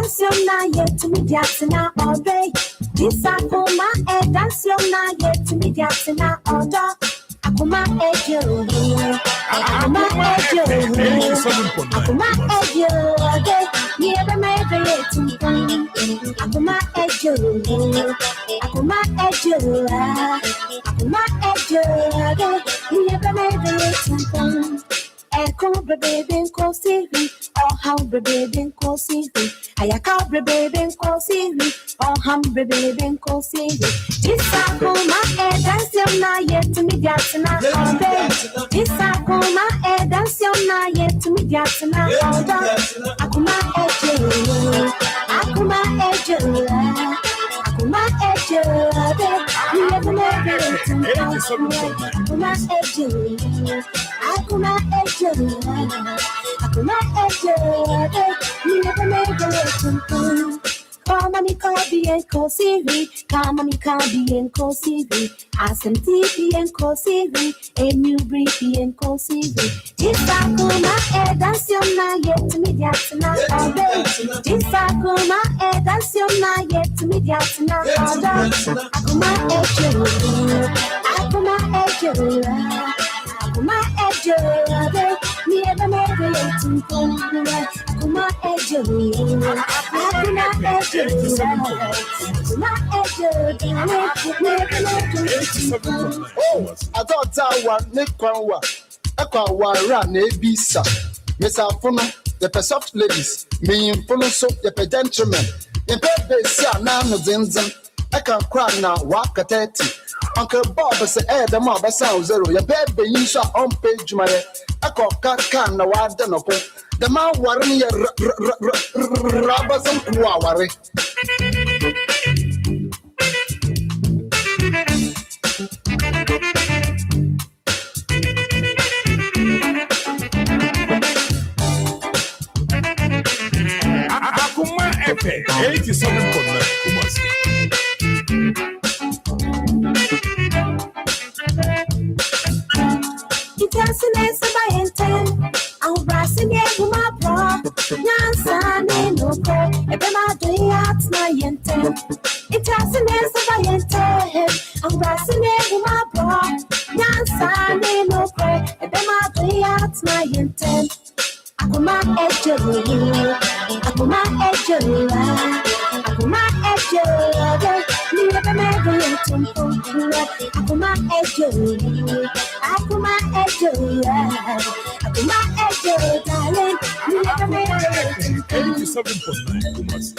dance your night yet to me dancing all day. This Akoma dance your night yet to me dancing all day. Akoma ejo, Akoma ejo, Akoma ejo, never made it to Akoma ejo, Akoma ejo, Akoma ejo, never made it to Echo baby ko sivi, oh how baby ko sivi. Ayaka baby ko sivi, oh ham baby ko sivi. This Akoma dance your night yet to me dancing all day. This Akoma dance your night yet to me dancing all day. Akoma ejo, Akoma ejo, Akoma ejo, never made it to Akoma ejo, Akoma ejo, Akoma ejo, never made it to Come on, me call and call CV. Come on, me call and call CV. Asem TV and call CV. A new brief and call CV. This Akoma dance your night yet to me dancing all day. This Akoma dance your night yet to me dancing all day. Akoma ejo, Akoma ejo, Akoma ejo, never made it to Akoma ejo, Akoma ejo, Oh, I thought I was Nekwa. Ekwa run a bisa. Miss Afuna, the soft ladies, me in full so the gentlemen. The baby sa na no zinzan. I can cry now, walk at 30. Uncle Bob say, the mob sound zero. Your baby, you saw on page my echo can no one done. The man worrying your rubbers and worry. Akoma FM 87.9 Kumasi. It's a intent. I'm bracing it with my bra. Nansan no go. If I'm doing at my intent. It's a intent. I'm bracing it with my bra. Nansan no go. If I'm doing at my intent. Akoma ejo, Akoma ejo, Akoma ejo, never made it to Akoma ejo, Akoma ejo, Akoma ejo, darling, never made it to 87.9 Kumasi.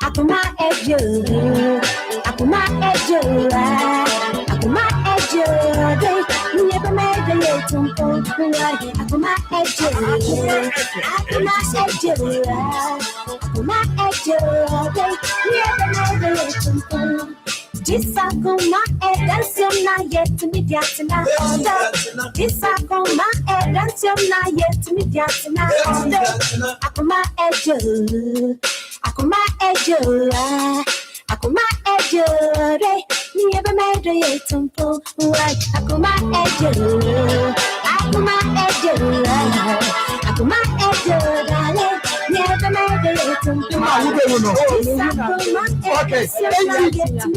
Akoma ejo, Akoma ejo, Akoma ejo, never made it to Akoma ejo, Akoma ejo, Akoma ejo, never made it to This Akoma dance your night yet to me dancing all day. This Akoma dance your night yet to me dancing all day. Akoma ejo, Akoma ejo, Akoma ejo, never made it to Akoma ejo, Akoma ejo, Akoma ejo, darling, never made it to Okay,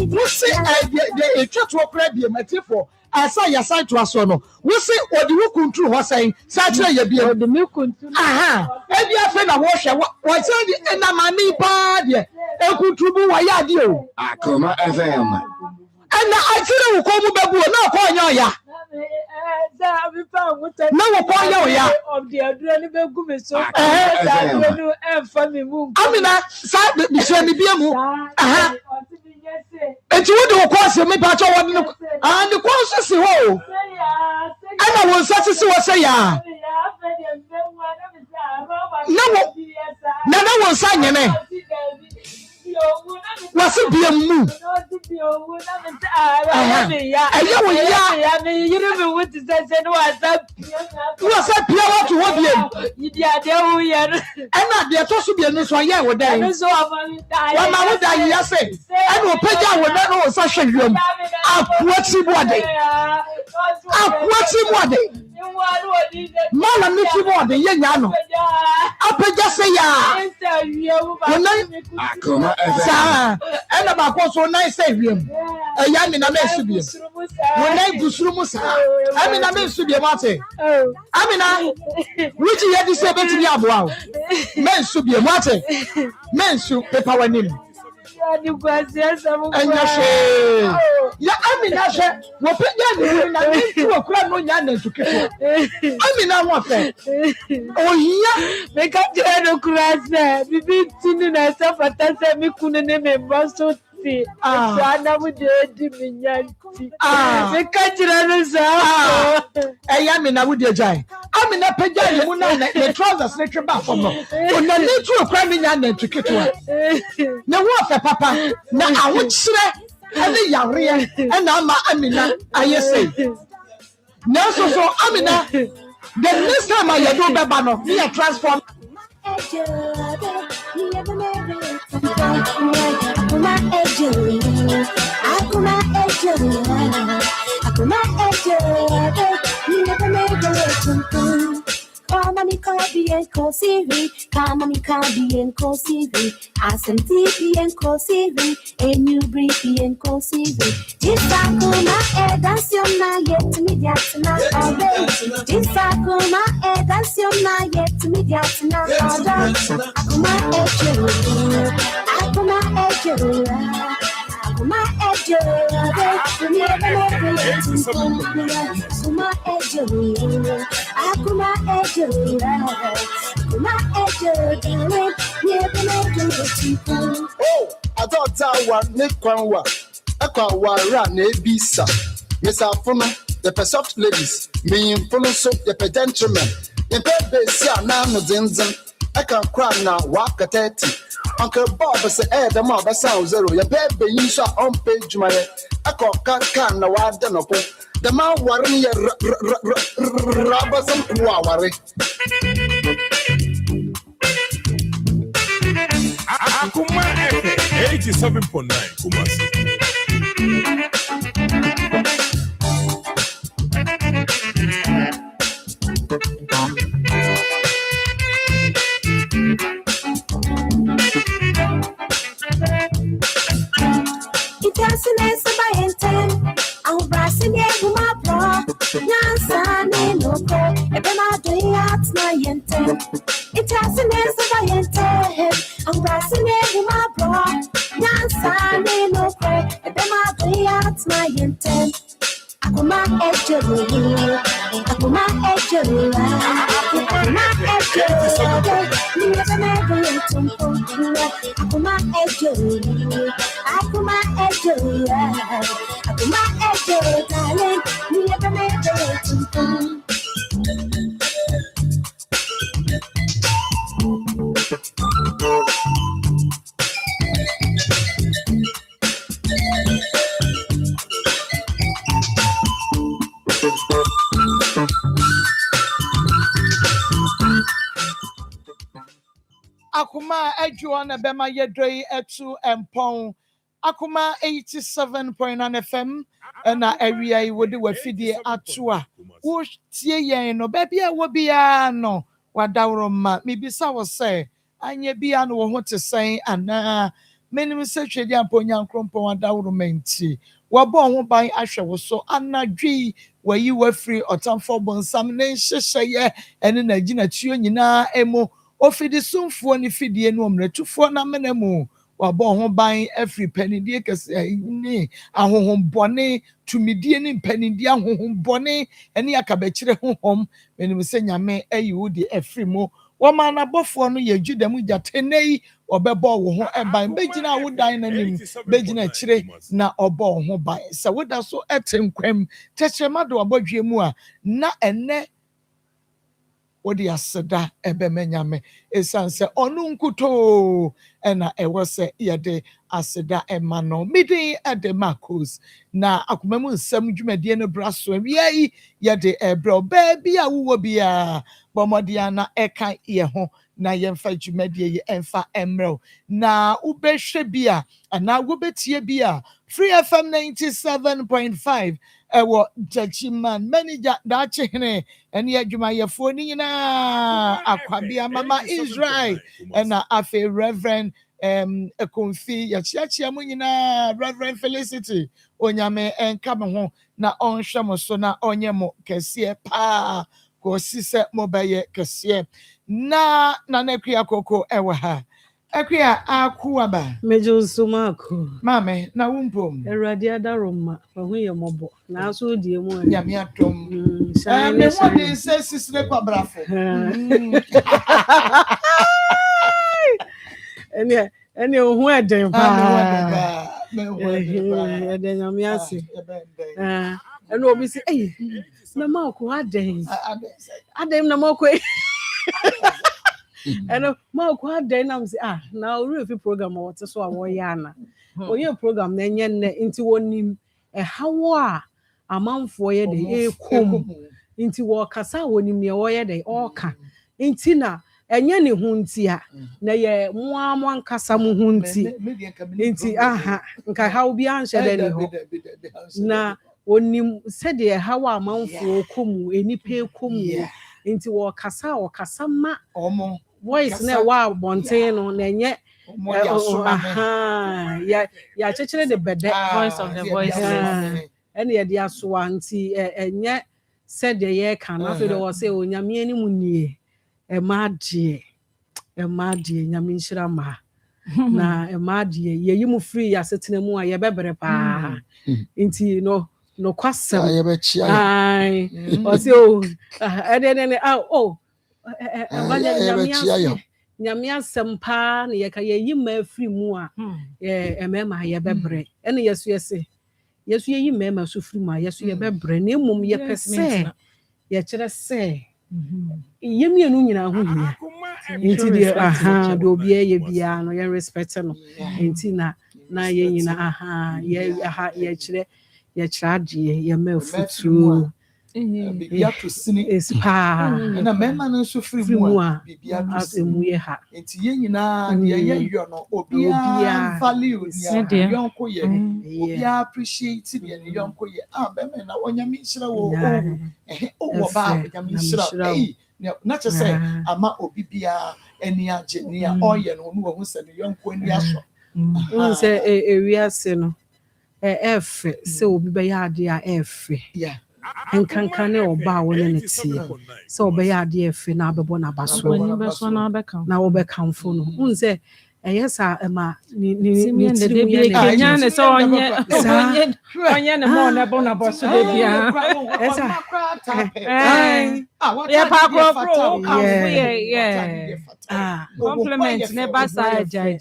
we see the church work ready metaphor. I say your side to us or no. We see what you control was saying, such a be the milk. Aha, and you have been a washer. What's the end of money bad? A contribute why you do. Akoma FM. And I see you come babu, no call ya. No call ya. Of the adrenaline gumi so. Amina, side the same be a move. Aha. And you do cause me patch on and the causes you. And I was such as was say ya. No one sang your name. be a moo. Was a pure to what you did. And not there to be a new so yeah, would die. So one I would die, yes, I will pay down with that old session room. What's it one day? What's it one day? Mala Mickey one day, Yano. Up just say ya. Akoma, and about what's so nice, say him. A young in a mess to be. When I do Srumusa, I mean, I mean to be a mate. I mean, which you had to say better than wow. Men should be a mate. Men should paper when him. And you say, yeah, I mean, I said, what you a crime on Yan to kill. I mean, I want that. Oh, yeah, make up the end of Christ there. We beat in ourselves at that me couldn't name a muscle. Anna would do it. The country, I am in a wood giant. I'm in a pajama, the trousers, let your back from me. When the nature crime in Yan to kill. No, what, Papa? Now I would say, and the young and I'm Amina, I say. Now, so Amina, the next time I do Babano, me a transform. Mommy can't be in Cosiri, Mommy can't be in Cosiri, Asante and Cosiri, and you breathe in Cosiri. This Akoma, that's your night yet to me, that's not all day. This Akoma, that's your night yet to me, that's not all day. Akoma, Oh, I thought that one Nick Kwanwa, Akwa ran a bisa. Miss Afuna, the soft ladies, me in Funo so the gentlemen. In bed, they say, Nano Zinzan, I can cry now, walk at 30. Uncle Bob said, the mother sound zero, your baby, you saw on page my Akwa can now, I don't know. The man worrying rubbers and Kuawari. Akoma FM 87.9 Kumasi. I'm brashing it with my bra. Nansan, no go. And then I do at my intent. It has an answer by intent. I'm brashing it with my bra. Nansan, no go. And then I do at my intent. Akoma ejuru, Akoma ejuru, Akoma ejuru. You never never tumpo. Akoma ejuru, Akoma ejuru, Akoma ejuru, darling. You never never tumpo. Akoma Edjuana Bema Yedre Etu Empong Akoma 87.9 FM and area would do a fidi atua. Who's tie no baby I will be no wadauroma maybe so say Anya biano what to say and many such a young ponyan crumpo and daurumenti. Wabon by Asha was so Anna G where you were free or time for bon some nation say and in a gina tunina emo. Ofidi sumfo ni fidie no mretufo na menemu wabo ho ban every penny die kese ni ahohom bone tumidie ni penny die ahohom bone eni akabekire hohom menim se nyame ayi wodi every mo woma na bofo no ye judam jatenei obebo wo ho eban begina wo dan na nim begina kire na obo ho ban se woda so etenkwam techema do abodwe mu a na ene what the aseda ebemenyame esanse onunkuto ena ewose yede aseda emano midi ade makos na akomemu nsem dwumadie no braso wiai yede ebro baby a wo bia bomodia na eka ye ho na yemfa dwumadie ye emfa emro na ubehwe bia ana wobetie bia Free FM 97.5 ewo Jachiman manager da chehene eni adwuma yefo ni nyina akwabia mama Israel na afe Reverend Ekonfi yachiachia mu nyina Reverend Felicity onyame enka me ho na onhwe mo so na onye mo kese pa ko sise mo baye kese na nekua koko ewa ha Akria akuaba mejo sumako mame na wumpom erade adaroma ho ye mobo na so die mu nyame atom me wode se sisire kwabrafo ene ho eden pa me wode eden nyame ase ene obi si na mako aden na mako and mako aden na msi na ori ofi program what so awo ya na oye program na enye ne nti wonim hawo a amanfo ye de ekom nti wo kasa wonim ye wo ye de oka nti na enye ne hu nti a na ye moamo ankasa mu hu nti nka hawo bi anhye de ne ho na onim se de hawo amanfo kom enipa ekom nti wo kasa ma omo voice na wa bonten no na enye ya chechere de bede voice of the voice ene ye dia so anti enye said ye kan afi de wo say onyame ani mu nie emadie nyame nshira ma na emadie ye yimu free ya setena mu a ye bebre pa nti no kwasem ai o say nyame asempa na ye ka ye yima free mu a emema ye bebre ene yesu ye yima so free mu a yesu ye bebre na emum ye pese ye kire se yemienu nyina ho hia nti de do obi ye bia no ye respect no nti na ye nyina ye kire adie ye ma futu bibia to sini espa na mema no so free mu a bibia to sini ye ha enti ye nyina de ye yo no obia value ni yonko ye obia appreciate de ni yonko ye bema na onyame nhira wo wo ba onyame nhira na che say ama obibia eni age ni a oye no no wo se ni yonko ni aso unse ewiase no efe se obi be ya ade a efe enkankane oba wona ne tie se obe ya ade efe na abebo na baso na wo be kamfo no unse eyesa ema ni tiri mu Kenya ne so onye ne mo na bo na boso de bia esa ya pa pro compliment ne ba sa jai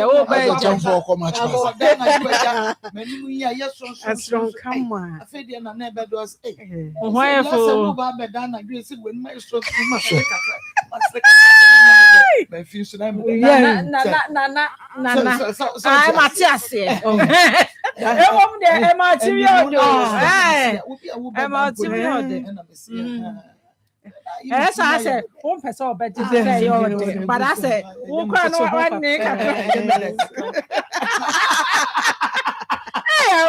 o ba jambo ko ma chwa mani mu ya yeso strong come afedi na na be dos wonderful ba be dan na gresi wen ma so ma so na Matias ewom de material do material esa say one person obedi say you dey but I say wo kwa no one ne kakra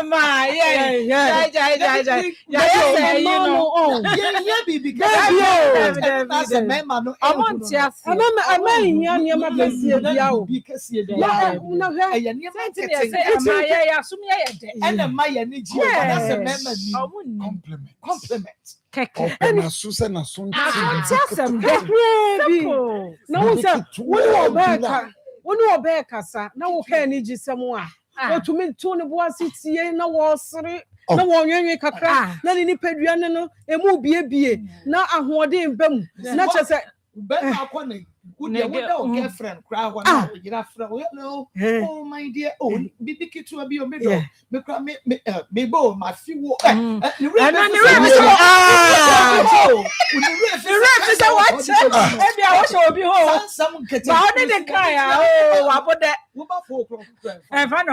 ma yeah you know baby that's a mema no ama nya ma besie bia o na hwe nya ma say ama ya sum ya de ena ma ya ni ji that's a mema ni compliment na susa na so some na wo say woni obeka sa na wo ka ni gisem a otumi to ne bo asitie na wo sere na wo nwenwe kakra na ni padua ne no emu biebie na ahoɔden bam na kyɛ sɛ ben akɔne What girlfriend cry when I get after hello. Oh my dear, oh baby kid to be a middle. Me bo my few and the rest is what? Maybe I was be home. Some get how did they cry? Oh, about that. I found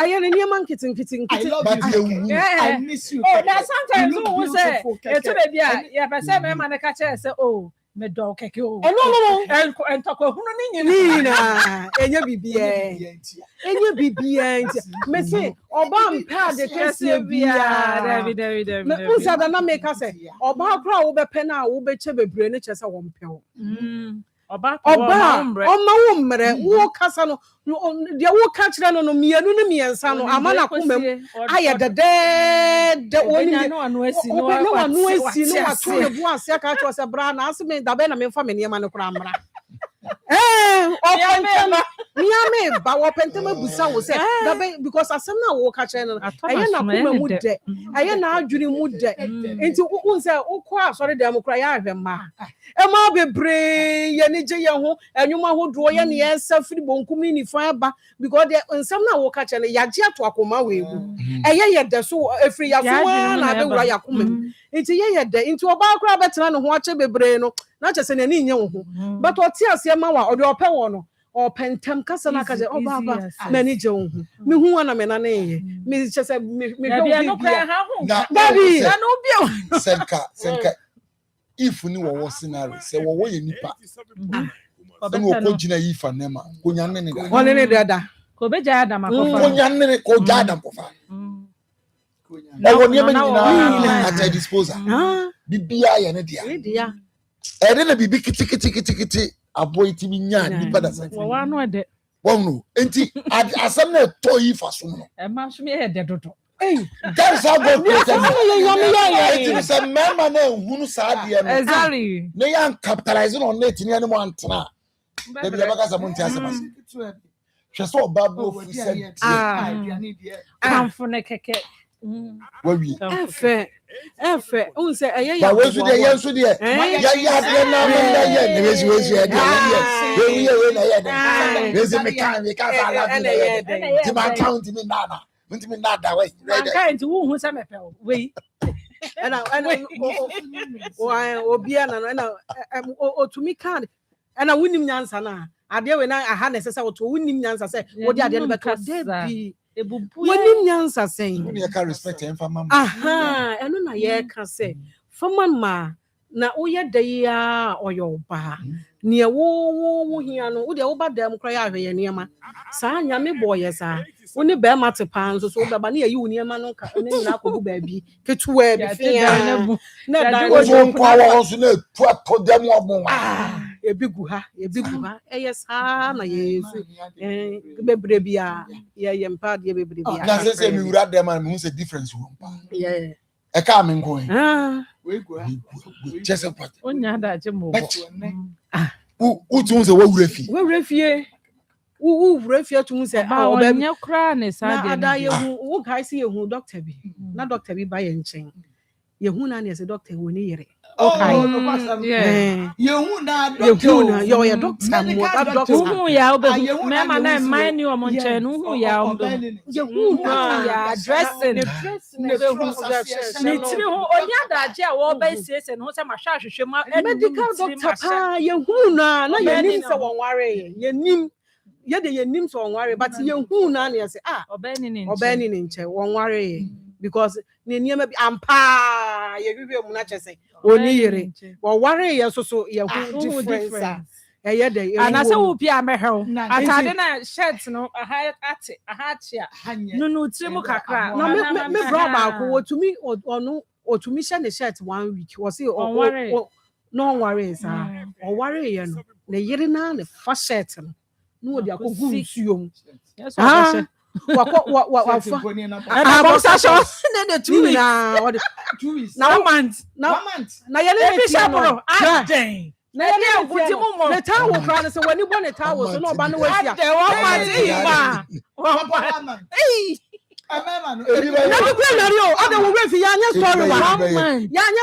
I am a man kitten. I love you. I miss you. Oh, that sometimes who say it's a baby. Yeah, but some man catch say, oh, me dog keke. No. And talk of Nina, and you be me say, Obam pad the case David. Who said that make us say, Oba crowd be penna, will be chebe brain, chess a one pill. Oba, umbre, walk Cassano, the walk catch no me and son, Amana Kume. I had the dead, the only no one was no one was a brand, asked me the Benjamin family, Manocramra. Me, but what Pentama Busa was said, because I some now walk catch and I am not wood deck. I am now during wood deck into Unsa, oh, sorry, Democrat, ma. Emma be brave, Yanija, and you might draw any answer for the Boncumini fire back because there some now walk catch and Yajia to Akoma way. And yet, so a free one, I don't like Yakum. It's a year into a bar crab at and watch a brain, not just in any young, but what tears your mama or your pewono. Or pentam casanaka, oh, Baba, manager. Me who wanna menane, Miss just said, me no cry, Daddy, Senka. If we knew what was scenario, say, well, what you need, then we'll continue if and Nema, Kunyan, one in the other. Kobejadam, Kunyan, Kojadam. I will never at their disposal. BBI and Edia. I didn't be kitty. A boy to be yan, but one word. Well, I some toy for soon. And much me head, Dodo. That's how good it is. A man who said, exactly. They are capitalizing on it in any one. They never got a Montas. She saw Babu said, I'm for Nekeke. Well, we F. Who say, I was with the young Sudia. There's a mechanic. I count in Nana. Not that way. Kind to who's a mapel. Wait. And Obiana, to me can't. And I win him Yansana. I dare when I had necessary to win him Yansa say, what did I because Debbie? When him Yansa saying, you can't respect him for Mamma. Aha, and then I can say, for Mamma, now, oh, yeah, they are or your bar. Near wo here, no, the over them cry out here near my son, yammy boy, yes, sir. When the bear matter pounds or so, but near you near Manoka, baby, get to where the never also put them a big guha, yes, yes, baby, yeah, part, yeah, baby. That's the same, you read them and who's a difference. Yeah, a coming going. Just a part. Who tunes a refugee? Well, refugee. Who refugee to say, oh, baby, your crown is who I see who doctor be, not doctor be by any chain. Yehuna is a doctor who near it. Okay, yeah. Yehuna, you're a doctor. Who ya, Mamma, mind you, Monchen, who ya, Yehuna, dressing, medical doctor, Yehuna, no, your name's a one worry, your name. Yet your name's one worry, but Yehuna, say, or banning in chair, one worry. Because near me ampa you much say only or worry so you difference and I say will be a mehel I didn't shirt no a hat no trimu kakra no me brother to me or to me share the shirt 1 week was say no worries or worry no the yere na the first shirt no dey go nsuom what and 2 weeks now 1 month now day the towel brother so when you want a towel so no ban waste ya 1 month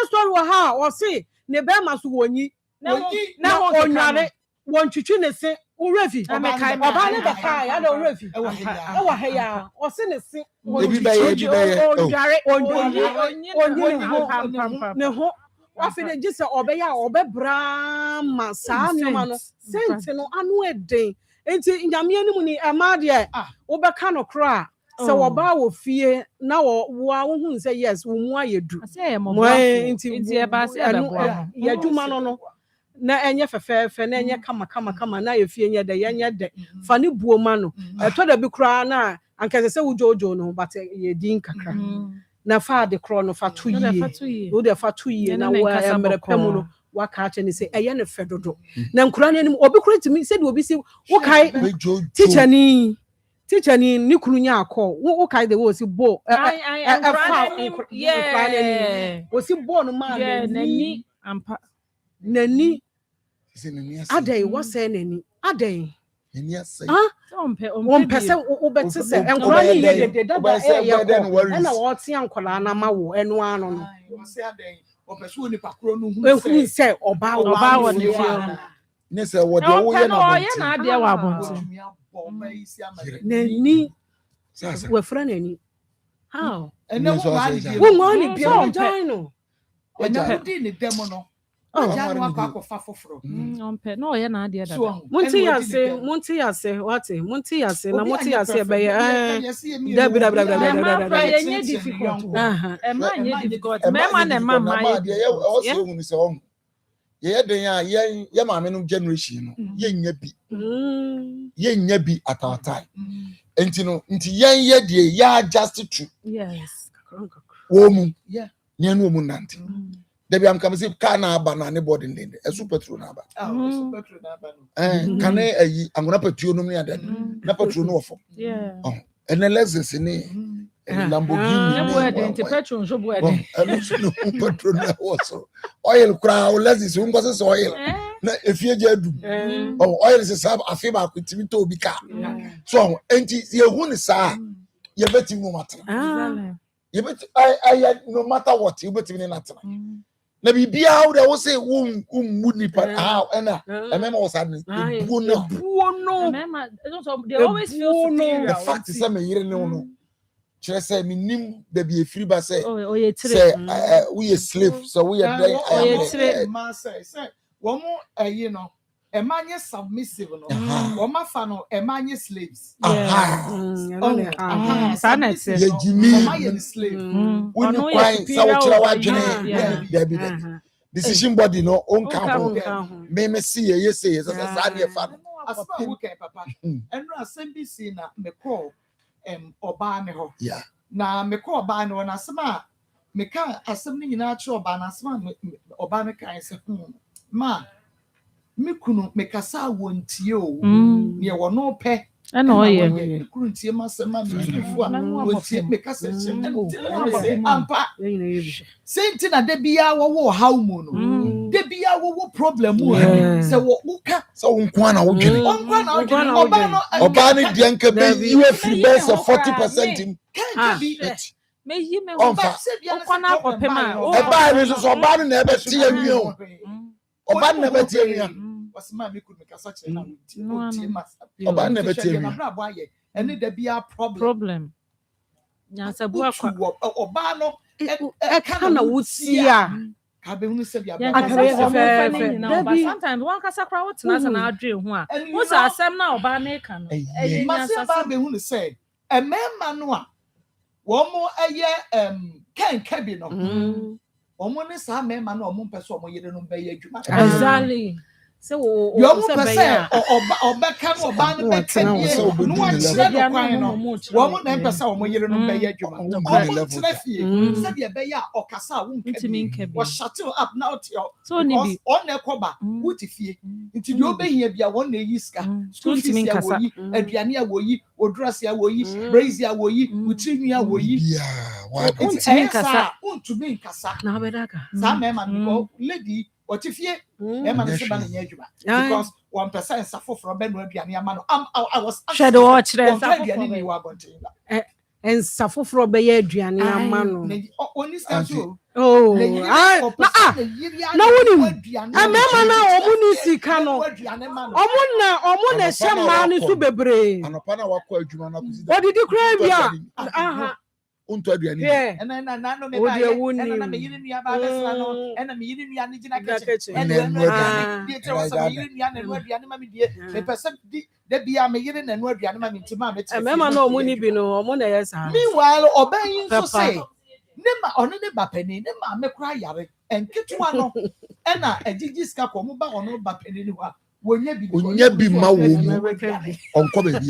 story wa ha or say ne be ma so woni na onware wontwitwi ne se urefi oba ne beka ya da urefi e wa ha ya o se ne se ebi beye onware ne ho wafi de gise obeya obebra ma saa nyoma no senti no anu eden enti nyame anim ni emade obeka no kra se woba wo fie na wo hu se yes wo mu ayedu enti e ba se abeboa ya dwuma no na enye fefefe na enye kama na yefie nye de yenye de fa ne buoma no eto da bi kra na anka se wujojo no but ye din kakra na fa de kro no fa 2 years wo de fa 2 years na wa emre pemu no wa ka che ni se eye ne fedodo na nkura ne obi kra timi se de obi si wo kai teacher ni ni kunu nya akọ wo kai de wo si bo wo si bo no ma nani ampa nani adai what say nani adai on pese obeti se enkora ni ye de dada e na wo tia nkola na ma wo enu ano no wo se adai o pese oni pakro no hu se oba wo ni ne se wo de wo ye na ade wa abonte nani we fra nani how ene wo ma ni bia o join no ene di ni demo no aja no akọ fa foforo ompe no ye na ade dada munti ya se wate munti ya se na munti ya se be da ye difficult e ma nye difficult me ma na ma ye o se hu ni se o ye den ya ye ma me no generation no ye nya bi at our time nti ye de ya just true yes wo mu ne anu mu nante Debi am come say car na aba na ne body ndende esu petrol na aba esu petrol na aba no kan ayi angona petrol no me adan na petrol no ofo and Lexus ni Lamborghini na bo edent petrol so bo edent no petrol na also oil kra Lexus unko se oil na efie je adu oil se sab afi ba ko timi to bi ka so enti ye hu ni sa ye beti mu mata ye beti I no matter what ye beti ni natena na bibia wo de wo say wo nipa ena emema wo sa ni buo no emema they always feel superior the fact is say me yire ne no chere say me nim da bi efiri ba say oye tire say we a slave so we are there oye tire ma say wo mo ayi no emanye submissive no wo ma fa no emanye slaves sanet ye jimi emanye slave we no kwai sa wo kira wa dwene there be decision body no on can me see ye say sa na fa asma wo kai papa enro assembly si na me call oba ne ho na me call oba ne na asma me ka assembly nyina chi oba na asma oba me kan se ma me kunu me kasa wontie o ne wo no pe na oye kunu ntie masema me tufu a wontie me kasa che ampa senti na de bia wo how mu no de bia wo problem mu se wo uka so nko na wo dwene oba no de anka be you free base 40% kan be me yi me wo ba okona akopema oba no so oba no na ebe tie awie o oba no na ebe tie awie wasema me kunu kasa che na wontie masa oba no na ebe tie awie na brabo aye ene de bia problem nyansa bu akwa oba no e kana wutia ka be hunu se bia sometimes one kasa kra what na na adwe ho a wo sa asem na oba na e ka no e nyansa ba be hunu se emema no a wo mo eye ken bi no wo mo ne sa mema no wo mo pese wo mo yere no be ye adwuma exactly se wo se be ya oba ka no oba ne be ka bi no wa chire no kwan no wo mo na pese wo mo yere no be ye adwuma wo mo chire fie se bia be ya okasa wo nka wo shut up now to so ni bi on na ekoba wo ti fie nti bi obehia bia wo na yi ska school fees ya wo yi aduane ya wo yi odress ya wo yi brace ya wo yi utrinwi ya wo yi untumi nkasa na obedaka sa mema no lady otifie mema no se ba na nya adwuma because 1% safoforo be no aduane ama no I was shadow watch there aduane ni wa bontinga ensafoforo be ye aduane ama no oni stand so Oh, na woni amema na omuni sika no omuna shema ni so bebre anopa na wakọ adwuma na kusi odidi kra bia aha unto aduani na no me ba na me yiri nua ba besra no na me yiri nua ni gina keche na no aduani die te wasa me yiri nua na no aduani ma me die me pese di de bia me yiri na no aduani ma me ntima me te amema na omuni bi no omuna yesa meanwhile obayin so say nema ono ne bapani ne ma me kura yare enketua no na agigi ska ko mo ba ono bapani ni wa wonya bi ma wo mu onko be bi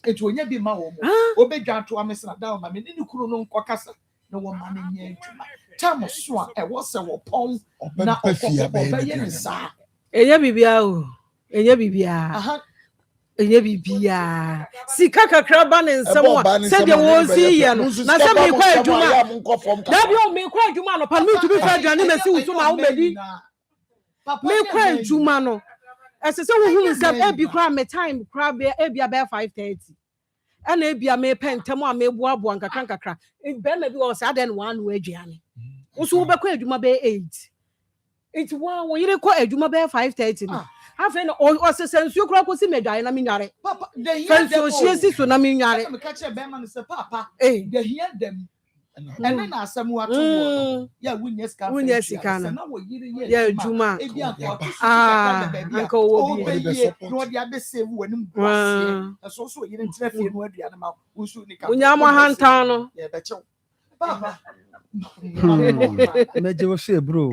enti wonya bi ma wo mu obedwa to amesra da ma me ni kuro no nkọ kasa na wo ma ne nya adwuma tam so a wo se wo pon na okọ be ye ni sa enye bibia o enye bibia aha enye bibia sika kakra ba ne nsem a se de wo si ye no na se me kwa adwuma da bi o me kwa adwuma no pa me tu bi fa adwane me si wusu ma wo bedi me kwa adwuma no ese se wo hu nsem e bi kra me time kra be e bia be 5:30 ana e bia me pentem a me boaboa nkakra be na bi o sa den one wo adwane wo so wo be kwa adwuma be 8 it wo yire kwa adwuma be 5:30 no afa na o sesensu kura ko si medwae na minware papa the hear them so she so na minware me catch be man say papa the hear them and then asemu ato ya wunya sika na wo yiri ye adwuma e bia ko anka wo bi no dia be save wanim gwase so yiri ntra fie no adua na ma usu ni ka unya mo hantan no ye be chew papa meje wo se bro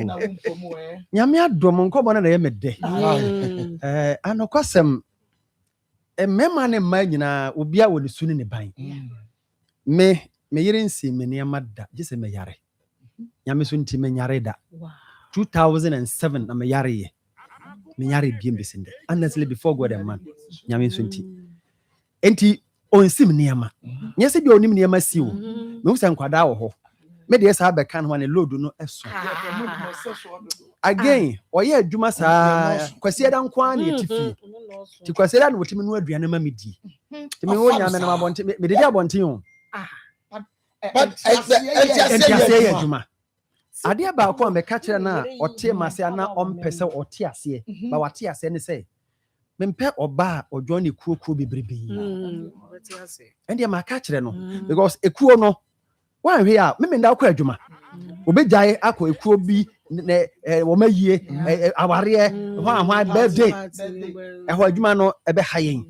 nyame adom nkobo na ye mede anokwasem mema ne ma nyina obia wo ne suni ne ban me yire nsi me ne amada gese me yare nyame so nti me nyare da 2007 na me yare biem besinde honestly before God and man nyame so nti enti onsim ne ama nyese bi onim ne ama siwo me usa nkwada wo ho me de esa be kan ho ne load no eso again oye adwuma saa kwase da nkwa ne etifi ti kwase da no wotimi no aduane ma medi ti me wo nyame na mabonte me de abonte ho but etiase adwuma ade ba ko me ka kire na ote mase na ompese ote ase ba wate ase ne se mempe oba odwo ne kuokuo bebrebe wate ase ende ma ka kire no because ekuo no wan hwe a me nda akọ adwuma obejae akọ ekuo bi ne wo mayie aware hwan birthday ho adwuma no ebe hayen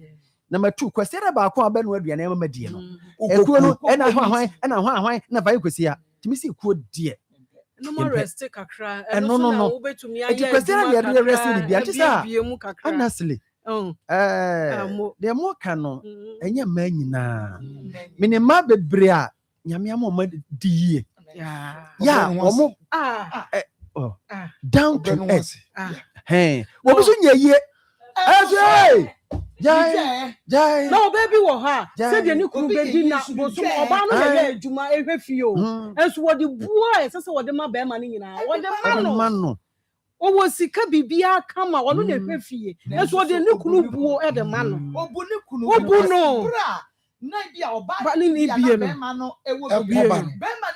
na matu kwasiera ba akọ aba no aduane ma madie no ekuo no ena hwan na vai kwasia timi si ekuo die no more rest kakra no wo betumi aye eti kwasiera ye rest ni bia tisa honestly de mo kano enye ma nyina minima bebre a nyame ama di yie ya omo down to earth wo so nya yie jai no baby wo ha se de ni kuru bedi na boso oba no ye adwuma ehwe fio enso wo de buo se wo de ma be ma ni nyina wo de ma no owo sika bibia kama wo no na ehwe fie enso wo de ni kuru buo e de ma no obu ni kunu no na bia oba ni bia be ma no ewo be ma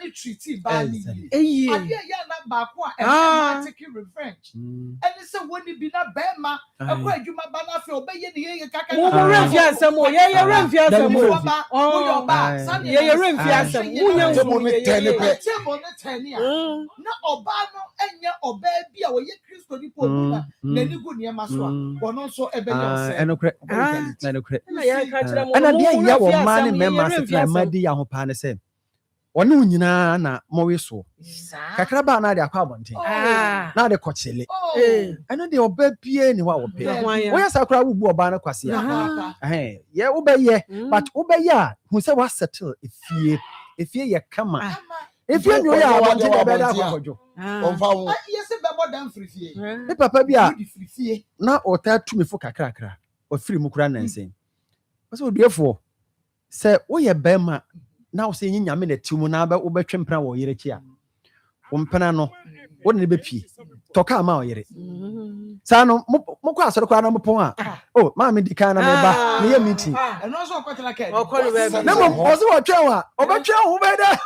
ni treaty ba ni eyi ade ya na ba ko automatic revenge eni se woni bi na be ma akwa adwuma ba na fe obeye ni ye kaka mo remfi asem o ye remfi asem o oba sani ye remfi asem munya mo ne tene pe na oba no enya oba bi a wo ye Kristo ni po na ni gu ne ma so a wono so ebe ye se enokre na ye ka kire mo ana dia ya wo ma ne mema se fra ma di ya ho pa ne se one unyina na mowe so kakra ba na de akwa abonten na de kochele eno de oba pie ni wa wo pe wo ya sakra wo bu oba na kwase ye wo be ye but wo be ya hu se wa settle efie ye kama efie nyo ya abonten de be da akwajo onfa wo yes be bo dan frifie e papa bia na ota tumi fo kakra o free mu kura nansen so oduefo se wo ye be ma na wo se nyame na timu na ba wo betwe mpra wo yere ki a wo mpena no wo ne be pie toka ma oyere sa no mo kwa asoro kwa na mo pon a oh ma me di kan na me ba me ye meeting and also kwatela ka na mo ozo wa twen a obetwen ho be da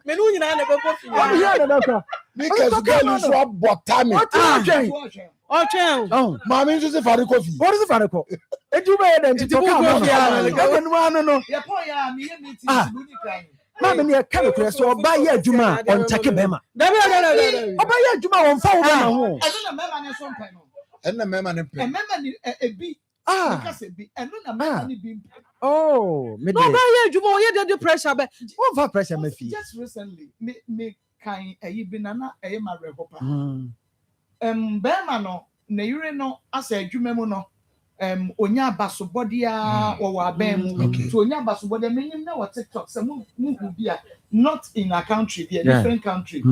me no nyina na be kofi o bi ya na ka because girl so abotami o twen ma me nso se fare coffee what is fare ko edu be da nti toka ma no ya pon ya me ye meeting sibuni kan ma me ne ka no so oba ye adwuma on take bema oba ye adwuma won fa wo bema ho eno na mema ne so mpan no eno na mema ne pe mema ni ebi ka se bi eno na mema ni bi oh me no ba ye adwuma o ye the pressure be won fa pressure me fi just recently me kan ayi bi na ayi ma rehopa bema no na yire no asa adwuma mu no onya basobody a wo wa ban mu so onya basobody menim na what TikTok say mu bi a not in a country be a different country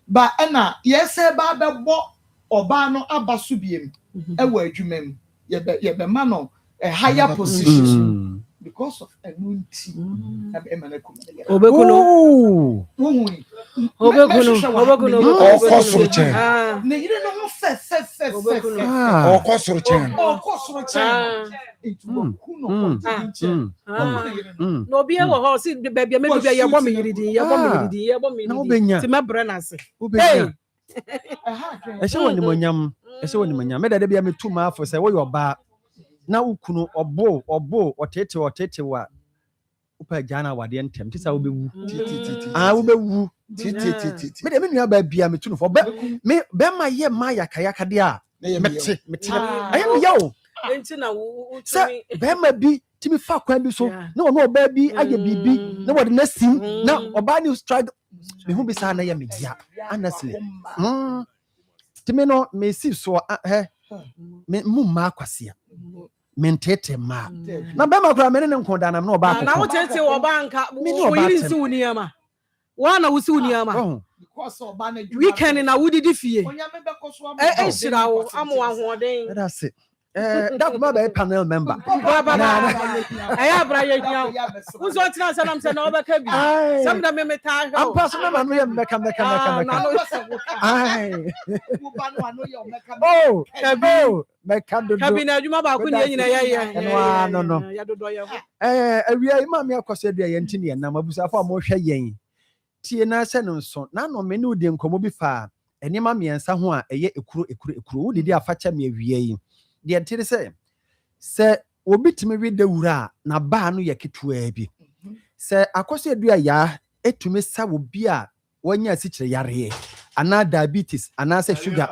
but na yes ba bo oba no abaso biem e wa adwuma mu ye be ma no a higher position because of anunti obekuno okosoro chen na yire no ho fe okosoro chen no be e wo ho si baby me be ye bo me yiridi na obenya ti me brana se obenya e se woni monyam me da bia me tuma afo se wo yo ba na ukunu obo otete wa upa jana wade ntem tisa wo bewu wo bewu me de me nua ba bia me tunu fo me ma ye ma yakayaka de a mete aye me yawo enti na wo se be ma bi timi fa kwan bi so na wo no ba bi aye bibi na wo de na sim na oba ni stride me hu bi sa na ye me dia honestly timi no me si so me mu ma kwase mentete ma na be ma kura me ne nkoda na oba akọ na wo tete wo banka wo yiri nsi wo niama wa na wo si wo niama because oba na weekend na wo didi fie onya me be koso am shira wo amu ahoden that's it that kuma be panel member aya bra ye nya wo so tina sanam se na obeka bi sam da me meta am pass me ma no ye meka ai wo ba no ano ye meka oh meka do kabina adwuma ba ko ne nyina ye no ya dodo ye ho awia ima me akose do ye ntine na mabusa fa mo hwe yen tie na se no nso na no me ne odi nkomo bi fa enima miensa ho a eye ekuro wo didi afacha me awia yi de ntire se obi timi wi dawura na ba no ye ketua bi se akose do ya etumi sa wo bi a wonya sikire yare ana diabetes ana se sugar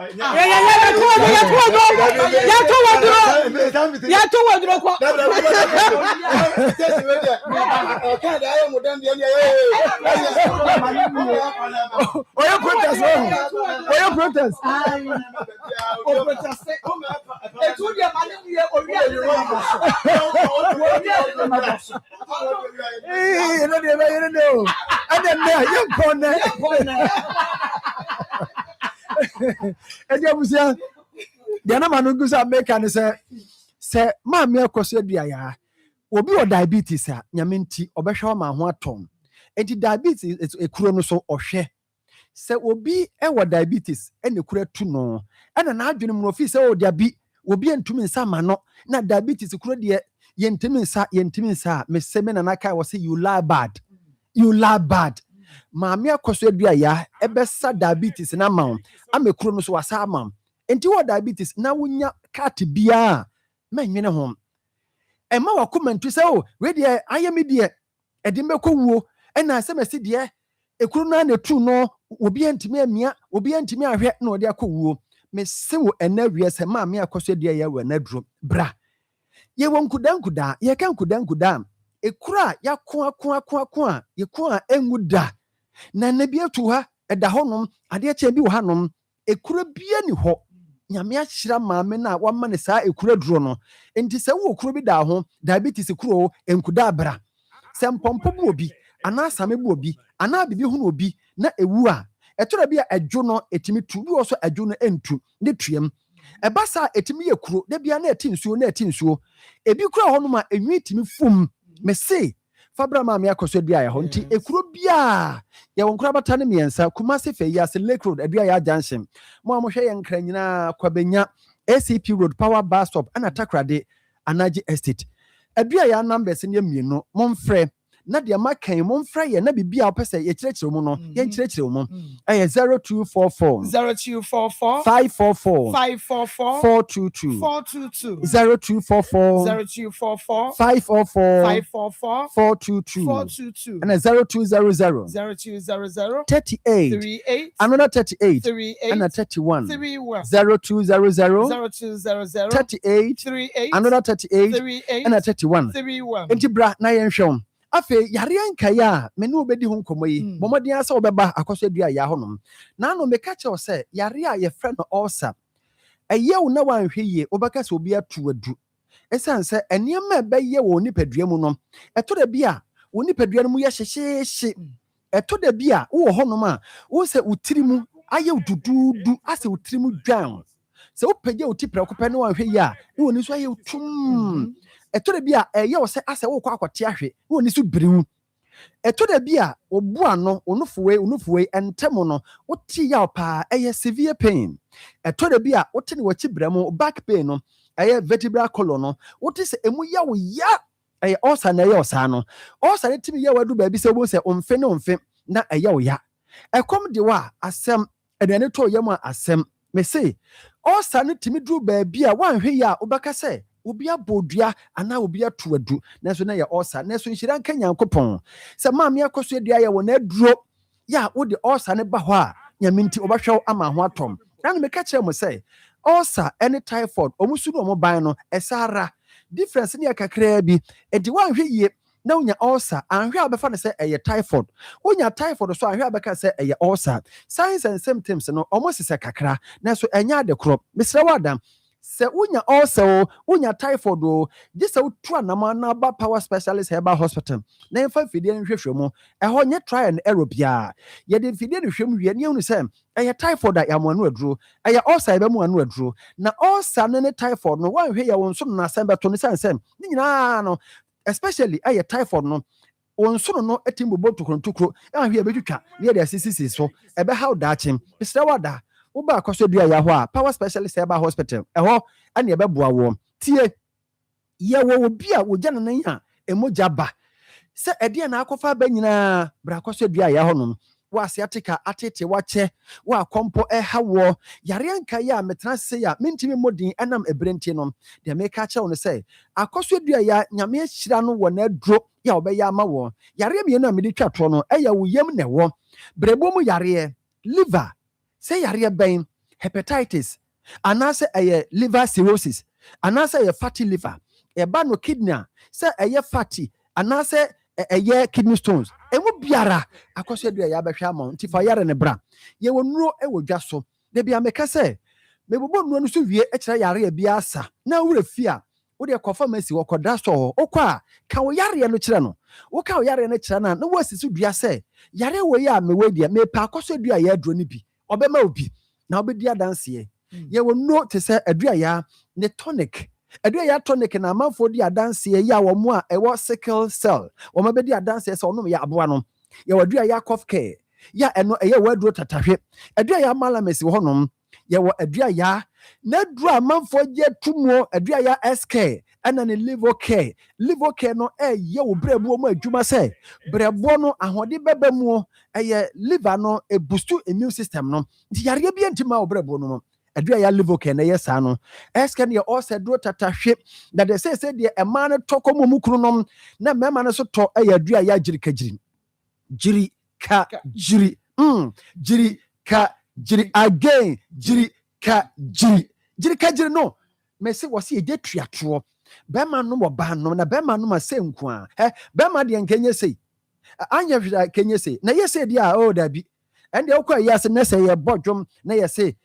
ya to wadro ko oyo protest etu dia mane ye ori ade no de ba yere no ade me ye pone eje busia dia na manu gusa make ne se ma me akoso adua ya obi o diabetes a nyame nti obehwe ma ho atom enti diabetes ekuro no so ohwe se obi e wo diabetes ene kura tu no ena na adwene mu ofi se o dia bi obi entumi nsa ma no na diabetes kuro de yentimi nsa me se me na naka wo se you lie bad ma me akoso adua ya ebesa diabetes na ma amekuro no so wasa ma enti wo diabetes na wonya cat bia ma nwene ho ema wa comment se o we de ayemi de edi mekowuo ena se mesi de ekuru na na tu no obi antimi amia obi antimi ahwe na odi akowuo me se wo enawie se ma me akoso de ya wa na duro bra ye wonkudankuda ye kan kudankuda ekura ya ko ye ko a enguda na na bi atu ha eda honom ade ache bi wo hanom ekura bia ni ho nyame ahyira maame na wama ne saa ekura duro no enti se wo okuro bi da ho diabetes kuro enkuda bra se mpompo bu obi ana asame bu obi ana bibi hu no obi na ewu a etora bi a adwo no etimi tu bi wo so adwo no entu ne tuam eba sa etimi ye kuro de bia na eti nsuo ebi kura ho no ma enwi etimi fum me se fabra maame akoso dua ya ho nti ekuro bia ya wonkura bata ne miensa Kumasi fe ya se Lake Road adua ya junction mo amohwe ye nkra nyina kwabenya ACP Road Power Bus Stop ana Takrade Anaji Estate adua ya numbers ne mienu momfrɛ na de makan momfrɛ ye na bibia opese ye kyerɛkyerɛ mu no ye kyerɛkyerɛ mu 0244 544 422 0244 544 422 and 0200 38 another 38 and a 31 0200 38 another 38 and a 31 enti bra na yenhwem afe yare ankaya me ne obedi ho nkomo yi bomodin asa obeba akoso dua ya honom na no meka che o se yare a ye frɛ no ulcer eye wo na wanhwe ye obeka se obi atu adu esan se enema ebeye wo nipadua mu no eto da bia wo nipadua no mu ye hyehyeehye eto da bia wo honom a wo se utiri mu aye dududu ase utiri mu dwan se wo pege utipre kopɛ ne wanhwe ye a wo ni so aye tum eto da bia eye wo se ase wo kwa akote ahwe wo ni so biriwu eto da bia obu ano onufuwe entemo no woti ya pa eye severe pain eto da bia woti ne wachi bramo back pain no eye vertebral column no woti se emu ya wo ya eye ulcer na eye osa no ulcer ne timi ya wadu ba bi se wo se omfe ne omfe na eye wo ya ekom de wa asem edane to yam asem me say ulcer ne timi dru ba bi a wanhwe ya obaka se obi abodua ana obi atuadu na so na ye ulcer na so nhira nka Nyankopɔn se maame akoso adua ye wo na aduro ya wo de ulcer ne ba ho a nyaminti obahwew ama ho atom na me ka kire mo se ulcer any typhoid omusu no mo ban no esara difference ne kakra bi edi wanhwe ye na unya ulcer anhwe abefa ne se eye typhoid unya typhoid so anhwe abeka se eye ulcer signs and symptoms no almost se kakra na so enya de krop misra wadam se unya ulcer unya typhoid o di se utu anama na ba power specialist Herbal hospital na emfa fidie nhwehwemu eho nye try and error bia ye de fidie nhwehwemu wie ne unu se eye typhoid a yamanu aduro eye ulcer be mu anu aduro na ulcer ne typhoid no wanhwe ye wonso na sembe to ne sensem ni nyina no especially eye typhoid no wonso no etimbo botukro ahwe ebetwitwa ne de asisi so ebe how dachim bisra wada Uba akoso dua ya ho a power specialist Herbal hospital eho ane ebeboa wo tie ye wo obi a wo gya nan ya emoja ba se ede na akofa ba nyina bra akoso dua ya ho no wa asiatica atete wache wa kompo hawo yare anka ya metena se ya mentimi modin enam ebrenti no de meka che wo no se akoso dua ya nyame ahira no wo na aduro ya obeya ama wo yare mienu a mede twa to no eya wo yam na wo brebo mu yare liver say yare ben hepatitis anase eye liver cirrhosis anase eye fatty liver e ba no kidney say eye fatty anase eye kidney stones emu biara akoso dua ya behwa amon nti fa yare ne bra ye wonuro e wodwa so de bia meka say mebobo nuro no so wie e kire yare bia asa na wura fia wo de confirmation wo koda so okwa ka wo yare no kire no wo ka wo yare no kire na wo asisi dua say yare wo ya mewe dia me pa akoso dua ya aduro ni bi obema obi na obedi adanse ye wo no te se adua ya ne tonic adua ya tonic na amanfo di adanse ya wo mu a ewo sickle cell wo ma bedi adanse se ono ya aboa no ye wadua ya cough care ya eno ye waduro tatahwe adua ya malamesi wo honom ye wo adua ya na duru amanfo je tumo adua ya SK ana ne liver care no ye wo brebo mu adwuma se brebo no ahode beba mu liver no e boost immune system no di yare bia ntima wo brebo no adua ya liver care na yesa no SK ne also duro tatahwe that they say the man toko mu kunu no na mema no so to adua ya jirikajiri jiri ka jiri jiri ka jiri again jiri ka jiri no me say wasi eje tuato be ma no mo ba no na be ma no ma se nku a be ma de nkenye sei anya hwida kenye sei na yese dia o da bi ende okwa yase na say ye bodwom na yese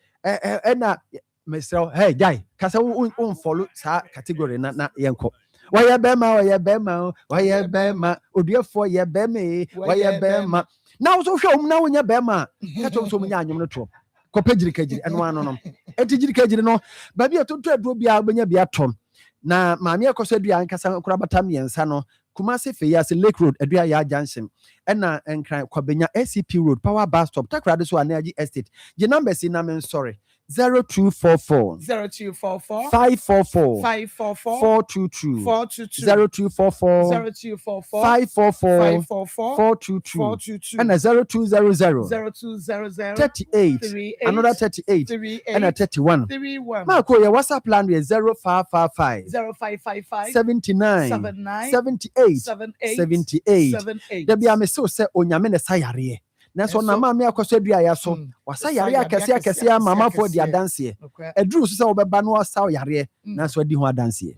na me say hey guy kasa un follow sa category na yenko why be ma oduefo ye be me why be ma na so hwe na wonya be ma ka to so munya anyom no to kopejiri kajiri eno ano no etijiri kajiri no ba bia tonto aduro bia obenya bia tom na maame akoso adua ankasa kura bata miensa no Kumasi Feyas Lake Road, Edria Junction, and Kwabenya SCP Road, Power Bus Stop, Takrade so Energy Estate. The numbers in I'm sorry. 0244 0244 544 544 422 422 0244 0244 544 544 422 422 and a 0200 0200 38 38 another 38 38 and a 31 31 Marco, your WhatsApp plan is 0555 0555 79 79 78 78 78 78 there be a so say onyame ne sayare na so na ma me akoso dua ya so wasa yare akese mama for dia dance e edru so say obeba no wasa yare na so di ho dance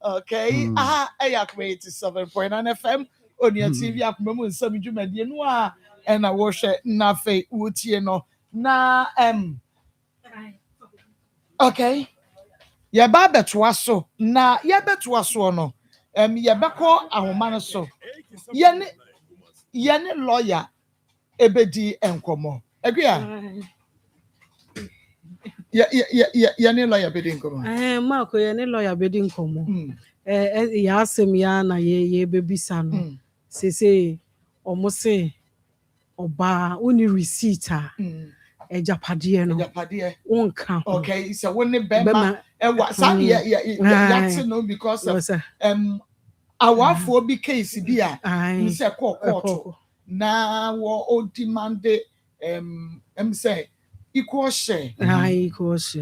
okay ayak 87.9 FM Onia TV akoma mu nsam dwumadie no a na wo hwe na fe wotie no na okay ya ba betwa so na ya betwa so no ya beko ahoma no so ye ne lawyer ebedi enkomo agua ya ne lawyer bedi enkomo Marco ye ne lawyer bedi enkomo ya asem ya na ye bebisa no se omo se oba uni receipt ejapade no wonka okay so woni bema san ya no because of awafo bi case bi a say court na wo demand say equal share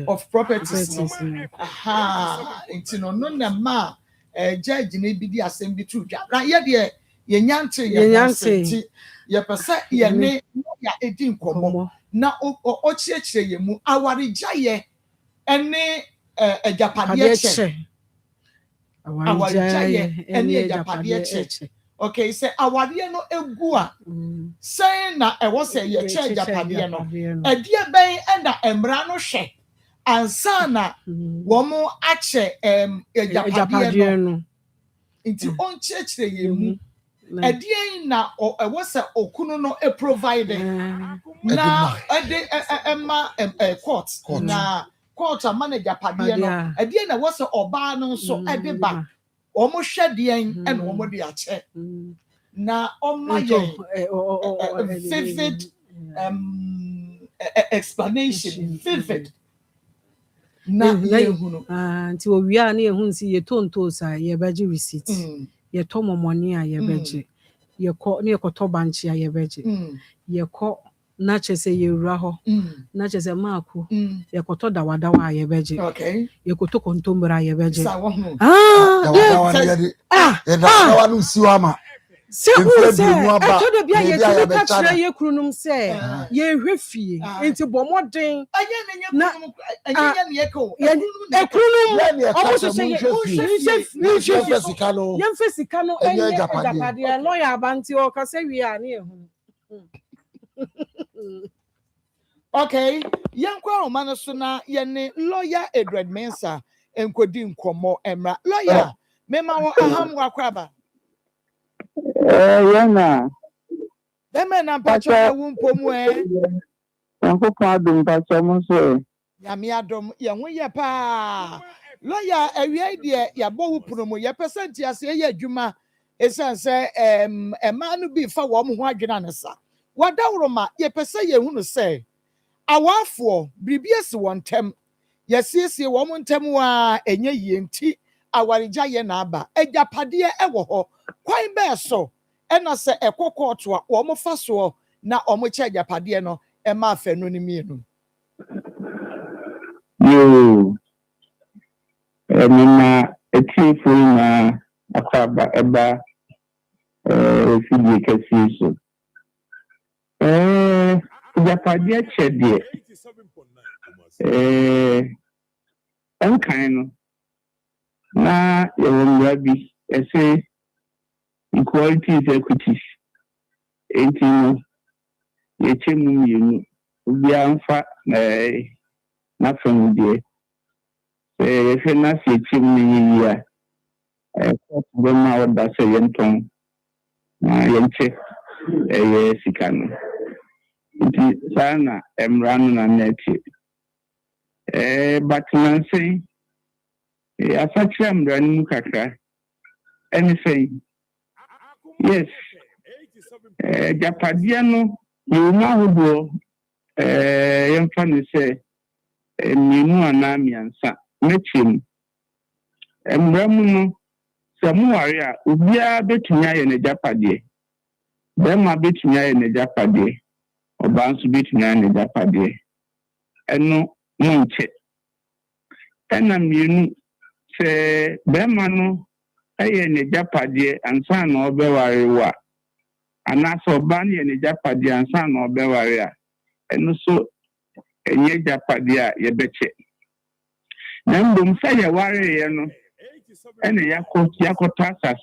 of properties no na ma judge na bi di asem bi tu dwa na ye de ye nyante ye pesa ye ne ya edi nkomo na o chiechire ye mu awarija ye ene ejapade che awarija ene ejapade che okay say awade no egu a say na e wo say ye che ejapade no edie ben enda emra no hwe ansa na wo mo ache ejapade no nti on chiechire ye mu edie na e wo say okunu no e provide na ede emma court na court manager padie no edie na wo say oba no so ede ba omo hwedien and omo de ache na oma ye vivid explanation vivid na yehunu nti owia na yehun si ye tonto sa ye baji receipt ye to momoni a ye baji ye ko na ye ko to banchi a ye baji ye ko na chese ye wura ho na chese maako ye ko to dawadawa a ye baji okay ye ko to kontombra a ye baji dawa no siwa ma se atodo bia ye tumi ka kire ye kunum se ye hwefie enti bomoden na anya ne ye ko kunum omo so se ye yemfesika no enye japade lawyer abanti o ka se wi a ne ehun okay yankwa o man so na ye ne lawyer Edward Mensah enkodi nkomo emra lawyer mema wo aham wakraba yana deme na mpacho ewu mpomu yankopon adom mpacho mo so yame adom ye ho ye pa lawyer awie de ya bo wu promo ye percent ase ye adwuma esanse ema no bi fa wo mo ho adwena ne sa wadawroma ye pese ye hu no se awafo bribiese wontem ye siesie wo mo ntem wa enye yie nti awarija ye na aba ejapade ewo ho kwan be so ena se ekokoto a wo mo fa so na o mo che ejapade no e ma fa no ni mienu yo na etifu na akwaba eba fidi kasi so ejapade chede enkan no na yewon bi ese equality is equity enti no ye chemu yenu obi anfa na famudie ye na se chemu yi ya ko be ma oda se yenton na yenche ye sikano enti sana emrano na neti but man say asachi emrano kakra anything. Yes. Japadiano, you know, young family say, Minu Anami and Sa, Metchim. And Ramuno, Samuaria, Ubia Betunia in a Japadi. Them are Betunia in a Japadi, or Bounce Betunia in a Japadi. And no, Monche. And I'm you say, Bemano, I in a Japadi and son or Bewariwa. And as for Bani and a Japadi and son or Bewaria. And also a ye Japadia, ye betche. Nambum say a warrior, and a Yakotasa,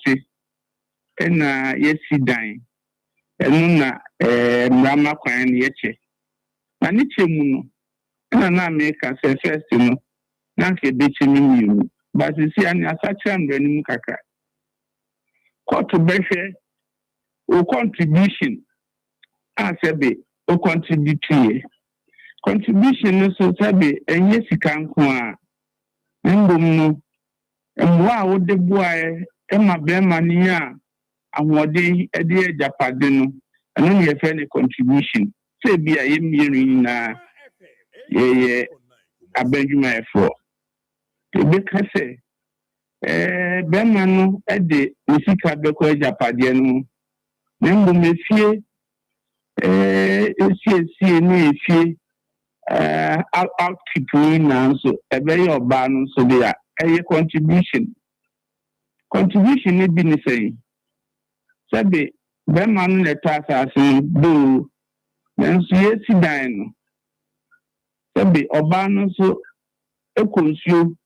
and yes, he dying. And Rama Kwan Yeche. Maniche Muno, and I make us a first, Nanke bitching you, but you see, I'm such a running kaka. Quote to Beshe, or contribution, as a bit, or contribute. Contribution is so tabby, and yes, you can't come. And wow, the boy, Emma Bemania, and what day a dear Japadino, and only a fairly contribution. Say be a year a Benjamin for. The baker say, Bemano, a day, Missika Beco Japadiano, Nembo Messie, see, out keeping now, so a very urban, so they are a contribution. Contribution need be the same. Sabe, Beman let us as do, then see a dine. Sabe, urban so a consume,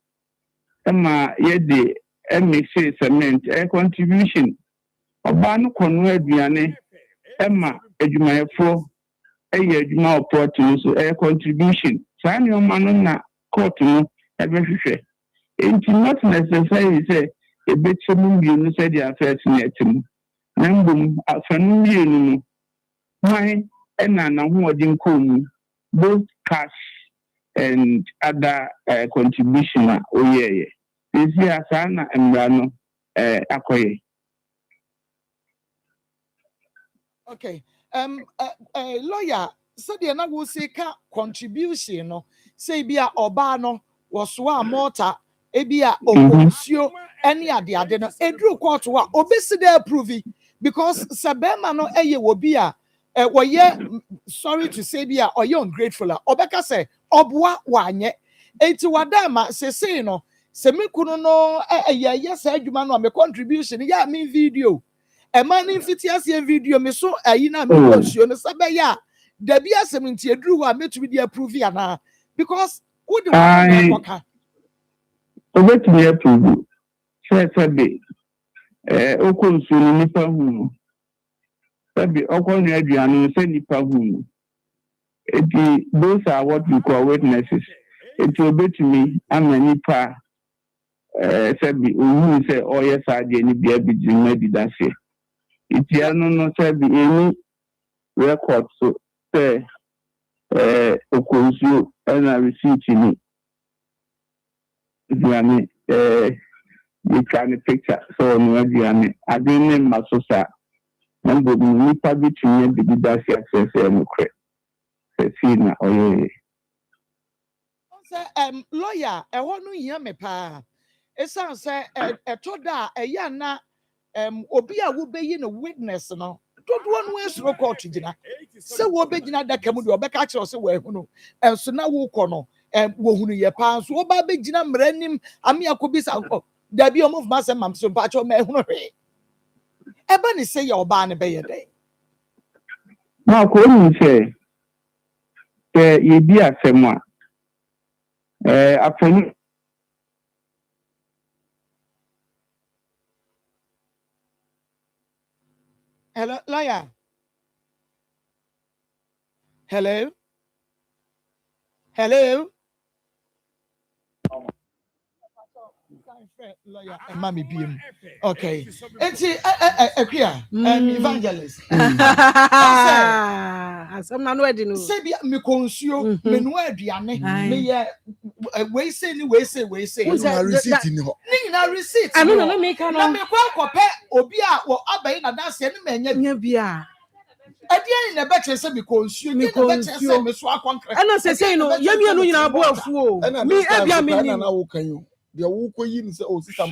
Emma, yet the MSA cement, a contribution. Urban conway Vianney, Emma, Ejuma 4. A year more portion, so a contribution. Samuel Manona court no every share. It's not necessary, say, a bit of you said the affairs near to me. Nambum, afternoon, you my and who didn't come, both cash and other contribution. Oh, yeah. This year, Sana and Brano, Akoye. Okay. Lawyer, so the na will say contribution no say bia obano was one mortar ebia okusio any ade no edru court wa obesi dey approve because sabema no eye wo bia woye sorry to say bia oye ungrateful obeka say obwa wanye enti wadama say no se mekunu no yes adwuma no me contribution ya me video. A man in Fitias video, me so a yina me consume Sabaya. The Bia Semintia drew a met with the approviana because who do I wait me approve? Say, Sabi, Okon Nipa Hunu. Sabi, Okon Adrian, send Nipa Hunu. Those are what we call witnesses. It will be to me, I'm a Nipa. Sabi, who say, oh, yes, I didn't be a bit maybe that's it. It's no said the any record so say Okonsu and I receipt in it. You can picture so no I didn't name my sosa and go me probably to me the dash access and credit. Sina oh lawyer I want to hear me pa. It sounds say a toda a yana obi a wo be yi no witness no don't one way so court gina se wo be gina da kamu de obeka kire se wo ehunu enso na wo kọ no wo hunu ye pa so wo ba be gina mranim ame akobisa da bi omo ma se mam so pa cho ma ehunu hwe e ba ni se ye oba ne be ye dey na ko ni se ye bi asem a afani. Hello, lawyer. Hello. Hello. Lawyer, Mammy Beam. Okay. And see, evangelist. Some man wedding. Say, me consume, me no ediane, me we say. Receipt in him. Nina receipt. I don't know, make na me kwa kope obi a wo abayi na dance ne menya bia. Ade na be kire se me konsuo ni na be kire se me so akonkre. And say no, yemi anu nyina aboafu o. Me ebia me ni. Na wo kan yo. De wo koyi ni se o sister mo.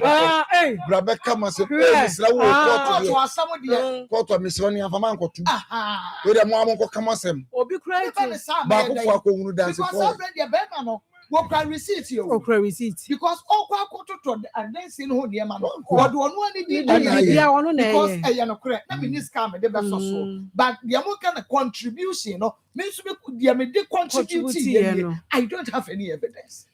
Bra be kama se misra wo to asam de. Koto misra ni afama nkotu. We de mo amko kama sem. Obi cry ba ko fo akohunu dance for. Because friend de be ma no. Wo cry receipt yo. Okra receipt. Because okwa akototo and then sin ho de ma no. Odo onu ani di bia ono na because e no correct. Na me ni scam de be so. But the mo kind contribution no. Me so be me dey contribute. I don't have any evidence.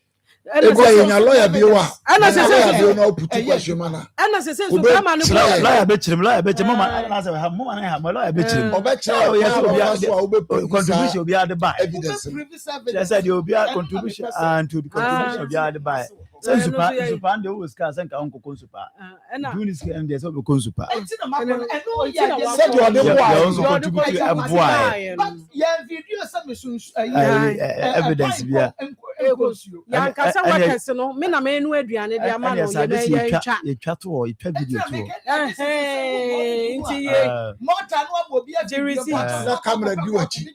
Ego lawyer bi wa. Ana say no put question mana. Ana say so kama no lawyer be chirem mama na say ha mama na ha lawyer be chirem. Obe chirem contribution obi ade buy. Evidence. Just said obi contribution and to the contribution obi ade buy. Say super and the always can say ka onko konsupa. Do this and there's obi konsupa. Said you are the one contribute and boy. But yeah video some evidence bia. Ya kasa workers no me na me nu aduane de ama no ye twa to ye twa video to nti mortal no obi a na camera di wachi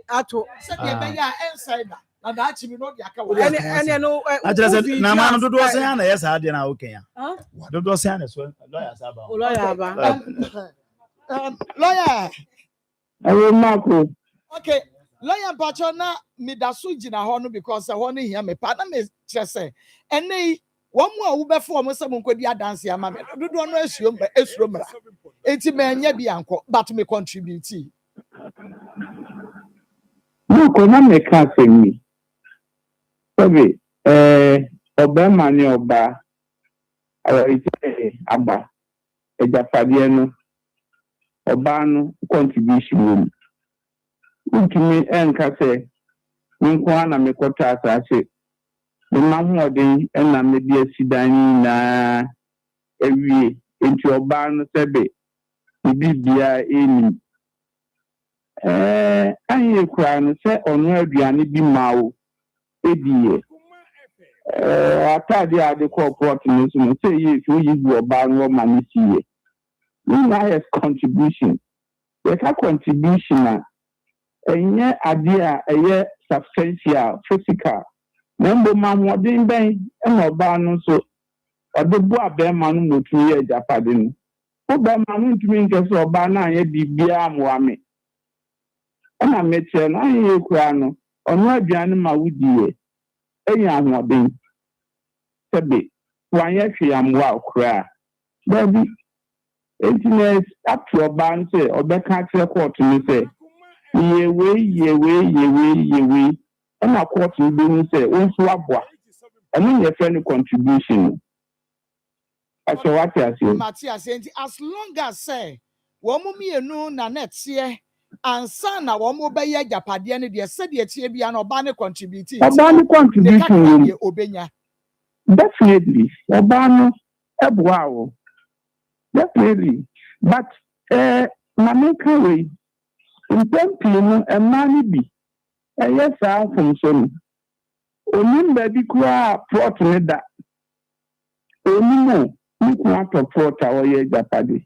ato se de be ya inside na da chi mi no de aka wo ene no ajira se na ma no dodo se ya na yes ade na oken ya dodo se ya na so lawyer saba lawyer ayo mako okay lawyer pacho na me da so gina ho no because ho no hia me pa na me kire se ene wo mu a wo be fo mo se mo nkodi adanse ama me dodo no esuro mra enti me anya bi anko but me contribute mako na me ka se mi sabe obema ni oba aba ejafade no oba no contribution Ukimi enka se nkwa na mekota asase na hoden na medi asidan na ewie enti oba no sebe bibia eni aye kura no se onu aduane bi mawo ediye atade ade corporate no so say ye so yi oba no ma ni siye na has contribution we ka contribution enye ade a eye substantial physical nembo ma modin ben e oba no so odebo abema no motu ye japade no oba ma no ntumi nke so oba na anye bibia amwame ana meche na anye kura no onu aduane ma wudie enya ahwodin sebe wanye hwe amwa kura baby entiness up to oba nse obeka kire court ni se yewe and court will say also aboa and your friend contribution as what I say Matthias as long as say wo mu mienu na net here ansa na wo mu be ye japade ne de se de tie bia na oba ne contributing obenya definitely oba no eboa wo definitely but mameka we Impempino and Manibi. Yes, I'm from Son. Only baby cry, plot me that. Only no, you can't afford our year Japadi.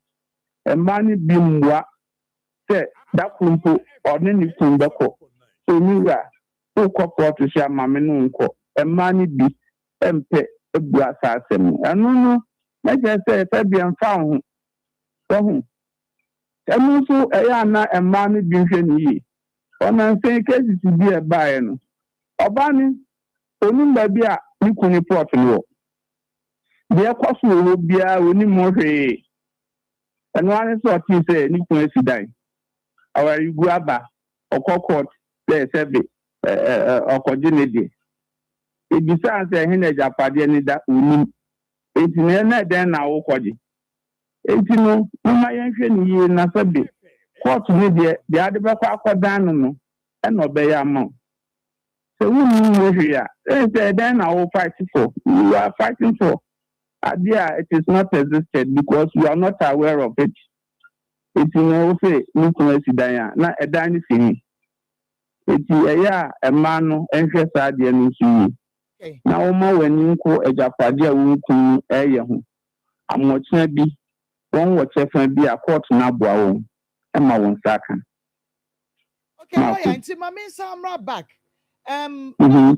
And Mani Bimwa said that kumpo or any kumbako. So, Mira, who copper to share Maminunko, and Mani be MP a brass assembly. And no, like I said, Fabian found. And also, Ayana and Mani Binshani. On and say cases to be a buyer. Obani, only baby, you couldn't report no. Their cost will be a winning more. And one is what he said, Nicholas die. Our Iguaba or court, there's a bit or coordinated. It besides a hinge Japadian that we need. It's never then our body. Etino mama yenhwe ni ye na sabe court ni de ade be kwa akodan no e no be ya ma so we ni we ya say then na we fight for you are fighting for idea it is not existed because you are not aware of it etino say ni ko sidan ya na edan ni fini eti eya e ma no enhwe sa de no so na woma wani nko ejapade a wonkun eye ho amochena bi won wo chefa bi a court na boa wo ema won saka. Okay, lawyer, nti mama samra back.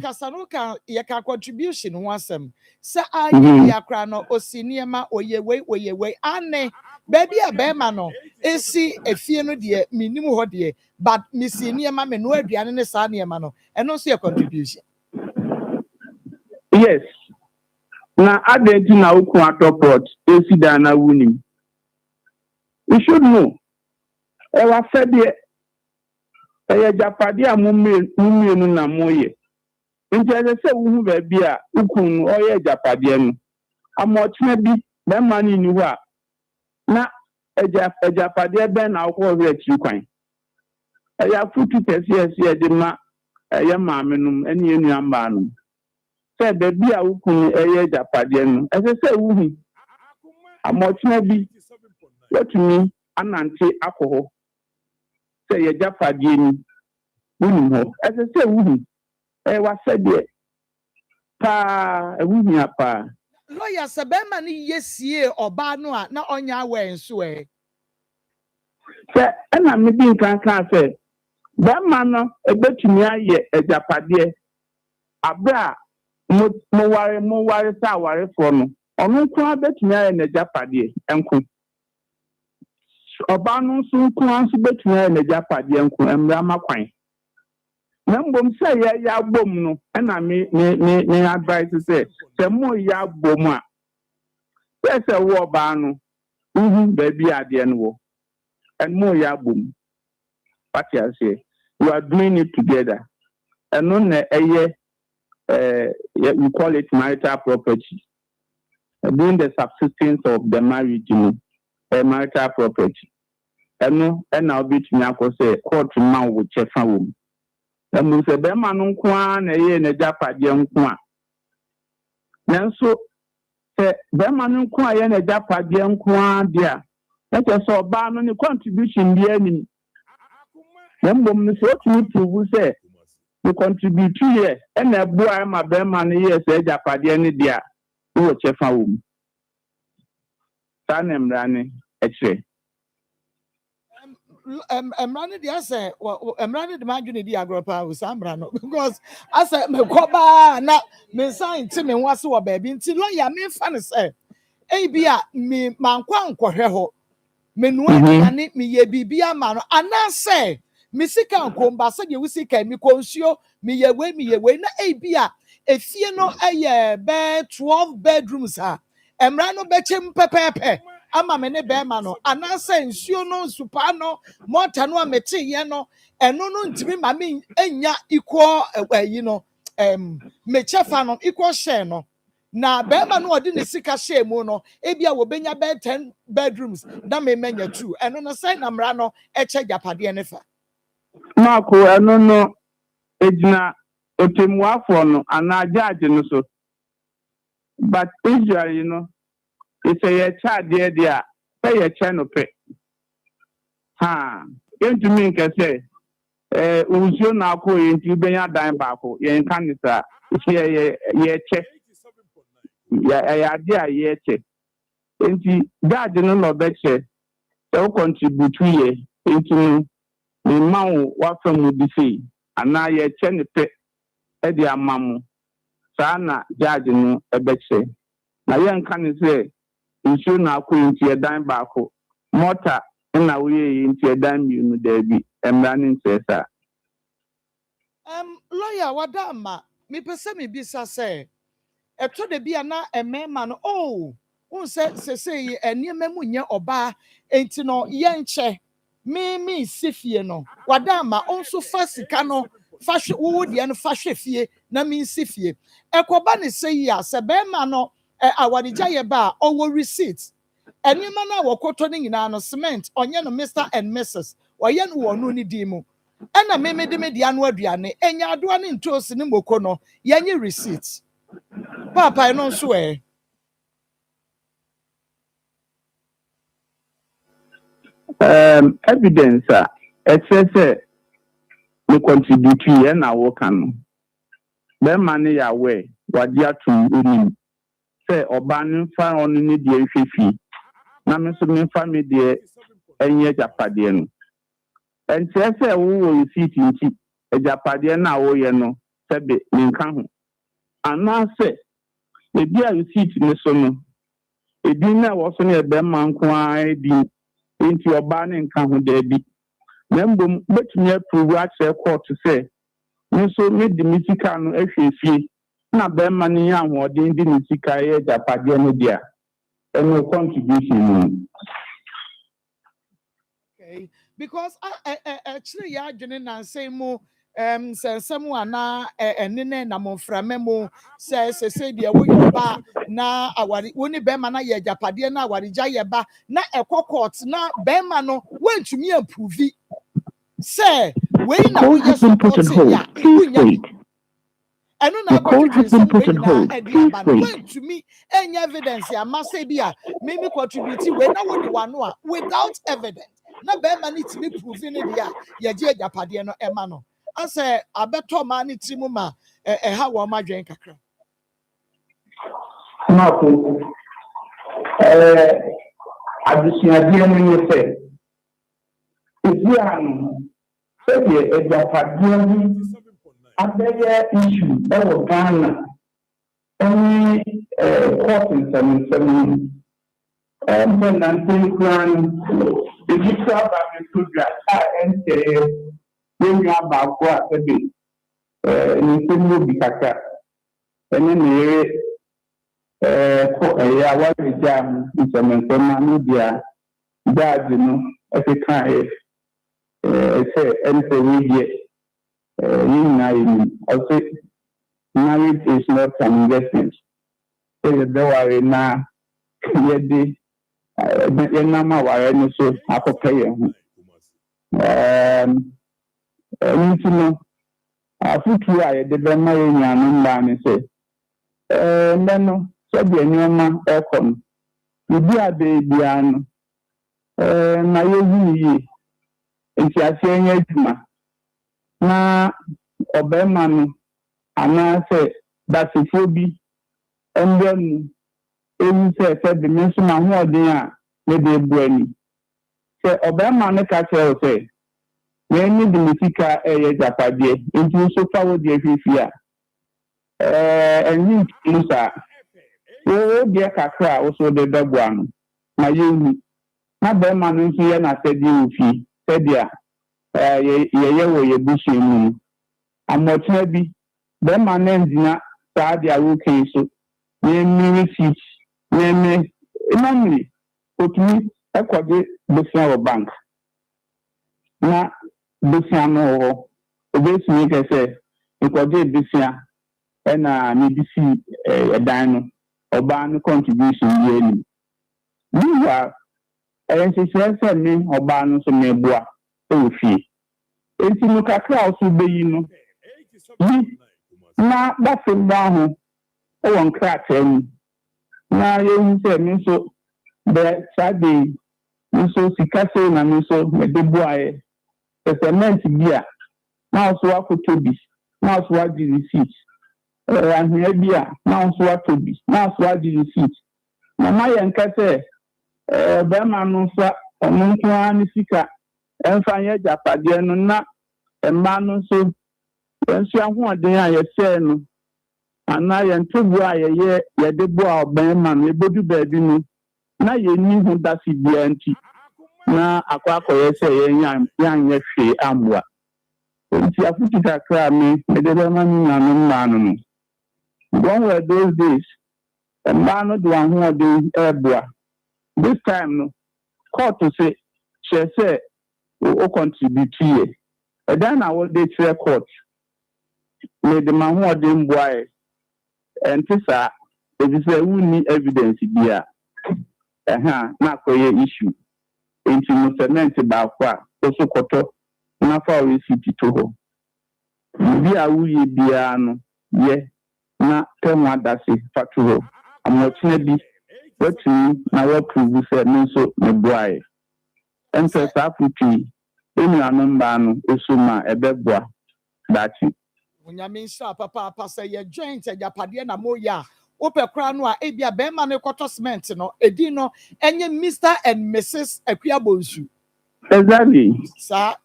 Kasanuka yeka contribution wasem. Sa ayi yakra no osiniema oyewe ane baby a bema no esi efie no de minimu ho de but misiniema me no aduane ne sa niema no eno so your contribution. Yes. Na adenti na uku atoport esi da na wunim. We should know. Ewa fede eye japade a mumienu na moye. Nti eze se wuhu ba bia ukun oye japade no. Amochena bi be mani ni ho a na ejapade ben na akwo re chi kwan. Eya futu kesi e de ma eye maamenum eni enu amba no. Se baby a ukun eye japade no. Eze se wuhu amochena bi wetumi anante akoho. Se ye japade ni wuhu ho. Eze se wuhu wa sede pa wuhu apa. Lawyer Sabema ni yesie oba no a na onya we nso e. Se na me bi nkan se ba ma no ebetumi aye ejapade abra mo ware sa ware fo no onu nko abetumi aye na ejapade enko oba no nso nko anso betumi aye na ejapade enko emra makwan na mbom se ya bom no na me advice se mo ya bom a se wo ba no baby ade no wo and mo ya bom what you say you are doing it together and on we call it marital property doing the subsistence of the marriage, marital property and now bit me say court man with chefa wom. And say be man nko an eye na japade nko a nanso se be man nko a ye na japade nko a dia e che so ba no ni contribution bi anim na mbom no so to prove say we contribute here e na bua ma be man ye se japade ni dia wo chefa wo ta nemrane e kire Emrani di ase emrani di madwene di agropa wo samra no because ase me koba na me sign ti me wase wo baabi nti lawyer me fa ne se bia me mankwa nkohwe ho me nu aduane me ye bibia ma no anase me sika nkomba se de wo sika me konsuo me ye we na bia efie no eye be 12 bedrooms ha emra no be chem pepepe ama me ne be ma no anase nsuo no supa no mota no amete ye no eno no ntimi ma me enya equal me chefa no equal share no na be ma no odi ne sika share mu no ebia wo benya be 10 bedrooms na me menya 2 eno no say na mra no eche japade ne fa mako eno no ejina otemuafo no ana judge no so but usually it's a child there pay a channel pay into me can say usually na ko into benya dan baako ye kan sa ye check ya dia ye check into judge no no be check so contribute ye into the man wa from the fee ana ye check ne pay e di amamu sana judge no ebe check na ye kan say issue na ko into dan baako mota na we into dan mi no there be emrani nsesa lawyer wadama me pese me bisa say eto de bia na emema no un se eniema mu nye oba enti no ye nche me sifie no wadama onso fa sika no fa hwe wo de no fa hwe fie na me sifie ekoba ne sei ya se be ma no awadija ye ba owo receipt eniema na wokoto ne nyina no cement onye no Mr and Mrs oye no wonu ni di mu ena me de anu aduane enya adoa ne ntosi ne moko no yenye receipt papa no so evidence say we contribute here na work no be man ya we wadia to unim say oban fa on ni de hwefi na me so me fa me de enye japade no enti say wo receipt nti japade na wo ye no sebe nka ho ana say ebi a receipt ne so no ebi na wo so na ebe man ko a di enti oba ne nka ho da bi na mbom betumi approve a court say so me di misika no ehwefie na be man ya ho de di misika ye japade no dia eno contribution. Okay, because actually ya dwene na say mo sensemu ana enene na monfra memo say dia wo yoba na awari woni be ma na ye japade na awari ja ye ba na court na be ma no wantumi approve say we na we just support ya and no call has been put on hold. To me, any evidence ya must say be maybe contribute when I would one without evidence. Na be man it be proving it ya je japade no emano. I say I better man it muma how wa ma dwen kakra. No. Additional DNA say if you are a japade other issue that was Ghana, only court in 77, and then until the digital program, and when you are about what a bit, Nsem will be Kaka, and then what is jam in some media, that you know, at the time, say, and for media. Marriage is not an investment. So the worry now, the number of so I pay you know, I put you at the Bemarin and say, no, so be a new man, Akoma. You be a baby and my own and she has saying na obema no ana say that bi endem ewu say the mention ma ho odin a me de buani say obema no ka say we need the misika eye japade nti so fa wo de afifia enyi nsa wo de kakra wo so de dagwa no na yemi na be ma no nso ye na sedi ofi sedia ye wo ye bushi mu amotna bi be manendina saadi awoke so ye mi receipt ye me normally otumi ekode busia wo bank na busia no ho obesumi ke se ekode busia na ni bisi edan no oba no contribution ye ni ni wa se me oba no so me bua ofi enti no kakra oso beyi no na basim baho o won kratem na ye se mi so be sade so sikase na mi so me de boae cement bia na so akotobi na so adi receipt ahia bia na so atobi na so adi receipt na ma ye nkase be ma no fa omuntu ani sika enfanye japade no na emma no so enso ahoden a ye se no ana ye ntobu a ye de bo a oban ma no ebodu baabi no na ye ni hu da si bia nti na akwa ye se ye yan ye hwe amwa nti afuti kakra me de be ma ni anu ma no one were those days emma no do ahoden eboa this time no court to say she say o contribute here and then I will dey court me the man who dey boy and tisa it is a we need evidence here na koye issue into no cement ba kwa so koto na fa receipt to ho bi a we bia no ye na temo adase faturo amochina bi wetu na we prove say me so me boy and sa futi enu anumba no esuma ebeboa dachi onyame nhyira papa say ye joint ejapade na moya ope kra no a ebia be ma ne koto cement no edi no enye Mr and Mrs Akuabonsu. Exactly. Sa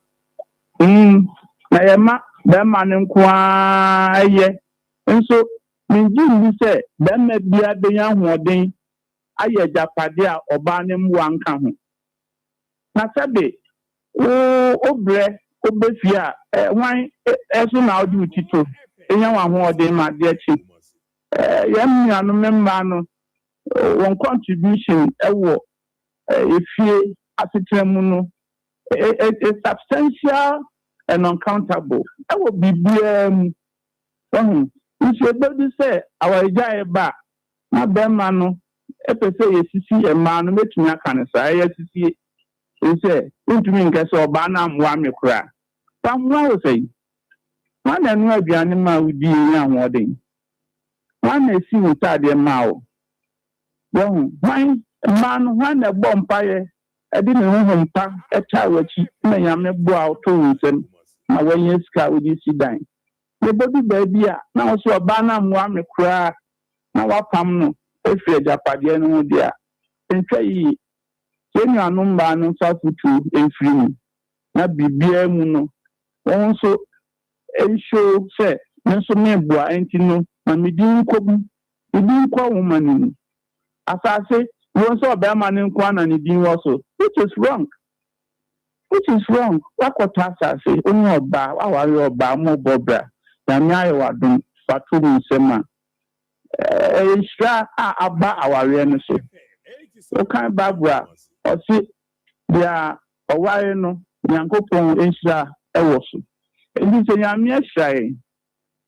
Na yema be ma ne nko aye nso minji say be ma bia be ya hoden aye japade a oba ne mwa nka ho na sabe obre obefia wan eso na odi utito enya wa hoden ma de achi yam anu memma no one contribution ewo efie asetremu no a substantial and uncountable ewo bibiem nse be say our ija eba na be ma no epese yesisi ema no metumi aka ne sa yesisi nse ntumi nke so oba na amwa mekura pamwa wo sei wana nu aduane ma wudi nya hoden wana esi utade ma wo wan man wana bompaye edi ne hohompa eta wachi na yame bo auto nsem na wanye ska wudi sidan ne bodu baabi a na wo so oba na amwa mekura na wapam no efie japade no ho dia ntwa yi yenu anumba no safutu enfiri na bibia mu no won so ensho se nso meboa enti no na medin kwa woman asase won so be ma ne nkwa na ne din wo so which is wrong wakota asase onye oba awari oba mo bobra na nyaye wadum fatu nsema extra aba awari no so o kan babra o si dia oware no nyankopon extra ewo so ebi se nyame ahrai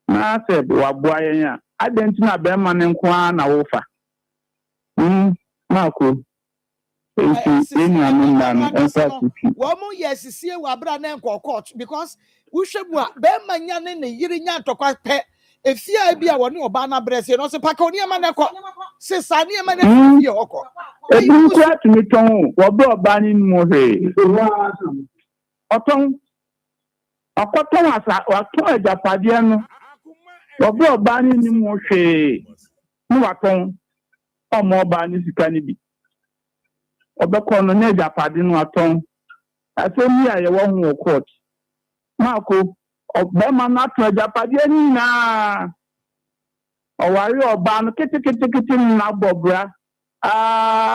na se waboa yen a adenti na be ma ne nkwa na wofa mako eni amunda no enfa tutu wo mu yesisie wabra na enko court because we hwemu a be ma nya ne yiri nya ntokwa pe efia bi a woni oba na brese no se paka oni ma na ko se sani ma na fie hoko ebi nkwa tumi ton wo be oba ni mu he oton akoton asa wato ajapade no wo be oba ni mu hwe ni waton omo oba ni sika ni bi obekọ no na ajapade no aton asemi a ye wo hu court mako obema na to ajapade ni na owari oba no kete na bobra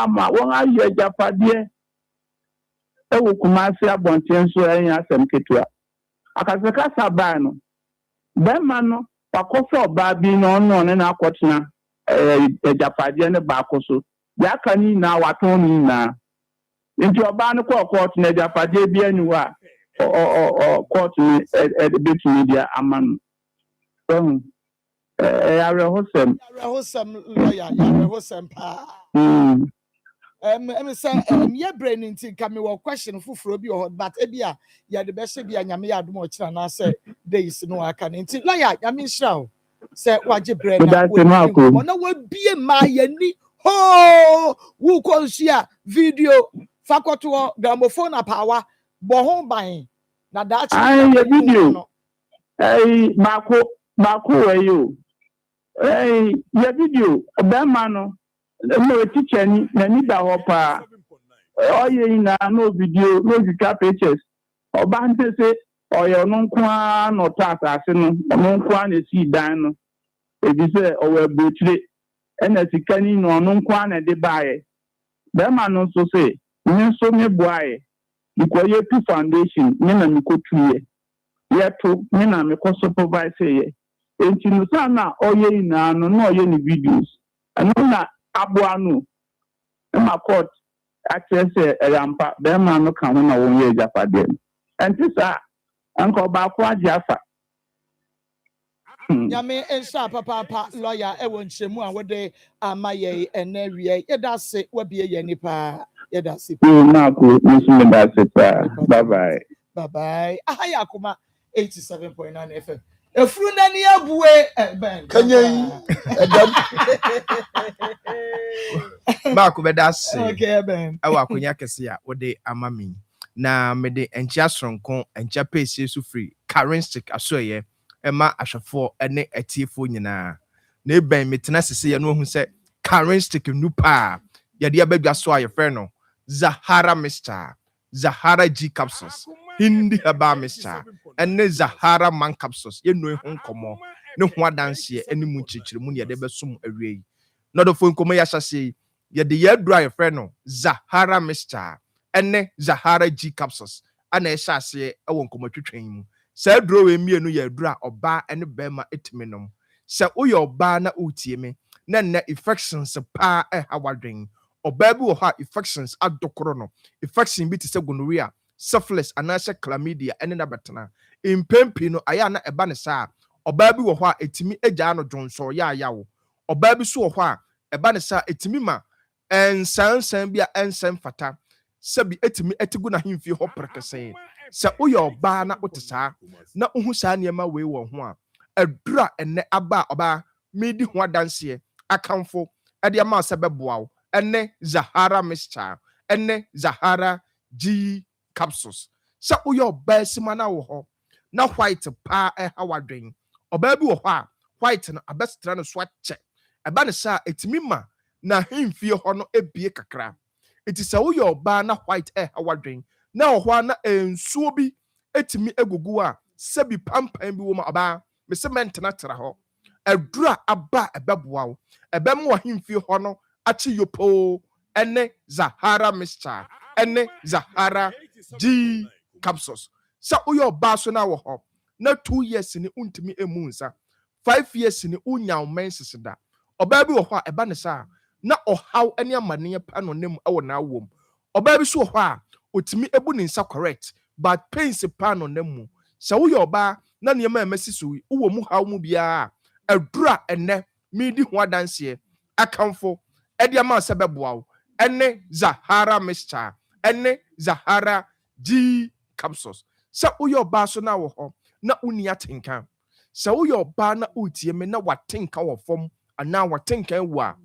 ma won aye ajapade ewo kumasi abonten so enya asem ketua akaseka saban no bema no pakoso oba bi no no ne na akotena ajapade ne ba akoso ya kani na waton ni na nti oba no ko court na ajapade bi aniwa court ni bit media aman so yare hosem lawyer pa say ye brain nti ka me wo question fufuro bi o but ebia ya de be hye bia nyame ya adom o kira na say days no aka nti lawyer nyame hira o say waje brain na ona wa bie ma yani ho wu konsia video fakoto gramophone apawa bo ho ban na da chi video mako wayo ye video be ma no no teacher ni na ni da hopa oye na no video no jika pictures oba nte se oyo no nko no tata ase no nko na si dan no ebi se owe botire ena sikani no nko na de bae be ma no so se ni so me boae ikoye tu foundation ni na mikotuye yeto ni na me supervise ye enti no sana oye na no no oye ni videos ano na abuanu ma court access erampa be ma no kan ho na won ye japade enti sa anko ba ko ajafa nyame ensa papa lawyer ewo nchemu a wode amaye enawie yedase wabie ye nipa yedase na ko nsume da se pa bye bye ahaya Akoma 87.9 FM efuru nani abuwe ben kanyen ba ko bedase okay ben awa akonya kese a wode amami na mede encha sonko encha pese su free current stick asoye ɛma ahwɛfoɔ ɛne ɛtiefoɔ nyinaa na ebɛn metena sese yɛ no hu sɛ Karen stick nupa yɛde abɛdwa so a yɛfrɛ no Zahara Mixture, Zahara G capsules, Hindi Herbal Mixture, ɛne Zahara Man capsules yɛno ho nkɔmmɔ ne ho adanseɛ ɛne mu kyerɛkyerɛ mu ne yɛde bɛsom awie yi na dɔfo nkɔmmɔ yɛ ahyɛse yɛde yɛaduru a yɛfrɛ no Zahara Mixture ɛne Zahara G capsules ana ɛhyɛ aseɛ ɛwɔ nkɔmmɔ twetwɛn mu saa duro wɔ mmienu yɛ duro a ɔbaa ɛne bɛrima ɛtumi nom sɛ woyɛ ɔbaa na wotie me na nnɛ infections paa ɛha wadwen ɔbaa bi wɔ hɔ a infections adokoro no infection bi te sɛ gonorrhea syphilis anaasɛ chlamydia ɛne na bɛtena mpempi no ayɛ na ɛba ne saa ɔbaa bi wɔ hɔ a ɛtumi agyaa no dwonsɔ yaayawo ɔbaa bi so wɔ hɔ a ɛba ne saa ɛtumi ma nsansan bi a ɛnsɛn fata sɛbi ɛtumi ɛtigu n'ahemfie hɔ pɛrɛkɛsɛn sɛ woyɛ ɔbaa na wote saa na wohu saa nneɛma wei wɔ ho a ɛdura ɛnɛ aba ɔbaa medi ho adanseɛ akamfo ɛde ama sɛ bɛboa wo ɛne Zahara Mixture ɛne Zahara G capsules sɛ woyɛ ɔbaa sima na wɔ hɔ na white paa ɛha wadwen ɔbaa bi wɔ hɔ a white no abɛstra no so akyɛ ɛba ne saa ɛtumi ma na ahemfie hɔ no ebie kakra eti sɛ woyɛ ɔbaa na white ɛha wadwen na wɔ hɔ a na nsuo bi etumi egugu a sɛbi pampan bi wɔ ma ɔbaa mesɛ mɛntena tera hɔ ɛdura aba ɛbɛboa wo ɛbɛmo ahemfie hɔ no akyi yopo ɛne Zahara Mixture ɛne Zahara G capsules sɛ woyɛ ɔbaa so na wɔ hɔ na 2 years ni untumi emu nsa 5 years ni unya menses da ɔbaa bi wɔ hɔ a ɛba ne saa na ɔhaw ɛne amaneɛ pa no nem ɛwɔ na awom ɔbaa bi so wɔ hɔ a otumi ebu ne nsa correct but pains pa no nem mu sɛ woyɛ ɔbaa na nneɛma a ɛmɛsi so wɔ mu haw mu biara ɛdura ɛnɛ medi ho adanseɛ akamfo ɛde ama sɛ bɛboa wo ɛne Zahara Mixture ɛne Zahara G capsules sɛ woyɛ ɔbaa so na wɔ hɔ na wonni atenka sɛ woyɛ ɔbaa na wotie me na watenka wɔ fam anaa watenka wɔ a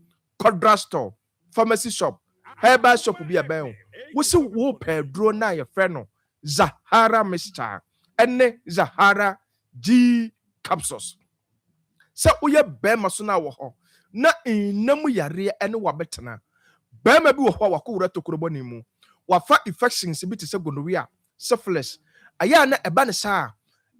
Kodra store pharmacy shop Herbal shop bi abɛn wo si wo pɛ duro na yɛfrɛ no Zahara Mixture ɛne Zahara G capsules sɛ woyɛ bɛrima so na wɔ hɔ na nnam yareɛ ɛne wabɛtena bɛrima bi wɔ hɔ a wakɔwura tokorobɔ ne mu wafa infections bi te sɛ gonorrhea syphilis ayɛ na ɛba ne saa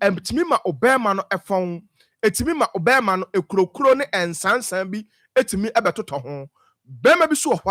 ɛtumi ma ɔbɛrima no ɛfɔn ɛtumi ma ɔbɛrima no ekurokuro ne ɛnsansan bi ɛtumi ɛbɛtotɔ ho bɛrima bi so wɔ hɔ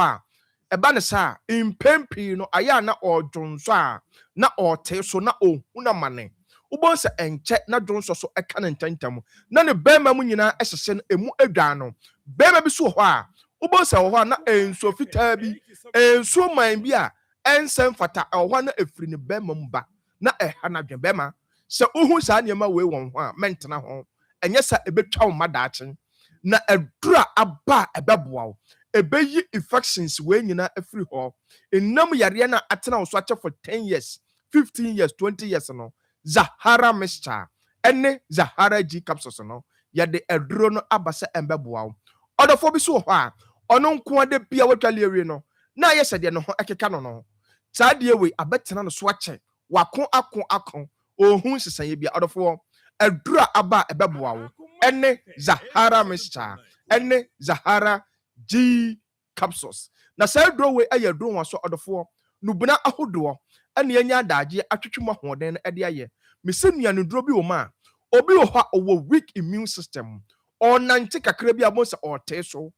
a ɛba ne saa mpempi no ayɛ na ɔdwonso a na ɔte so na ɔhuna mane wobɔ sɛ ɛnkyɛ na dwonso so ɛka ne ntɛntɛm na ne bɛrima mu nyinaa ɛhyehyɛ no emu adwa no bɛrima bi so wɔ hɔ a wobɔ sɛ wɔ hɔ a na nsuo fitaa bi nsuo man bi a ɛnsɛn fata ɛwɔ hɔ na efiri ne bɛrima mu ba na ɛha na dwen bɛrima sɛ wohu saa nneɛma wei wɔn ho a mɛntena ho ɛnyɛ sɛ ɛbɛtwa wo mma daakye na ɛdura aba a ɛbɛboa wo ɛbɛyi infections wei nyinaa afiri hɔ nnam yareɛ no atena wo so akyɛ for 10 years 15 years 20 years no Zahara Mixture ɛne Zahara G capsules no yɛde ɛduro no aba sɛ ɛbɛboa wo ɔdɔfoɔ bi so wɔ hɔ a ɔno nko ade bia watwa lewie no na ayɛ sɛ deɛ no ho ɛkeka no no saa deɛ wei abɛtena no so akyɛ wako ohun sisan bia ɔdɔfoɔ ɛduro aba ɛbɛboa wo ɛne Zahara Mixture ɛne Zahara G capsules na saa duro wei ɛyɛ duro wa so ɔdɔfoɔ nubuna ahodoɔ ɛne yɛnya adagye atwitwi mu ahoɔden no ɛde ayɛ mesi nuanu duro bi wɔ mu a obi wɔ hɔ a ɔwɔ weak immune system ɔnante kakra bi abɔ sɛ ɔtee so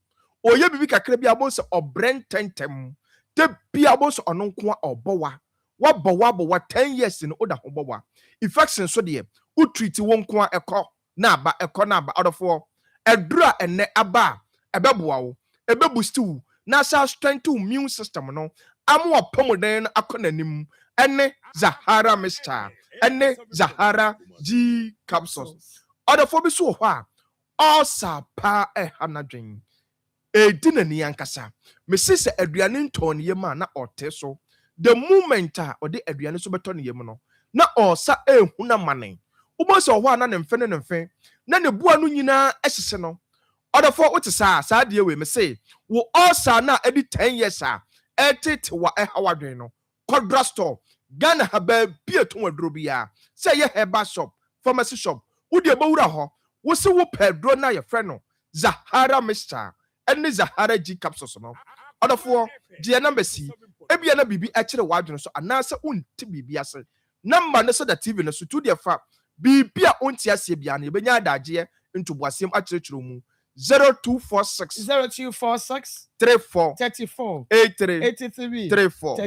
ɔyɛ bibi kakra bi abɔ sɛ ɔbrɛ ntɛntɛm te bi abɔ sɛ ɔno nko a ɔbɔ wabɔ 10 years no oda ho bɔwa infection so deɛ utreat wɔn nko a ɛkɔ na aba ɔdɔfoɔ ɛdura ɛnɛ aba ɛbɛboa wo ɛbɛboost wo na sa strengthen immune system no amu ɔpɔmuden no akɔ n'anim ɛne Zahara Mixture ɛne Zahara G capsules ɔdɔfoɔ bi so wɔ hɔ a ɔsa paa ɛha n'adwen edi n'ani ankasa mesi sɛ aduane ntɔn ne yam a na ɔte so the moment a ɔde aduane so bɛtɔ ne yam no na ɔsa ehu na mane wobɔ sɛ ɔhɔ a na ne mfe na ne bua no nyinaa ɛhyehye no ɔdɔfoɔ wote saa deɛ wei mese wo ɔsa na edi 10 years a ɛtete wa ɛhawadwen no Kodra store Ghana Herbal bi eton aduro bia sɛ yɛ Herbal shop pharmacy shop Udi ebawura ho. Wose wo pedro na your friend no. Zahara mixture. Any Zahara G capsules no. Other for G number C. Ebia na bibi actually wadwon so anasa unti bibi ase. Number no so the TV no so to the fa. Bibia unti ase bia na ebenya adagye into boasem akyerɛkyerɛ mu. 0246 34 83 34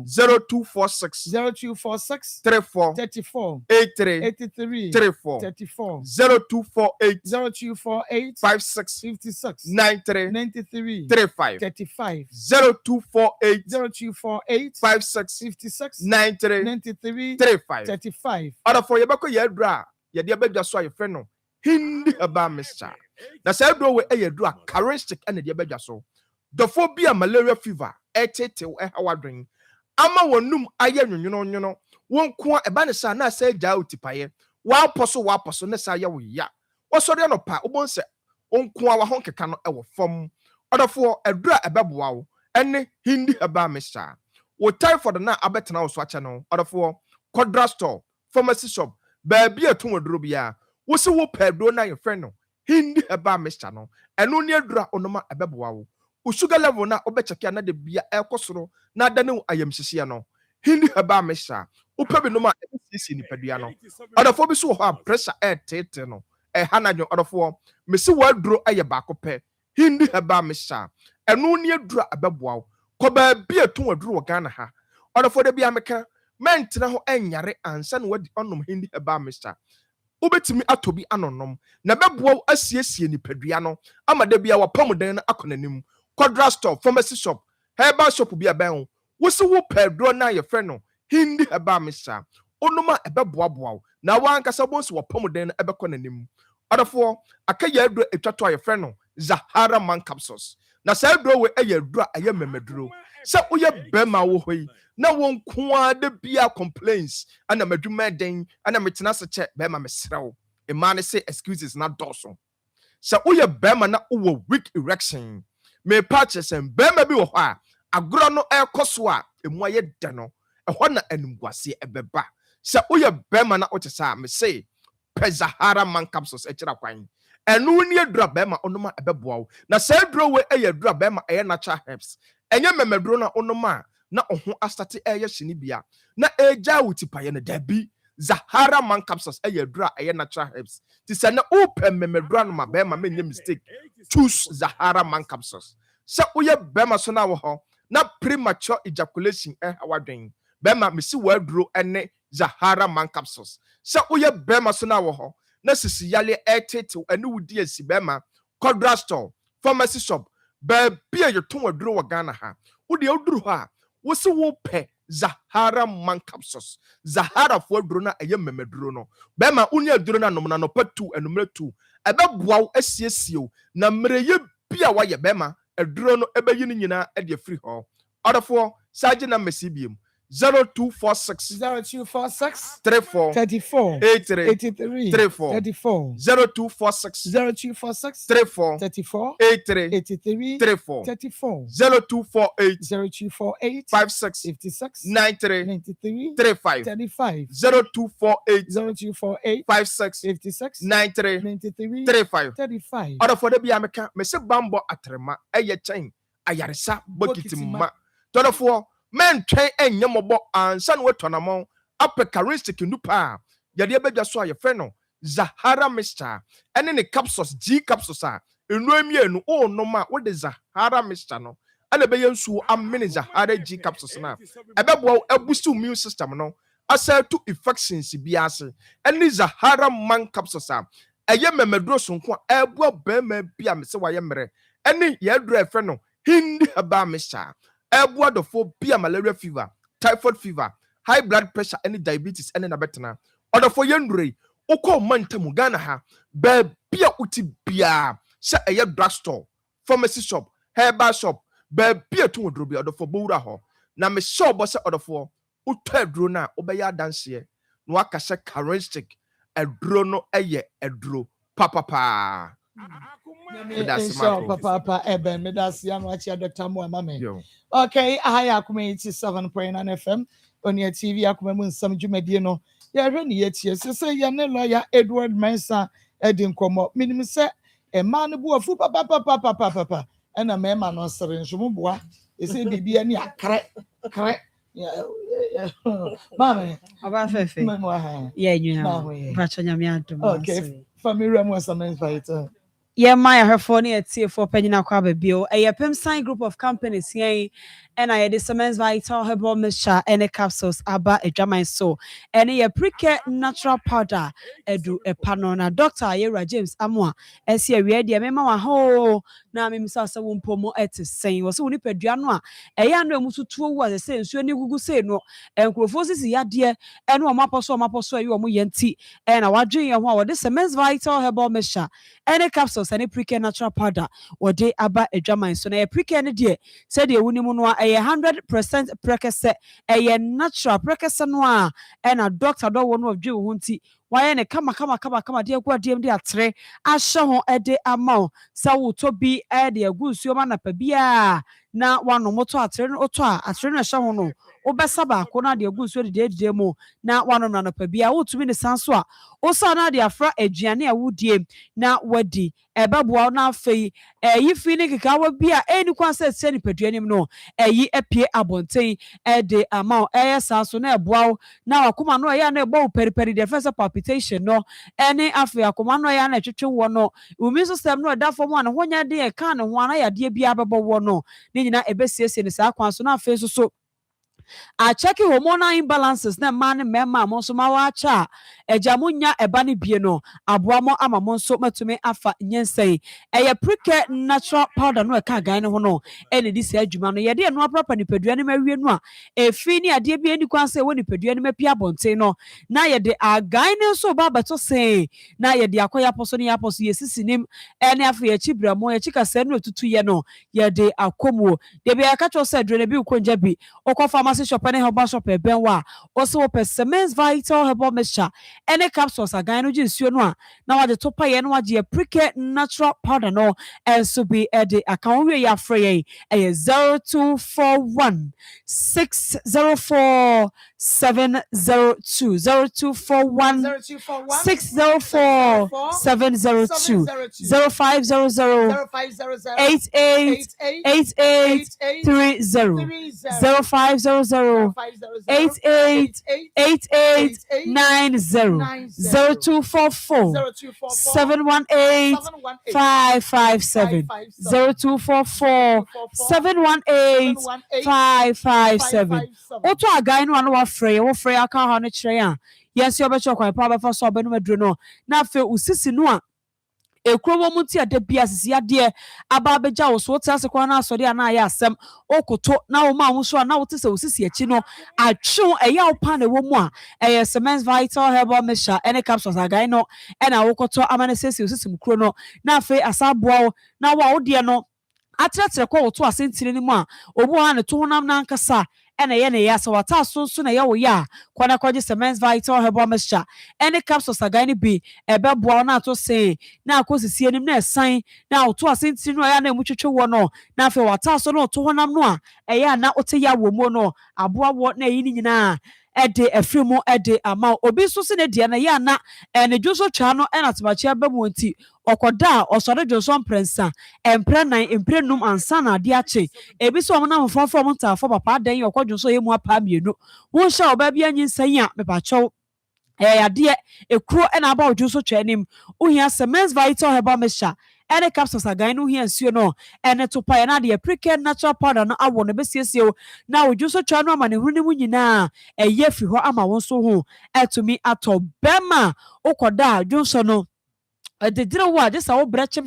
0246 34 83 34 0248 56 93 35 0248 56 93 35 Other for yebako yedra yede abadwa so ayefre no Hindi Herbal mixture. Na say do we do a charismatic and the abadwa so. The phobia malaria fever etete e hawadwen. Ama wonum aye nwonwono won ko eba ne sa na say ja utipaye. Wa poso ne sa ye wo ya. Wo sori no pa obon se onko a wa hon keka no e wo fam. Odafo edura ebeboa wo ene Hindi Herbal mixture. Wo typhoid na abetena wo so ache no. Odafo Quadra store, pharmacy shop, baby atun woduro bia. Wo se wo pedro na your friend no Hindi Herbal mixture no eno ne adura onoma ebeboa wo wo sugar level na obecheke na de bia ekosoro na da ne ayamhyehye no Hindi Herbal mixture wo pe bi no ma ebisi ni padua no odafo bi so wo ha pressure tete no hanadwo odafo me se wo aduro aye ba ko pe Hindi Herbal mixture eno ne adura ebeboa wo ko ba bia atun waduro wo Ghana ha odafo de bia meka mentena ho enyare ansa no wadi onom Hindi Herbal mixture ubetimi atobi anonom na beboa asiesie ni padua no amade bia wapamudan na akonanim Quadra store pharmacy shop Herbal shop bia ben wo se wo pedro na your friend no Hindi Herbal mixture onoma ebeboa boa na wankasa bonso wapamudan na ebekonanim odafo akaya aduro etwato your friend no Zahara man capsules na sa aduro we aduro aye memeduro se uye bema wo hoyi na won kwa de bia complaints ana madwuma den ana metena se che bema mesrew e man say excuses na doso se uye bema na uwo weak erection me patches and bema bi wo ho a agro no ekoso a emu aye de no ho na animguase ebeba se uye bema na otesa me say Zahara man capsules ekira kwan enu ni adura bema onoma ebeboa na se aduro we adura bema natural herbs enye memeduro na onoma na oho astate eye shini bia na eja utipaye na dabi Zahara man capsules adura natural herbs ti se na open memeduro no ma bema menye mistake choose Zahara man capsules se uye bema so na wo ho na premature ejaculation hawadwen bema mesi waduro ene Zahara man capsules se uye bema so na wo ho na sisi yale etete ene wudi esi bema Quadra store pharmacy shop ba bia yeton waduro wa Ghana ha wudi oduro ha wo se wo pe Zahara man capsules Zahara fo aduro na eye memeduro no bema unya aduro na nom na no patu enumre tu ebeboa asiesie na mreye bia wa ye bema aduro no ebeyi ni nyina e de free ho odafo saje na mesibiem 0246 34 83 34 0246 34 83 34 0248 56 93 35 0248 56 93 35 Order for the biameka me se bambo atrema eye chen ayaresa bokitimma therefore men train enyemobo ansa no wetonamon ape charismatic nupa yade abadwa so aye fe no Zahara mixture ene ne capsules G capsules a enu amienu o no ma wo de Zahara mixture no ana be yensu amene Zahara G capsules na ebebo abusi immune system no asa to infections biase ene Zahara man capsules a eye memedro sonko ebu bema bia me se waye mere ene ye dro efe no Hindi Herbal mixture Ebua the phobia malaria fever, typhoid fever, high blood pressure, any diabetes, any nabetana. Or for yendre, oko mantamu Ghana ha, bia uti bia, sa a drugstore, pharmacy shop, herbal shop, bia to drobi or for Bura ho. Na me so bossa or for utre drona, obeya dance ye, no akasha charismatic, a drono eye, a dro, papa. Papa Eben, Dr. Mo Mame. Okay, I Akoma 87.9 FM. on your TV Akoma some Jumedino. Ya reni yetie say ya ne lawyer Edward Mensa edin komo minimum say a man bu afu papa and a man no seren shumboa e say bibia ni akre mama aba fefe yeah you know bacho nyame adom okay family was an invite yeah, my her phone at for Penina Crabbe Bill, a Pim sign group of companies, yea, and I had this Semens Vital Herbal Mixture, and a capsules, about a Jamaican so, and a pre-care natural powder, edu a panona doctor, Yera James Amwa, as here we had the Mema ho, now Mimsa won't pomo at the same, was only Pedrianoa, a young Musu was the same, so any Google say no, and Crofos ya dear, and one mapo you are yenti, and our dream, what this Semens Vital Herbal Mixture, and a capsules. Any pre-care natural powder or day about a German. So na pre-care ne dear said the unimunwa a 100% precase a natural precase noir and a doctor don't want of Jew hunty. Why any come dear kwa dear tre I show a day amount so to be a dear goose your man up a beer na one no motor at train or toa at train a show no obesaba kona dear goose your day demo na one on a beer out to win the sanswa also na dear fra a giania wood na wadi Ebabua na fe yi feeling ka wa bia eni kwan se se ni peduanim no yi apie abonten de amount sanso na eboa na akoma no ya na ebo periperi the first palpitation no eni afi akoma no ya na twetwe wo no umi system no da fo mo na honya de e kan ho ana ya de bia bebo wo no ni nyina ebesiesie ni sa kwan so na afi so a checking hormonal imbalances na man mema monso mawacha ejamunya eba ne bie no aboamo ama monso matumi afa nyensen eye preke natural powder no e ka gan ne ho no ene di se adwuma no ye de no aprapa ni padua ne mawie no a efi ni ade bia ni kwan se woni padua ne mapia bonten no na ye de agan ne so ba beto se na ye de akoya poso ne aposo ye sisinim ene afa ye chibramo ye chika se no tutu ye no ye de akomuo de bia ka cho se dre ne bi ukonja bi okofa shop and herbal shop benwa also Semens Vital Herbal Mixture any capsules again no jinsuo no a na wa de topa ye no wa de pre-care natural powder no and so be the account we ya free 0241 604 702 0241 604 702 0500 8830 0500 888890 0244 718 557 0244 718 557 Oto again no wa frey wo frey aka ha no kire ya yes you becho kwa pa ba so ba no maduro no na fe usisi no a ekrowo muti ade bia sisi ade aba beja wo so tase kwa na asori na ya asem okoto na wo ma wo so na wo tese usisi achi no atwe eya wo pa na wo mu a Semens Vital Herbal Mixture ene capsules again no ena wo koto amane sesi usisi mkro no na fe asaboa na wo de no atratre kwa wo to asentire ni mu a obu ha ne to honam na nkasa ene ye ne ya so wata so na ye wo ya kwana kwaje Semens Vital Herbal Mixture ene capsules again bi ebeboa na to se na akosisi enim na esan na oto asentiri no ya na emutwetwe wo no na afi wata so no to honam no a eya na ote ya wo mu no aboa wo na yi ni nyina ede efrimu ede ama obi so se ne de na ya na ene dwoso twa no ena temachi abamu nti okoda osore dwoso mprensa empre nan empre num ansa na ade ache ebi so omna mfofo mtafo papa dan ye okodwoso ye mu apa mienu wo sha oba bia nyinsan a mepacho ade ekuro ena aba odwoso twa nim ohia Semens Vital Herbal Mixture ene capsules again no here nsuo no ene to pa na de pre-care natural powder no awo no besiesie na odwoso twa no ama ne hunu mu nyina eye fi ho ama won so ho etumi ato bema okoda dwonso no the dinner word just our bread chim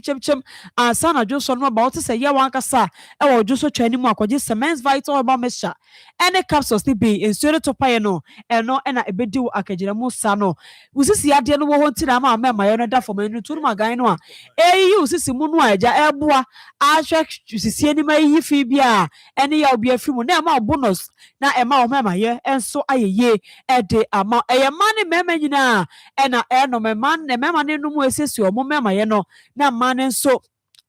and son of Johnson about to say ya wankasa e wo Johnson twani mu akwaje Semens Vital Herbal Mixture ene capsules ni be nsuo to pa ye no eno ena ebedi wo akagire mu sa no usisi ade no wo ho ntira ma ma ye no da for manu turu magan no a eyi usisi mu no aja eboa ahwe usisi ani ma yi fi bia ene ya obi afri mu na ma bonus na e ma o ma ye enso ayeye e de ama eye ma ne mema nyina ena eno mema ne mema ne no mu esisi omo mema ye no na ma ne nso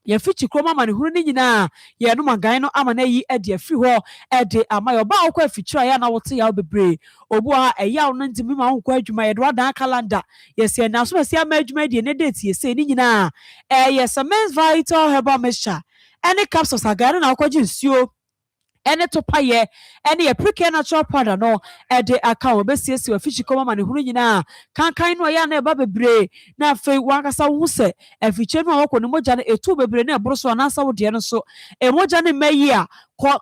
ye fichi kroma ma ne huru ni nyina ye no magan no ama na yi e de afiri ho e de ama yo ba okwa afichira ya na wote ya bebre obu ha eya no ntimi ma ho kwa adwuma ye do adan calendar ye se na so se ama adwuma de ne date ye se ni nyina yes men's vital herbal mixture any capsules agare na okwaji nsuo ene to paye ene ye pre natural powder no e de aka obesiesi afichi koma ma ne huru nyina kankan no ya na eba bebre na afei wankasa wo se afichi no awoko ne moja na etu bebre na eboro so na asa wo de no so e moja ne mayi a ko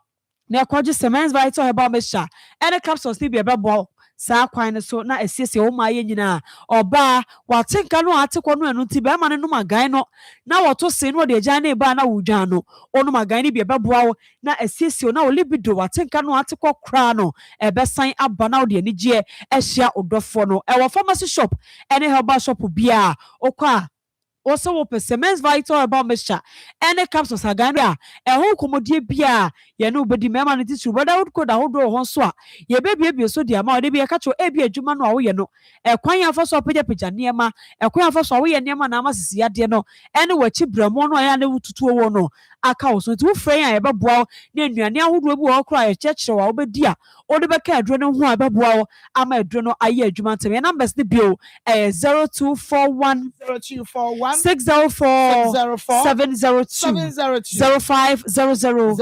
na kwaji men's vital herbal mixture ene capsules ni bi ebebo saa kwan so na esiesie wo ma ye nyina oba watenka no atekọ no anu ti be ma ne no magan no na woto se no de agya na ba na wudwan no onu magan ni bi ebeboa wo na esiesie na wo libido watenka no atekọ kra no ebesan aba na wo de anigye ehia odofo no e wo pharmacy shop ene herbal shop bia okwa also wo men's vital herbal mixture ene capsules aganda ho komodie bia ye no obedi mema no titu brotherhood code ahodo ho so a ye bebie so dia ma ode bia ka cho ebi adwuma no a wo ye no kwan afa so pagya niema kwan afa so wo ye niema na amasisi ade no ene wachi bramo no ya na wututu wo no aka wo so ti wo frɛ a ye beboa na anuane ahodo bi wo kra ye kyekere wa obedi a ode beka aduro no ho a beboa wo ama aduro no aye adwuma ntem numbers ne bio 0241 604 702 0500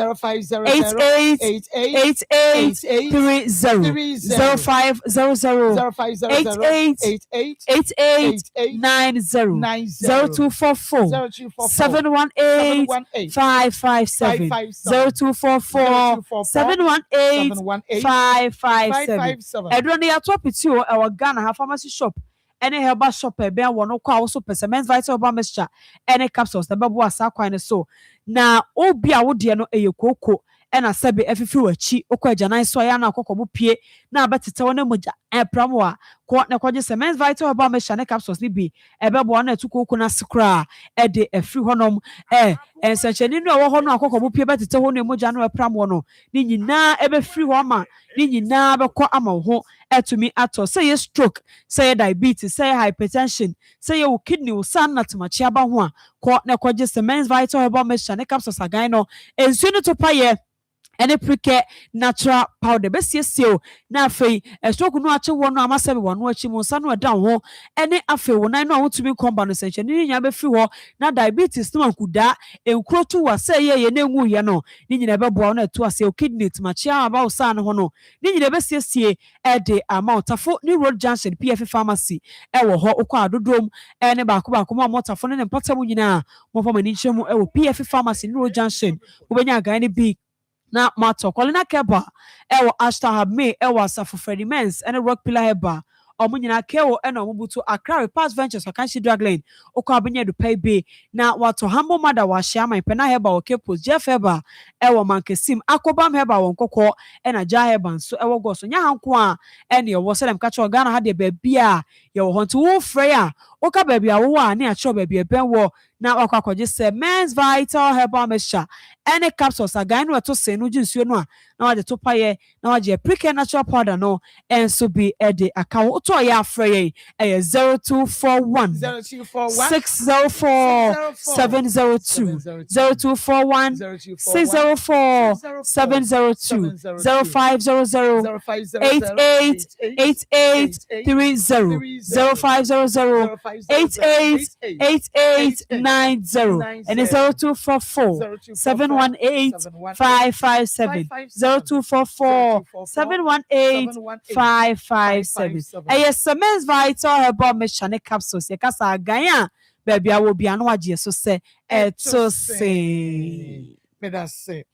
88 30 0500 88 90 0244 718 557 0244 718 557 Edron ya top it you our Ghana pharmacy shop any herbal shop be wono kwa wo so men's vital herbal mixture any capsules na bebo asa kwan so na obi a wo de no eyekoko ena sebe efifi wachi okwa agyanan so ya na akokobo pie na abetete wo na moja pramo a ko na kwaje men's vital herbal mixture ne capsules ni bi ebebo na etukoko na sekra e de efiri honom ensancheni no wo ho no akokobo pie betete ho na moja no pramo no ni nyina ebefiri ho ma ni nyina bekọ ama ho etumi ato say ye stroke say diabetes say hypertension say your kidney will san na tmachi aba ho a ko na kwaje men's vital herbal mixture ne capsules agan no ensu no to paye any pre-care natural powder besiesie na afei stroke no ache wo no amasebe wo no achi mo sanu ada ho any afei wo nan no awotumi komba no senche ni nya be fi ho na diabetes no akuda enkuro to wa say ye na enwu ye no ni nyina be bo no eto ase kidney tmachi aba wo san ho no ni nyina besiesie e de amount afo ni road junction PF pharmacy e wo ho okwa adodom ne ba ko ma motafo ne mpatam nyina mo fa mani nchemu e wo PF pharmacy ni road junction wo benya gan ne bi na mato kolina keba ewo ashta habme ewo asafo Freddie Mens ene rock pillar heba omunyina kewo ene omubutu Accra Past Ventures Akanshi Drug Lane okwa abenya do pay be na wato Humble Mother wa shama pena heba okepos Jeff heba ewo mankesim akobam heba wonkoko ena ja heba nso ewo goso nya hanko a ene ewo selem kacho Ghana ha de bebia ye wo honto wo freya oka bebia wo a ne acho bebia benwo na wakwakoje men's vital herbal mixture any capsules agan no to se no jinsuo no a na waje to paye na waje pre-care natural powder no enso bi ede account to ya frey 0241 604 702 0241 604 702 0500 88 30 0500 88 90 and it's 0244 718 557 0244 718 557 yes men's vital herbal mixture capsules ye kasa ganya baby awo bia no agye so se eto se me da se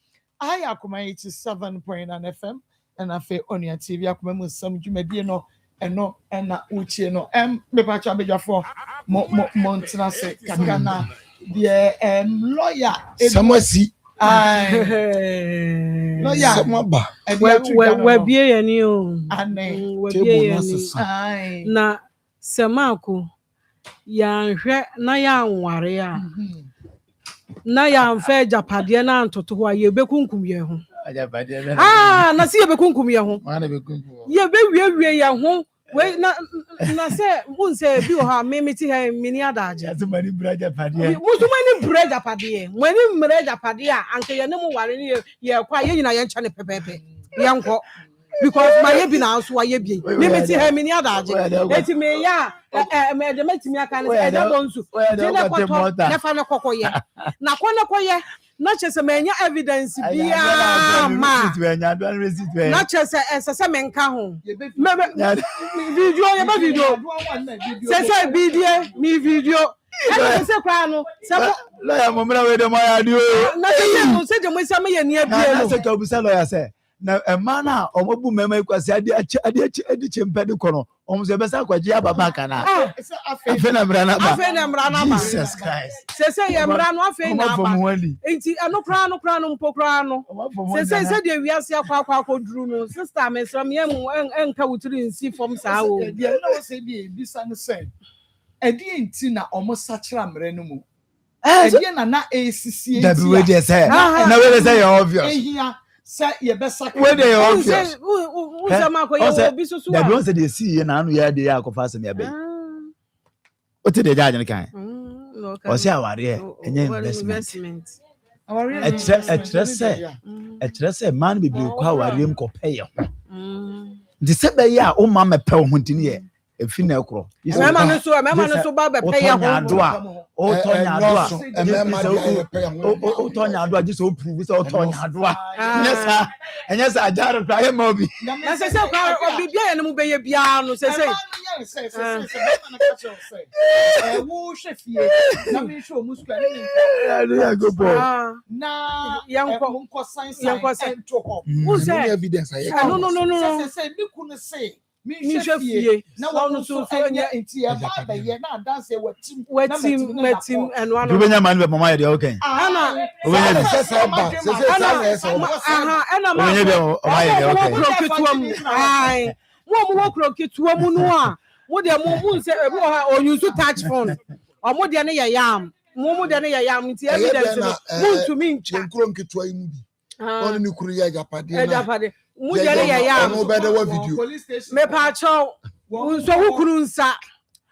I Akoma 87.9 FM and afa Onia TV Akoma mu sam dwumadie no eno na uche no me pa cha bedwafo montina se kakana the lawyer Samasi lawyer Samaba we bie yani o ane we na semako ya nhwe na ya nware a na ya mfa japade na ntoto ho ye bekunkum ye ho na si ye bekunkum ye ho ye be wie ye ho Wait, na say, won't say, be her, mimiti her, mini adage. As many bread padia. What's many bread a padia? When you bread a padia, uncle, you know what, you're quite in a young channel pepe. Young because my baby now, so I be. Mimiti her, mini adage. Let me, yeah, the Metimia can say, I don't want to. Never no cocoya. Nakona not just a mania evidence, not just as a semen home. Video, say video, me video. I say, Crano, some lawyer say. Now a man or Mobu Meme was a dear Chempedicono, almost a bessa quadia babacana. Jesus Christ. Say, I'm ran off in Wendy. Ain't no crown, pocrano. Say, we are still Quaco Druno, sister, Miss Ramiam and Kawutri see from Sao. Yeah, no, say, be son said. A dear Tina almost such a renumu. And not ACC. That's what they say. Now, they say obvious. Say your best where they are. Who's the ones that they see and I'm here, they are confessing me a bit. What did they die in the kind? Or say, our dear, and investment. A trust man be blue cow, rim copay. The December year, oh, Mamma Pel Hunting. A female crow. Mamma so Baba pay a door. Oh, Tonya, just open with all Tonya. Yes, and yes, I doubt it. I am Moby. As I said, I'll be and move a piano. Say, now, young science, who's that evidence? No. Say. Me chefie na wonu so anya enti e ba ba ye na dance wetim and one you benya man be mama dey okay ana mo kroketua mu no a mo de mo se e mo ha o use touch phone o mo de ne yam mo de ne yam nti evidence mo to me ncha kroketua yi mu bi on ni kuru ya japade Mujere ya no better what video me pa cho so hukuru nsa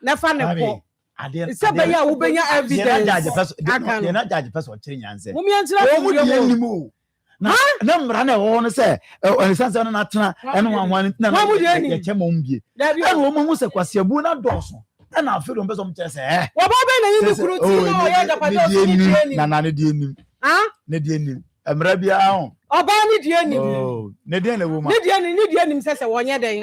na fa ne ko se be ya wo benya evidence you not judge person chiri nyanse mo mi antira wo di animu na mra na wo no se on sense no na tena eno wanwan na ya chemo mbie eno wo mu se kwase abu na doso na afero mbe so mche se wo ba be na ni kuru ti no ya japade na ne di enim ne di enim emra bia ho oba ni di enim ne di na wo ma ni di enim se wonye den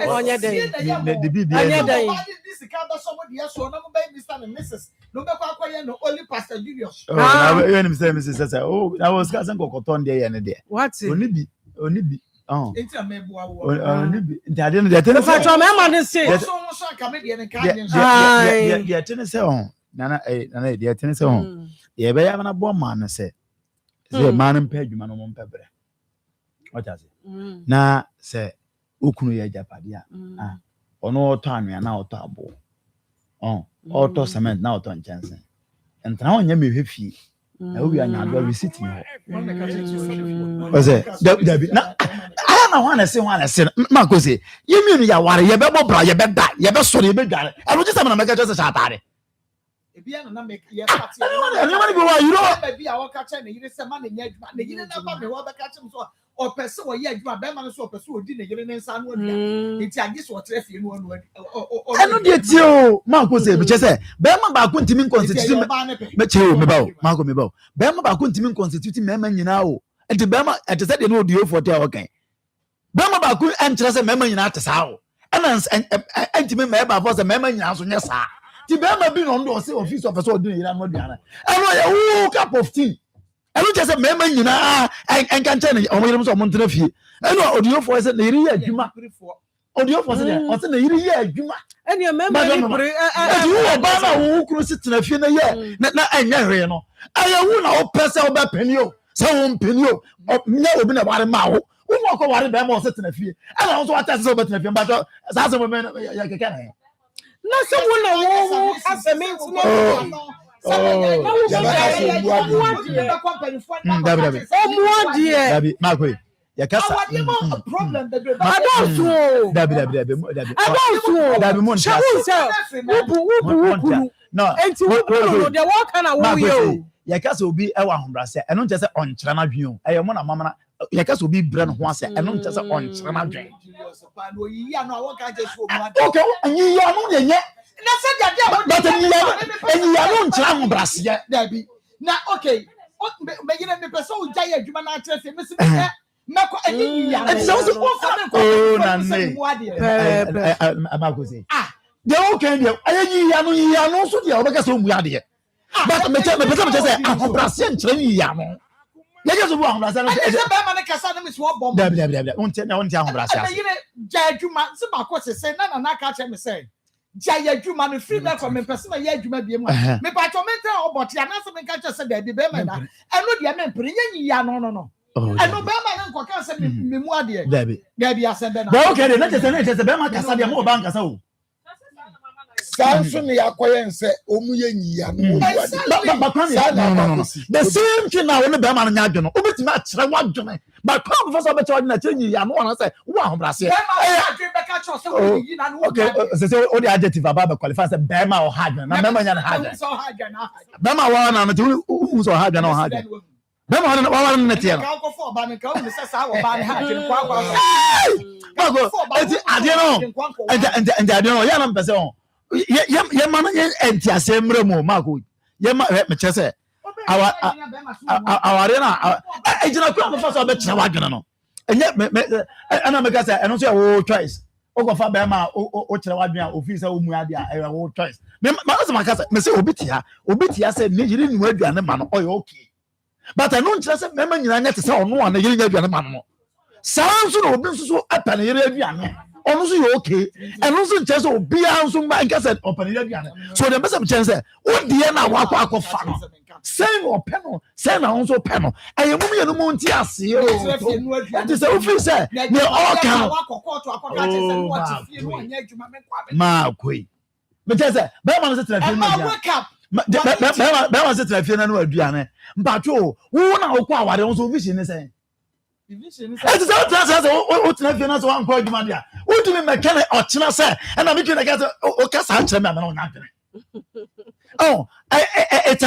de bibia onye den this can be somebody else so no be Mr. and Mrs. no be kwakoye no only Pastor Julius na enim se Mrs. say na was ka san kokoton de ye ne de what oni bi enti amebu awo oni bi ntade no de tene fa cho me ma de say so ka me de ne ka de de tene se on nana de tene se on ye be ya na bo ma no se man pay adwuma no mo mpebere otaze na se okunu ya japade a ono oto anua na oto abo oto cement na oto nchanse entra onya mehwefie na owi anyado receipt ni ho oze dabi na na wana se ma ko se yemienu ya ware ye be bobra ye be da ye be sore ye be dware ero jisa na meka jose chatare ebia na make ye party anyone go wa you know be a waka che ne yire se ma ne nya adwuma ne yire na ba me wo be ka che so o pese wo ye adwuma be ma no so o pese odi ne yire ne nsa no adua enti agi so traffic no anu eno de ti o ma ko se be che se be ma ba ko ntimi constitute me che o me ba o ma ko me ba o be ma ba ko ntimi constitute me ma nyina o enti be ma enti se de no odi o for te o kan be ma ba ko entre se me ma nyina te sa o ena enti me ba for se me ma nyina so nya sa ti be ma bi no ndo se office officer odi ne yira no aduana eno ye cup of tea eno je se me ma nyina en kan che ne o mo yire so mo ntena fie eno odi o for se ne yiri ya adwuma odi o for se ne o se ne yiri ya adwuma eni me ma ni bre edi wo ba na wo kuru si tena fie na ye na enya hwe no aye wu na o pese o ba pani o se wo mpani o nya obi na ware ma wo wo mo ko ware ba ma o se tena fie ala wo so ata se o ba tena fie ba to sa se mo me ya keke na na so wo na wo asement no Dabi, Marco. ya kasa problem the ya kasa obi e wa hobrase eno nche se onkyere na dwen o e mo na mama ya kasa obi bre no ho ase eno nche se onkyere na dwen okay anyi ya no yenye na se dia but anyi ya no nkyere hobrase da bi na okay me yire me person o jaya adwuma na akyere se me se meko anyi ya oh na ne amagozi de okay de anyi ya no so de obeka so mu ya de but me say ahobrase nkyere ni ya no ya je so bu ahobrase no se be ma ne kasa no me so bomb da unte ahobrase me yire jaya adwuma se ba ko se na ka che me say jaya adwuma no free me from me person na ya adwuma bi mu me pa to me tell oboti ana se me ka che se da bi be me na eno de me mpre nyi ya no eno be ma na nko ka se me mu ade da bi asende na ba okay de na che be ma kasa de mo ba nkasa o Sanso ne yakoye nse omu ye nyiya no. The same thing now when the be man nya adweno. Obetimi a kire wa adwene. But come before so be kire na kire nyiya no na say wo ahobrase. Okay, so all the adjective about qualify say be ma o hadwene. Na be ma nya na hadwene. Be ma wa na no hu so hadwene o hadwene. Be ma wa na tie no. Ka ko fo ba ne ka o ne say sa wo ba ne hadwene kwa. Go. Enti ade no. Enti ade no ya na mpese on. Ye man enti asemre mo mako ye ma me chese aware na ejina kwa me fa so be kire wadwene no enye ana me ka say eno so wo choice o go fa be ma o kire wadwene ofi say o mu ade a wo choice me ma so ma ka say me say obitia say ne yiri nu aduane ma no oyo okay but eno nkire say me ma nyina nya te say ono ana yiri nya aduane ma no sanso na obi nso so apa na yiri aduane ono so you okay and also nche so obi anso ma nka say open ya biane so the person nche say o die na akwa fa no say o peno say na onso peno aye mum ye no mo nti ase o it say o feel say me all can ma koi me tell say be man say trafie no dia be man say trafie na no aduane mpacho wo na okwa aware onso vision ni say it's all trans o tena fi na so wan ko adwuma dia o tumi mekane o tena say and na me tuna ka o ka sa kire me na o nyadere oh it's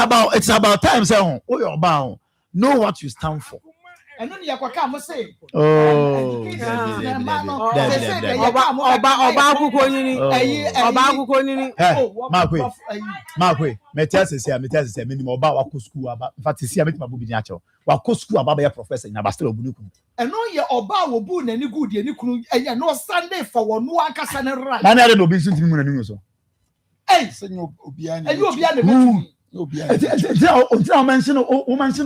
about time say o your bound know what you stand for eno ne yakwaka mo say oba akuko nyini makwe metiasese meni oba wako school aba fatisia metima bobi ni acho wako school aba be professor na bastel obunuku eno ye oba wo bu na ni good ye ni kunu enya no Sunday for wonu ankasa ne ra na na de obi nso ntimi mu na ni so senyo obia na betumi o mention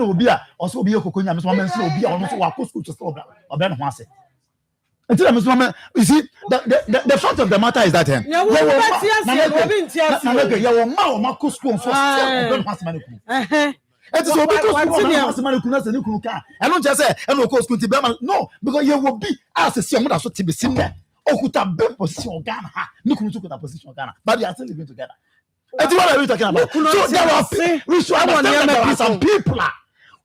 obi a o so obi ekokonya me so mention obi a ono so wako school to stop obi na ho ase until you see the fact of the matter is that no because you will be as a same as to be seen there position Ghana position Ghana but they are still living together. That's what are we talking about? So there are some people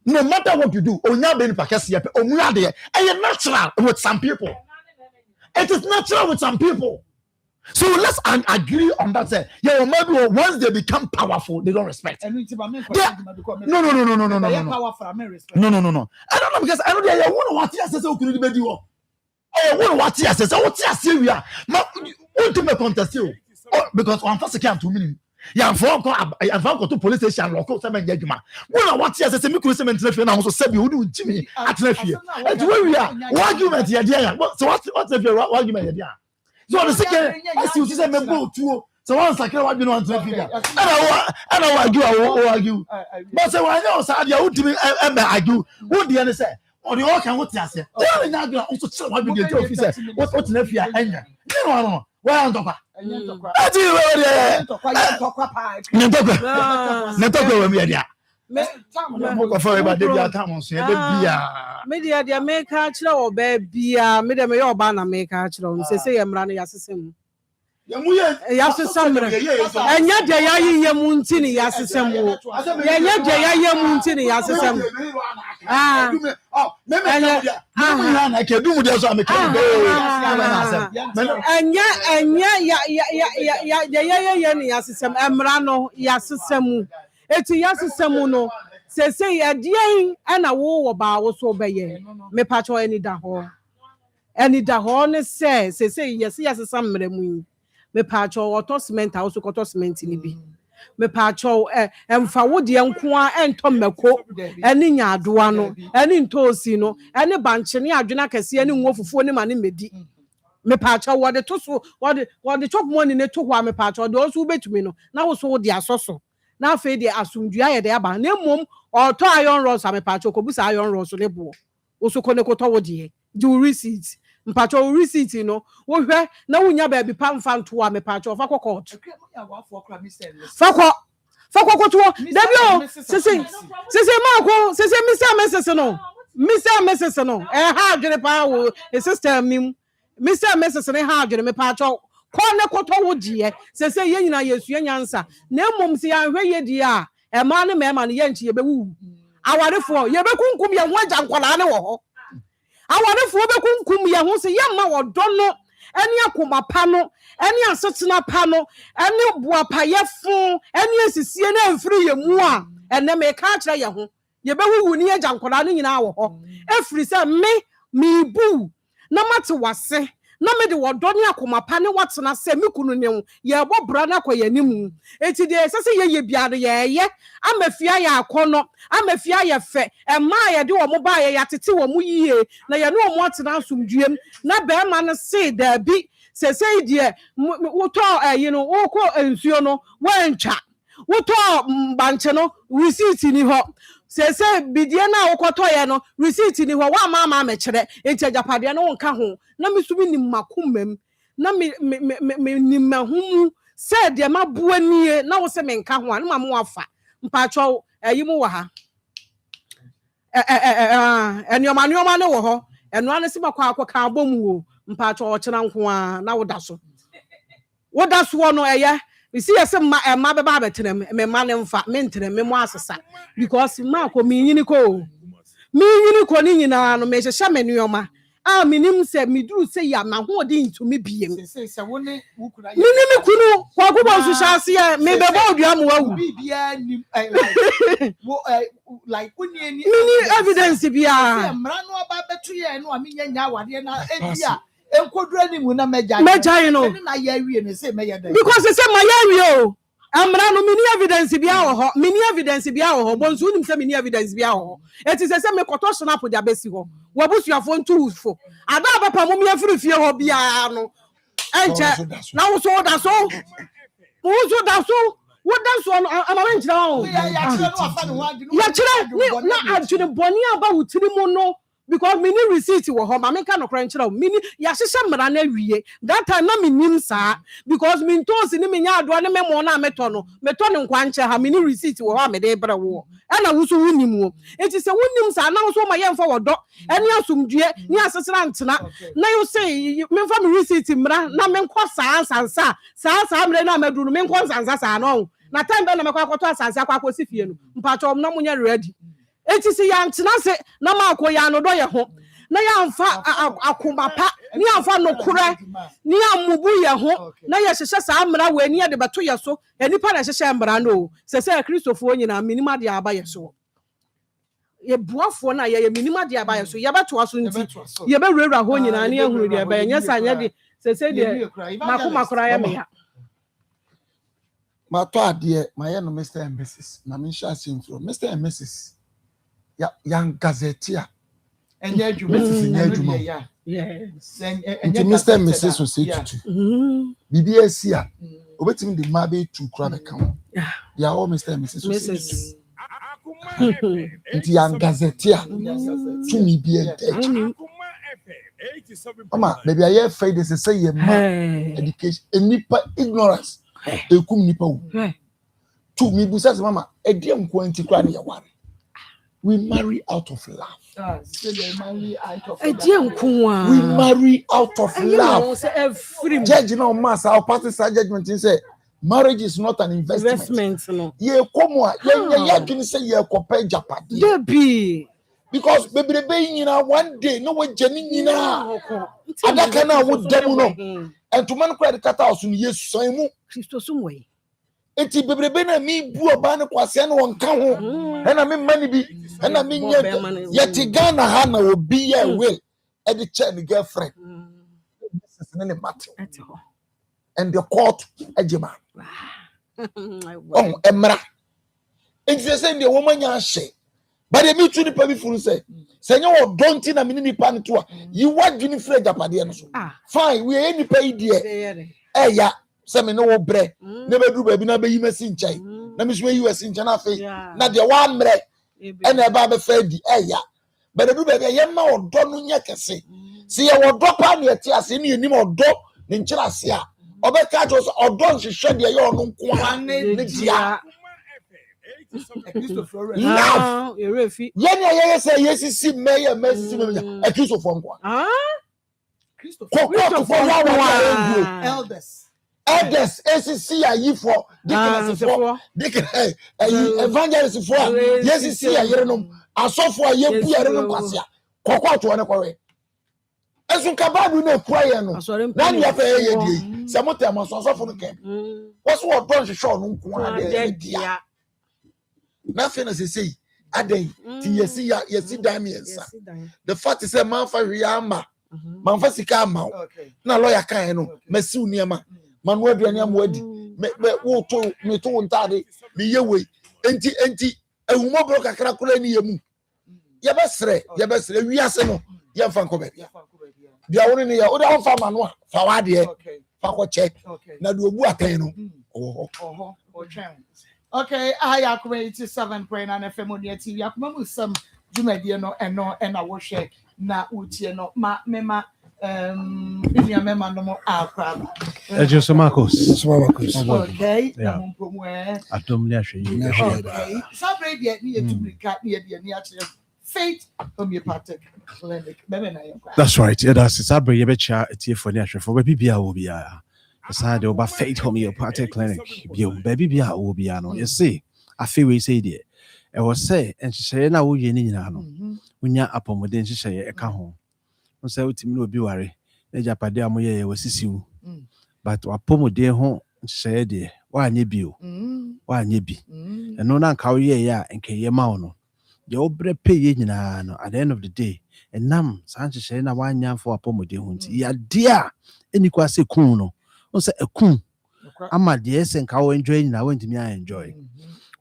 no matter what you do, onya be ni pakesi yape omuya de e natural with some people. It is natural with some people. So let's agree on that. Say, yeah, maybe once they become powerful, they don't respect. No. I don't know because I know they want what you say. So could be you. I want what you say. So what you say we are. Ultimate contest you because one first came to me. Ya for go to police station local seven judgment. When what you say me could say me na so say be who Jimmy at refie. And where we are argument here there. So what's the argument here? So the second as you say me go to so one second what you know on refie. And I argue. But say when you say dia who Jimmy argue. Who dey say or the all can what you say. Tell me now also say what be the officer. What refie anya. No. Where am talk? Ati we me dia. Me ko for ba de bia tam so e bia. Me dia make a kire o ba bia, me de me yo ba na make a kire o se se ye mra no yasesem. Ya sesem re. Enya de ya yiye mu ntini yasesem wo. Enya de ya yiye mu ntini yasesem. Oh, maybe I can do with this. I'm a yasisem emrano yasisemu eti yasisemu no sese yadien na wo ba wo so beye me pacho eni da ho ne sese yasisam mremu me pacho oto cement house ko to cement ni bi me pacho emfa wo de nko a ento mako eni nyaadoa no eni ntosi no eni banche ne adwena kase eni nwofufuo ne ma ne medi me pacho wode to so wode chop money ne to ho me pacho de oso betumi no na wo so de asoso na afa de asumdua ye de aba na mom oto iron rods me pacho ko busa iron rods ne bo wo so ko ne ko to wo de do receipt mpacho receipt no wo hwe na wunya ba bi pamfa nto a me pacho fa court Fako to Debio sese mako sese Mr. Mrs. no ha dwene pa wo sister mim Mr. Mrs. ne ha dwene me pacho ko ne koto wo die sese ye nyina yesu nyansa na mom se ya hwe ye die a e ma ne me ye nchi ye be wu awarefo ye be kunkum ye ho agya nkwala ne wo ho awarefo be kunkum ye ho se ye ma wo do no eni akoma pa no eni asetena pa no eni boapa ye fun eni asisie na mfiri ye mu a ene me ka kire ye ho ye be wuwu ni agya nkwala no nyina wo ho efiri se me bu na mate wase na me de wodo ni akoma pa ne watena se me kunu ne ye bo bra na kwa ye nimu eti de sese ye biade ye amafia ya akono amafia ye fe ema ye de wo mo ba ye yatete wo mu yie na ye no mo atena asumduem na be ma no se da bi sese de woto woko ensuo no wantwa woto banche no receipt ni ho sese bidie na wokoto ye no receipt ni ho wa ma mekere enti ajapade no nka ho na mesumi ni makomam na me ni mahumu se de mabuanie na wo se me nka ho na ma afa mpacho ayimu wa ha enioma ne wo ho eno ane se makwa akoka abomu wo mpacho o kira nko a na woda so no eye isi yese ma be ba betenem me ma ne mfa me ntere me mo asesa because ma ko mi nyini ko ni nyina no me hye me nuoma a minim se miduru se ya ma ho de ntumi biem se woni wukura ya minim kunu kwa ko bo so hyase ya me be bo odua mo awu bibia nim like uni evidence bia mra no aba betu ye no amenya nya awade na ebia enkodura ni mu na meja no na ya wie ne se meya da because se ma ya wie o amra no mini evidence bia ho bonsu nim se mini evidence bia ho eti se me koto snap dia besi ho wabusuafo ntufo ada papa mo me afiri fie ho bia no enche na wo so da so no amara nchira ho ya kire na adwene boni aba wutiri mu no because mini receipt wo ho ma me ka no kran kira mini ya hyehyɛ mra na wie that time na minim saa because min tosi ni menya ado ne memo na meto no nkwa nche ha mini receipt wo ho me de bra wo na wuso wunim wo enti se wunim saa na wuso ma yemfa wodo ene asomdue ni asesera ntena na you say memfa me receipt mra na menkɔ saa mre na maduru menkɔ sansa saa no na time be na mekɔ akɔtɔ asansa akɔsi fie no mpacho na munya ready eti si ya ntena se na maako ya no do ye ho na ya mfa akoma pa ni amfa no kura ni amubu ye ho na ye hyehye saa mra we ni ye de beto ye so enipa na hyehye mra no se kristofo nyina minima de aba ye so ye buafo na ye minima de aba ye so ye beto aso nti ye be wura ho nyina na ye huru de aba ye sa nya de se de makoma kura ya me ya mato ade ma ye no Mr. and Mrs. na me sha sinfro Mr. and Mrs. Young gazetteer. And yet you Mrs. Yes. And Mr. and Mrs. was say to BBS here. Obetting the Mabe to crab account. They are all Mr. and Mrs. And young gazetteer to me be a day. Mama, maybe I hear faith is a say education and nipa ignorance. A kum nipa. To me, besides Mama, a dear quantity crying your one. We marry out of love. We marry out of love. Judge no mass our pastor's judgment and say marriage is not an investment. No. Ye come on, ye can say ye compare Japan. Debbie. because baby one day no one jenny adaka na wo demu no entuma no credit kata oso no yesu san mu Kristo sumwe enti bebrebe na mi bu oba ne kwase na won ka ho na me mani bi na me nye yeti Ghana ha na obi ya will e de check the girlfriend this is none matter and the court ejima oh emra enti say the woman nya hye but the me too nipa bi furu say nya wo don't na me nipa ne to a you what you free japade no so fine we any nipa idie ya say me no wo bre na be du ba bi na be yi masi nchai na me so yi wasi nchai na fe na de wa mre e na ba be fa di ya but the du ba bi ye ma odo no nya kese si ye odo pa na ti ase ni enim odo ne nchira ase a obeka jo odo nhwehwe de ye ono nko ne dia love yenya say yesisi meya mesisi meya Kristo for nko Kristo for elders esisi ayi for deacon evangelist for yesisi ayerenom asofo ayebu ayerenom kwase kokko to ne kore esun kababu na kuraye no na nya fa ye die se motem asofo no ke woso odon hwehwe no nko ade dia na fe na say aden ti yesi damiensa the fact is man fa riama man fa sika ama na lawyer kan no masi uniema man wo aduane am wadi me wo to me to ntade me yewe enti ehuma bro kakra kula ni yemu ye besre wiase no ye fa nko be bia woni ne ya o da fa manu fa wade fa ko check na do obu atan no oho okay, I Akoma 87.9 FM on your TV. Akoma Nsem Jumedie no eno wo hwe na utie no mema binia mema no mo akra. Ejo Marcos. Okay. Yeah. Atom ni ahwe yi. Okay. Sabre dia ni etubrika ni ache Faith Homeopathic Clinic. That's right. Yeah, that's Sabre ye becha etiefo ni ahwe for bibia wo bia. Aside over Faith Homeopathic Clinic, baby, be a no. You see, I feel we say there. I was say, and she say, now we need no. When you're up on the she say, a come home. No say, what you be worry. The Japadia moye was you. But what pomo dear home, she said, dear, why ye be? Why ye be? And no one cow ye ya and kay mauno. The old bread pay ye no at the end of the day. And nam, Sanchez say, now one yam for a pomo dear home. Ya dear, any quasi kuno. Say a coon. I'm at the S and cow enjoying. I went to me. I enjoy.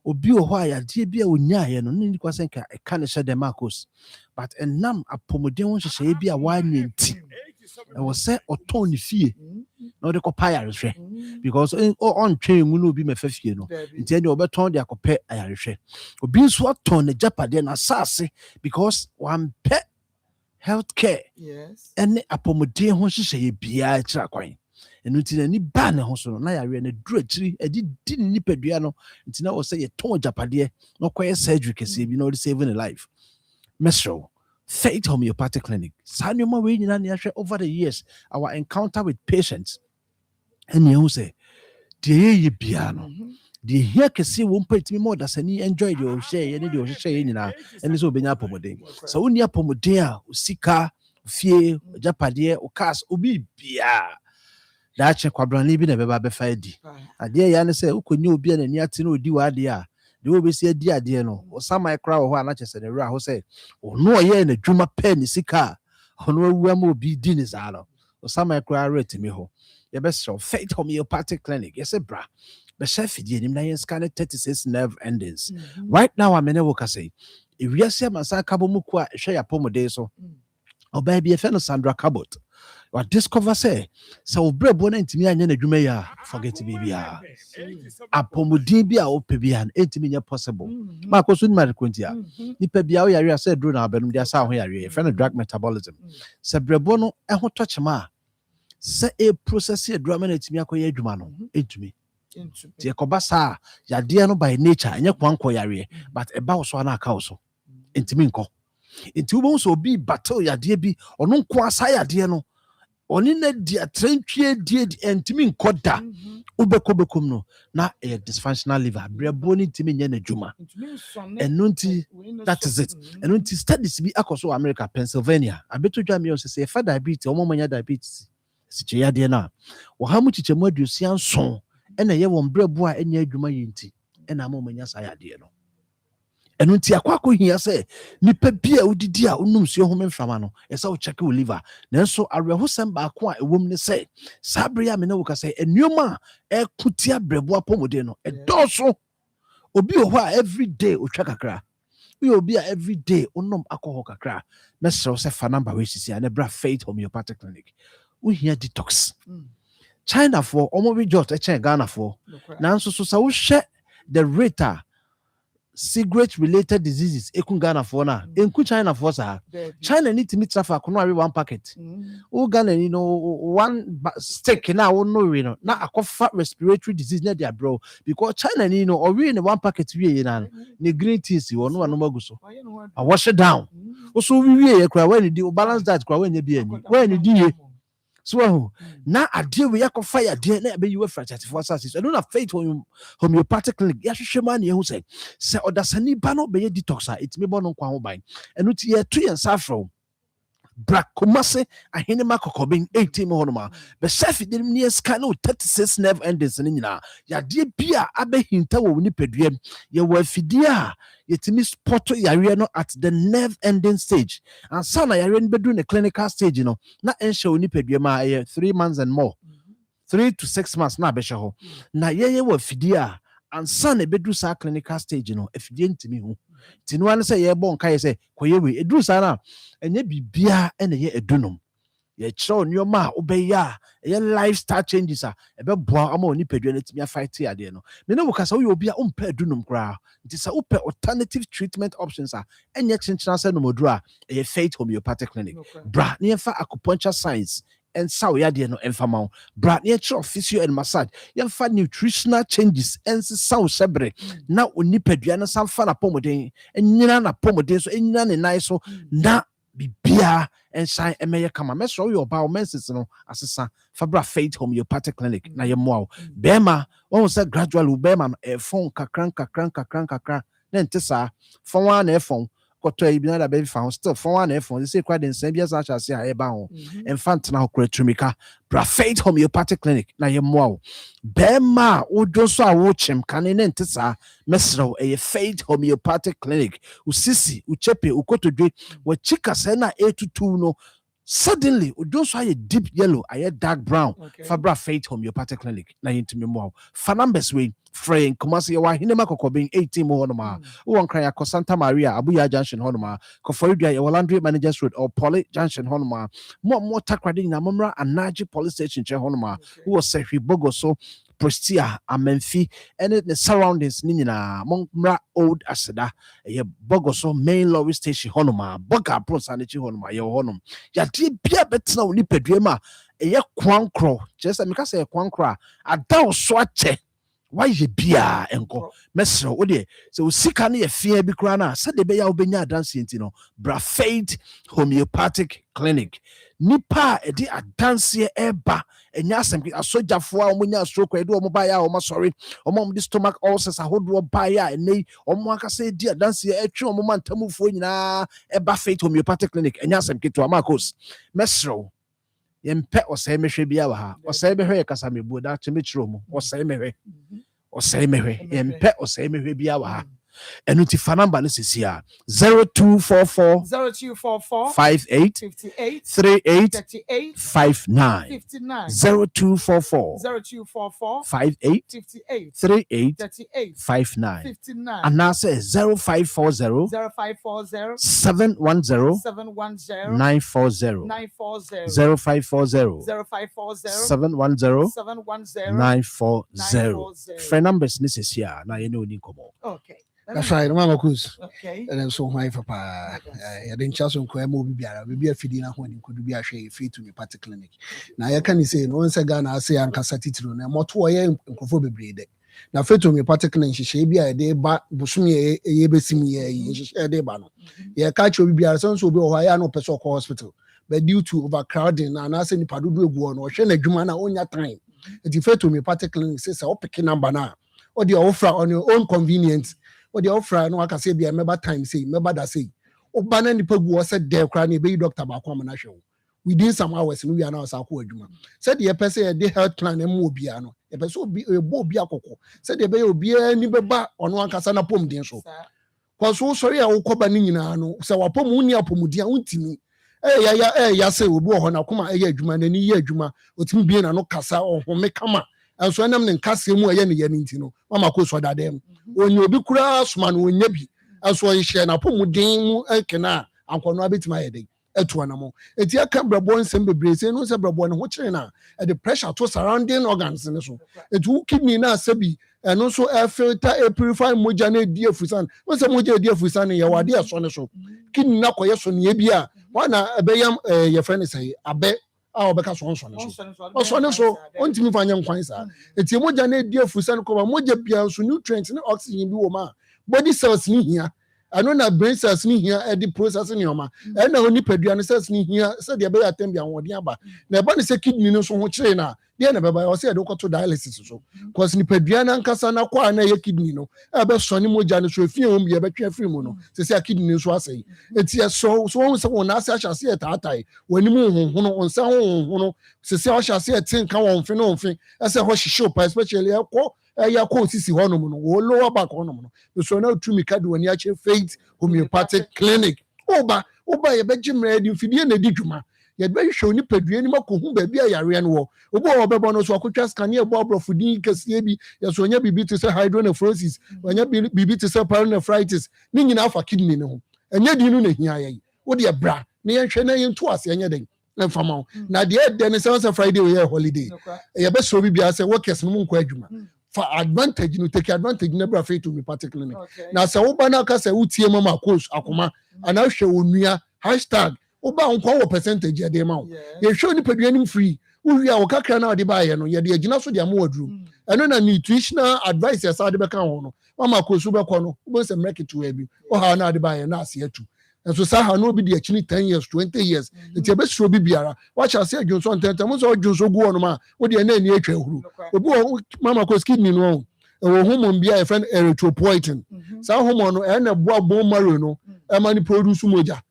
Obi why a dear beer with ya no need to say I can't share the Marcos, but a num a pomodon she say be a wine tea. I was set or Tony fee, no the copy because on train will be my first year. No, intend over turn their copy Irish. Or being swat on the Japan assassin because one pet healthcare. Yes, and a pomodon she say be a track. And until any banner hospital, na yare na drudgery, a didn't nipadua no, until now say a ton Japadie, no quite surgery can save you know saving a life. Mesro, Faith Homeopathic Clinic, Sanuma Wayne and over the years, our encounter with patients, and you say, dear piano. The here can see won't pay me more than any enjoy your share, any your share in now, and this will be a pomodin. So when you're pomodin, Sika, Fie, Japadie, or Cas, Ubi, Bia. That check quabrani be never be fedi. A dear Yan say, who could you be an yatino do idea? They will be said, dear, no, or some my crowd who are not just a row who say, oh, no, yeah, in a drummer penny, sika, or no, we will be dinners, or some my crowd read to me ho. Your best show, Faith Homeopathic Clinic, yes, a bra. But chef, you didn't scan 36 nerve endings. Right now, I'm in a work, I say, if you see my son Kabumukwa, share a pomodeso, or baby, a fellow Sandra Cabot. What discover say, so bread one into me and Jumea, forget to be a pomodibia or pebian, 8 million possible. Marcos in my quintia. Nipebia, I said, Druna, but their sound here, a friend of drug metabolism. Sabrebono, and what touch ma. Say a process here, drumming me a coy jumano, into me. Tiacobasa, Yadiano by nature, and your one coyare, but about Swana council. Into Minko. It will also be battle ya dear be or no quasaya dear no. oni na dia trentwie die entimi nkoda ubekobekum no na a dysfunctional liver brebo ni ntimi nya na dwuma enunti that is it enunti studies bi akoso America Pennsylvania abeto dwa me say fa diabetes omo manya diabetes siche ya de na wo ha mu chiche mu adusia nson ena ye won brebo a enya adwuma yenti ena ma manya sa ya de no enunti akwako hia se nipa bia udidi a unum se ho memfama no esa wo check wo liver nanso areho sem ba ko a ewom ne se sabre ya me na wo ka se enuoma ekutia brebo apomode no edoso obi ho a every day otwa kakra we obi a every day onom alcohol kakra na se fa number we sisi na bra Faith Homeopathic Clinic we here detox China for omo we just Ghana for nanso so sa wo hwe the rate cigarette related diseases ekun Ghana for na enku China for sa China need to meet traffic no every one packet o Ghana you know one stick na wo no we no na akofa respiratory disease na dia bro because China you know or we in one packet we na ne green teas wo no maguso I wash it down also we kra when the balance that kra when bi ani when di so na ade we yakofa ya de na be you fracture for assassin I don't have Faith Homeopathic Clinic ya hwehwe ma na ehu say odasani ba no be detox a it me bo no kwa ho ban enu ti ye to yen safro brakomase ahene makokobin 18 mo honoma be chef de ni scan no 36 nerve endings ni nyina ya de bia abehinta wo ni peduam ye wa fidie a yetimi spot yare no at the nerve ending stage and sana yare no bedu ne clinical stage no na ensure oni peduam a 3 months and more 3 to 6 months na behye ho na ye wa fidie a and sana bedu sa clinical stage no afidie ntimi ho tinwa ne say ye bon kai say koyewe edu sa na enye bibia ene ye edunum ye chiro nyoma obeya ye lifestyle changes a ebe boa ama oni pedua na timi fight ade no me no kasa wo obi a umpa edunum kra nti sa upe alternative treatment options a enye chinchina say no moduru a ye Faith Homeopathic Clinic bra ne fa acupuncture science and saw ya de no enfama bra ne chiro physio and massage ye fa nutritional changes and saw sebre na oni pedua na samfa na pomoden enyina na pomoden so enyina ne nai so na bibia and shine emeye kama meso your biomensis no asesa fabra Faith Homeopathic Clinic na ye mo bema won say gradually bema no phone kakran na ntesa phone wa na phone koto e bi na da be fa still phone wa na phone say kwa den Nsem bia sa chase a e ba ho infant na okra tumika bra Faith Homeopathic Clinic na ye mo bema odo so a wo chem kan na ntesa mesro e Faith Homeopathic Clinic usisi uchepe ukotodwe wa chika se na etutu no suddenly odo so a deep yellow a dark brown fabra Faith Homeopathic Clinic na yintimi mo fa numbers we fraying Kumasi wa hinema kokobin 18 mo honoma won kran yakọ Santa Maria Abuya Junction honoma Koforidua ya Landry Managers Road or Poly Junction honoma mo takrade na momra Anaji Police Station che honoma wo sehwi bogoso Prostate Amenfi and the surroundings ni nyina momra Old Aseda ye bogoso main lorry station honoma boga prosanichi honoma ye honom ya di bia betina oni peduema ye kwankro just make say kwankro ada so ache why ye bia enko mesro wo de so sika na ye fia bi kra na sa de be ya obenya adanse enti no bra Faith Homeopathic Clinic nipa e di adanse eba enya asem asojafo a omunya stroke edu omo ba ya omo sorry omo di stomach ulcers ahodo ba ya enei omo akase di adanse etwe omo mantamufuo nyina eba Faith Homeopathic Clinic enya asem keto amakos mesro yempe osai mehwe bia wa ha osai behwe kasa mebu da chemechiro mu osai mehwe yempe osai mehwe bia wa ha enuti fanamba ne sisia 0244 58 38 59 0244 58 38 59 and now say 0540 710 940 0540 710 940 friend numbers ne sisia na ye no ni komo okay. That's right, Mama Kus. Okay. And then so my papa, I didn't just on Quemo Bibia, be a feeding at home, could be a shade free to me party clinic. Now I can say, once again, I say, I'm Cassatitro, and more 2 a.m. breed. Now, fit to me party clinic, she be a day, but Busumi, a Yebesimi, a day banner. Yeah, catch you be a son, so be a no Pessoa hospital. but due to overcrowding and as any padudu egu no hwe na adwuma na onya time enti fe to Homeopathic clinic say o pick number na or the offer on your own convenience or the offer no aka say be member time say member that say oba na nipa gu o said there kra na be doctor ba kwa na hwe within some hours we are now asako adwuma said the person the health plan em obi ano e person obi obi akoko said the be obi ani beba ono ankasa na pom den so kwaso sorry a wokoba ni nyina no se wapom uni apomudia untimi ya say obi ho na koma adwuma na ni adwuma otimi bie na no kasa ohome kama enso enam ne nkase mu eye ne ye nti no mama ko so dadem onye obi kura soma no onya bi enso nhye na pomuden mu enkena ankono abetima yede etuanamo eti aka brabo nsem bebre se no se brabo ne ho kire na the pressure to surrounding organs ne so etu kidney na asabi eno so filter purify moja na die fusan no se moja die fusan ye wade eso ne so kidney na koye so ne bia wana ebeyam ye friend say abe a obeka so nso ne so ne so ontimi fanya nkwan sa eti moja na die fusan ko moja bia so nutrients ne oxygen bi wo ma body cells ni hia ano na brain cells ni hia the processing yoma na oni padua ne cells ni hia se de be atem bia wodin aba na eba ne se kidney no so ho kire na de na beba o se de ko to dialysis so cause ni padua na nkasa na kwa na ye kidney no e be so ni moja ne so efie ho bia be twa free mu no se kidney so asai eti so won se won na ase ahase etaatai wani mu honhono onse honhono se ahase etin ka won fe no onfe ese ho hihye pa especially ya ko sisi honom no wo lower back honom no so na tumi kadu wani ache Faith Homeopathic Clinic oba ye be jimre di fidie na di dwuma ye be hwe oni padue ni makohu ba bia yare no wo obo obebo no so akotwa scan ye bo abrofudin kase bi ye so nya bibi to say hydronephrosis nya bibi to say pyelonephritis ni nyina afa kidney ne ho enya di no na hia ye wo de bra ne ye hwe na ye nto ase enya den mfama na de den say Friday we holiday ye be so bibia say workers no nko adwuma for advantage no take advantage never Faith Homeopathic Clinic na se wo ba na ka se utie mama coach Akoma ana hwe onua #oba nko wo percentage ya de ma wo ye hwe ni padua ni free wo wi a wo kakra na de ba ye no ye de agina so de am wadru eno na nutritional advice ya sa de be kan ho no mama coach be ko no wo se market we bi o ha na de ba ye na ase atu and so saha no be the actually 10 years 20 years it be sure be biara watch us say Johnson tentem so Johnson go on ma wo de na ani atwa huru obi mama ko kidney no wo hormone bia e friend erythropoietin sa hormone no na boa bone marrow no e ma ni produce moja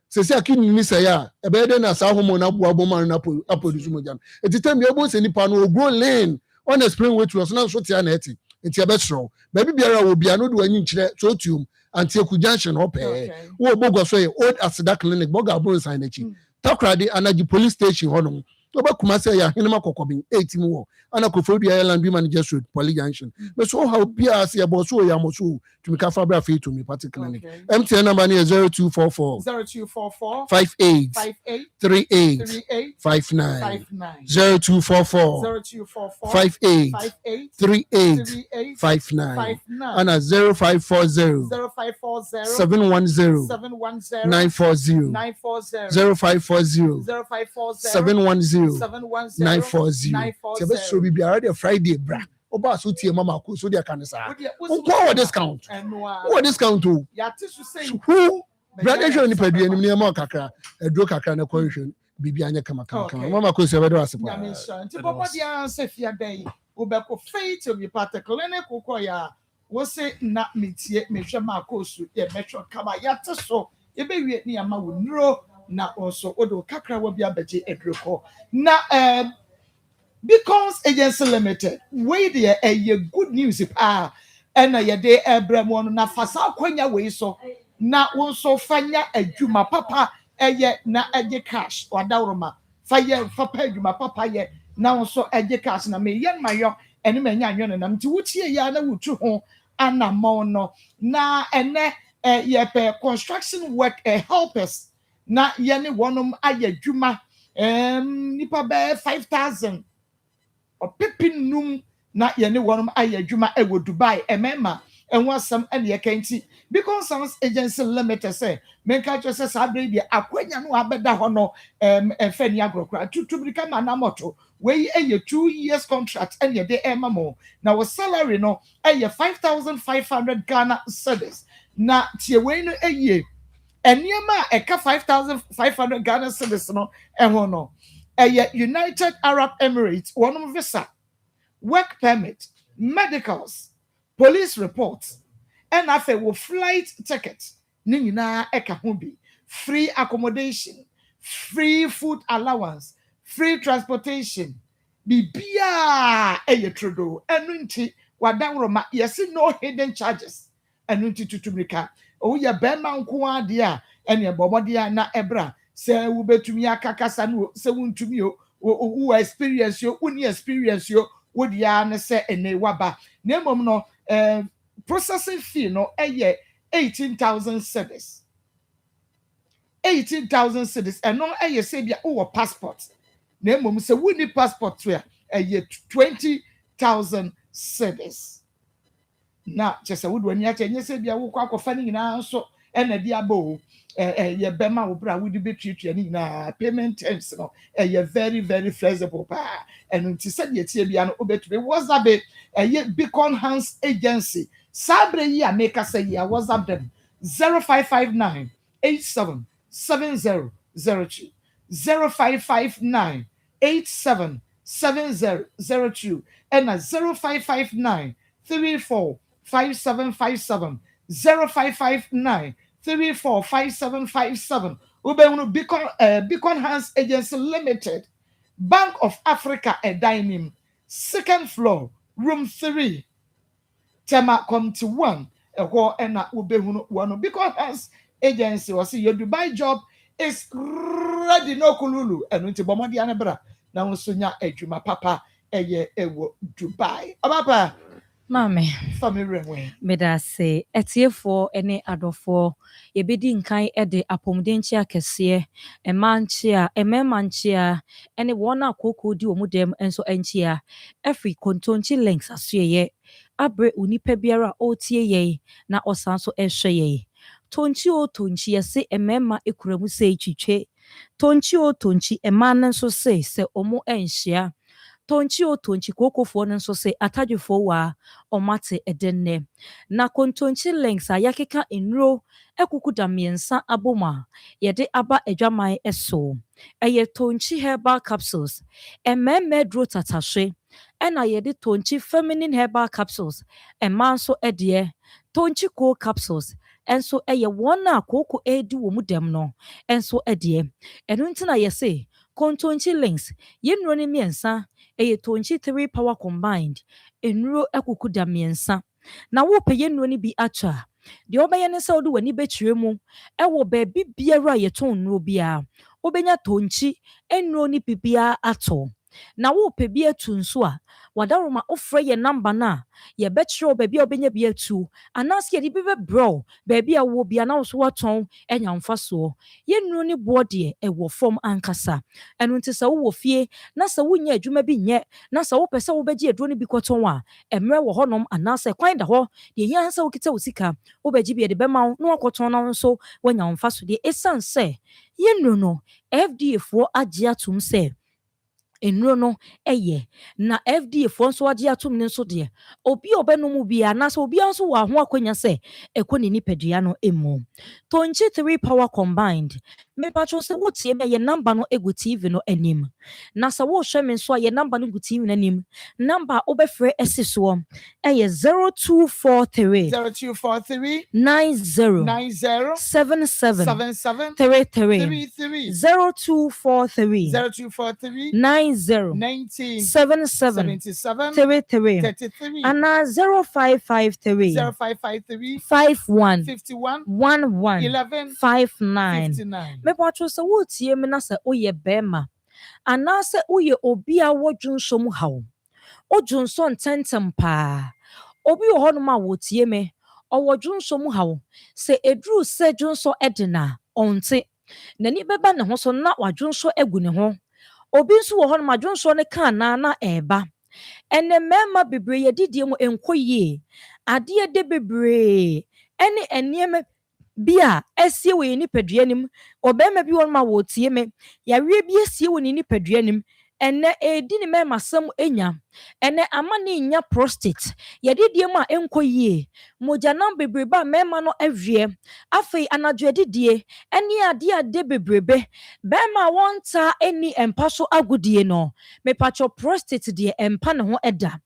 se kidney ni say ya e be de na sa hormone na boa bone marrow na produce moja it time be ebo se nipa no grow lean on explain weight loss na so tia na eti enti e be sro ba bibia wo bia no do anyi nkire so tium Antioku Junction up wo bogo so ye old Asida Clinic boga bon sign echi takrade anaji police station hono oba kuma say ya hinema kokobin 8 mu wo ana ko fodu island bi manager road police junction me so how bia say bo so ya mo so tumi ka fabra Faith Homeopathic Clinic MTN number is 0244 58 38 59 0244 58 38 59 and 0540 710 940 0540 710 940 tebe so bi biara de Friday bra oba so tie mama ko so de kanisa ko discount what discount o ya ti so say who brother show ni padua ni ma kakra edro kakra na condition bibi anya kama mama ko so be do asepo ya mention ti bobo dia se fia dai obeko Faith Homeopathic Clinic ko ya wo se na metie mehwe ma ko so ye metro kama ya ti so ye be wie ni ama wo nuro na also odo kakra wo bia beje edroko na because agency limited we there a good news and ye dey ebremo no na fasa kwanya we so na won so fanya adwuma papa eye na eje cash wadawroma faye papa adwuma papa ye na won so eje cash na me yen mayo ene manya anyo na mti wutie ya na wutu ho anamo no na ene ye pe construction work helpers na yene wonum ayadwuma nipa be 5,000 or pipin num na yene wonum ayadwuma ewo Dubai emema enwasam ene yekanti because some agency limited say menka just say abredi akwanya no abeda ho no enfani agrokra tutubrika manamoto we 2 years contract ene de emamo na wo salary no 5,500 Ghana cedis na tie we no Eniema eka 5,500 Ghana cedis no eho no. United Arab Emirates one visa, work permit, medicals, police reports, and after wo flight tickets. Ni nyinaa eka ho bi. Free accommodation, free food allowance, free transportation. Bibia trudo. Enunti wadawroma yesi no hidden charges. Enunti tutumika. O ya bema nko ade a ene bomode a na ebra se wo betumi akakasa no se wuntumi o experience yo uni experience yo wo dia ne se ene waba. Na mom no processing fee no 18,000 cedis. 18,000 cedis and no say bia o passport. Na mom se wuni passport to 20,000 cedis. Na chese wodo ani ache nye se bia wo kwa kofa ni nyina so ena dia bo ye bema wo bra wo di betwetwe ni nyina payment terms no very very flexible pa enu nti se de tie bia no obetwe WhatsApp Beacon Hands Agency sabre yi a make say ya WhatsApp them 0559 877002 0559 877002 and 0559 34 5757 0559 34 5757 Ubenu Beacon Hands Agency Limited, Bank of Africa Dining, second floor, room 3, Tema come to 1, and Ubenu one Beacon Hands Agency was your Dubai job is ready no kululu and unti bomadi anabra na sunya ejuma papa ewo Dubai ababa. Mame, Meda say etiefo ene adofo yebedi nkan ede apomdenchi akese emanchia ememanchia ene wona akoko di omudem enso enchia every kontonchi links asuye abre unipa biara otie ye na osanso ehwe ye tonchi o tonchi yese emema ekuramu sei twitwe tonchi o tonchi emanan so se omo enhia tonchi o tonchi kokofo no nso se atadwefo wa omate edenne na kontonchi links ayakeka enro ekukuda miensa aboma yede aba adwaman eso eye tonchi herbal capsules emmemme dro tatashe ena yede tonchi feminine herbal capsules emanso ede tonchi co capsules enso eye wona koko edi wo mudem no enso ede enu ntina yese kontonchi links yenro ni miensa eye tonchi 3 power combined enro ekukuda miensa na wo peye nro ni bi acha de obeye ne sa odu wani betire mu ewo baabi biara ye ton nro bia obenya tonchi enro ni bibia ato na wo pe bi atu nso a wadaroma ofre ye number na ye betire baabi obenya bi atu anase ye di bebe bro baabi a wo bia na so waton enya mfaso ye nro ni bode ewo form ankasa enu ntisa wo fie na sa wo nya adwuma bi nye na sa wo pese wo beji aduro ni bi koton a emre wo honom anase kwan da ho de hia sa wo kita osika wo beji bi de bema no akoton na nso wanya mfaso de esanse ye nro no FDA fo agye atum se enro no eye na FDA fo nso agye atum ne nso de obi obenu mu bia na so obi nso wa ho akonya se ekoni ni pedua no emu tonchi 3 power combined me patcho se wotie me ye number no egu TV no anim na sa wo hwe me nso ye number no egu TV no anim number obefre esiso eye 0243 90 77 33 0243 90 77 33 ana 0553 51 11 59 me patcho se wotie me na se oye bema ana se oye obi a wodwunso mu hawo odwunso ntentem pa obi wo hono ma wotie me owodwunso mu hawo se edru se dwunso edena onte nani beba ne ho so na wadwunso egu ne ho obi nso wo hono ma dwunso ne kan na eba ene mema bebre yedidie mu enkoyie ade de bebre ene enieme bia esie we ni paduanim obema bi won ma wotie me yawe bi esie we ni paduanim ene edi ni mema sam enya ene amani nya prostate yedi die mu a enko yie moja nam bebrebe a mema no awie afei anadwo edidie ene ade ade bebrebe bema wonta eni empa so agudie no mepacho prostate die empa ne ho eda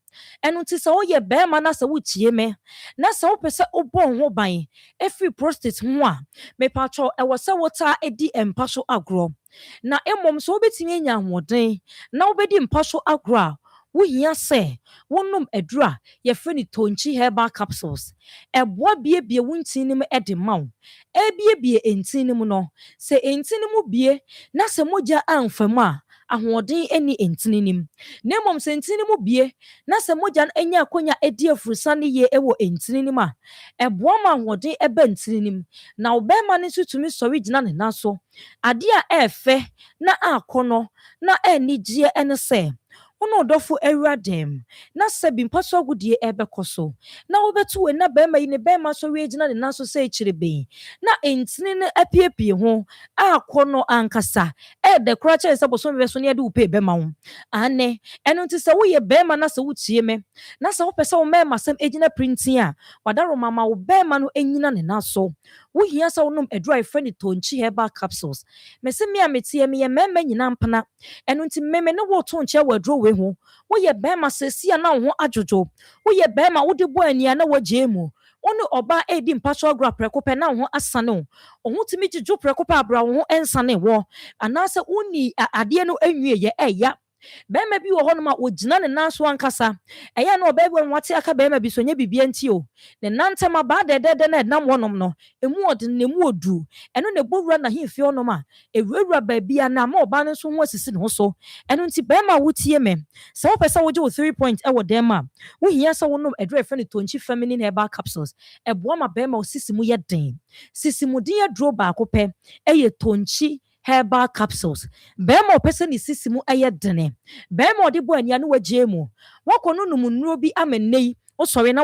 enu ti se woye bema na se wuchie me na se wo pese obon ho ban efi prostate ho a mepacho ewo se wota edi empa so agro na emom so obetimi anya hoden na obedi mpa so agro a wohia se wonum adura ye freni tonchi herbal capsules eboa biebie wuntinim ede maw ebiebie entinim no se entinim bie na se moja amfamu a ahoden eni entininim na emom se entinimu bie na se moja enya akonya edi afurusa ne ye ewo entininim a eboa ma ahoden eba entininim na obema ne tutumi sori gina ne naso ade a efe na akono na enigye ene se ono dofo awuradem na sebi mpaso agudie ebekoso na obetu we na bema yi ne bema so we gina ne naso se echirebe na entini ne apiepie ho akono ankasa de kracha esa boso me so ne de upe bema ho ane eno nti se wo ye bema na se wutie me na se wo pese wo mema sem egina printing a wadaro mama wo bema no enyina ne naso wo hia sa wonum adura friend tonchi herbal capsules me se me ametie me ye mema nyina mpana eno nti meme ne wo tonchi wadro we ho wo ye bema se sia na wo adwojo wo ye bema wo de bo ania na waje mu onu oba edi mpaso agro preko pe na ho asane ho timi giju preko pa abra ho ensane wo anase uni ade no anwie ye eya bema bi wo hono ma ogina ne nanso ankasa eya na oba bi wate aka bema bi so nya bibia nti o ne nantama ba de na nam wonom no emu ode ne mu odu eno ne bowura na himfi ono ma ewura ba bia na ma oba no so ho asisi ne ho so eno nti bema wotie me se wo pesa wo je wo 3 point e wo dem ma wo hia sa wonom adre friend tonchi feminine herbal capsules eboa ma bema osisi mu ye den sisi mu din adro ba akopɛ eye tonchi herbal capsules bema opese ni sisimu ayedene bema odi bo ania no wagie mu wakono numunuro bi amennei osori na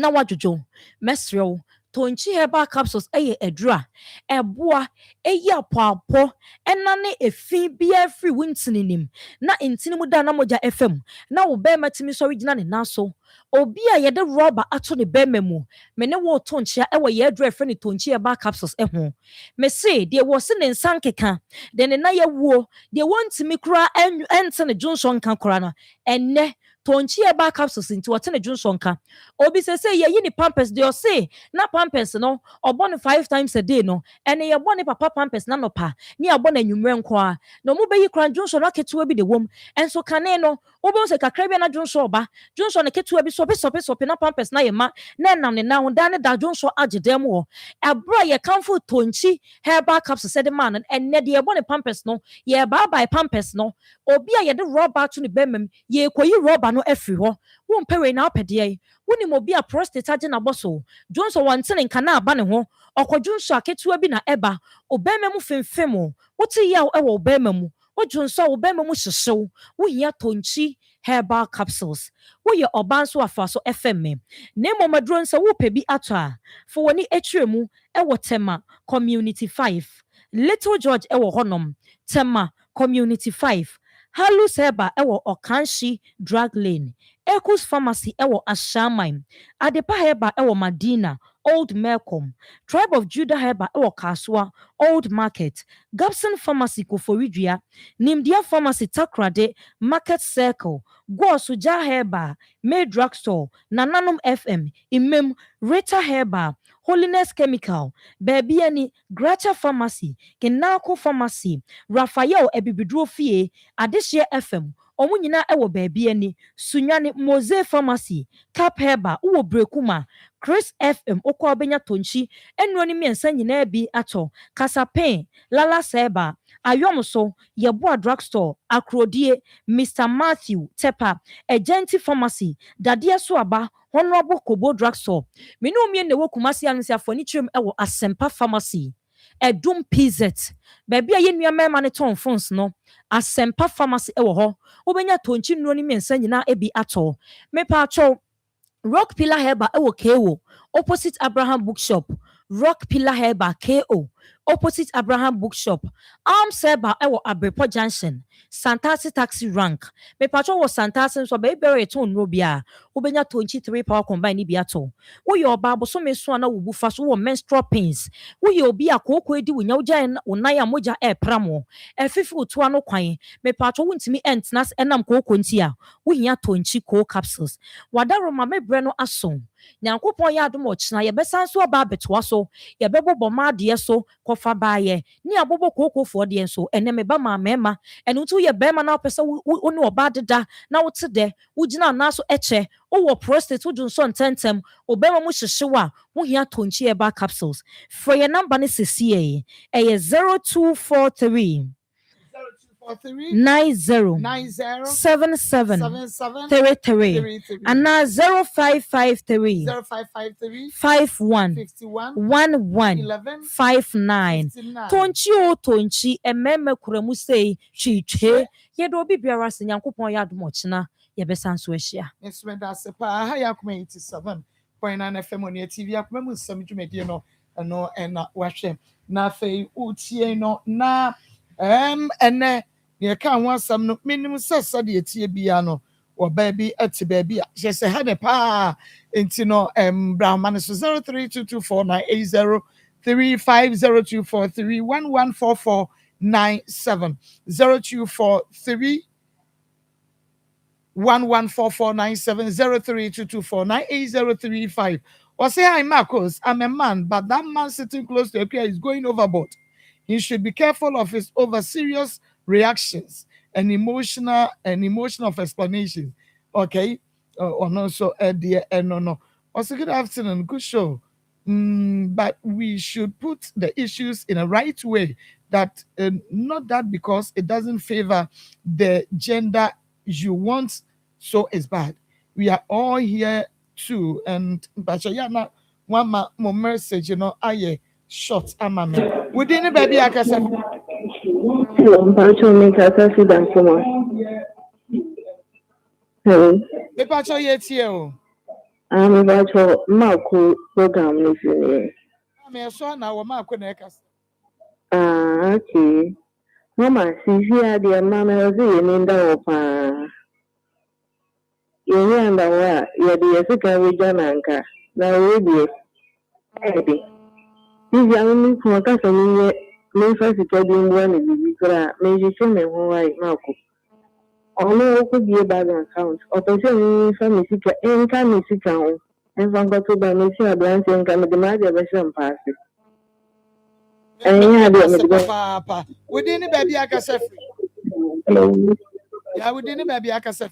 wadwojo mesrew tonchi herbal capsules eye adura eboa eye apoapo enane efi bia free wintininim na intinimu da na moja fm na wo bema timi sori gina ne naso obi a yede rubber ato ne bema mu me ne wo tonchi ewo ye adura free ne tonchi herbal capsules ho me say de wo se ne nsankeka de ne na ye wo de wontimi kura ente ne Johnson kan kura no enne tonchi herbal capsules into what ne Johnson kan obi say ye ni pampers de o say na pampers no obo 5 times a day no ene ye bo ne papa pampers na no pa ni abo na nwumre nko a no mo be yi kran Johnson aketewa bi de wom enso kane no obo se kakra bi na Johnson oba Johnson aketewa bi sope na pampers na ye ma na nam ne na ho da ne da Johnson agedem wo abro ye kanfo tonchi herbal capsules said man ene de ye bo ne pampers no ye ba pampers no obi a ye de rubber to ne bemem ye koyi rubber no afiri ho wo mpewe na opede woni mo bi a prostate age na boso Johnson wantene nka na aba ne ho okwadwunso aketewa bi na eba obema mu femfemo wote ya ewo obema mu ojonso obema mu hyehew wo hia tonchi herbal capsules wo ye obanso afaso fm ne momadro nsa wo pebi ato a fo woni etwemu ewo tema community 5 Little George ewo honom tema community 5 Halus Herbal ewo Okanshi Drug Lane Ekus Pharmacy ewo Ashamai Adepa Herbal ewo Madina Old Melcom Tribe of Judah Herbal ewo Kaswa Old Market Gabson Pharmacy Koforidua Nimdia Pharmacy Takrade Market Circle Gosuja Herbal May Drugstore Nananum FM Imem Rita Herbal Holiness Chemical Babiani Gracha Pharmacy Kenako Pharmacy Raphael Ebibidro Fie Adishie FM omu nyina ewo babiani Sunyani Mose Pharmacy Cap Herbal uwo Brekuma Chris FM okwa obenya tonchi enro ni miensa nyina bi ato Kasapen Lala Seba Ayomso Yeboa Drugstore Akrodie Mr. Matthew Tepa Agenti Pharmacy Dadia Suaba Honorable Kobo Drugstore menu mien ne wo Kumasi ansia fonichum ewo Asempa Pharmacy Edum PZ baby a yenua mema ne ton phones no Asempa Pharmacy ewo ho obenya tonchi nro ni miensa nyina ebi ato mepa acho Rock Pillar Herbal ewo KO opposite Abraham Bookshop Rock Pillar Herbal KO opposite Abraham Bookshop. Arms Herbal ewo Abrepo Junction. Santasi Taxi Rank. Me patro was Santasi so be bere ton no bia. Ubenya 23 power combine ni biato. Wo your babo so me so na wo bufa so wo menstrual pains. Wo ye obi akoko edi wo nyawja onaya moja pramo. Efifi otoa no kwan. Me patro wuntimi entnas enam koko ntia. Wo hia tonchi ko capsules. Wadaro ma me bre no aso. Nyankopon ya adom ochina ye besan so aba betoa so. Ye bebo ma de so kofa baaye. Ni abobo koko fo de so ene me ba ma mema. Enu tu ye bema na pese wo ne oba deda na wo te de. Wo gina na so eche. O prostate wo dun so ntentem. Obema mu hyehyewa. Wo hia tonchi eba capsules. For your number ne sesiye. Eye 0243 907733 and now 0553 511159 tonchi ememe kuremu sei chiche yedo bi biara se Nyankopon ya adom ochina ye besanso ahia instrument asepa ha ya kuma 87.9 FM on TV akuma mu nsam dwumedie no no na wahwe na fei utie no na ene ye kan ho asam no minim sesa de etie bia no wo baabi ati baabi a je se ha de pa enti no brahman so 03224980 350243114497 0243 114497 0322498035. Or say hi Marcos, I'm a man, but that man sitting close to a peer is going overboard. He should be careful of his over serious reactions and emotional of explanations. Okay. Or no, so dear no. Also, good afternoon, good show. But we should put the issues in a right way. That not that because it doesn't favor the gender you want, so it's bad. We are all here too, and Bachayana one more message, I short amame. Within the baby, I can say. Hello, Pacho, make a coffee than someone. Hello. The Pacho yet here. I'm about to Marco program. I'm a son now, Marco Necas. Okay. Mama, see here, dear Mamma, in the you remember where you're the second with Jananka. Now, really, this young man from a cousin, me first studying one of the major children who I Marco. Although could be a bad account, or person from Missika, and can Missika, and from got to by Missy Blanche and come the mother of some party. Papa, within the baby, I can say. Hello. Yeah, within the baby, I can say.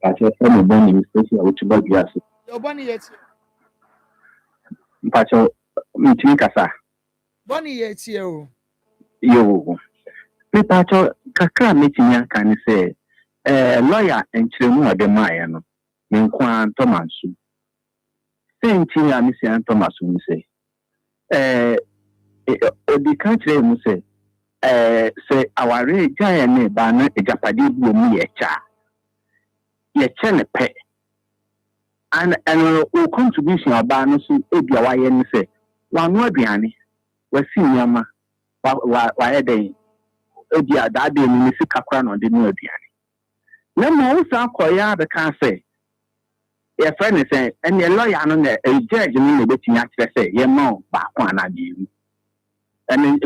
I just said my bonnie is special with your gas. Your bonnie yet. Pacho, meeting Casa. Bonnie yet, you. Pacho, Kaka meeting ya can say, lawyer and Chimu de Mayano, Minquan Thomasu. Same thing, I miss Thomas will say. The country will say, say, our giant banner, a Japadi will me a cha. Ye chene pe and contribution about no so ebia wa ye ne se wa no aduane wa si nyama wa ye den ebia da de ni si kakra no de no aduane na mo wo sa koya be kan se ye friend say and ye lawyer no na judge ni no betimi a kire se ye ma ba ko anade mu and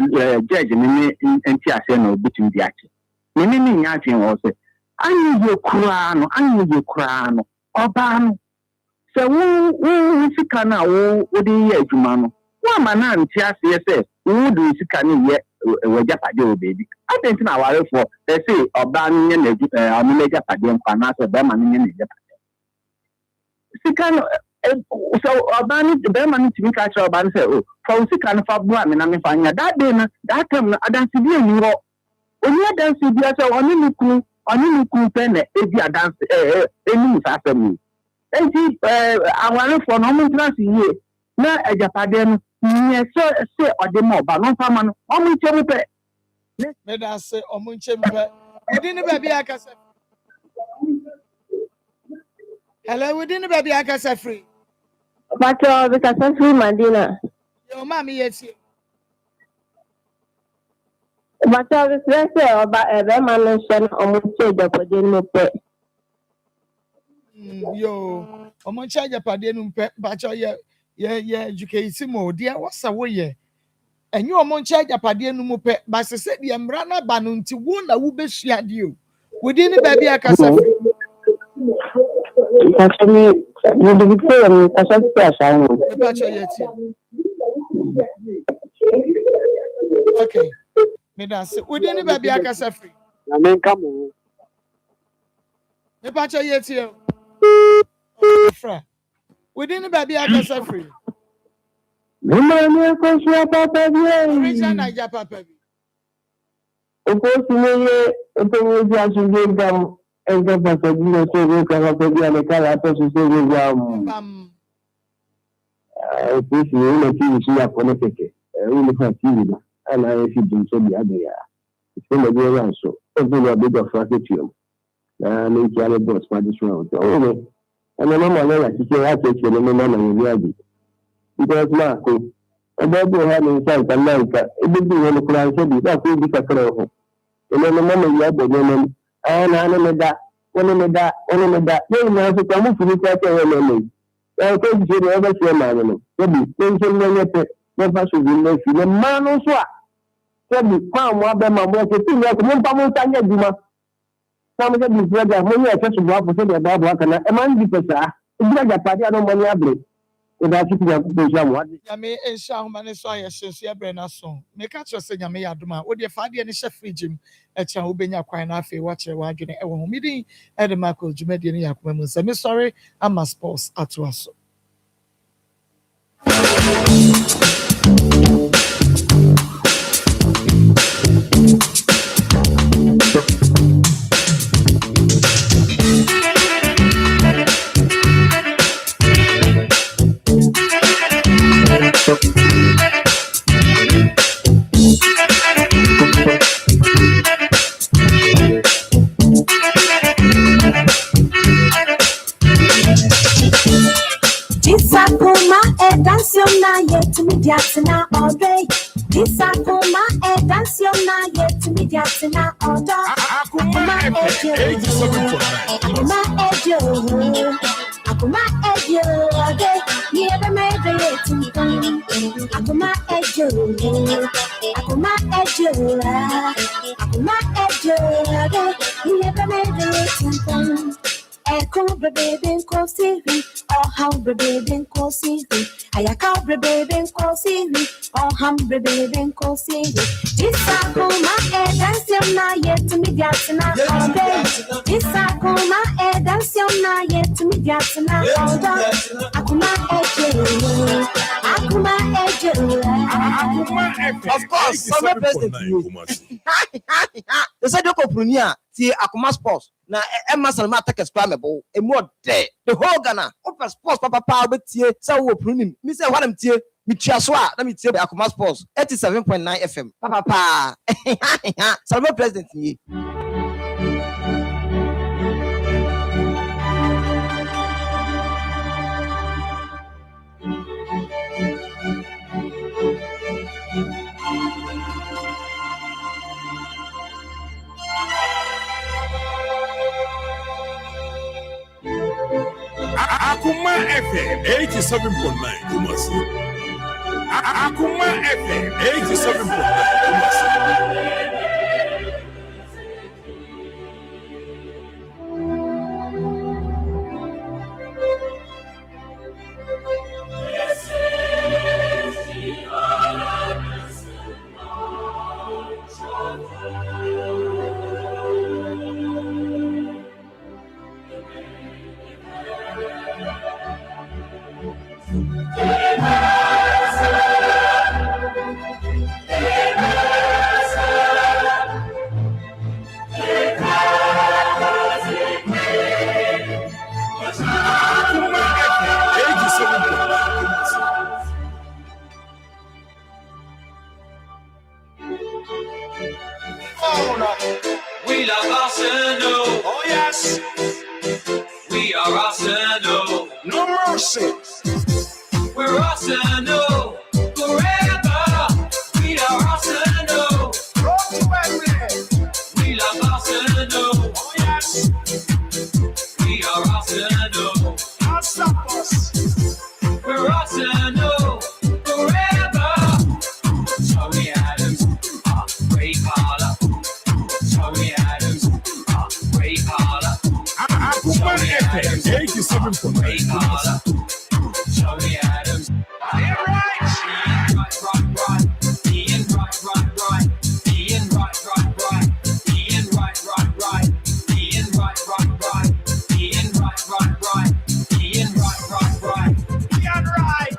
judge ni enti ase na obetimi di ache ni nya atwen wo se anyi ye kurano obano se wo sika na wo de ye adwuma no wa ma na nti ase se wo de sika na ye wajapade o baby atenti na ware for they say obano nye na amule japade nkwa na so be ma nye na japade sika no so obano be ma ntimi ka cha obano se o fa sika no fa bo amena me fa nya that day na that time na adansi bi eni ho oni adansi bi ase oni nuku oni nuku pene ebi adansi eni musasem enti awale for no montrasi ye na ejapade no nye se odemo ba no fa ma no omunche mu pe me da se omunche mu pe within the baby akase hello within the baby akase free Pacho, because free Madina. Yo mami yeti But I was say about a man mentioned almost said that for the Yo, I'm charge a padden, but education more, dear, what's a way? And you are on charge a padden, but I said, the Amrana Banun to wound a woo shared you. Within the baby, I can say, actually, you did say, I shall okay. Medas, within the baby, I can say free. I mean, come on. The patcher yet here. Within the baby, I can say free. Reason I jump up. Of course, you gave them and the person, you know, so we can have a color person saying, this is the TV she have connected. Really for TV, and I see them so the other year. It's going to be around so. It's going to be a bit of fracture. And it's a little bit of this round. Oh, and the normal level, she can take the normal and reality. Because Marco, and then they have in South America, it will be on the plan, so that will be a crowd. And then the moment you have the women, and I know that, one of that, they will have to come to the catcher. I think you ever see a man. Maybe, never should be left in a man or so. Maybe, come what them are more to think like one pound and Duma. Some of them is brother, when you are such a block for the Bible, and a man be better. It's like a party, I don't want to without keeping up with the Yame and Shaman is why I say, Brenna song. Make out your saying, Yame Aduma, what your father and chef Jim at Chahubenia Quine, watch a wagon at one meeting at the Marco Jumedian Yakwomen. I'm sorry, I must pause at us. Akoma edansiona yet mediatina all day. This Akoma edansiona yet mediatina all day. Akoma ejo, Akoma ejo, day. Near the meditating. Akoma ejo, Akoma ejo, day. Near the meditating. Echo baby cosy, or hum baby cosy. I account baby cosy, or hum baby cosy. This Akoma edansiona yet mediatina all day. This Akoma edansiona yet mediatina all day. Akoma ejo, Akoma ejo. Of course, some president. They said you compreneur. See Akoma sports. Na Emma Salma take a spamable, a more day. The whole Ghana, open sports, papa, but here, so pruning. Me say what I'm tear, me chaswa, let me tell you, Akoma sports, 87.9 FM. Papa, Salma president. Akoma FM 87.9 Kumasi. Akoma FM 87.9 Kumasi. We love Arsenal. Oh yes. We are Arsenal. No mercy. We're Arsenal forever. We are Arsenal. 87.9 Charlie Adams. Yeah, right. Ian right. Ian right. Ian right. Ian right. Ian right. Ian right.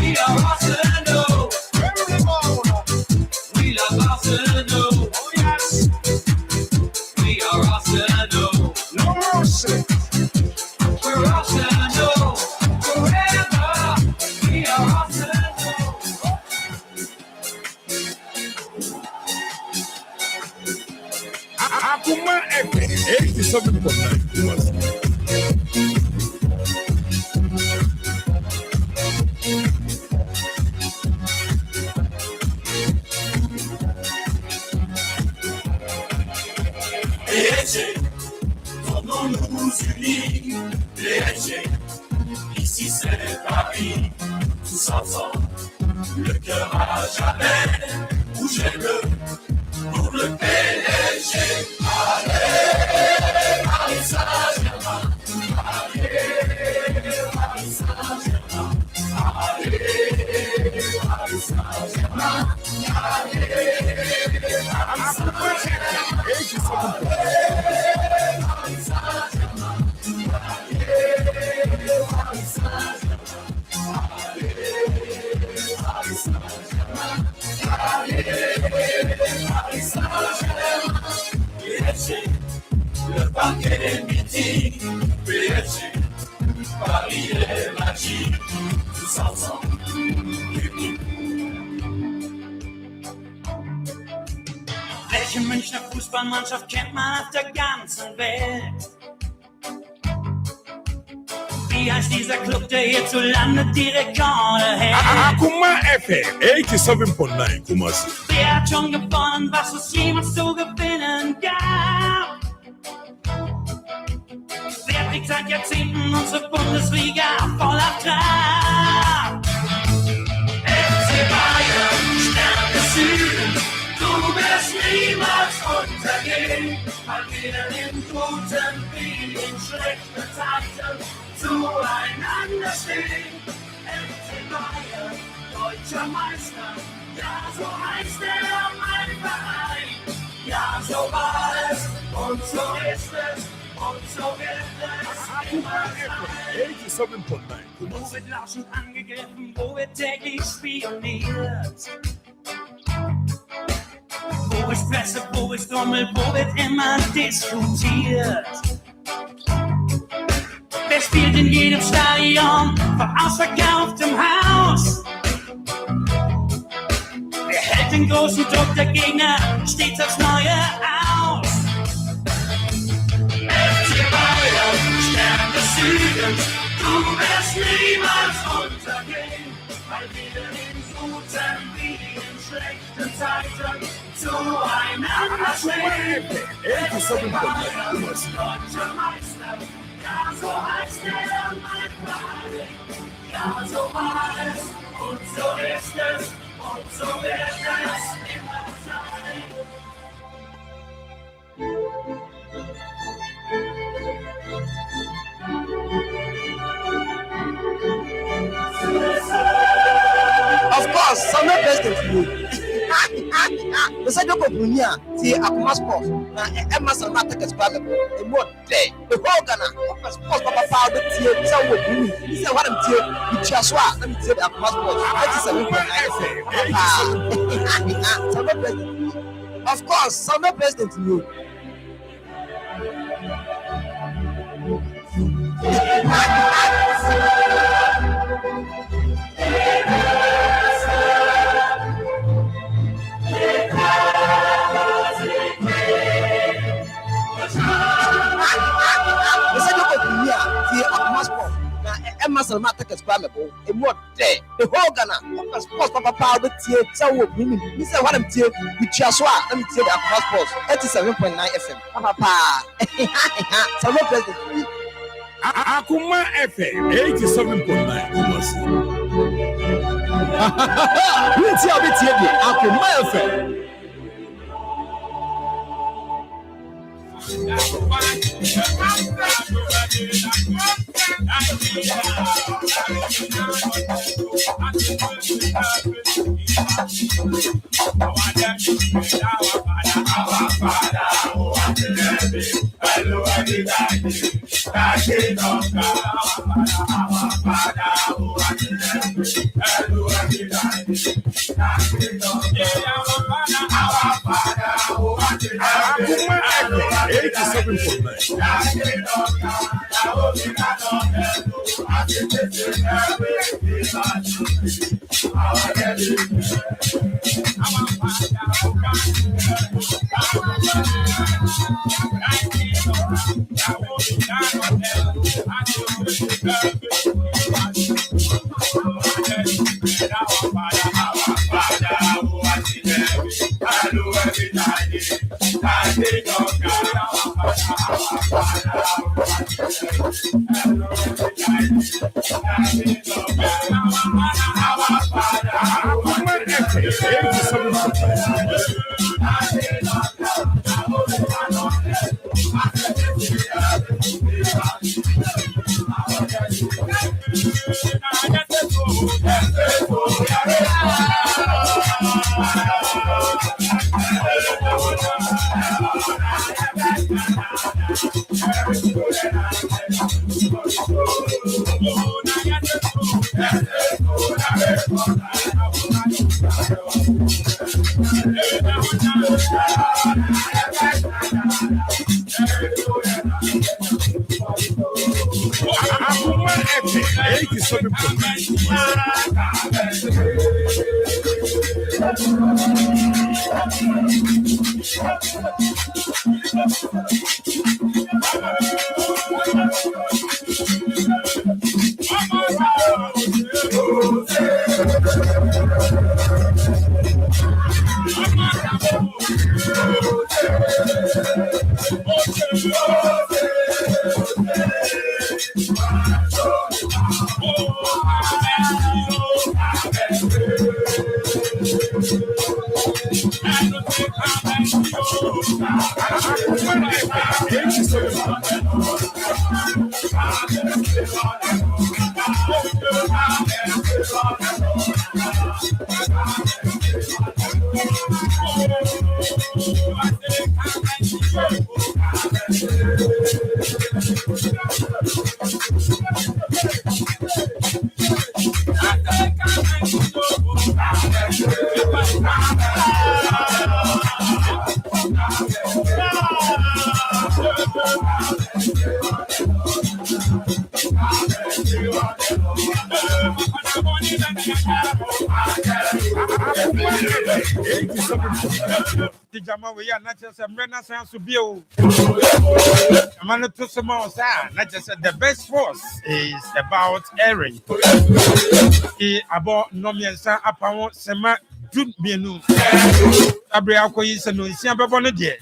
We are Arsenal. We love Arsenal. Oh yes. We are Arsenal. No mercy. We're Arsenal. Forever. We are Arsenal. Akoma FM 87.9 PSG, tournons nous unis. PSG, ici c'est Paris. Tous ensemble, le cœur à jamais. Bougez-le pour le PSG. Allez, Paris Saint-Germain. Allez, Paris Saint-Germain. Allez, Paris Saint-Germain. Allez, Paris Saint-Germain. Le parquet est mythique, PSG, Paris est magique, tous ensemble, unis. Welche Münchner Fußballmannschaft kennt man auf der ganzen Welt? Wie heißt dieser Club, der hierzulande die Rekorde hält? Akoma FM 87.9 Kumasi. Wer hat schon gewonnen, was es jemals zu gewinnen gab? Wer trägt seit Jahrzehnten unsere Bundesliga voller Trab? FC Bayern, Stern des Südens, du wirst niemals untergehen. Mal wieder in guten wie in schlechten Zeiten zueinander stehen. FC Bayern, deutscher Meister, ja so heißt mein Verein. Ja so war es und so ist es und so wird es immer sein. 87.9 Wo wird lauschend angegriffen, wo wird täglich spioniert? Wo ist Presse, wo ist Trommel, wo wird immer diskutiert? Wer spielt in jedem Stadion vor ausverkauftem Haus? Wer hält den großen Druck der Gegner stets aufs Neue aus? FC Bayern, Stern des Südens, du wirst niemals untergehen, weil wir in guten wie in schlechten Zeiten zueinander stehen. FC Bayern, deutscher Meister, ja so heißt mein Verein. Ja so war es und so ist es und so wird es immer sein. Of course, some president you. The side of Bunia, the Akoma Sports, Emma Salmata Caspaga, the more day, the whole Ghana, Sports Papa Powder, some would do. This is what I'm telling you, Chaswa, let me tell the Akoma Sports. Of course, some president you. Emma Salmata Caspaga, a more day, the whole Ghana, Sports Papa Powder, some would women. This is what I'm telling you, Chaswa, let me tell the Akoma Sports, 87.9 FM. Papa, some president. Akoma FM 87.9 Kumasi. What's your bit here? Akoma FM. Jama we are not just a renaissance to build. Man to some more, not just the best force is about airing. About Nomiansa upon Sema Junu. Abriaco is a no Siambabonade.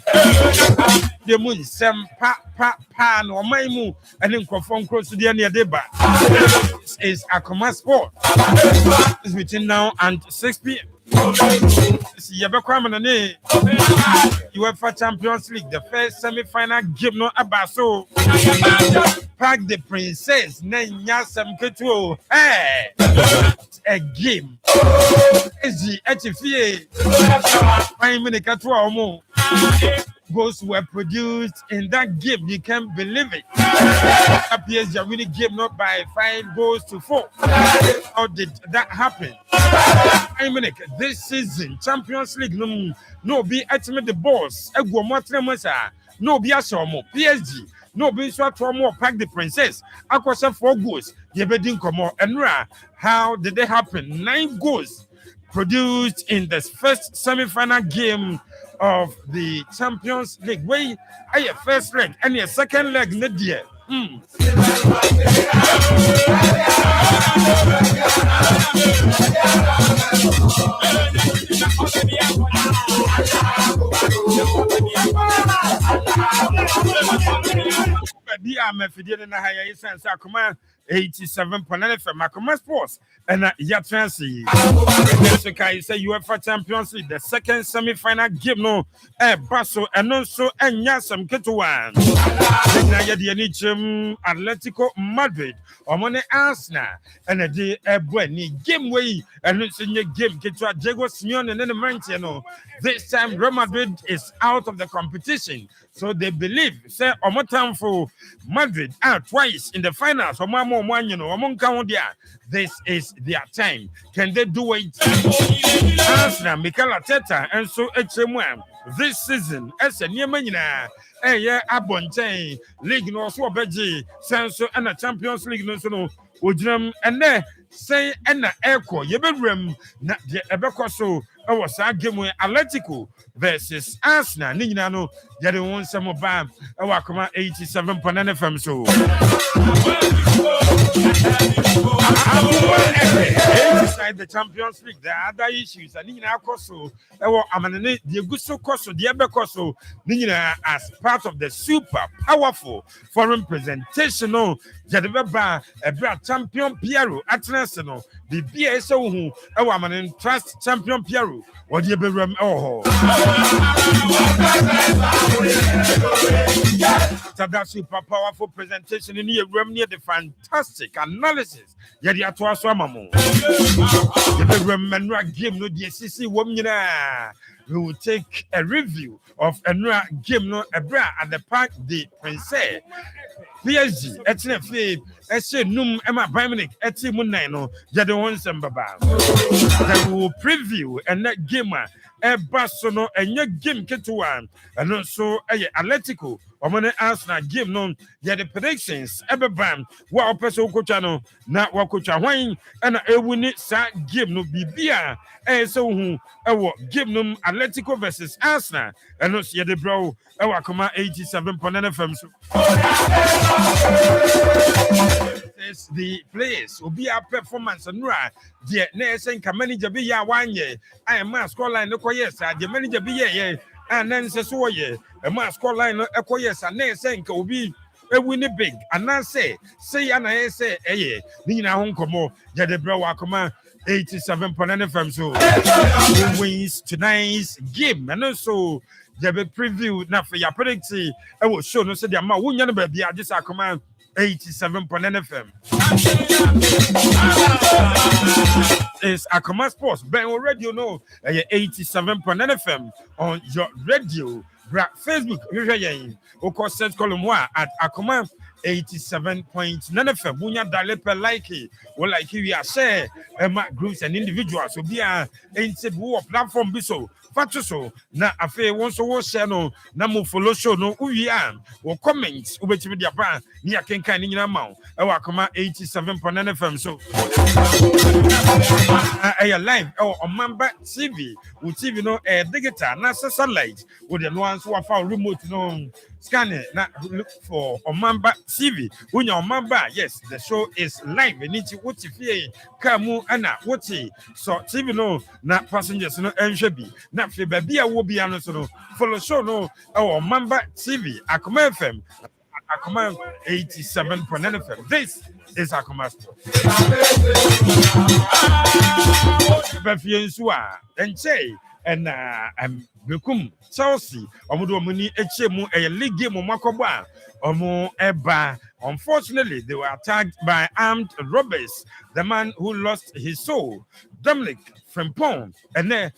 The moon, some pan or my moon, and then conform close to the end of the deba. Is Akoma sport. It's between now and 6 p.m. UEFA Champions League, the first semi-final game no abaso. Park the Princess, Nsem Ketuo. Hey, a game. Eji HFA. 5 minutes Ketuo Omo. Goals were produced in that game. You can't believe it. PSG are winning game not by 5 goals to 4. How did that happen? I mean, this season, Champions League, no be ultimate the boss. No be Asomo, PSG, no be Swatomo, Pack the Princess. Akwasa 4 goals. Yebedin Komo. And how did they happen? 9 goals produced in the first semi-final game of the Champions League. Where are your first leg and your second leg not yet? mefidie na haya isense Akoma 87.9 FM Akoma Sports and Yatransi. So can you say UEFA Champions League, the second semi-final game no Basso and also Nsem Ketuan. Na yedi anichim Atletico Madrid omone Arsenal and the Ebweni game way and it's in your game Ketua Diego Simeone and then the Manchino. This time Real Madrid is out of the competition. So they believe say omotam for Madrid twice in the finals. This is their time. Can they do it? Arsenal, Mikel Arteta, and so HM1 this season as a Niemana. Abontain League no so beji senso and a Champions League no so no ojram and there say and na echo yebewrem na de ebekọ so was a game with Atletico versus Arsenal ni nyina no yede won sem ba Akoma 87.9 FM so inside the Champions League there are other issues and nyina akoso amanene de guso koso de ebekoso ni nyina as part of the super powerful foreign presentation no yede beba ebra champion Piero atnese no the BSO hu amanen trust champion Piero what you be that super powerful presentation in your room near the fantastic analysis. Yadi atwa so amamo. The remember game no the CC woman. We will take a review of a game no ebra at the Parc des Princes. PSG etnefe ese num ema Dominic eti munai no jade won sembaba. Then we will preview and that game eba so no enye game ketuwa and so Atletico omone Arsenal game no the predictions ebeba wa opeso kocha no na wa kocha hwan na ewuni sa game no bibia so hu ewo game no Atletico versus Arsenal and so the bro ewa Akoma 87.9 FM so is the place will be a performance and the nation can manager be ya 1 year. I am a score line no yes, the manager be ye and then says so ye a mask score line no yes and then saying will be a winning big and now say and I say Nina Hong Komo Jadebra Akoma 87.9 FM so who wins tonight's game and also the preview now for your prediction I will show no say the amount who never be just Akoma 87.9 FM. It's Akoma Sports. Ben already you know 87.9 FM on your radio, Facebook. Of course, set column one at Akoma 87.9 FM. Munya dale per like it. Well, like we are share groups and individuals. So be a platform biso. Fatuso na afe wonso wo share no na mo follow show no we am wo comments ubetimi dia ba ni akenkan ni nyina ma e wa Akoma 87.9 FM so live on Mamba TV wo TV no digital na satellite wo the no answer wa fa remote no scan it na look for Mamba TV unya Mamba yes the show is live ni ti wo ti fie kamu ana wo ti so TV no na passengers no enhwe na fe baby a wo bia no so no follow show no Mamba TV Akoma FM Akoma 87.9 FM. This is Akoma Sports. Befiensua enche and bekum Chelsea omudo omuni echemu a league game makoba omo eba. Unfortunately, they were attacked by armed robbers. The man who lost his soul, Dominic Frimpong, and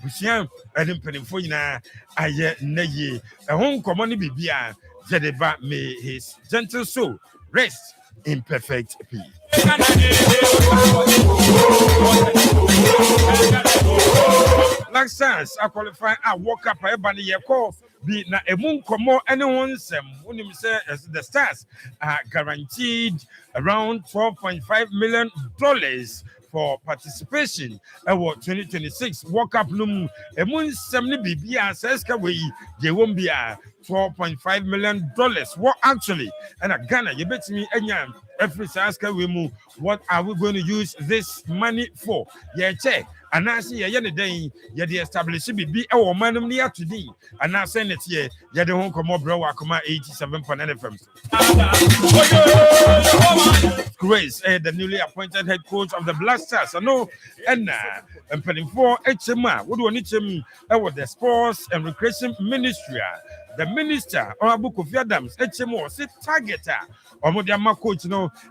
Busian, and Penifona, Aye Neye, a home common Bibia, Jedeba, may his gentle soul rest in perfect peace. Like science, I qualify. I woke up everybody your call. Be na emun komo anyone Nsem when you say as the stars are guaranteed around $12.5 million for participation at 2026 World Cup num emun Nsem ni bibia says ka we they won't be $12.5 million. What actually and Ghana you bet me every says ka we mu what are we going to use this money for? Yeah check anaasɛ yɛyɛ ne dɛn yɛde establish biribi ɛwɔ ɔman no mu ne yɛato din anaasɛ ne teɛ yɛde ho nkɔmmɔ brɛ wɔ Akoma 87.9 FM Grace, the newly appointed head coach of the Black Stars. I know, and for HMA, what do we need to with the Sports and Recreation Ministry? The minister, Honorable Kofi Adams, HMO, say targeter, or Modiama coach,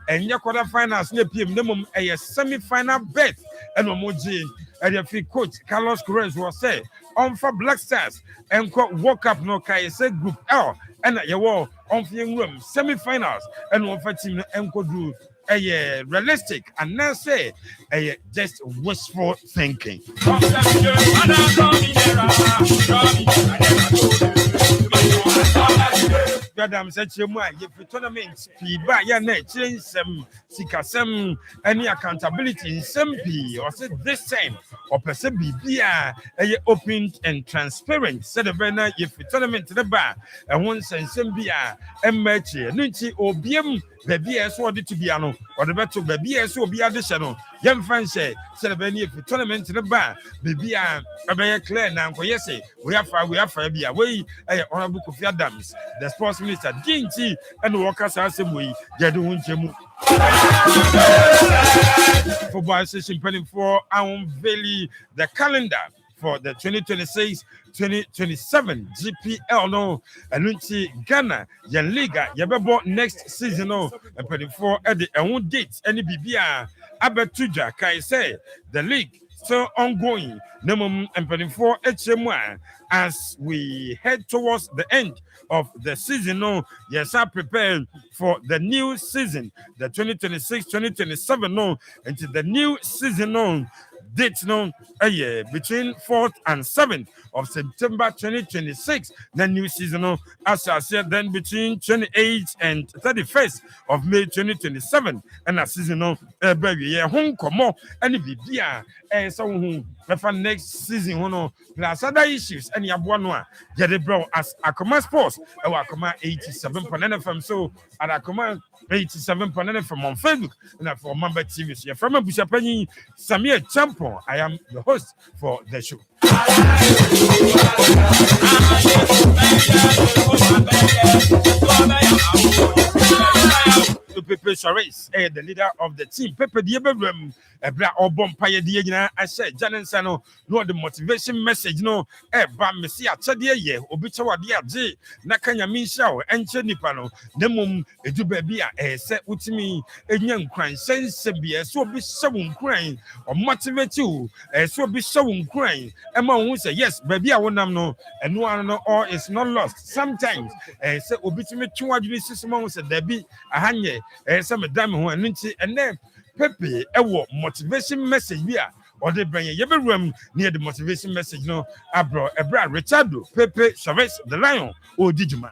and your quarter finals, minimum a semi-final bet, and Omoji, and your free coach, Carlos Correz, was say, on for Black Stars, and walk up no Kaise Group L, and your wall on the room, semi-finals, and one for team and do a realistic and not say a just wishful thinking. Madam said, if the tournament, change some sikasem, any accountability in some or said this time, or per se be open and transparent. Said the banner, if the tournament to the bar, and once and some beer, and match, Nunchi or BM, the BS wanted to be ano, or the better the BS will be additional. Young fans say, said the banner, if the tournament to the bar, maybe a very clear now, yes, we have be away, Honorable Kofi Adams, the sports minister, Jinchi, and the workers are some way, Jadun Jemu. Football session pending for unveiling the calendar for the 2026-2027 GPL no Anunchi Ghana Yan Liga Yabebo next season no and pending for at the own dates any BBA Abetuja Kai say the league still ongoing. Minimum and for HM1 as we head towards the end of the season. No, yes, I prepared for the new season, the 2026-2027. No, into the new season. No, dates no, between 4th and 7th of September 2026. The new season, no, as I said, then between 28th and 31st of May 2027. And a season, no, baby, home come on, and it be dear, and so for next season, no, plus other issues, and you have one get it, bro, as Akoma Sports, Akoma 87.9 FM. So, at Akoma 87.9 FM on Facebook, and for Mamba TV. So, from a Bushapani, Samir Champo, I am the host for the show. Pepe Charis, the leader of the team. Pepe Diabem, a black or bompire Diana, I said, Janensano, no, the motivation message, no, Bam Messia Chadia, Obichawa Dia J, Nakanya Mishao, and Chenipano, Nemum, a Dubabia, a set with me, a young crying, sense be a so be showing crying, or motivate you, a so be showing crying. Among who say, yes, baby, I want them know, and one know all is not lost. Sometimes, a set obituate 200 months, and there be a hanye. Some dame who and then Pepe motivation message here or they bring a room near the motivation message no abro Richardo Pepe Chavez the lion or Digima.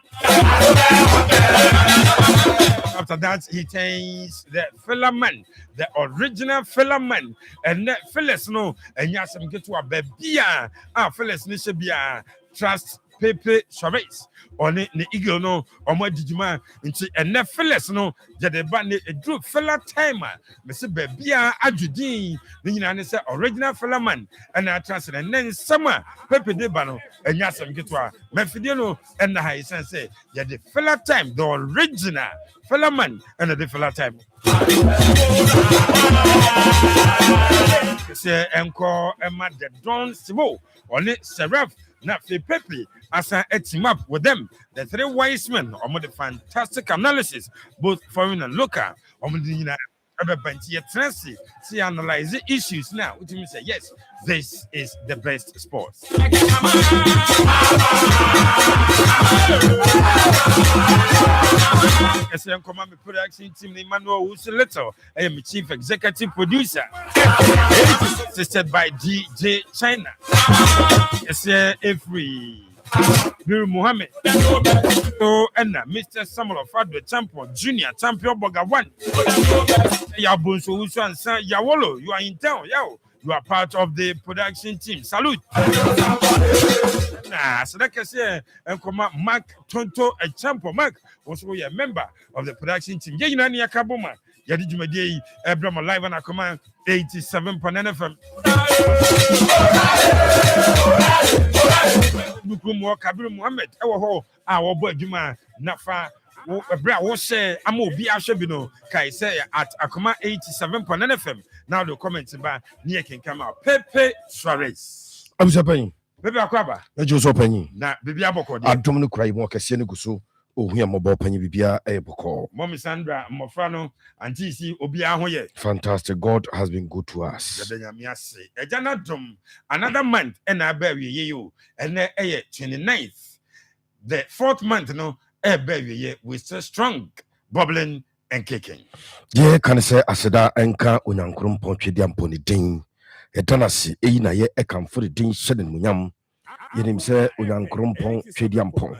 After that he takes the fella man, the original fella man, and that fellas no and yasam get to a baby fellas nishabia trust Pepe Chavez on the eagle no or more Digima into a nepheles no Jadebani a group fella timer, Mr. Babia Ajudin, the original fella man, and I trust and then summer Pepe Debano and Yasam Gitwa, Mephidiano and the high sense say, yeah, the fella time, the original fella man, and the fella time. Say, encore Emma de Don Sivo, on it, Seraph. Now, Pepe, as I team up with them, the three wise men, the fantastic analysis, both foreign and local, the see analyze the issues now, which means say, yes, this is the best sports. SM Command Production Team Emmanuel Little, I am Chief Executive Producer, assisted by DJ China. Every Bill Muhammad, and Mr. Samuel Fadwe Champion, Junior Champion Boga 1. Yabunso Usan San Yawolo, you are in town, yo. You are part of the production team. Salute. So like I say, Mark Tonto and Champo Mark, also a member of the production team. Yeah, you know, Yakaboma. Yadi Jumadi, Abraham live and Akoma 87.9 FM. Bukumo Kabir Muhammad, our boy Juma, Nafa, Bra was say, Amo Bi Ashabino, Kai say at Akoma 87.9 FM. Now the comments about near can come out. Pepe Suarez. I'm saying, Pepe Aquaba. Let's just open. Now, baby Aboko. I don't cry more Cassiano. Oh, we are mobile penny bibia eboko. Mommy Sandra, Mofrano, and TC Obia Hoye. Fantastic. God has been good to us. Another month, and I bury you, and 29th. The 4th month, no, I bury you, we're still strong, bubbling and kicking. Yeah, can I say, Asada Enka Unyankrum Ponche Diamponi Ding. Etanasi, Eina ye ekam for the ding shedding munyam. Yenim say Unyankrum Ponche Diampon.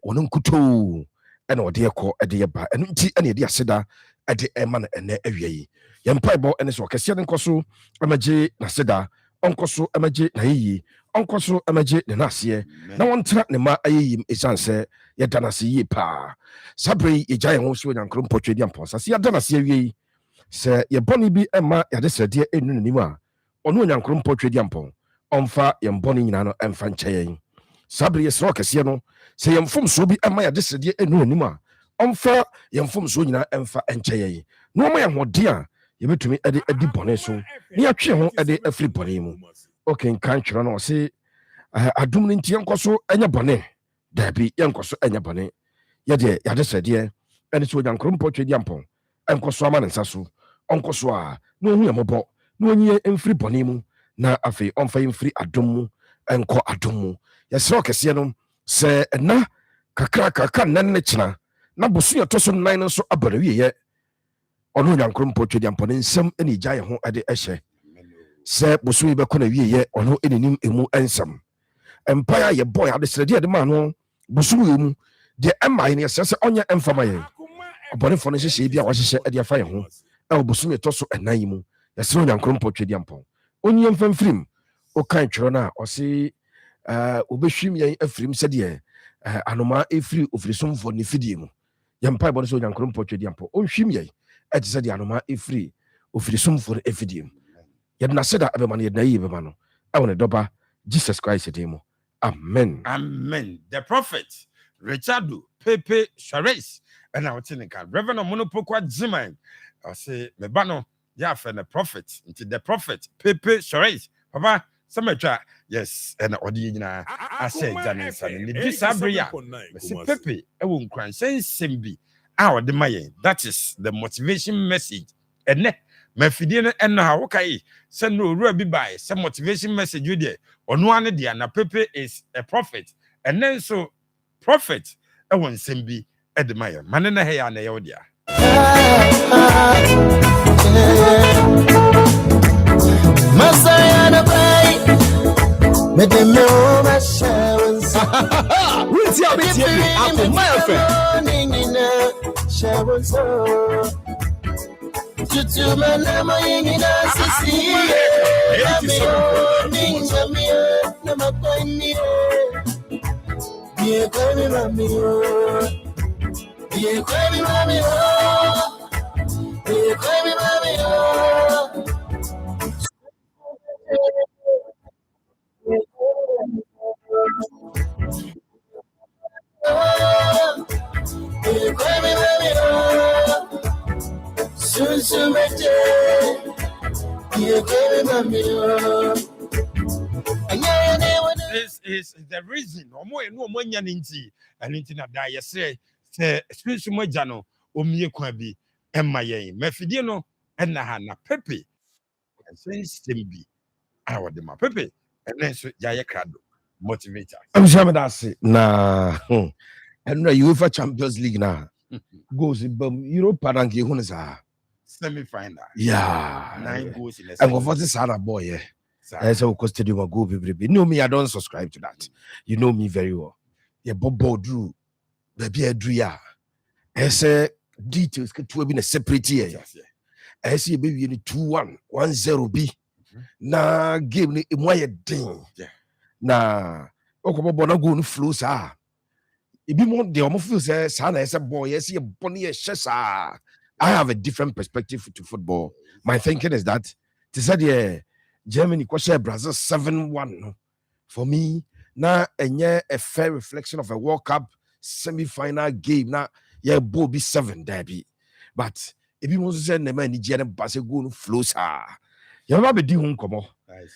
One kuto and or dear call a dear by and any dear seda at the eman and every yam pieball and his occasion coso, amaje, naseda, uncoso, amaje, nae, uncoso, amaje, the nasie. No one track the ma aim is answer, yet danasi ye pa. Sabri, a giant also and crum portrayed pons. I see a danasi ye. Sir, ye bonny be a ma at this dear in Nima, or no young crum portrayed yampon, on far yam bonny nano and fanchain. Sabri is rockasiano. Say yam from so be a maya this dear and no nima. Unfair yam from so na emfa and chay. No my more dear. You met to me at the boneso. Near Chihon at the free bonemo. Okay, can't you know say I do mean Tiancoso and your bonnet. There be Yancoso and your bonnet. Yade, yada said, dear, and it's with Uncle Portrait Yampon. Uncle Swaman and Sasso. Uncle Swa, no near mobo, no near and free bonemo. Na afe on fame free adomu and co adomu. Yes, rockasianum. Say na kakra nanechna na bosu ya toso nine so abare ye ono nyankrom potwe diampon nsem eni gyae ho ade ehye se bosu be kona wie ye ono enim emu ensem empire ye boy ade srede de ma no bosu emu de emai ne se onye emfama ye obone fo no hye bia wa hye ade afa ye ho e bosu ye toso enan mu ye se nyankrom potwe diampon onye mfamfrim o kan twero na o se obehwim yan afrim sede anoma efri ofrisum for ne fidie mu yampa bo so nyankrom potwe diampo onhwim yan ati sede anoma efri ofrisum for efidie mu yedna seda abema ne yedna yi bema no awone doba Jesus Christ edimo amen. The prophet Richardo Pepe Suarez and our tinika Reverend Monopokwa Ziman I say mebano ya fa the prophet into the prophet Pepe Suarez papa Sametra, yes, and Odina, I said, Janet, and the Disabria, Mr. Pepe, I won't cry, say Simbi, our the Mayan. That is the motivation message. And ne, Mefidina and now, okay, send no ruby by some motivation message you there. On one day, and Pepe is a prophet, and then so prophet, I won't Simbi at the Mayan. Manana Hay and Eodia. Masayana bay, me de me over showers. What's your baby? I'm my friend. Showers. Tutu manama yingina sisi. Amio, ninja mio, namakoni. Ye kwemi mamio. Ye kwemi mamio. Ye kwemi mamio. This is the reason. No more ninti and intina die. Say, special mojano, omie kwabi, emaye, mefidino, and na pepe. And say, Simbi, I want them pepe, and then so Jaya Crado, motivator. I'm sure that's it. Nah, and the UEFA Champions League now goes in Europa and Gihunza semi-final. Yeah, 9 goals in a and what is Sarah boy? Yeah, I said, because you go, you know me, I don't subscribe to that. You know me very well. Yeah, Bobo Drew, baby, Adria. I say details to have been a separate year. I see baby, you need 2-1, 1-0 B. Na game ni moye ding. Na okobo na go no flow sa. Ibi mo de omo feel say sa na ese boy yes ye boni ye hye sa. I have a different perspective to football. My thinking is that they said yeah, Germany share Brazil 7-1. No? For me, now a fair reflection of a World Cup semi-final game. Now yeah, both be 7 derby. But if you want to say the man Nigerian pass go flows you never be doing come on.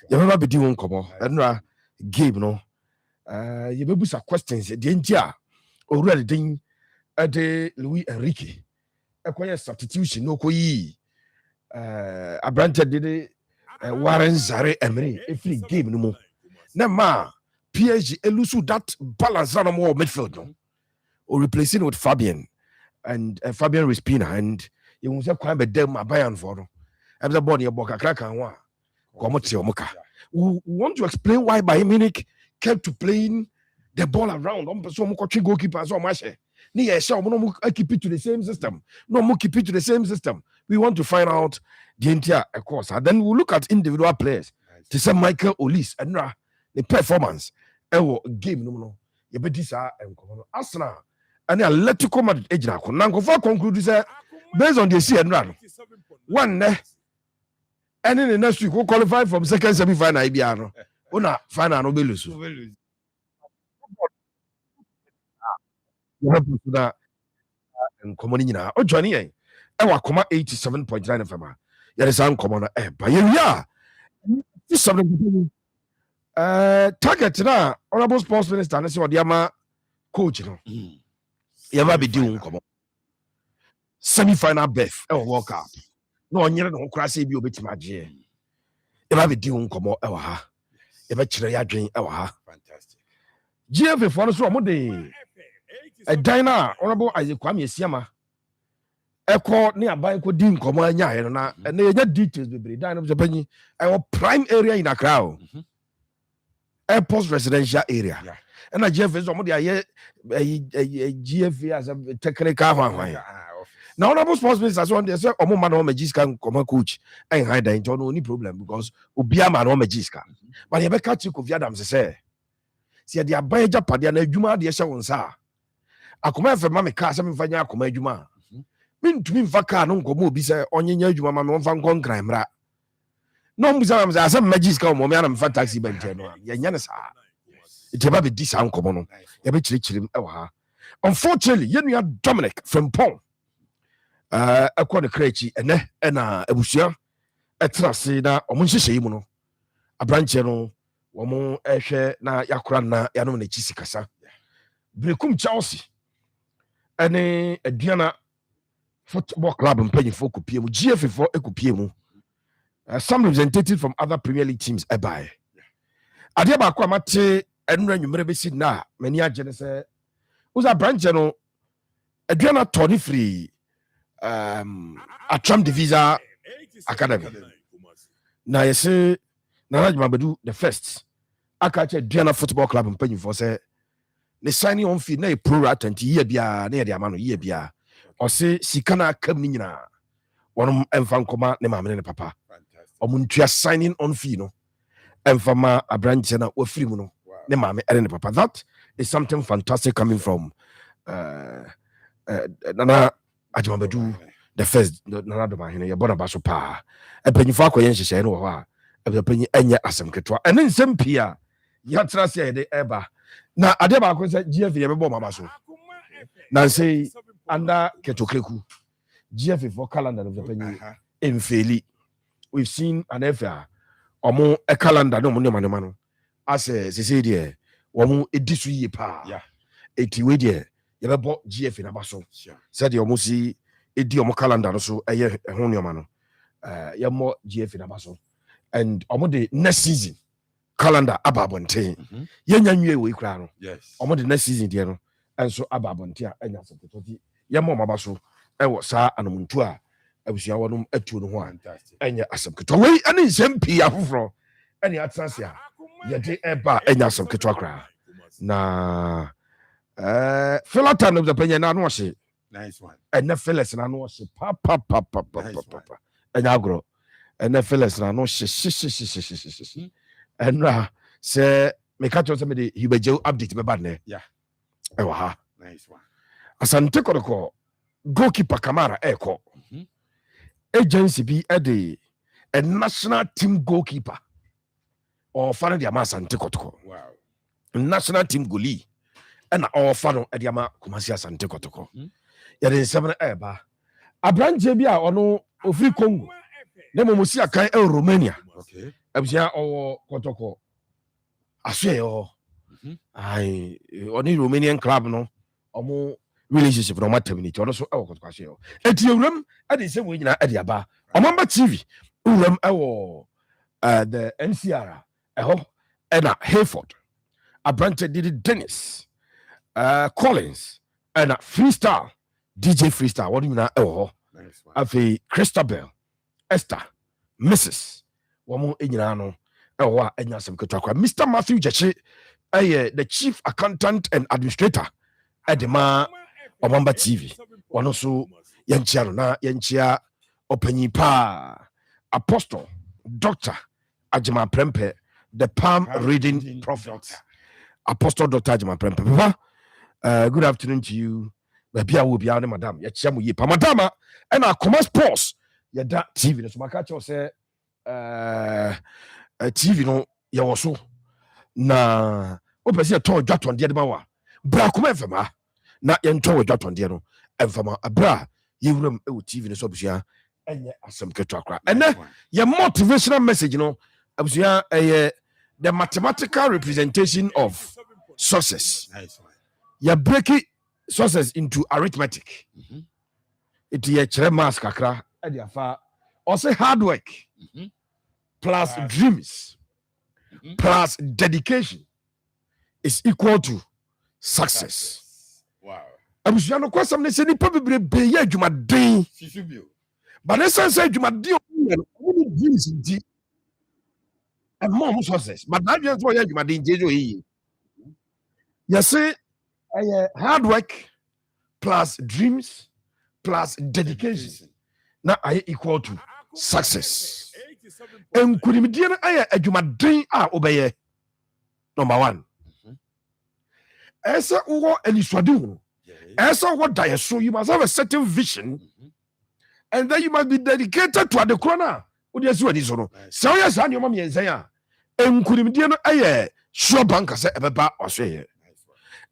You never be doing come on. And game no. You be some questions. The India already ding de Louis Enrique. A substitution no koi. A branch did Warren Zare Emery every game no more. Nema PSG elusu that balance on more midfield no. Or replacing with Fabian and Fabian Respina and you will say quite a damn Bayern for no. I'm the body of Boca Crack and one. We want to explain why Bayern Munich kept playing the ball around. So much goalkeeper so much. No keep it to the same system. No keep it to the same system. We want to find out the entire course. And then we'll look at individual players. To say Michael Olise and the performance. Game no. You bet this Arsenal and the Atletico Madrid agent. Now go for conclude say based on the see and run. One and in the next week, we'll qualify from second semi-final. Ibiano, una final no belus. You have to that and common in our Johnny. I was 87.9 FM. There is uncommon. But yeah, this something. Target now, honorable sports minister, and so the Yama coach. You ever be doing come on semi-final berth or World Cup. No, you're not crazy. Be obey my G. If I be doing come on, if I try your dream, fantastic. GF for us, one day. A diner, honorable as you come, yes, Yama. A court nearby could dim come on, and they get details be done of the penny. Our prime area in a crowd. Airport residential area. And a GF is somebody a GF as a technical one. Now, honorable sports minister, as one they say, Omo man Magiska come coach and hide the no any problem because Ubia man Magiska. But you catch you of Yadam say. See, the Abaja Padiana Juma, the Shawonsa. Akoma for Mammy car, some fanya Akoma Juma. Mean to me, Vaka, no go move, say, on your Juma, Mamma van Gon crime. No, Muzam, as some Magiska, Momian, and Fantasy Bentano. Yanasa. It's about the dis uncommon. Unfortunately, you have Dominic from Pong. Akwa krechi ene na abusia etrase na omunhyehyɛ mu no abranche no wo ehwe na yakora na yanom na chisi kasa brekum Chelsea ene aduana football club mpanyifo kopie mu GF for ekopie mu some representatives from other Premier League teams ebae ade ba kwa mate enura nwumere besi na mani agene se uza branche no aduana toni free a Trump Divisa Academy. Now you say Naraj Bedu the first. I catch a Diana Football Club and penny for say the signing on fee na pro rata and year bia near the amano year bia or say she cannot come in one enfant coma ne mamma and papa. Or muntia signing on fee no and from a branch and a free mono ne mamma and papa. That is something fantastic coming from Nana Ajamabedu the first Nanado Mahina, your Bonabaso Pa, a penny for Koyenshi and Oha, and the penny Enya Asam Ketua, and then some Pia, Yatra say the Eba. Now Adeba was at GF Bomabaso. Nancy under Ketokleku, GF for calendar of the penny in Feli. We've seen an affair or more a calendar no money. I say, Cecilia, or more a district pa, 80 way dear. You ever bought GF in a basso? Said you almost see a deal calendar so a year a honey man. You more GF in a basso. And almost the next season calendar ababonte. Yan we crown. Yes. Almost the next season, dear. And so ababonte and that's the Yamo Mabasso. I was sa and Muntua. I was your one at 2 1. And ya asam away and in Nsem from any attrasia. Yet eba and yasam ketwakra. Na Philatan of the penny and wash it. Nice one. And the fellas and I know she papa and agro. And the fellas and I know she and say make out somebody he be jail update me bad. Yeah. Nice one. As I take on the call, goalkeeper Kamara echo. agency be a national team goalkeeper or fan the Asante Kotoko. Wow. National team goalie and all fan at the Ama Kumasi Asante Kotoko. There is 7 eba. Abran Jebia or no of free Congo. Nemo Musia Kai Romania. Okay. Abia or Kotoko. I say, oh, I only Romanian club no or more relationship from maternity or also our Kotoko. At your room, at the same way at the Aba. Omamba TV, the NCR, and Hayford. Abrante did it, Dennis, Collins, and Freestyle, DJ Freestyle. What do you know? Afi Christabel, Esther, Mrs. Woman Inano, Mr. Matthew Jachi, the chief accountant and administrator at the Omamba TV. One also Yanchia Openyi Pa, Apostle, Doctor Ajima Prempe, the palm reading prophet. Apostle Dr. Ajima Prempe. Good afternoon to you. Baby, I will be out, madam. Yachamu ye, Pamadama, and our commerce pause. Ya that TV. So my catch say, TV no, ya also. Na, open a toy jot on the Mawa. Bra come fema. Na yento jot on the no. And fema, a bra, you room TV no sobsia. And some ketrakra. And then your motivational message, you know, the mathematical representation of success. You break it success into arithmetic. It is a cheremas kakra at the afar. Also hard work plus dreams plus dedication is equal to success. Wow. Abusiano kwa samne se ni probably be ye dwumaden. But this one said you might deal with dreams and more success. But that just what you might do. You say hard work plus dreams plus dedication. Now I equal to success. And could you do a dream obey? Number one. As a war and you as a what die so you must have a certain vision. And then you must be dedicated to the corner. What do you say? So yes, and your mommy and say, and could him dear a sure banker say about Australia.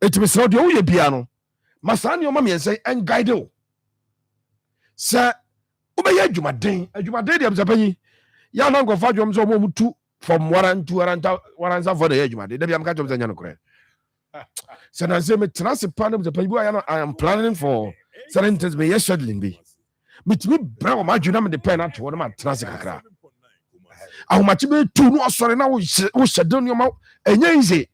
It was so the only piano. My son, your mommy and say, and guide you. Sir, obey you, my day, and you my day, I'm Zapani. Young uncle Fajum so two from 1 to 1 for the age, my day. I'm catching the Yanokre. So I say, me transit pan of the people I am planning for. Sentence me yes, scheduling be. But me bra ma dwuna me pen ato no ma transe kakra ahomachi be tu no osore na wo schedule no ma enya easy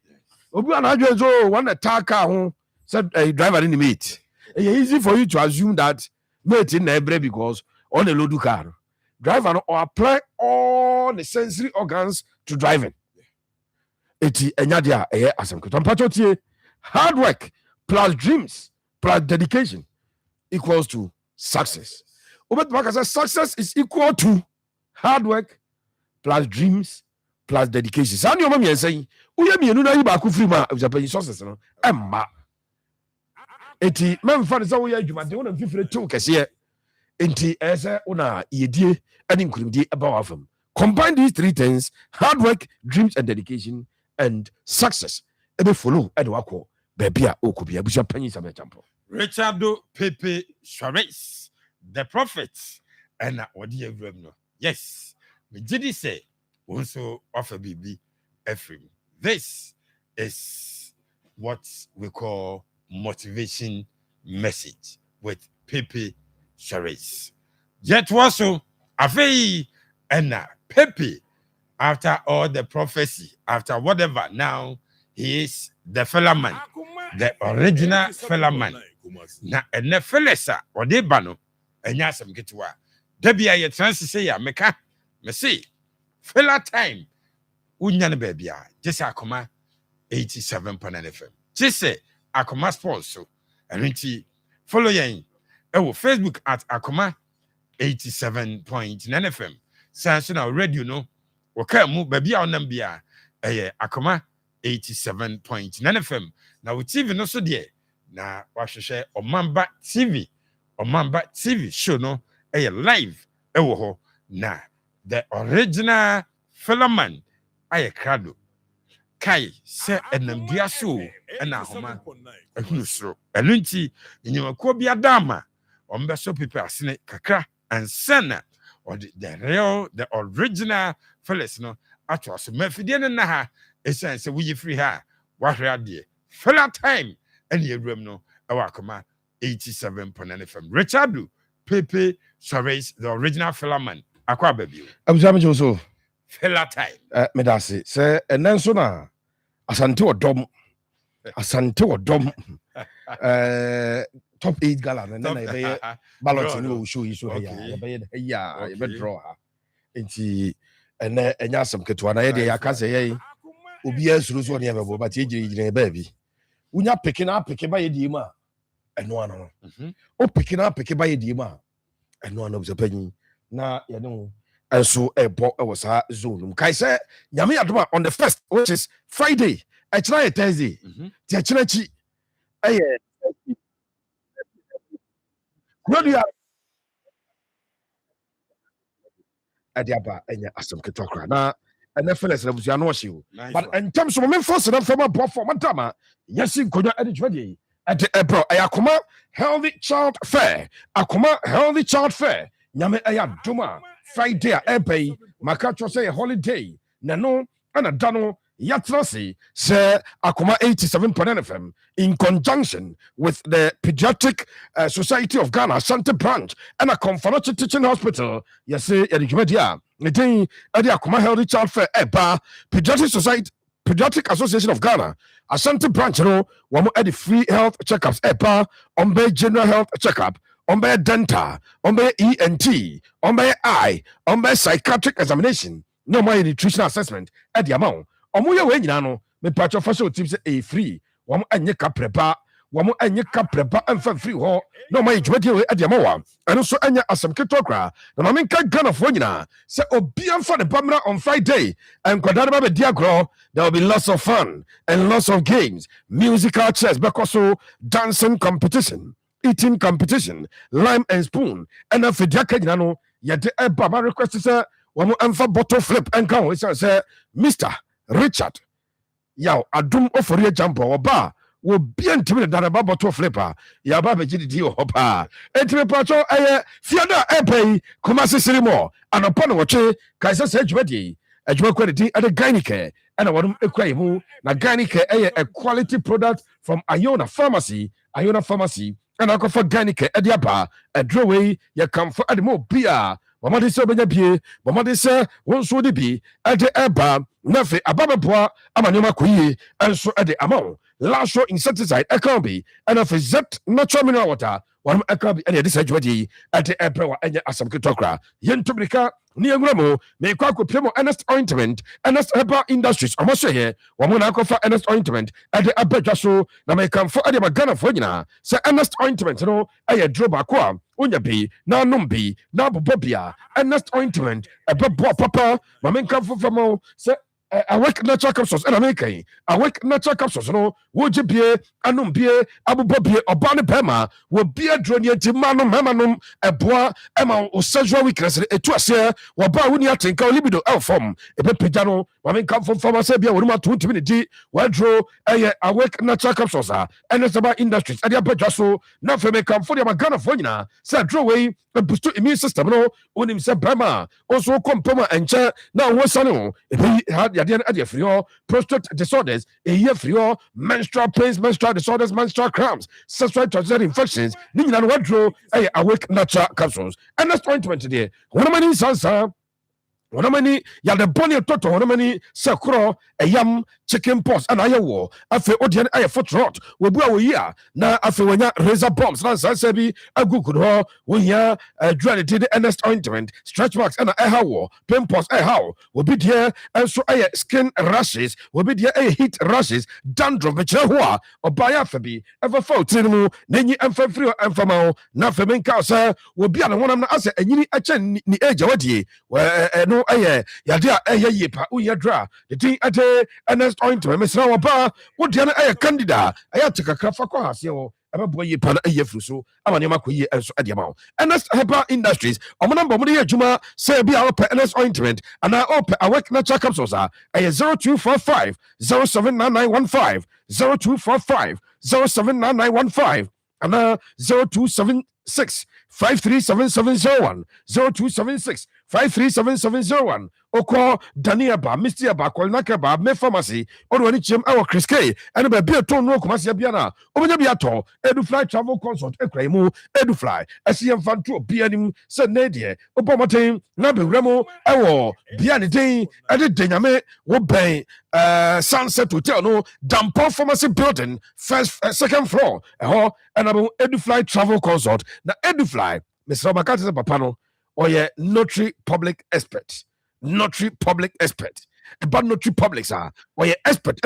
obi ana adwen so one attack ho said a driver in the mate easy for you to assume that mate in every because on a load car driver no apply all the sensory organs to driving eti enya dia asem keto mpachotie hard work plus dreams plus dedication equals to success. Success is equal to hard work plus dreams plus dedication. San your mommy saying, "Uye mi enu na yi ba ku free ma Japan success no emma." Eti men fa say we adwuma de wona fifire tu kese enti ese una yedie ani nkurumdie eba wafam. Combine these three things: hard work, dreams and dedication and success. Ebe follow e de wako baby a okubia busia panyi sabe champo. Richardo Pepe Suarez. The prophets and what you no. Yes, we did say also offer BB Ephraim. This is what we call motivation message with Pepe Suarez. Yet also Afi and Pepe after all the prophecy, after whatever, now he is the fellow man, the original fellow man. Now and the fellesa or the bano. And yes, I'm getting what. Debbie, I trans to say, Meka, me see, fella time, Unyan baby, just Akoma 87.9 FM. Just say, Akoma Sports, so, and follow ye, Facebook at Akoma 87.9 FM. Sanson, our radio, no, okay, move baby on them, Akoma 87.9 FM. Now, with TV, no, so dear. Now, what should share or Mamba TV. Mamba TV show no live ɛwɔ hɔ na the original filament ayɛ krado kai sɛ ɛnam dua so ɛna ahoma ɛhunu soro ɛno nti nnwumakuo bi adama ɔmbɛsɔ pepe asene kakra ansa na ɔde the original Phyllis no ato so mafidie no na ha ɛsiane sɛ woyi firi ha wahwɛ adeɛ filler time ɛne awuram no ɛwɔ Akoma 87.9 FM Richard Pepe Suarez the original filament akɔ ababio abusam jo so filler time me da se sɛ ɛnɛ nso na asante wɔ dɔm top 8 gala na ɛbɛyɛ ballot ni wo show yi so ya ɛbɛyɛ ya ɛbɛdraw ha nti ɛnɛ ɛnya asɛm ketewa na yɛde yɛaka sɛ yɛyi obiara suro so ne yɛbɛbɔ but yɛgyina baabi wonya peke na apeke ba yɛdie mu a ɛno ano no o peke na apeke ba yɛdie mu a ɛno ano bisa panyin na yɛne ho ɛnso ɛbɔ ɛwɔ saa zone mu kae sɛ nyame yɛadom a on the 1st which is Friday ɛkyerɛ yɛ Thursday ti ɛkyerɛ akyi ɛyɛ kuradua ɛde aba ɛnyɛ asɛm ketewa koraa na ɛnɛ Phyllis na busua no ɔhye o but ɛntɛm so memfa sɛ na mfama boafo matama yɛsi nkonnwa ɛde dwumadeɛ yi ɛde ɛbrɛ ɛyɛ Akoma Healthy Child Fair nyame ɛyɛ adom a Friday a ɛbɛ yi maka kyerɛ sɛ yɛ holiday na no ɛna da no yɛtena se sɛ Akoma 87.9 FM in conjunction with the Pediatric Society of Ghana Ashanti Branch and a Confanoche Teaching Hospital yɛse yɛde dwumadeɛ a ne din ɛde Akoma Healthy Child Fair ɛba Pediatric Association of Ghana Ashanti Branch no wɔn ɛde free health checkups ɛba ɔmbɛ general health checkup ɔmbɛ dental ɔmbɛ ENT ɔmbɛ eye ɔmbɛ psychiatric examination na ɔmbɛ nutritional assessment ɛde ama wɔn ɔmo yɛ wɔ nyinaa no mepatwa fa so tip sɛ ɛyɛ free wɔn ɛnyɛ kaprɛba ɛmfa free hɔ na ɔmo ayɛ dwumadie wɔ ɛde ama wɔn ɛno nso ɛnyɛ asɛm ketewa koraa na maame nka Ghanafoɔ nyinaa sɛ obiara mfa ne ba mmra on Friday nkwadaa no ba bɛdi agorɔ there will be lots of fun and lots of games musical chairs bɛkɔ so dancing competition eating competition lime and spoon ɛna afidie aka nyinaa no yɛde ɛba ma request sɛ wɔn ɛmfa bottle flip ɛnka ho ɛsiane sɛ Mr. Richard yaw adom ofori jampo oba wo bia ntimi ne dana ba bottle flipper ya ba be gidi wɔ pa entimi pacho eye fiada epai kuma sisiri mo anopa no wɔtwe kai sɛ adwumadi adwuma quality at the gynike ɛna wɔdom ekura yi mu na gynike eye a quality product from Iona Pharmacy ɛna akɔfa gynike ɛde aba adrowei yɛ kamfo ɛde mo bia Bamade sɛ obɛnya bie bamade sɛ wɔn nso de bi ɛde ɛba na afei ababɛboa ama nneɛma kɔ yie ɛnso ɛde ama wo lasho insecticide ɛka bi ɛna afei zet natural mineral water wɔn ɛka bi ɛna yɛde sɛ adwumadeɛ yi ɛde ɛbrɛ wa ɛnyɛ asɛm ketewa koraa yɛnto mirika ne yɛnwura mu meekɔ akɔpia mu Ernest Ointment Ernest Herbal Industries ɔmo so yɛ wɔn na akɔfa Ernest Ointment ɛde abɛdwa so na meekamfo ɛde ama Ghanafoɔ nyinaa sɛ Ernest Ointment no ɛyɛ duro baako a onya bi na anom bi na abobɔ bia Ernest Ointment ɛbɛboa papa ma menkamfo fam sɛ awake natural capsules and American awake natural capsules no would you be anum be abu bobby or barney pema will be a dronian manum a bois emma or sexual weakness to us here or bar when you think libido form a pejano I come from Sabia or 20 minutes well draw a awake natural capsules and it's about industries and your pejaso not for me come for your Ghana Fonina said draw away a boost to immune system no on himself Brahma also come Poma and chair now what's on if he had adeɛ free or prostate disorders a year free or menstrual pains menstrual disorders menstrual cramps sexual transmitted infections ni nyina no wadro awake natural capsules and that's ointment there one many sansa one many ya the bony toto one many sekro yam chicken pox and ayewo afi odian aye foot rot we bu awoyia na afi wanya razor bombs na sansa bi agugu ho we here dread the Ernest Ointment stretch marks and hawo pimples how we be there and so skin rashes we be there heat rashes dandruff be chere ho a obaya fabi ever fall tinimu nanyi emfa free emfa ma na fa menka say we be an wonam na ase anyini ache ni age wadie no yade a yepa uye dra the thing ate Ernest Ointment mesra wo ba wo dia na candida tikakra fa kwa hase wo ɛbɛboa yie pa na ɛyɛ firi so ama nneɛma kɔ yie ɛnso ɛde ama wo. NS Herbal Industries ɔmo namba ɔmo de yɛ adwuma sɛ bi a wɔpɛ NS ointment anaa wɔpɛ awake natural capsules a ɛyɛ 0245 079915 0245 079915 anaa 0276 537701 0276 537701 Oko Daniaba Mistiaba Kolnakaba Me Pharmacy or when it's Chris K and a beer tone no Kumasia Biana Onya Biato Edufly Travel Consult Ekremu Edufly SCM Fan to Bianim Senadie Obamatin Nabe Remo Ewo Bianity Edit Dename Wobay Sunset Hotel no Dampo Pharmacy Building second floor and about Edufly Travel Consult na Edufly Mr. Robakati Papano or ye notary public expert. Notary public expert. About notary publics are or ye expert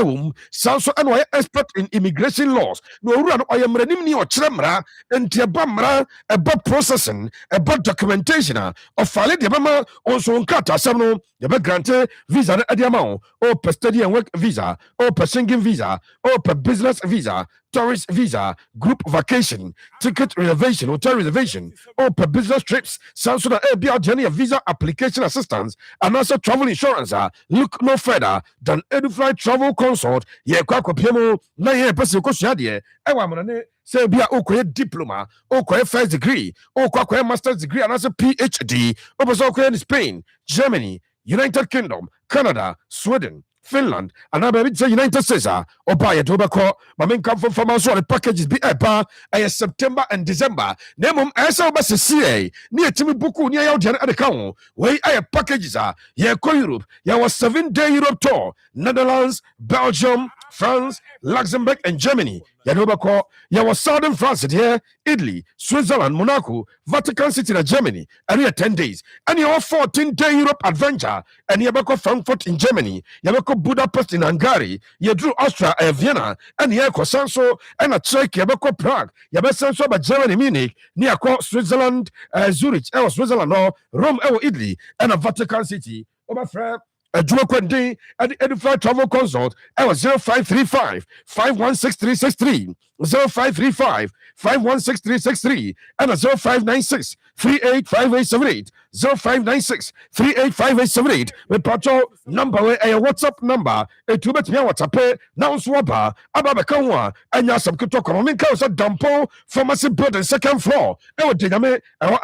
sounds and why expert in immigration laws. No run or ye mrenimni or tremra and tiabamra about processing about documentation of valid yabama also on kata samno yaba grante visa adiamao or per study and work visa or per singing visa or per business visa tourist visa, group vacation, ticket reservation, hotel reservation, or per business trips, Samsung ABR journey visa application assistance, and also travel insurance. Look no further than Edufly Travel Consult. Ye kwako piemo na ye pesi koshiadie. Ewa manane se bia okoye diploma, okoye first degree, okoye master's degree, and also PhD. Oboso okoye in Spain, Germany, United Kingdom, Canada, Sweden, Finland, and I believe the United States or buy a tobacco. My main come from us the packages be a September and December. Nemum as I was CA near Timmy Buku near out at the count. Where I packages are here, Europe. There was 7-day Europe tour, Netherlands, Belgium, France, Luxembourg, and Germany. Yadobako, there was Southern France here, Italy, Switzerland, Monaco, Vatican City, and Germany, and here 10 days. And you have 14-day Europe adventure, and you have Frankfurt in Germany, you have Budapest in Hungary, you drew Austria and Vienna, and you have Sanso, and a Czech, you have Prague, you have Sanso, but Germany, Munich, near Switzerland, Zurich, Switzerland, Rome, Italy, and a Vatican City. Over friend. A Juakwende at the Edufly Travel Consult. I was 0535 516363 0535 516363 and a 0596 385878 0596 385878. The patrol number a WhatsApp number a 2 bet me WhatsApp now swaba ababakawa and yasam kutokomin kausa dampo pharmacy building second floor. I would digame and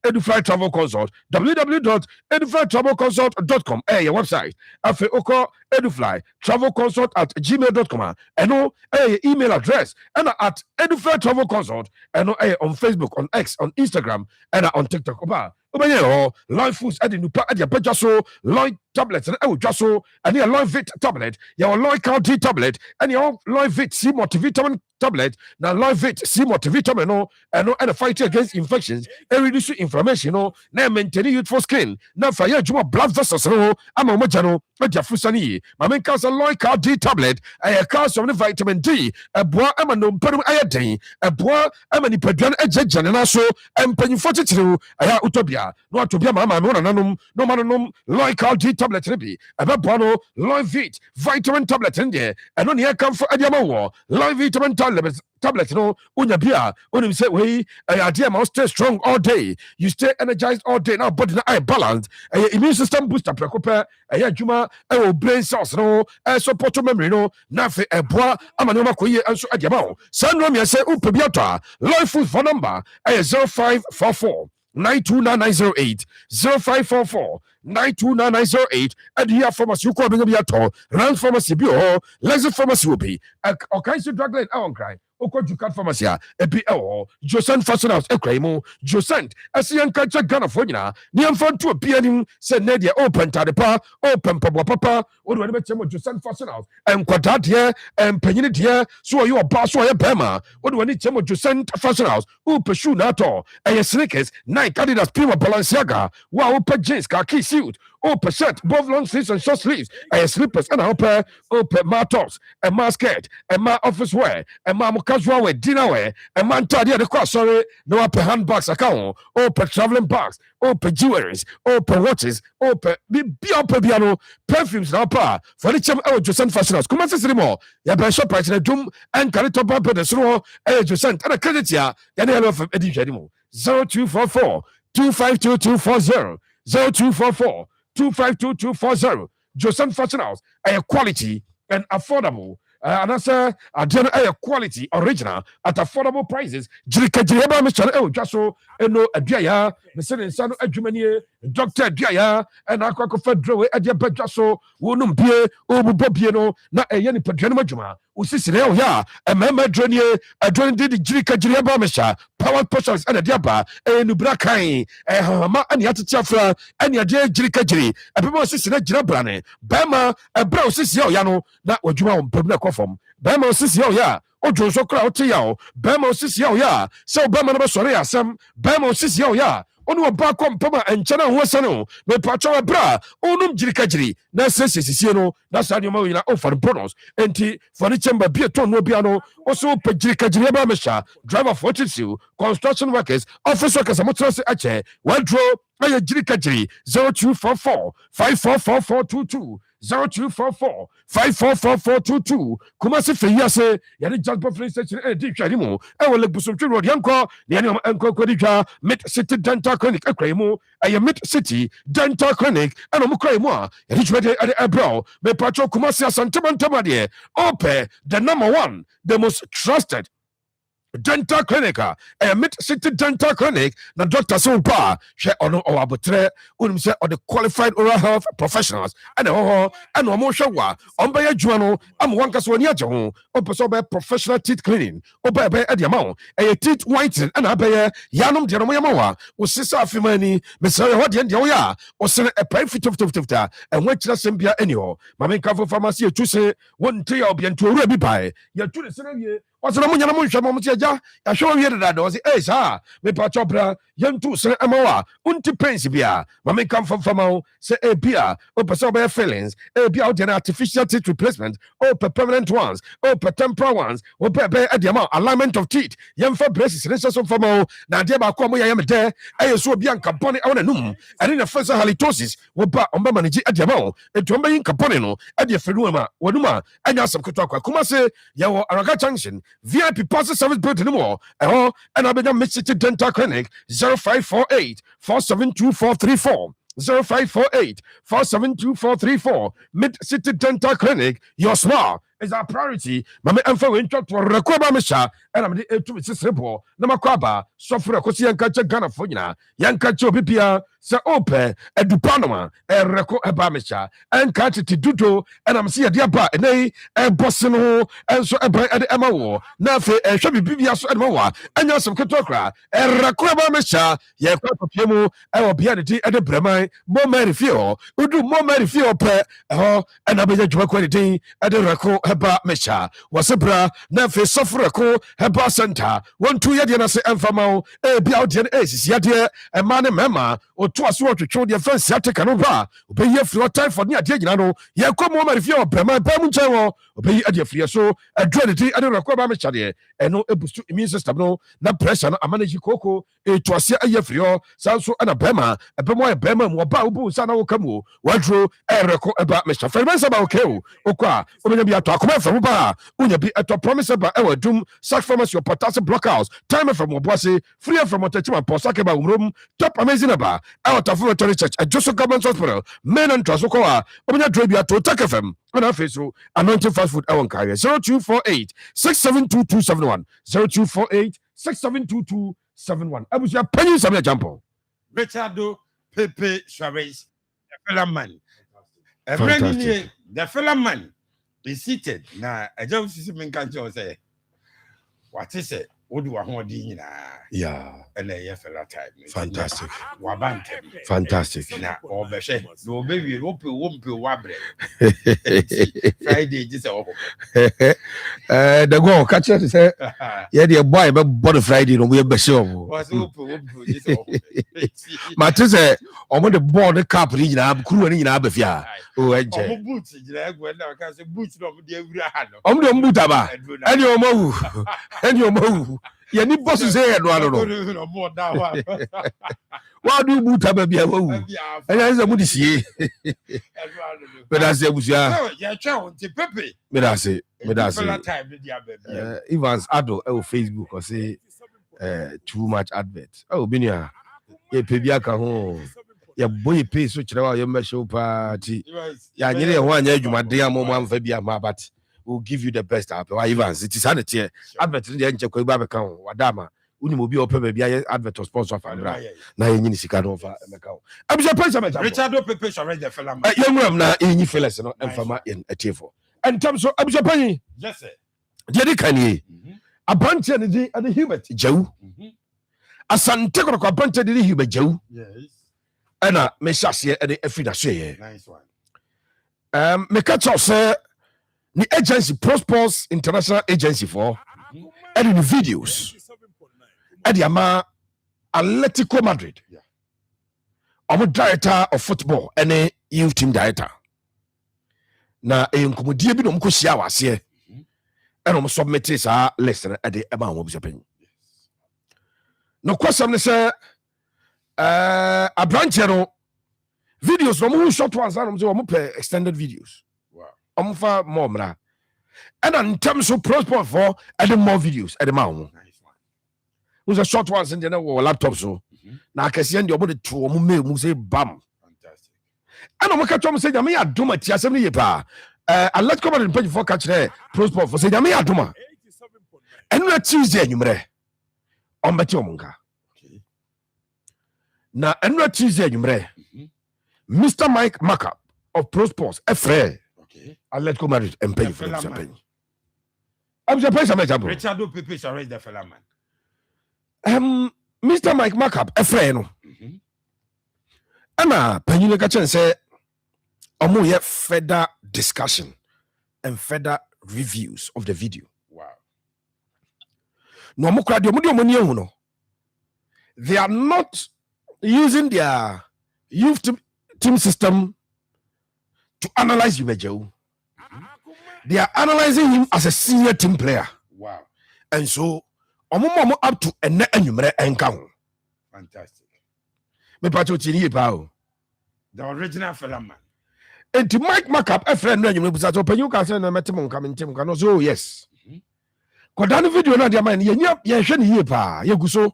Edufly Travel Consult www.eduflytravelconsult.com website afe oko Edufly Travel Consult at gmail.com and no email address and at Edufly Travel Consult and no on Facebook, on X, on Instagram and on TikTok. Live foods at the new part at your pejaso, Lloyd tablets and Jaso, and your Lloyd Vit tablet, your Lloyd County tablet, and your Lloyd Vit C multivitamin tablet. Now Lloyd Vit C multivitamin and a fight against infections, and reduce inflammation, now maintaining youthful skin. Now for your blood vessels, I'm a mojano, but your fusani. My main cause a Lloyd County tablet, a cause of the vitamin D, a bois amano peru iodine, a bois amani pedran ejejan and also and penny 42, a utopia. No to be a mamma, no manum, Lloyd County tablet, a babano, Lloyd Vit, vitamin tablet in there, and on here come for Adiamo, Lloyd vitamin tablet, no, unya beer, unim say, we, a dear mouse stay strong all day. You stay energized all day, now body eye balance, a immune system booster, precopa, a juma, a brain cells, no, a support to memory, no, nafe, a bois, amanoma koye, and so adiamo. Sandrom, you say, upabiata, Lloyd food for number, a 0544. 929908 0544 929908 and here pharmacy you call me at all run pharmacy be or laser pharmacy will be okay so drug line I won't cry Jukat Pharmacy, a BL, Josant Fashion House, a cremo, Josant, as young culture gun of Fonina, near front to a pianing, said Nadia, open Tadipa, open Papa, or whatever Josant Fashion House, and Quadat here, and Penny here, so you are boss or a Bama, or when it's Josant Fashion House, who pursue Nato, and your sneakers, Nike Adidas Pima Balenciaga, wow, open jeans, khaki suit, open shirt, both long sleeves and short sleeves, and slippers, and open martels, and my skirt, and my office wear, and my casual wear, dinner wear, and my entire the cross, sorry, no open handbags account, open traveling bags, open jewelries, open watches, open be open piano, perfumes now pa, furniture out to send fashion house. Come on, sister more, ya be shop price in a doom, and carry top up the snow, and you send and a credit ya, then I love edition 0244 252240 0244 252240. Joseph Fashion House, a quality and affordable. And that's a quality original at affordable prices. Jirika Jireba Mr. Jaso, Eno Adia, Mr. Insano Adjumania, Dr. Dia, and Aquaco Fedro, Adia Bajaso, Wunum Bie, Obu Bobiano, not a Yanni Padranamajuma, Usisio Ya, a member Junior, a joint did Jirika Jireba Misha, Power Potions and a Diaba, a Nubrakai, a Hama and Yatachafra, and Yadia Jirika Jiri, a people Sisina Jirabrane, Bama, a Brow Sisio Yano, that was you on Pubna from Bama Sisio Ya, Ojo Sokra Otiao, Bama Sisio Ya, so Bama Soria Sam, Bama Sisio Ya. Onu ba kom pama enchana hosano me pacho bra onum jirikajiri na sesisi no na sanyo ma yina offer bonus enti furniture ba bia ton no bia no oso pe jirikajiri ba mesha driver for you construction workers office workers amotrose ache wardrobe aye jirikajiri 0244 544422 0244 544422 Kumasi Feyase yani Jasper Free Station di hwani e wo legbusomtwe road yanko ne ani enko koditwa Mid City Dental Clinic akraimu aye Mid City Dental Clinic ana mo kraimu a yani chwede ade ebro me pacho Kumasi asantama de ope the number one the most trusted dental clinic, a Mid City Dental Clinic, na Dr. Sumpa, she ono or abutre, unimse or the qualified oral health professionals, and no more showa, by juano, one caswania jaho, or professional teeth cleaning, or by Ediamon, a teeth whitening, and abaye, Yanum Diamoyamawa, or Sissa Fimani, Messiah Hodian Dioya, or send a pay fit of Tifta, and went to the Sambia anyhow. Mamma Cover Pharmacy to say, one tea or be to a rebi by, your two the what's the money? I show you that was it. Me patchopra, young two, Sir Amoa, unti pensibia. Mammy come from Famo, say a beer, or per feelings, a beer out an artificial teeth replacement, or per permanent ones, or per temporal ones, or per at the amount, alignment of teeth, young for braces, and so Famo, Nadia Como, I am there, I saw Bianca Bonnie on a noom, and in the first halitosis, or ba on Bamanaji at the amount, and to Ambayin Caponino, at the Fenuma, Wanuma, and Yasam Kutaka, Kumase, Yawa Araga Junction. VIP Pastor Service Building more, and I began Mid City Dental Clinic 0548 472434. 0548 472434. Mid City Dental Clinic, your smile is our priority. Mama Emfa went to Rakoba Misha, and I'm the 2 simple. Namakwaba, Sofra Kosi and Kacha Ghana Fogina, Yankacho Bipia, Sir Ope, and Dupanoma, and Rako Abamisha, and Kachi Dudo, and I'm see a dear bar, and they, and Bossino, and so at the Emma, Nafe, and Shabby Bibias and Moa, and Yasam Katokra, and Rakoba Misha, Yakopiemo, and will be at the Bremai, more Mary Fio, who do more Mary Fio per, and I'll be the quality at the Rako Heba Misha, Wasabra, Nafe Sofrako, Heba Center, 1 2 Yadiana Enfamo, a Biaudian Aces, Yadia, and Mane Mema, or twice what to show the first Satic and Ova, obey your floor time for near Diagano, Yakomo, if you're Brema, Bamunjao, obey at your free so, a dreadity, I don't require Michadia, and no able to immune system, no pressure, a manage cocoa, it was a year for your Sanso and a Bema, a Bema, Bema, Wababu, Sana Okamu, Wadro, and record about Mr. Fermans about Keo, Oka, Unia Akoma from Uba, Unia be at a promise about our doom, such from us your potassium blockhouse, timer from Wabasi, free from Motivational Posakaba room, top amazing about out of Reformatory Church at Joseph Government Hospital, men and Trasokoa, Omina Drabia to Take FM, on our Facebook, anointing fast food, our carrier 0248 672271, 0248 672271. I was your penny, some jumpo. Richardo Pepe Suarez, the fellow man. The fellow man is seated. Now, I don't see him in country say, what is it? What do I want to Yeah. And a fella time. Fantastic. Wabantem. Fantastic. Now, or Beshe, no baby, won't be wabre. Friday, just a The go catch it say, yeah, the boy, but body Friday, no, we're Besho. Matisse, on the board the cap region, I'm crewing in Abafia. Oh, I boots, boots of the I'm the Mutaba, and your move, and your move. You need bosses here, I don't know. Why do Mutaba be a move? And as a Mudisi, but I say, yeah, Pepe. but I say, Evans Ado, Facebook, or say, too much advert. Oh, Binia, ye Pibiaka home. Ya boy pay so chira ya mesho party. Ya nyere one ya dwuma de amoma mfa bia ma but we'll give you the best app. Why Evans it is sanity. Advert de nche ko ba beka ho wadama. Uni mo bi ope ba bia advert sponsor fa bra. Na ye nyini sika no fa meka ho. Abisha pesa meja. Richard Pepe shall the fella. Ya nwam na enyi felas no emfama en atiefo. En terms so abisha pani. Yes sir. Jeri kanie. Abanche ne di ade Hubert Jawu. Asante ko abanche de Hubert Jawu. Yes. Ana me shase ade afida so ye. Nice one. Me catch us the agency Prosperous International Agency for and the videos at the ama Atletico Madrid. I'm director of football and a youth team director. Na enkomodie bi no mkohia wase and I'm submitting sa lesson at the aba wo bisapen. No question ne say a branch videos from who shot ones and so extended videos. Wow. For more mra. And in terms of Prosper for adding more videos at the mount. Nice one. Who's a short ones in the laptop so. Now I can see the body to mu say bam. Fantastic. And I'm catch say me aduma tia 70 pa. I let come and page for catch there. Prosper for say me aduma. And na Tuesday nyumre. On beti omunga. Na enra Tuesday nyumre. Mr. Mike Markup of Prosperous Efre. Okay. I let go marriage and pay for the champagne. I'm surprised I'm a Richard Pepe shall raise the fella man. Mr. Mike Markup Efre no. Emma Penny Kachan say omo ye further discussion and further reviews of the video. Wow. No mo kra de mo no. They are not using their youth team system to analyze Yumejo. They are analyzing him as a senior team player. Wow. And so omo up to ene enumere enka. Fantastic. Me pacho tini pao. The original fella man. And to Mike Markup a friend no enumere busa so penyu ka say no metem nka mentem ka no so yes. Kodani video na dia man ye hwe ne yie pa ye guso.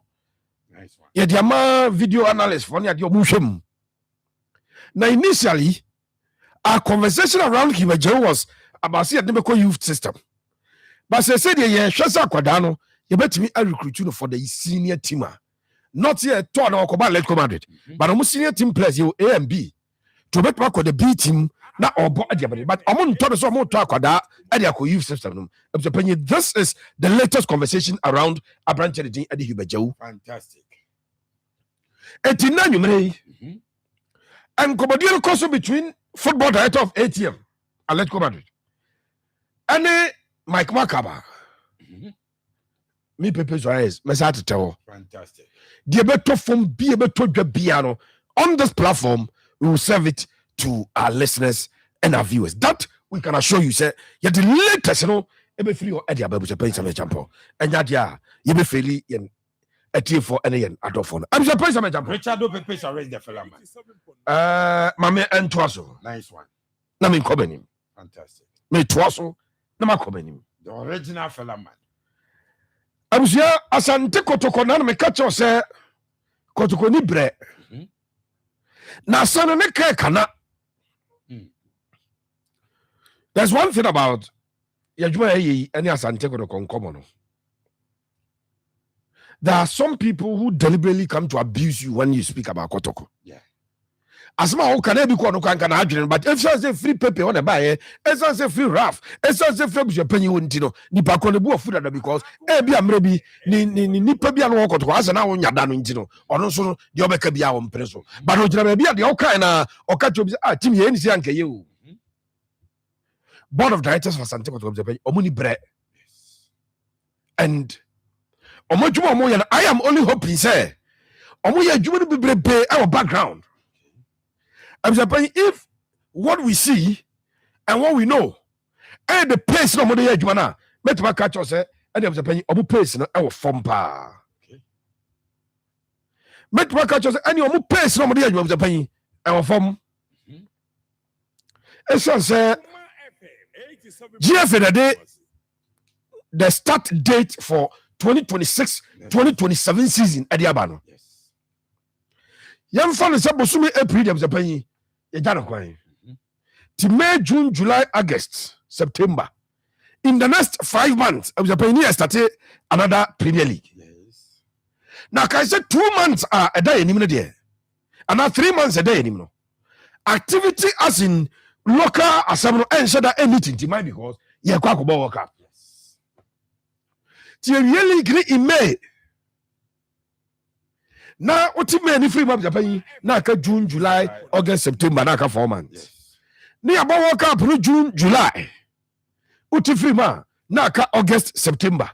Nice one. Ye dia ma video analyst for ne dia omu hwem. Now initially our conversation around Himajo was about see the youth system. But they said yeah, Shasa Kwadano, you bet me I recruit you for the senior teamer. Not yet to an let commanded, but almost senior team players you A and B. To bet back with the B team, not all but among Thomas or more talk with that youth system. This is the latest conversation around a branch at the Himajo. Fantastic. And you may. And Comodiano also between football director of ATM, Atletico Madrid, and Mike Makaba. Me Pepe Suarez, Mesa tell. Fantastic. The better from be able to piano on this platform, we will serve it to our listeners and our viewers. That we can assure you, sir. You're the latest, you know, every free or Eddie Ababu paying some example. And that, you be fairly in a team for any adolphone. I'm surprised I'm a jump. Richard Pepe shall raise the fella man. Mame and Twasso. Nice one. Namin Cobenim. Fantastic. Me Twasso, Nama Cobenim. The original fella man. I was here as Ante Kotokonan, me catch us, Kotokoni bre. Now, son, and a kana. There's one thing about Yajua and Asante Kotokon. There are some people who deliberately come to abuse you when you speak about Kotoko. Yeah. asma o kana bi ko no kan kana adwene but if say free paper on the buy e say free raf e say free bujepanyi wonti no nipa ko ne bu ofu dada because e bi amre bi ni nipa bi anu okoto asa na wonya da no nti no ono so de obeka bi a wo mpre so but no jira bi a de o kan na o ka to bi team ye ni si anka ye o board of directors for Asante Kotoko bujepanyi omuni bre and omodwuma omo ya I am only hoping say omo ya dwuma no bibrebe our background. I'm saying if what we see and what we know and the pace no more the adwuma na metuma catch us and I'm saying omo pace no e wo form pa metuma catch us and omo pace no more the adwuma I'm saying e wo form e say GFA the start date for 2026-2027 season at the Abano. Young fan is supposed to be April, I'm saying. To May, June, July, August, September. In the next 5 months, I was a started another Premier League. Now, I said 2 months are a day in there. And now 3 months a day in activity as in local assembly and shut that anything to my because you are quite work up. To really agree in May. Now, what you mean if we have Japan? Now, June, July, August, September, now 4 months. Ni about work up June, July. Uti free ma now August, September.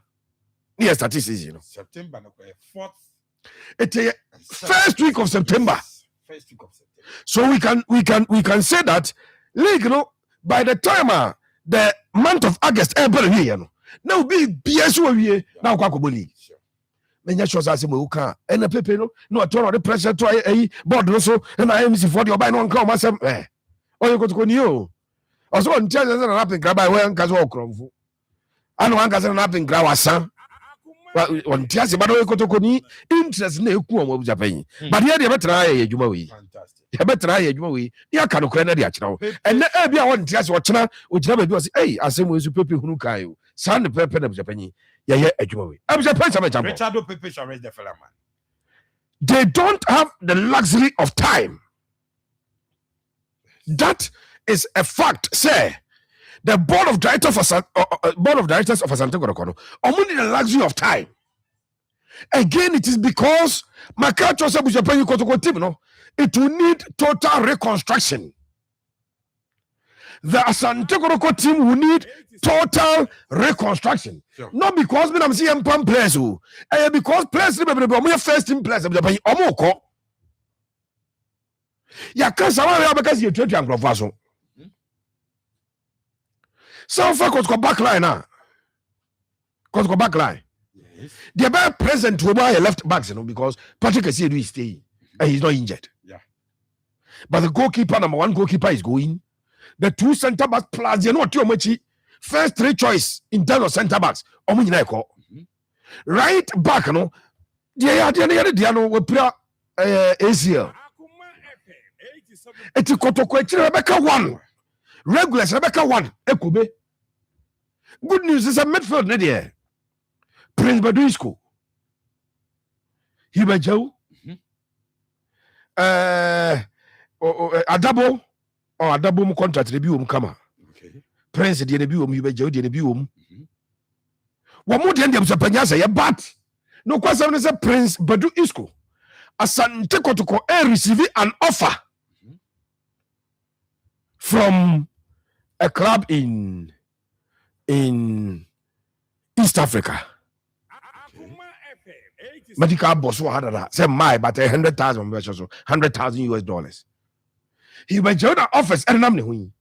Ni statistics, you know. September, no, 4th. It's first week of September. First week of September. So we can say that, like, you know, by the time the month of August, you know, now be BSO now Kwakoboli. Menya sure say mo ka ena pepe no atoro the pressure to board no so na MC for the obai no nka o masem oyo kotoko ni o oso on tell say na happen grab by we nka so okromfo anu nka say na happen grab wasan on tell say oyo kotoko ni interest na eku o mo Japan but here dey betra ya adwuma we ya betra ya adwuma we ya ka no kra na dey akira wo ene e bia won tell say o kina o gira ba bi o say asem we su pepe hunu kai o san pepe na Japan. Richard Pepe shall raise the fella man. They don't have the luxury of time. That is a fact. Say the board of directors of Asante Kotoko only the luxury of time. Again, it is because Makacho Sabujapan Kotoko team, no, it will need total reconstruction. The Asante Kotoko team will need total reconstruction. Sure. Not because I'm seeing players who, because players remember first team players by Omoko. Ya can't because you're trying to grow. So far, Kotoko backline now. Kotoko backline. The best present will buy a left back, you know, because Patrick Essiedu is staying and he's not injured. Yeah. But the goalkeeper, number one goalkeeper, is going. The two center backs plus you know too much. First 3 choice in terms of center backs. Right back, no. They no we play ACL. It's Kotoko Rebecca 1. Regulars Rebecca 1. Ekube. Good news is a midfield there. Prince Badisco. Hibajo. Adabo. Or Adabo contract review kama. Prince the review Hibajo the review. One more than them Japanyasa, but no question is a Prince Badu Isco. Asante Kotoko receive an offer from a club in East Africa. Medical boss had that. Say my, but 100,000 versus $100,000. He went to the office and I'm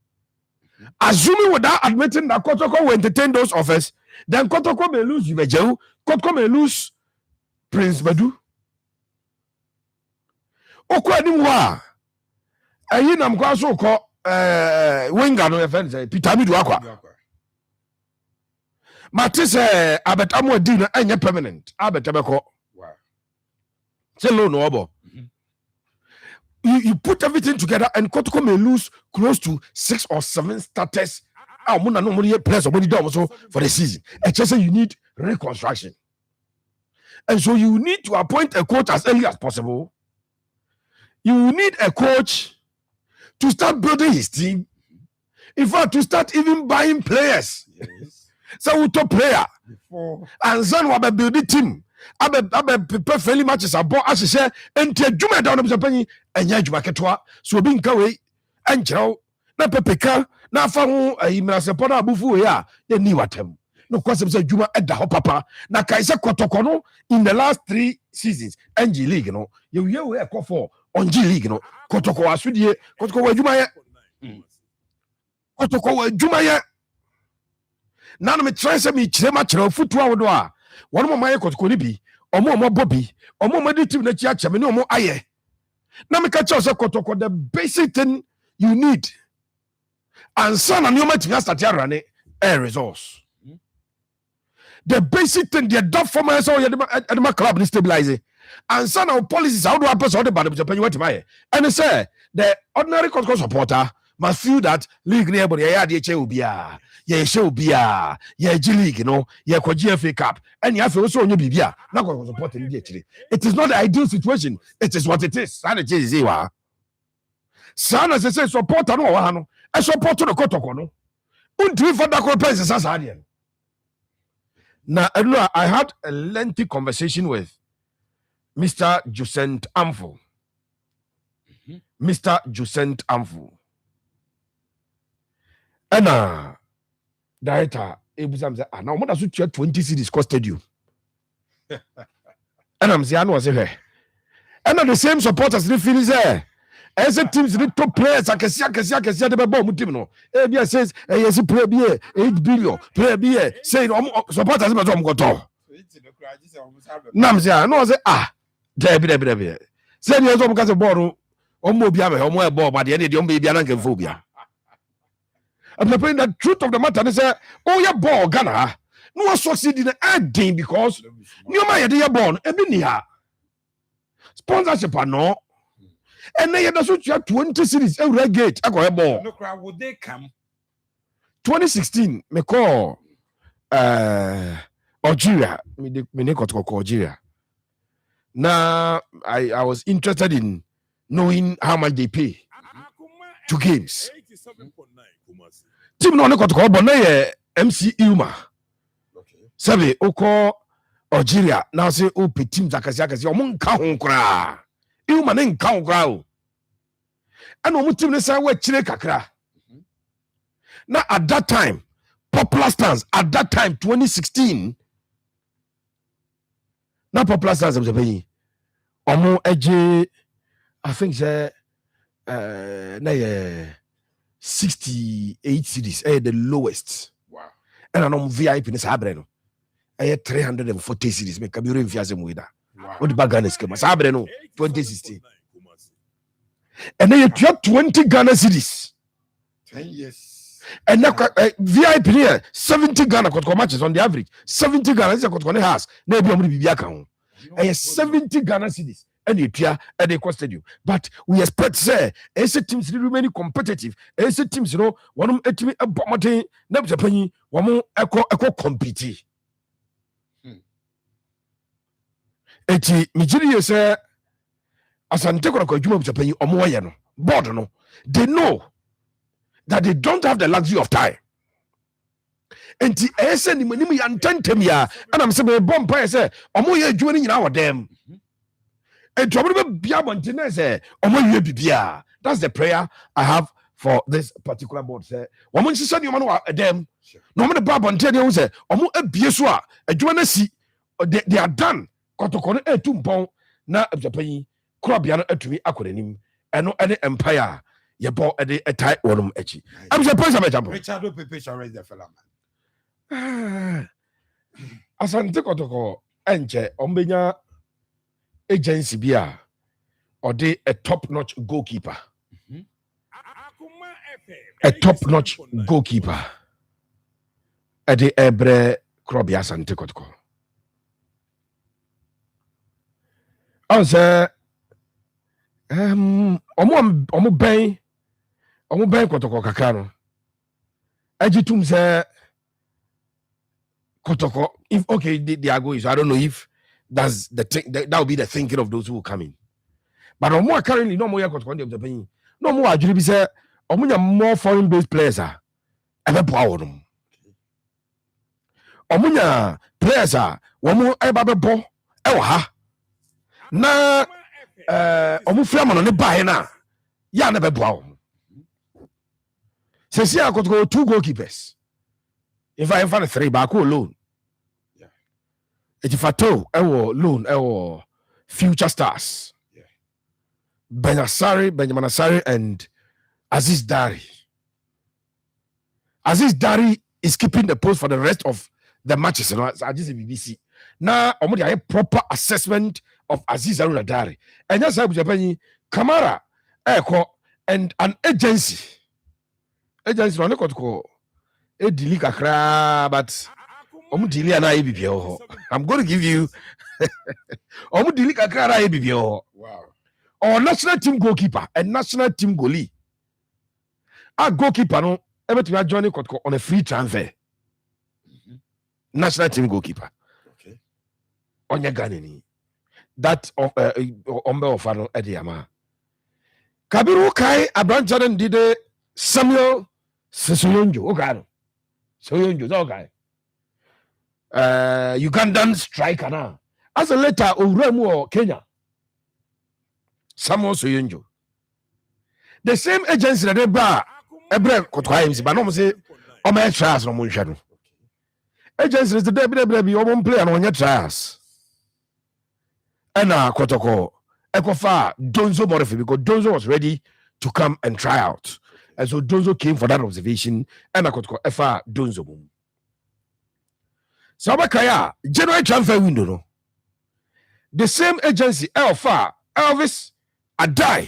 assuming without admitting that Kotoko will entertain those offers, then Kotoko may lose Yubejehu, Kotoko may lose Prince Badu. Okwa ni mwa. Ayi na mkwa so ko winger no defense Peter Midu akwa. Matise abetamu adi na enye permanent. Abetabeko. Wow. Say no no obo. You put everything together and Kotoko may lose close to 6 or 7 starters. Muna no money players or money down also for the season. And just say you need reconstruction. And so you need to appoint a coach as early as possible. You need a coach to start building his team. In fact, to start even buying players. Yes. So we top player. Before. And then we build the team. Abe prepare friendly matches abo asese enti adwuma da no bisapanyi anya adwuma ketwa so obi nka we ankyerɛw na pepeka na afa ho imrasepo na abufu we a ye ni watem no kwasem say adwuma ɛda hɔ papa na kai sɛ kotoko no in the last 3 seasons NG league no ye we ɛkɔ for NG league no kotoko asudie kotoko wa adwuma ye kotoko wa adwuma ye na no me try sɛ me kyerɛ ma kyerɛ futu awodo a one more my kotoko bi omo Bobby omo di team na chi ache me ne omo aye na me ka che say kotoko the basic thing you need and son and you might start run a resource the basic thing the dot for my so the club is stabilizing and son of policies how do I pass all the bad Japan what my and say the ordinary kotoko supporter must feel that league nearby ya de che obia ye show bia ye G League ye kwa GFA Cup and you have also on your bibia na kwa support in the it is not the ideal situation, it is what it is and it is iwa sana se say support no wa no e support no kotoko no untwi for that compensation sasa ade na I had a lengthy conversation with Mr. Josent Amfo. Mr. Josent Amfo and director ebusam say now mo da so 20 cities cost stadium and I'm say I know say her and the same supporters they feel say as a teams the top players akesi de be ball mu team no e says yes play be 8 billion play be say supporters be so mo to nam say I know say debi say the so mo ka say ball o mo bia me o mo e ball but the dey o be bia na nke fo bia. I'm saying the truth of the matter is oh yeah ball Ghana no succeed in adding because you might be born a sponsorship no and then you 20 cities every gate I go ball. No crowd would they come 2016 me call Algeria me call Algeria. Now I was interested in knowing how much they pay to games. Team no ne kotoko bo na ye MC Ilma. Sabe oko Algeria na say o pe team zakasi o mo nka ho nkra. Ilma ne nka ho nkra o. Ana o team ne say wa kire kakra. Na at that time popular stance at that time 2016 na popular stance am say omo eje I think say na ye 68 cities, the lowest. Wow. And I'm VIP in this Sabreno. I had 340 cities. Make a beautiful enthusiasm with that. What the Ghana scheme? Sabreno 2016. And then you have 20 Ghana cities. 10 years. And now VIP here 70 Ghana matches on the average. 70 Ghana is a Kotko has. Maybe I'm going to be account. I have 70 Ghana cities. And they costed you. But we expect say AC teams remain competitive. AC teams one a bomate never penny one echo compete. Eti Mijiri say asante ko juma Japan omo no board no. They know that they don't have the luxury of time. Enti AC ni manimi antentem ya and I'm saying bomb pay say omo ye adwuma ni nyina wa dem. And that's the prayer I have for this particular board. Say, woman, she said, you man, them. No matter Bob and Teddy, say, Omo a Bieswa, a Juanesi, they are done. Kotokone a tumpon, na a Japan, Krabiana to me, acronym, and no any empire. You bought a tight one etchy. I'm supposed to jump. Richard Pepe shall raise the fellow man. As I take Kotoko, Enche, Ombenya. Agency bia or they a top-notch goalkeeper. A top-notch goalkeeper. At the Ebre Krobias and Tekotko. I say omo ben Kotoko kakano. Ajitum say Kotoko if okay they are going so I don't know if that's the thing that will be the thinking of those who come in. But on more currently no more Kotoko of the pain. no more adwiri bi sɛ ɔmo more foreign based players a ɛbɛboa wɔ no ɔmo players a wɔn ɛba bɛbɔ ɛwɔ ha na ɔmo fira ma no ne baeɛ na yɛ a na bɛboa wɔn sɛsi akɔtɔkɔ 2 goalkeepers if no 3 baako alone eti fato ɛwɔ loan ɛwɔ Future Stars Benjamin Asare and Aziz Dari is keeping the post for the rest of the matches. You know, I just BBC. Now, I'm going to proper assessment of Aziz Dari. And just like Japan, Kamara, Echo, and an agency. Agency, I'm not going to call a delete a crab, but I'm going to give you. I'm going to delete a crab. Wow. Or national team goalkeeper and national team goalie. Our goalkeeper no ever to join on a free transfer. National team goalkeeper. Okay. On your gun that Ombe of Fano Ediama. Kabiru Kai Abranchaden did Samuel Sesuyonjo. Okay. Soyonjo, okay. Ugandan striker now. As a letter Uremu Kenya. Samuel Soyonjo. The same agency that they brought Ebre Kotwaim, but no say on my trials no munshano. Agency is the debi on play and on your trials. And now Kotoko Ekofa Donzo Modifi because Donzo was ready to come and try out. And so Donzo came for that observation and Kotoko Efa Donzo boom. Sabakaya January transfer window no. The same agency Elvis I die.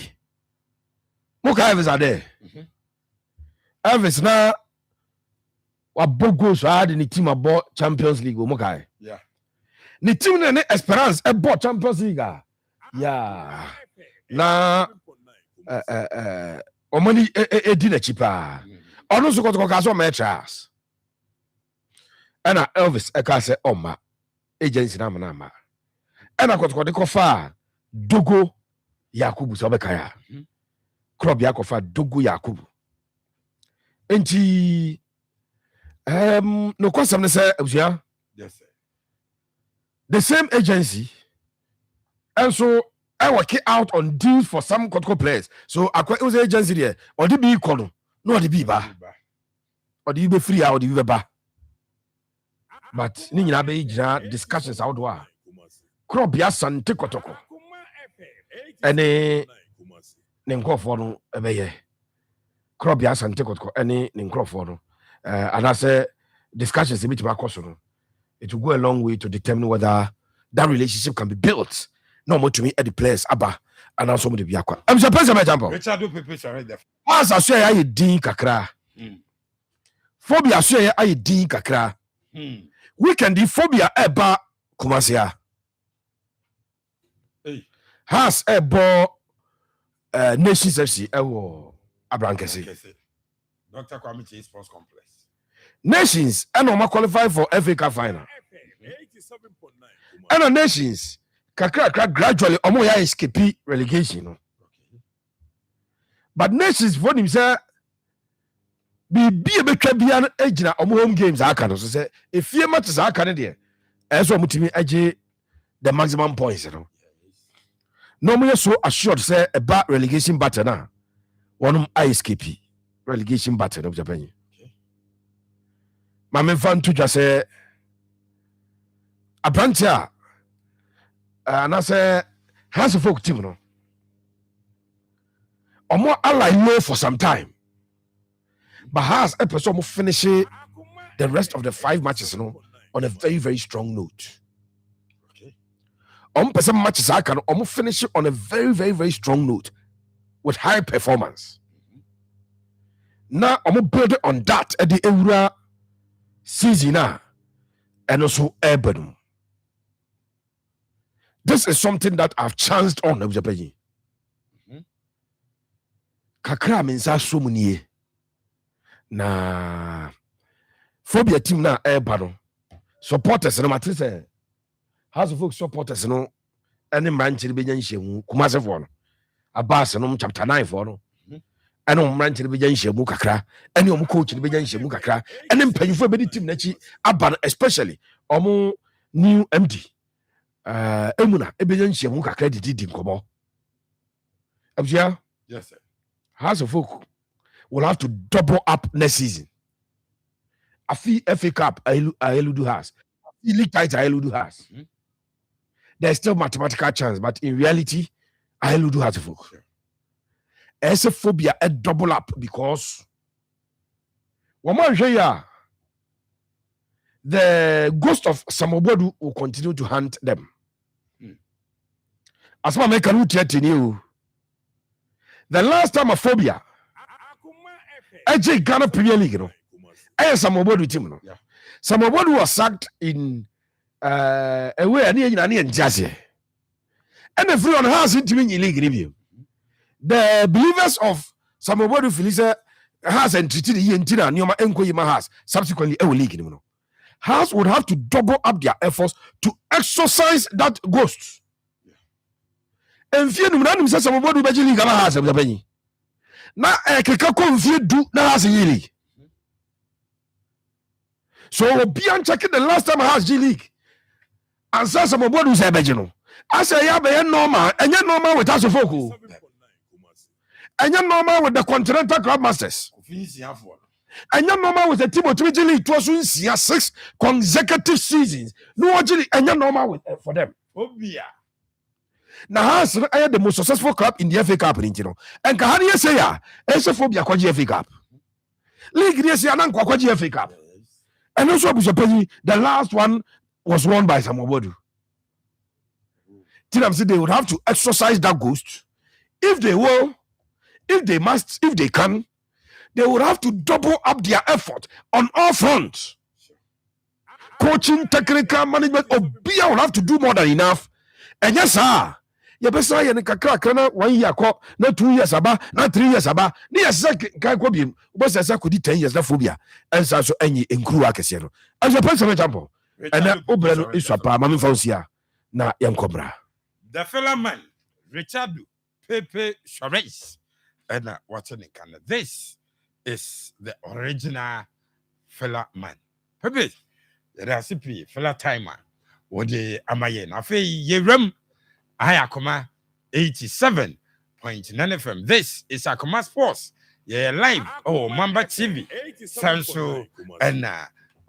Moka Elvis are there. Elvis now what bogos had in the team about Champions League. Moka. Yeah. The team na Esperance about Champions League. Yeah. Na omani edina chipa. Ono so ko kaso metras. And Elvis ekase oma agency na ma. And I got the fa Dogo Yakubu Sobekaya. Club Yakofa Dogo Yakubu. Enti no question say Yes, sir. The same agency and so I work out on deals for some Kotoko players. So I was agency there or the be equal no the be ba or the be free or the be ba. But ni na be discussions out wa. Club ya Sante Kotoko. Any Ninkofo no ebeye. Club ya Sante Kotoko any Ninkofo no. And I say discussions a bit about no. It will go a long way to determine whether that relationship can be built. No more to me at the place Abba and also the Biakwa. I'm surprised by example. Richard do people right there. Once I say I din kakra. Phobia say I din kakra. Weekend the phobia eba Kumasia. Has a bo Nations FC ewo Abrankesi. Dr. Kwame Sports Complex. Nations and Oma qualify for FA Cup final. And the Nations kakra gradually omo ya escape relegation. No? But Nations for him say be a betwa bia agina omo home games aka no so say if few matches aka ne de eso mutimi age the maximum points you know. No more so assured say a bad relegation battle na one escape relegation battle of Japan. My man fan to just say a brancher and I say has a folk team no or more ally low for some time, but has a person finish the rest of the 5 matches you know, on a very, very strong note. Person matches I can almost finish it on a very, very, very strong note with high performance. Now I'm gonna build it on that at the Eura season now, and also urban. This is something that I've chanced on of Japan. Kakra means so many na phobia team na urban supporters no matter. House of folks supporters any branch be nyanhye Kumase for no Abbas no chapter 9 for no ɛne ɔmmrankyɛ no bɛgya nhyiamu kakra ɛne ɔmo coach no bɛgya nhyiamu kakra ɛne mpanyinfoɔ bɛdi team n'akyi aba no especially ɔmo new MD emu na ɛbɛgya nhyiamu kakra didi nkɔmmɔ abusua. Yes, sir. House of Folk will have to double up next season. Afi FA Cup Ayeludu has. Afi League title Ayeludu has. There's still mathematical chance, but in reality, Ayeludu has a folk. As a phobia, a double up because the ghost of Samobodu will continue to hunt them. As my make a route yet in you. The last time a phobia, AJ Ghana Premier League, you know, I Samobodu team, no. Samobodu was sacked in a way near Jazzy. And the free on house into me league review. The believers of Samobodu Felisa has entreated the Intina Nyoma Enkoyima has subsequently a league, you know. House would have to double up their efforts to exorcise that ghost. And fear no man says Samobodu Bajili Gama has a penny. Now a keka do na has a yearly. So beyond checking the last time I has G League. And says Samobodu is a Bajino. I say yeah, normal, and you're normal with us of Foku. And you're normal with the Continental Club Masters. And you're normal with the team of G League. It was 6 consecutive seasons. No G League, and you're normal with for them. Now, has the most successful club in the FA Cup, you know. And Kahani say, yeah, it's a phobia Kwaji FA Cup. League this year, and Kwaji FA Cup. And also, the last one was won by Samobodu. Tinam said they would have to exercise that ghost. If they will, if they must, if they can, they would have to double up their effort on all fronts. Coaching, technical management, Obia will have to do more than enough. And yes, sir. You best say in kakra 1 year, not 2 years about, not 3 years about. Near second Kakobium, but as I could 10 years that phobia, and so any in Kruakasino. As a person example, and that Obrano is a Mammy Fausia, na young Cobra. The fellow man, Richard Pepe Chores, and what's in Canada. This is the original fella man. Pepe, the recipe, fella timer, what the Amayen, Afe Yerum. Akoma 87.9 FM. This is Akoma Sports. Yeah, live. Oh, Mamba TV. Sanso and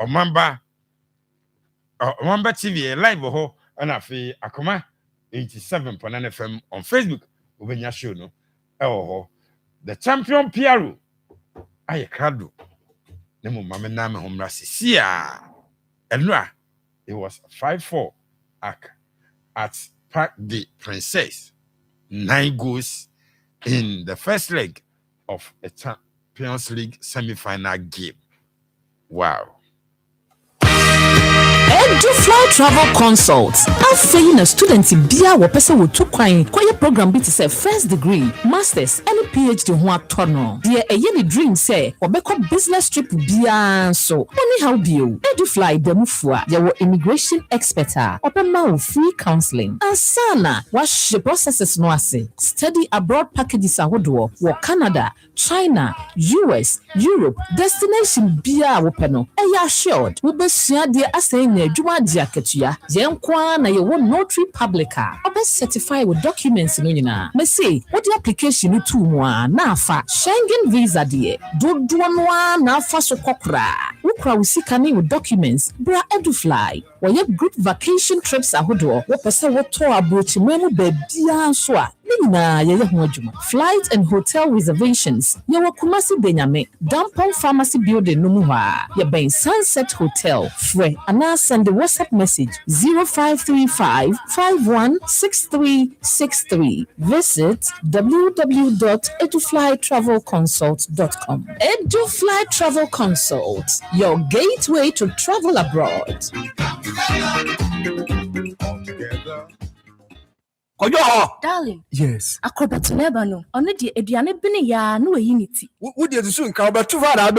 Mamba TV live. Oh, and Afi Akoma 87.9 FM on Facebook. Ubenya show no. Oh, the champion Piero. Aye krado. Nemo mama name homra sisia. Enra. It was 5-4 at Park the Princess. 9 goals in the first leg of a Champions League semi-final game. Wow. Fly Travel Consults. Afei na students bia wo pese wo to kwan koye program bi to say first degree, masters, any PhD ho atono. De eye ni dream say obekọ business trip bia so. Anyhow bio, Fly demufua ye wo immigration expert opema wo free counseling. Asana wash processes no ase. Study abroad packages ahodo wo Canada, China, US, Europe, destination bia wo peno. Eya assured wo besua de asay na adwuma dia ketua yenkwa na ye wo notary publica obe certify with documents no nyina me say what the application no to mu na afa Schengen visa de dodo no na afa so kokra ukra usika ne with documents bra Fly wo ye group vacation trips ahodo wo pese wo to abrochi mu ba bia so a nyina ye ho adwuma flight and hotel reservations ye wo Kumasi Benyame Dampon Pharmacy building no mu ha ye ben Sunset Hotel free ana send the WhatsApp message 0535 516363. Visit www.eduflytravelconsult.com. Edufly Travel Consult, your gateway to travel abroad. Darling. Yes. Acrobat Lebanon. On the Ediane Benia, no unity. Would you soon come back to Vada?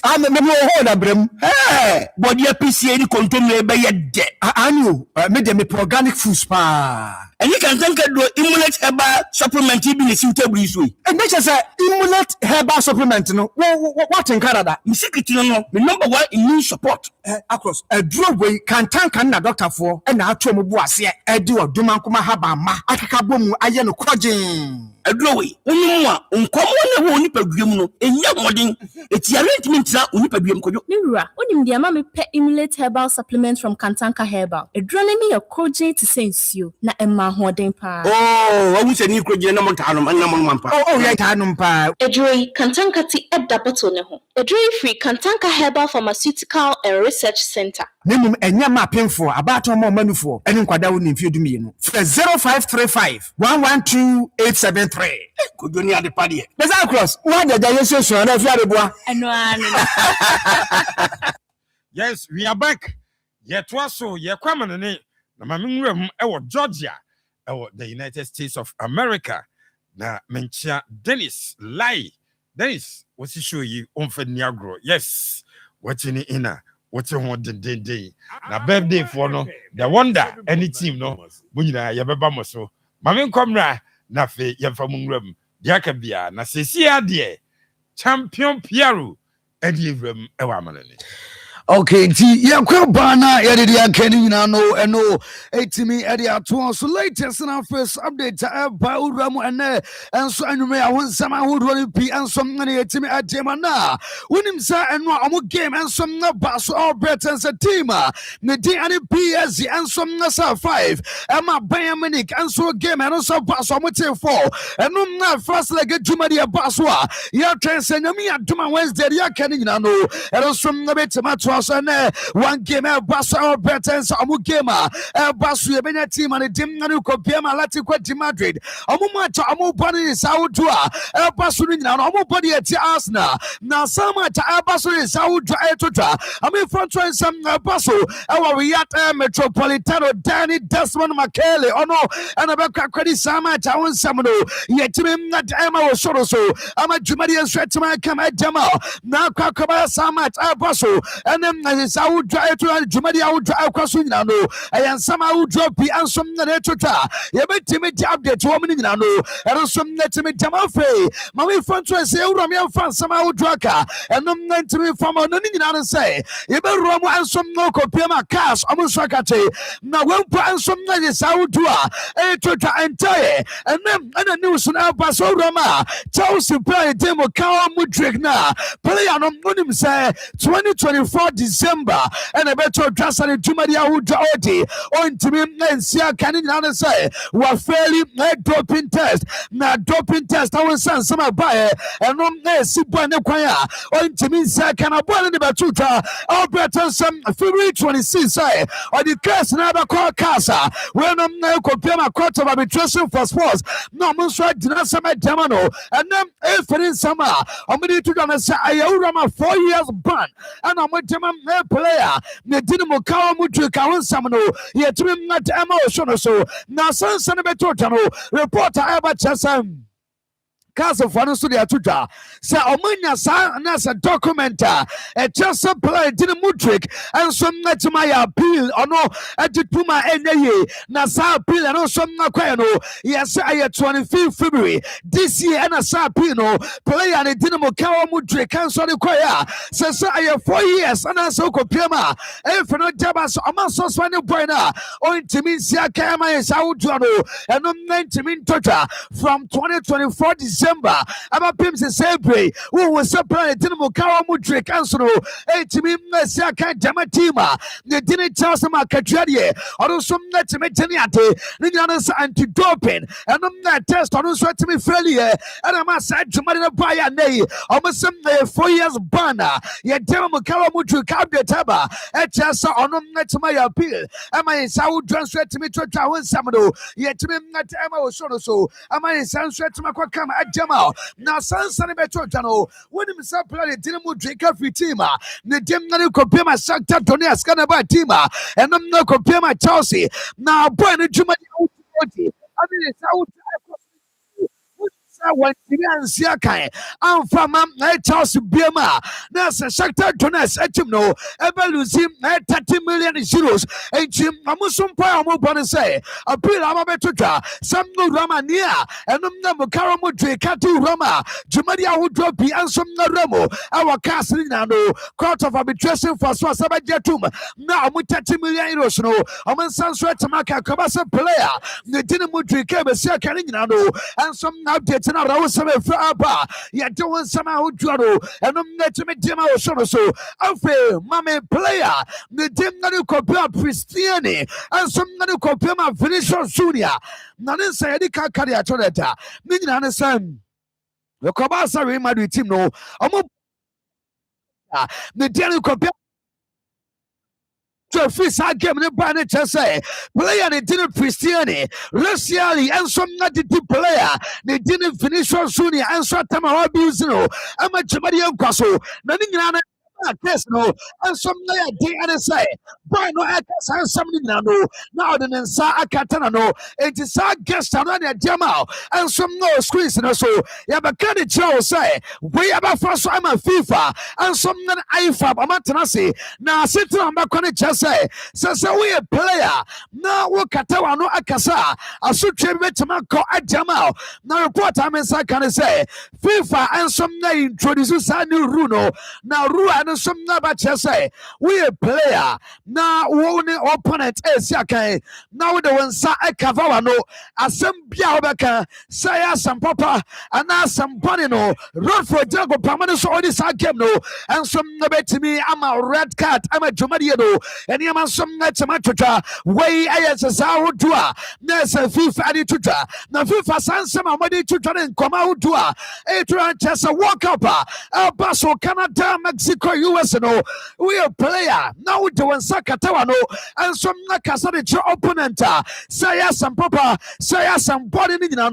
I'm the more Brem. Hey, what your PCA contain by a debt. I knew, made them organic food spa. And you can think do Immunate Herbal supplement be the suitable way. And that's just Immunate Herbal supplement. No, what in Canada? Secret, no, the number one immune support across a drug way can tank and a doctor for and our trauma was here. I do a Dumankuma Habama, Akakabomu, Ayano Crojin. A glowy, Unua, Uncommon, Unipabium, a young wedding. It's your arrangement, Unipabium. Mira, when the mammy pet Immunate Herbal supplement from Kantanka Herbal, a droning a crochet to sense you, na Emma Hoarding Pa. Oh, I wish a new crochet number Tanum and number one. Oh, yeah, Tanum Pa. A joy Kantanka tea at Dabatoneho. A joy free Kantanka Herbal Pharmaceutical and Research Center. Minimum and Yama paying for about more money for any quadroon if you do me. 0535 112873. Could you near the party? Let's cross. Why the digestion of Yarabua? Yes, we are back. Yet was so ye common in it. The Maming Room, our Georgia, our the United States of America. Na mencha Dennis Lai. Dennis, what's he show you on for Niagara? Yes, watching it in a what's your one day. Na birthday for no, the wonder any team no, Bunina Yababa so. Mamin Comra, Nafe Yamfamun Room, Yakabia, na Cecia dear, Champion Pieru, Eddie Room, Ewamanani. Okay, yeah, Bana, Eddie, Kenny, no, and no, 80 Eddie, so latest and our first update, Bauramu and so anyway, I want some who really be and some money at me at Gemana. When him say and one game and some bass or better as a team, the D&P PSG and some Nasa 5, and my Bayern Munich and so game and also bass on 4, and no not first like a Jumadia Baswa. Yeah, transcend me at Juma Wednesday, yeah, Kenny, no, and also the one game Bassa or Bertens Amugema Basu Benya team and the Dimanu Copiama Latico de Madrid Amumacha Amubani Saudua Basurin and Amubadi at Asna now some at Abasu Saudra Etutra I mean front train some Basu our Riata Metropolitano Danny Desmond Makele oh no and about Credi Sama Town Samano yet not Emma was so I'm a Jumadian Stretchman come at Demo now Kakaba Samat Abasu and I would drive to Jumadi, I would drive across Winano. I am somehow drop the answer Netota. You bet Timmy update woman in Nano, and some Netimi Tamafe. Mammy Francois say, Ramia fan somehow draka, and no meant to me from a non say. You bet Romo and some no copia cash, almost Rakate. Now, one plan some night is how do a tota entire, and then and a news on Alpaso Rama. Chelsea play demo Kawa Mudrick now. Play on him say 2024 December and a better dress and Jumadia Udi on to me and Sia Canning say were fairly doping test. Now doping test I was sent some buyer and no Sipana Quaya on to me Sia Canabon in the Batuta Alberta some February 26 say or the case never call Casa when I'm now compare my quarter of arbitration for sports. No Musra Dinasama Damano and then if in summer I'm going to say I owe 4 years ban and I'm with them player ne dinimo kawo mutu kawo samno yetumi not Emma Oshono so na sansan beto tano reporter eba chasam Casa for us to the Atuta. So, Omania San as a documenter, a just a play didn't mutric, and some not to my appeal or no at the Puma NA, Nasa appeal and also Naquano. Yes, I had 25th February this year, and a Sapino play and a Dinamo Kawa Mutric, and so the choir says I have 4 years, and I so Copiama, and for no Jabas, a master Spaniel Buena, or Intimisia Kama is out, and no 90 min tota from 2024 December. I'm a pimps and Sabre, who was supplying Dinamo Kawa Mudrick, Ansoro, Etimi Saka Jamatima, the Dinner Chasama Catradia, or some Netimianiate, Niganas anti doping, and I'm not test on us to me failure, and I must say to Marina Baya Nay, almost some 4 years banner, yet Dinamo Kawa Mudrick out the Taba, at Chasa on net to my appeal. Am I in South transfer to me to Town Samado, yet to me not Emma or so, am I in Sunset to Makam at Jamal. Now, Sansan Betotano, when him supply Dinamo drink every teamer, the Dimano compare my Santa Tonia Scanaba teamer, and I'm not compare my Chelsea. Now, Brian Jumani, I mean, it's out. when Tibian Siakai, and from Charles Biema, that's a sector to us at him no, ever losing 30 million euros, and Jim Amusum Payamo say, a pill Amabetuta, some no Ramania, and Namukaramu Katu Rama, Jumadia would drop the and some Ramo, our castle no, court of arbitration for Swasabajatum, now with 30 million euros no, Oman Sanswa Tamaka Kabasa player, the Dinamutri Kabasia Kalinano, and some updates in our Fraba, yet don't somehow Jaro, and to make Dima so. Alfe, Mame player, the Dimnadu Copia Pristiani, and some Nadu Copia Vinicius Junior. None say any Kakaria Toneta, meaning Anderson. The Kabasa Madrid team no, the Danu Copia. To face our game in the banner say player they didn't Christiani, Luciali and some not the player they didn't finish on Sunni and so Tamarabu, I'm a Jamadian Castle, nothing no, and some day and say, boy, no, I can something now than Sa Akatano, it is our guest around at Jamal, and some no screens and so. Yeah, but can it show say, we have a first I'm a FIFA, and some non IFAB, Amatanasi, now sit on back on it just say, so we a player, now what Katawa no Akasa, I should trade to Mako at Jamal. Now report I mean, I can say, FIFA and some name introduces a new Runo, now Rua. Some number say we a player now one opponent is okay now the one sa ekavano asem bia obeka say some papa and now some bunny no run for jago permanent so this game no and some number to me I'm a red card I'm a Jumadia no and you man some net matter way ISS out to there's a FIFA added to now FIFA sans some money to try and come out to a just a walk up Basso Canada Mexico US no, we a player now with the one Sakatawano and some Nakasa opponent. Say some papa, say some body no,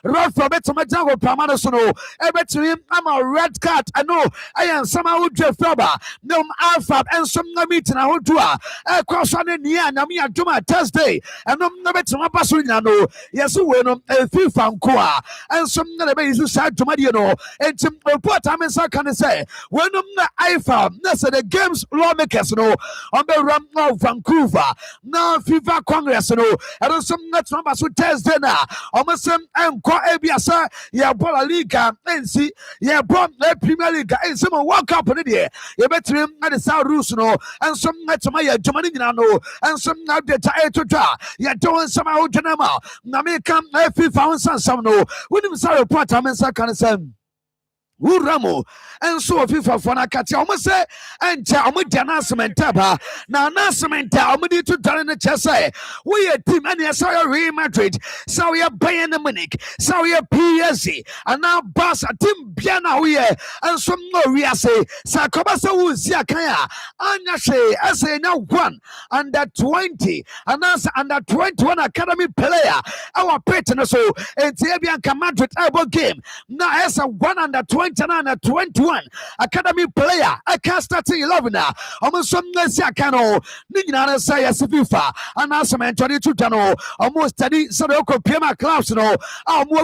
run for better Majago Pamanasono. I bet to him I'm a red card. I know I am somehow Jeff Faber, no Alpha and some meeting I would do a cross on the near Namia Juma Thursday and no better Mapasuino. Yes, when a FIFA Koa and some other base who said to Madiano and some report I mean, so can I say when I found the games lawmakers no on the run of Vancouver now FIFA Congress no and some next numbers with Thursday now almost and Abiasa yeah Bola Liga NC yeah Premier League and some World Cup in the you better him at the South Rules no and some next my Germany no and some now the to draw yeah doing some out Janama now me come FIFA some no when him say report I mean can say Uramo and so FIFA for Nakati almost say and Jamudi announcement taba now announcement Amudi to turn the chess we a team and yes Real Madrid so we are Bayern Munich so we are PSG and now Barca team Biana we and some no we are say Sakobasa Uzia Kaya Anyashe as a now one under 20 and that's under 21 academy player our partner so and Tiabian Madrid Herbal game now as a 1 under 29 and 21 academy player I can't start 11 now almost some Nesiakano Nina say as FIFA and as a man 22 Tano almost study Sadoko Pima class no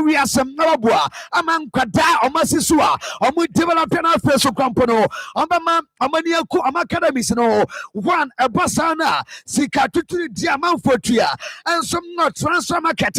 we are some Nabua among Kada or Masisua or we develop an office of Compono Amaniaku Academies no one a Basana Sika to Diamant for Tria and some not transfer market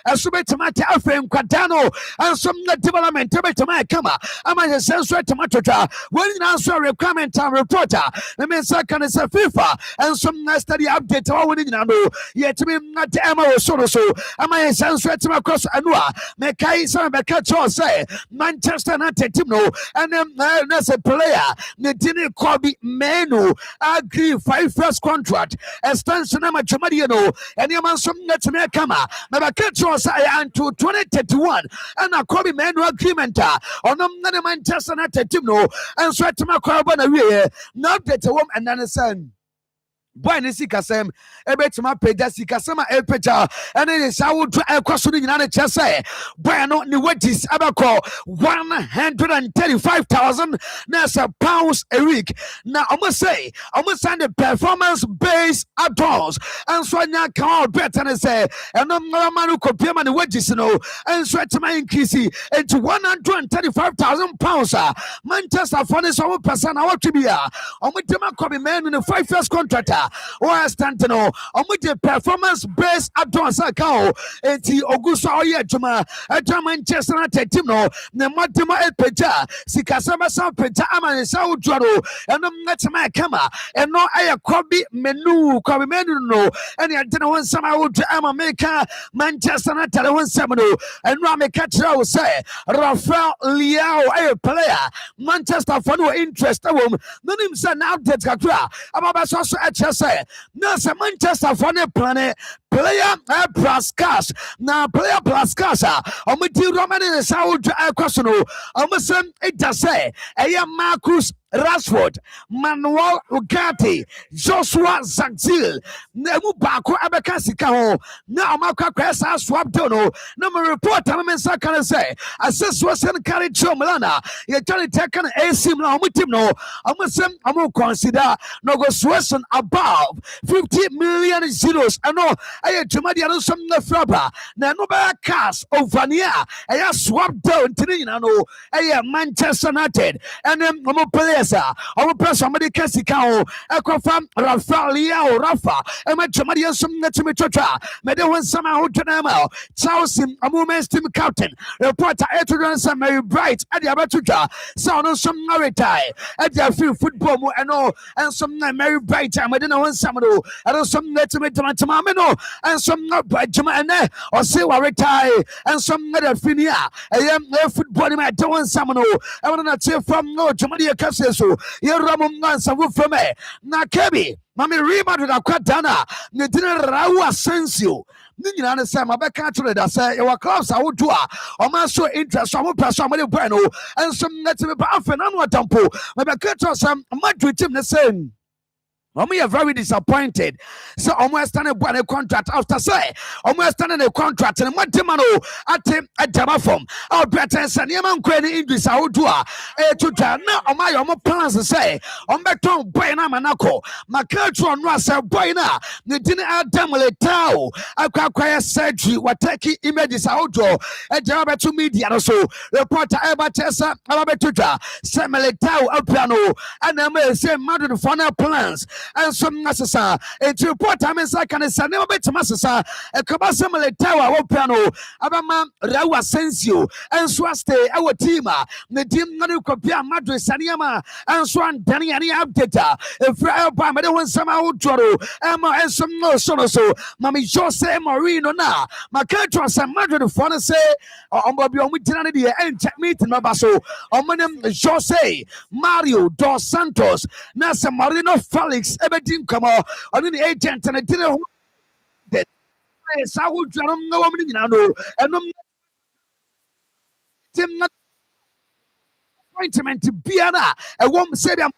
and so better matter Alfred Quadano and some development to my camera. I'm a sensory tomato when you answer requirement and reporter. The men second is a FIFA and some study update all winning know yet to be not the Emma or so. Am I a sensory to across Anua? Mekai some catch or say Manchester United team no and then there's a player the didn't call me Menu agree 5 first contract extension I'm a Jamadiano and you man some net to me come never catch or say until 2031 and I call me Menu agreement on the Manchester United team no and so to my carbon away not that a woman and then son. boy ne sikasɛm ɛbɛtumi apagya sikasɛm a ɛpagya ɛne ne saa wodo ɛkɔ so no nyinaa ne kyerɛ sɛ boy no ne wages abɛkɔ 135,000 na ɛsɛ pounds a week. Na ɔmo say the performance based add-ons ɛnso anya ka ɔbɛta ne sɛ ɛno mmarama no kɔpia ma ne wages no ɛnso ɛtumi increase into 135,000 pounds a Manchester for ne sɛ ɔmo pɛ sɛ na wɔtwe bi a ɔmo dema kɔbi mɛnu ne 5 years contract a wɔyɛ stand no ɔmo de performance based add-ons aka enti ogu so a ɔyɛ adwuma ɛtwa Manchester United team no ne mmɔdema ɛpagya sikasɛm ɛsan pagya ama ne nsa wodua no ɛno mɛtema ɛkama ɛno ɛyɛ kɔbi mɛnu no ɛne ɛde ne ho nsɛm a wodua ama meka Manchester United ho nsɛm no ɛno a meka kyerɛ wo sɛ Rafael Leao ɛyɛ player Manchester for no interest ɛwɔ mu no nim sɛ na update kakra ababɛsɔ so ɛkyerɛ sɛ na sɛ Manchester for ne plane player plus cash na player plus cash a ɔmo di Roman ne sa wodua ɛkɔ so no ɔmo sɛm ɛda sɛ ɛyɛ Marcus Rashford, Manuel Ugarte, Joshua Zagzil, Nemu Bako Abeka Sika ho, na Amaka Kwesa swap dono, na me reportamensa kan say, assess was and carry Chomlana, ye tell taken AC Milan team no, amusem amu consider no go swesson above 50 million euros. I know I Jumadi and some fraba, na no ba cast over near, I swap down Tinino, I Manchester United, and then player. Our person, somebody can see cow. I confirm Rafael Leao Rafa. I met somebody else from Netimitora. Made one summer who to them out. Chelsea, a woman's team captain. Reporter Edwin Sam Mary Bright at the Abatuja. Sound on some marital at the field football and all. And some Mary Bright. I didn't know some of I don't some Netimatamino and some not by Jamana or say I retire and some other finia. I am a football in my Tawan Samano. I want to say from no Jamadia Cassis. You Ramon Nansa from me. Na Kebi, Mammy Rima to the Quatana, Nedina Rawa Sensio. Nina and Sam, I back country that say your clubs I would do. Or my so interest, some somebody bueno, and some net of Fernando Tampo. My back country, some Madrid team the same. We are very disappointed. So almost standing by a contract after say, almost standing a contract and what Timano at him at Jamafom. Our pretense and Yaman Queen English I would do to now on my plans to say on back to Boyna Manako, my culture on Russell Boyna, the dinner at Damale Tao. I acquire surgery, what taking images outdoor at Java to media so reporter Eba Tessa, Alabetuta, Samuel Tao Alpiano, and I may say Madrid final plans. And some Nassasa, a report I mean, I can say never bet to Massasa, a Cabasama Tower, Piano, Abama, Rawa Sensio, and Swaste, our team, the team Nadu Copia Madrid Saniama, and Swan Danny any update, if Alpha, I don't want some outro, Emma and some no so, Mammy Jose Marino na, my country, some Madrid for say, on Bobby Omitanity and check meet in Mabaso, on my name Jose, Mario Dos Santos, Nasa Marino Felix. Everything come out on the agent and I didn't that I would know and I'm appointment to Biana. I won't say them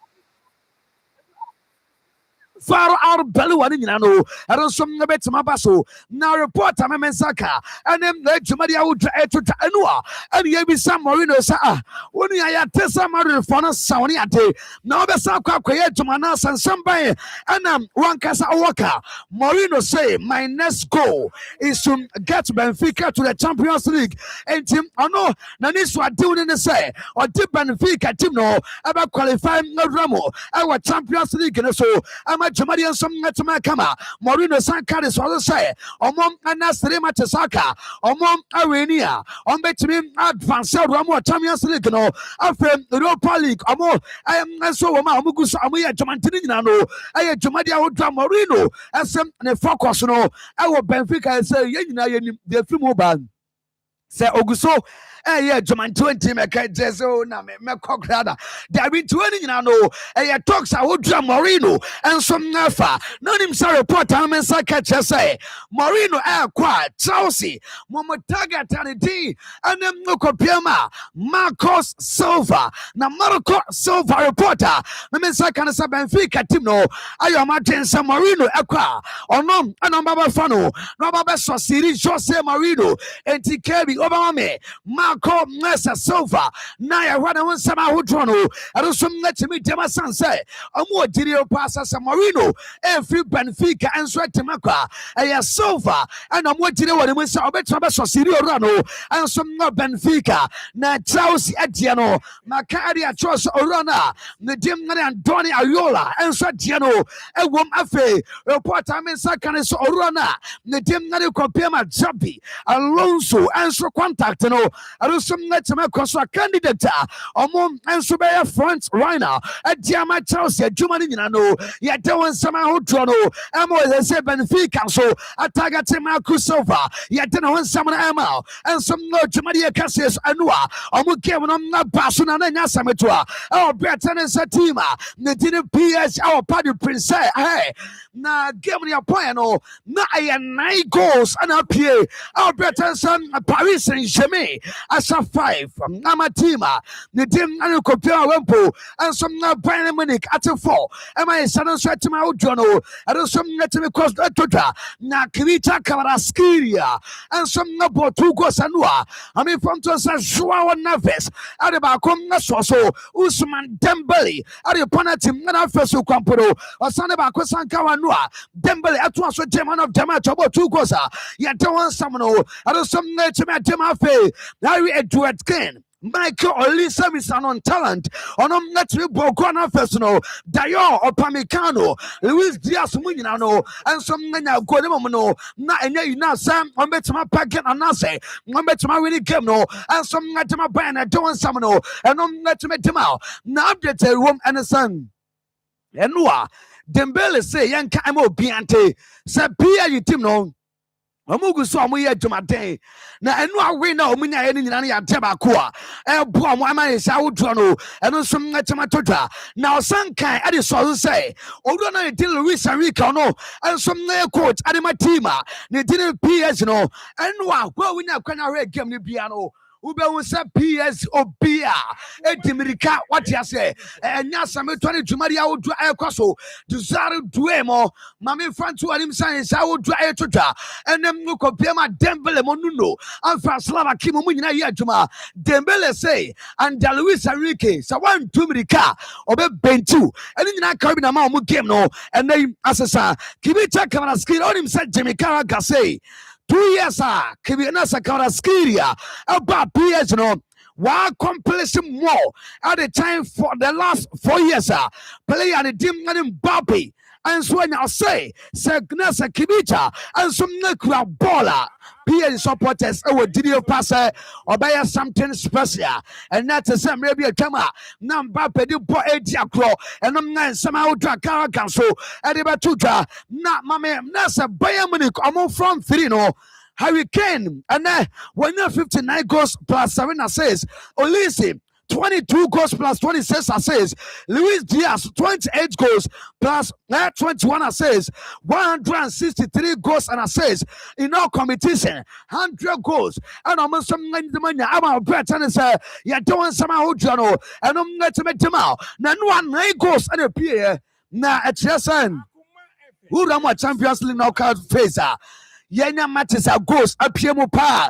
far out belly one in ano. I don't some bit to my basso. Now report I'm a mensaka and then let Jumadia would try to Anua and you be some Marino sa when I had Tessa Marin for us Saudi a day. Now the Saka create to Manas and somebody and one Casa Waka. Marino say my next goal is to get Benfica to the Champions League and team I know Naniswa doing the say or dip Benfica team no about qualifying no Ramo our Champions League and so I'm Jamadian some Kama, Morino Sankar is all say, Omon Anasrema Tesaka, Omon Arenia, on Between Advance Ramo Champions League, no, after Europa League, Omo, I am so Mugus Amia Jamantinano, I am Jamadia Udra Morino, as some focus no, our Benfica say, the Fumoban. sɛ ogu so ɛyɛ adwumantoɔ nti mɛka kyerɛ sɛ o na mɛkɔ koraa na dabi ntoɔ no nyinaa no ɛyɛ talks a wodura Morino nso mnafa na onim sɛ report a me nsa ka kyerɛ sɛ Morino ɛkɔ a Chelsea momo target a ne din ɛne mnokɔpiam a Marcos Silva na Marco Silva reporter me nsa ka no sɛ Benfica team no ayɛ ɔmadwen sɛ Morino ɛkɔ a ɔnom ɛna ɔbɛbɛfa no na ɔbɛbɛsɔ Siri Jose Morino enti Kebi ɔbɛma me Marco Silva na yɛhwɛ ne ho nsɛm ahodoɔ no ɛno nso mnatumi diama san sɛ ɔmo ɔdiri paasa sɛ Morino ɛmfiri Benfica ɛnso atimi akɔ a ɛyɛ Silva ɛna ɔmo ɔdiri wɔ ne mu sɛ ɔbɛtumi bɛsɔ Siri ɔwura no ɛnso mna Benfica na Chelsea ɛdeɛ no maka ɛde akyerɛ sɛ ɔwura no a ne dim ne Andoni Ayola ɛnso ɛdeɛ no ɛwom afei reporter me nsa ka ne sɛ ɔwura no a ne dim ne kɔpiam a Jabi Alonso ɛnso contact no ɛno nso mnatimi akɔ so a candidate a ɔmo ɛnso bɛyɛ front runner ɛdeama Chelsea adwuma no nyina no yɛde wɔ nsɛm ahodoɔ no ɛma wɔyɛ sɛ Benfica nso atagate Marco Silva yɛde ne ho nsɛm no ɛma ɛnso mna adwumadeɛ kɛseɛ so ɛno a ɔmo game no mna ba so na na nya asɛm to a ɛwɔ bɛtɛ ne nsa team a ne di ne PS ɛwɔ Party Prince na game no yɛpɔɛ no na ɛyɛ 9 goals ɛna apie ɛwɔ bɛtɛ nsa Paris Saint-Germain asa 5 nama team a ne team ane kopia wempo enso na Bayern Munich ate 4 ema yesano nso atima odwo no enso na timi cost etodwa na Kvita Kvaratskhelia enso na botu go sanua ami from to sa Joao Neves ade ba kom na so Usman Dembele ade penalty na fesu kwamporo osane ba ko sanka wanu a Dembele ato aso man of the match about 2 goals a yete won samno enso na timi atema fe Larry Edward Ken Michael Olisa Misanon talent onom natri bogona personal Dayo Opamecano Luis Diaz Munina no and some nanya godemo no na enya ina sam ombetuma packet anase ombetuma winning game no and some natuma bana don some no and natuma tema na update room and son enwa Dembele say yanka amo biante se pia team no Omugu so omu ye dwumaden na enu awe na omu nya ye ni nyina na ya de ba ko a ebo omu ama ye sha wodro no enu so mnachama todwa na osankan ade so say odo na de Luis Enrique no enso mna coach ade ma team a ne de PS no enu a kwa wunya kwanya we game ni bia no ube unsa PS obia edimirika what ya say enya same 20 jumari awodu ayekwaso duzare duemo mame frantu anim science awodu ayetodwa enem no kopiema Dembele monuno anfa slava kimo munyina ye adwuma Dembele say and Luis Enrique sa wan tumirika obe bentu eni nyina ka bi na ma omu game no eney asesa Kvita Kvaratskhelia onim say Jimmy Carragher say 2 years Kvita Kvaratskhelia about PS no one completion more at the time for the last 4 years play at the team and Mbappe and so when I say Gnasa Kvita and some Nekra baller PS supporters did you pass or buy something special and that's the same maybe a camera number pedu po ediacro and I'm not somehow draka so ediba tuja not mamma nasa Bayern Munich among from 3 no Hurricane and when 59 goals plus 7 assists Olisi 22 goals plus 26 assists. Luis Diaz 28 goals plus 21 assists. 163 goals and assists in all competition. 100 goals. And I'm some money. I'm a better and say you're doing some out journal and I'm not to make them out. Now 9 goals and a peer. Now at Chesson. Who am I Champions League knockout phaser? Yenya matches are goals a PM pa.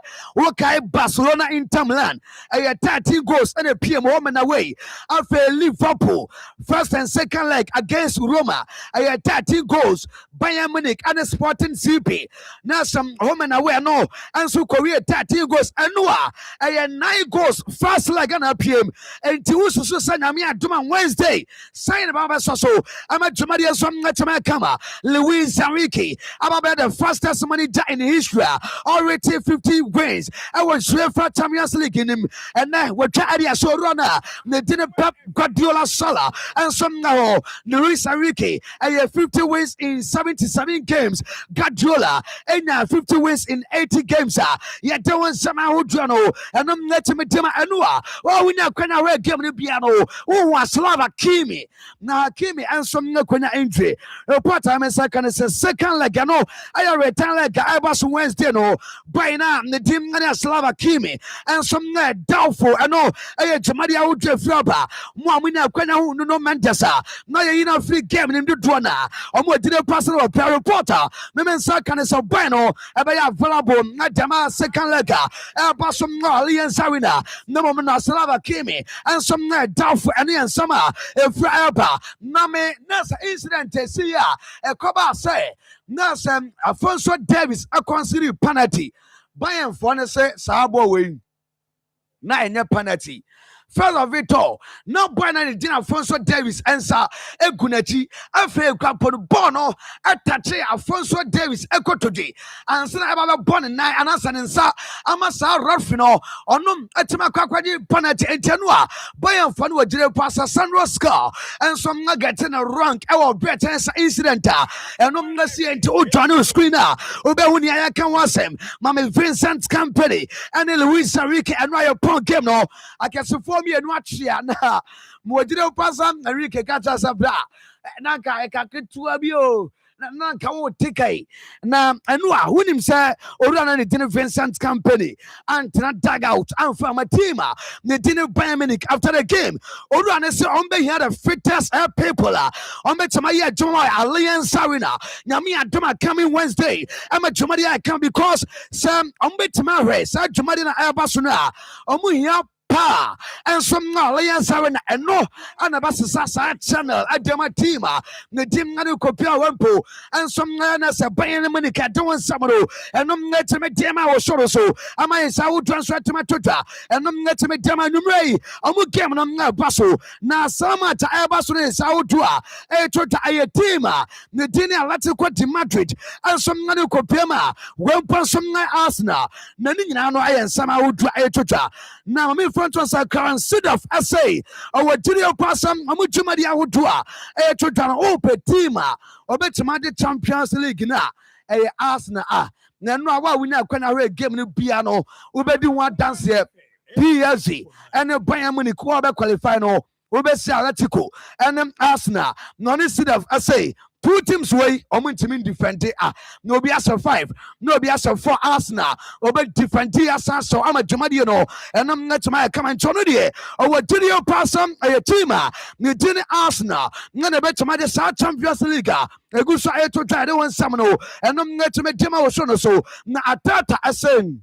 Okay, Barcelona Inter Milan. 13 goals and a PM home and away. After Liverpool, first and second leg against Roma. 13 goals. Bayern Munich and a Sporting CP. Now some home and away no. And so Korea 13 goals and Noah. 9 goals first leg and a PM. And Tiusu Sanamia Duma Wednesday. Sign about so. I'm a Jumadia Kama. Luis Enrique. I'm about the fastest money leader in history already 50 wins I was UEFA Champions League in him and then we try area so runner they didn't Pep Guardiola Salah and some now Luis Enrique and 50 wins in 77 games Guardiola and 50 wins in 80 games yet there was some who journal and I'm not me tema anua oh we now can I game no piano oh was Slava Kimi na Kimi and some no kuna injury report I'm second second leg no I return leg I was Wednesday no by now the team and Slava Kimi and some doubtful I know I Jamadia would flaba Mwamina Kwena no Manchester no you free game in the drona or more did a personal reporter Memen Sakan is a bueno about available not Dama second leg Basum Alliance Arena no moment Slava Kimi and some doubtful and summer if Herbal Name Nasa incident see ya a coba say Nasem Alfonso Davis a consider penalty Bayern for say Sabo win na enye penalty first of it all no boy na the Alfonso Davis answer egunachi afa ekwapo no ball no atache Alfonso Davis ekotoje ansa na eba ball na anasa nsa amasa referee no onum etima kwakwaje penalty entenu a boy for no wagire pasa Sandro score and some na getting a rank e will bet incident enum na see enti o join screen a obehu ni ayakan wasem mama Vincent Company and Luis Enrique and no your game no akese for me and watch ya na mwajire upasa Enrique kacha sabra nanka ekaketu abio nanka wo tikai na anua hunim say orana ne Vincent Company and na dag out and from a team ne dine Bayern Munich after the game orana say ombe here the fittest people ombe tamaye Joma Alliance Arena nyame adoma coming Wednesday ama Joma dia come because some ombe tamare sa Joma na ayabasuna omu here and some Alliance Arena and no Anabasa channel at Dema Tima, the Dimanu Copia Wempo, and some Nanas a Bayern Munich at Doan Samaro, and no net to make Dema or so. Am I would transfer to my Twitter, and no net to make Dema Numray, I would game on now Basso. Now, Sama to Abasso is out to a Twitter Ayatima, the Dina Latico to Madrid, and some Nanu Copiama, Wempo some Arsenal, Nanina, and Sama would try a Twitter. Now, me front was a current sit of essay. Our video person, Amuchumadi Awudua, a Twitter open team, or better the Champions League na a Arsenal. Now, why we now can I game the piano, Ubedi one dance here, PSG, and a Bayern Munich qualify no, Ubesi Atletico, and them Arsenal, none sit of essay. Two teams way, team defend no be as a 5, no be as a 4 Arsenal, or be defend so I'm a Jamadiano, and I'm not my command Chonodia, or what did you pass some a team, you didn't Arsenal, none of better my South Champions League, a good side to try to win Samano, and I'm not to make Jama or so, na atata asen.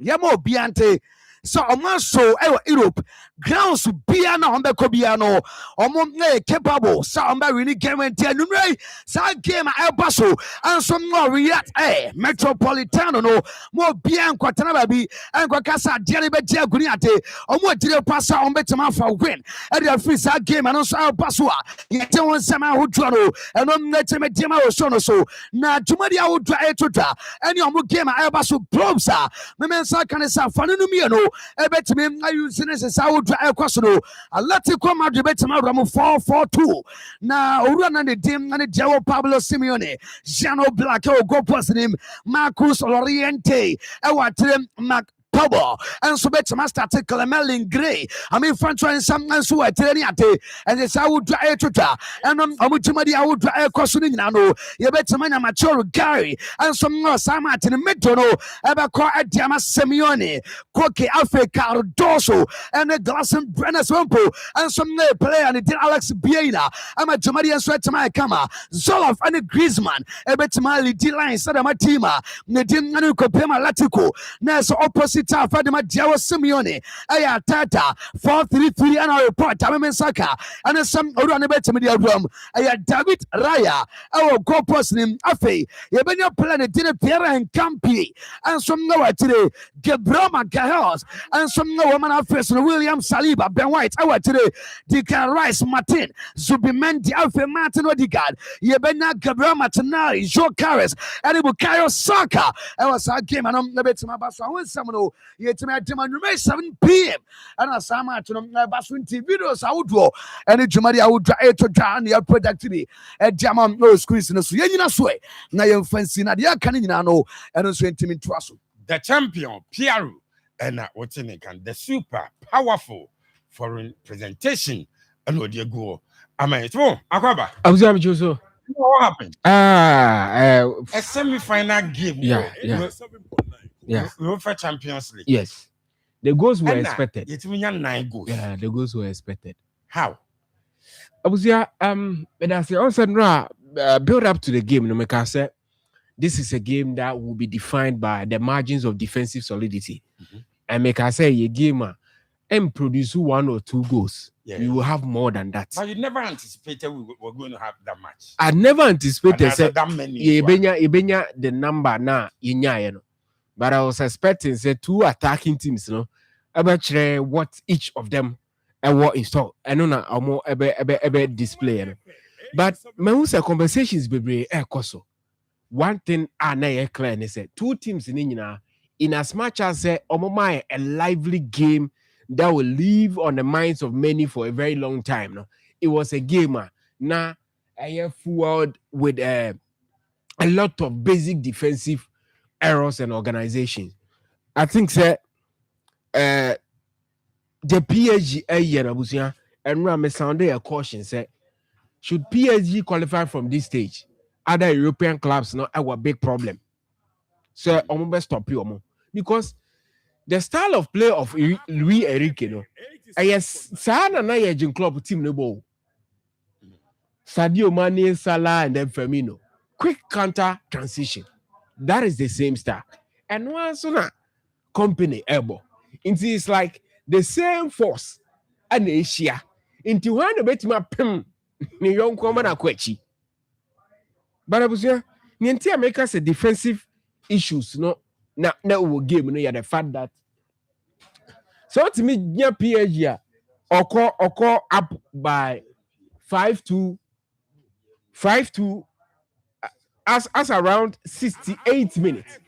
Yamo Biante. So so Europe grounds piano on the Cobiano or capable some really game and Tianumray sa game El Paso and some more react Metropolitano no more Bianco Tanabi and Quacasa Dialibet Guniate or more deal passa on Betama for win and the free side game and also El Paso yet one Sama Hudrano and on Netemedima or so now Jumadia would try to and your game El Paso Probsa Memensa Canesa Fanumiano I bet me I use this I would try a question. I let you come out the bet tomorrow 4-4-2. Now run on the team and the Joe Pablo Simeone, Jano Blacko, go post him, Marcus Loriente, I want him Mac Power and so bet master take Melin Gray. I mean French some who are telling and it's I would try to and Amuchumadi I would try a question now. You bet some man mature Gary and some more Samat in the middle ever call at Diama Simeone, Koke Alfred Cardoso and a glass and Brenner Swampo and some player and it did Alex Biena. I'm a Jamadian sweat to my Kama, Zoloff and a Griezmann, a bet my D line said I'm a teamer, Nadine Nanu Kopema Latico, Ness opposite Peter Fadima Diawo Simeone, Aya Tata, 433 and our report, Tamim Saka, and some Oranabet Media Room, Aya David Raya, our go person, Afe, Yabenya Planet Dinner Pierre and Campi, and some Noah today, Gebroma Gahos, and some no woman of William Saliba, Ben White, our today, Dika Rice Martin, Zubimendi Alfe Martin Odigad, Yabena Gabroma Tanari, Joe Carres, and Ibukayo Saka. I was a game and I'm never to my bass. I want someone yet to my 7 p.m. and I saw my Basun TV videos. I would go and it's Jumadi. I would try to drown your productivity at Jamam no squeeze in a sway. Now you're fancy Nadia Canino and also intimate trust. The champion, Pierre, and what's in it, the super powerful foreign presentation. And what you go, I mean, it's wrong. Akaba. I was having you so. What happened? A semi-final game. Yeah. UEFA Champions League. Yes. The goals were expected. It's 9 goals. Yeah, the goals were expected. How? I was here. And I said, also, build up to the game. No, I said, this is a game that will be defined by the margins of defensive solidity. And make I say, a gamer and produce 1 or 2 goals. Yeah. You will have more than that. But you never anticipated we were going to have that much. I never anticipated that many. Ibenya the number na you know. But I was expecting say 2 attacking teams, you know, about what each of them what in store. I know na more ebe display. You know. But my conversations be koso. One thing I know clear and say 2 teams in as much as say a lively game that will live on the minds of many for a very long time. No, it was a gamer. Now I have forward with a lot of basic defensive errors and organization. I think that the PSG and Ram sounded a caution say should PSG qualify from this stage, other European clubs not our big problem. So I'm gonna stop you because the style of play of Luis Enrique, no, yes, Sana na yejin club team no ball. Sadio Mane, Salah, and then Firmino. Quick counter transition. That is the same style. And once na company Herbal. It's like the same force and Asia. Into one of it, my pim, New York woman a quechi. But I was here, Niente America said defensive issues, no. Now we game, you know, the fact that so to me, near PSG, Oko up by 5-2, as around 68 minutes.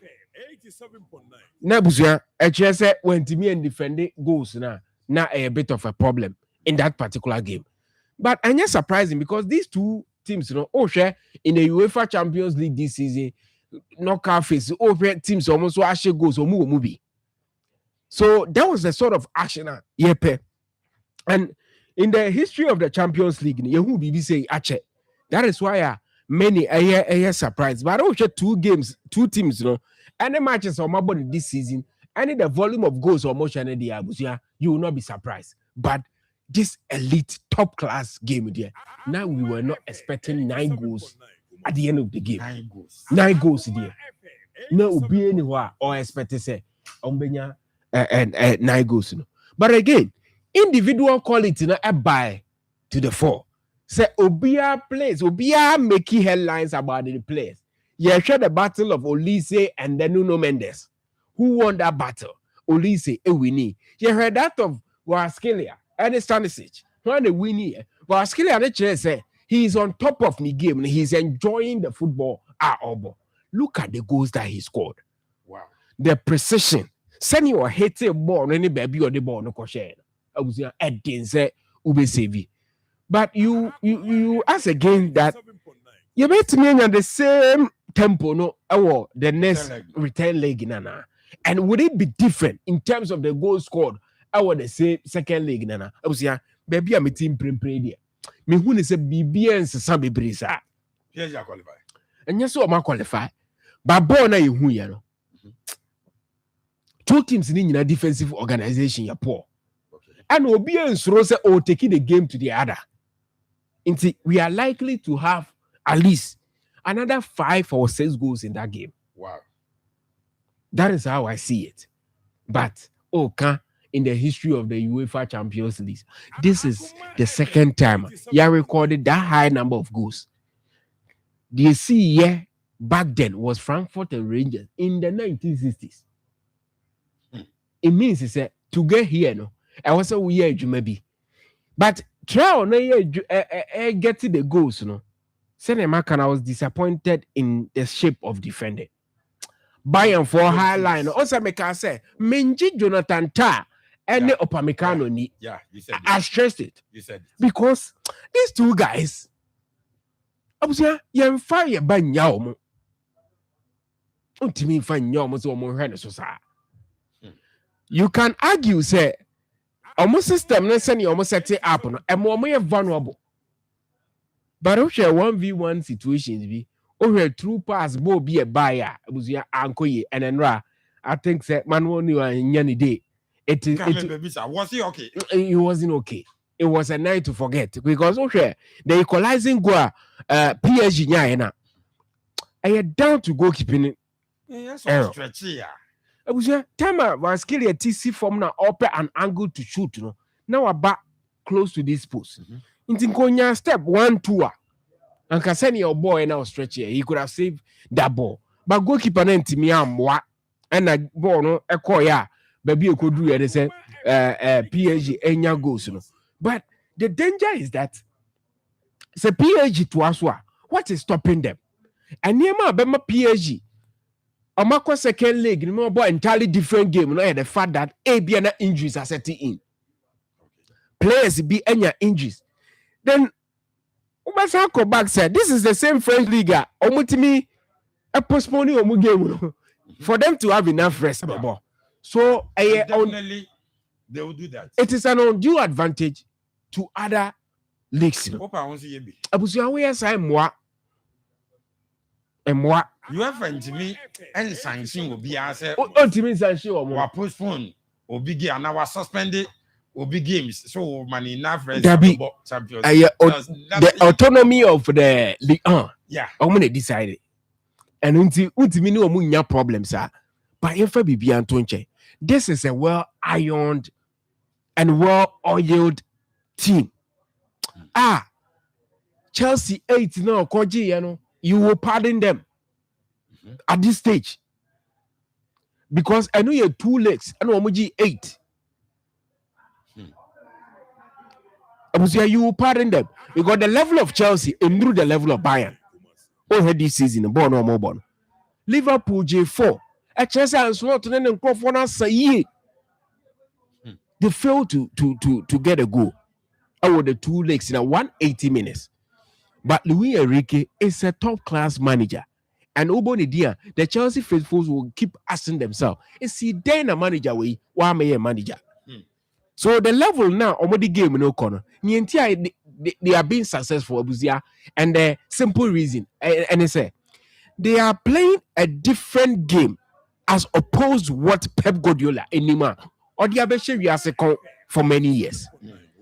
Now, Busia, HSA went to me and defending goals now a bit of a problem in that particular game. But I'm just surprising because these 2 teams, you know, share in the UEFA Champions League this season. Knockout phase, teams almost actually goes or movie. So that was the sort of action. And in the history of the Champions League, you be say ache. That is why many are surprised. But I 2 games, 2 teams, you know, any matches on my body this season, any the volume of goals or motion in the you will not be surprised. But this elite top class game there, now we were not expecting 9 goals. At the end of the game, 9 goals there. No, be anywhere or expect to say, Ombenya and 9 goals. You know. But again, individual quality na buy to the 4. Say Obia plays, Obia making headlines about the players. You share the battle of Olise and then Nuno Mendes. Who won that battle? Olise, a winnie. You heard that of Waskelia and Stanisic. When the winnie, Waskelia and say. He's on top of the game and he's enjoying the football at Obo. Look at the goals that he scored. Wow. The precision. Send you a hate ball, any baby or the ball, no question. I was at Denze Ube Sevi. But you ask again that you met me in the same tempo, no, or the next return leg, nana. And would it be different in terms of the goals scored? Or the same second leg, nana. I was baby, I'm a team pre me who is a BBN Sabi Brisa. Yes, you qualify. And yes, so I qualify. But born a who you know. 2 teams in a defensive organization, you're poor. And obedience Rose or taking the game to the other. We are likely to have at least another 5 or 6 goals in that game. Wow. That is how I see it. But in the history of the UEFA Champions League, this is the second time he recorded that high number of goals. The year back then was Frankfurt and Rangers in the 1960s. It means he said to get here, no, I was a weird maybe, but try on getting the goals, no. Seneca, I was disappointed in the shape of defending. Bayern for high line. Also, make I say, Menji Jonathan Ta and the Upamecano ni. Yeah, you said I stressed it. You said because these two guys, I was here, you fire by Yao. Ultimately, find Yao so more you can argue, say, almost system, let's say, almost set it up, and more vulnerable. But if you're 1v1 situations, be or true pass, bo be a buyer, was your uncle, and then I think that man won you in any day. Was he okay? It wasn't okay. It was a night to forget because the equalizing goal, PSG, Yana, I had down to goalkeeping. Error. I was here. Time was killing a TC from now up an angle to shoot. Now back close to this post. In Konya step 1, 2. And can send your boy now stretch here. He could have saved that ball. But goalkeeper named me what and a ball no a koya baby you could do it. They say PSG enya goals. But the danger is that it's a PSG to us. What is stopping them? And near my PSG. Amako second leg, you know, about entirely different game. You know, the fact that ABN injuries are setting in. Players be any injuries. Then Umasako back said, this is the same French league. Omutimi a postponing omu game for them to have enough rest. So definitely they will do that. It is an undue advantage to other leagues. You have friend to me and sanction will be answered. To me, sanction or postpone or big game and I was suspended or big games. So money enough champions. The autonomy of the league. Yeah, I'm gonna decide. And until me no munya problems, sir. But if I be Antonche, this is a well-ironed and well-oiled team. Chelsea 8 now, Koji, you know, you will pardon them. At this stage, because I know you have 2 legs, I know Omuji 8. You will pardon them. You got the level of Chelsea and through the level of Bayern. Over this season, born or more born. Liverpool J4. A Chelsea and Swat and Crawford say they failed to get a goal. Over the 2 legs in a 180 minutes. But Luis Enrique is a top class manager. And Obonidia, the Chelsea faithfuls will keep asking themselves, is he then a manager way? Why am I a manager? So the level now, the game no corner. They are being successful, Abuzia, and the simple reason, and they say they are playing a different game as opposed to what Pep Guardiola anymore or the Abeshe we are second for many years.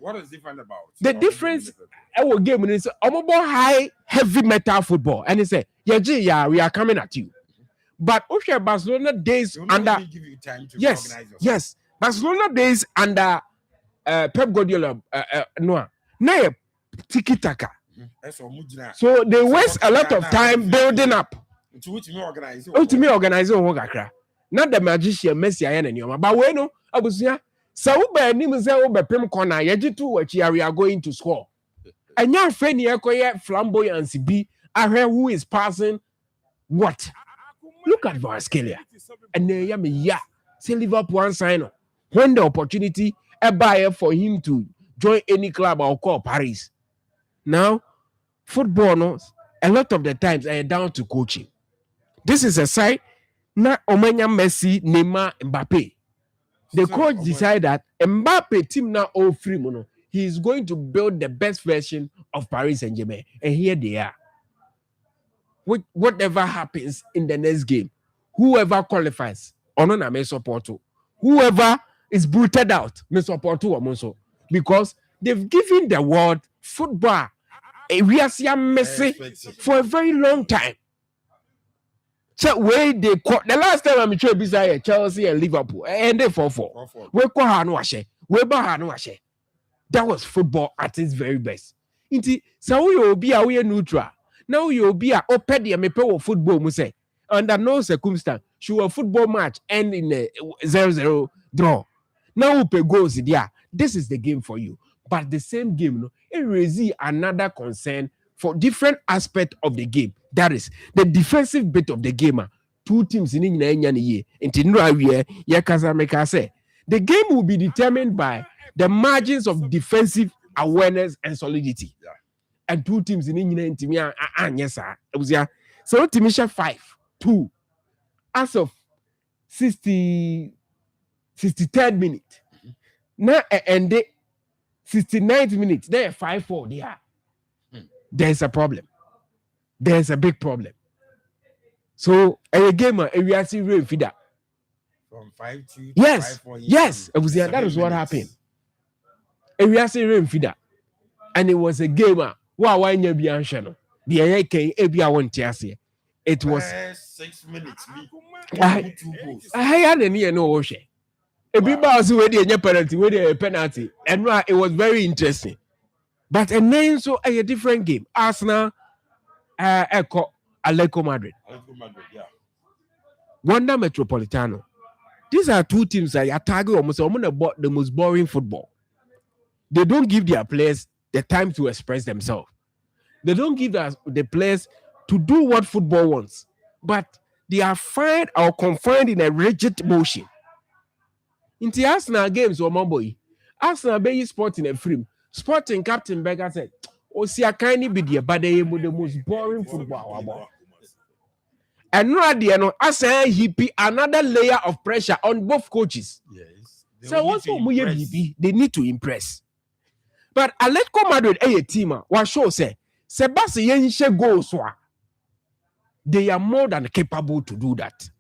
What is different about the difference? Our game is high, heavy metal football, and he said, "Yeah, we are coming at you." But okay, Barcelona days under give you time to organize yourself. Yes, Barcelona days under Pep Guardiola, no, now tiki taka. So they waste a lot of time building up. To which me organize. Not the magician Messi and you, but when I was here, so corner, we are going to score. And your friend here, flamboyance be who is passing what? Look at Varskelia. And then say Liverpool one sign when the opportunity a buyer for him to join any club or call Paris. Now, football, a lot of the times are down to coaching. This is a side na Omenya Messi, Neymar, Mbappe. The coach decided that Mbappe team now all free mono. He is going to build the best version of Paris Saint-Germain. And here they are. Whatever happens in the next game, whoever qualifies, Onona may support you. Whoever is booted out may support you also. Because they've given the world football a real Messi for a very long time. Where they caught the last time I'm sure beside Chelsea and Liverpool and they 4-4. We call Hanuashe, we Hanuashe. That was football at its very best. Inti so you'll be a neutral. Now you'll be a opedi me pay football muse. Under no circumstance should a football match end in a 0-0 draw. Now we pay goals there. This is the game for you. But the same game, no, it raises another concern for different aspect of the game. That is the defensive bit of the game. Two teams in the game will be determined by the margins of defensive awareness and solidity. Yeah. And two teams in the yes, sir. So Timisha 5-2 as of 63rd minute. Now and the 69th minute, there 5-4 there. There's a problem. There's a big problem. So a gamer, we are seeing real feeder. From 5-2 yes, 5-4. Yes, that is what happened. We are seeing real feeder. And it was a gamer. Wow, I never be answered. The AKA won't say it was 6 minutes. I had a near no ocean. A big boss with a penalty, with a penalty. And it was very interesting. But a name so a different game. Arsenal, Echo, Atletico Madrid. Yeah. Wanda Metropolitano. These are two teams that are targeting almost the most boring football. They don't give their players the time to express themselves. They don't give the players to do what football wants. But they are fined or confined in a rigid motion. In the Arsenal games, boy, Arsenal be sport in a frame. Sporting Captain Becker said, "Oh, see, I can't be there, but they are the most boring football." And no idea, I say he be another layer of pressure on both coaches. Yes. So what's they need to impress. But Atletico Madrid, a team, what show say, Sebastian goals. They are more than capable to do that.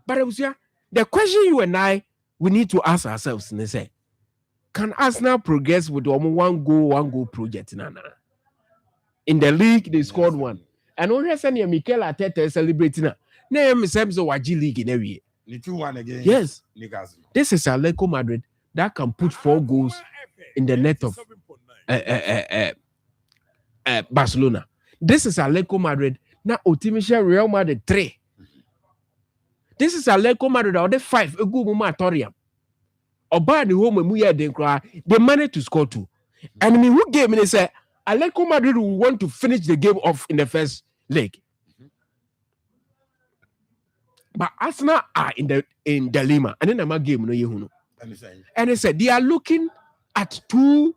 But it was the question you and I we need to ask ourselves, and say, can Arsenal progress with one goal project? In the league, they scored one. And only Sanya Mikel Arteta is celebrating. Name Nsem Waji League in every year. 2-1 again. Yes. This is Atletico Madrid that can put 4 goals in the net of Barcelona. This is Atletico Madrid. Now Otimisha Real Madrid 3. This is Atletico Madrid or the 5. A good moratorium. Oba the home we had they managed to score 2. And I mean, who game and they say Atletico Madrid will want to finish the game off in the first leg. But Arsenal are in the dilemma. And then I'm game no. And they said they are looking at 2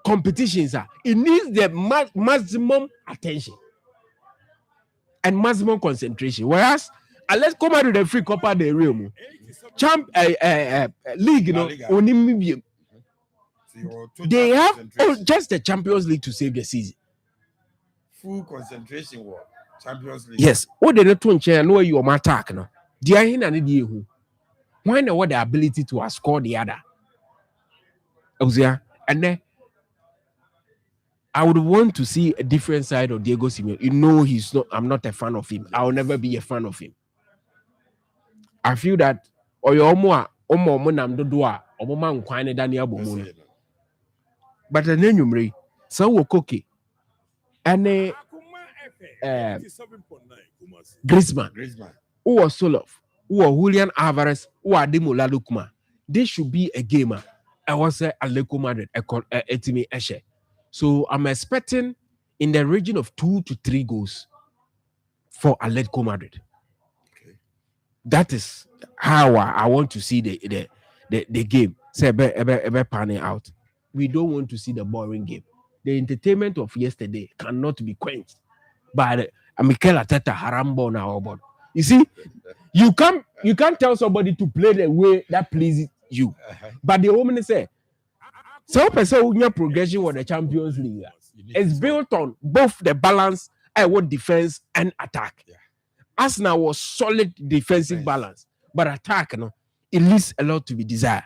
competitions. It needs the maximum attention and maximum concentration. Whereas Atletico Madrid the free Copa del Rey league, you know, they have just the Champions League to save the season. Full concentration war. Champions League. Yes. What they don't change, know you are attack no. They are in and who. Why not what the ability to score the other? And then I would want to see a different side of Diego Simeone. You know, I'm not a fan of him. I'll never be a fan of him. I feel that but the name so we cookie and Griezmann who was Soloff, who was Julian Alvarez, who are Ademola Lookman. This should be a gamer. I was say Atletico Madrid a team Eshe. So I'm expecting in the region of 2 to 3 goals for Atletico Madrid. Okay. That is how I want to see the game. Say panning out. We don't want to see the boring game. The entertainment of yesterday cannot be quenched by Mikel Arteta Harambo now. You see, you can't tell somebody to play the way that pleases you. But the woman say, so person progression with the Champions League is built on both the balance and defense and attack. Yeah. Arsenal was solid defensive balance, but attack, it leaves a lot to be desired.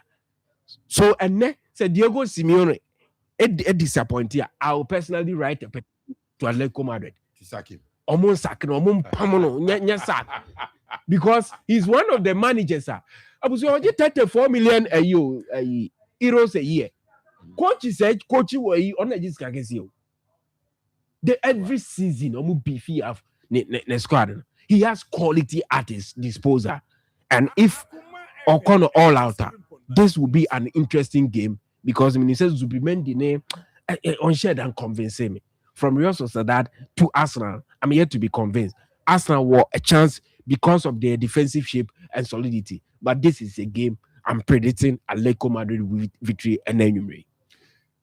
So and then said Diego Simeone, a disappointed. I will personally write a petition to Atletico Madrid. Omon sack no omon pamono nya sack because he's one of the managers. Abusu oje 34 million euros a year. Coach said coach we on just kagesi. The every season omo beefy have ne squad. He has quality at his disposal. And if Okono all out, this will be an interesting game because he says Zubimendi name unshared and convincing me. From Real Sociedad to Arsenal, I'm yet to be convinced. Arsenal were a chance because of their defensive shape and solidity. But this is a game I'm predicting Atletico Madrid with victory and enumerate.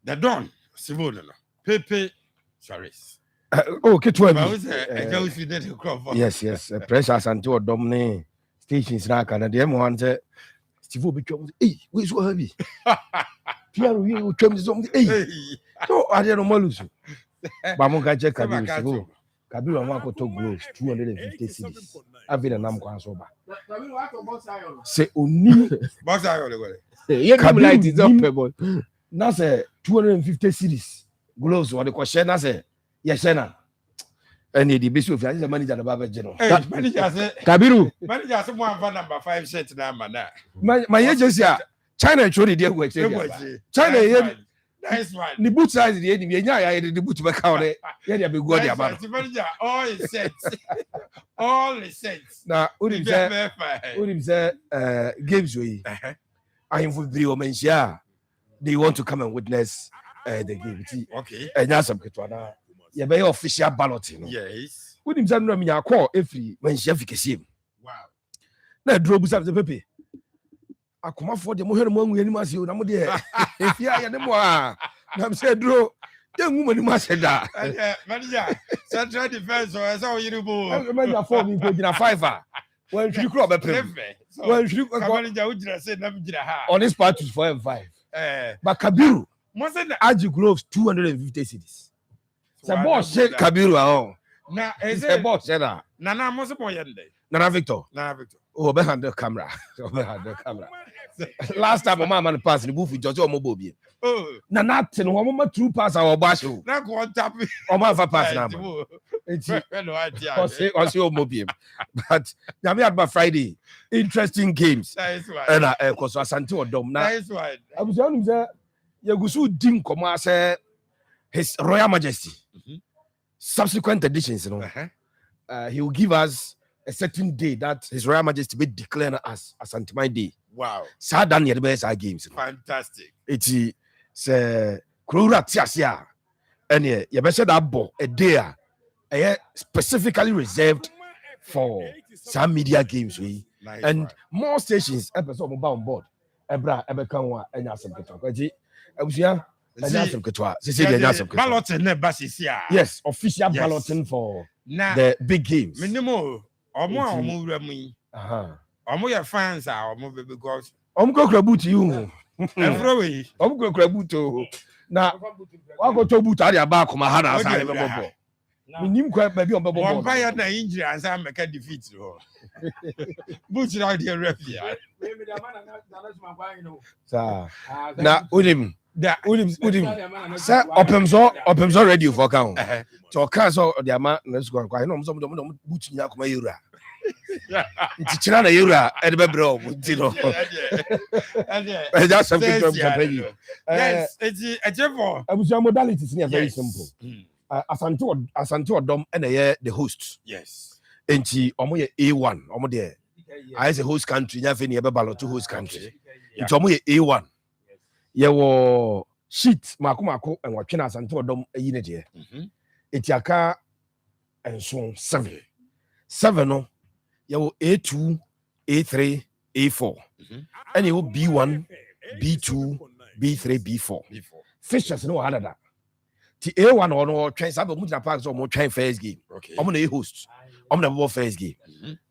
The Don, Simone, Pepe, Charis. Yes. Precious and two domine stations now. Can the M1 Steve will be hey, we so heavy. Pierre, you come to something. Hey, no, I don't know. Bamuka check Kabiru. Kabiru wako to gross 250 cities. Avina namko soba. Say oni box iron. You come light is up but na say 250 cities. Gloves what the question na say yeshena. And the bishop of the manager the baba general. Manager say Kabiru. Manager say one number 5 shirt number na. My agency China actually dey go China nice one. The boot size the enemy the boot back out there. Yeah, be good there man. Manager all is set. All is set. Now Udim say games we I am for the mention they want to come and witness the game. Okay. And that's some ketwana. Yeah, be official balloting. Yes. Udim say no me call every mention fikesi. Wow. Na draw busa the pepe. Akoma for the moher mo nwani ma se o na mo de efia ya ne mo a na say draw de nwu mo ma se da manager central defense o esa o yiribo manager for me go gina 5 when you crop be play when you manager o gina say na gina ha on this part is 4 and 5 but Kabiru mo say Aji Groves 250 cities say boss say Kabiru ahun na say boss say na na mo say mo yende na Victor oh be handle camera last time my man pass the booth just omo bobi na nothing wo mo true pass our bash o na go tap o ma fa pass na o say omo bi but na me about Friday interesting games and cause Asante Odom na abusu say yegusu din komo say His Royal Majesty subsequent editions he will give us a certain day that His Royal Majesty will declare us as Antimai Day. Wow. So done the best games. Fantastic. It's Krura Tiasia. And you better that ball a day specifically reserved for some media games. Nice, and right. More stations episode on board. Ebra Ebekanwa and Yasam Ketwa. Yes, official balloting for the big games. Minimum. Omo your fans are because go krabuti you. Every go krabuto. Na wa go to buta dia ba kuma ha na say bebo. Minim kwa ba bi on bebo. One fire na injury and say make defeat ho. But now the referee. Sa na unim say opemzo radio for count. So can so the ama let's go kwa no so buti nya kuma yura. Nti chira na yura e be bro buti no. That's something from company. Yes, it's for abusia modalities is very simple. Asante Odom and the host. Yes. Nti omo ye A1 omo there. I say host country nya fe ne be ballot to host country. Nti omo ye A1. Ye wo sheet mako and what China Asante Odom ayi ne de. Etiaka and so 7 no you will A2 A3 A4 and you will B1 B2 B3 B4 fixtures no other that the A1 or no train sabe mu na park so mo train first game I'm na host I'm na first game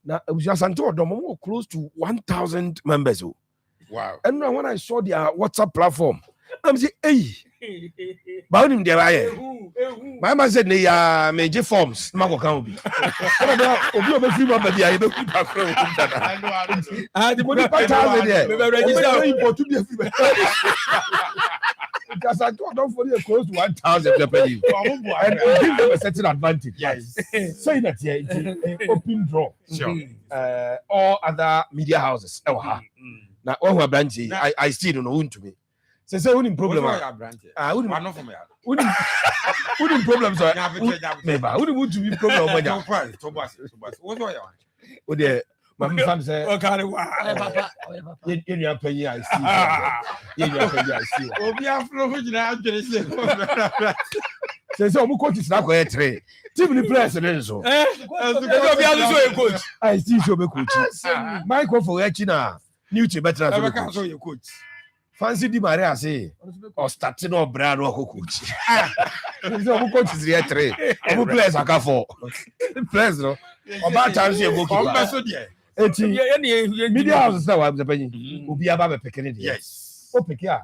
now Asante Odom close to 1,000 members. Wow. And when I saw their WhatsApp platform I'm say hey ba him there my man said ne ya major forms ma go kan obi obi free man be be free back from the money part there me register import to be free Because I don't for you close to 1,000 Japanese. And it gives them a certain advantage. Yes. Saying that here, it's open draw. Sure. All other media houses. Now, all who are branching, I still don't know to me. Say, what problem? Wouldn't problems are maybe. Wouldn't want to be problem. Oh, dear. My son said, "Oh, God, in your opinion, I see. In your opinion, I see. Oh, we are flowing now. Says, "Oh, coach is not going to trade. Team president, so. I see so much coach. Michael for Echina, new to better as your coach. Fancy Di Maria say, or starting or brand or coach. So, coach is here trade. Who plays a car for? Players, no. About time you go. Media houses now I'm saying will be about picking. Yes. O pick ya.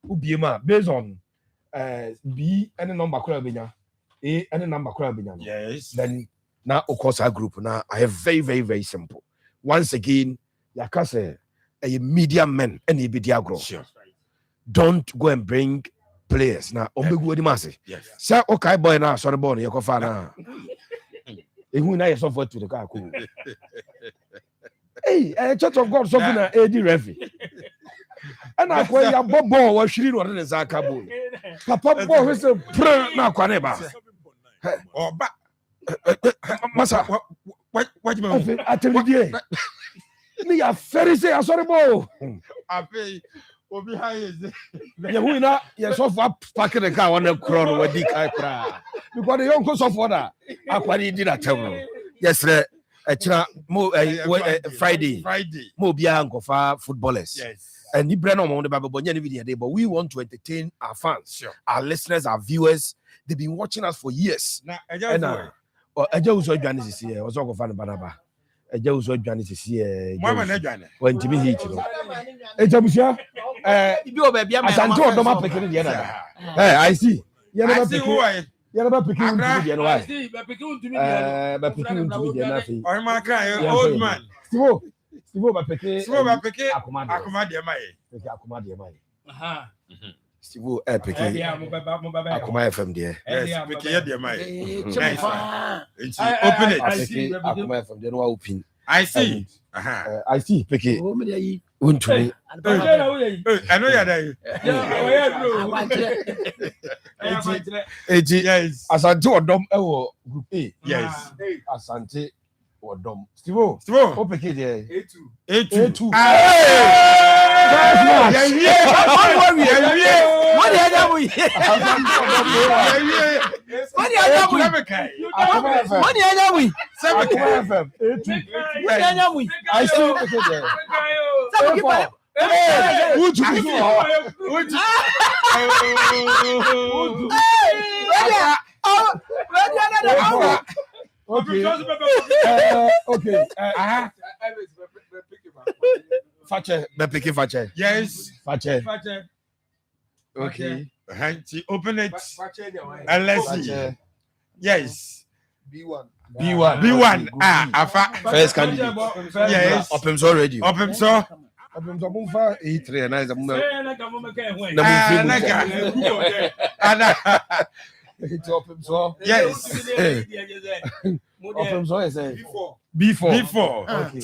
Ubiema based on B any number crowd binya. A any number crowd binya. Yes. Then now of course our group now I have very simple. Once again, yakase a media men any media grow. Sure. Don't go and bring players now. Ombegu di masi. Yes. Say okay boy now sorry boy you go na. Ehu na yourself to the car cool. Hey, Church of God something na AD refi. And I call ya bobo wa shiri no de zaka bo. Papa boy we say pray na kwa neba. Oba Masa what you mean? Atelier. Me ya Pharisee asori bo. Afi obi ha is. Ya hu na ya so for park the car on the crown we di kai kra. Because the young so for that akwari di that table. Yes sir. Friday. Mo bia ngofa footballers. Yes. And ni brand on the Bible video day, but we want to entertain our fans, sure. Our listeners, our viewers. They've been watching us for years. Now, Eja uso Johnny is here. Was all fan banaba. Eja uso Johnny is here. Mama na Johnny. When Jimmy hit you. Eja busia. Asanto odoma pekini di na. Hey, I see. I see who I. You never pick him to be why? But picking him to be nothing. Or my cry, old man. Stivo ba peke. Akoma de mai. Akoma de mai. Aha. Stivo peke. Akoma FM there. Yes, peke de mai. Open it. I see. Akoma FM there no open. I see. I see peke. Untuni. I know you're there. Yes. Asante Odom ewo group A. Yes. Asante Odom. Stivo. O peke there. A2. Okay. Fache. Yes. Fache. Okay. Open it. And let's see. Yes. B1. Afa. First candidate. Yes. Opens already. Opens so. Mumfa E3 and I yes. Open so is before. Okay.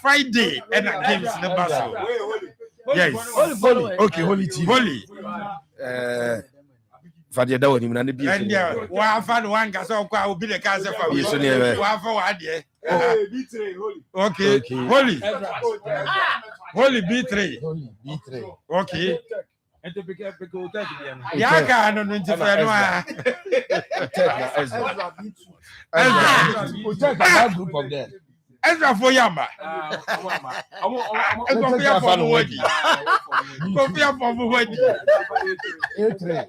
Friday and games number so. Yes. Okay, holy tea. Holy. Fadia da woni na bi. And wa fa no wan kasa kwa obi le kasa fa. Wa fa wa de. B3 holy. Okay. Holy. Holy B3. Okay. Ya ka no no ntifa no a. That group of them. Ezra for Yamba. Ezra for Wadi. Kofia for Wadi. A3.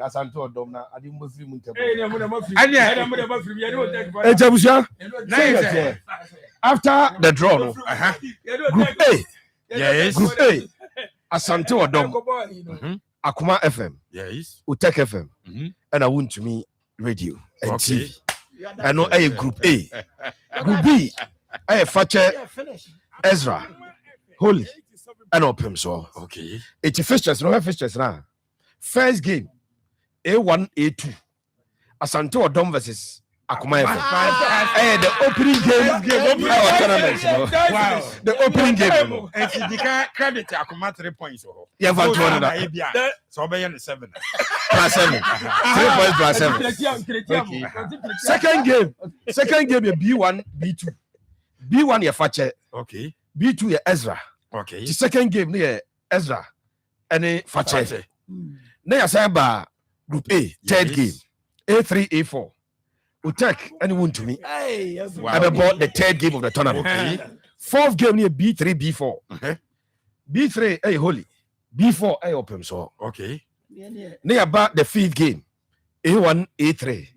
Asanto Odom na adi mo free mu ntebo. Ejabusia. After the draw no. Group A. Yes. Group A. Asante Odom. Akoma FM. Yes. Utek FM. And I want to me radio and TV. I know a group A. Group B. Hey, Fache Ezra, Holy, and open so. Okay. It's fixtures, no fixtures now. First game, A1, A2. Asante Odom versus Akoma FM. Hey, the opening game. Wow. The opening game. And the credit Akoma 3 points. Yeah, for 200. So be 7. Plus 7. 3 points plus 7. Okay. Second game, B1, B2. B1 ya Fache. Okay. B2 ya Ezra. Okay. The second game near Ezra and Fache. Now you say about Group A, third game, A3, A4. Utek anyone to me. I bought the third game of the tournament. Okay. Fourth game near B3, B4. Okay. B3, hey Holy. B4, hey open so. Okay. Near about the fifth game, A1, A3.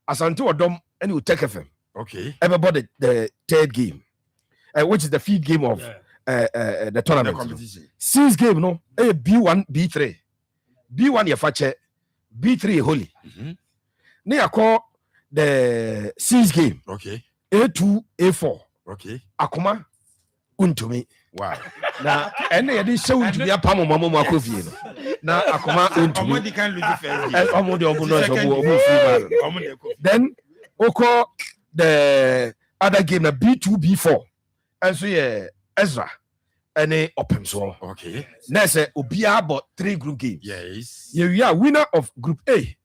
Asante Odom and Utek FM. Okay. I bought the third game, which is the fifth game of the tournament. The competition. Sixth game, no, B1, B3. B1 ya Fache, B3 Holy. Now I call the sixth game. Okay. A2, A4. Okay. Akoma untumi. Wow. Na ene yedi show untumi apamo mamo makofi no. Na Akoma untumi. Omodi can lose the first game. Omodi obuno so obu. Then oko the other game na B2, B4. And so yeah, Ezra. Any open so. Okay. Now say Obia but 3 group games. Yes. You are winner of Group A.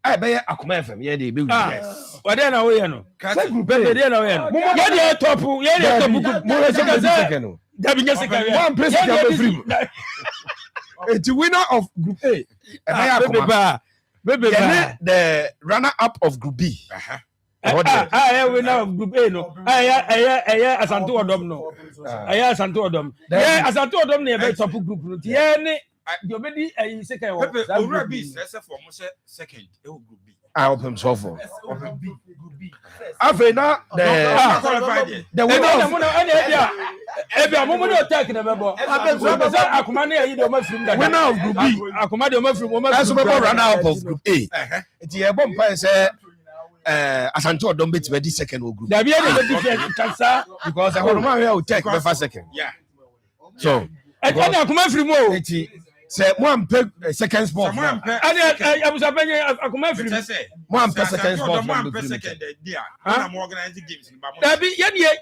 I be Akoma FM. Yeah, they be. Yes. What then are we no? Say Group A. Then are we no? Yeah, they top. Yeah, they top. More second. That be just one place can be free. It's the winner of Group A. Baby, the runner up of Group B. I winner of Group A no. I Asante Odom no. I Asante Odom. Yeah, Asante Odom ne be top group no. Yeah ne you be second one. Pepe Owura B say for mo second e Group B. I open so for. Group B. After now the winner of winner of Group B. Akoma de mafrim. As we runner up of Group A. It's a bomb say Asante Odom bet be second group. There be any different cancer because I want to take the first second. Yeah. So Akoma free mo. Say one second spot. I was Akoma free. One second spot. One second there. I'm organizing games in Babo. There be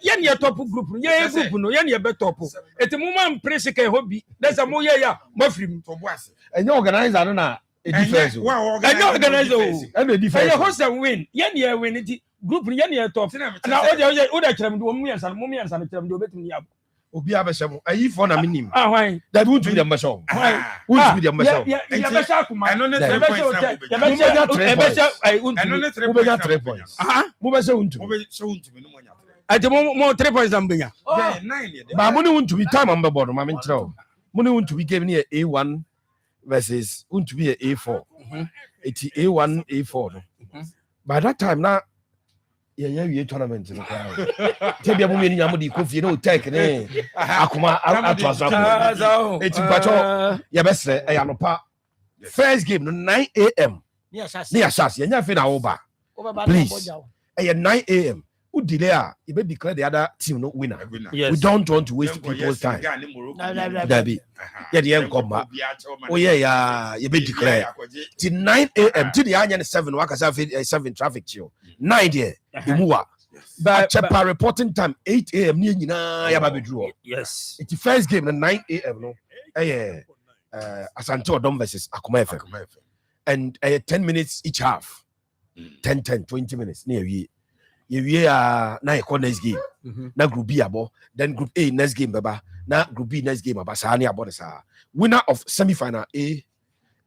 yen top group. Yen group no yen be top. Et mo man press second hobby. That's a mo ya mafrim to boase. And you organizer no na difference. And you organize and the difference. And you host and win. Yen win it group yen top. Now oda kram do mo yansan kram do betum ya. Obi abesem ayi for na minim. Why? That won't be the measure. Won't be the measure. Ya be sha kuma. I know the 3 points. Ya be sha 3 points. I know the 3 points. Mo be say untu. Mo be say untu no mo nya. Ati mo 3 points am benya. Yeah, 9 ba mo ne untu bi time am be bodo ma me nkyerɛ. Mo ne untu bi game ne A1 versus untu bi A4. Eti A1 A4 no. By that time na we tournament no kwa. Tebia mo meni nyamo di kofi no take ne Akoma atwaso. Eti pacho ya besre e ya no pa. First game no 9 a.m. Ni asas ya nya fe na wo ba. Please. E 9 a.m. Who delay you be declare the other team no winner. Yes. We don't want to waste people's time. Dabi. Yeah, the end come back. Oh yeah, you be declare. Till 9 a.m. till the anya 7 wakasa 7 traffic chill. 9 there. Imuwa. But chepa reporting time 8 a.m. ni nyina ya ba bedru. Yes. It's the first game na 9 a.m. no. Asante Odom versus Akoma FM. And 10 minutes each half. 10 20 minutes near we. You are na next game. Na Group B abo, then Group A next game baba. Na Group B next game aba sa ni abo sa. Winner of semi-final A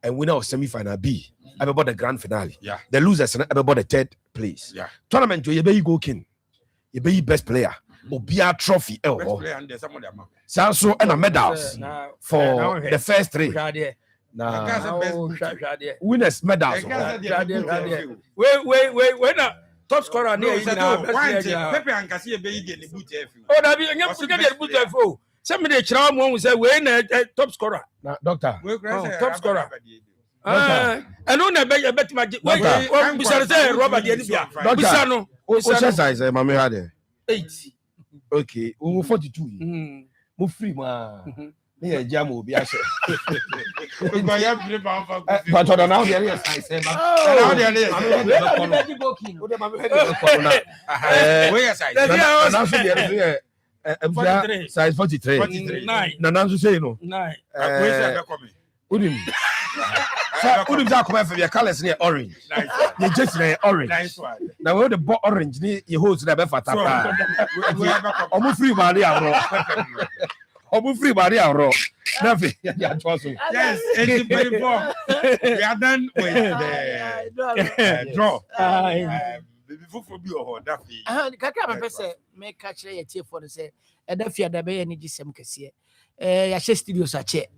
and winner of semi-final B. About the grand finale. Yeah. The losers about the third place. Yeah. Tournament you be go king. You be best player. Obia trophy. Best player and some of them. So and a medals for the first 3. Winners medals. Wait now. Top scorer near Pepe and Cassia be get the boot every. Oh, that be the boot every. Somebody charm one say we top scorer. Doctor. Top scorer. And on a bet magic. Wait, we shall say Robert the Enibia. Doctor. What size mama had 8. Okay, we 42. Mo free ma. Me e jam obi ahye. Because you have to But now the area size. Now the area. Size 43. Nana so say no. 9. Udim. So udim za come for your colors near orange. You just near orange. Nice one. Now we the orange ni you hold na be fata pa. Omo free body awro. Omo free body awro. Nothing. Yes, 84. We are done with the draw. Before be or Daffy. Kaka me pese me catch ye tie for say e da fia da be ye ni gisem kese ya she studios a che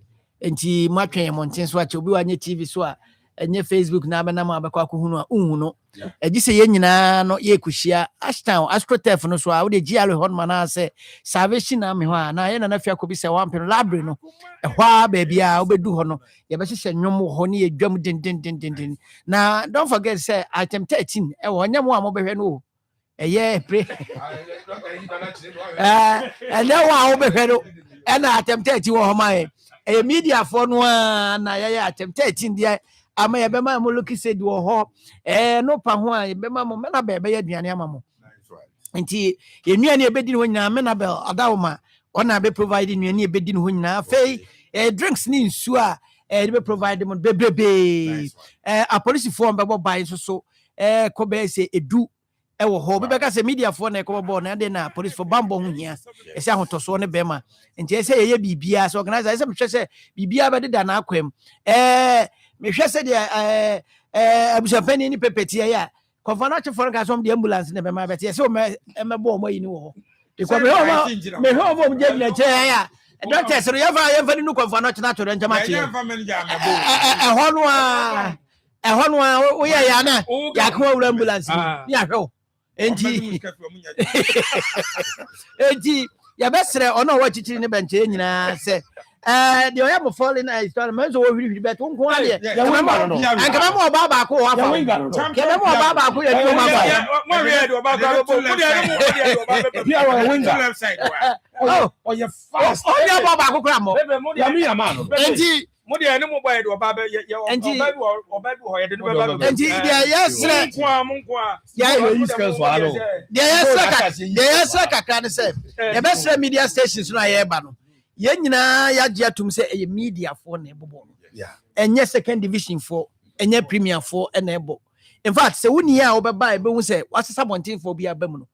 enti matwen monten so a che obi wa nye TV so a enye Facebook na be na ma be kwa ko hunu a unhu no e gise ye nyina no ye kuhia Ashtown Astrotef no so a wo de gialo hon mana se salvation na me ho a na ye na fia ko bi se wampem library no e hwa ba bia wo be du ho no ye be hye nwom ho ne ye dwam din na don't forget say item 13 e wo nyam a mo be hwe no eye pre and then wa wo be hwe no e na item 13 wo ho mai e media for no na ye item 13 dia ama ye be ma mo look said wo ho no pa ho a ye be ma mo na be ye aduane ama mo nti ye nuane e be di ho nyina me na be adawoma ona be provide nuane e be di ho nyina fei drinks ni nsu a they be provide them bebrebe a police form be buy so ko be say edu e wo ho be ka say media for na ko bo na de na police for bambo ho hia e say ahotoso ne be ma nti e say ye bibia so organizer say me hwe say bibia be de da na akwam me hwe say de abusapani ni pepeti ya confirmation for ka some the ambulance ne be ma be say so me bo mo yi ni wo because me ho mo je na che ya doctor so you have no confirmation na to the jamachi ehonu we ya na ya ko wura ambulance ni ahwe enti ya besre ono wa chichiri ne benche nyina se de oya mo falling na story man so wo hwiri bet won ko ade ya wimba no anka mo ba ba ko wa fa ke mo ba ba ko ya di ma ba mo we do ba ba ko mo de mo de do ba be our winga left side oh you fast o de ba ba ko kra mo ya mi ya ma no enti mo de ni mo ba do ba ba oba bi ho ye de do ba ba enti de yesre mo kwa ya you scan so alo de yesre kakra ne se ye besre media stations no aye ba no ye nyina ya gye atum se eye media for na ebobo no enye second division for enye premier for na ebo in fact se woni a obeba ebe hu se wasesa bontin for bia bam no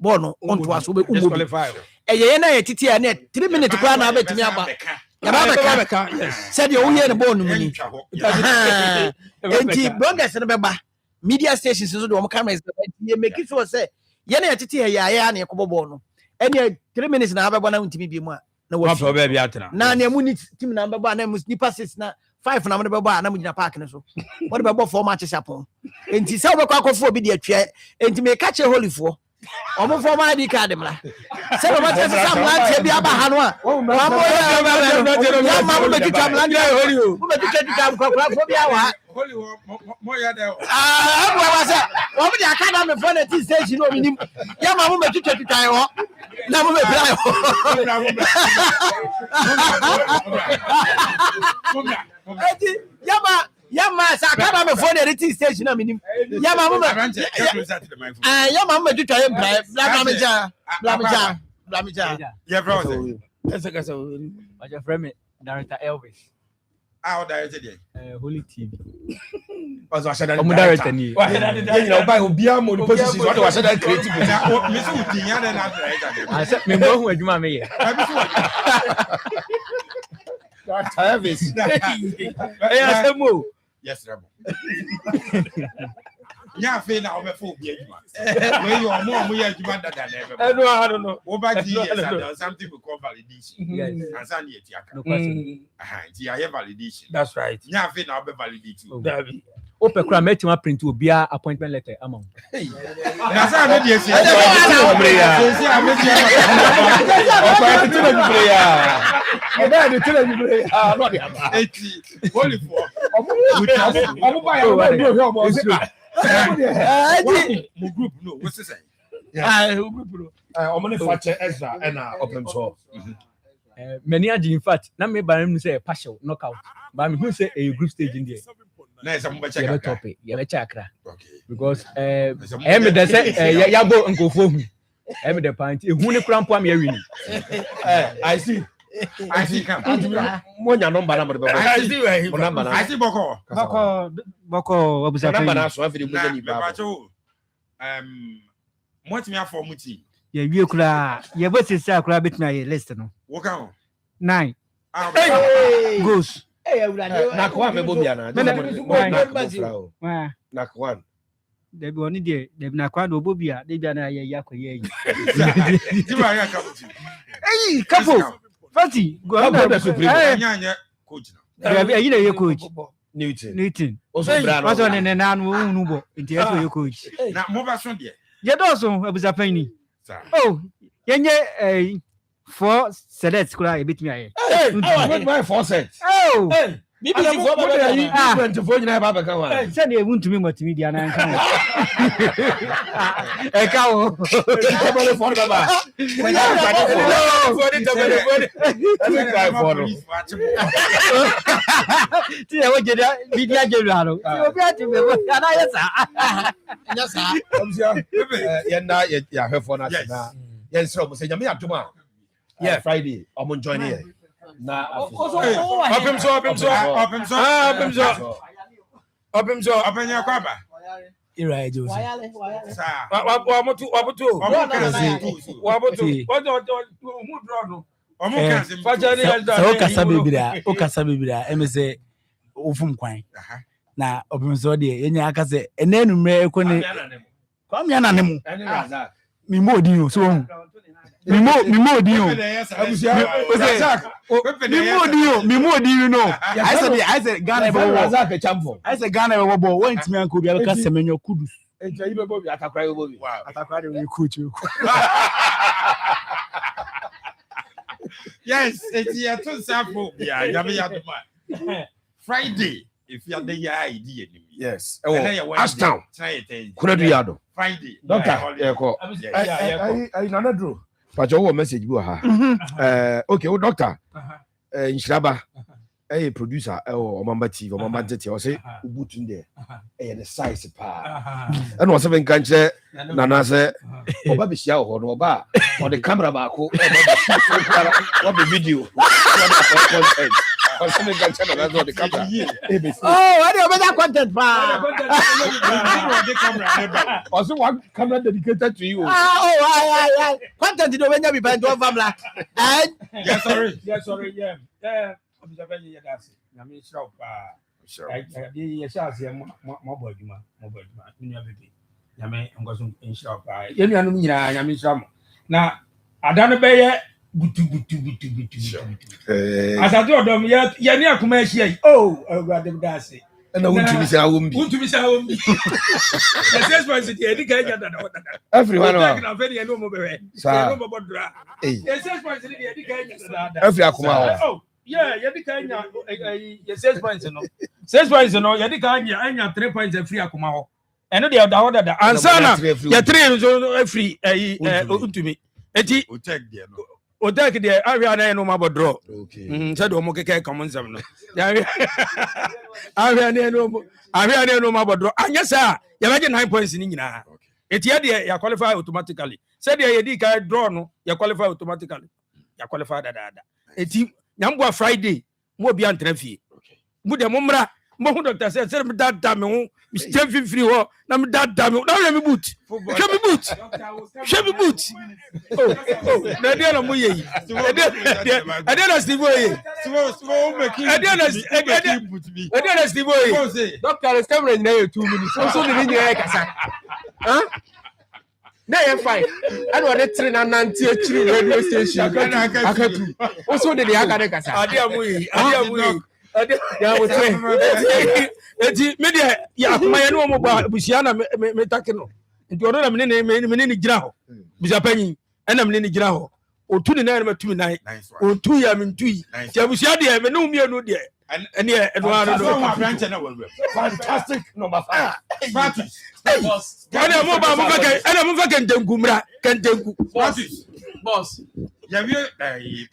bo no onto aso be umbo eye na ye titi a na 3 minutes kwa na abetimi aba ya ba beka se de wo ye ne bo no muni enti bloggers ne beba media stations so de wo cameras ye make sure se ye na ye titi ya na ekobobo no ene 3 minutes na abebo na ntimi bi mu a na wa pro ba bia tena na na mu ni team na beba na mu nipa 6 na 5 na mo beba na mu gina park ne so wo de beba 4 matches apon enti se wo be kwa akofo obi de atwa enti me ka che holifo omo fo ma di card mla se wo ma tese sam lan che bia ba ha no a wa mo ya ma mo be ti tam lan ya holi o mo be ti tam kwa fo bia wa holi mo ya de abu wa se wo mo di akada me fo na ti stage no mi nim ya ma mo be ti tam ho na mo be bia ho eti yama sakaba me phone edit station na minim yama mo yama mo tutu aye blamija yeah bro esa my friend me director Elvis how directed Holy TV was I I'm director ni you know by obia mo positions what was that creative me so utinya na director I said me mo hu adwuma me ye Elvis I said mo yes Herbal nya fe na obe fo obi adwuma we you omo ye adwuma dada na ebe I don't know over the years and something we call validation and san ye tiaka nti ya validation that's right nya fe na obe validate dabi ope kra metima print obia appointment letter amount na sa me die si holy for mo group no what's this Omani Fache Ezra and open so. Many are in fact, not me by him say partial knockout. But who say a group stage in there? Nice, I'm going to check topic. You have a chakra. Because Emma say Yabo and go for me. Emma the pint. Who the cramp one me I see. I see. One number. I see Boko. What's me for Muti? Yeah, you cry. Yeah, what's his sacra bit my list? No, walk out 9 goose. Knock one, knock one. They be only there. They be not quite obobia. They be na yako ye. Hey, couple. Fatty, go ahead. Coach. You coach. Newton. Also, what's on an animal into your coach. Now, move us on there. You also was a penny. Oh, yenye 4 sets could I bit me. Hey, I went by 4 sets. Oh, maybe you went to phone your Baba. Send a wound to me, multimedia and a cow. Yeah, Friday. I'm on join here. Open your cover. Right, na opemso de enya aka se enenu mre ekone kwamya na nemu mimo di so mimo di no I said Ghana bo went me anko bia ka semenyo kudus enja ibe bo bi atakra yo bo bi atakra de we coach yes it's your two sample yeah Friday if you are the idea yes Ashtown Kuradu Yado Friday doctor I nana draw but your message go ha okay doctor Inshraba producer Mamba TV Mamba Jet say ubutun there the size pa and was seven kanche nana say oba be shia ho no oba on the camera ba ko what the video content on seven kanche nana on the camera I don't better content pa also one camera dedicated to you content do when you be band one family yes sorry yeah that's Yami shop yes mo boy duma ni abebe Yami ngoso in shop yemi anu nyina Yami shop na adane beye butu asado odom ye ni akoma ahia oh agade dase na wuntumi sa wombi the sales point dey edi ka nya da everyone na fe dey no mo bewe no mo bodra the sales point dey edi ka nya da every akoma oh yeah yedi ka nya ye 6 points no 6 points no yedi ka nya 3 points free akoma ho eno dey da ho da ansana ye 3 so free untumi eti otek dey ahia na no mabodro okay said o mo keke come nsem no ahia na no mabodro anya sa ye beje 9 points ni nyina eti ye dey ya qualify automatically said ye di ka draw no ya qualify automatically ya qualify da eti nyambo Friday mo bia ntrafie mu de momra mo hu doctor say me dada me hu Mr. free ho na me dada me na me boot show me boot oh na dia na mo yi ade na Steve oye ade na Steve oye doctor is coming na 2 minutes so de nyina kasa na ye fine and what the train and nanti achiri radio station akatu also de ya kare kasa ade amuyi ya wo tre eti media ya akoma ye no mo ba busia na me takino nti odo na me ni gira ho busia panyin ena me ni gira ho otu ni na me tumi nai otu ya me ntui ya busia de me no mienu de Fantastic number 5. Practice. Boss. Boss. You have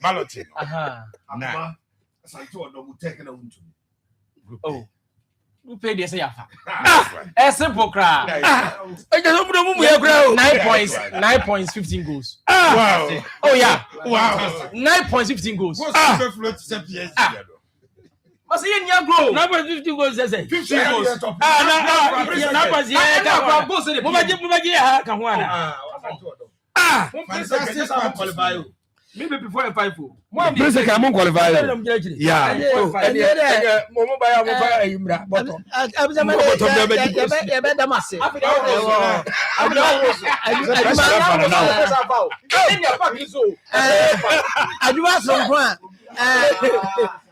balloting. Nah. Oh. Who paid the say afa? Simple crowd. 9 points, 15 goals. Wow. Oh yeah. Wow. 9 points, 15 goals. What's the float to say PSG? But see you grow. 9 points, 15 goals. 15 goals. Maybe before a 5. Please come on qualify. Yeah.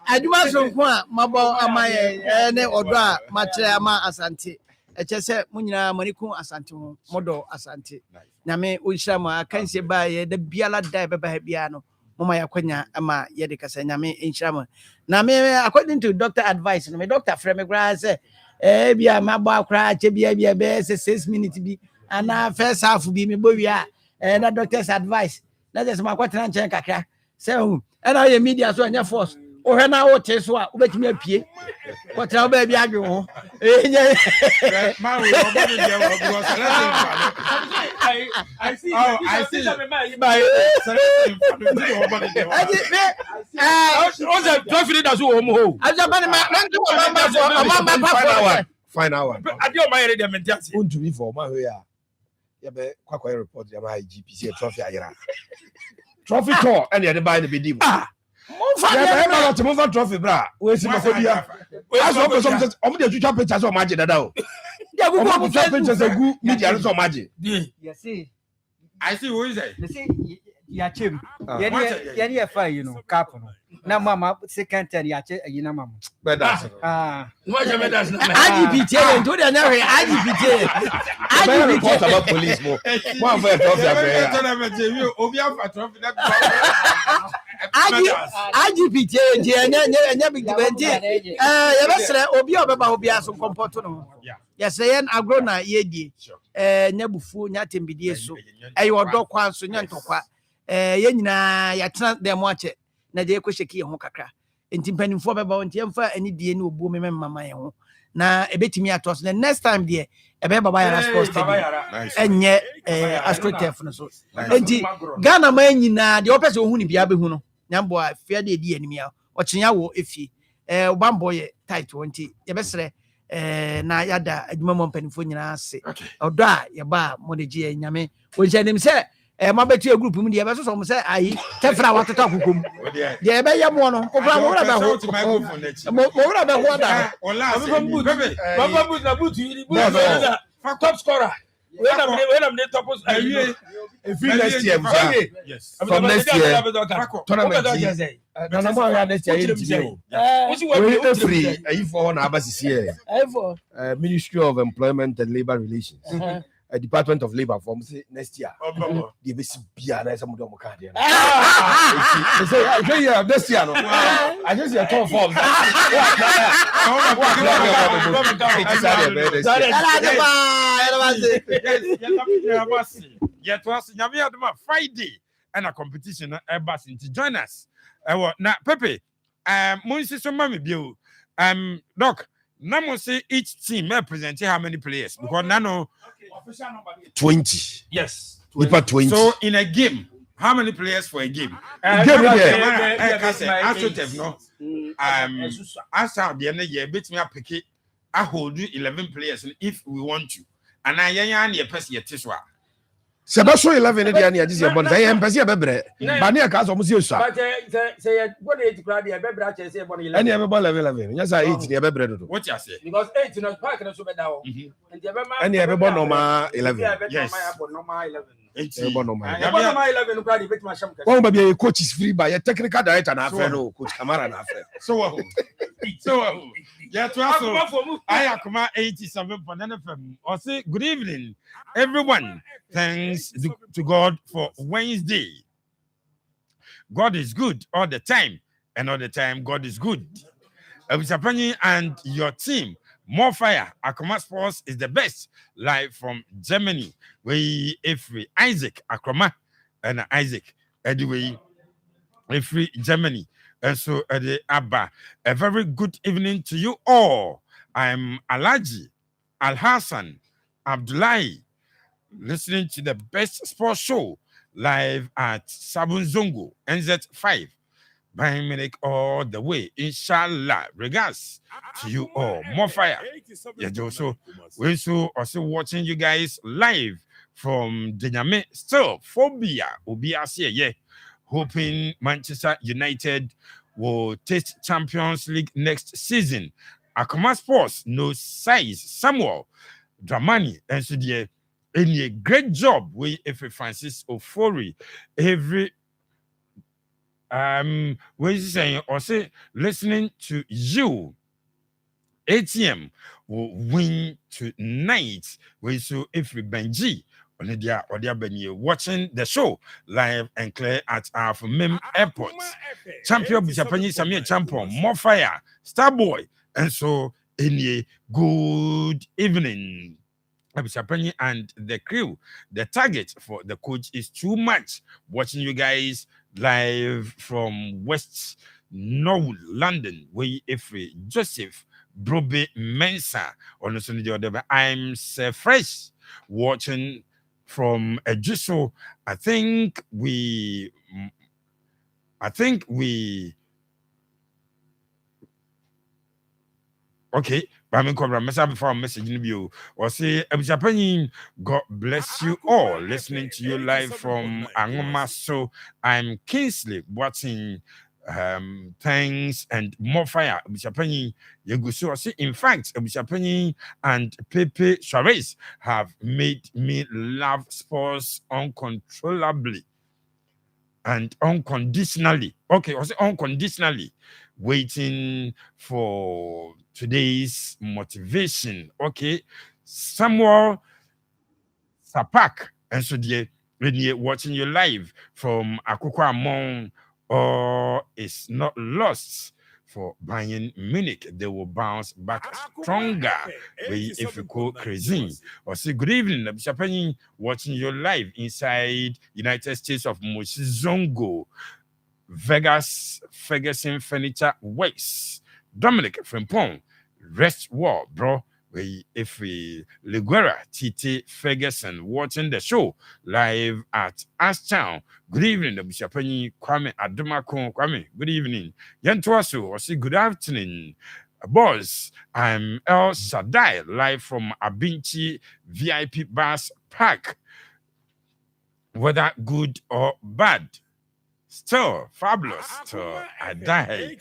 Adwuma sonko a mabɔ amaye ne ɔdɔ a makyerɛ ama asante ɛkyɛ sɛ mo nyinaa maniku asante ho modɔ asante nyame ɔnhyira mo akansie ba yɛ da biala da bɛba ha bia no moma yakwanya ama yɛde kasa nyame nhyira mo na me according to doctor advice no me doctor frɛ me kra sɛ bia mabɔ akra kyɛ bia bɛ 6 minutes bi ana first half bi me bɔ wia na doctor's advice na just makɔtena nkyɛn kakra sɛ hu ɛna yɛ media so anya force o na o te so a obetimi apie kwatra ba bi adwe ho I see final one. Adio my area mentality. Unto me for my way. Ya be kwakwa report ya my GPC trophy ayira. Trophy tour and the buy the bidim. Move trophy, bra. We see my phobia. As well as some of the pictures of magic that out. Yeah, we go pictures of good media so magic. Yes, see. I see who is it? They say ya chim. Ya fire, you know, cap. Na mama second ten ya che you na mama. But that's what you that's IGPT and do the never IGPT. Report about police more. One for trophy. IGPT nya big debate. Ya besre obi obeba obi aso comporto no. Ya say en agro na yedi. Nya bufu nya tembidie so. Eyo do kwa so nya ntokwa. Ye nyina ya tena dem ache. Na je ko sheki ho kakra. Enti mpanimfo beba wonti emfa ani die ne obuo me mama ye ho. Na ebetimi atos the next time there ebe baba yara sports team enye astrotef no so enti Ghana ma nyina de opese ohun ni bia behu no nyambo a fia de di animia ochenya wo efie obambo ye tight wonti ye besere na yada adwuma mo mpanimfo nyina ase odo a ye ba mo de je nyame wonche nim se ma betu e group mu de ye beso so mo se ayi tefra watoto akokom de ye be ye mo no ofra mo wura be ho mo wura be ho da Baba boot na boot top scorer. When I'm the top next year, yes. From next year, tournament. Next year, free. For one Abbas here. Ministry of Employment and Labor Relations. Department of Labor from next year. The best beer and some of them card. They say, yeah, next year. I just hear 12 forms. Friday and a competition to join us. Now, Pepe, Monsi so mami bio. Doc, now say each team represent how many players because now 20. Yes. 20. So in a game, how many players for a game? Game no. As our the end year, bet me a pick I hold you 11 players if we want to. And I yan ye person ye tiswa. Sebastian 11 the ania this year, but I am Pesia Bebre. Bania Cas almost you, sir. But say, what age grad the Bebre say about 11? Any ever ball level. Yes, I eat the Bebre. What you say? Because 8 in a park and so now. Any ever born no ma 11. Yes, no ma 11. Oh, baby, coach is free by a technical director and fellow coach Kamara and So, yeah, I Akoma 87 for NFM. Or say good evening, everyone. Thanks to God for Wednesday. God is good all the time, and all the time God is good. Abusapani and your team. More fire. Akoma Sports is the best. Live from Germany. We every Isaac Akoma and Isaac. Anyway, every Germany. And so Abba. A very good evening to you all. I'm Alaji Al Hassan Abdullahi, listening to the best sports show live at Sabun Zongo NZ5. Bayern Munich all the way. Inshallah. Regards to you all. More fire. Yeah, also we also watching you guys live from Denyame. Still, phobia will be us here. Yeah. Hoping Manchester United will taste Champions League next season. Akoma Sports, no size. Samuel Dramani. And so the any great job with every Francis Ofori. Every what is saying or say listening to you. ATM will win tonight. We so every Benji on the other Benny watching the show live and clear at our Mem Airport. Champion Japanese Samir Champion, more fire, Starboy, and so any good evening. Abusapani and the crew. The target for the coach is too much. Watching you guys live from West Norwood, London, where Ifri Joseph Brobe Mensa on the other. I'm Sir Fresh watching from Ejiso. I think we okay. Before I'm messaging you, or say, God bless you all. Listening to you live from Angoma. So I'm Kingsley watching. Thanks and more fire. In fact, and Pepe Suarez have made me love sports uncontrollably and unconditionally. Okay, I say unconditionally. Waiting for today's motivation. Okay, Samuel Sapak, and so when you're watching you live from Akoko Among, or it's not lost for Bayern Munich. They will bounce back stronger. If you go crazy. Or say good evening, Abishapani, watching you live inside United States of Mosizongo, Vegas, Ferguson Furniture Works, Dominic Frimpong, Rest War, bro. If we Liguera, Titi Ferguson watching the show live at Ashtown. Good evening, Bishopani Kwame Adumako Kwame. Good evening. Yantuasu, or say good afternoon. Boss, I'm El Shaddai, live from Abinchi VIP Bus Park. Whether good or bad. Still fabulous. Still, I die.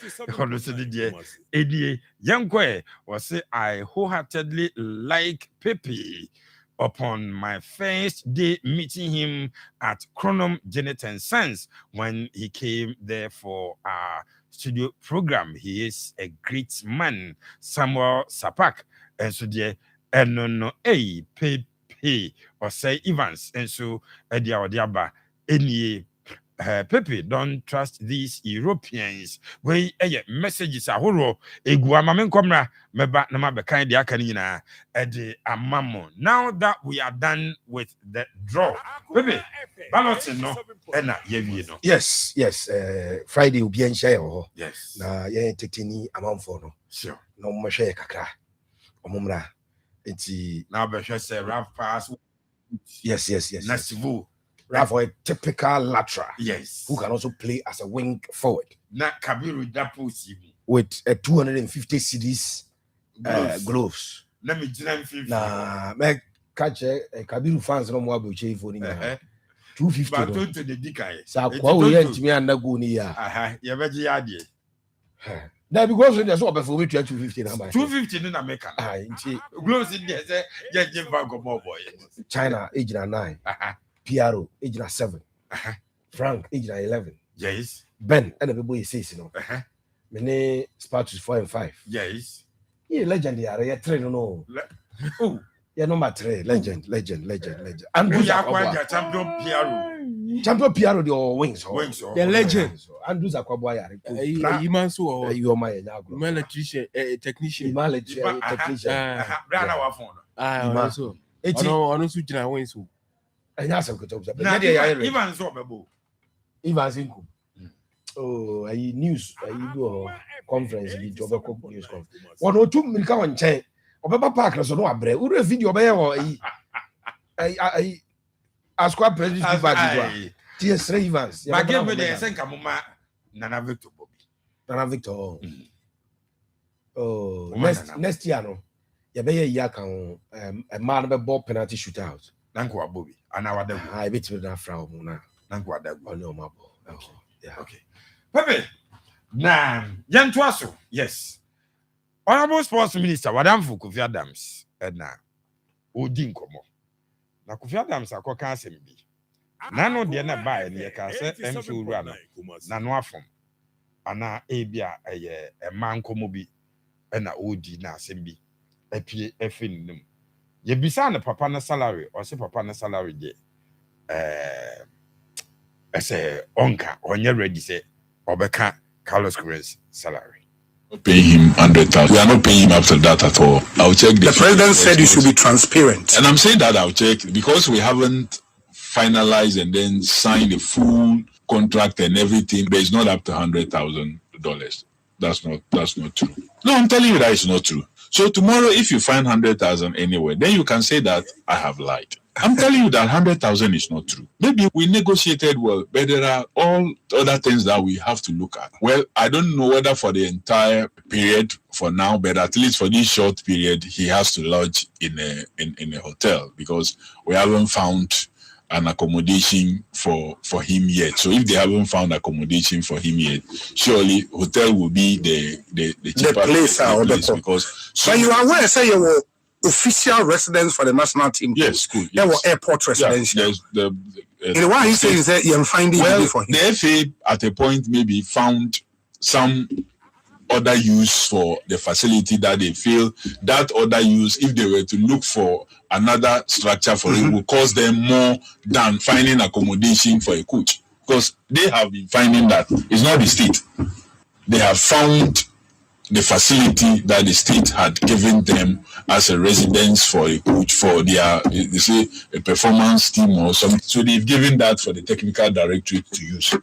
Youngwe was say I wholeheartedly like Pepe. Upon my first day meeting him at Chronom Janet and Sons when he came there for our studio program. He is a great man, Samuel Sapak. And so dear, and no, Pepe or say Evans. And so Ediaba, any. Pepe, don't trust these Europeans. We messages are horror. Meba nama kind yakanina edi amamo. Now that we are done with the draw, Pepe, balloting no, ena yevi no. Yes. Friday will be in share. Yes. Na ye tetini amount for no. Sure. No more share kakra. Omumra. Enti now be sure say Ralph pass. Yes. Nasivu. For a typical lateral, yes, who can also play as a wing forward. Na Kabiru Dapo with a 250 CDs gloves. Let me jam 50. Na me catch Kabiru fans no more about for 250. But don't to the Dikai. So kwa we yet me and go ni ya. Ya beji ade. Now because there's what before we 250 number. 250 in America. Gloves in there say just more boy. China age 9. PRO age 7. Frank age 11. Yes. Ben and the boy says you know. Many Spartus 4 and 5. Yes. Yeah, legend are 3 no. Oh, yeah, number 3 legend. And who ya champion PRO. champion Piano the wings. The legend. Andrews Akwaboy are. You man so you are my electrician, technician. Technician. Brother wa phone. So. Ono su jina win so. Enya asem ko tobuza. Even so bebo. Even Zinko. Oh, I news. I do conference. I do news conference. One or two milka on chain. Obaba Park so no abre. Uru video be I Asqua president back. TS Evans. But give me the senka mama Nana Victor Bobby. Nana Victor. Oh, next year no. You be a year can a man be ball penalty shootout. Nanko Bobby. And our dad. I bet you that frau mona. Nanko dad. Oh no, my boy. Okay. Yeah. Okay. Pepe. Nah. Yantwaso. Yes. Honorable Sports Minister Wadamfu Kofi Adams. Na. Odin komo. Na Kofi Adams akoka asem bi. Nano de na ba ne ka se emso wura no. Na no afom. Ana ebia eye man komo bi na odi na asem bi. Epie efin nim. Ye bisa na papa na salary or se papa na salary de say onka onye ready say obeka Carlos Cruz salary. Pay him 100,000. We are not paying him after that at all. I'll check. The president said you should be transparent, and I'm saying that I'll check because we haven't finalized and then signed a full contract and everything. But it's not up to $100,000. That's not true. No, I'm telling you that it's not true. So tomorrow, if you find 100,000 anywhere, then you can say that I have lied. I'm telling you that 100,000 is not true. Maybe we negotiated well, but there are all other things that we have to look at. Well, I don't know whether for the entire period for now, but at least for this short period, he has to lodge in a hotel because we haven't found an accommodation for him yet. So if they haven't found accommodation for him yet, surely hotel will be the cheaper place because. So you are aware, say you were official residence for the national team. Yes, cool. There were airport residential. Yeah, and why he says that you're finding it for him. The FA at a point maybe found some other use for the facility that they feel that other use, if they were to look for another structure for it, will cost them more than finding accommodation for a coach. Because they have been finding that it's not the state. They have found the facility that the state had given them as a residence for a coach for their, they say, a performance team or something. So they've given that for the technical directorate to use.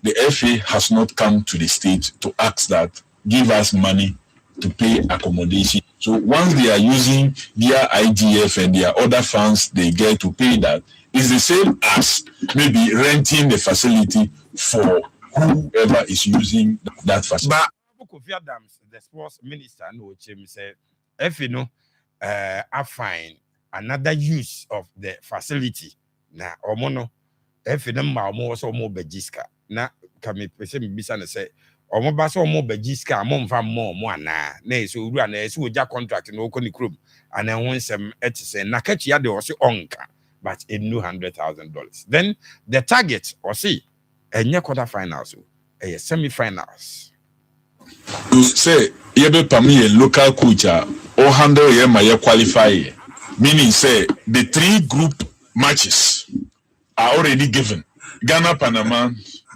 The FA has not come to the state to ask that, give us money to pay accommodation. So once they are using their IGF and their other funds they get to pay that, it's the same as maybe renting the facility for whoever is using that facility. But Kofi Adams, the sports minister, no him say, if you know, I find another use of the facility. Na omono, if you know, more so more bejiska. Na kami pese mbisa na say, omo baso more bejiska, mo mfa more na. Na so uru na so oja contract no okoni krom. And then Nsem say na kachi ya de osi onka, but it no $100,000. Then the target osi enye quarter finals, semi-finals. To say yebe pami a local coach or handle ye ma ye qualify, meaning say the 3 group matches are already given. Ghana, Panama,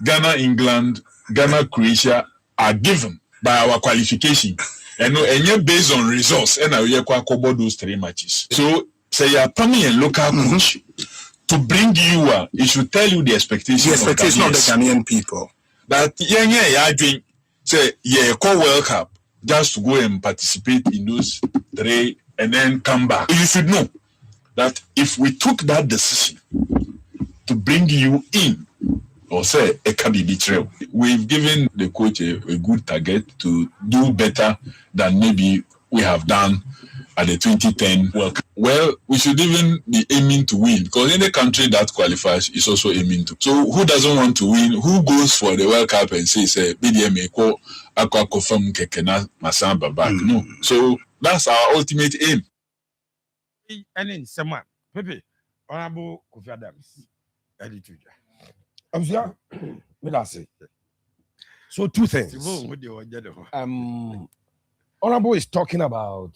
Ghana, England, Ghana, Croatia are given by our qualification. And based on results, and we cover those 3 matches. So say you are pami a local coach to bring you, it should tell you the expectation. The expectation of the Ghanaian people. That I think. Say, call World Cup just to go and participate in those 3 and then come back. You should know that if we took that decision to bring you in, or say, it can be betrayal, we've given the coach a good target to do better than maybe we have done at the 2010 World Cup. Well, we should even be aiming to win because any country that qualifies is also aiming to. So who doesn't want to win? Who goes for the World Cup and says, BDM no. So that's our ultimate aim. And in someone, Pepe, Honorable Kofi Adams, so 2 things. Honorable is talking about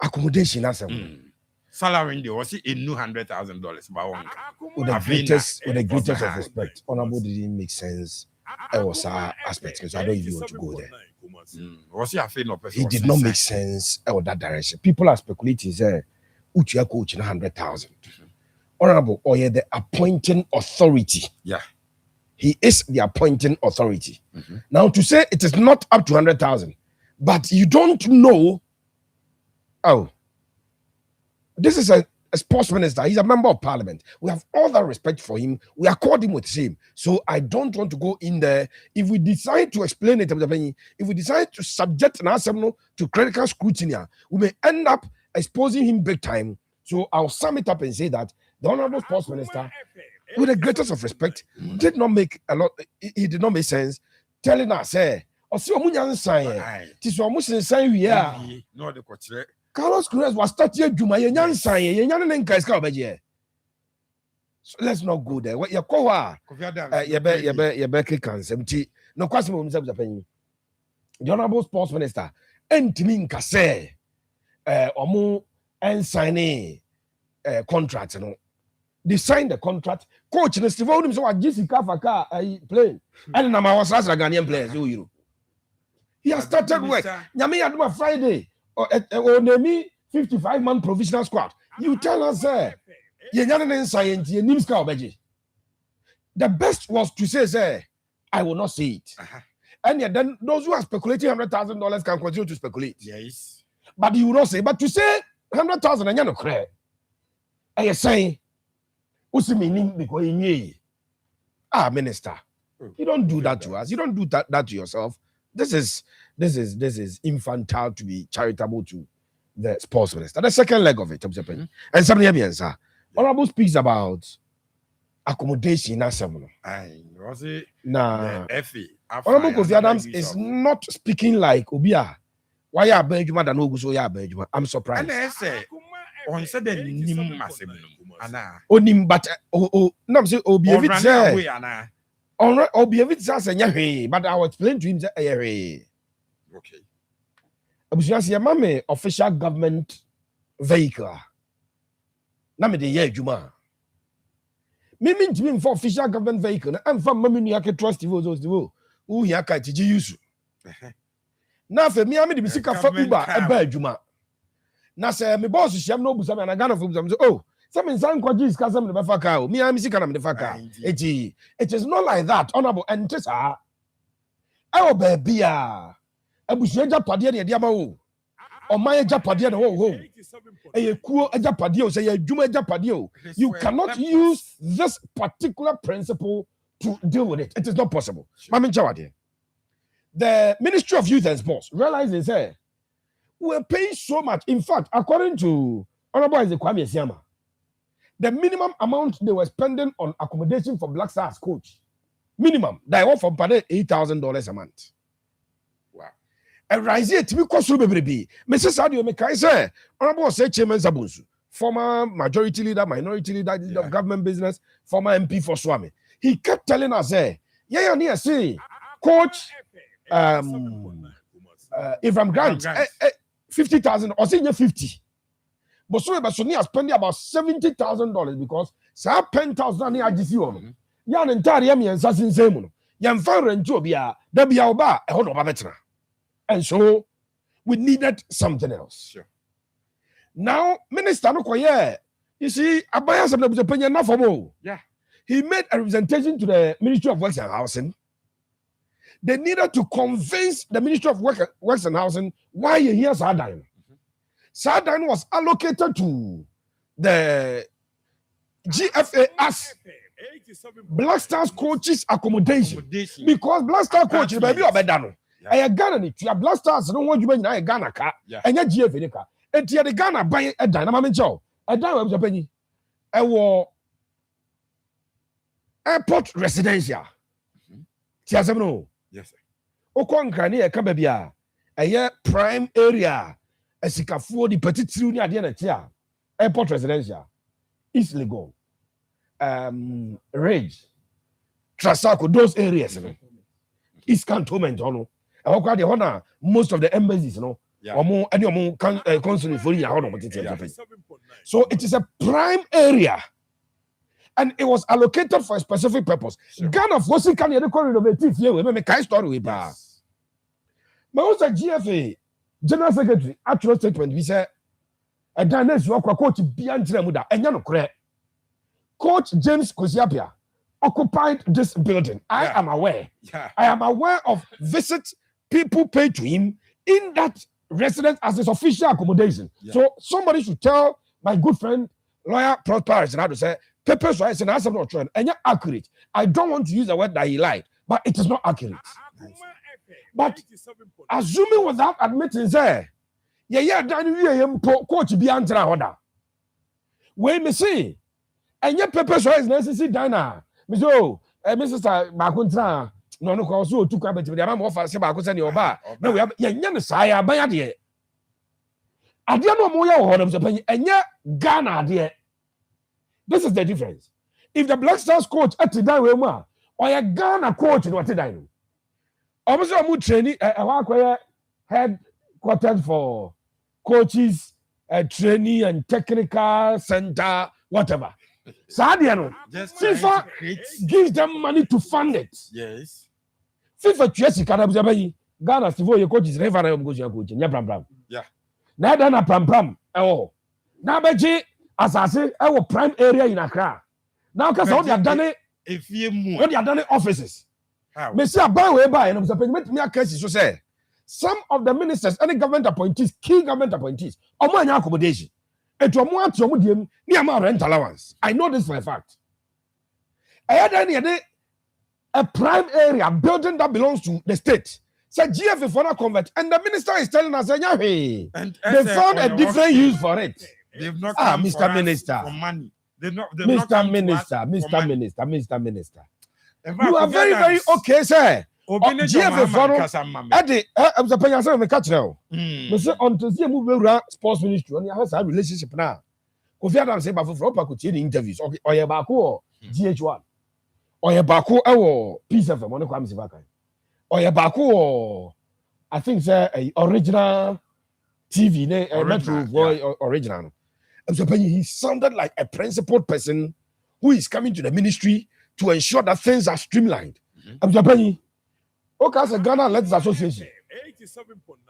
accommodation as salary there was it $100,000 by one. With the greatest of respect, honorable didn't make sense. It was our aspect, so I don't even want to go there. Was he a fan of? It did not make sense in that direction. People are speculating, say, Uchiya coach in 100,000. Honorable, or the appointing authority. Yeah. He is the appointing authority. Now, to say it is not up to 100,000, but you don't know. Oh, this is a sports minister. He's a member of parliament. We have all that respect for him. We accord him with shame. So I don't want to go in there. If we decide to explain it, if we decide to subject Nsem to critical scrutiny, we may end up exposing him big time. So I'll sum it up and say that the honorable sports minister, with the greatest of respect, did not make a lot. It did not make sense telling us, "Hey, Carlos Cruz was starting Juma. So let's not go there. What you call her? You no question. The honorable sports minister, and say, omu and signing contract. No, they signed the contract. Coach, the Steve Odom so Jessica Faka playing, and now I was as a Ghanaian players. He has started work. Nyame Aduma Friday. Or name 55-man provisional squad. You tell us, the best was to say, I will not say it. And yet, then those who are speculating $100,000 can continue to speculate. Yes. But you will not say, but to say 100,000 and you're not correct. And you're saying, what's the meaning? Because minister, you don't do that to us. You don't do that to yourself. This is infantile to be charitable to the sports minister. The second leg of it, and somebody answer. Honorable speaks about accommodation. Honorable Kofi Adams is not speaking like Obia. Why are Benjamin than Oguso ya Benjamin? I'm surprised. On said the nim Onim, but no, say Obi but I will explain to him that okay. Mame official government vehicle. Name the year Juma. Me for official government vehicle. I'm from Mammy Yaka Trust those who Yaka Tiji use. Now for me, I'm the Bissika for Uber a bad Juma. Now say my boss is no Busam and I got of them. Oh. Some in San Quadris, Casam the Bafaka, me, I'm sick of the Faka. It is not like that, honorable, and Tessa. Oh, baby, a Bushaja Padia, the Diamao, or Maya Japadia, the whole home. A cool Japadio, say a Juma Japadio. You cannot use this particular principle to deal with it. It is not possible. Mamin Chawadi. The Ministry of Youth and Sports realizes we're paying so much. In fact, according to Honorable Kwame Siama, the minimum amount they were spending on accommodation for Black Stars coach, minimum, they were from $8,000 a month. Wow. And rise here to be cost baby. Mrs. Sadio Mekai say, Honorable say Chairman Zabunsu, former majority leader, minority leader of government business, former MP for Swami. He kept telling us, say, coach, Ifram Grant, 50,000 or say 50. But so Basoni are spending about $70,000 because sa $10,000 ni agisi on. Yan entire yemi and sasin same. Yan fan rento bia, da bia oba e hono ba betra. And so we needed something else. Sure. Now, Minister no koye, you see, Abaya Sam was a penny na for. Yeah. He made a representation to the Ministry of Works and Housing. They needed to convince the Ministry of Works and Housing why you hear Sardan. Sardan was allocated to the GFA as Black Stars coaches accommodation because Black Stars coaches baby obedano. I Ghana ni tia Black Stars don't want you na Ghana ka enya GFA ka. Etia the Ghana buy a dynamo mencho. A dynamo penny. I war airport residential. Tia no. Yes, sir. Okonkra ni e ka bia. A prime area. Esikafuo di petit ni ade na tia. Airport residential. East Legon. Rage. Trasaco, those areas. East Cantonment, most of the embassies, constantly for so it is a prime area. And it was allocated for a specific purpose. Ghana for si can innovative here. We make a story with bar. But also GFA General Secretary actual statement we say a Danish work coach beyond Muda and Yano correct. Coach James Kosiapia occupied this building. I am aware. I am aware of visits people pay to him in that residence as his official accommodation. So somebody should tell my good friend lawyer Prostate and how to say papers rights and answer not true and you're accurate. I don't want to use the word that he lied, but it is not accurate. But assuming without admitting, say, Daniel coach beyond the order. Wait, me see, and your papers rights necessary, Dana. Mrs. Makuntra, no, cause you took up to the amount of Sabakus and your bar. No, we have young Saya by idea. I don't know more of the and yet Ghana, dear. This is the difference. If the Black Stars coach at the day or a Ghana coach in what did I know? Obviously, I'm training a headquarters for coaches, training and technical center, whatever. Sadiano, FIFA gives them money to fund it. Yes. FIFA Chelsea can have Ghana Stivo, your coach is Reverend Gosia coach, and Yabram. Yeah. Now, then, a pram. Oh, now, Beji. As I say, our prime area in Accra. Now, because all they have done it, if you move, what they have done it offices. Me say by and I'm saying, me a case to say, some of the ministers, any government appointees, key government appointees, or more accommodation. It was more to them near my rent allowance. I know this for a fact. I had a prime area building that belongs to the state. So GF for not convert, and the minister is telling us, hey, they found a different use for it. They've not come Mr. Minister. For money. Mr. Minister. You are very, very okay, sir. Eddie, I'm the pension of the catcher. Monsieur, on to see a move sports ministry, and you have a relationship now. Kofi Adam say, but for Opa could see the interviews, or your Baku, GH1, or your Baku, or piece of one of Kwamsivaka, or your Baku, I think, sir, original TV, Metro Boy original. He sounded like a principled person who is coming to the ministry to ensure that things are streamlined. Okay, as a Ghana Letters Association.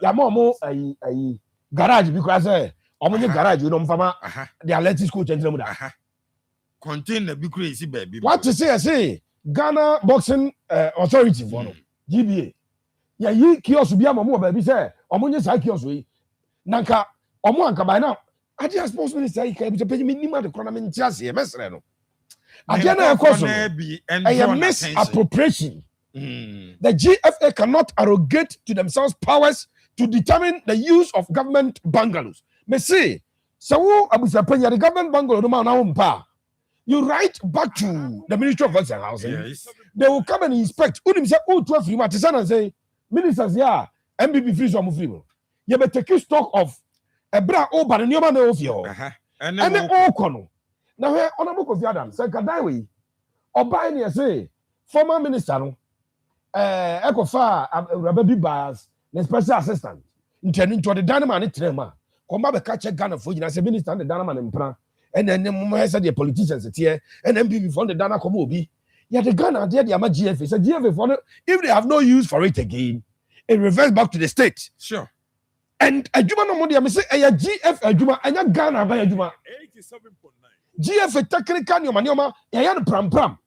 Yamomo a garage because garage, you know, they are letting school change them. Contain the big crazy baby. What to say? I say Ghana Boxing Authority for GBA. Yeah, you kiosk be a mama baby say, Omonja Sai kiosk we. Nanka, Omoanka by now. I just supposed to say, I to pay minimum economy in Chelsea, Messereno. Again, a misappropriation. The GFA cannot arrogate to themselves powers to determine the use of government bungalows. Me say, so the government bungalow, you write back to the Ministry of Works and Housing. Yes. They will come and inspect. Unim say, oh, 12 free Matisan and say, ministers, yeah, MBB free some free. You better take stock of a bra over the new man of you. And then all corner. Now, here, Honorable Kofi Adams, Sakadaiwi, or buying say, former minister, Ekofa, Rabbi Bias, the special assistant, intending to the Danaman in Trema. Come back, catch a gun for you as a minister, the Danaman in Pra, and then the politicians here, and then before the Dana Komobi. Yet the gun are there, the GFA. It's a GFA for if they have no use for it again, it reverts back to the state. Sure. And a Juma no money, I say, a GF, a Juma, and a Ghana by a Juma. 87.9. GF, technical, Yoma, a pram.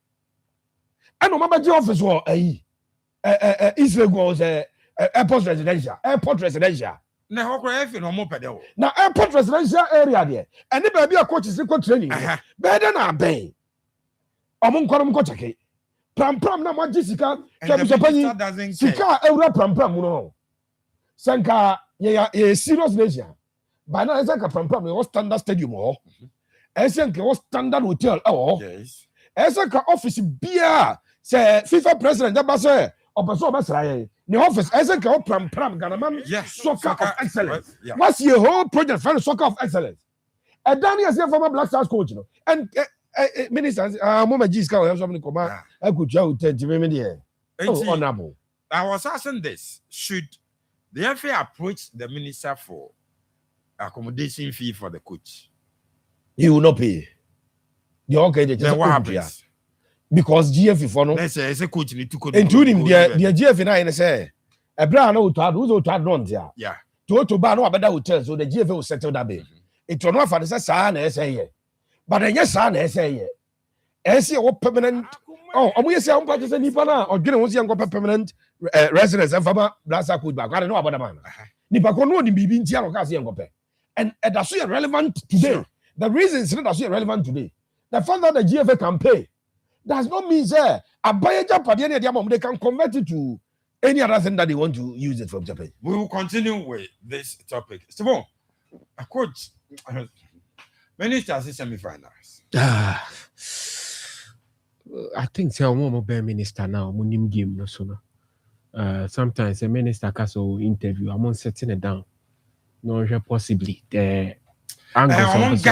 And no Mama office war, Israel was airport residential. Now, airport residential area there. And if be a coach is equal training, better than a bay. Among Corum Cochake. Pram na Jessica, Sika, pram, no. Sanka, a serious nation. By now, Sanka pram, was standard stadium or Sanka was standard hotel or yes. Sanka office beer, say FIFA president, that was or Basra. The office, Sanka pram, Ganaman, yes, soccer of excellence. Yeah. What's your whole project for soccer of excellence? And Danny is a former Black Stars coach, you know. And ministers, Mama Giska, have something come out. I could tell 10 honorable. I was asking this: should The FA approached the minister for accommodation fee for the coach. You will not pay. The okay, Then what happens? Because GF for no. Let's say it's a coach need to go. Including the GF in I say a brand no to who's to run there. Yeah. To ban no better hotel so the GF will settle that bill. It will not for the say but then yes, I say yeah. What permanent? Oh, I'm going to say I'm going to say Nipana or getting was young permanent residence and Faba Blasa could back. I don't know about the man. Nipako no the bibi ntia no kasi enkope. And that's so relevant today. Sure. The reason it's not so relevant today. The fact that the GFA can pay does not mean say they can convert it to any other thing that they want to use it from Japan. We will continue with this topic. So, a coach, minister semi-finals. I think say one more minister now. Munim game no so no. Sometimes a minister can interview. I'm on setting it down. No, possibly the angles.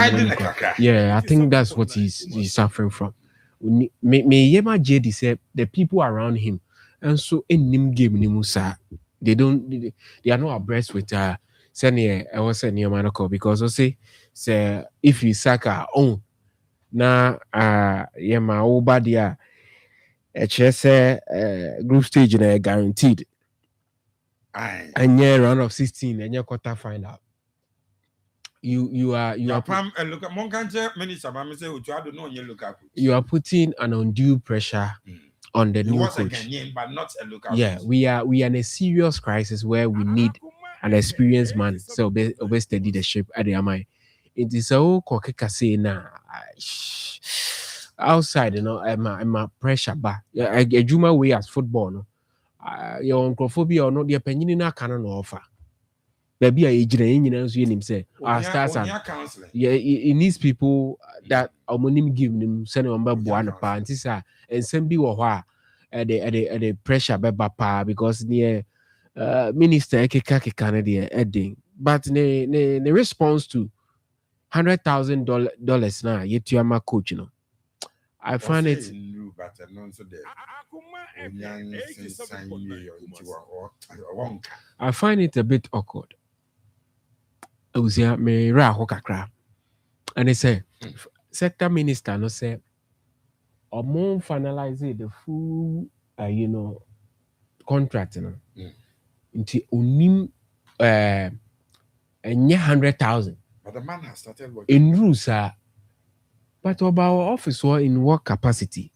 Yeah, I think that's what he's suffering from. Me yema JD said the people around him, and so in nim game nimusa they are not abreast with senior I was a near manako because I say if you sack our own na yema over there group stage guaranteed. And yeah, round of 16 and your quarter final. You are you are putting an undue pressure on the new coach. But not a local we are in a serious crisis where we need an experienced man so be steady the ship at the amai. It is so say na outside, you know, I'm a pressure bar. I do my way as football, no. Your uncle or not, the opinion in a canon offer. Baby, I say, stars yeah, it needs people that Omonim give them send on Babuana panties and send be or the pressure by because near Minister Kekaki Canada edding. But the response to $100,000 now, yet you are my coach, you know. I find it. I find it a bit awkward. I was here, me rahokakra, and they say, sector minister no say, or more finalize the full, contract, you know, into unim, and 100,000. But the man has started working in rules, but about our office or in what capacity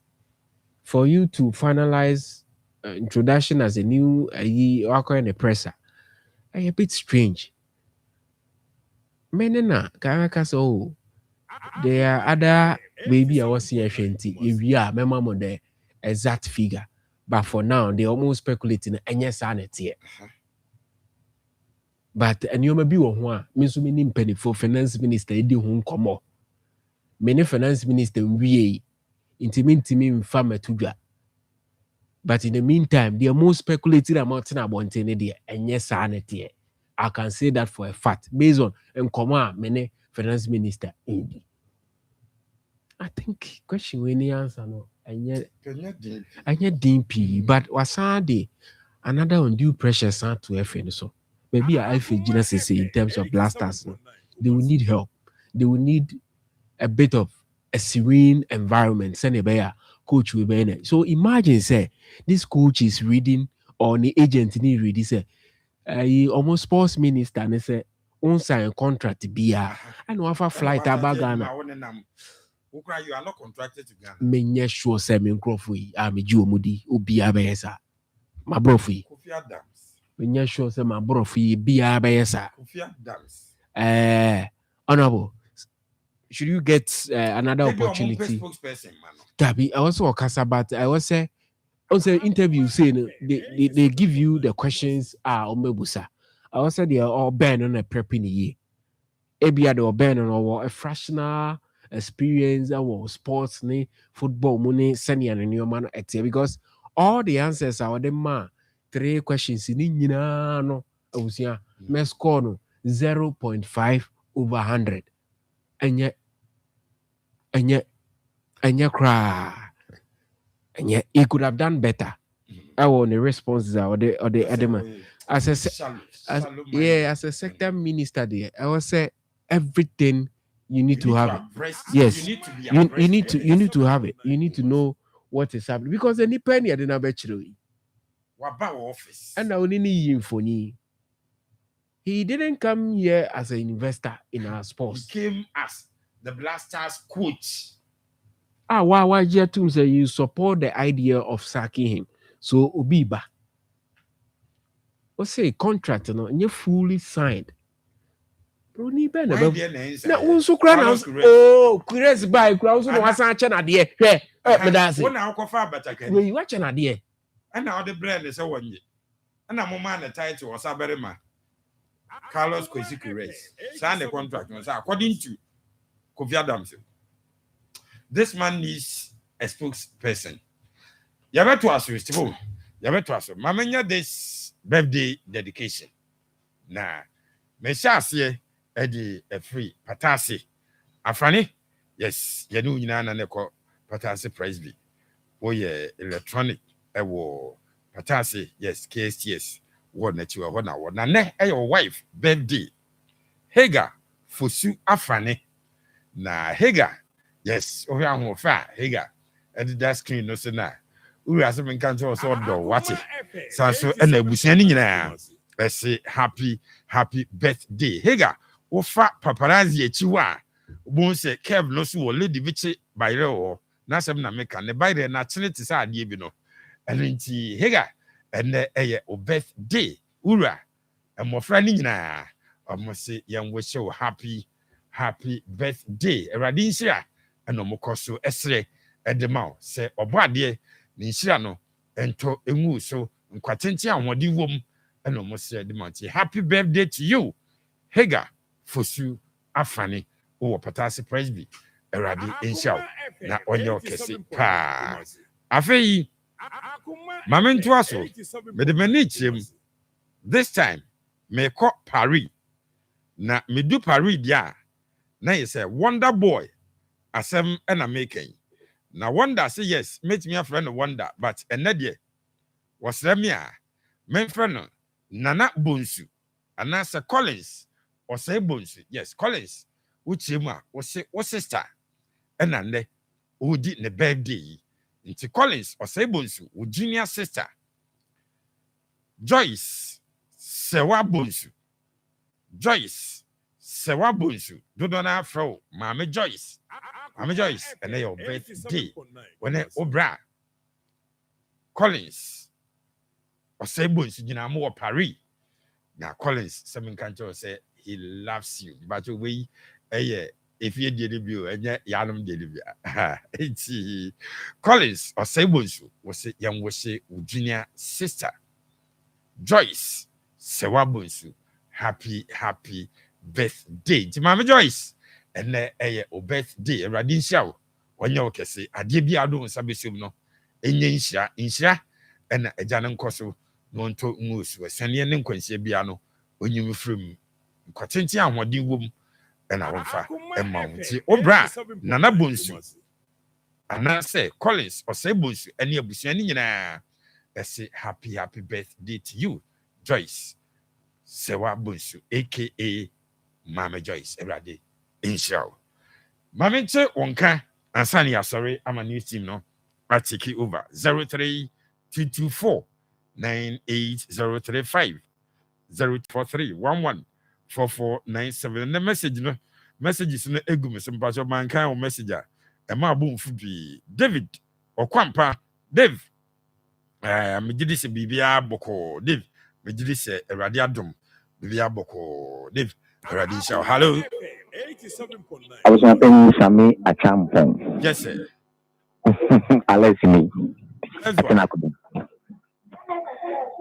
for you to finalize introduction as a new worker and a presser, a bit strange. Menena, Caracas, oh, there are other baby I was here, if you are member of the exact figure, but for now they almost speculating and yes, sanity. But and you may be one, Miss Minim Penny for finance minister, do whom come up. Many finance minister we intimate farmer to. But in the meantime, they are more speculating about the and yes, sanity. I can say that for a fact, based on Nkoma, many finance minister. I think question when the answer no, and yet DP, but was another undue pressure to FN so. Maybe I feel Genesis in terms of blasters. No? They will need help. They will need a bit of a serene environment. Send a bear coach will be in it. So imagine say this coach is reading or the agent need read say almost sports minister and say on sign contract be and offer flight about Ghana. You are not contracted to Ghana. Many sure say me Crawford. I'm a Jew Moody Ubi Abesa. My brofi. Many sure say my brofi be Abesa. Honorable. Should you get another opportunity? Gabi, I also but I was say also interview saying they give you the questions omebusa. I also they are all banned on a prepping year. Ebia they were banned on a fractional experience or sports football money senior and new man because all the answers are the man 3 questions in no I was here me score no 0.5 over 100 and yet cry. And yet he could have done better. I want the responses or the other man. as a sector minister there, I was say everything you need to have it. Yes, you need to have it. You need to know what is happening because any penny I didn't bet you. Office. And I only need info. He didn't come here as an investor in our sports. He came as the Blasters coach. Why Jetum say you support the idea of sacking him. So Obiba. Or say contract and you fully signed. Bro, ni ben na unso kra na curious by kra unso no wasan na de me da say wona akofa abataka we watch na de na the brand say wonye na mo man the title was aberema Carlos Kwesi Curious sign the contract no say according to Kofi Adams this man needs a spokesperson. Yabeto aso Steve yabeto aso mamenya this birthday dedication na me shase Eddie a free patasi afani yes yenu nyina na neko patasi price bi oye electronic ewo patasi yes KSTS won na chiwa hona wona ne your wife birthday Hega fosu afani na Hega yes ohia ho fa Hega edi that screen no se na uri asem kan so do wati sanso na ebusia ni nyina say happy birthday Hega Ofa paparazzi echiwa bon se Kev no so lady bichi bayre o na sem na meka ne bayre na chenete sa ade bi no elinti Hega ene eye o birthday ura emofra ni nyina omose yan wo show happy birthday erade nhira eno mokoso esre edema se oboade ni nhira no ento enwu so nkwatenti ahodi wom eno mose edema ti happy birthday to you Hega Fosu afani o patasi presby eradi inshaw na onyo kesi pa afei mamentu aso me de manichem this time me ko Paris na me du Paris dia na you say Wonder Boy asem na making na Wonder say yes meet me a friend Wonder but enade was remia me friend Nana Bonsu anasa Collins or say Bones, yes, Collins, which him was sister, and then who did the birthday into Collins or say Bones, with junior sister Joyce, Sewa Bones, do not have fro, Mamma Joyce, and they your birthday when they obra Collins or say Bones, you know, more Paris. Now Collins, some can't say. He loves you, but we, if you did debut, and yet Yanum did it's Collins or Sabons was a young Weshe junior sister Joyce Sewabunsu. Happy birthday to Mama Joyce, and a birthday, a radin show. When you can say, I did be out on Sabisum no, insha, and a Janan Cosso, non to moose was sending an inquency piano when you from. Kwatenti ahodi wom na wonfa emawunti obra Nana Bonsu ana say Collins or say Bonsu ene abusua ni nyina say happy birthday to you Joyce Sewa Bonsu aka Mama Joyce everyday inshallah mamenche wonka ansani ya sorry ama new team no I take it over 03224 98035 04311 4497 the messages no egum some pass of mankind or messenger e ma bo mfubi David Okwampa Dave me did say bibia boko Dave me did say erade adom bibia boko Dave erade show hello 87.9 I was not saying Sami Achampon yes sir Alex me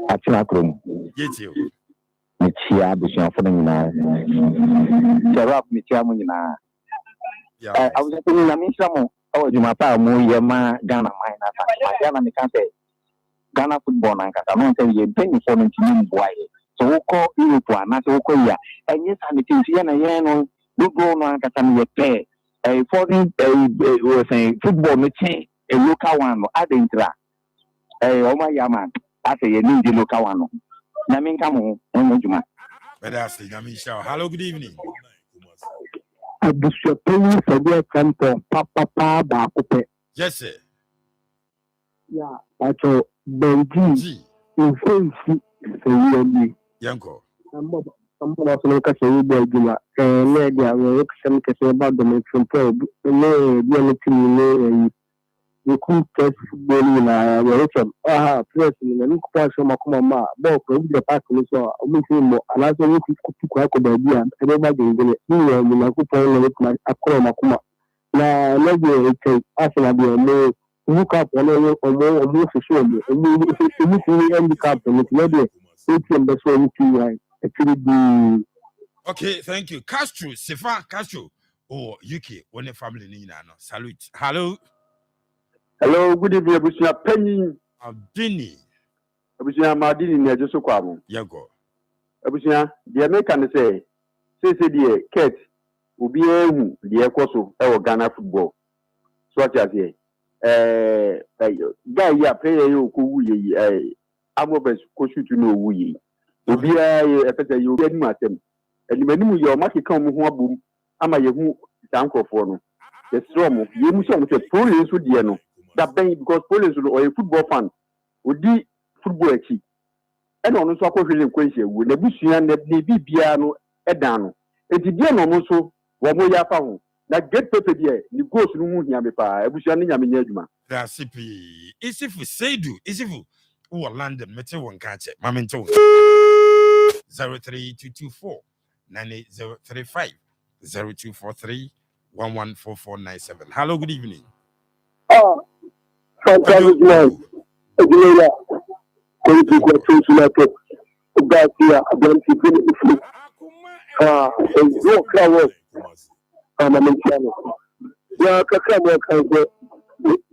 Atinakrum yes you Michia Bushon for the Serap Michia Munina. I was thinking, I mean, some oh, you my power, Yama, Ghana, Ghana, Ghana football, and I don't tell you, penny for me to why. So, we call you to another Korea. And yes, I'm a Tiana, you go on Catania pay a foreign football machine, a local one, I didn't try. Oh, my Yaman, I say, you need the local one. na menka mo ɛnyɛ adwuma. Bedasi Nyamisha. Hello, good evening. Abusuapɛyi sɛdeɛ kɛntɛn papapaa baako pɛ. Yes, sir. Ya pato benji mfensi sɛyi Yanko. Ambɔ so no kasa yi bɔ adwuma. Na ɛde awɔ ɛkasɛm kɛsɛ ba dɔm mfompo ne bi ne timi ne you test football na welcome press na ni ko so makoma ma ball ko bi pass ni so o mi fi mo ala so ni ku ko ba bi an e ba gele ni na ku po na ni akoro makoma na na je e asena bi mo ku ka po na o mo so mo mi fi handicap ni na de e ti mbe so ni ti right e ti di. Okay, thank you. Castro, Sefa Castro. Oh, UK, one family ni na no. Salute. Hello. Hello, good evening, Abusia Penny. Abdini. Abusia Madini ne jeso kwamo. Yego. Abusia, the American say the Kate will be ehu the ekoso e Ghana football. So what you say? Guy ya player you ko wuye amobes ko shoot no wuye. Obi e pese you get mu atem. Elimanimu yo maki kan mu ho abom ama yehu sankofo no. The strom you mu so mo se pro so die no. That ben because police or a football fan would be football key. And on so question question with the Bushian that the Bibiano Edano. And the dear no so what more ya found that get paper dear, you go to Yamipa, Bushian Yaminejma. That's it. Easy for Seidu, easy for London, Metal one catch it, Mamento 03224 98035 0243 114497. Hello, good evening. Fantastic man. Again, going to go to Sulato. Garcia, Abranti, Philip. And no crowd. I'm a man. Yeah, Kakama can go.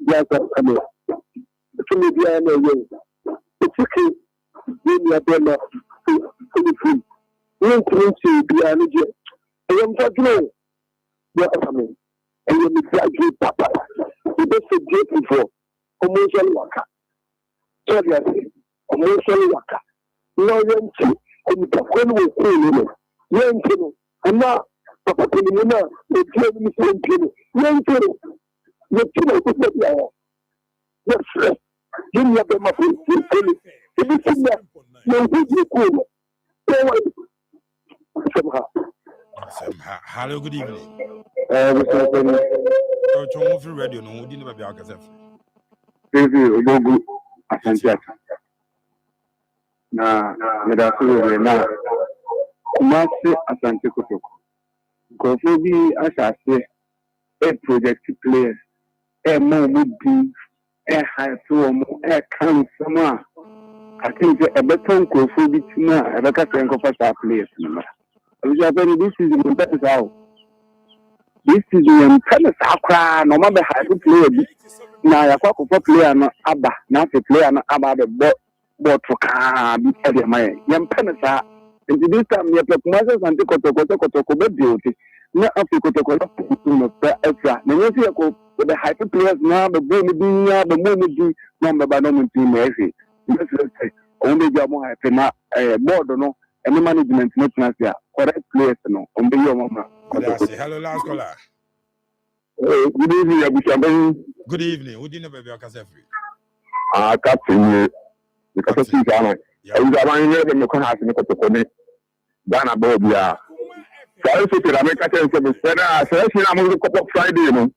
Yes, I'm coming. To me, I know. It's okay. We are better. Philip. We want to be an agent. I am talking. Yeah, I mean. I am the Papa. It's so beautiful. Commercial worker. Commercial worker. No yanchi. And the phone will say, Yanchi. And now, Papa Pinina, the German Yanchi. Yanchi. The Chino could not be yes, sir. You never must be silly. If you see that, you will be cool. Somehow. Hello, good evening. Radio, no, didn't have your castle. Obogu Asante na medasuru na kumasi Asante Kotoko kofo bi asase project players mo bi hype mo kan sama I think a better kofo bi tina e ka sen ko fast players no this is the best how this is the tennis akra no ma be hype player bi na yakwa ko player no aba na se player no aba be bo to ka bi area mai yam penisa nti this time ye pe kuma se Asante Kotoko be beauty na afi Kotoko no pe extra na ye se ko the hype players na be bo ni binya be mo ni no me ba no mu team e fi yes say o me ja mo hype na board no any management no tena correct players no o be yo mama. Hello, last caller. Good evening, Abuja. Good evening. Who didn't have your cassette? Captain, the capacity Ghana. I was around here when you can have the Kotoko. Ghana Bobia. So I said, I make a sense of the selection. I'm going to couple Friday, you know.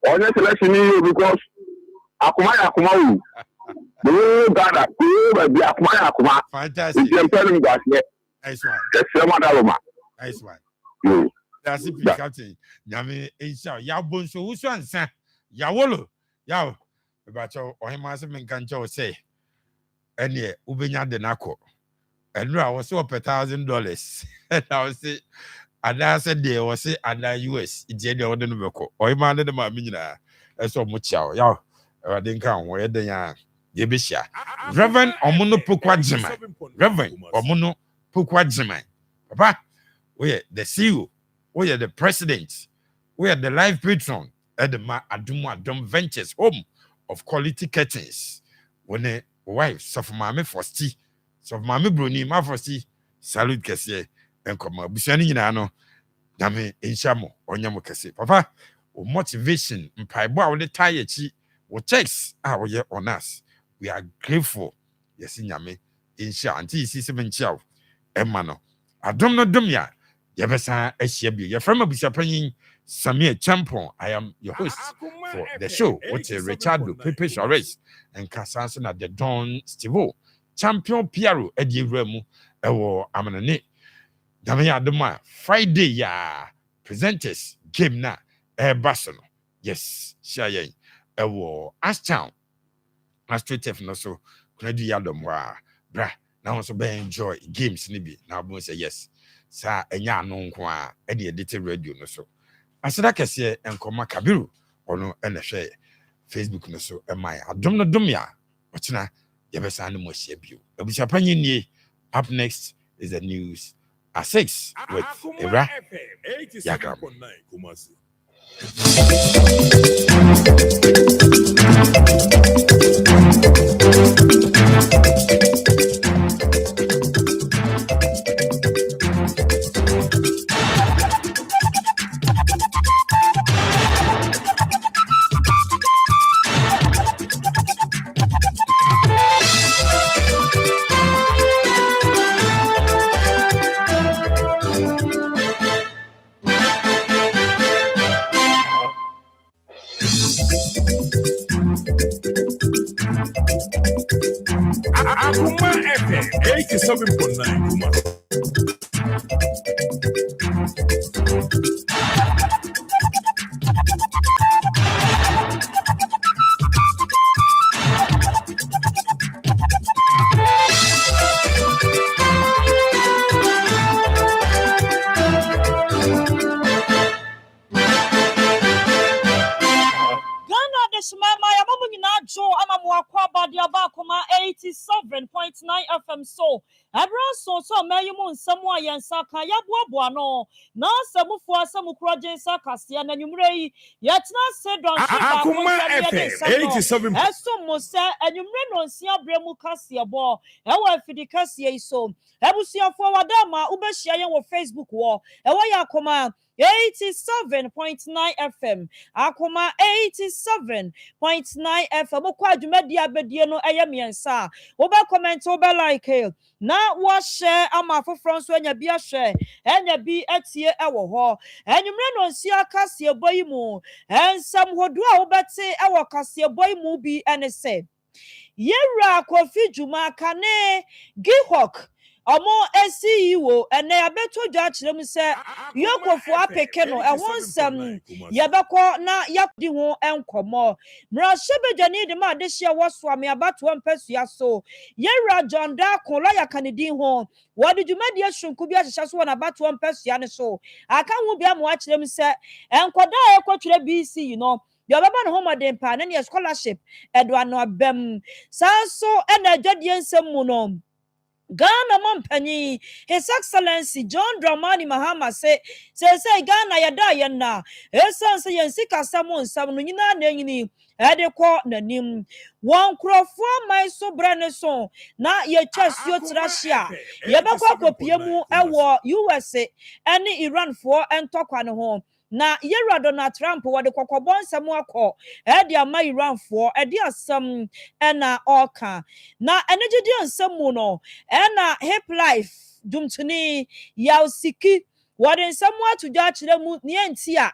On your selection, because Akoma. The Ghana, the Akoma. Fantastic. You're telling us, nice one. That's Aloma. Nice one. That's it, Captain. Yami, insha, ya bonso, who's one, sir? Ya wolo, ya. About your or him as a man can say. And yeah, Ubenya de Nako. And I was up $1,000. And I was say, and I said, there was say, and I US, it's the other Novako. Or him under the Mamina. That's so much yaw. Yaw. I didn't come where they are. Yebisha. Reverend Omono Pukwajima. Reverend Omono Pukwajima. Papa, we the CEO. We are the president. We are the live patron at the Adum Ventures home of quality curtains. When a wife suffer mammy for tea, so mame broni mafosi salute kese enkoma busuani nyina no nyame enhyamo onyamo kese papa o motivation mpaibo a wo de tie chi wo checks a wo ye on us we are grateful yes nyame enhya anti isi se benchia emma no adom no dom ya yebesa ahia bi ye frama busapanyin Samir Champon. I am your host for the show, which is Richard Pepe Suarez and Kasanson at the Don Stivo. Champion Piero Eddie Remu, Ewo Amanane. Damaya Doma, Friday, ya presenters, game na, Barcelona. Yes, Shaye, Ewo Ashtown. Astrate no so, Credi Yadomwa, bra, now so be enjoy games, nibi. Now, I say yes. Sa, enya no kwa, Eddie edited radio no so. Asada kese enkoma Kabiru ono enehwe Facebook no so emai adom no dom ya ochina yebesa ne mo hia bio abusia panyi nie. Up next is the news at 6 with Era Yakram. Akoma FM 87.9 Kumasi. Akoma 87.9 FM so everyone so mayumu nsemu ayensa kan yaboaboa no na samufu asamu krojensa kase na nwumre yetna se don Akoma FM 87. Eso mo se enwumre no nsia bremu kase bo ewa afidi kase iso ebusuafo wadama ubehia yen wo Facebook wo ewa ya Akoma 87.9 FM Akoma 87.9 FM kwa dwumadi abedie no miensa oba comment oba like na wo share ama foforo so anya bi ahwe anya bi atie ewo ho enwumre no nsia kase boyi mu ensam hodo a wobete ewo kase boyi mu bi ene se yewra kofi juma kane gihok omo CEO ene abeto dwa kirem se yokofo apeke no ehonsam yebekọ na yakdi ho enkomo mra shebedwani de ma de hye woso ame abato ampasua so yewra John da kola yakanedin ho wode dwumadi ahunku bi ahyehyɛ so na abato ampasua ne so aka ho bia mo akirem se enkoda ekotwere BC no yobaba no homodem pa na ne scholarship edwa no abem sanso ena adwadie nsem mu no Ghana Mompany, His Excellency John Dramani Mahama say Ghana yada yena. Esan say yensika samon samno nyina nanyini. Ede ko nanim. Wan krofo mai so brane so na ye chasio trashia. Yebakwa kopie mu ewo USA ene Iran for entokwa ne ho. Na yera Donald Trump wade kokobon samu akọ edi ama Iran for edi asam ena oka na enegidi ansamu no ena hip life dumtuni yausiki wade samu atudwa kire mu nientia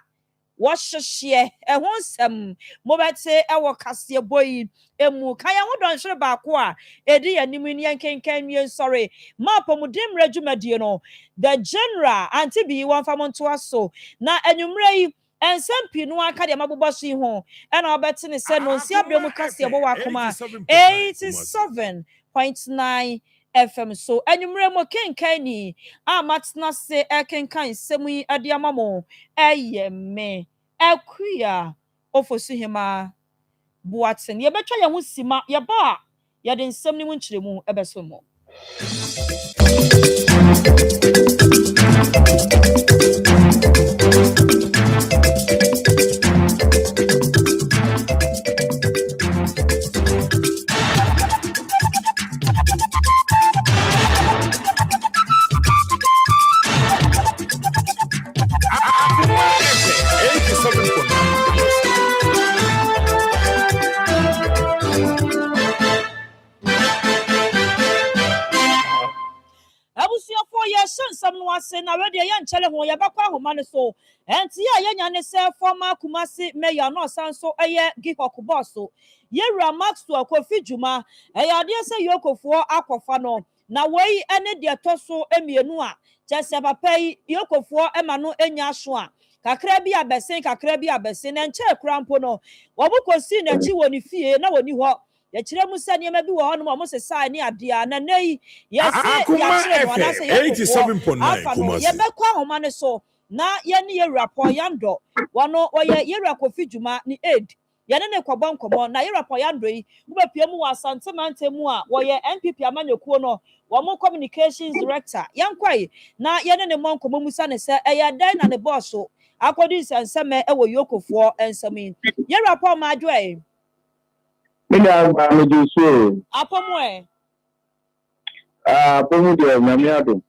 washhye ehonsam mobete ewo kase boyi emu kan ya hodon hwere baako a edi yanim ni yankenkan mien sorry mapom dimre dwumadie no the general antibi wan famonto aso na enwumre yi ensem pinu aka de maboboso yi ho ena obete ne se no nsia bremu kase bo Akoma 87.9 FM so enwumre mo kenkan ni amatna se ekenkan semu yi ade amamo eyeme akuya ofosu hima buaten ye betwa ye ho sima ye ba ye de nsem ni wonkyeremu ebeso mo for your son, someone saying already a young child who you back home so. And see, a young former Kumasi mayor no san so a year give a kuboso. Yera Max to a coffee juma, a idea say yoko for aquafano. Now, way any dear tosso emianua, just have a pay yoko for emano enyashua. Kakrebi abesin, and check crampono. What we could see that you won't fear, no one you what. The Chilemusa near maybe one almost a sign near Diana, nay, yes, Akoma FM 87.9 Kumasi. Yabekwa man so. Na yeni ye rapport yando. Wano ye rakofi juma ni aid. Yanene kwa bankomo na ye rapport yando yi. Ube piemu wa santimante mua. Woye NPP amanyo kuono. Wamo communications director. Yankwai. Na yanene monko musa ne se. Eya day na ne bosso. Akodi se nseme ewo yoko for ensemi. Ye rapport madwe. Mina ameju so. Apo mwe. Pomu de nyamiado.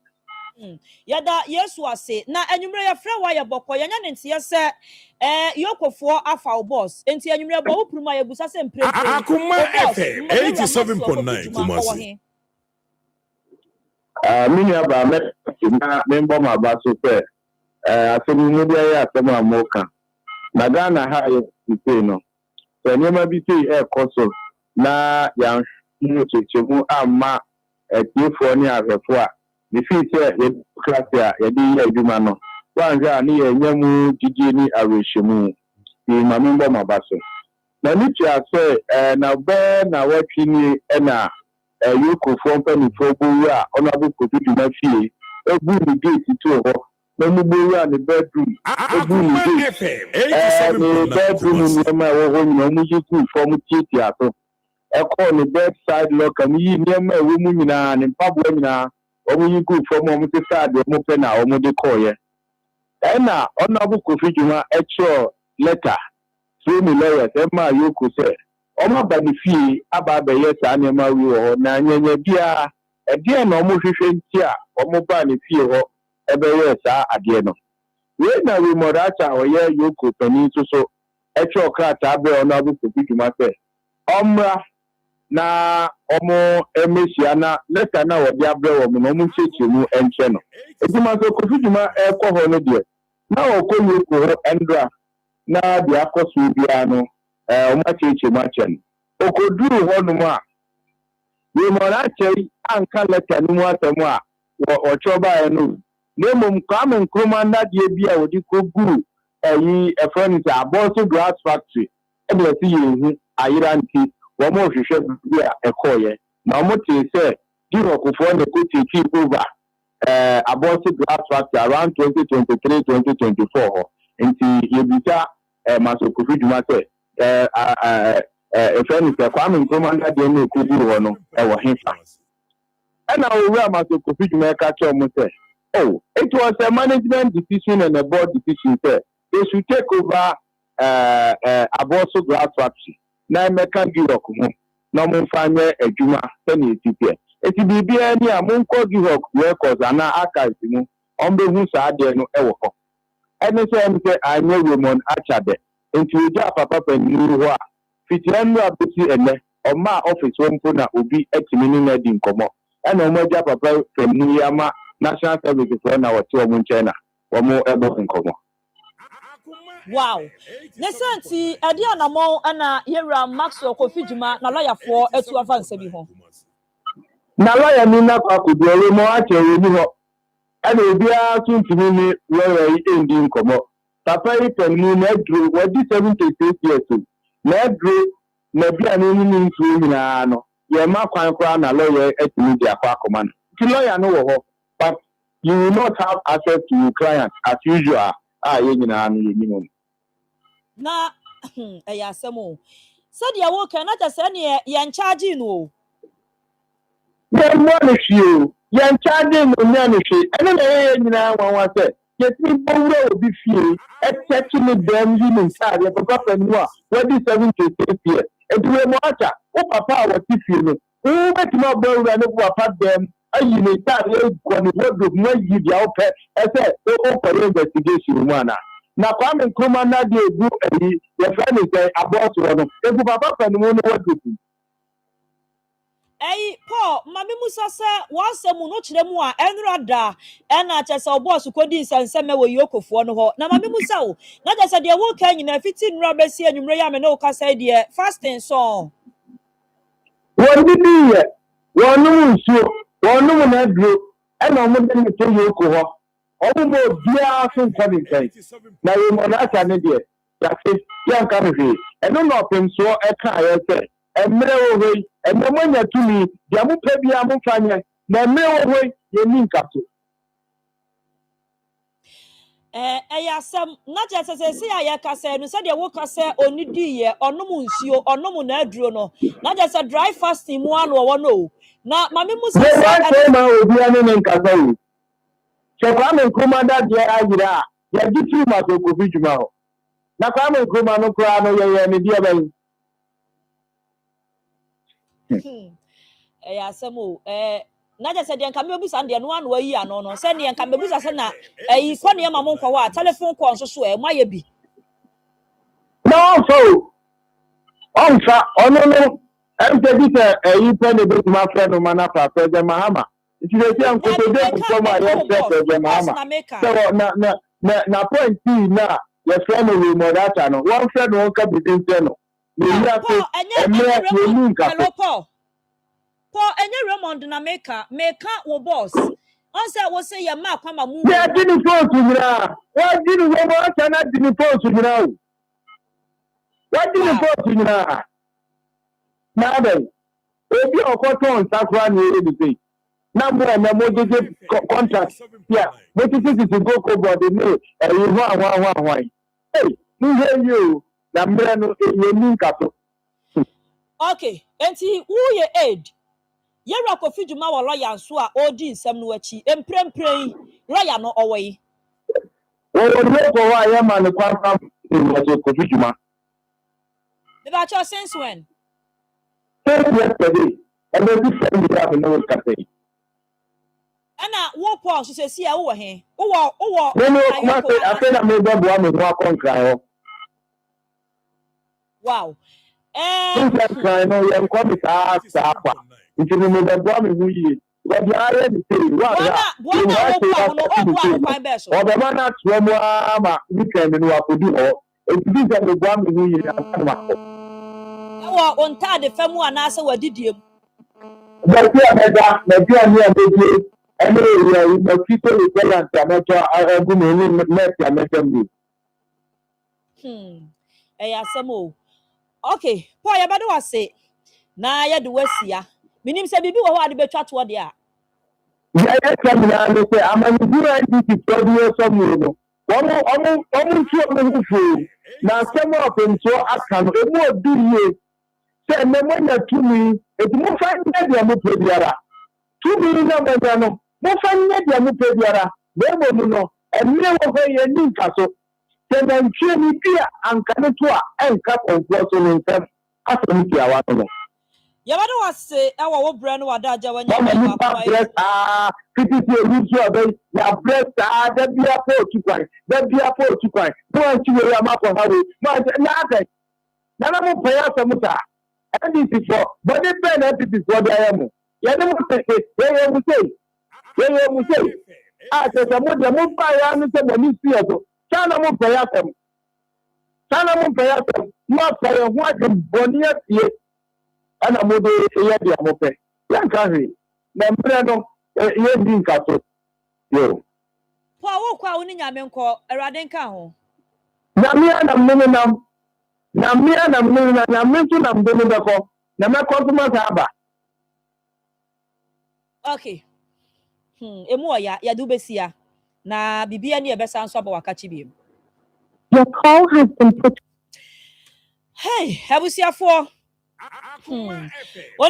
Yada Yesu ase na enyumre ya fra wa ya bokọ ya nya ntia se yokofo afa boss enti enyumre bo wupuruma ya busa se mpre Akoma FM 87.9 Kumasi. Mini aba me na member ma ba so pe asemi mu bia ya asemi amoka na Ghana ha ye pe no so nyema bi sei koso na ya nchechemu ama tiefo ni ahwefo a the future ye class ya di adwuma no wanja ni ye nyamu gigi ni awehemu ni mamembo mabaso na ni tia se na be na watwi ni na yuko fo mpani fo bowu a ona bu kodudu na fie ebu ni gate to ho na mu bowu a ne bedroom ebu ni gate bedroom ni ma wo ni mu jiku fo mu titi ato ni bedside locker ni nyama wo mu nyina ne mpabo nyina omu yiku from omu tesade omu pena omu de koye ena onabu kofijuma echo letter through me lawyers ema yoku se omu banifie aba beye sa na ma wi ho na nyenye bia ede na omu hwehwe ntia omu banifie ho ebeye sa ade no we na we moracha oye yoku pani so echo krata abe onabu kofijuma se omra na omo emesia na leta na wodi abrewo mo no chechemu enche no eduma so kofiduma ekọ no de na okoye ko endra na de akoso bia no omo chechemu achen okoduru ho no ma we mo na chei anka leta no mu atemu a wo choba enu nemom kwame nkroma na de bia wodi ko guru eyi efront aboso glass factory e de si yehu ayiranti womo hwehwe bia ekoye na omo te say dirokofo ne ko take over about glass factory around 2023-2024 ho nti yebita masokofi dwuma say efeni se kwame nkroma na de ne ko duru ho no wo hefa na owura masokofi dwuma ka che omo say oh it was a management decision and a board decision say they should take over about glass factory na meka girock mu na mo fanye adwuma tani etipia eti bibia ni amonko girock records ana archives mu ombehu sa ade no ewo ho ene se mte anye Roman achade enti oja papa paniru ho a fitianu abeti ene oma office wonpo na obi etimi ni na di nkomo ene omoja papa paniru ama national service for na wati omo nchena omo ebo nkomo. Wow. Nesanti adi anamo ana yera Maxwell Kofijuma na lawyer for etu avance bi ho. Na lawyer ni na kwakudu ore mo achere ni ho. Ana obi a tuntuni ni lawyer yi endi nkomo. Papa yi penu na dru wadi 76 years old. Na dru na bia ni ni nsu nyina no. Ye ma kwan kwa na lawyer etimi dia kwa Akoma no. Ti lawyer no wo ho, but you will not have access to your client as usual. Ye nyina no ye nyimo. Na eyasemo said ya wo kan na ta se ne ye charge no ye mo ne hie ye charge no nya ne hie ene na ye nyina wanwa se ye ti bowura obi fie etcheck ni dem yi ni sa ye papa panu a wadi 76 years eduwe mo acha o papa wa ti fie no o beti ma bowura ne papa dem ayi ni sa ye ko ni wodo mo yi dia o pe ese o for investigation mu ana na kwame nkroma na de egu eyi ye fa ni say abort no egu papa panu no wadu Paul, Mammy Musa said, once a much more, and rather, and I just saw boss who could and send me Yoko for no. Now, Mammy Musa, not as a dear work in a 15 robbers here in Ram and Oka said, dear, fasting song. One did one no so one no na dro and I'm going to tell you ko all more dear from coming now you mo na ka ne dear that is young come here and no nothing so e ka ya say e mere we e mo nya to me dia mo pa bia mo fanya na mere we ye ni nkato Some not just as I say, I can say, no, said the worker say, only dear, or no munsio, or no munadrono, not just a dry fasting one or no. Now, Mammy Musa said, I will be an nkato. So come and come under the idea. Ya gitu mako kufichu mao. Na kama kuma no kwa no ya ni dia bai. Some na just said, "Can be Sunday and one way, no, send you and can be Sana. A funny among kwa telephone calls so swear, my be." No, so on no. I'm taking you pen a bit my friend of Manapa, President Mahama. If you say to President Mahama, so na point T na your friend will Modata, no one friend won't come within channel. Paul, any Ramon na make wo boss. Once I was say your mark come a move. Yeah, didn't fall to now. Why didn't we want to didn't fall to now? Why didn't fall to now? Now then, if you are caught on Sakran, you say. Number and the contract. Yeah, but it is to go over the name. And you why. Hey, who hear you? Number no you capital. Okay, and see who you aid. Yera ko fijuma wa lawyer so a odi nsem no achi emprempren lawyer no away. O no ko wa ya ma ne kwam ko fijuma. The batch since when? Yesterday. And then this time we have no cafe. Ana wo Paul so say see a wo he. Wo no ma say I na me do bo am ho akon. Wow. Cry no you come to sa. If you remember the bomb, we but the area the same. What or the man at Roma weekend and what to do or if this is the bomb we on tad the family and answer what did you? But and people will tell us that I go to let them okay, Paul, you better say. Na ya de wasia minim se bibi wo ho ade betwa to de a ya come na no say amani dura ndi problem so mu no omo tu fu na some of them so aka no emu oduriye se me monya tumi etumo fa nne de mo pediara tumi na mo no mo fa nne de mo pediara be mo no enne wo ho ye ni nkaso se na ntwe ni bia anka ne to a enka konfo so no nsem asem ti awa no. Yabado was say, our brand was that when you breast, that be a poor to cry, that be a poor to cry. Don't you a map of Harry, but nothing. None of pay us a muta. And this is for, but the pen is for the animal. Yanamo say, where you say, I said, I'm going to move by Anderson, Sanamo pay us them. Sanamo pay us them, not for a white and bonnier here. And I'm going to say, I'm okay. Young country, Nambrano, you're being cut. Yo. Poor Quawin Yamenko, a Radenka home. Namian, I'm minimum. Namian, I'm minimum. I'm mentioning I'm doing the call. Namakotumas Haba. Okay. Emoya, Yadubesia. Na Bibia near Bessan Sabo Wakachi. Your call has been put. Hey, have we seen for? Only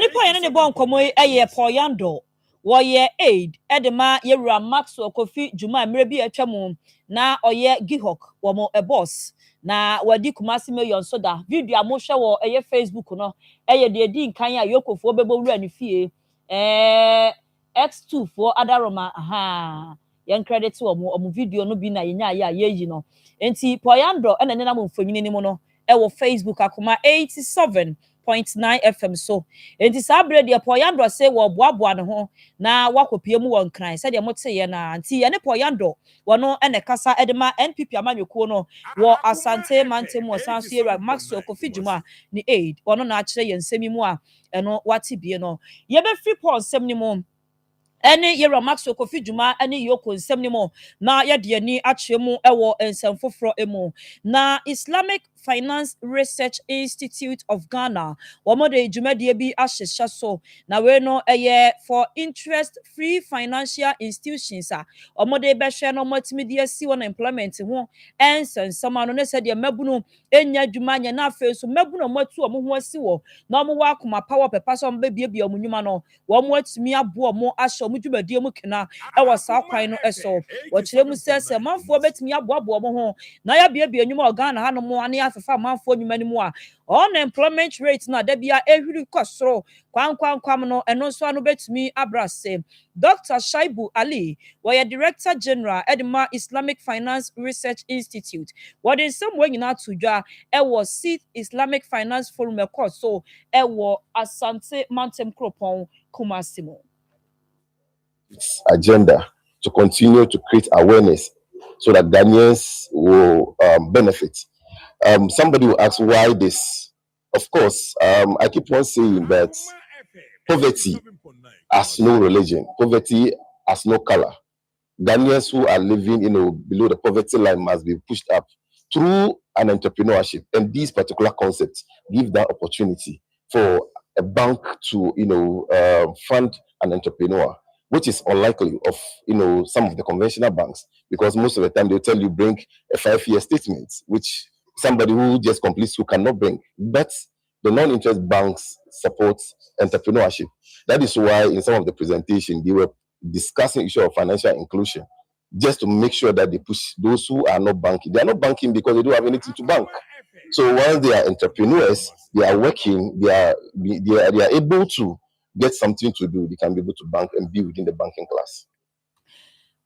point any bon como a poyando. Woye aid, Edema, Yera Maxwell Coffee, Juma, maybe a chamon, na or ye Gihok, or a boss. Na wadi kumasi million soda, video mosha or a Facebook no, a dear Dean Kanya Yoko for Bebo Renny Fee, X2 for Adaroma, aha, young credit to a video no bina ya, you know. And see Poyando and an animal for Minimono, our Facebook Akoma 87. 88.9 FM so enti saa bre de Poyando say wo boaboa ne ho na wakopie mu won kran say de mote ye na nti ye ne Poyando wono ene kasa edema NPP amanyekuo no wo Asante Mantem wo sanso era Maxwell Kofijuma ni aid wono na akire ye nsemi mu a eno wate bie no ye be free Paul nsem ni mu ene yera Maxwell Kofijuma ene yoko nsem ni mu na ye de ani akire mu ewo nsem foforo emu na Islamic Finance Research Institute of Ghana wamode jumedie bi ahyehyɛ so na we no eye for interest free financial institutions a wamode behwe no matimi de asi won employment ho ensensama no ne se de mabunu enya dwuma nya na afa so mabunu matu omo ho asi wo na omo wa akoma power pepa so mbebie omo nwuma no wo mo atimi abo omo ahye omo dwumadie mu kena e wo saa kwan no eso wo kire mu se manfo betimi abo omo ho na ya bie nwuma Ghana ha no mo ane afafa manfo nwuma ni mu a unemployment rate na da bia ehwiri kosoro kwam no eno so ano betimi abrase Dr. Shaibu Ali were Director General Edma Islamic Finance Research Institute what in some way nyina to dwa e was seat Islamic Finance Forum e so e wo Asante Mantem Kropon Kumasimo agenda to continue to create awareness so that Ghanaians will benefit. Somebody will ask why this. Of course, I keep on saying that poverty has no religion, poverty has no color. Ghanaians who are living, below the poverty line must be pushed up through an entrepreneurship, and these particular concepts give that opportunity for a bank to, fund an entrepreneur, which is unlikely of, some of the conventional banks, because most of the time they'll tell you bring a 5-year statement, which somebody who just completes school cannot bring. But the non-interest banks support entrepreneurship. That is why in some of the presentation they were discussing issue of financial inclusion, just to make sure that they push those who are not banking. They are not banking because they don't have anything to bank. So while they are entrepreneurs, they are working, they are able to get something to do. They can be able to bank and be within the banking class.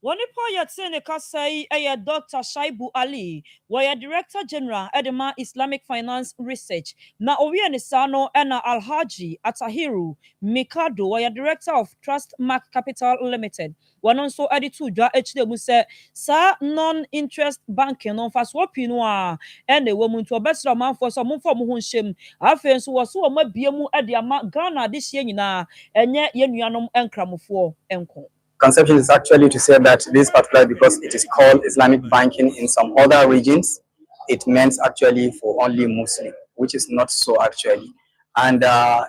Wonipo yatsene kasai aya Dr. Shaibu Ali, waya Director General Edema Islamic Finance Research. Na owie ne sano ena Alhaji Atahiru Mikado, waya Director of Trust Mark Capital Limited. Wanonso editu dwa echide mu se sa non-interest banking no fa so pinu a ene wo mu nto obesra manfo so mumfo mu ho nshem afa nso wo so ma bie mu ade ama Ghana de hye nyina enye yenuanom enkramofo enko. Conception is actually to say that this particular, because it is called Islamic banking in some other regions, it means actually for only Muslim, which is not so actually. And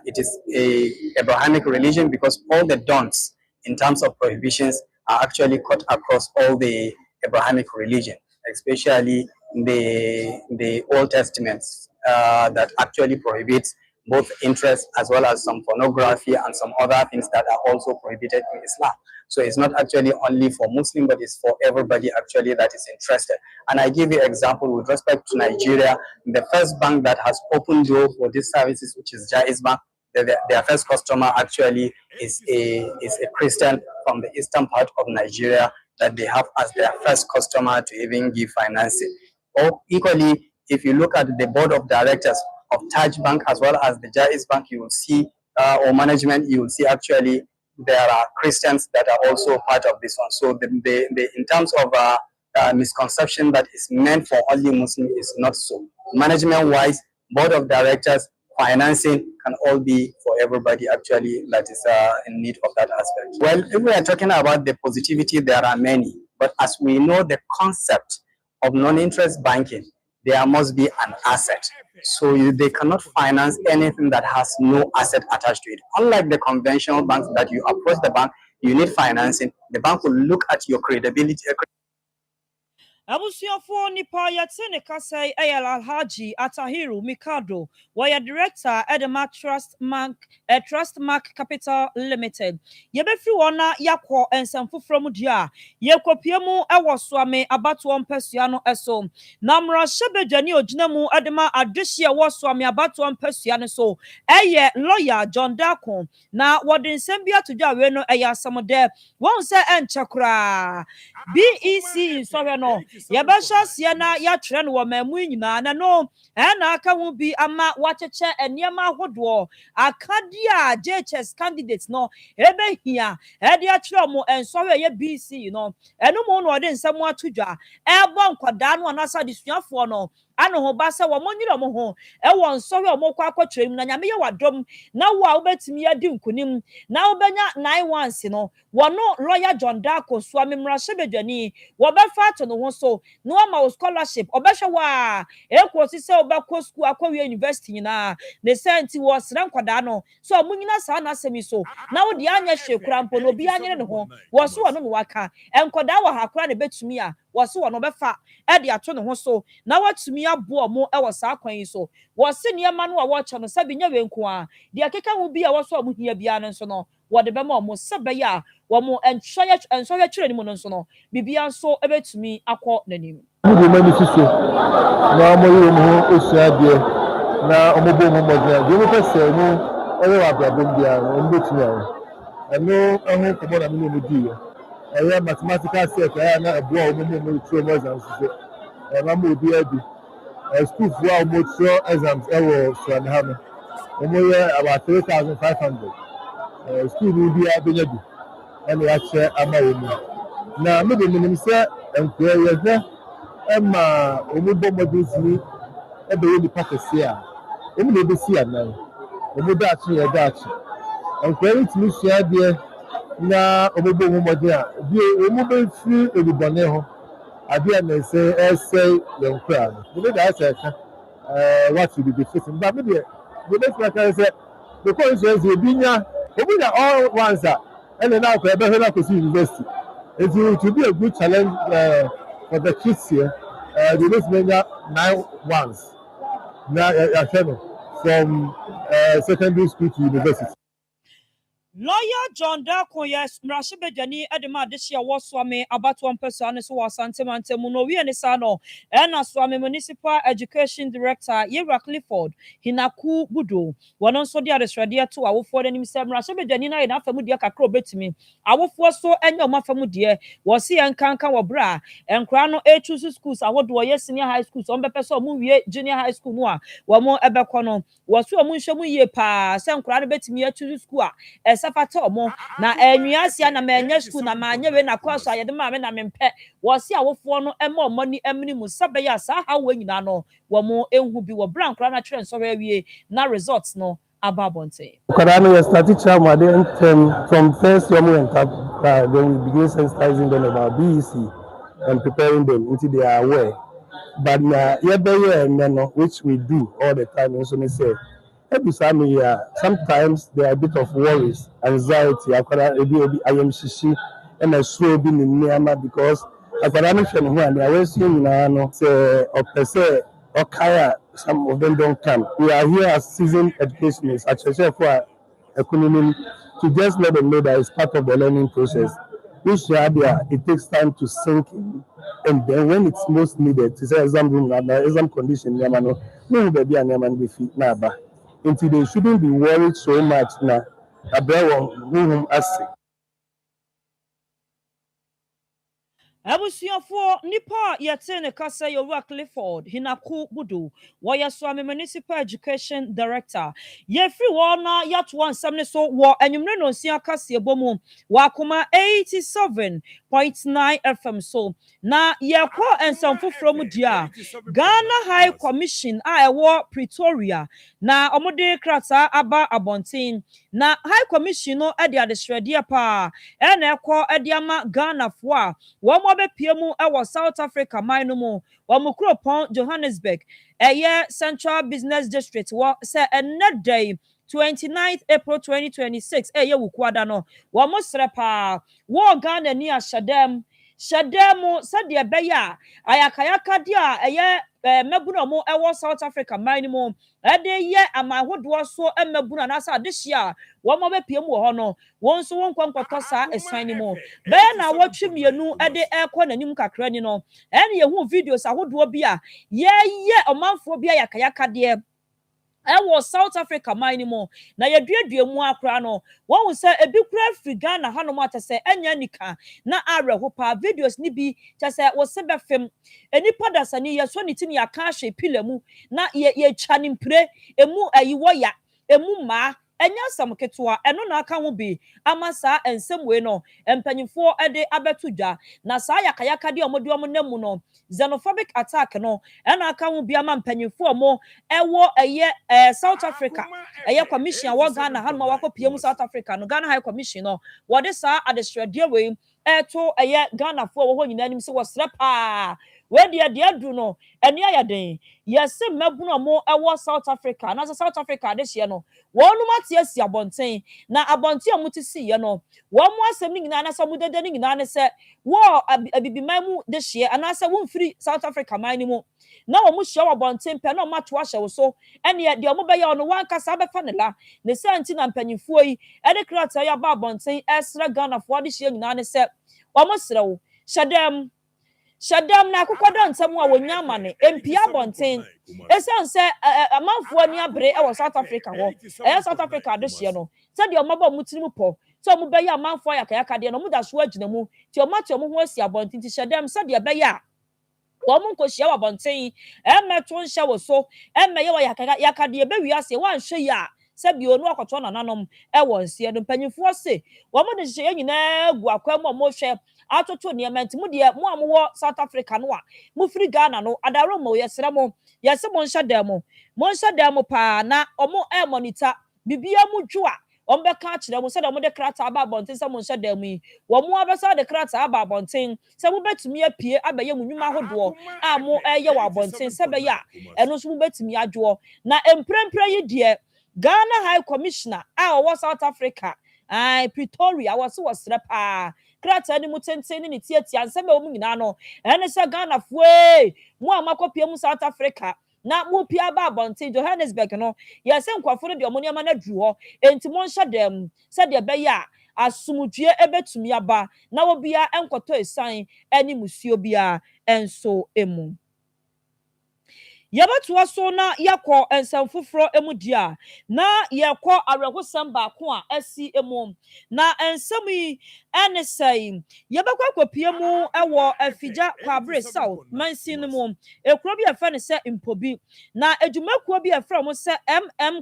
it is a Abrahamic religion because all the don'ts in terms of prohibitions are actually cut across all the Abrahamic religion, especially the Old Testaments that actually prohibits both interest as well as some pornography and some other things that are also prohibited in Islam. So it's not actually only for Muslim, but it's for everybody actually that is interested. And I give you an example with respect to Nigeria. The first bank that has opened door for these services, which is Jaiz Bank, their first customer actually is a Christian from the eastern part of Nigeria that they have as their first customer to even give financing. Or equally, if you look at the board of directors of Taj Bank as well as the Jaiz Bank, you will see, or management, you will see actually there are Christians that are also part of this one. So in terms of misconception that is meant for only Muslim is not so. Management-wise, board of directors, financing can all be for everybody actually that is in need of that aspect. Well, if we are talking about the positivity, there are many. But as we know the concept of non-interest banking, there must be an asset. So they cannot finance anything that has no asset attached to it. Unlike the conventional banks that you approach the bank, you need financing. The bank will look at your credibility. Abusiafo nipa yatsene kasai ayal Alhaji Atahiru Mikado, waya Director Edema Trust Mark Capital Limited. Yebefi wana yakwo ensemfo from dia. Yekopiemu awoswame abatu ompesiano eso. Namra shebejani ojinamu Edema adishia waswame abatu ompesiano so. Eye lawyer John Dako. Na wadin sembia tuja weno eya samode. Wonse enchakra. BEC sorry no. yɛbɛhyɛ aseɛ na yɛatwerɛ no wɔ mamu nyinaa na no ɛna aka ho bi ama wakyekyɛ nneɛma ahodoɔ akadi a JHS candidates no ɛbɛhia ɛde atwerɛ mo nsɔhwɛ ɛyɛ BC no ɛno mu no ɔde nsɛm ato dwa ɛbɔ nkɔdaa no anasa adesuafoɔ no ano ho ba sɛ wɔn nyere wɔn ho ɛwɔ nsɔhwɛ wɔn kɔ akɔtwerɛ mu na nyame yɛ wadom na wo a wobɛtumi adi nkunim na wobɛnya 9-1 no wɔno lawyer John Darko so amemrahyɛ bedwani wɔbɛfa ato no ho so na wɔma wo scholarship ɔbɛhwɛ wa ekosi sɛ wobɛkɔ school akɔwie university nyinaa ne sɛ nti wɔsrɛ nkɔdaa no so ɔmo nyina saa na asɛm so na wo de anya hwe kurampo no obi anyere ne ho wɔso wɔno no waka nkɔdaa wɔ ha kora ne betumi a wɔso wɔno bɛfa ɛde ato ne ho so na watumi aboa mo ɛwɔ saa kwan yi so wɔse nneɛma no a wɔkyɛ no sɛ bi nya wenko a de akeka ho bi a wɔso ɔmo hia bia no nso no wɔde bɛma ɔmo sɛ bɛyɛ a wɔmo nsɔhwɛ kyerɛ ne mu no nso no bibia nso ɛbɛtumi akɔ n'anim Mudi mani siso na ọmọ yìí ọmọ ho esua adìẹ na ọmọ bọ ọmọ mọdìyà bí ọmọ fẹsẹ ọmọ ọwọ àbúràbọ ndí a ọmọ bẹtumi àwọn ẹnu ẹhún kọmọ na mímú ọmọ dìí ẹyẹ mathematical set ẹyẹ na ẹbọ ọmọ mọ ọmọ tí ọmọ exams ṣiṣẹ ẹmọ ọmọ òbí ẹbí school fún wa ọmọ tí ọ exams ẹwọ sùwànìhà no ọmọ yẹ about 3,500 school ní ibi abẹnyẹ bi ẹna yàkyẹ ama wọn mu na mídìí mímú sẹ nkùrẹ yẹ hẹ Emma omubo modusini ebe yedi pakesi a omu na ebesi anan omu dachi ya dachi enkwere ntimi sua de na omubo omumode a bi omu be fi ebibone ho ade na se ese yenkura no bi da ase ka what will be the face but me de be feel say because there is obinya all ones a and now ko ebe na ko university it will be a good challenge for the kids here, the next mania 9-1 from secondary school to university. Lawyer John Darko yes mrashibejani edema deshi awo swame about one person so wasante mante muno wi ene sano ena swame municipal education director Yera Clifford hinaku budo wono so dia resradia to awofo anim se mrashibejani na ina famu dia kakro betimi awofo so enya omafamu die wo se enkanka wo bra enkra no choose schools awodo ye senior high schools on bepe so mu wie junior high school no a wo mo ebekọ no wo so mu nhwemu ye pa se enkra no betimi choose school a safato mo na enuasia na manya school na manya we na course ayede ma me na mempe wo se awofo no ema omani emni mu sabeya sa ha we nyina no wo mo enhu bi wo bra nkra na twere nso wie na results no ababonte Kadano we started trauma from first year and then we begin sensitizing them about BEC and preparing them until they are aware but which we do all the time so me say sometimes there are a bit of worries, anxiety. I am shishi and I slow being in Myanmar because I got an issue when they are seeing say or per se or kaya. Some of them don't come. We are here as seasoned educationists, actually for economy to just let them know that it's part of the learning process. Which it takes time to sink in, and then when it's most needed, to say exam room, exam condition, no baby and be fit now. Until they shouldn't be worried so much now about whom I see. Abusuafo nipa yete ne kasa Yera Clifford hinaku budu waya swame municipal education director ye free wana yat one samne so wo enwumre no nsia kase ebomu wa Akoma 87.9 FM so na ye ko ensamfo from dia Ghana High Commission a ewo Pretoria na omode krata aba abontin na High Commission no ade adesredia pa ena ekọ ade ama Ghana fo a wo Piemu ewo South Africa mainumu wa mukropon Johannesburg eye Central Business District wa se ene day 29th April 2026 eye wukwada no wa mosrepa wo Ghana ni ashadem shademu sade beya ayakayaka dia eye mebuna mo ewo South Africa mainumu ede ye amahodo so emebuna na sa adehia wo mo be piem wo ho no won so won kwankwato sa esan ni mo be na wotwemienu ede ekọ nanim kakra ni no ene ye hu videos ahodo bi a ye omanfo bi ayakayaka de ɛwɔ South Africa man mo na yɛduadua mu akora no wɔn sɛ ebi kura firi Ghana hanom atɛsɛ enya nika na awerɛho pa videos ni bi kyɛsɛ wɔsɛ bɛfem enipa dasani yɛsɔ ne ti ne yɛaka ahwɛ pila mu na yɛtwa ne mpire emu ayiwɔ ya emu maa enya sam ketewa eno na aka ho bi ama saa ensem we no empanyimfo ede abeto dwa na saa yakayaka de omode namu no xenophobic attack no ena aka ho bi ama empanyimfo omo ewo eye South Africa eye commission wo Ghana hanma wakopie mu South Africa no Ghana High Commission no wode saa adestradie we eto eye Ghana fo wo ho nyina nim se wo srepa we de adu no ene ayaden yesi mabuno mo ewo South Africa na South Africa de hye no wonu matiasi abonten na abonten amuti siye no wo mo asem ni nyina na so mudede ni nyina ne se wo abibiman mu de hye anase wo mfiri South Africa man ni mu na wo mu hye wo abonten pe na mato ahye wo so ene de mo be ya no wan kasa be fa ne la ne se anti na mpanyimfo yi ede krata ya ba abonten esra Ghana fo de hye nyina ne se wo mo sere wo Shadam na akokodo nsem a wonya amane empia bonten esan se amanfo ani abre e wo South Africa ho South Africa de hye no se de omaba mutiri po so mu be ya amanfo yakayaka de no mu da so agina mu ti omati omo ho asi abonten ti shadam se de be ya wo mu ko hye wa bonten meto nhye wo so meye wa yakaka de be wi ase wan hwe ya se bi onu akoto na nanom e wo nsie no panyimfo se wo mu de hye nyina gu akwam mo hwe atoto niamenti mu de mu amwo South Africa no a mu firi Ghana no adaro mo yesere mo yese mo nhye dem pa na omo monitor bibia mu dwua ombeka kire mo se de mo de krata aba bonten se mo nhye dem yi wo mo abesa de krata aba bonten se mo betumi apie abaye mu nwuma hodo a mo ye wa bonten se be ya eno so mo betumi adwo na emprempre yi de Ghana High Commissioner a wo South Africa Pretoria was repa krata ni mutenten ni tietia nseme o mu nyina no ene se Ghana fue mu amakopie mu South Africa na mu pia ba bonte Johannesburg no yese nkwafo de omoni ama na dru ho enti mo nhye dem se de be ya asumudue ebetumi aba na obia enkoto esan eni musuo bia enso emu Yabatu so na yakọ ensamfoforo emudia na yakọ arehosam ba ko a asi emu na ensam yi ene sai yabakọ akopie mu ewo afija kwabre south mansin mu ekuro bi afa ne se impobi na edwumakuo bi afra mu se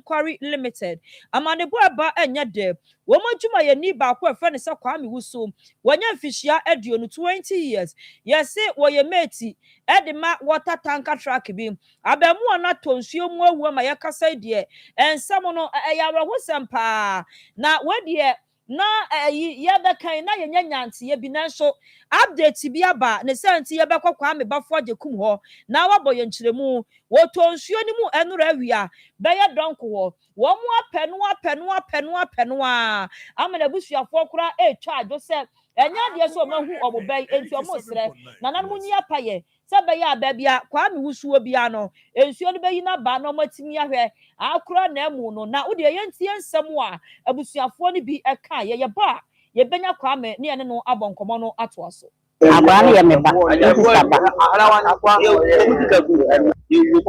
Quarry Limited amanebo aba enya de wo madwuma ye ni ba ko afa ne se kwame wuso wonya mfihia aduonu 20 years yesi wo ye meti edema water tanker truck bi abemu na tonsuo mu awu ma yakasa de ensam no eyawo hosempa na wedie na yebekan na yenya nyante ye bi nanso update bi aba ne santi yebekokwa me bafo ajekum ho na waboye nkyeremu wo tonsuo ni mu enura awia beye donko ho wo mu apenu a amana busuafo kora etwa adwo se enya de so mahu obobay enti omo sere na nan munyi apaye sebe ya babia kwa mi wusuo bia no ensuo no beyi na ba no matimi ahwe akora na emu no na wode yentie nsem a abusuafo no bi eka ye ba ye benya kwa me ne ne no abonkomo no ato aso agba na ye meba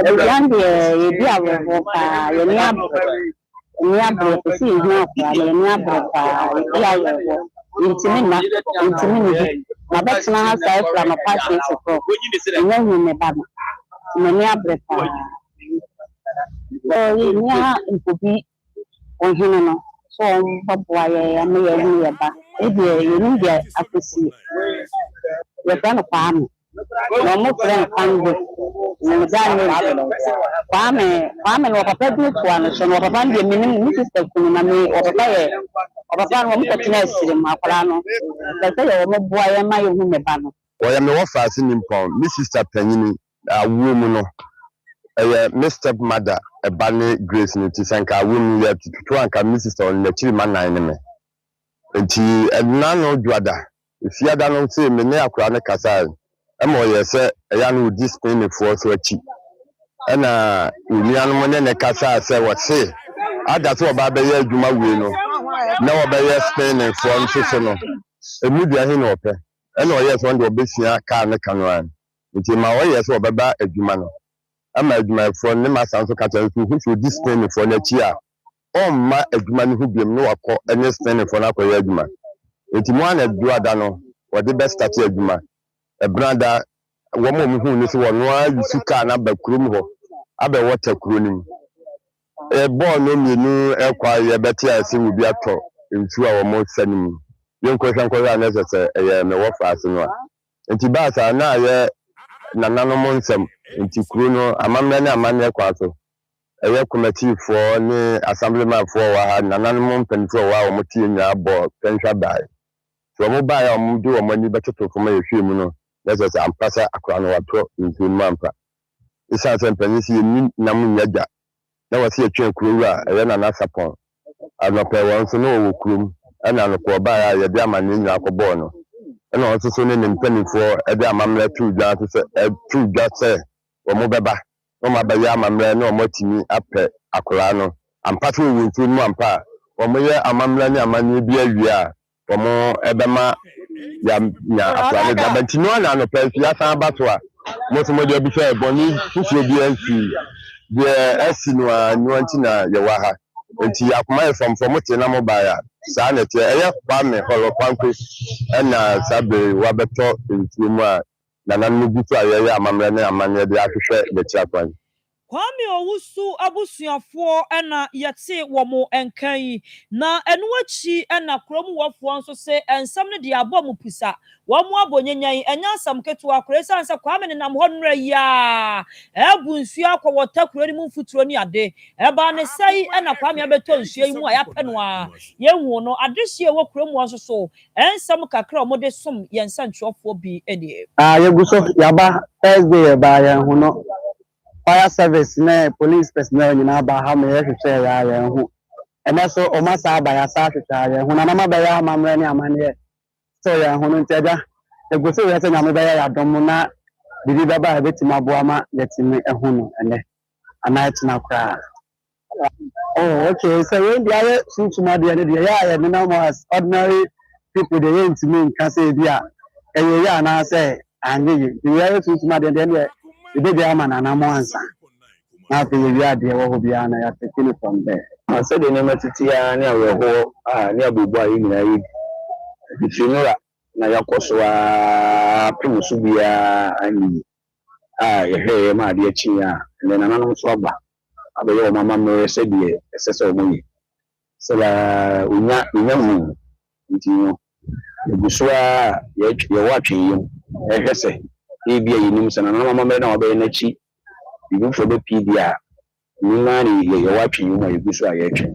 saba yandi ye bi awo ka ye ni abo si hu akwa ye ni abo ka ya ye intimi na betna ha sai from apartment to nyanyi me baba na ni abrepa nya impobi ohene no so babwa ye ame ye hu ye ba ye ni dia akosi ye kana paame no mo friend kango ni dani paame no papa du kwa no so no papa ndi mi sister kunu na me papa ye papa no mo tetina sire ma kwala no se ye mo boa ye ma ye hu me ba no o ya me wo faase nimpon mi sister panyini awu mu no my stepmother ebane Grace no ti sanka awu mu ya tutu anka mi sister on na chiri man nan me enti edna no dwada fiada no se me ne akura ne kasa emo ye se ya no discipline for so achi ana urianu mo ne kasa se wo se ada so ba be ya adwuma we no na wo be ya spinning for so no emudi ahi no ope ana o ye so ndo obesia ka ne kanwan nti ma wo ye so obeba adwuma no ama adwuma for ne ma san so ka tell you who should this thing for na chi a ma adwuma ne hu biem no wakọ ene thing for na akọ adwuma enti mo ana du ada no wo de best start adwuma e branda wo mo hu ni so wo no a yusu ka na ba kurom ho abe water kuro nim e ball no mienu e kwa ye beti ase wo bi atọ ntu a wo mo sanim yenko sanko ya na se e me wo fa ase no enti ba sa na ye nananom nsem enti kuro no amamre ne amane kwa so eye committee for ni assemblyman for wa ha nananom mpanifo wa wo tie nya abo pensha bai so mo ba ya mo di wo mani beto fo ma yehwe mu no let's say ampasa akwa no wato ntu mampa isa se mpanisi ni nam nyaja na wasi etwe kuro a eye na na sapon anope won so no wo kuro ana no ko ba ya ye bi amane nya akọbọ no na won so ne mpanifo e bi amamre tu dwa so tu dwa se wo mo beba no ma ba ya amamre na mo timi apẹ akora no ampatu wo ntu mu ampa wo mo ye amamre ni amane bi awia wo mo ebema ya akora no da bantino na no pe ya san bato a mo so mo de bi fe boni fufu bi ansi de asinu anu anti na ye wa ha enti akoma from mote na mo ba ya sa na te eye kwa me holo kwanko na sabe wa beto ntu mu a na nan mu bitu aye amamre na amane de ahwehwe de chi akwan Kwame Owusu abusuafo ena yete womo enkan na enu achi ena kromu wafo nso se ensam ne de abo mu pusa womo abonyenyan enya asam ketu akresa ansa Kwame ne nam honra ya ebu nsu akọ wota kuroni mu futuro ni ade eba ne sai ena Kwame abeto nsu yi mu aya peno a yehu no adehye wo kromu nso so ensam kakra mo de som yensa ntwofo bi ene yeguso yaba Thursday ba ya hu no fire service na police personnel nyina ba ha me hwehwe ya ya hu ena so o masa ba ya sa hwehwe ya hu na mama ba ya amamre ni amane so ya hu no nteja eguso ya se nyame ba ya dom na bibi baba ha betima aboama yetime ehu no ene ana tina kra oh okay so when the other sunsuma de ne de ya normal as ordinary people they ain't me can say bia ya na say anye the other sunsuma de the baby amana na mo ansa na fe wi ade wo bia na ya take from there I said the name titia na we ho ni abubu ayi nyina yi bifinura na yakoso a pimusu bia ani ye ma de chi a ne na no so aba abaye mama me se de esese o munyi se la unya mu ntino ebusua ye watwe yim ehese ebi ayinim sana na mama me na obaye na chi bibu fo be pdia nimani ye watwe yim ebusua ye twe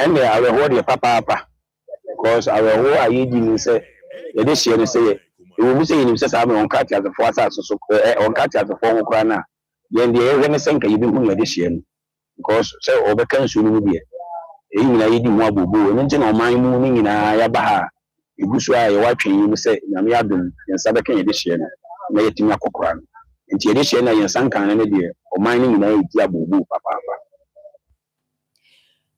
ene awe ho de papa because awe ho ayidi ni se ye de hye ni se ye ewu se yinim se sa me on kati azefo asaso so on kati azefo ho kra na ye de ye ne senka yibi hu ye de hye ni because se obeka nsu ni bi e nyina yidi mu abubu ne nti na oman mu ni nyina ya ba ha ebusua ye watwe yim se nyame adum yensa beka ye de hye ni na yetimi akokora nti ye de hye na yensa nkan na ne de oman ni nyina yidi abubu papa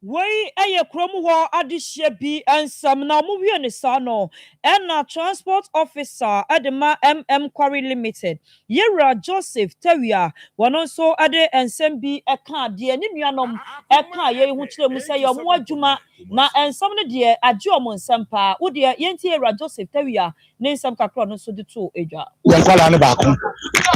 Wei eye kromu ho adehye bi ensam na mo wie ne sa no na transport officer adema Quarry Limited Yera Joseph Tawia wono so ade ensam bi eka de ne nuanom eka ye hu kire mu se ye mo adwuma na ensam ne de age omo nsam pa wo de yenti Yera Joseph Tawia ne nsam kakro no so de to edwa ya kwala ne ba ko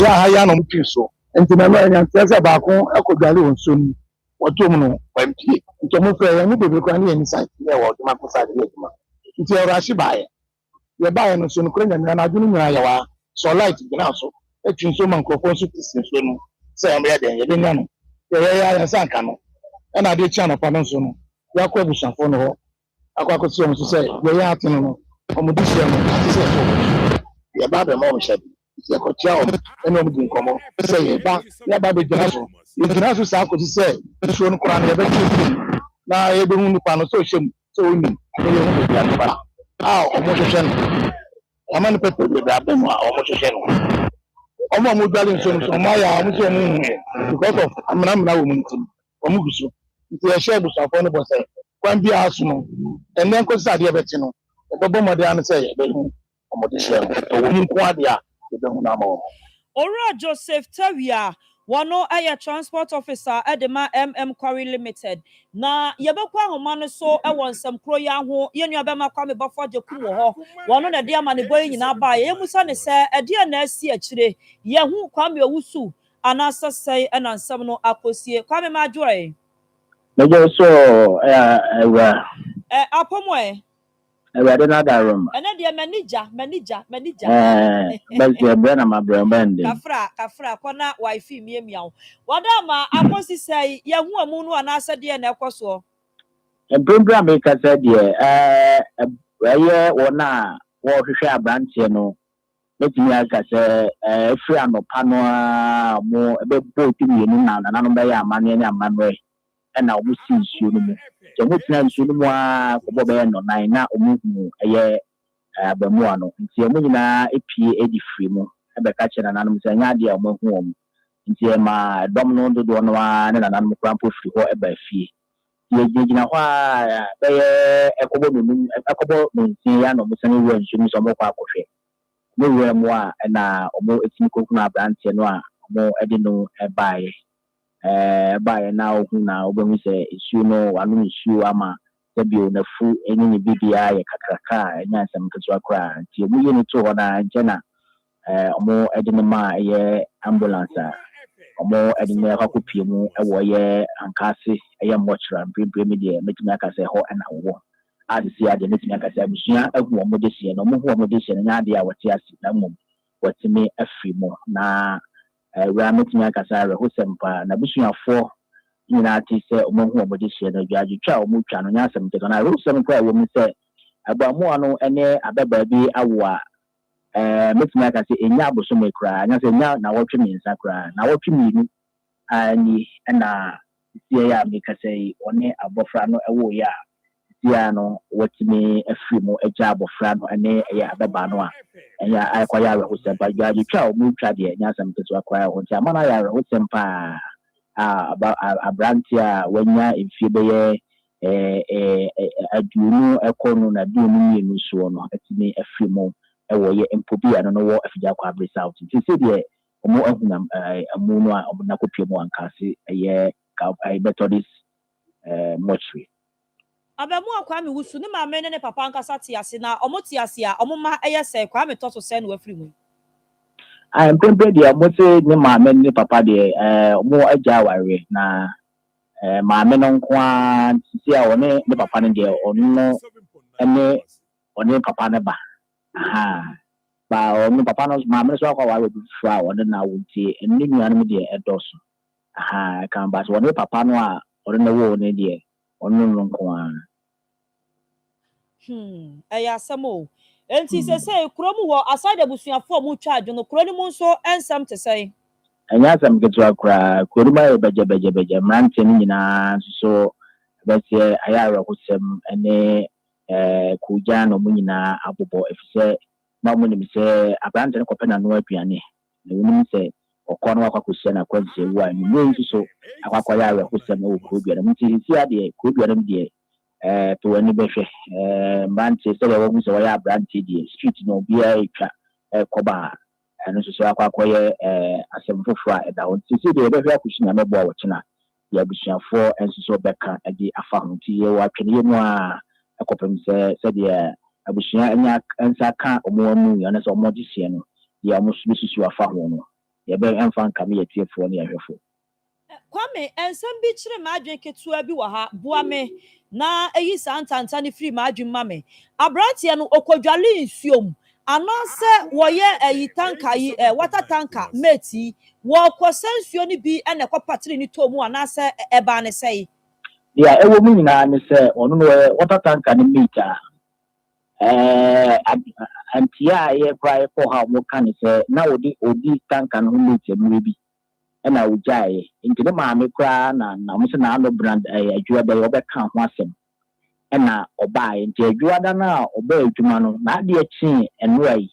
ya ha ya no mpi so enti na no nya ntse ba ko ekodwale wonso ni watom no wampi nti mo fe ya ni bebe kwa ni inside ya wo ma ko sa de ma nti e rashi bae ye bae no so no kro nya na adunu nyina ya wa so light gina so etwin so man krofo so tisi so no se ya me de ye de nya no ya sa nka no na de chi anapa no so no ya kwa bushafo no ho akwa so so se ye ya atino no omudu se no ati se so ye ba be mo shabi se ko tia o eno mu din komo se ye ba be gina so igina so sa ko se so no kora na ye be na ye be hu nipa no so shem so oni ye hu be ya o mo hwehwe no amani pepe be ba be mo o mo hwehwe no o mo dwale so no ma ya mo so mo because of amna wo mo ntim o mo guso nti ye share busafo no bo se kwan bi aso no enen ko sa de be ti no e bo mo de an se ye be hu o mo de share o wo nko ade a e be hu na ma Ora Joseph Tawia wano aya transport officer edema Quarry Limited na yebekwa homa no so e wonsam kro ya ho ye nua bema kwa me bafo je kum wo ho wano na dia ma ne boy nyina ba ye musa ne se edia na asi akire ye hu kwa me wusu anasa sei e na nsam no akosie kwa me ma joy mejo so apomo Everybody not that room. ene dia manager But your brand my brand. kafra kona wifi miamiao wadama akosi sei ye hu amu no anasa dia na ekoso And program make us said yeah where wona wo hwehwe abrantie no metimi aka say free anopano mo ebe boat mi ni na no be ya amane ni amane na omu si nsuo no mu je mo tena nsuo no mu a ko be no nan na omu hu eye abamu ano nti omu nyina epie edi free mu ebe ka che na nanom se nya de omu hu omu nti ma dom no do no a na nanom krampo free ho ebe fie ye gina ho a be ekobo no nti ya no musane wo nsuo mu so mo kwa akohwe no we mu a na omu etimi koku na branche no a omu edi no ebae by now na obehu se issue no wanu issue ama sebio na fu enyi bibia ye kakraka enya nsem ketua kra nti omuye ni to na nchena omo edine ma ye ambulance omo edine akopie mu ewo ye ankase ye mochra mbrembre media metimi aka se ho na wo adisi ade metimi aka se abusua agu omo de sie no omo hu omo de sie nya ade a wote asi na mum wotimi afri mu na we are meeting akasa rehosempa na busuafo nyina ati se omohu obode hye na dwaje twa omutwa no nyasem te na rehosem kwa wo mi se abamu ano ene ababa bi awo a meeting akasa enya abosom kra nyase nya na wotwe minsa kra na wotwe minu ani na tie ya mi kasai one abofra no ewo ya tie no wotimi afiri mu eja abofra no ene ya ababa no a enya akwaya rehosempa dwaje twa omutwa de nyasem te so akwaya ho tia mana ya rehosempa abrantia wanya ifie adunu ekono na dunu ni nsuo no atimi afiri mu ewo ye empobi ano no wo afija kwa brisa out nti se de omo ahuna amu no a na kopie mu ankase ye methodist mortuary abamu akwa me wusu ne ma me ne papa ankasa tiase na omo tiase a omo ma eyese kwa me toso se no afiri mu I'm pempe dia mo se ne ma me ne papa de omo agya ware na ma me no nko a si a one ne papa ne de onno ene one papa ne ba ba onu papa no ma me so akwa ware bi fra one na wunti eni nuanu de edoso kan ba so one papa no a one na wo ne de onu nko a eya samo enti se kromu wo aside abusuafo mu twa adwo no kroni mu nso ensam te sei enya sam ketua kra koruma e beje mrante ni nyina so bese ayara hosem ene kuja no mu nyina abobo efise na mu ni se abrante ne kopena no aduane na wonu se okono akwakosia na kwazie wu a ni nso so akwakwa yara hosem o kuduane mu ti si ade kuduane mu de to wani behwe mrante se le wo so ya abrante de street no bia etwa koba eno so akwakoye asemfofo eda won sisi de behwe akushina mebo a wochina ya busuafo enso so beka ade afa ho ti ye watwene ye mu a akopem se de abusua anya ensa ka omo amu ya na so omo gisie no ya omo susu afa ho no ye be emfa nka me yetiefo ne yahwefo kwame ensam bi kire ma adwen ketua bi wa ha boa me na eyi santanta ne free ma adwen ma me abrantie no okodwale nsuom anase woye eyi tanka yi water tanker meti wo kosensuo ni bi ene kopatri ni tomu anase eba ne sei ya ewo mu nyina ne se onu no water tanker ni meta antia ye kwa ko ha mo kan se na odi tanker no meta mu bi ena ujaye intine maame kwa na mo se na ano brand adwua da yo be kan ho asem ena oba nti adwua da na oba adwuma no na ade achi enwai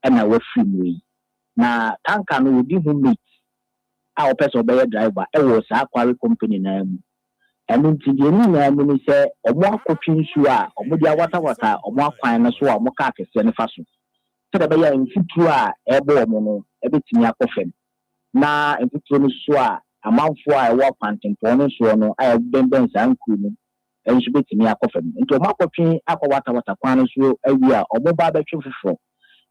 ena wafiri mu na tanka no odi hu meet a opeso be driver e wo sa quarry company na mu enu nti de ni na mu ni se omo akotwi nsu a omo dia wata omo akwan no so a omo ka akese ne fa so sɛ da bɛyɛ mfuturo a ɛbɔ ɔmo no ɛbɛtumi akɔ fam na mfuturo no so a amanfoɔ a ɛwɔ kwantempɔn no soɔ no a ɛbɛnbɛn saa nkuro no ɛnso bɛtumi akɔ fam nti ɔmo akɔtwe akɔwatawata kwan no so awie a ɔmo ba bɛtwe foforɔ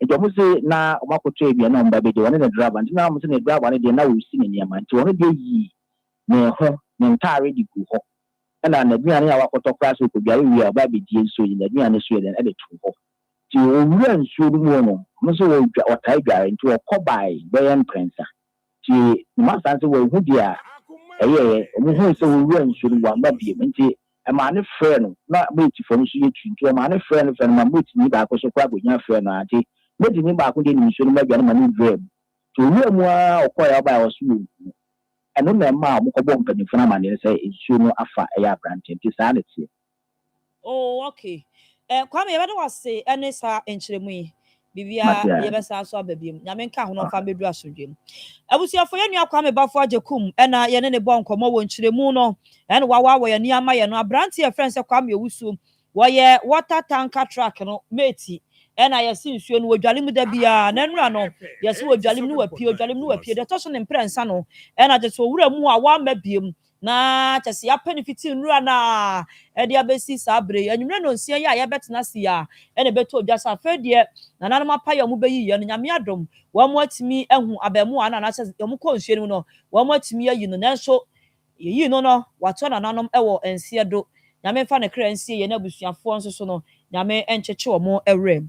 nti ɔmo se na ɔmo akɔtɔ ebien na ɔmo ba bɛdi wɔne ne driver nti na ɔmo se ne driver no deɛ na wɔsi ne nneɛma nti ɔno deɛ yi ne ho ne ntaare de gu hɔ ɛna n'aduane a wakɔtɔ koraa so kɔduare wie a ɔba bɛdie nsuo yi n'aduane so yɛ dɛn ɛde to hɔ nti owura nsuo no mu no ɔmo sɛ wɔtae dware nti ɔkɔ bae bɛyɛ mprɛnsa nti masa nso wɔahu deɛ a ɛyɛ ɔmo hu sɛ wɔwura nsuo no wɔamba biem nti ɛma ne frɛ no na meetifo no so yɛ tuntu ɛma ne frɛ no ma meetini baako so koraa akɔnya frɛ no ate meetini baako deɛ ne nsuo no ma aduane ma ne wura mu nti owura mu a ɔkɔɛ ɔbae ɔso wɔ mu ɛno na ɛma a mokɔbɔ mpanyimfo no amanneɛ sɛ nsuo no afa ɛyɛ aberante nti saa ne teɛ. Oh, okay. Kwame yɛbɛde wase ɛne saa nkyerɛmu yi bibia yɛbɛsa so aba biom nyame nka ho no mfa bɛdu asomdwem abusuafo yɛ nua Kwame Bafo Agyekum ɛna yɛne ne bɔ nkɔmmɔ wɔ nkyerɛmu no ɛne wawa wɔ yɛ nneɛma yɛ no aberante yɛ frɛn sɛ Kwame Owusu wɔyɛ water tanker truck no meti ɛna yɛsi nsuo no wɔdwale mu da bia na nnura no yɛsi wɔdwale mu no wapie de tɔso ne mprɛnsa no ɛna gye so owura mu a wama biem na kyɛse apɛ fiti nnura na ɛde abɛsi saa bere anwumre no nsia yɛ a yɛbɛtena si a ɛna bɛtɔ odwa sa afɛ deɛ nananom apayɛ ɔmo bɛyi yɛ no nyame adom wɔn mo atimi ehu abɛmu ana na kyɛ ɔmo kɔ nsuo no no wɔn mo atimi ayi no nanso yi no no watɔ nananom ɛwɔ nsia do nyame fa ne kra nsia yɛ na abusuafoɔ nso so no nyame ɛnkyekye ɔmo ɛwrɛ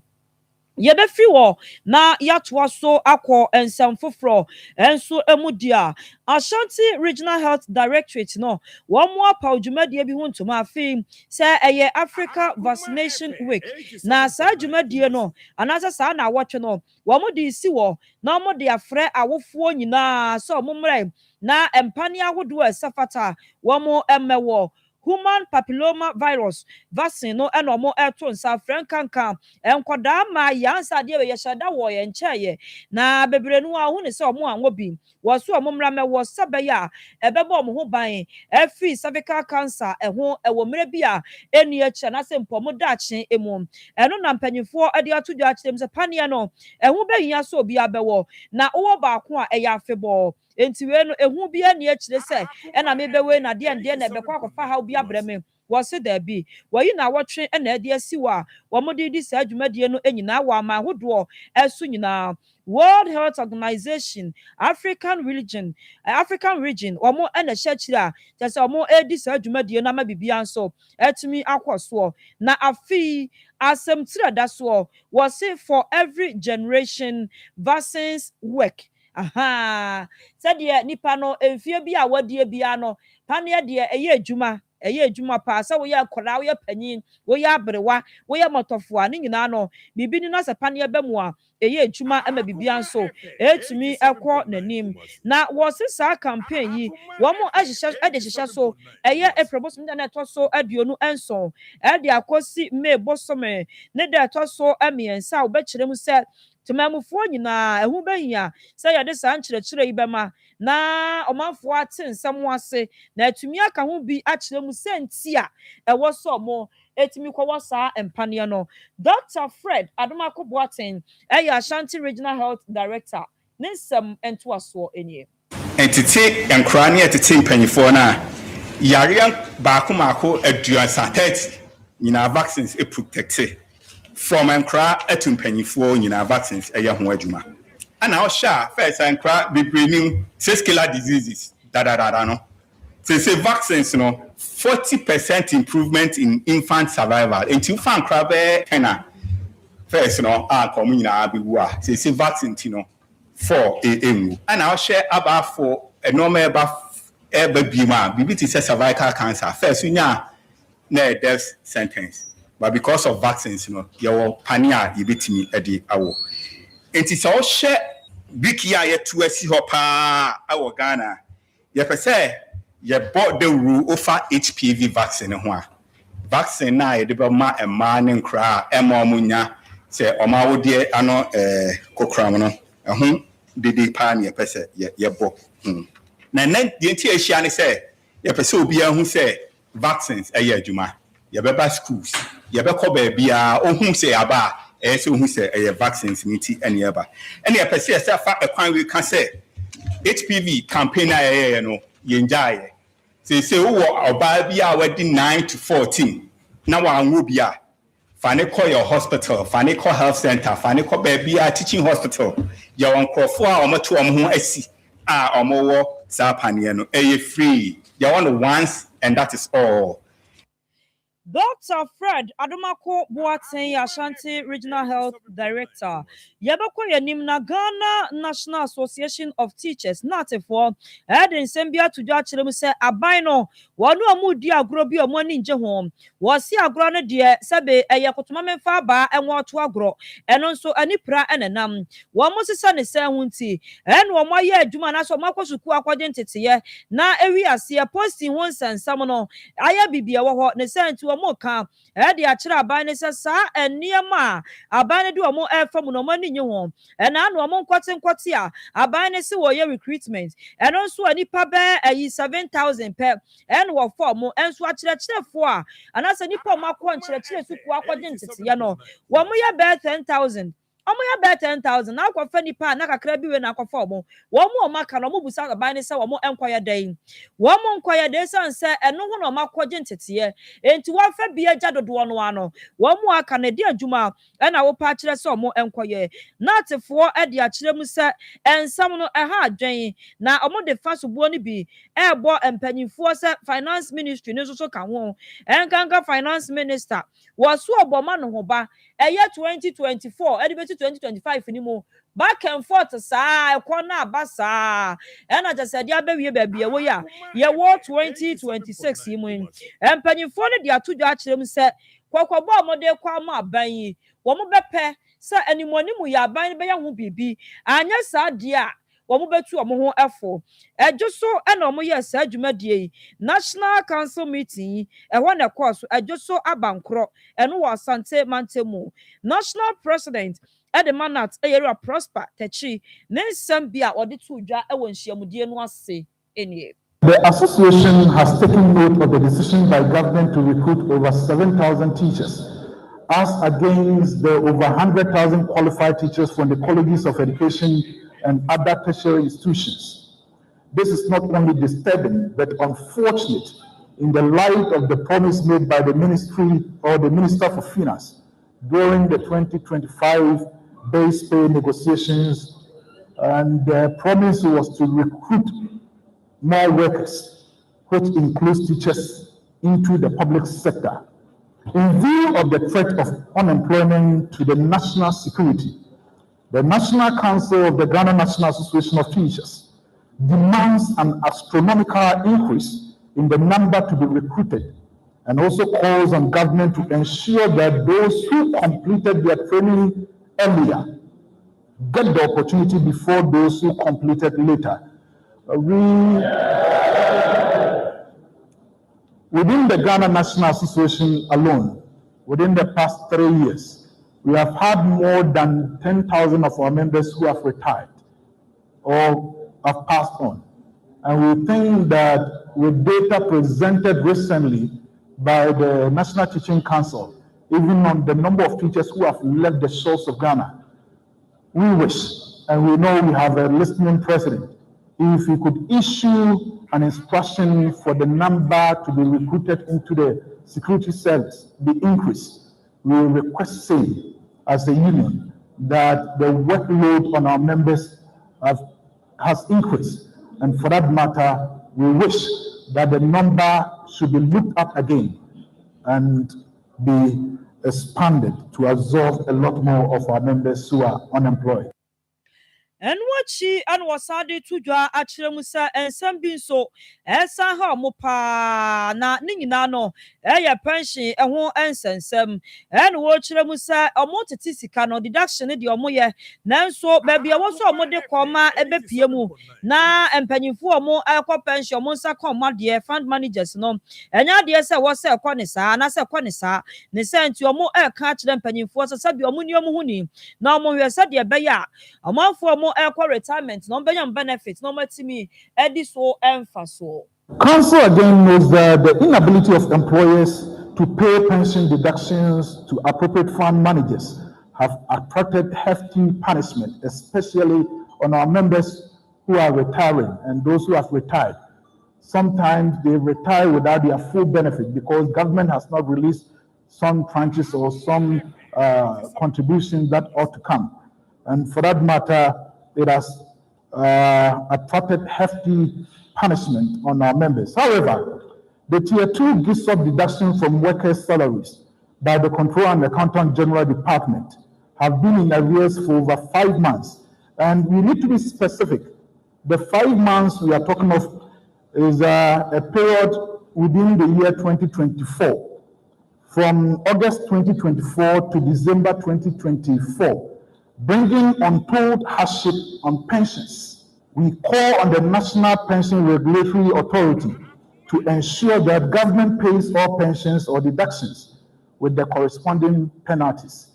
yɛbɛfiri wɔ na yɛatoa so akɔ nsɛm foforɔ ɛnso emu dia Ashanti Regional Health Directorate no wɔn mo apa dwumadie bi ho ntoma afei sɛ ɛyɛ Africa Vaccination Week na saa dwumadie no anaasɛ saa na awɔtwe no wɔn mo de si wɔ na wɔn de afrɛ awofoɔ nyinaa sɛ wɔn mmerɛ na mpane ahodoɔ ɛsɛfata wɔn mo ɛmɛwɔ human papilloma virus vaccine no eno mo eto nsa frankanka enkoda ma yansa de ye hyada wo ye nkyeye na bebre no ahu ne se omo anwo bi wo so omo mra me wo sabeya ebebo omo ho ban afi cervical cancer eho ewo mre bi a eni eche na se mpomo daakye emu eno na mpanyifo ade atodwa akyerem se pania no eho behia so obi abewo na wo ba ko a eya afebo enti we no ehu bi ani akyire se ena mebewe na de na ebekwa akɔfa ha obi abreme wɔse da bi wɔyi na wɔtwe ena ade asiwa wɔmode di saa dwumadie no enyina wa ma hodoɔ ɛso nyina World Health Organization African region wɔmo ena hyɛkyira kyerɛ wɔmo edi saa dwumadie na ma bibia nso etumi akɔsoɔ na afi asɛm tira da so wɔse for every generation vaccines work. Aha said nipa no emfie bi a wadie bia no pane de eye adwuma pa sa wo ye akora wo ye panyin wo ye abrewa wo ye motofo ne nyina no bibi ni na se pane ba mu a eye adwuma ama bibia nso etumi ekɔ nanim na wo se sa campaign yi wo mo ahyehyɛ so eye eprobosom na eto so aduonu enso e de akosi me bosome ne de eto so amiensa wo be kyerɛ mu se temamufoɔ nyinaa ehu behia sɛ yɛde saa nkyerɛkyerɛ yi bɛma na ɔmanfoɔ ate nsɛm ase na atumi aka ho bi akyerɛ mu sɛnti a ɛwɔ so mo etumi kɔwɔ saa empane no Dr. Fred Adomako Boateng ɛyɛ Ashanti Regional Health Director ne nsɛm entoasoɔ enie entity enkra ne etete mpanyifo na yare baako mako aduasa 30 nyina vaccines e protect from enkra etu mpanyifo nyina vaccines ɛyɛ ho adwuma ana ɔhya first enkra be bringing cellular diseases no say vaccines no 40% improvement in infant survival until fan crab kana first no come nyina be wu say vaccine no for emu ana ɔhya about for a normal bima bibiti say cervical cancer first nya na death sentence. But because of vaccines, your pania yibitimi edi awo. Enti sa o she biki ya yetu esi hopa awo Ghana. Ye pese ye bought the rule over HPV vaccine ho a. Vaccine na ye de be ma ema ne nkra ema omunya se oma wo de ano kokram no. Ehun de pa ne ye pese ye bo. Na nan de enti ehia ne se ye pese obi ahu se vaccines eye adwuma. Ye beba schools ye be ko ba bia ohun se aba so who say a vaccines niti any eba any a person say fa a kwan we can say HPV campaign no yenjaye say wo oba bia wadi 9 to 14 na wa anwo bia fane call your hospital fane call health center fane call baby teaching hospital ya won krofo a omoto ho asi a omowo sa paneye no free ya want once and that is all. Dr. Fred Adomako Boateng Ashanti Regional Health Director. Yabako yanim na Ghana National Association of Teachers natifo Eden Sembia to judge say abino wanu amudi agro bi omoni nje ho wasi agro no de sebe eyakotoma memfa ba enwo to agro eno nso anipra enenam wo mo sesa ne se hunti eno wo moye adwuma na so makosuku akwaje nteteye na ewi ase posti ho nsensam no aya bibia wo ho ne senti wo mo ka de akira aban ne se sa eniema aban ne de wo mo efam no mani nye ho ena no mo nkote a aban ne se wo ye recruitment eno nso anipa be 7,000 per eno wo form enso akirechirefo a anase nipa makọ nkyerechire suku akwaje ntete no wo mo ye be 10,000 omo ya be 10,000 na akwafa nipa na kakra bi we na akwafa omo wo mo maka no mo busa aban ne se wo mo enkwaya dan wo mo enkwaya dan sanse eno ho no makwaje ntete enti wo fa bi agya dodo no ano wo mo aka na di adwuma na wo pa akire se omo enkwaya na atefo e de akire mu se ensam no ha adwen na omo de fa sobo ni bi ebo empanyimfo se finance ministry ne so ka ho enkanka finance minister wo so oboma no ho ba eye 2024 edibeti 2025 ni mo back and forth sa ekona abasa ena just dia bewie babie wo ya ye wo 2026 mu empanyimfo ne dia to dwa akirem se kokobo omode kwa ma aban yi wo mo bepe se animoni mu ya aban be ya ho bibi anya sa dia wo mo betu omo ho efo ejoso ena omo ye sa adwumadie national council meeting ho na course ejoso abankro eno wo asante mantemu national president Edemanat area prosper techi Nsem bia odi tu dwa e wonhyiamudie no ase enie. The association has taken note of the decision by government to recruit over 7,000 teachers, as against the over 100,000 qualified teachers from the colleges of education and other tertiary institutions. This is not only disturbing, but unfortunate in the light of the promise made by the ministry or the Minister for Finance during the 2025 base pay negotiations, and the promise was to recruit more workers, which includes teachers, into the public sector. In view of the threat of unemployment to the national security, the National Council of the Ghana National Association of Teachers demands an astronomical increase in the number to be recruited, and also calls on government to ensure that those who completed their training earlier get the opportunity before those who completed later. Within the Ghana National Association alone, within the past 3 years, we have had more than 10,000 of our members who have retired or have passed on. And we think that with data presented recently by the National Teaching Council, even on the number of teachers who have left the shores of Ghana, we wish, and we know we have a listening president, if he could issue an instruction for the number to be recruited into the security service be increased. We request same as a union that the workload on our members has increased. And for that matter, we wish that the number should be looked at again and be expanded to absorb a lot more of our members who are unemployed. And what she and was added to Dwa Achremusa and some being so esa ha mopa na ninano pension and won Nsem and watch Remusa or motitisika no deduction the omoye nanso baby I was so mode koma ebe piemu na empanyimfo mo akwa pension mo nsa koma de fund managers no enya de se wo se kwa ne sa na se kwa ne sa ne se nti omo e ka kire empanyimfo so sabi omo ni omo huni na omo hwe se de be ya omanfo retirement no benefits no matimi ediso emphaso. Council again knows that the inability of employers to pay pension deductions to appropriate fund managers have attracted hefty punishment, especially on our members who are retiring and those who have retired. Sometimes they retire without their full benefit because government has not released some tranches or some contributions that ought to come. And for that matter, it has attracted hefty punishment on our members. However, the Tier 2 gives up deduction from workers' salaries by the Control and Accountant General Department have been in arrears for over 5 months. And we need to be specific. The 5 months we are talking of is a period within the year 2024, from August 2024 to December 2024, bringing untold hardship on pensions. We call on the National Pension Regulatory Authority to ensure that government pays all pensions or deductions with the corresponding penalties.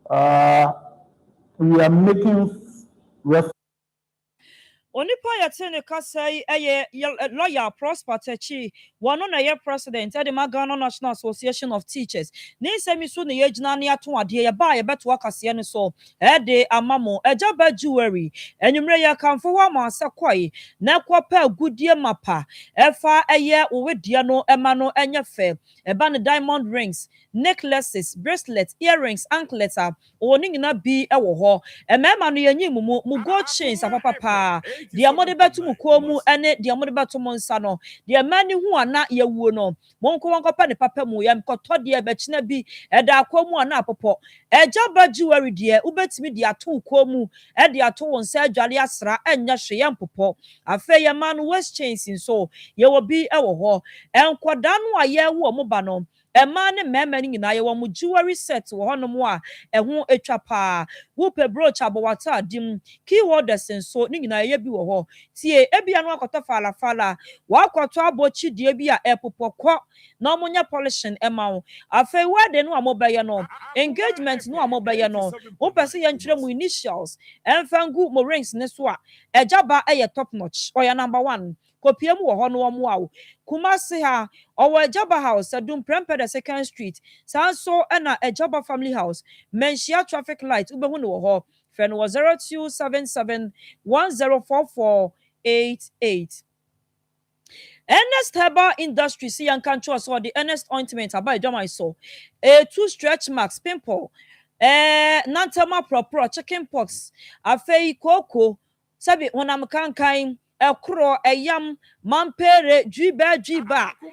We are making reference. Onipa yɛte kasa yi lawyer Prostate one na yɛ president at the Ghana National Association of Teachers. Ne nsɛm so ne yɛgyina ne ato adeɛ yɛba yɛbɛto akaseɛ no so ɛde amamo ɛgyaba jewelry enwumre yɛ kanfo ho ama sɛ kɔe na kɔpa agudie mapa ɛfa ɛyɛ owedua no ɛma no ɛnyɛ fɛ ɛba ne diamond rings, necklaces, bracelets, earrings, anklets a oni nyina bi ɛwɔ hɔ ɛmɛma no yɛnyi mu gold chains apapapa dia mode betu mu komu ene dia mode betu mu nsa no dia mani hu ana yewuo no monko wonkopa ne papa mu yam koto dia bekina bi eda akomu ana apopɔ ɛgyaba jewelry dia ubetimi dia to komu e dia to won sa adwale asra enya hwe yam popɔ afa ye man west chains so ye wo bi ɛwɔ hɔ enkoda no a ye wo mo ba no Emma ne mema ni nyina ye wo mu jewelry set wo hono mu a ɛho etwa pa wo pe brooch abowata adim key holders so ni nyina ye bi wo ho tie ebia no akɔtɔ fala wa akɔtɔ abochi die bi a epopɔkɔ na omunya polishing ema wo afei wade no amobɛyɛ no engagement no amobɛyɛ no wo pese ye ntwere mu initials emfangu mo rings ne so a ɛgyaba ɛyɛ top notch ɔyɛ number 1 kopiemu wo ho no wo mu awo Kumasi ha owo Ejaba house adum prempede 2nd street sanso na Ejaba family house menshia traffic light ubehu no ho fen 0277 104488 Ernest Herbal Industry see yan control so the Ernest ointment about Ejama so 2 stretch marks pimple nantama proper chicken pox afei koko sabi wonam kankan ekro eyam mampere dwiba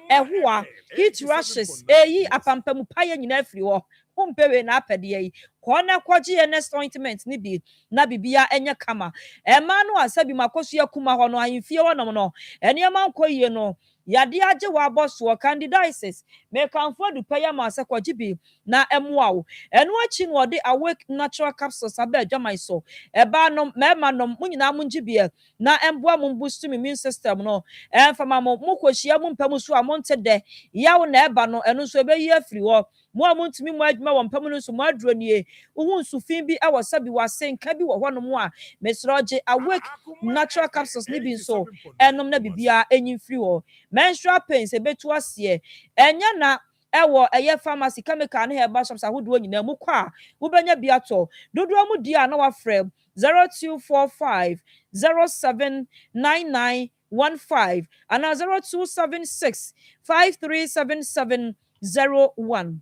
ehoa heat rashes eyi apampamu paye nyina afiri ho humpewe na apede yi kona kwaji Ernest ointment ni bi na bibia enye kama ema no asabi makosu akuma ho no ahemfie wonom no ene ma nkoyie no yade age wa boso candidiasis me kanfo du paya ma se kwaji bi na emoa wo eno achi no de awake natural capsules aba adwamai so eba no mema no munyina munjibie na emboa mu boost immune system no emfama mo mukohia mu mpamu so amonte de yawo na eba no eno so ebeyi afiri ho mo amuntumi mo adwuma wo mpamu no so mo aduro nie uhun sufin bi awo sabi wasenka bi wo hono mo a mesroje awake natural capsules ni bi so enom na bibia enyimfiri ho menstrual pains ebetu ase enya na ewo eye pharmacy chemical na herbal shops ahodo nyina mu kwa wo benya bi ato dodo mu dia na wa frɛ 0245 079915 and 0276 537701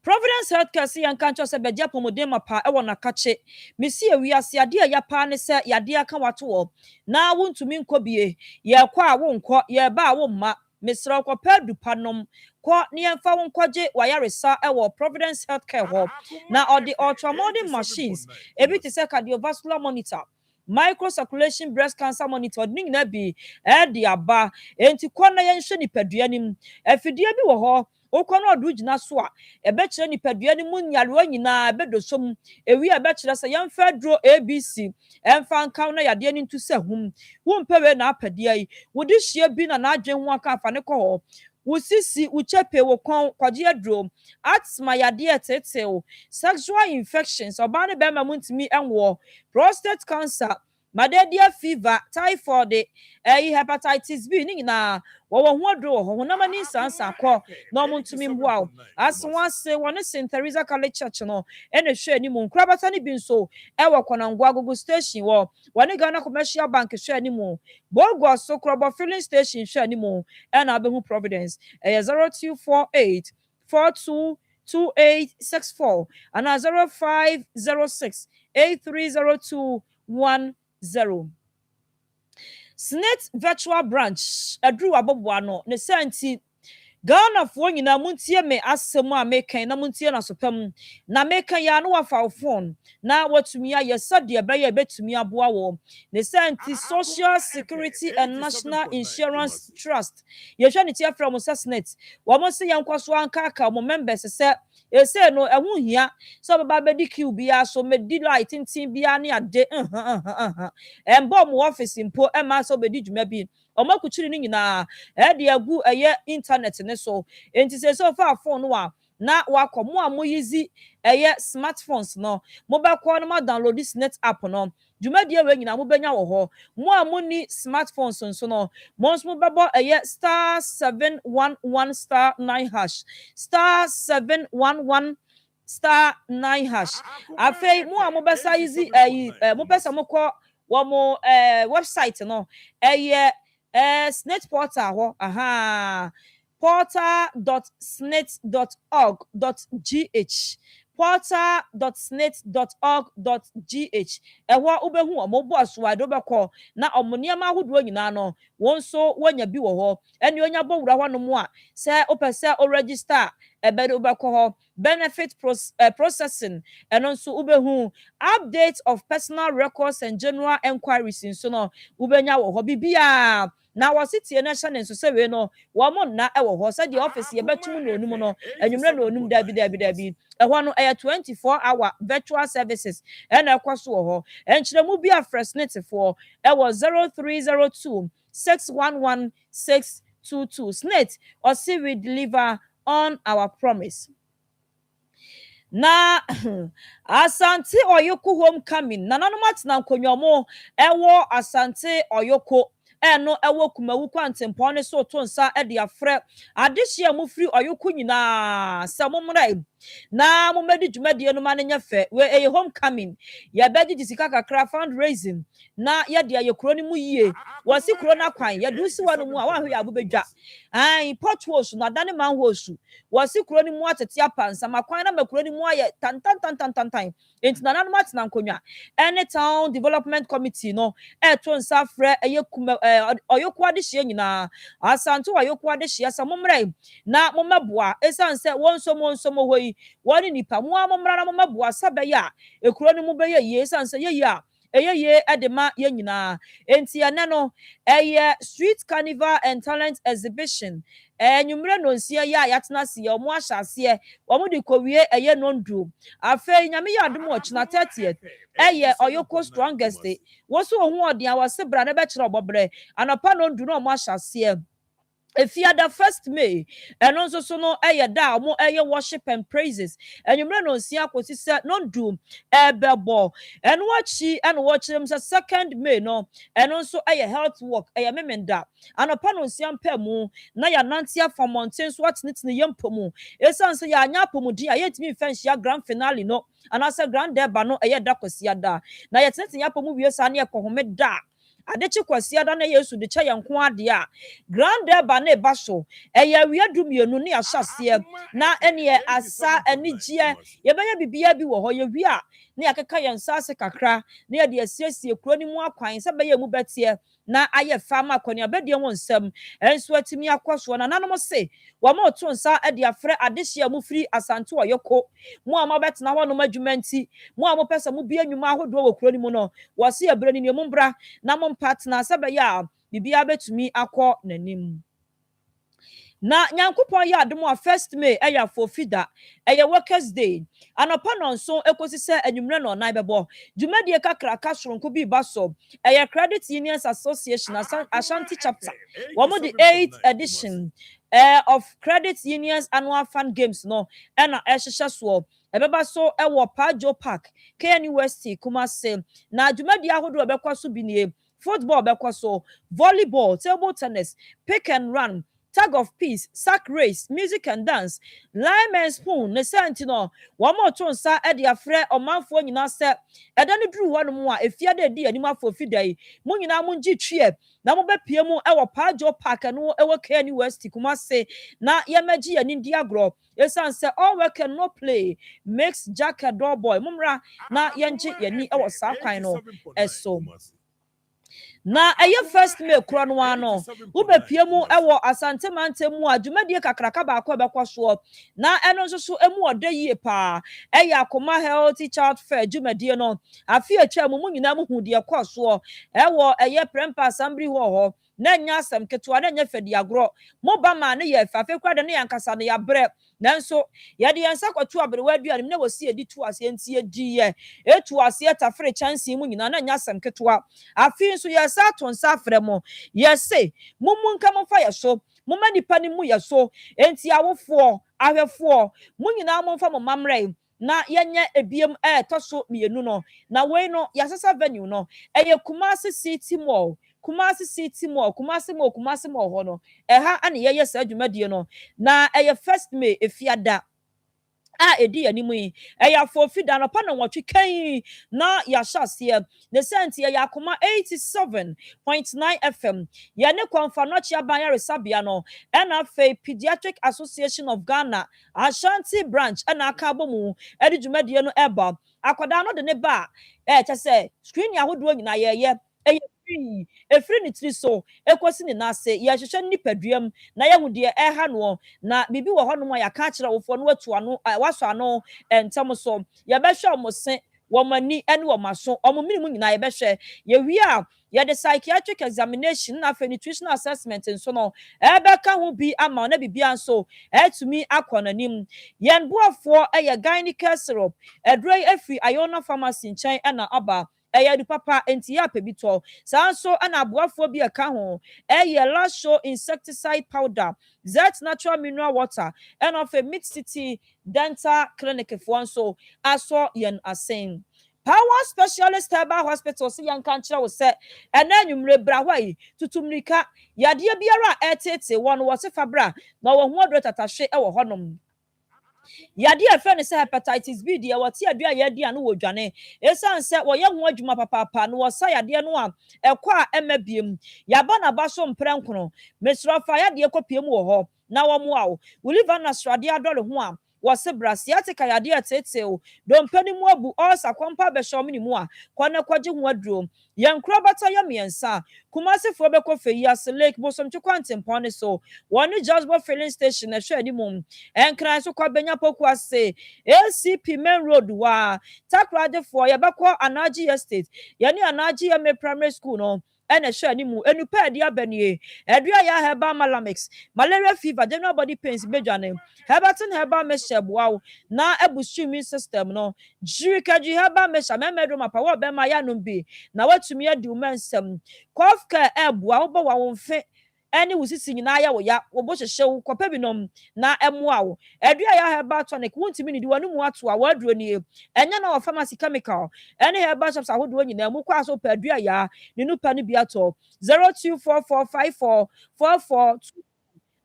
Providence Healthcare see and cancer se beja pomodema pa e wona kache mesi ewiase ade ya pa ne se yade aka wato na wontumi nkobie ye kwa wo nkɔ ye ba wo ma mesra kɔ padu panom kɔ ne emfa wo nkɔje wayaresa e wo Providence Healthcare ho na odi ultramodern machines ebi te se cardiovascular monitor microcirculation breast cancer monitor ning na bi e di aba enti kɔ na ye nhwe nipadua nim afidie bi wo ho okono odu gina so a ebekire nipadua ni mu nyarewa nyina bedosom ewi ebekire se yemfa duro ABC emfa nkan na yade ni ntu se hum wo mpewe na apade yi wodi hie bi na adwen ho aka afa ne kɔ ho wo sisi wo chepe wo kon kwaje aduro asthma yade etetew sexual infections oba ne be ma muntimi enwo prostate cancer malaria fever, typhoid, hepatitis B, na wo do ho na mani sansa kɔ na ɔmo ntumi mboa as one say one St. Teresa College Church no ene hwɛ ni mu nkrabata ni bi nso ɛwɔ Konangwa Agogo station wɔ one Ghana Commercial Bank hwɛ ni mu Bogo so Krobo filling station hwɛ ni mu ɛna abehu Providence 0248 422864 and 0506 830210. Snake virtual branch adru aboboa no ne santi Ghana fo nyina muntie me asem a mekan na muntie na sopam na mekan ya no wafa phone na watumi aye sade be ye betumi aboa wo ne santi Social Security and National Insurance Trust ye hwe ne tie from Sasnet wo mo se yankwaso anka aka mo members se ese no ehu hia so baba bedi queue bia so medi light tintin bia ne ade embom office impo ema so bedi dwuma bi omakuchiri ni nyina de agu internet ne so enti se so fa phone no a na wakomo amoyizi smartphones no mobile call no ma download this net app no dwuma die we nyina mo benya wo ho mo amoni smartphones so no mo babo star 711 star 9 hash star 711 star 9 hash afei mo amobesa yizi mo pesa mo ko wo mo website no Snake portal portal.snake.org.gh portal.snake.org.gh ewa ubehu omobo aswado beko na omoniama ahodo nyina no wonso wanya bi wo ho ene onya bowura ho no mo a se opese o register ebede ubeko ho benefit processing and also ubehu update of personal records and general enquiries so no ubenya wo ho bibia na wasiti na hye nso se we no wo mo na ewo ho se the office ye betum no onum no anwumre no onum dabi ehwo no 24-hour virtual services and ekwaso wo ho enkyeremu bia fresnet for ewo 0302 611 622 snake or see we deliver on our promise. Na Asante Oyoko homecoming nananumat na nkonyomo ewo Asante Oyoko eno ewo kumawu kwantempon ne so to nsa e de afre adehia mufri Oyoko nyina samomrai na momedi dwumade no ma nya fe we homecoming ya bedi disika kakra fundraising na ya de ayekro ni mu yie wasi kro na kwan ya dusi wanu mu a wa hwe abobedwa ai potholes na dane man hosu wasi kro ni mu atete apansa makwan na makro ni mu aye tan enti nananom atena nkonwa any town development committee no to nsa frɛ Oyoko adehia nyina Asante Oyoko adehia samomrai na momeboa esanse wonsomo hoi woni nipa mu amomra na momeboa sabaya ekuro ni mu beye ye esanse ye ya eyeye edema ye nyina enti ene no street carnival and talent exhibition nyumre no nsia ya yatena se omo ahyase omo de kowie nondu afei nyame ya adom ochina 30th Oyoko strongest woso ohu ode a wose bra na be kire obobre anapa nondu no omo ahyase if you are the 1st May, and also so no da mo worship and praises, and you no sia kwesi se non do bebo and watch them 2nd May no, and also health work memenda and upon on siam pemu na ya nantia for mountains what nit ne yempomu esan se ya nya pomu dia yet me fence ya grand finale no and as a grand deba no da kwesi da na yet net ya pomu wie sa na ye kohome da adechi kwasi ada na Yesu de cha yanko ade a grand eba na eba so wi adumienu ne ahyase na ene asa anigie ye benya bibia bi wo ho ye wi a ne yakeka yensa ase kakra ne ye de asiesie kuro ni mu akwan se be ye mu betie na aye fama akoni abedie won nsem enso atimi akoso na nanom se wo ma oto nsa de afre adehia mu firi Asante Oyoko mu ama betena ho no madwumanti mu ama pesa mu bia nwuma ahodo wo kuro ni mu no wo se ebre ni mu mbra na mo partner sabaya bibia betumi akọ nanim na nyankopon ya adom a 1st May for fida workers day anopa no so ekosi se anwumre no nan bebo dwumadie kakra ka soronko bi baso credit unions association Ashanti chapter wo mo the 8th edition of credit unions annual fund games no na ehyehyɛ so ebeba so ewo Pajo Park KNUST Kumase na dwumadi ahodo ebekwa so bi nie football bekwa so volleyball table tennis pick and run tag of peace, sack race, music and dance, lime and spoon, ne sentino, one more tonsa, Eddie Afre, or Manfo, you know, set, and then drew one more, if you had a dear, anima for Fide, Munina Munji Triep, Namobe Piemo, our Pajo Park, and no ever can you West, Kumase, na Yamaji and India Gro, yes, answer, all work and no play, makes Jack a door boy, Mumra, na Yanji, yani, our Sakino, as so. Na first me kro no ano wo be piemu ewo asante mante mu adwumadie kakraka ba akọ bekọ so na eno nso so emu oda yie pa Akoma healthy child fair dwumadie no afi atwa mu nyina mu hu de ekọ so ewo prempa assembly ho na nya asem ketewa na nya fadi agro mo ba ma ne ye fa fe kwa de ne yankasa ne ya bre nanso ye de yansa kwato abrewa aduane na wosi edi tu ase ntie di ye etu ase tafre chance mu nyina na nya asem ketewa afi nso ye sa to nsa frɛ mo ye se mumu nka mo fa ye so mo ma nipa ni mu ye so enti awofo ahwefo mu nyina mo fa mo mamre na yenye ebiem toso mienu no na we no yasasa venue no Kumasi City Mall Kumasi Mall ho no ha ane ye sa adwumadie no na first May efiada edi animu yi fofida no pa na nwotwe kan na ya hyase ne senti Akoma 87.9 FM ye ne konfa no chia ban ya resabia no na fe Pediatric Association of Ghana Ashanti branch na aka bomu edi dwumadie no eba akwada no de ne ba chese screen ya hodo nyina ye efiri ni tiri so ekosi ni nase ye hwehwe nipaduam na ye hudie ha no na bibi wo ho no ya ka kire wofo no watu ano waso ano entam so ye behwe omose womani ene womaso omuminimu nyina ye behwe ye wi a ye the psychiatric examination na for nutritional assessment nso no ebeka ho bi ama na bibia nso etumi akonanim ye nboafo ye gynecare syrup edrey afi Iona pharmacy nchen na aba du papa enti ya pebito sanso ana aboafo bi aka ho last show insecticide powder that natural mineral water and of a mid city dental clinic for so aso yen asen Power Specialist Herbal Hospital si yan kanchira wo se enanwumre bra hwai tutumrika yade biara etete won wo se fabra na wo ho adro tatashe wo honom yade afa ne se hepatitis B de wote adua yade anu wo dwane esan se wo ye ho adwuma papa no wo sa yade no a ekọ a emabiem yaba na ba so mprenkono mesrofa yade ekopiem wo ho na wo mo awo liver na srade adore ho a wose brasiatica yade atete o dompani mu abu osa kwampa be shomni mu a kwana kwaje ho aduro yankro bata ya miensa Kumasi fo be ko feyi as lake bosom twantempon pone so woni Josbo filling station na hwe animum enkran so kwa benya poku ase ACP main road wa takrade fo ye be ko Anaji estate yani Anaji me primary school no ene hwe animu enupa ade abanie edua ya Herbal malamix malaria fever general body pains bedwane Herbal mesha buawo na ebusu immune system no jirikaji Herbal mesha memedo mapa wo be ma ya no bi na watumi adi Nsem kofka ebua wo ba wo mfe ene wusisi nyina ya wo ya wo bo hyehye kopa binom na emoa wo edua ya Herbal tonic wuntimi ni di wonu mu ato a waduro ni enya na wo pharmacy chemical ene Herbal shops ahodo nyina mu kwa so pa edua ya ni nupa ni biato 02445444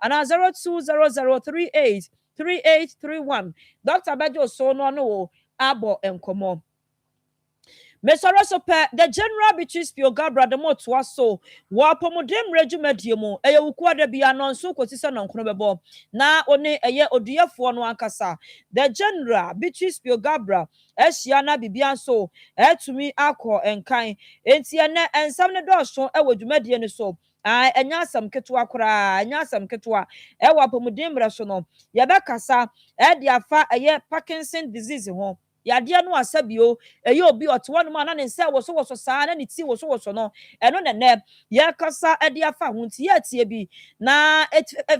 and 0200383831 Dr. Bejo so no abo enkomo Mesoro so pe the general Beatrice Gabra de moto so wa pomodem regimedie mu wuku da bia no so kotise no nkono bebo na one oduyefo no ankasa the general Beatrice Gabra ehia na bibia so etumi akọ enkan enti ene ensam ne do so dwumedie ne so enya asam ketwa kora enya asam ketwa wa pomodem reso no ye be kasa de afa Parkinson disease ho yade no asabio obi otwo no na ne nse wo so saa na ne ti wo so no eno ne ye kasa ade afa ho nti ye tie bi na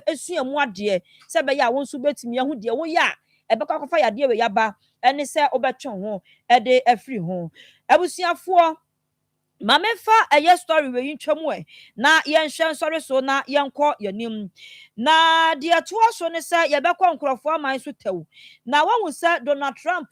esuamu ade se be ya wo nso betimi ahu de wo ya ebeka kofa yade we yaba ene se obetwe ho ede afiri ho abusuafo Mamefa eye story we ntwamu na yenhwe nsori so na yenkọ yanim na de atoa so ne se ye bekọ nkrofo aman so tew na wahu se Donald Trump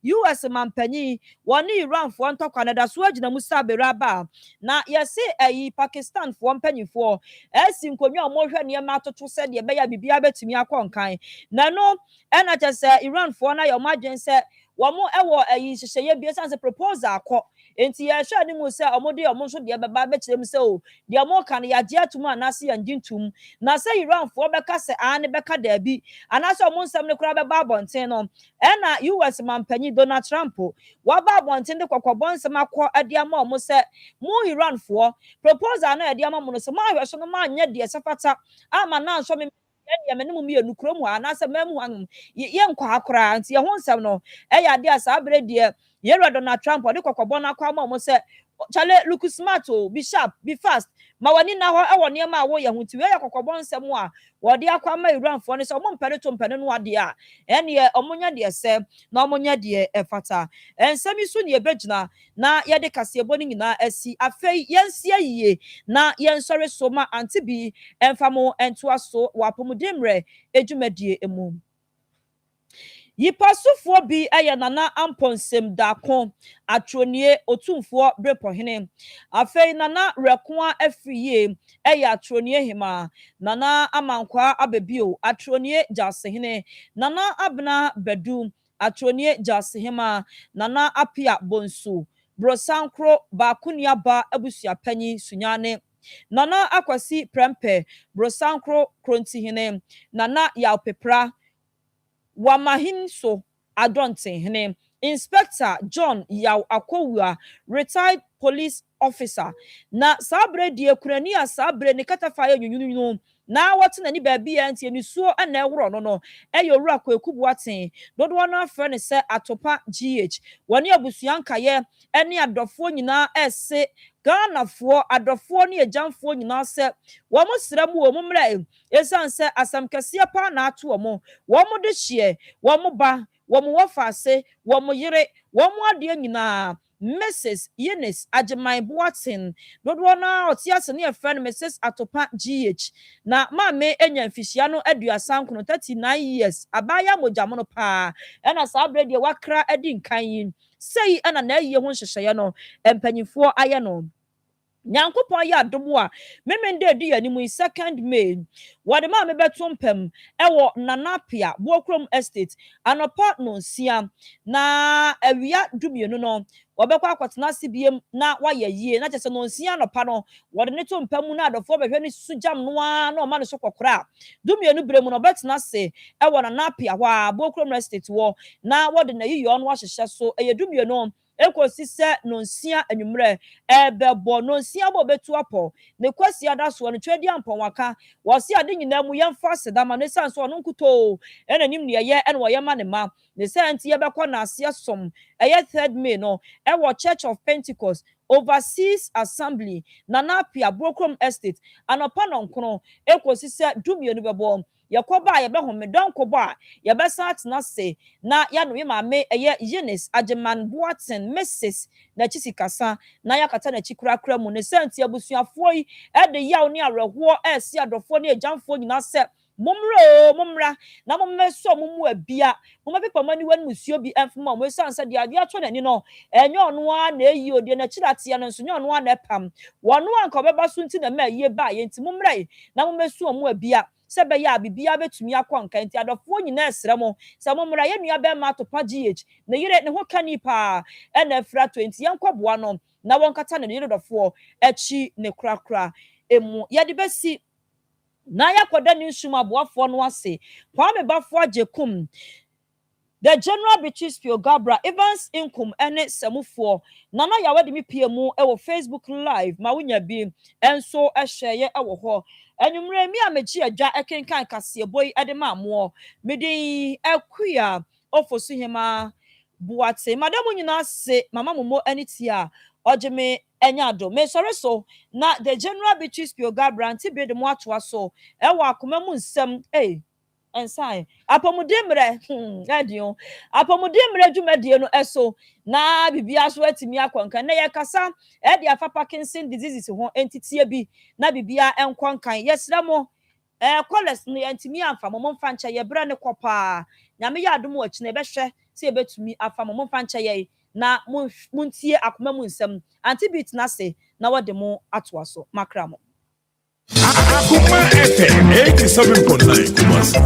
US mampanyi woni Iran fo ntọ Canada so agina musa beraba na yesi Pakistan fo mpanyifo esi nkonwa omohwe ne ma atoto se de be ya bibia betumi akọnkan na no ena je Iran fo na yo madwen se womo ewo hyehyeye bi sanse proposal akọ enti ya hwe ni mu se omode omo so de baba be kirem se o de omo kan ya je atum anase ya njintum na se Iran fo beka se ane beka da bi anase omo nsam ne kura be ba bonten no ena US mampanyi Donald Trump wa ba bonten de kokobon nsam akọ ade ama omo se mu Iran fo proposal na ade ama mo no se ma hwe so no ma anya de sefata ama na nso me ya menemu mi enukro mu anase memu anum ye nkwa akora nti ye ho nsam no eya de asa abre de Yere Donald Trump odi kokobon akwa ma mo se chale look smart o be sharp be fast ma wani na ho ewo ne ma wo ye hu ti we kokobon nsem a wodi akwa ma Iran fo ne se omo mpere to mpene no ade a ene ye omonya de se na omonya de efata ensem isu ne ebegina na ye de kase boni nyina asi afei yensia yie na yensore so ma antibi enfamo entoa so wapomudemre ejumedie emu Yipasufo bi eye nana amponsem dako atronie otumfo brepohene afei nana rekoa afriye eye atronie hima nana amankwa abebio atronie jasehene nana abna bedu atronie jasehema nana apia bonsu brosankro bakunia ba abusia panyi sunyane nana akwasi prempe brosankro krontihene nana yaupepra Wamahin so adonte hene Inspector John Yaw Akowua retired police officer na sabre die kurani a sabre ne katafa nyunyunu na wate na ni baabi ya ntie ni suo na ewro no no eyowura kwakubu aten dodo no afre ne se atopa GH woni abusuanka ye ene adofo nyina ese Ghanafoɔ adɔfoɔ ne agyanfoɔ nyinaa sɛ wɔn srɛ mu wɔ mu mmerɛ esan sɛ asam kɛseɛ pa na ato wɔn de hyeɛ wɔn ba wɔn wɔfa ase wɔn yere wɔn adeɛ nyinaa Mrs. Eunice Ajeman Boatin dodoɔ na ɔte ase ne yɛfrɛ no Mrs. Atopa GH na maame enya mfihia no 39 years abaya mogya no paa ɛna saa bere deɛ wakra adi nkan yi sei ana na ayi ho hyehyɛ no empanyifo ayɛ no Nyankopon ya adomo a memende di animu 2nd May wade ma me beto mpam ewo nanapia Bookrom Estate anopa no nsia na awia dumienu no wabekwa akwatena sibiem na waye yie na kyese no nsia anopa no wade ne to mpam na adofo behwe ne sujam no a na o ma no so kokora dumienu bremu no betena se ewo nanapia wa Bookrom Estate wo na wade na yiyo no wahyehye so eye dumienu ekosi se nonsia anwumre ebebo nonsia bo betu apo ne kwasi adaso no twedi ampon waka wosi ade nyina mu yemfa sedama ne sanso no nkuto enanim ne ye ene woyema ne ma ne santi ye bekọ na ase som eye 3rd May no ewo Church of Pentecost Overseas Assembly Nanapia Bookrom Estate anopa no nkono ekosi se dumienu bebo yakoba yebehome donko ba yebesa atena se na ya no maame eye Eunice Ajeman Boatin Mrs. na chisikasa na yakata na chikurakura mu ne senti abusuafo yi ede yaw ne awerho esi adofo ne agyanfo nyina se mumra na mummeso mumu abia mumapepa mani wan musuo bi enfuma mo sanse de ade ato nani no enye ono a na eyi ode na chirate no nso nye ono a na pam wono anka obeba so nti na ma ye ba ye nti mumra na mummeso mu abia sebe ya bibia betumi akwanka nti adofo nyina esre mo se mumra ye nua be ma topa GH na yire ne ho kani pa na afra 20 yenkoboa no na wonkata na yire dofo echi ne krakra emu ye de besi na yakoda ni nsuma boafo no ase kwame bafo ajekum the general British Gabra Evans Inkum ene semufo nana yawade mi piemu ewo Facebook live ma wunya bi enso ehye ewo ho enwumre mi amechi adwa ekenkan kase boy ede ma mo mede akuya ofosu hema buate madamu nyina se mama momo enitia ojeme enyado me sore so na the general British Gabra anti be de mo atoa so ewo akoma mu nsem Ensai apomudemre radio apomudemre dwumadie no eso na bibia so atimi akwankan na yekasa e dia fa Parkinson diseases ho entitie bi na bibia enkwankan yesra mo college no yantimi amfa mo mfa nche ye bra ne kopa nyame ya adom wachi na behwe se e betumi afa mo mfa nche ye na muntie akoma mu nsem antibit na se na wode mo atoaso makra mo Akoma FM 87.9 Kumasi.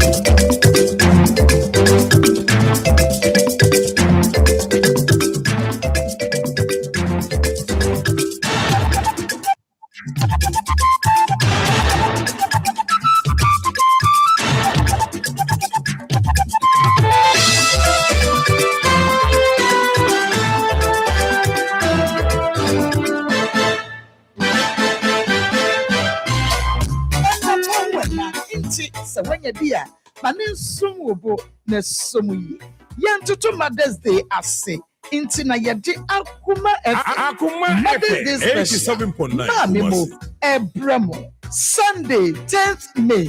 So when you dear, Manisum Wobo, Nesumu, Yantutu Mother's Day, I say, Intina Yadi Akuma Mother's Day 87.9 Mamimo, Ebramo, Sunday, 10th May,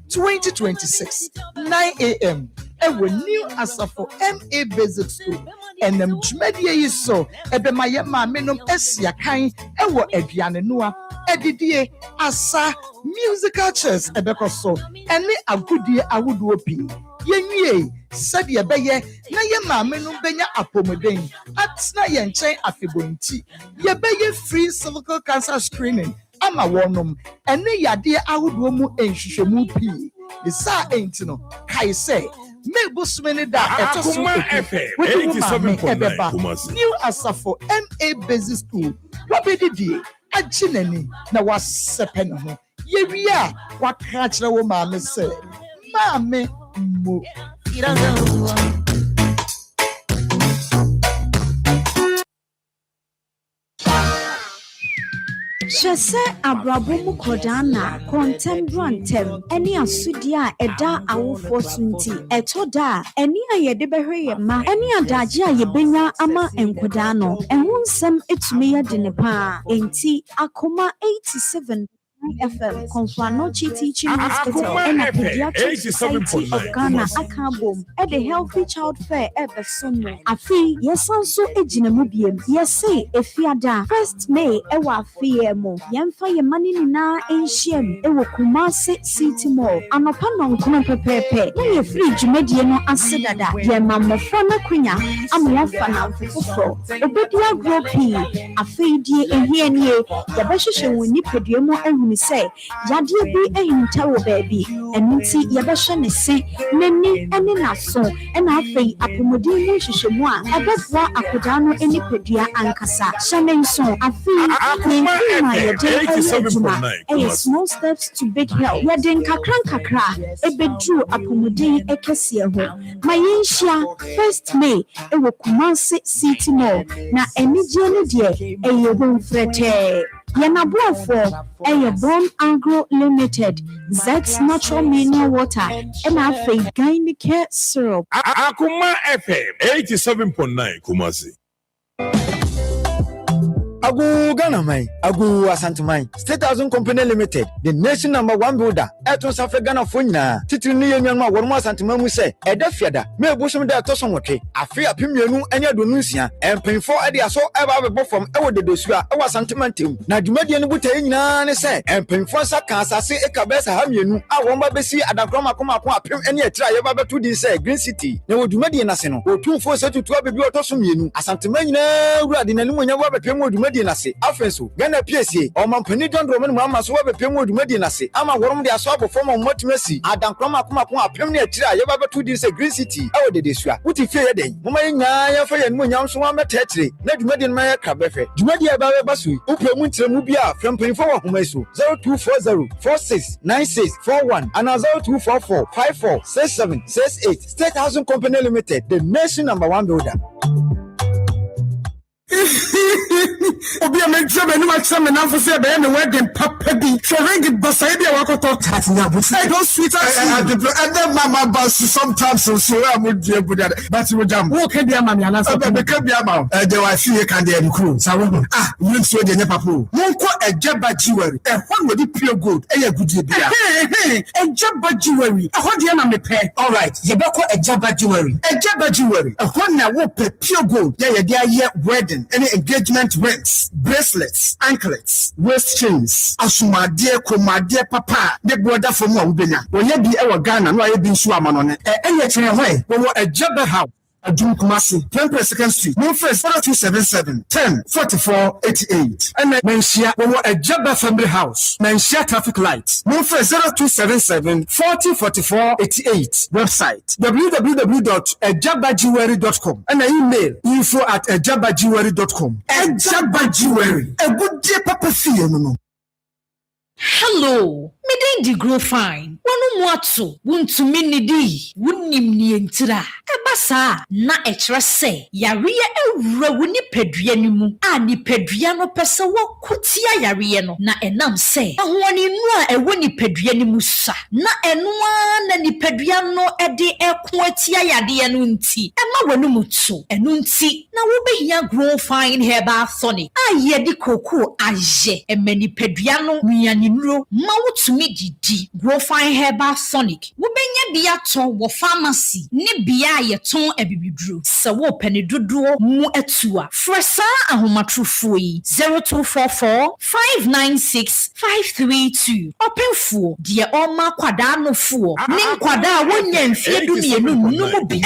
2026, 9 a.m. Ewe new Asafo MA Basic School. And Jmedia is so, Ebemaya Minum Esia Kain, Ewo Ediane Noa, Edidie, Asa, musical chairs, Ebekoso, and a good year I would whoopee. Ye, said ye beye, na ye minum benya apomoding, at Snayan chain afigunti, ye beye free cervical cancer screening, ama wonum, and ne yadia I would womu en shishamu pee. The sa ain't no, Kai say. Make Busmeni da Akoma FM 87.9 New Asafo MA Basic School. What be the day? A chineni na was sepen ho. Ye wia wa catch the woman say. Mame mo. Shese abrabomu kodana contembrantem eni asudia eda awofo sunti etoda eni ayede behwe ye ma eni adaje ayebenya ama enkoda no ehun nsem etumi ye de ne pa enti Akoma 87 FM Konfanochi Teaching Hospital and a Pediatric Society of Ghana Akabom at the Healthy Child Fair ever summer. Afi yesanso ejinamubiem yesi efiada 1st May ewa fiemo yemfa ye mani na enhiem ewo Kumasi City Mall anopa nonkono pepepe na ye free dwumadie no asedada ye mamofo na kwanya amwa na mfofofo obedia gropi afi die ehienie ye behwehwe woni peduemo ehunu say yadie bi ehinta wo baabi enunti ye behwe ne se nani ene naso ena afei apomodin mu hwehwemu a ebefwa akoda no eni pedua ankasa shanenso afei Akoma FM 87.9 small steps to big help yeden kakra ebedru apomodin ekese ho mayenhia 1st May ewo Kumasi City Mall na enije no de eyebon frete Yenabuafo Bon Agro Limited Zex Natural Mineral Water and Afe Gynecare Syrup. Akoma FM 87.9 Kumasi. Agu Ghana Mai, Agu Asantumai, State Housing Company Limited, the nation number 1 builder, Eton Safe Ghana Funya, Titi Niyanma, Warma Santimamu say, Edafiada, me Busham de Tosomoke, Afia Pimianu, and Yadunusia, and paying for Edia so ever from Ewa de Dosua, our Santimantum, Nadumedian Butayna, say, and paying for Sakasa, say Ekabesa Hamianu, I won't Bessie at the Groma Pim and yet try about to this Green City, no Dumedian Nassino, or 2 4 to 12 Biotosum, a Santimania, Radin Nase afenso Ghana PSA o mampani don Roman mama so be pemu dumadi nase ama worom de aso abofo mo motimasi adankroma kuma apem na akira ye baba to this Green City awo de desua wuti fie ye den moma nya ya fa ye no nyam so wa metetre na dumadi no ya ka befe dumadi ya ba basu upemu ntremu bia frempinfo wa homeso 0240469641 and 0244546768 State Housing Company Limited, the nation number 1 builder. Obi amenche me no acha me na for say be me wedding papa bi so ring basai bi wakoto tat na bu I don't sweet as and then mama bus sometimes so am die bu that but we jam wo ke dia ma me ana so be ke bia ma de wa fie kan de crew sa wo you so de ne papa wo ko Ejaba Jewelry. One with the pure gold. Good idea. Ejaba Jewelry. How do you know me pay? All right. Yebako Ejaba Jewelry. Ejaba Jewelry. One now will pay pure gold. Yeah, wedding, any engagement rings, bracelets, anklets, waist chains. Asuma dear, koma dear papa. The brother from Wabina. When you be our Ghana, no, I been swaman on it. Any way, we were a Ejaba house. Adum Kumasi, 22nd Street, no first 0277 10 44 88. And Menshia, we were a Jabba family house. Menshia traffic lights, no first 0277 40 44 88. Website www.ejabajewelry.com and an email info@ejabajewelry.com. Ejabba Jewelry, a good day, Papa Fiano. Hello, me dey grow fine. Wonu muato, wuntu minidi, wunim ni entira. Ebasa na ekyere se, yariye ewura woni pedua ni mu. A ni pedua no pese wo kutia yariye no na enam se. Ahoani nu a ewo ni pedua ni mu sa. Na enua na ni pedua no ede eko atia yade no nti. Ema wonu muto, enu nti na wo behia grow fine herbal tonic. A ye di koko aje, emani pedua no nuani nro ma wotumi didi grow fine herbal sonic wo benya bia ton wo pharmacy ne bia ye ton abibiduro se wo pene dodo mu atua fresa ahomatrofo yi 0244 596 532 openfo de oma kwada no fo ne kwada wonya mfie du ne enu mu bi mda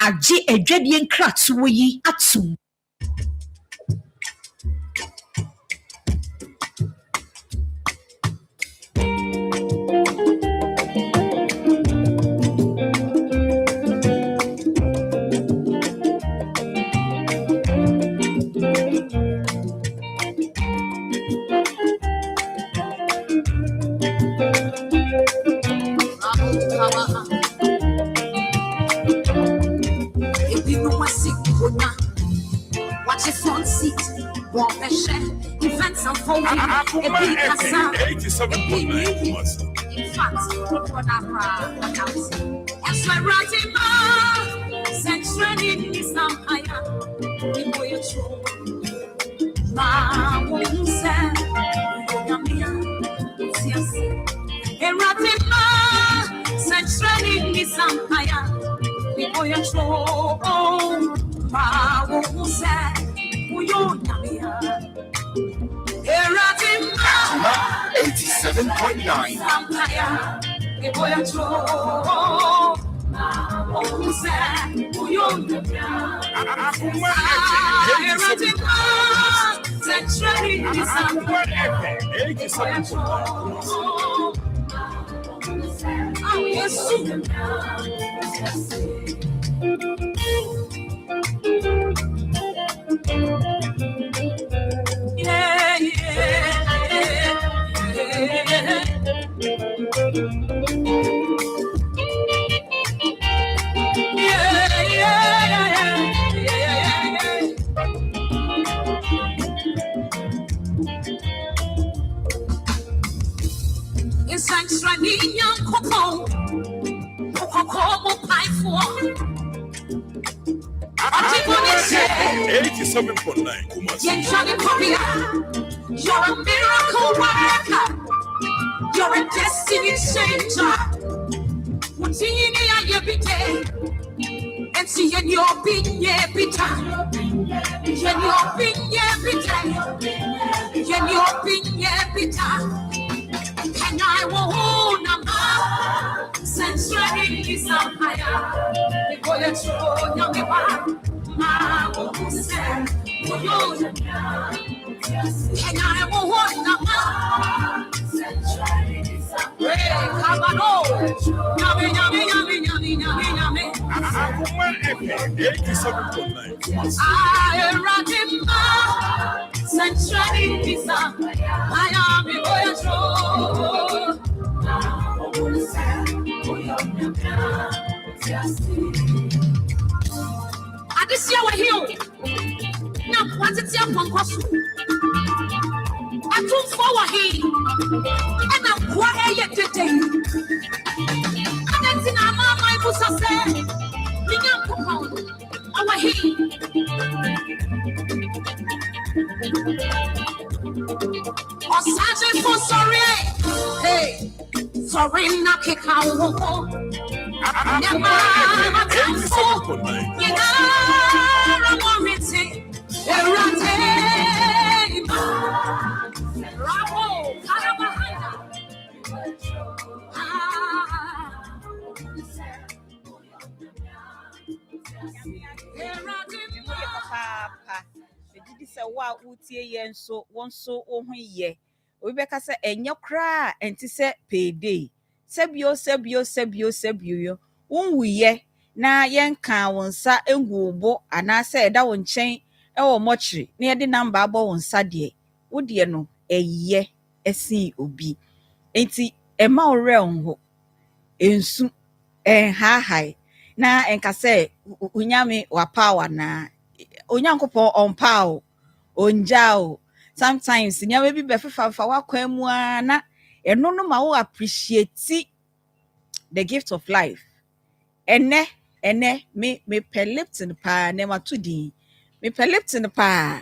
age adwadie nkrato yi atum. Watch your front seat, walk the shed, events unfolding. Akoma FM 87.9 Kumasi. In fact, what I as my writing century is some higher. We know your truth. Ma won't say, yes. Eratima, century is some higher. We know your truth. Ma won't say, we don't know. Akoma 87.9. It's like Stranian Coco, Coco Pie for 87.9 Kumasi. You're a miracle worker. You're a destiny changer. What's in your day? And see in your opinion, Peter. In your opinion, Peter. In your opinion, Peter. And I will hold them up. Since ready is up higher. Before you throw your my will stand. And I will hold them up. Since ready is up higher. Come on, yummy, yummy, yummy, yummy, yummy, yummy. Akoma FM 87.9 Kumasi. I am running back. Since ready is up higher. I am before you throw. I just see our hill. Now, what's it here from Kosu? I took forward here. And I'm quiet today. And then my boss said, Bring up our hill. Osaje for sorry. Hey, sorry na kikawo. Nyama matamfo. Nyara moriti. Erate. Bravo, Karabahaya. Papa, the say wa utie yen so won so ohun ye. Obi beka say enye kra enti say payday. Sebio yo. Won wuye na yen kan won sa engubo ana say da won chen e wo mochiri na ye de number abo won sa de. Wo de no eye esin obi. Enti ema ore onho. Ensu hai na enka say unyame wa power na onyankopon on power onjao sometimes nyame bi be fefa wakwan mu na eno no ma wo appreciate the gift of life ene me peliptin pa ne matudi me peliptin pa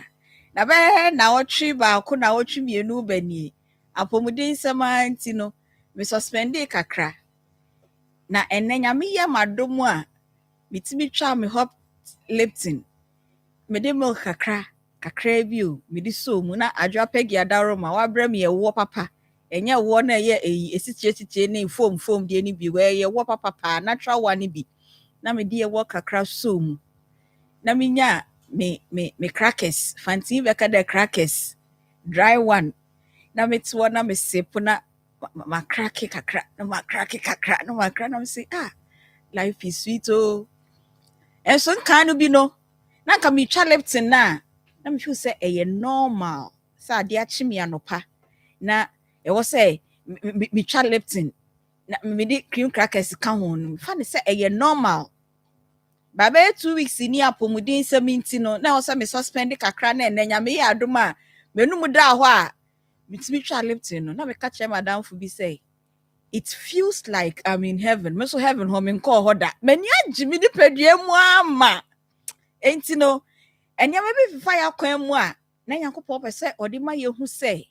na be na otwi ba ko na otwi mienu bani apomuden semanti no me suspend kakra na ene nyame ye madomu a mitimi twa me hop liptin me de milk kakra bi o me di so mu na adwa pegi adaro ma wa bra me ye wo papa enye wo na ye esitiche ne fom de ni bi we ye wo papa pa natural one bi na me di ye wo kakra so mu na me nya me crackers fancy be ka de crackers dry one na me to na me sip na ma crack kakra na ma crack na me say life is sweet oh and so kan bi no na ka me twa leptin na me feel say e normal sa ade achi me anopa na e wo say me twa leptin na me di cream crackers ka ho no fa ne say e normal baba 2 weeks ni apomudin 70 no na wo say me suspend kakra na enanya me ya adoma menum da ho a me twa leptin no na me ka che madam fu bi say it feels like I'm in heaven. Me so heaven home in call hoda. Many jimi di pedue mu ama. Enti no, enya me be fire kwan mu a, na Yakobon pe se odi ma ye hu se.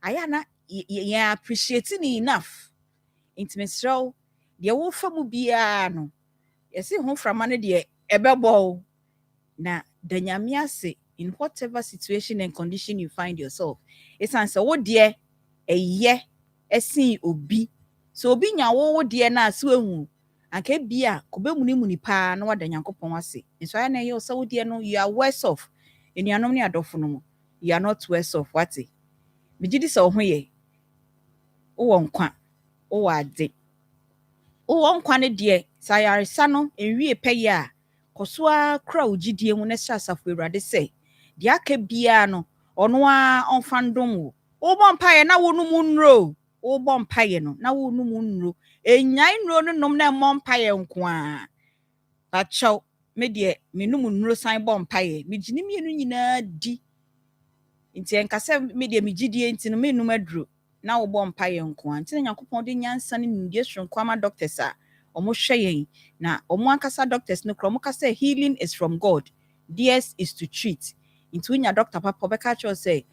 Aya na ye appreciating enough. Enti me sro, de wo fa mu bia no. Ye se hu frama ne de ebebo na danyame ase in whatever situation and condition you find yourself. It's answer wo de eye esin obi. So obi nya wo de na so ehu anka bia ko be muni pa na wada Nyankopon ase so ya na ye so wo de no you are worse off enuanom ne adofo no mo you are not worse off what me gidi so ho ye wo nkwa wo ade wo nkwa ne de sayaresa no enwie peye a kosoa kra ogidie mu na sasafo Awurade se de aka bia no ono a onfandom wo bo mpaye na wo no mu nro wo bo mpaye no na wo no mu nro enyai nro no nom na mo mpaye nko a pacho me de me no mu nro san bo mpaye me gini mienu nyina di nti enkase me de me gidie nti no me num aduro na wo bo mpaye nko a nti na Yakobon de nyansa ne ndie hwenko ama doctors a omo hweyen na omo ankasa doctors no kro omo kasa healing is from God, theirs is to treat. Into nya doctor papa beka cho say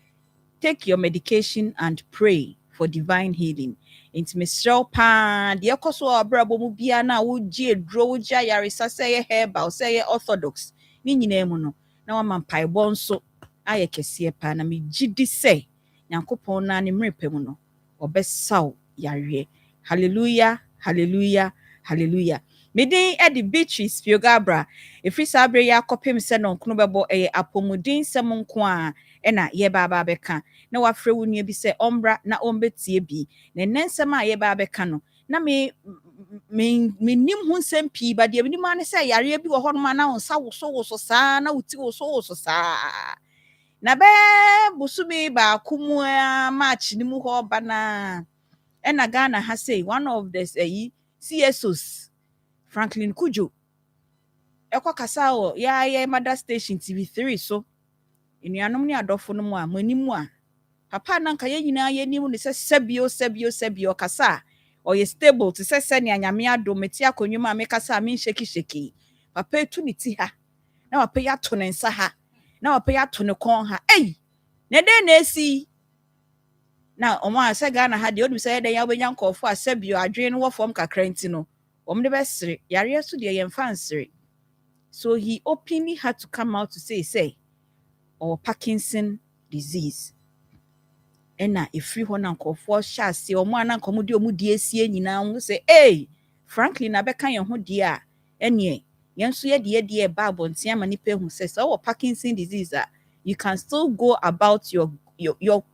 take your medication and pray for divine healing. Into Mr. Pa de ekoso abrabo mu bia na wo gie dro wo gia yaresa say herbal say orthodox ni nyina mu no na wa mampai bonso aye kese pa na me gidi say Yakobon na ne mrepe mu no obesaw yare. Hallelujah, hallelujah, hallelujah. Medin Eddie Beatrice Piogabra efri sabre ya kopem se no nkno bebo apomudin sem nko a na ye baba beka na wafre wonu bi se ombra na ombetie bi na nensem a ye baba beka no na me nim hu nsem pi ba de bi ma ne se yare bi wo ho no ma na onsa woso saa na uti woso saa na be busumi ba kumu match ni mu ho bana na Ghana has say one of the CSOs Franklin Kujo ekwa kasa o ya mother station TV3 so enuanom ne adofo no mu a manimu a papa na nka ye nyina ye nim ne se sebio kasa o ye stable to se ne anyame ado meti akonwuma me kasa me sheki papa etu ne ti ha na papa ya to ne nsa ha na opa ya to ne kon ha ne den na esi na omo asa Ghana ha de onu say den ya benya nkofo asabio adwen no wo fom kakra nti no om de besere yare so de ye mfa nsere. So he openly had to come out to say or Parkinson disease. Ena efri ho na nkofo sha ase omo ana nkomo de omu die sie nyina ho say frankly na beka ye ho de a ene yenso ye de ba abontia ma nipa hu say or Parkinson disease you can still go about your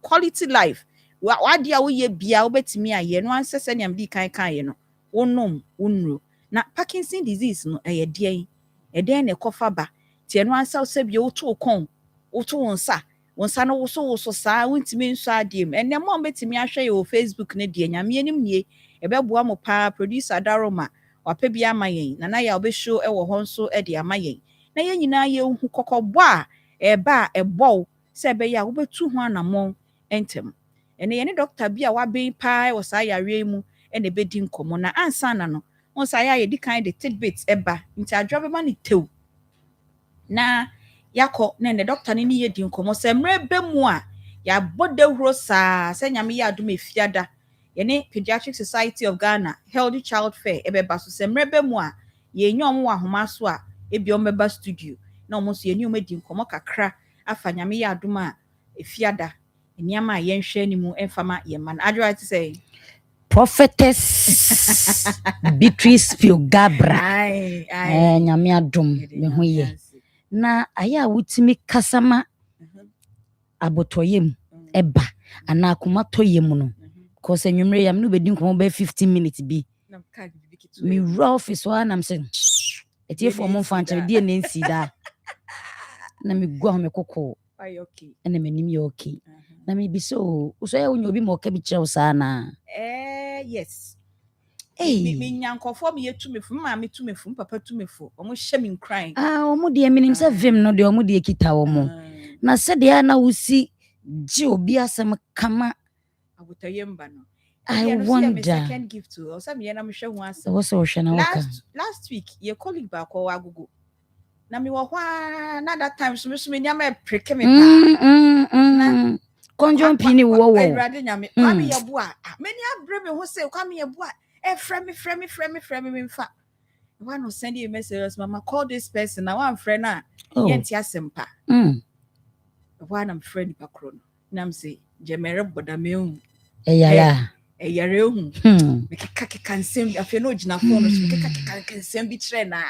quality life. What dia wo ye bia wo betimi aye no ansese ne amdi kan ye no wonom wonro na Parkinson disease no den na kofa ba tie no ansa se bia wo to kon wo to wonsa no wo so saa wontimi nso adiem enne mo betimi ahwe yo Facebook ne de nyame anim nie ebeboa mo pa producer Daroma wapa bia amayen na ya obeshow ewo ho nso de amayen na ye nyina ye hu kokobọ a eba ebo se be ya wo betu ho anamon entem ene ye ne doctor bia wa ben pa wo saa yare mu ene bedi nkomo na ansa na no on saa ya di kind the tidbits eba nti adwobe ma ne tew na yakọ na ne doctor ne ye di nkomo se mre be mu a ya bodehuro saa se nyame ya adom efiada ye ne Pediatric Society of Ghana Healthy Child Fair ebeba so se mre be mu a ye nyom wa homa so a ebi omeba studio na omo so ye ni omedi nkomo kakra afa nyame ya adom a efiada eniama yenhwe ni mu enfama ye man adwa to say Prophetess Beatrice Fiogabra nyame adom me ho ye na aya wutimi kasama abotoyem eba ana akoma toyem no cause enwumre yam no bedi nkomo be 15 minutes bi me raw office wa na mse etie for mo fanche die na nsi da na me gwa me kokko okay ene menim ye okay na me bi so ya onye obi mo ka bi kire usa na yes me nyankofo me yetumefu ma me tumefu papa tumefu omo hye me nkran omo de menim se vim no de omo de kita omo na se de na wusi ji obi asem kama abotoyemba no I wonder second gift to osam ye na me hwe ho asem what's ocean last week ye colleague ba ko agogo na me wo hwa na that time so me nyama preke me pa na konjon pini wo awurade nyame kwame ye bo a meni abre me ho se kwame ye bo a frame me mfa one will send you a message mama call this person now I'm friend na yenti asempa one I'm friend pakro na am say jemere bodame eyare hu me keka nsem afia no gina phone so me keka nsem bi kire na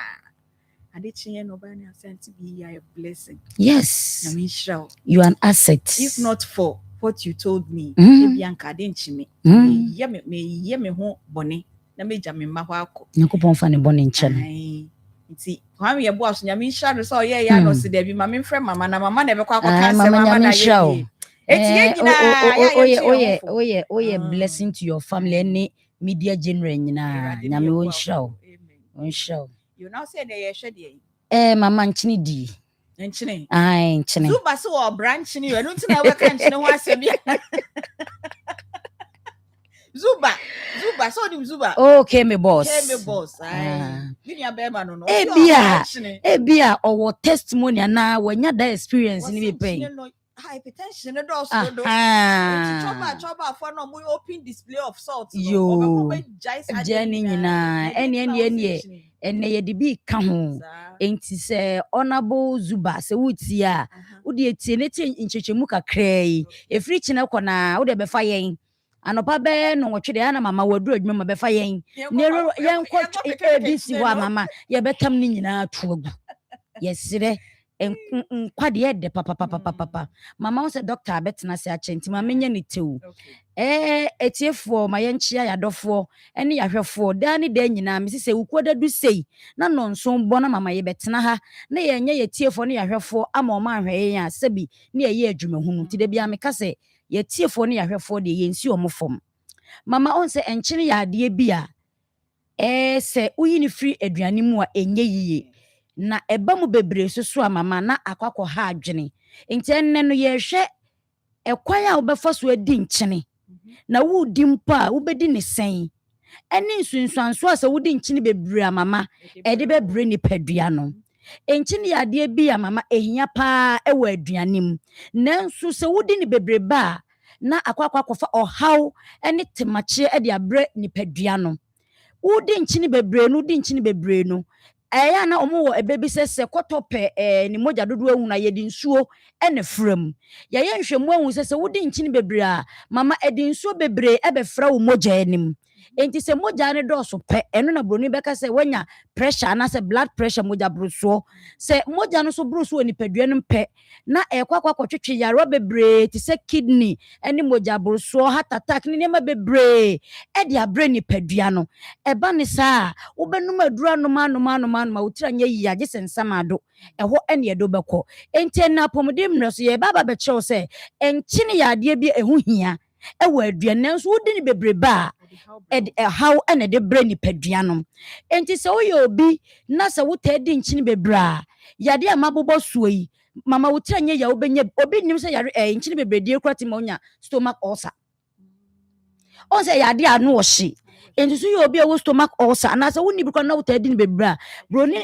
ade chinye no ba na asante bi a blessing yes na me show you are an asset if not for what you told me ebianka de nchime me me ho bone na meja me ma ho akọ nyakopon fa ne bone nche nti kwame ye bo aso nyame hia no so ye ya no se da bi ma me mfrɛ mama na mama na be kwa kan se mama na ye eti ye nyina oye blessing to your family any media general nyina nyame won hia you now say na ye hwɛ de mama nchini di nchini nchini zuba so o branch ni we no ntina we kan nchini ho asɛm ya Zuba, so dim Zuba. Okay, me boss. Ginia bema no. Ebia or testimony na when you that experience ni be pay. Hypertension no do so do. Choba for no we open display of salt. Yo. Jenny nyina ene ye de bi ka ho. Enti se honorable Zuba se wuti a wo de tie ne tie nchechemu kakra yi. Efri chine kona wo de be fa yen. Anopa be no wotwe de ana mama waduru adwuma ma be fa yen ne yen ko ABC wa mama ye betam ni nyina tu agu yesire nkwade de papa mama won se doctor betena se achenti ma menye ne tewu etiefo ma ye nchia yadofo ene yahwefo da ne da nyina me se wukoda du sei na no nso bo na mama ye betena ha na ye nye ye tiefo ne yahwefo ama o ma hwe yen asabi ne ye adwumahunu ti de bia me ka se ye tiefo ne yahwefo de ye nsi omofom mama on se enchine ya ade bia se uyi ni free aduane mu a enye yiye na eba mu bebre so a mama na akwakọ ha adwene enti enne no ye hwe ekwan a obefa so adi nchine na wo di mpa wo bedi ne sen ene nsunsuanso asa wo di nchine bebre a mama e de bebre ni padua no Enchini yadeɛ bi a mama ehia pa ewo aduanem. Nanso se wodi ni bebreba na akwa ɔhaw ne temache de abrɛ nipadua no. Wodi nchini bebre no, di nchini bebre no. Eya na omo wo ebebi sese kɔtɔpɛ ni mogya dodo ehu na yedi nsuo ene frem. Ya ye nhwemu ehu sese wodi nchini bebre a mama edi nsuo bebre ebefra wo mogya enim. Enti se mogya ne dɔso pɛ eno na broni beka se wanya pressure na se blood pressure mogya bruso. Se mogya no so bruso ni padua no pɛ na kwakwa twetwe yaro bebre ti se kidney ene mogya bruso heart attack ni nema bebre e de abre ni padua no. Eba ne saa wobenum adura no ma wotira nya yi age sensamado ɛho ene yedo bɛkɔ. Enti na pomode mreso ye baba be kyerɛw se enkyene yade bi ehu hia ewo aduane nso wodi ni bebre ba how ene de bre ni padua no. Enti se woyɛ obi na se wotadi nkyene bebre a yade amabobɔ suoyi mama wotira nya ya wobenya obi nim se yare nkyene bebre die kwati ma onya stomach ulcer. On se yade anu ohye enti so you obi a wo stomach ulcer and as woni bi kwa na wotadi ni bebre a broni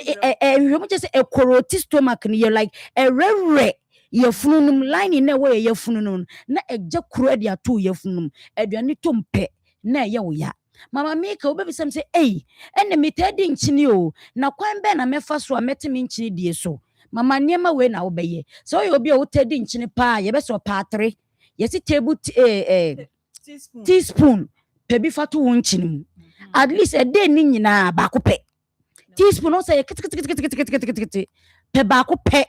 nhwemu che se ekoroti stomach ni ye like rere ye fununum line na wo ye fununum na eje kuro de ato ye fununum aduane tompe na ye wo ya mama mika obebi sem se ene metadi nkyini o na kwan be na mefa so a metimi nkyini die so mama niema we na wo beye so you obi a wotadi nkyini pa ye be so pa 3 ye si table teaspoon pebi fatu wo nkyini at least a day ni nyina ba ko pe teaspoon o say kit pe ba ko pe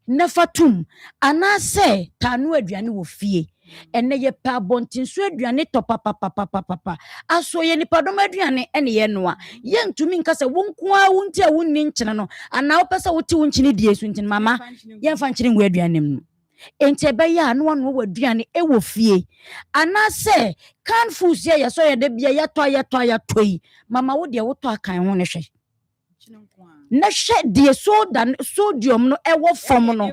na fatum ana se tanu aduane wo fie ene ye pa bontin so aduane to papa aso ye ni padom aduane ene ye noa ye ntumi nka se wonko a wonti a wonni nkyene no ana wo pese woti wo nkyene die so nkyene mama ye fa nkyene wo aduane mu enti ebe ya no no wo aduane e wo fie ana se can foods ye so ye de bia ye to yi mama wo de wo to akan ho ne hwe na hwe de sodium no ewo fom no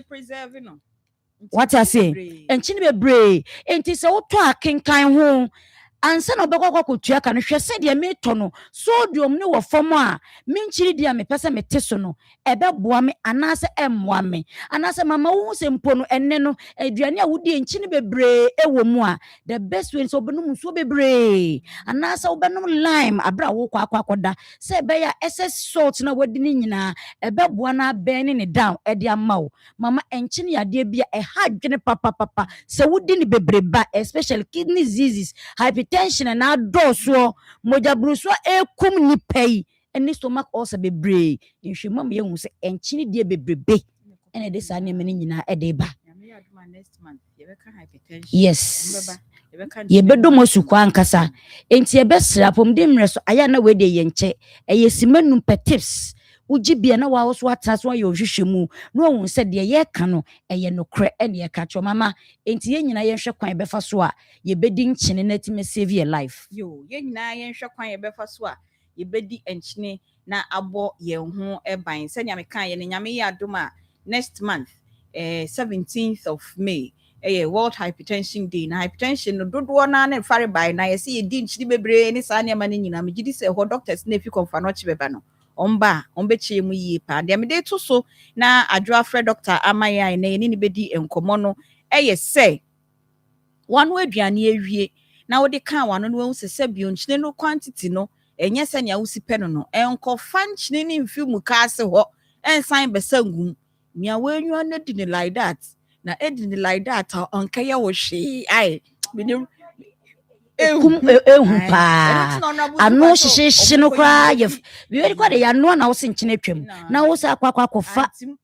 what I say enchini bebre enti se wo to akenkan ho ansa na obekwa kotua ka no hwe se de me to no sodium ne wo fom a menchiri dia me pese me teso no ebeboa me anase emmoa me anase mama wo se mpo no enne no aduane a wodi enchini bebre ewo mu a the best way so obenum so bebre anase obenum lime abra wo kwa akoda se be ya excess salt na wodi ni nyina ebeboa na ben ne down e de amawo mama enchini yade bia e hadwene papa se wodi ni bebre ba especially kidney diseases hypertension na doso moja bruso ekum ni pay eni stomach ulcer bebre nhwemam ye hu se enchini die bebrebe ene de sa ne meni nyina e de ba yes ye bedo mosuko ankasa enti ye besra pom de mreso aya na we de ye nche eye simanum petips uji bia na wa so ataso ayo hwehwemu no hu se de ye ka no eye no kre ene ye ka cho mama enti ye nyina ye hwe kwan befa so a ye bedi nchene na time save your life yo ye nyina ye hwe kwan ye befa so a ye bedi nchene na abo ye ho eban se nya me kan ye nyame ye adoma next month 17th of May World Hypertension Day na hypertension no dodo na na fare by na ye se ye di nchiri bebre ni sa ne ma ne nyina me gidi se ho doctors na fi konfa no chebeba no omba ombeche mu yi pa de me de to so na adwa fre doctor amaya na ye ni bedi enkomo no se wanu aduane awie na wo de kan wanu no hu se bio nchine no quantity no enye se nya wusi pe no enko fanchine ni mfi mu ka se ho ensan besangum mia wanyu na di ni like that na edini like that onka ye wo hwe ai me ehu pa ano hye no kra ye we kwa de ya no na wo se nkyene twam na wo se akwa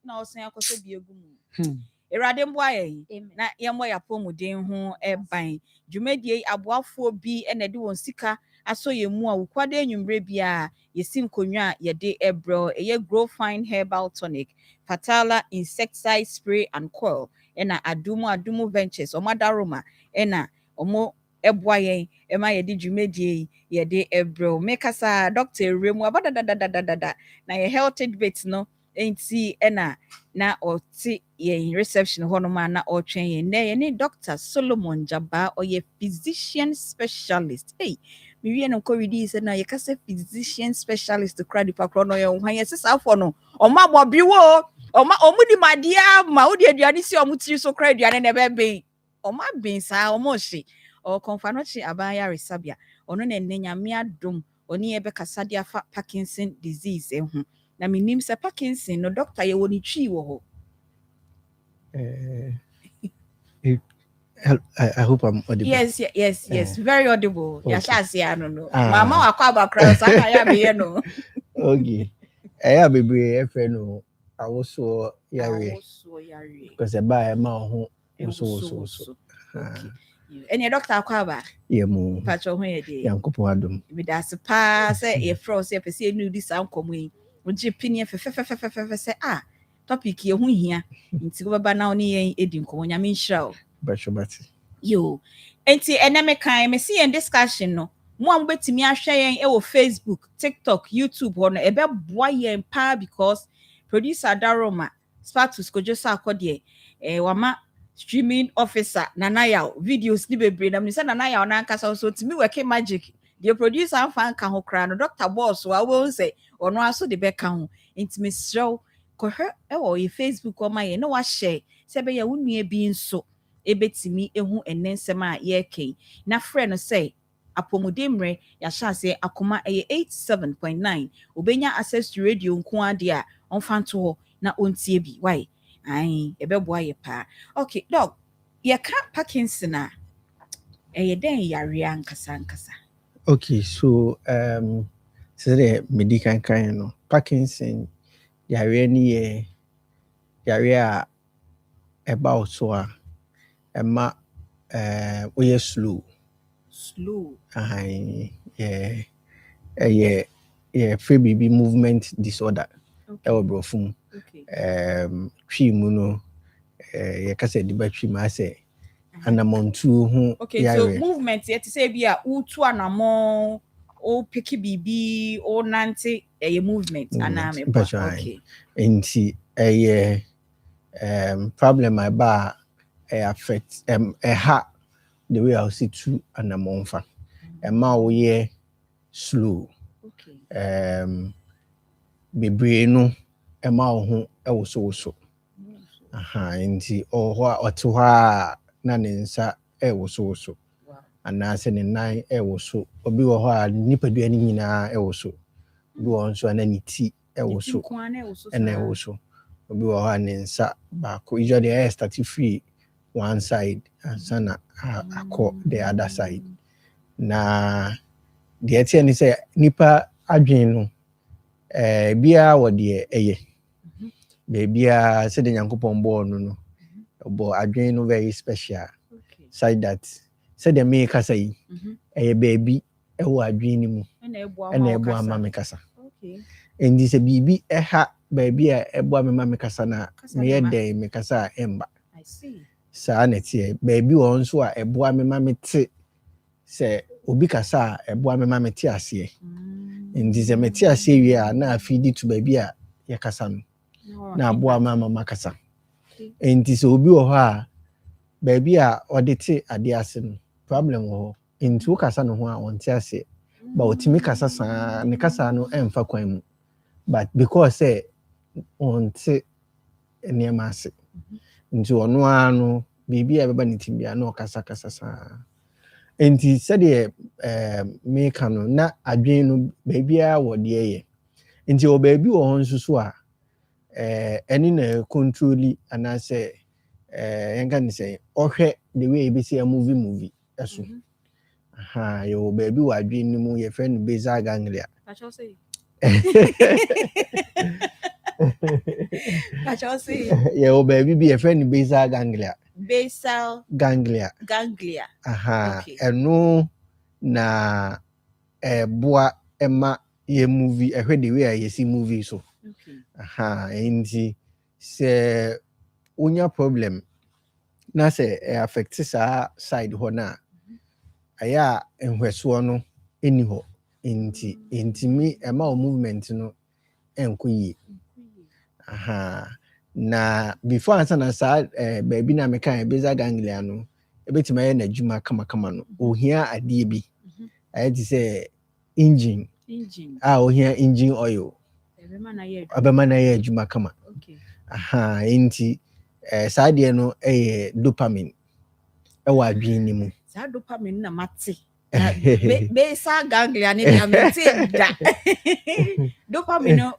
na wo se akoso biegu mu erade mbo ayi na ye mo ya pomuden ho eban dwumadie aboafo bi ena de won sika aso ye mu a wokwade enwumre bia yesim konwa ye de ebro eye grow fine herbal tonic fatala insecticide spray and coil ena adumu ventures omadaroma ena omo eboa yen ema ye de dwumadie ye de ebro mekasa doctor remu abadadadadada na ye health debate no enti ena na oti ye reception hono ma na otwen ye ne Dr. Solomon Jaba or ye physician specialist we no ko ready say na ye ka say physician specialist to credit pa kro no ye ho ye sesa for no o ma bo bi wo o mu di madia ma wo di aduane si o mu tiri so credit aduane na be be o ma bin sa o mo hye o konfa no chi abaya resabia ono na nyame adom oni ye be kasa dia fa Parkinson disease ho na minim se Parkinson no doctor ye woni twi wo ho. I hope I'm audible. Yes, very audible. Okay. Ya no. Mama wakwa cry so na ya be no. Okay. Eya bebre efe no awoso yare. Because e ba e ma ho so. Okay. Any doctor akwa ba? Yemu. Pacho ho ye dey. Yankopon adom. We da spa say e fro say pese enu di san komo yi. Oje pini fe say topic ye ho hia. Nti go baba na oni yen edi nkomo nyame nhira o. Bachobati. Yo. Enti eneme kan me see en discussion no. Mo am betimi ahwe yen e wo Facebook, TikTok, YouTube ho no ebe boa yen pa because producer Daroma Spartus Kojosa akode wama streaming officer Nanaya videos ni bebre na me say Nanaya na nkasa so timi work magic. The producer fan ka ho kra no Dr. Boss wa wo say ono aso de be ka ho. Enti me show ko he e wo Facebook o ma ye no wa share se be ya wunua bi nso ebetimi ehu enensem a yeke na frɛ no sɛ apomudemre ya shase Akoma 87.9 obenya access to radio nko ade a onfanto ho na ontie bi why ai ebeboa ye pa. Okay dog ye ka Parkinson a den yare ankasa. Okay, so so the medical kind no Parkinson yare ni ye yare a about so a Emma we slow. Free baby movement disorder. Okay. Twi mu no ye ka say the battery ma say anamon tu okay, so movement yet say be a utu anamon o picky bibi o nante movement aname okay. Nti problem about affect ha the way I see two and a month we slow. Okay. Bebre no ho so. Nti oto ha na ne nsa so. Anase ne nan so. Obi wo ho a nipadua ni nyina so. Obi wo nso na ne ti so. So. Obi wo ho a ne nsa ba ko usually start free one side and sana the other side. Na the etienne say nipa adwen no bia wo de eye. Bia say the Nyankopon bo no bo adwen no very special. Side that say the me kasa yi baby e wo adwen ni mu na ebo ama me kasa. Okay. And this bibi ha baby ebo ama me kasa na me ye me kasa emba. I see. Sa na tie baby won so a eboa me ma mete se obi kasa eboa me ma mete ase ndi se mete ase wi a na afidi to baby a ye kasa no na aboa ma kasa ndi se obi wo ho a baby a odete ade ase no problem wo nti wo kasa no ho a wonte ase ba otimi kasa sa ne kasa no emfa kwan mu but because say wonte eniema ase nti ono ano bibi a beba ne timbia na okasa sa enti se de me kanu na adwen no baby a wo de ye nti o baby wo hon susu a eni na controlli anase yenga ni say ohwe the way e be say movie eso yo baby wo adwen ni mu ye friend basal ganglia baby be a friend basal ganglia. Okay. Eno na boa ema ye movie the way I see movie so. Okay. Enti se unya problem na se affect sa side ho na aya enhweso no eni ho enti mi ema movement no enkoyi. Na before answer na sa baby na meka basal ganglia no ebetima ye na djuma kama no ohia ade bi I to say engine. Ohia engine oil. Abema na ye adwuma kama. Aha, enti saa de no dopamine. Ewa adwene ni mu. Saa dopamine na mate. Besa ganglia ne dia mate da. Dopamine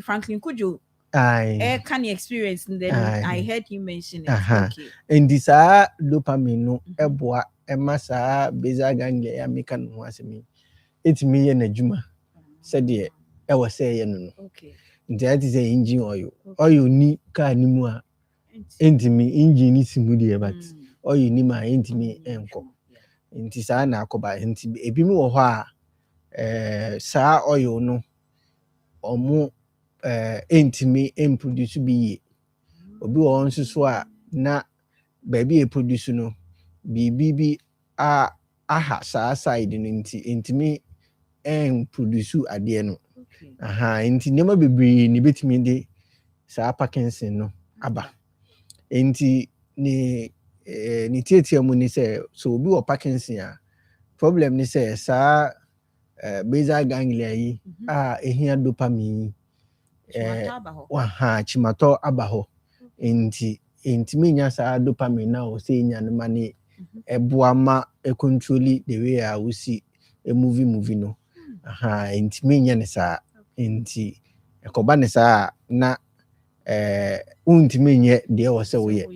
Franklin Kujo. Can you experience and then I heard you mention it. Okay. Enti saa dopamine no eboa ema saa besa ganglia ya meka no asemi. Etimi ye na adwuma. Said I was saying, okay. That is a engine oil. Oil ni car ni mu a me engine is moody, but oil ni ma me enko. Inti saa na akoba inti ebi mu wo ho a saa oil no omo me produce bi obi wo nso so a na baby e produce no bi aha saa side no inti me produce ade no. Aha, inti nema bebre ni betimi de saa Parkinson no aba. Inti ni tietia mu ni say so obi wo Parkinson a problem ni say saa basal ganglia yi ehia dopamine chimato aba ho. Inti menya saa dopamine na o say nya no mane eboa ma control the way a we see a movie no. Aha, inti menya ne saa inti ekoba ne saa na untimi nye de wo se wo ye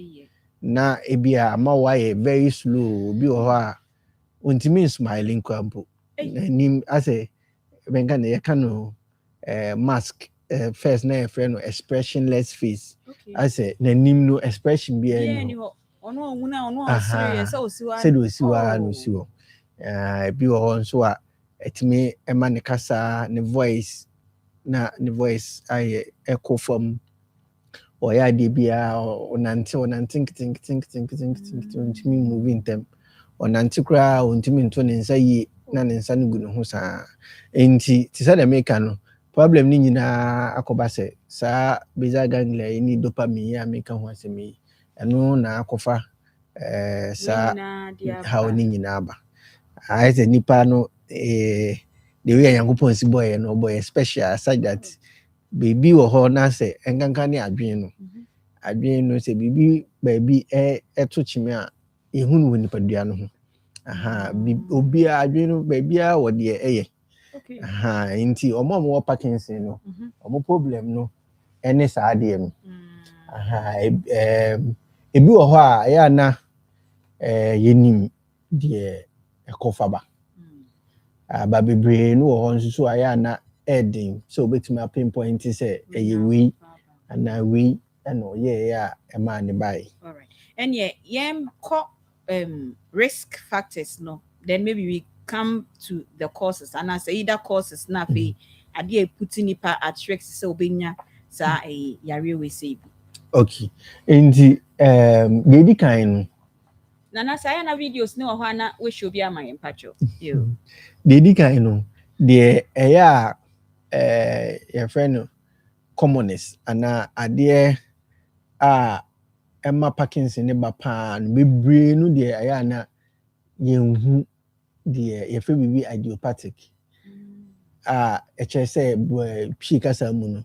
na ebia ama wa ye very slow obi wo ha untimi smiling kwampo nim ase benga ne yakano mask first na your friend no expressionless face ase na nim no expression bia ni ono onwuna ono serious o siwa se do siwa no siwo ebi wo nso a etimi ema ne kasa ne voice na the voice I echo from or ya de bia think moving them on antikra untimi nto ne nsa yi na ne nsa no gu ne ho saa enti ti say the make no problem ni nyina akoba se saa basal ganglia ni dopamine ya make ho asemi eno na akofa saa how ni nyina ba I say nipa no the way Yankopon si boy no boy special such that baby wo ho na say enkanka ne adwen no say baby to chime a ehunu woni padua no ho aha obi adwen no baby a wo de okay aha nti omo wo Parkinson no omo problem no ene saa de no aha ebi wo ho a ya na yenim de ekofaba ba bebre no ho nso so aya na edin so betima pinpoint say we and we no yeah ma ne bai. All right. And yem risk factors no then maybe we come to the causes and I say either causes na fe ade putting nipa at risk so obenya sa yare we say. Okay. Enti dedi kan Nana saya na videos ni ho na we show bi ama empacho yo dedi kan no de eya your friend commonest ana ade Emma Parkinson ne ba pa no bebre no de eya na yenhu de ye fe bibi idiopathic eche say phi kasa mu no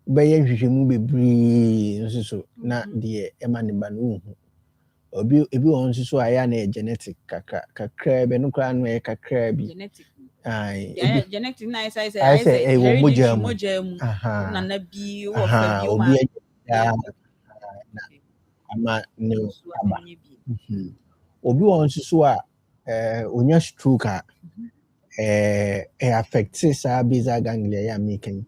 be ye hwehwemu bebre nso so na de Emma ne ba no hu ebi won so aya na genetic kakra be no kra no e kakra bi genetic genetic na say wo moja mu na na bi wo fa bi o ma ama ne aba obi won so a onya stroke a affect sa basal ganglia ya making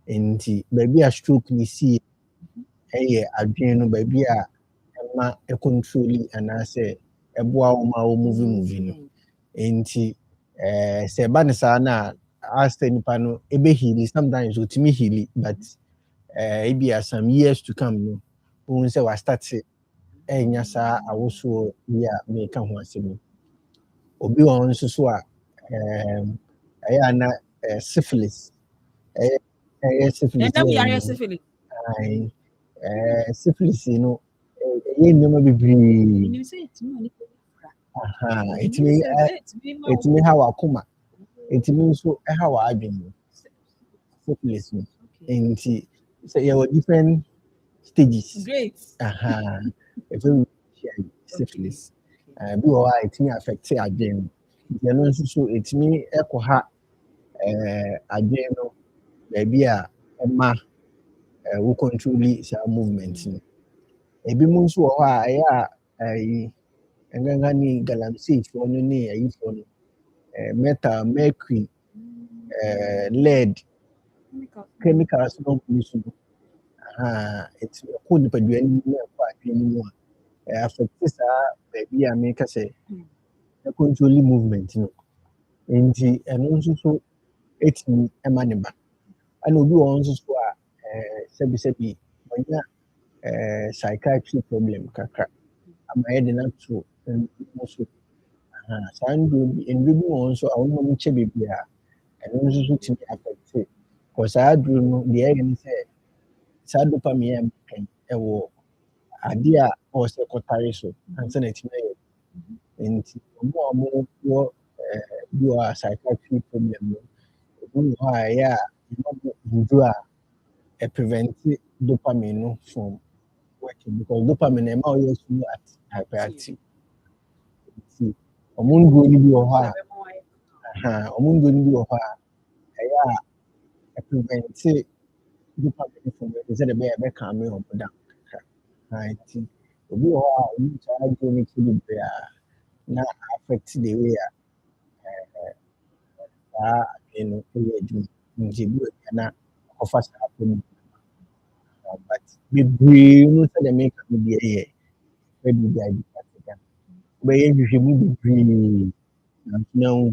enti baby a stroke ni si adwen no baby a ma e control and say eboa wo ma wo movie no enti se ba ne sa na ask nipa no ebe heal sometimes utimi heal but it be some years to come no won say wa start enya sa awoso ya make ho asemi obi won so a aya na syphilis syphilis syphilis no ye nyoma bibiri It may have Akoma. It means so how I been syphilis. And so you have different stages. Great. If you syphilis, be alright, it may affect again. You know, so it may echo ha again, maybe Emma will control the movement. Ebi mu nso wɔ hɔ a ɛyɛ a ɛnganga ne galamseyfoɔ no ne ayifoɔ no metal, mercury, lead, chemicals no gu so no ɛti ɛkɔ nipadua no mu na ɛkɔ adwene no mu a affect saa baabi a meka sɛ control movement no nti ɛno nso so ɛtumi ɛma ne ba ɛna obi wɔ hɔ nso so a sɛbisɛbi wɔnya psychiatry problem kakra ama yɛde no ato mo so saa nduro bi wɔ nso a wɔn mu kyɛ beebi a ɛno nso so tumi affect kɔ saa duro no deɛ ɛyɛ ne sɛ saa dopamine a mɛkan ɛwɔ adeɛ a ɔwɔ sɛ kɔtare so ansa na ɛtumi ayɛ nti wɔn a wɔwɔ bi wɔ psychiatry problem no ebi wɔ hɔ a ɛyɛ a nduro a prevent dopamine no from working because dopamine ɛma ɔyɛ so at hyperactive. Omun go ni bi wɔ hɔ a omun go ni bi wɔ hɔ a ɛyɛ a prevent dopamine from the sɛ de bɛyɛ calm me ɔmo down nti obi wɔ hɔ a ɔmo saa go ni ti bi a na affect the way a saa no ɛyɛ adwuma nti bi wɔ na ɔfa saa problem but bebree no sɛ de make am bi ɛyɛ maybe bi a bi ka but you usually be now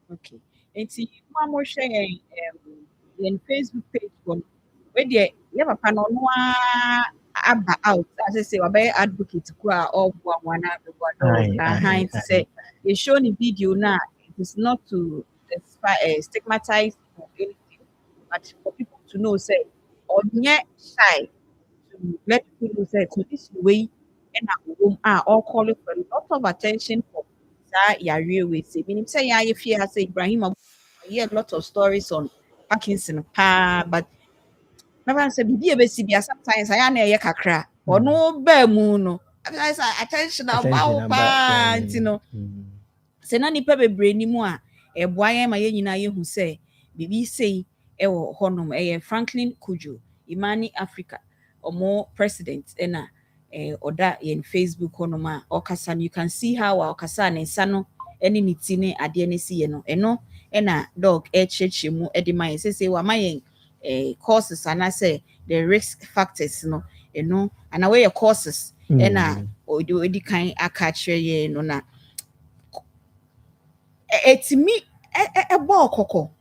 okay. Enti mo mo share in Facebook page one where there you have a panel no aba out as I say we advocate ko a all one behind say you show the video now it is not to stigmatize or anything but for people to know say or yet shy to let people know say to this way and all calling for a lot of attention for that yare we say. Meaning say yeah, if you say Ibrahim, I hear a lot of stories on Parkinson, but never say be sometimes I am kakra or no bear moon. Attention about you know. Say nani pe bebre ni mu a eboa ma ye nyina ye hu say bibi say e wo honom Franklin Kujo Imani Africa omo president ena oda in Facebook honoma okasa you can see how okasa ne nsa no ene ne ti ne ade ne si ye no eno ena dog cheche mu ede man say wa mayen causes and I say the risk factors no eno and away causes ena odi kan aka kire ye no na etimi e ball koko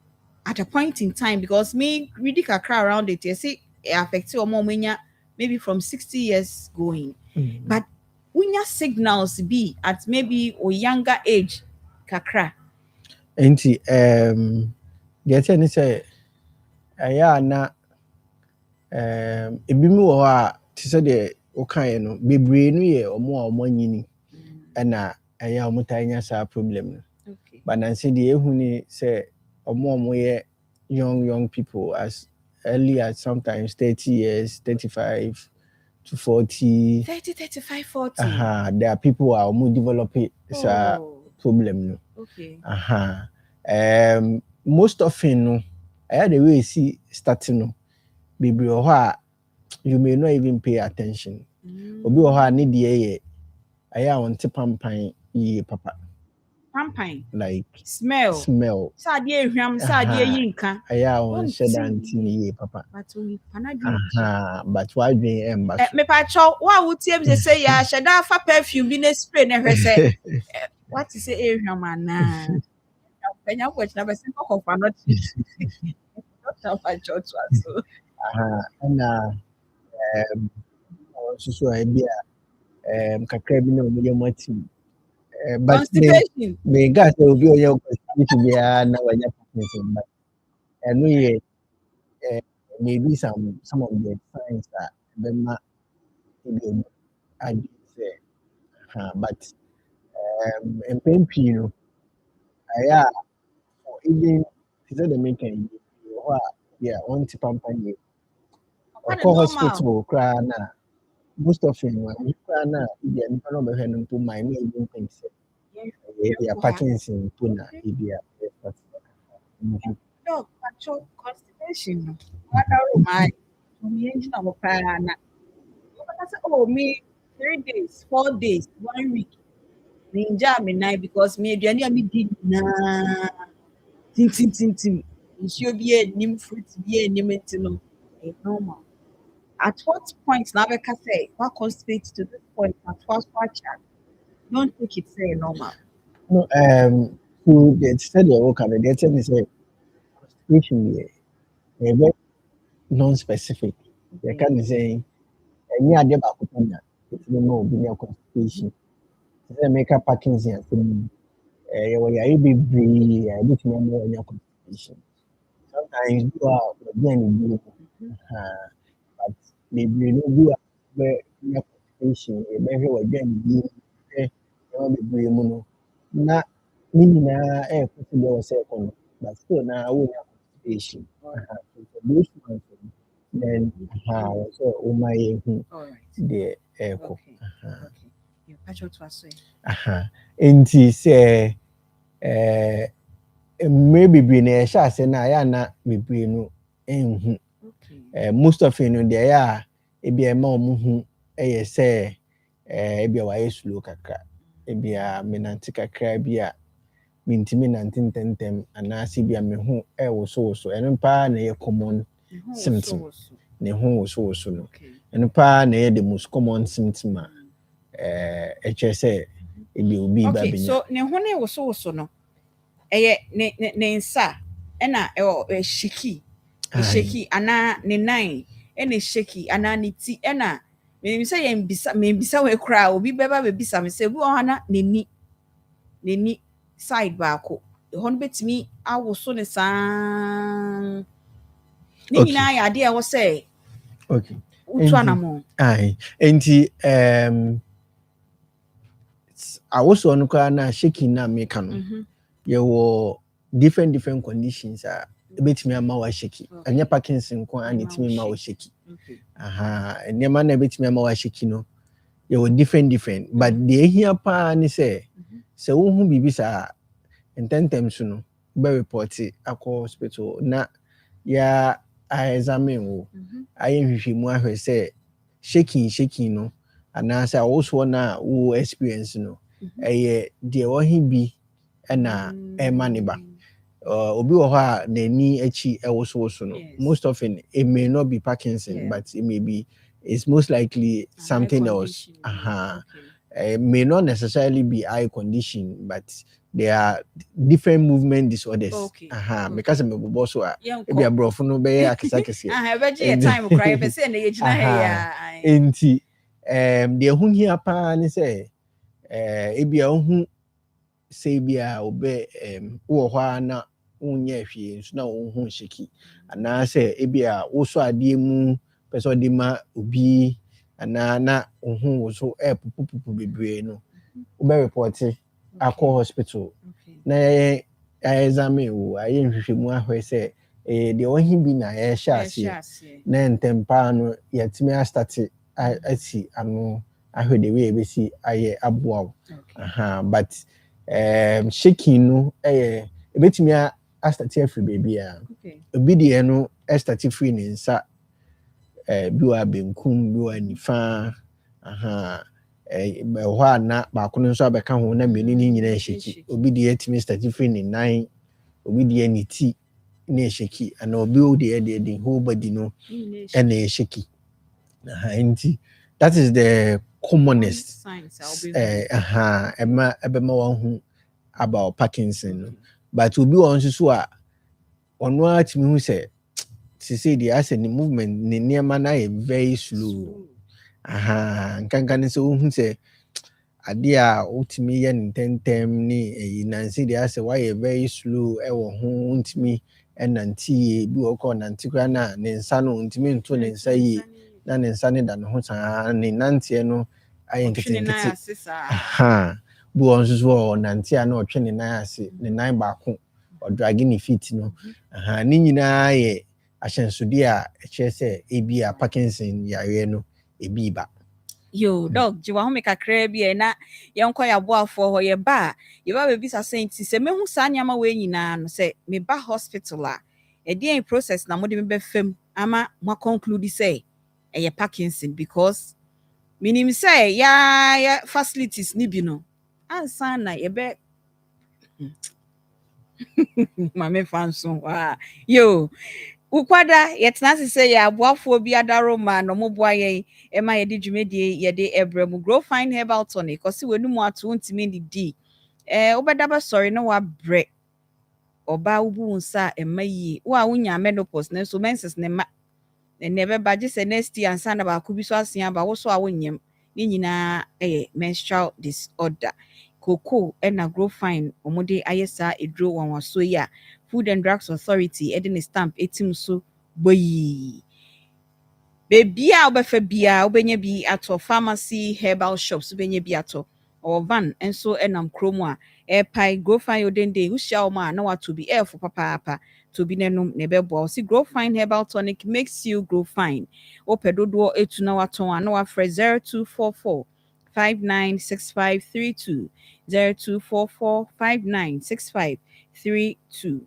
at a point in time because me really kakra around it you see it affects your mom maybe from 60 years going. But when your signals be at maybe a younger age, kakra. Enti the thing is say aya na ebi mu wɔ hɔ a te sɛ deɛ wokaeɛ no bebree no yɛ ɔmo a ɔmo anyini ɛna ɛyɛ ɔmo taa nya saa problem no but nansi deɛ ehu ni sɛ ɔmo yɛ young people as early as sometimes 30 years 35 to 40 30 35 40 there are people who are more developing problem no most often no I had the way you see starting no baby you may not even pay attention obi o ha need the I want to pampan ye papa pampan like smell sade ehwam sade yinka aya on shedanti ye papa but we but why doing me pa cho wa wutie be say ya sheda fa perfume bi na spray na hwese what is say ehwam ana penya watch na be say ko fa not not fa cho so and so I be kakra bi na mo ye mati but me gas will be your constitution na wanya Parkinson but and we maybe some of the signs that the I say But mpɛn pii no ɛyɛ a even te sɛ deɛ meka yi wɔ hɔ a yɛ ɔnte pampa yie ɔkɔ hospital koraa na most of them when na ibi nipa no bɛhwɛ no mpo my no even think sɛ ɛyɛ Parkinson mpo na ibi a dog control constipation no wada my me engine mo pa na oh me 3 days 4 days 1 week ninja me nine because me aduane a me di na tin nsuo bi enim fruit bi enim ntino normal. At what point now because say what constitute to this point at what don't take it say normal. No to the study work and the thing is constipation is very non-specific. You can say any idea about it if you know be constipation. Say make a Parkinson thing. You be free. I don't remember any constipation. Sometimes you are again but maybe you know where constipation. Maybe again you be free. Na minina possible second, but still now we have constipation. Those ones then so my the echo. You catch what was say. Nti say maybe be na sha say na ya na bebre no enhu. Most of you know there are e be ma omuhu say e be wa slow kakra. Ebi a menante kakra bi a mintimi nante ntentem anase bi a me ho wo so eno pa na ye common symptom ne ho wo so no eno pa na ye the most common symptom a eche say ebi obi ba benya so ne ho ne wo so no ne nsa na shaky ana ne nine ene shaky ana ne ti na me say yen bisa we kra obi beba be bisa me say bi ohana neni side baako ho no betimi awoso ne san ni nyina ya de e wo say okay utu anamo enti awoso no kwa na shaking na meka no ye wo different conditions a betimi ama wa shaky anya Parkinson ko ani timi ma wa shaky nema na betimi ama wa shaky no ye wo different but the here pa ni say wo hu bibi sa intentem so no be report akọ hospital na ya examine wo aye hwehwemu ahwe say shaking no ana say also na wo experience no de wo hi bi na mani ba obi wo ha na ni achi so no most often it may not be Parkinson but it may be it's most likely something else may not necessarily be eye condition but there are different movement disorders because me bobo so e be abrofo no be akisakisi time cry be say na ye gina he ya enti de hu hia pa ni say e bia hu say bia obe wo hwa na unye hwie so na wo hu shiki ana say e bia wo so ade mu person de ma obi ana na hu wo so pupu bebre no wo be report akọ hospital na examine wo aye nhwehwemu ahwe say de ohi bi na ye hye na ntempa no yatimi start asi ano ahwe de we be si aye aboa but shaking no ebetimi start free baby a obi de no start free ni nsa bi wa benkum bi wa nifa ho na ba ko nso abeka ho na menu ni nyina sheki obi de atimi start free ni nine obi de ni ti na sheki ana obi de whole body no na sheki enti that is the commonest ebema wan hu about Parkinson but obi won so a ono atimi hu say the as any movement ni niema na very slow nkankan so hu say ade a utimi ye ntentem ni nansi the as why very slow wo ho ntimi enanti bi wo ko nanti kra na ne nsa no ntimi nto ne nsa yi na ne nsa ne da no ho saa ne nantie no ayɛ Twene na nketenkete ase saa. ha bi wɔ nso so wɔ nante a na ɔtwe ne nan ase ne nan baako ɔdrage ne feet no ne nyinaa yɛ ahyɛnsodeɛ a ɛkyerɛ sɛ ebi a Parkinson yareɛ no ebi ba. Yo, dog, jiwa home kakra bi na yɛnkɔ yɛaboafoɔ hɔ yɛba a yɛba bɛbisa sɛ nti sɛ mehu saa nneɛma wei nyinaa no sɛ meba hospital a ɛdeɛn process na mode me bɛfam ama moaconclude sɛ ɛyɛ Parkinson because menim sɛ yɛ facilities ni bi no ansa na yɛbɛ mame fanso yo ukwada yɛtena ase sɛ yɛ aboafoɔ bi adaro ma no moboa yɛn ɛma yɛde dwumadie yɛde ɛbrɛ mu grow fine herbal tonic kɔsi w'anum ato ntumi ndidi wobɛda bɛsɔre na wabrɛ ɔbaa wobu nsa a ɛma yie wo a wonya menopause na so menses ne ma ne bɛba gye sɛ next year ansa na baako bi so asen aba wo so a wonyam ne nyinaa ɛyɛ menstrual disorder koko ɛna grow fine ɔmode ayɛ saa eduro wanwaso yi a Food and Drugs Authority ɛde ne stamp etim so boyi baby a obefa bia obenya bi ato pharmacy herbal shops obenya bi ato or van enso enam kromo a airpie grow fine odende ushia o ma na wato bi air for papa to bi nenum ne bebo si grow fine herbal tonic makes you grow fine opedodo etu na wato a na wafre 0244 596532 0244 596532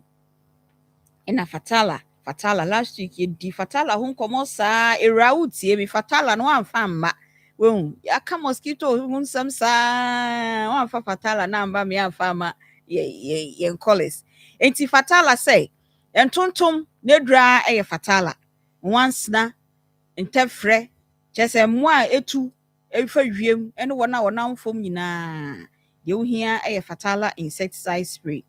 ena fatala last week ye di fatala ho komo saa era utie mi fatala no amfa mma wehu aka mosquito ho nsam saa wan fa fatala na amba me amfa ma ye colors enti fatala say entontom nedra eye fatala once na entefre chese mmoa etu efa wiem ene wona wonamfom nyina ye ohia eye fatala insecticide spray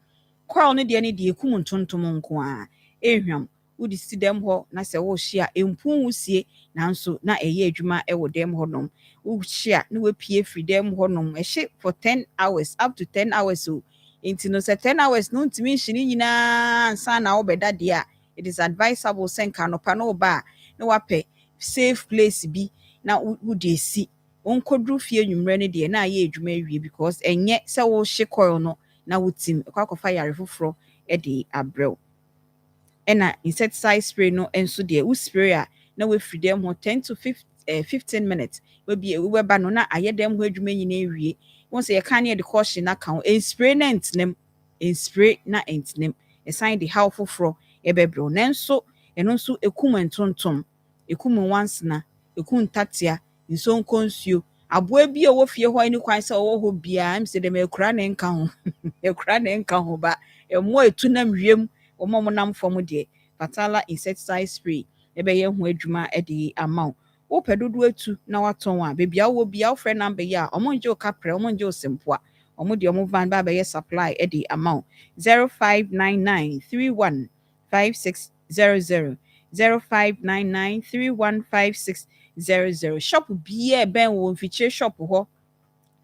coil ne de ekum ntontom nko a ehwam wodi si dem ho na se wo hia empun wusie nanso na eye adwuma wo dem ho nom wo hia na wapie free dem ho nom ehye for 10 hours up to 10 hours so enti no se 10 hours no ntimi nhini nyina ansa na wo beda de a it is advisable senka no pa no ba na wape safe place bi na wodi si onkodru fie nwumre ne de na aye adwuma wie because enye se wo hye coil no na wutim kwakofa yare foforo de abrɛw ɛna insecticide spray no enso de wo spray a na we free dem ho 10 to 15 minutes we ba no na aye dem ho adwuma nyina ewie won se ye kan ne de caution na kan spray na entnem spray na entnem e sign de how foforo e bebrɛw nanso eno nso ekum entontom ekum once na ekum tatia nso nkonsuo aboa bi a wo fie ho ani kwan sɛ wo ho bia am se dem ekura ne nka ho ekura ne nka ho ba emo etu nam wiem omo nam fom de fatala insecticide spray ebe ye ho adwuma de amount wo pedodo etu na waton a bebia wo bia wo frɛ number ya omo nje o kapre omo nje o sempoa omo de omo van ba be ye supply de amount 0599315600 0599315600 shop bia ben wo mfiche shop ho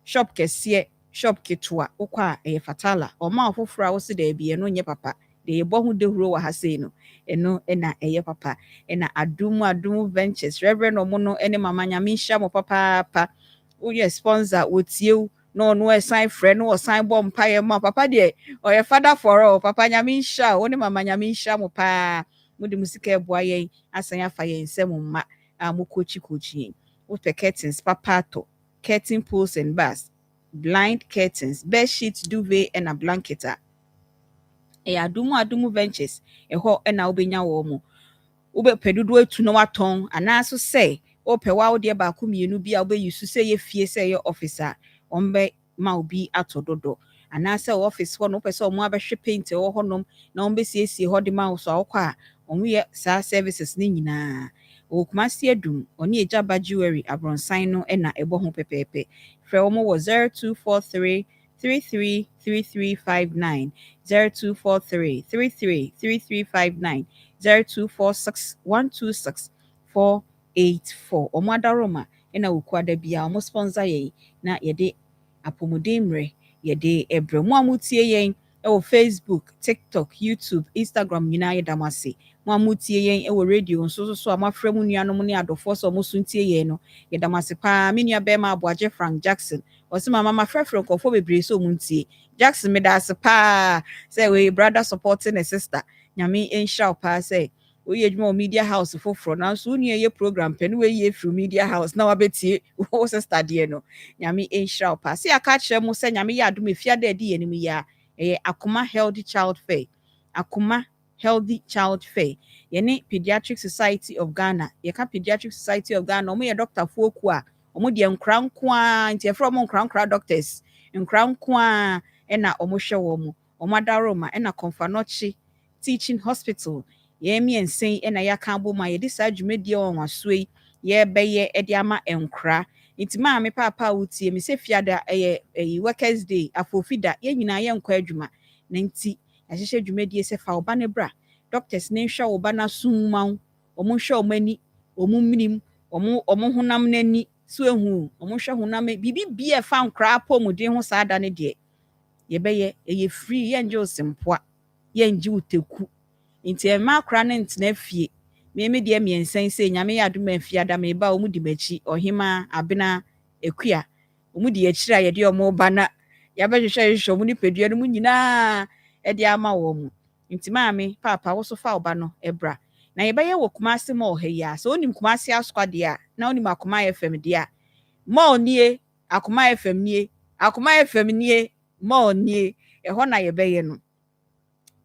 shop kese shop ketua okwa fatala oma ofofra wo se da bia no nye papa de yebo hu de huro wa ha sei no eno na papa ena adumu ventures reverend omo no ene mama nyame hia mo papa wo ye sponsor wotie no sign friend no sign bomb pa ye ma papa de oye father for all papa nyame hia wo ne mama nyame hia mo pa mudi musika eboa yen asan afa yen nsem mma amokochi wo pe curtains papato curtain pulls and bars blind curtains bed sheets duvet and a blanket adumu ventures eho na obenya wo mo ube pedudu etu na waton anaso say ope wa de ba ko mienu bi a obe yusu say ye fie say ye officer ombe ma obi atododo anase office ho no pese omo abehwe paint wo honom na ombe siesie ho de ma so akwa omo ye sa services ni nyina okumasi adum oni ejaba jewelry abronsan no na ebo ho pepepe frɛ omo wo 0243 333359 0243 0246 126484 omo adaroma na wokuada bia omo sponsor ye na yede apomodemre yede ebrɛ mo amutie yen Facebook, TikTok, YouTube, Instagram nyina yedamase mo amutie yen e wo radio so amafrɛ mu nuanom ne adofo so mo so ntie yen no yedamase pa me nua be ma aboaje Frank Jackson o se mama mafrɛfrɛ nkofo bebre so mo ntie Jackson me da ase pa say we brother supporting a sister nyame enhira pa say we adwuma media house foforo na so unu ye program pe no we ye through media house na wabetie wo sister de no nyame enhira pa say aka kyerɛ mo say nyame ya adom efiada edi yenim ya Akoma Healthy Child Fair Akoma Healthy Child Fair yene Pediatric Society of Ghana yeka Pediatric Society of Ghana omo ye doctor foku a omo de nkra nko a nti efro omo nkra doctors nkra nko a na omo hwe wo mo omo adaroma na Komfanochi Teaching Hospital ye miensen na yaka aboma ye de sa dwumedie won wasoi ye beye e de ama nkra nti maame papa wutie me se fiada workers day afofida ye nyina ye nkwa adwuma na nti ahyehyɛ dwumedie se fa oba ne bra doctors ne hwɛ oba na summan omo hwɛ omani omo minim omo honam nani so ehu omo hwɛ honam bibi bia fa nkra apɔmuden ho saada ne de ye beye ye free ye nje osempoa ye nje uteku nti ema kra ne ntena fie me de miensan se nyame ya adom afiada me ba omu di machi ohima abena ekua omu di akira ye de omo ba na ya ba hwehwɛ omu ni pedua no mu nyina e de ama wo mu nti maame papa wo so fa oba no ebra na ye beye wo Kumasi ma ohia so onim Kumasi askwade a na onim Akoma FM de a ma onie Akoma FM nie Akoma FM nie ma onie ho na ye beye no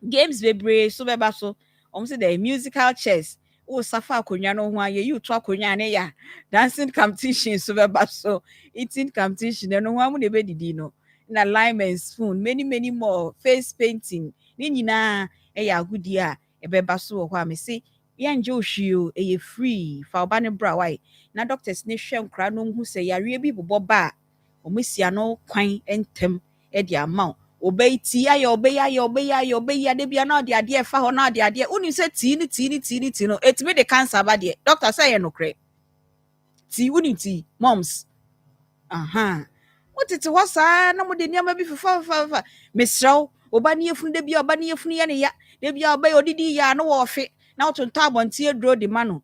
games bebre so beba so say the musical chairs o safa akonwa no ho aye you to akonwa ne ya dancing competition so beba so eating competition no ho amu ne bedidi no na lime and spoon many more face painting ni nyina ya agudi a e beba so ho a me say ye nje ohwio e free fa oba ne bra why na doctors ne hwe nkra no hu say yare bi bobɔ ba o mesia no kwan entem e di amount obeiti ayo obeya de bia na de ade fa ho na de ade uni se ti ni no etimi de cancer ba de doctor say ye no kre ti uni ti moms aha wotete ho saa na mo de niam bi fa mesraw oba ne yefunu de bia oba ne yefunu ye ne ya de bia oba odidi ya no wo fe na wotonto abonte adro de ma no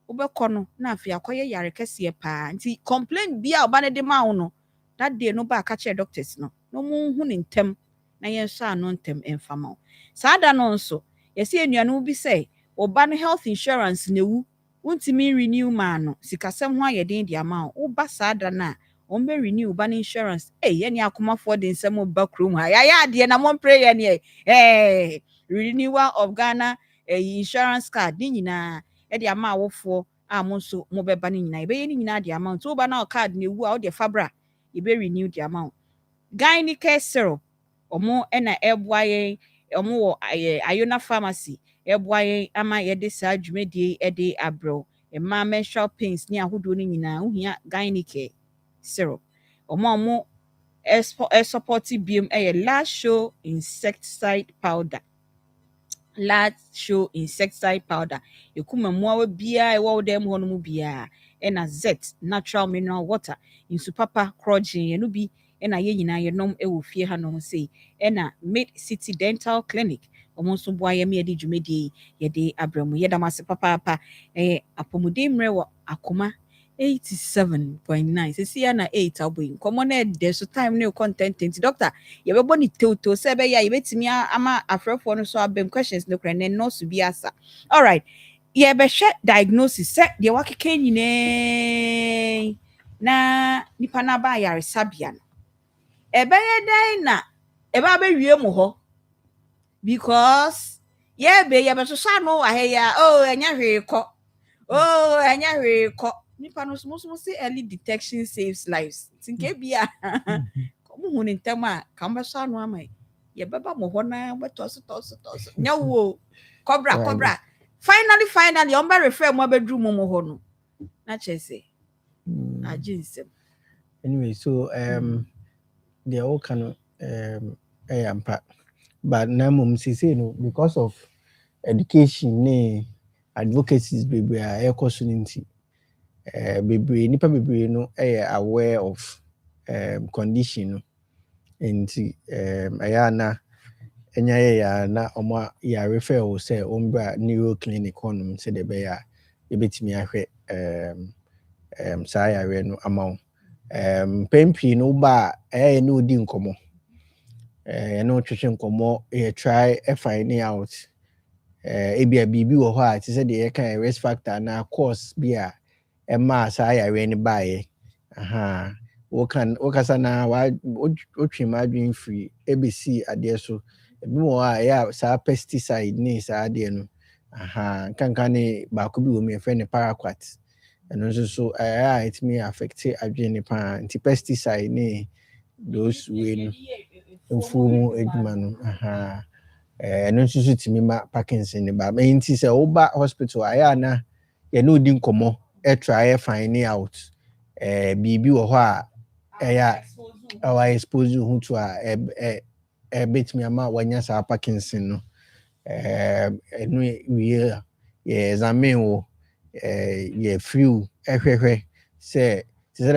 wobekọ no na afia akoye yare kese pa nti complain bia oba ne de ma wo no that day no ba ka che doctors no mo hu ne ntem na yen so ano ntem emfama saada no nso yesi enuanu bi say oba no health insurance newu untimi renew ma no sikasem ho ayeden di ama oba saada na on be renew ba no insurance ye ne akomafo de nsem ba krom ha ya ade na mo pray ye ne renewal of Ghana insurance card ni nyina e de ama awofo a mo nso mo beba ni nyina ebe ye ni nyina de amount oba na card newu a o de fabra ebe renew the amount Gynecare syrup omo na eboaye omo wo Ayona pharmacy eboaye ama ye de sa dwumedie e de abro ma menstrual pains ni ahodo ni nyina ohia Gynecare syrup omo support biem last show insecticide powder ekuma muawa bia e wo dem ho no mu bia na zet natural mineral water insu papa crogin no bi na ye nyina ye nom e wo fie ha no sei na Mid City Dental Clinic omo so boa ye me de dwumedie ye de abramu ye damase papa apomuden mre wo Akoma 87.9 sisi ya na 8 aboyin komo na de so time ne content doctor ye bebo ni toto se be ya ye betimi ama afrefo no so abem questions no kra ne no so bi asa all right ye be hwe diagnosis se de wakeke nyine na nipa na ba yare sabia no ebe ye dai na ebe abewie mu ho because ye be so no aheya enya hweko enya hweko nipa no so say early detection saves lives tinke bia komo hu ne ntem a kamba so anu ama ye beba mo ho na betos nyawo cobra finally on be refer mo bedru mo ho no na chese Nsem anyway so they all can ampa but na mum say no because of education ne advocacies baby a ecosunity nipa bebre no aware of condition no and ayana enya ya na omo ya refer o say ombra neuro clinic honum say de be ya yebetimi ahwe saa yare no ama pempi no ba no odi nkomo no twetwe nkomo try find out ebia bibi wo ho a ti say de kan risk factor na cause bia ma saa yare ni baaye aha wokasa na otwema adwin free ABC ade so ebi mo a ya saa pesticide ni saa ade no aha kanka ne ba ko bi wo me friend paraquat eno so it may affect adwin ni pa anti pesticide ni those we no mfu edwuma no aha eno so timi ma Parkinson ni ba nti se oba hospital aya na ye no di nkomo try find out bibi wo ho a our expose who to a bit me ama wanya sa Parkinson no no we examine wo ye few ehwehwe say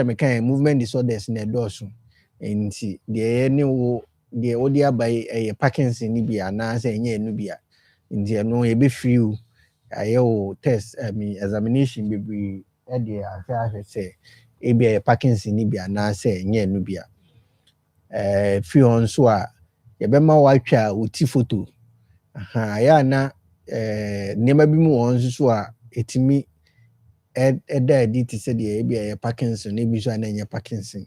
me kan movement disorders na doso nti de ne wo de odi abai Parkinson ni bia na say nya enu bia nti no ye be few ayo test examination be de ahwe say ebia Parkinson ni bia na say nya enu bia free on so a ye be ma watwa oti photo aha ya na nema bi mu on so a etimi eda edit say de ebia Parkinson e bi so na nya Parkinson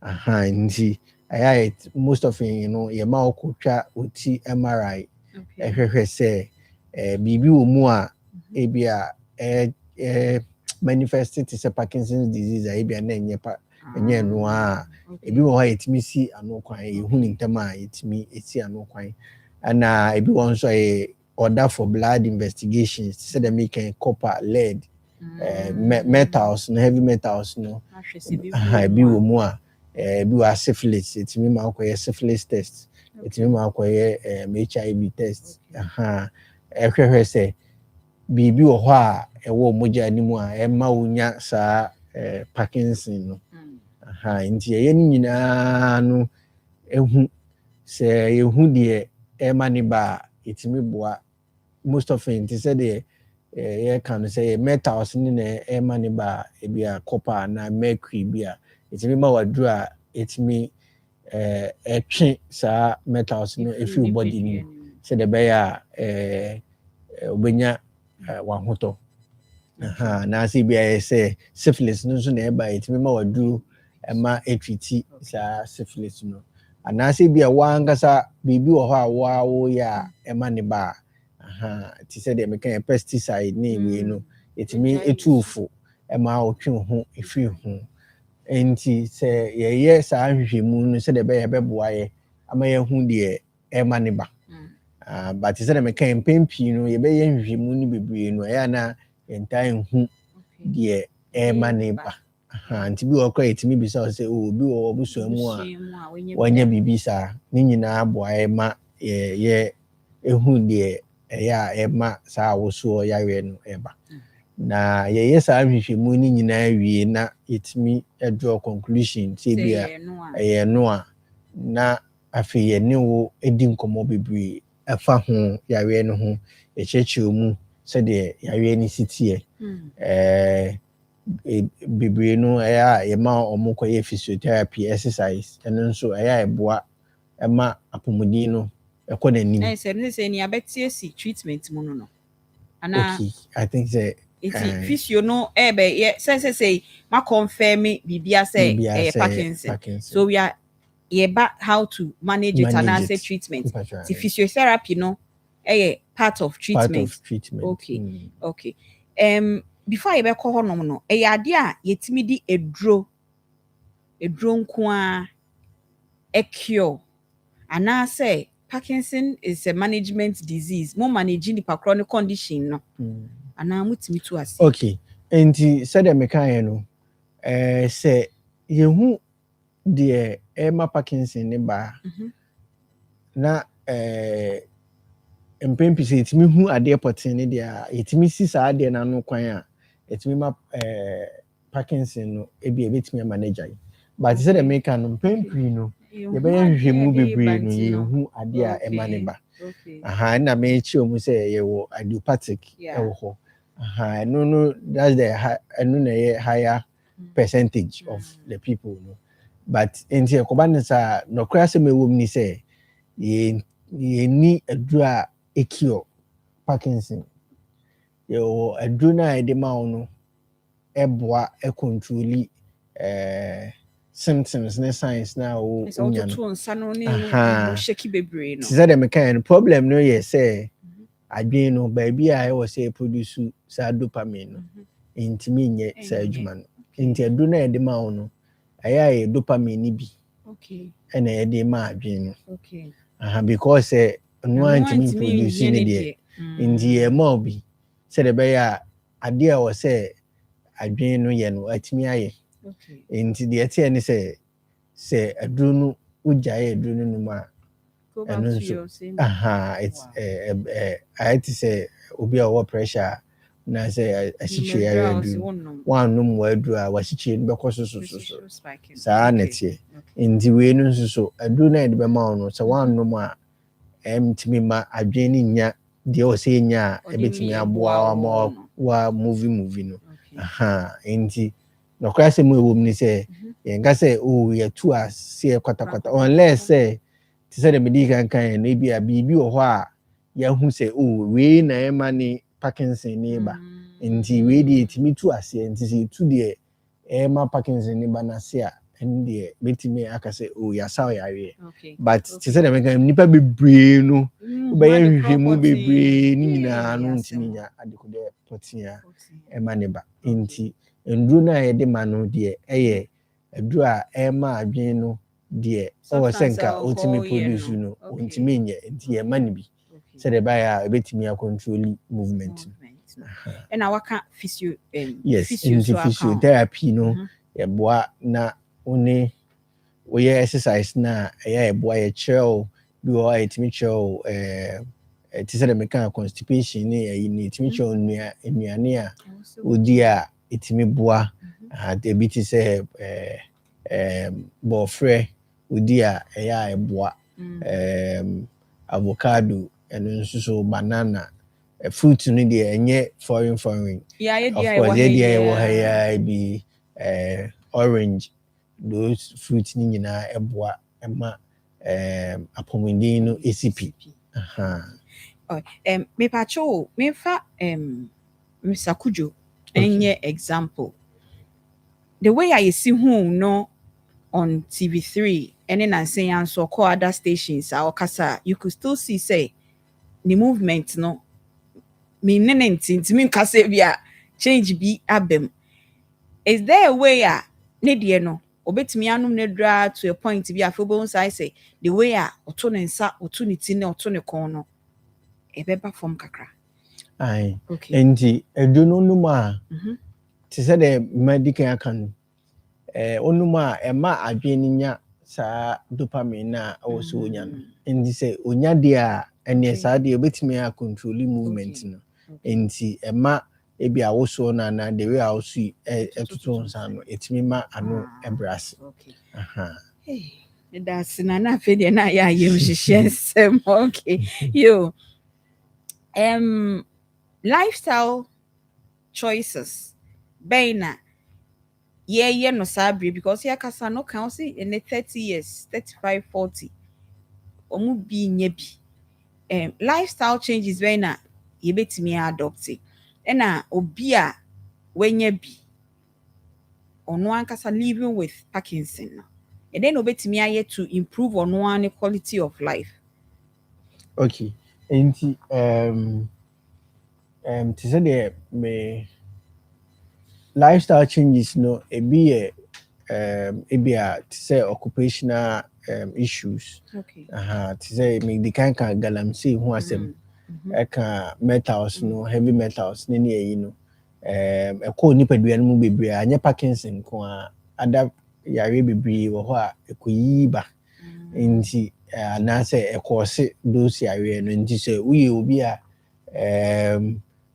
aha nti aya most of you know ye ma okotwa oti MRI ehwehwe say bibi wo mu a ebia manifested is a Parkinson's disease ebia na nya no a ebi wo ha etimi si ano kwan ehunu ntama etimi esi ano kwan ana ebi won so order for blood investigations so that make copper lead metals no heavy metals no ebi wo mu a ebi wa syphilis etimi ma akoye syphilis test etimi ma akoye HIV test aha ehwehwe say bibi wo ho a ewo moja animu a ema wonya saa Parkinson no aha nti ye nyina no ehu se ehu de ema ni ba etimi boa most of it said ye can say metals ni na ema ni ba ebia copper na mercury bia etimi ma wadru a etimi etwe saa metals no if your body ni se de be ya obenya wahoto aha na se bia say syphilis no so na eba etimi ma wadru ema etwiti saa syphilis no anase bia wangasa bibi wo ho a wo ya ema ne ba aha ti se de meka pesticide ni we no etimi etufu ema otwe ho efi ho enti se ye saa hwehwemu no se de be boa ye ama ye hu de ema ne ba but ti se de meka pempi no ye be ye hwehwemu ni bebre no ya na entan hu de ema ne ba anti bi wo kwa etimi bi sa say bi wo obuso mu a wanya bibisa ni nyina aboa ma ye ehu de ya ema sa woso yare no eba na ye sa hwehwemu ni nyina wie na etimi draw conclusion say bia no a na afi ye ne wo edi nkomo bebre afa ho yare no ho echeche mu say de yare ni sitie bebre no ye ma omokoye physiotherapy exercise eno nso eboa ema apomudi no ekonani na say ni abetie si treatment mu no ana okay I think say physio no say ma confirm bibia say Parkinson so we are how to manage it and say treatment the physiotherapy no part of treatment okay before you be call honom no ade a yetimi di edro nko a cure ana say Parkinson is a management disease more managing the chronic condition no ana mutimi to ase okay enti said the mekan no say yehu de ema Parkinson ne ba na mpempi se etimi hu ade potin ne dia etimi si sa ade na no kwan a etimi ma Parkinson no ebetimi manage ai but say the make no mpempi no ye be hwehwemu bebre no ye hu ade a ema ne ba Okay. Na me chi omu say ye wo idiopathic ewo ho. No, that's the higher percentage of the people, no. But in the Kobanesa, no crass me woman say ye need a draw a cure Parkinson. Yo a druna de mauno eboa e controlly symptoms ne signs now unyano. Shaky baby no. Said the mechanic problem no ye say adwene no baby I was say produce sa dopamine intimi nye sa adwuma no nti aduna e de ma wo no aya dopamine bi okay ena e de ma adwene no okay because no intimi produce ni de nti e ma obi say the be ya ade a wo say adwene no ye no atimi aye okay nti de ete ne say aduru no ujaye aduru no ma and so, it's I had to say, Obi or pressure. Na say I see one no more do I was cheating because so sanity. In the way no so I do not be mound, so one no more to me ma adrenaline ya the osenya a bit me aboa more wa movie no. Inti no crash me woman say, and say, oh, we are 2 hours, see a quarter unless say. Ti say the medical kan na bi a bibi wo ho a ya hu say we na e mani Parkinson ni ba nti we di etimi tu ase nti se tu de e ma Parkinson ni ba na se a en de betimi aka say ya saw ya we but ti say the medical nipa bebre no be ya hwehwemu bebre ni nyina no ntimi nya adekode potia e ma ne ba nti nduru na ye de ma no de eye aduru a e ma adwen no de o senka ultimate produce no ultimate nye nti e mani bi say the buyer ebetimi a control movement and our can physio yes physiotherapy no e boa na one we exercise na e boa e chill bi o etimi chill ti say the mechanical constipation ni etimi chill nnuane a odi a etimi boa de ti say bofre udi a eya eboa avocado and so banana fruit no de enye foreign of course yeah be orange those fruits ni nyina eboa ema apomindin no ACP me pacho me fa Mr. Kujo enye example the way I see who no on TV3 and then saying and so call other stations or kasa you could still see say the movement no me nenenti me kasa bia change be abem is there a way ne de no obetimi anum ne dra to a point be afobon say the way oto ne nsa oto ne ti ne oto ne kon no e beba from kakra ai enti edu no numa ti say the medical can onuma ema adwene nya sa dopamine na also onya no ndi say onya de a ene sa de obetimi a control movement no nti ema ebi awoso na the way also etutu nsa no etimi ma ano ebras that's na fe de na ya yem hihye okay yo lifestyle choices baina yeah no sabri because ya kasa no kan see in the 30 years 35 40 omu bi nya bi lifestyle changes when na ye betimi adopt na obi a wenya bi ono ankasa living with Parkinson no and then obetimi aye to improve ono an quality of life okay enti to say the me lifestyle changes no ebi to say occupational issues to say me the kind galamsey who asem eka metals no heavy metals ni eyi no eko nipadua no mu bebre anya Parkinson ko ada yare bebre wo ho a ekoyi ba nti na say ekose those yare no nti say we obi a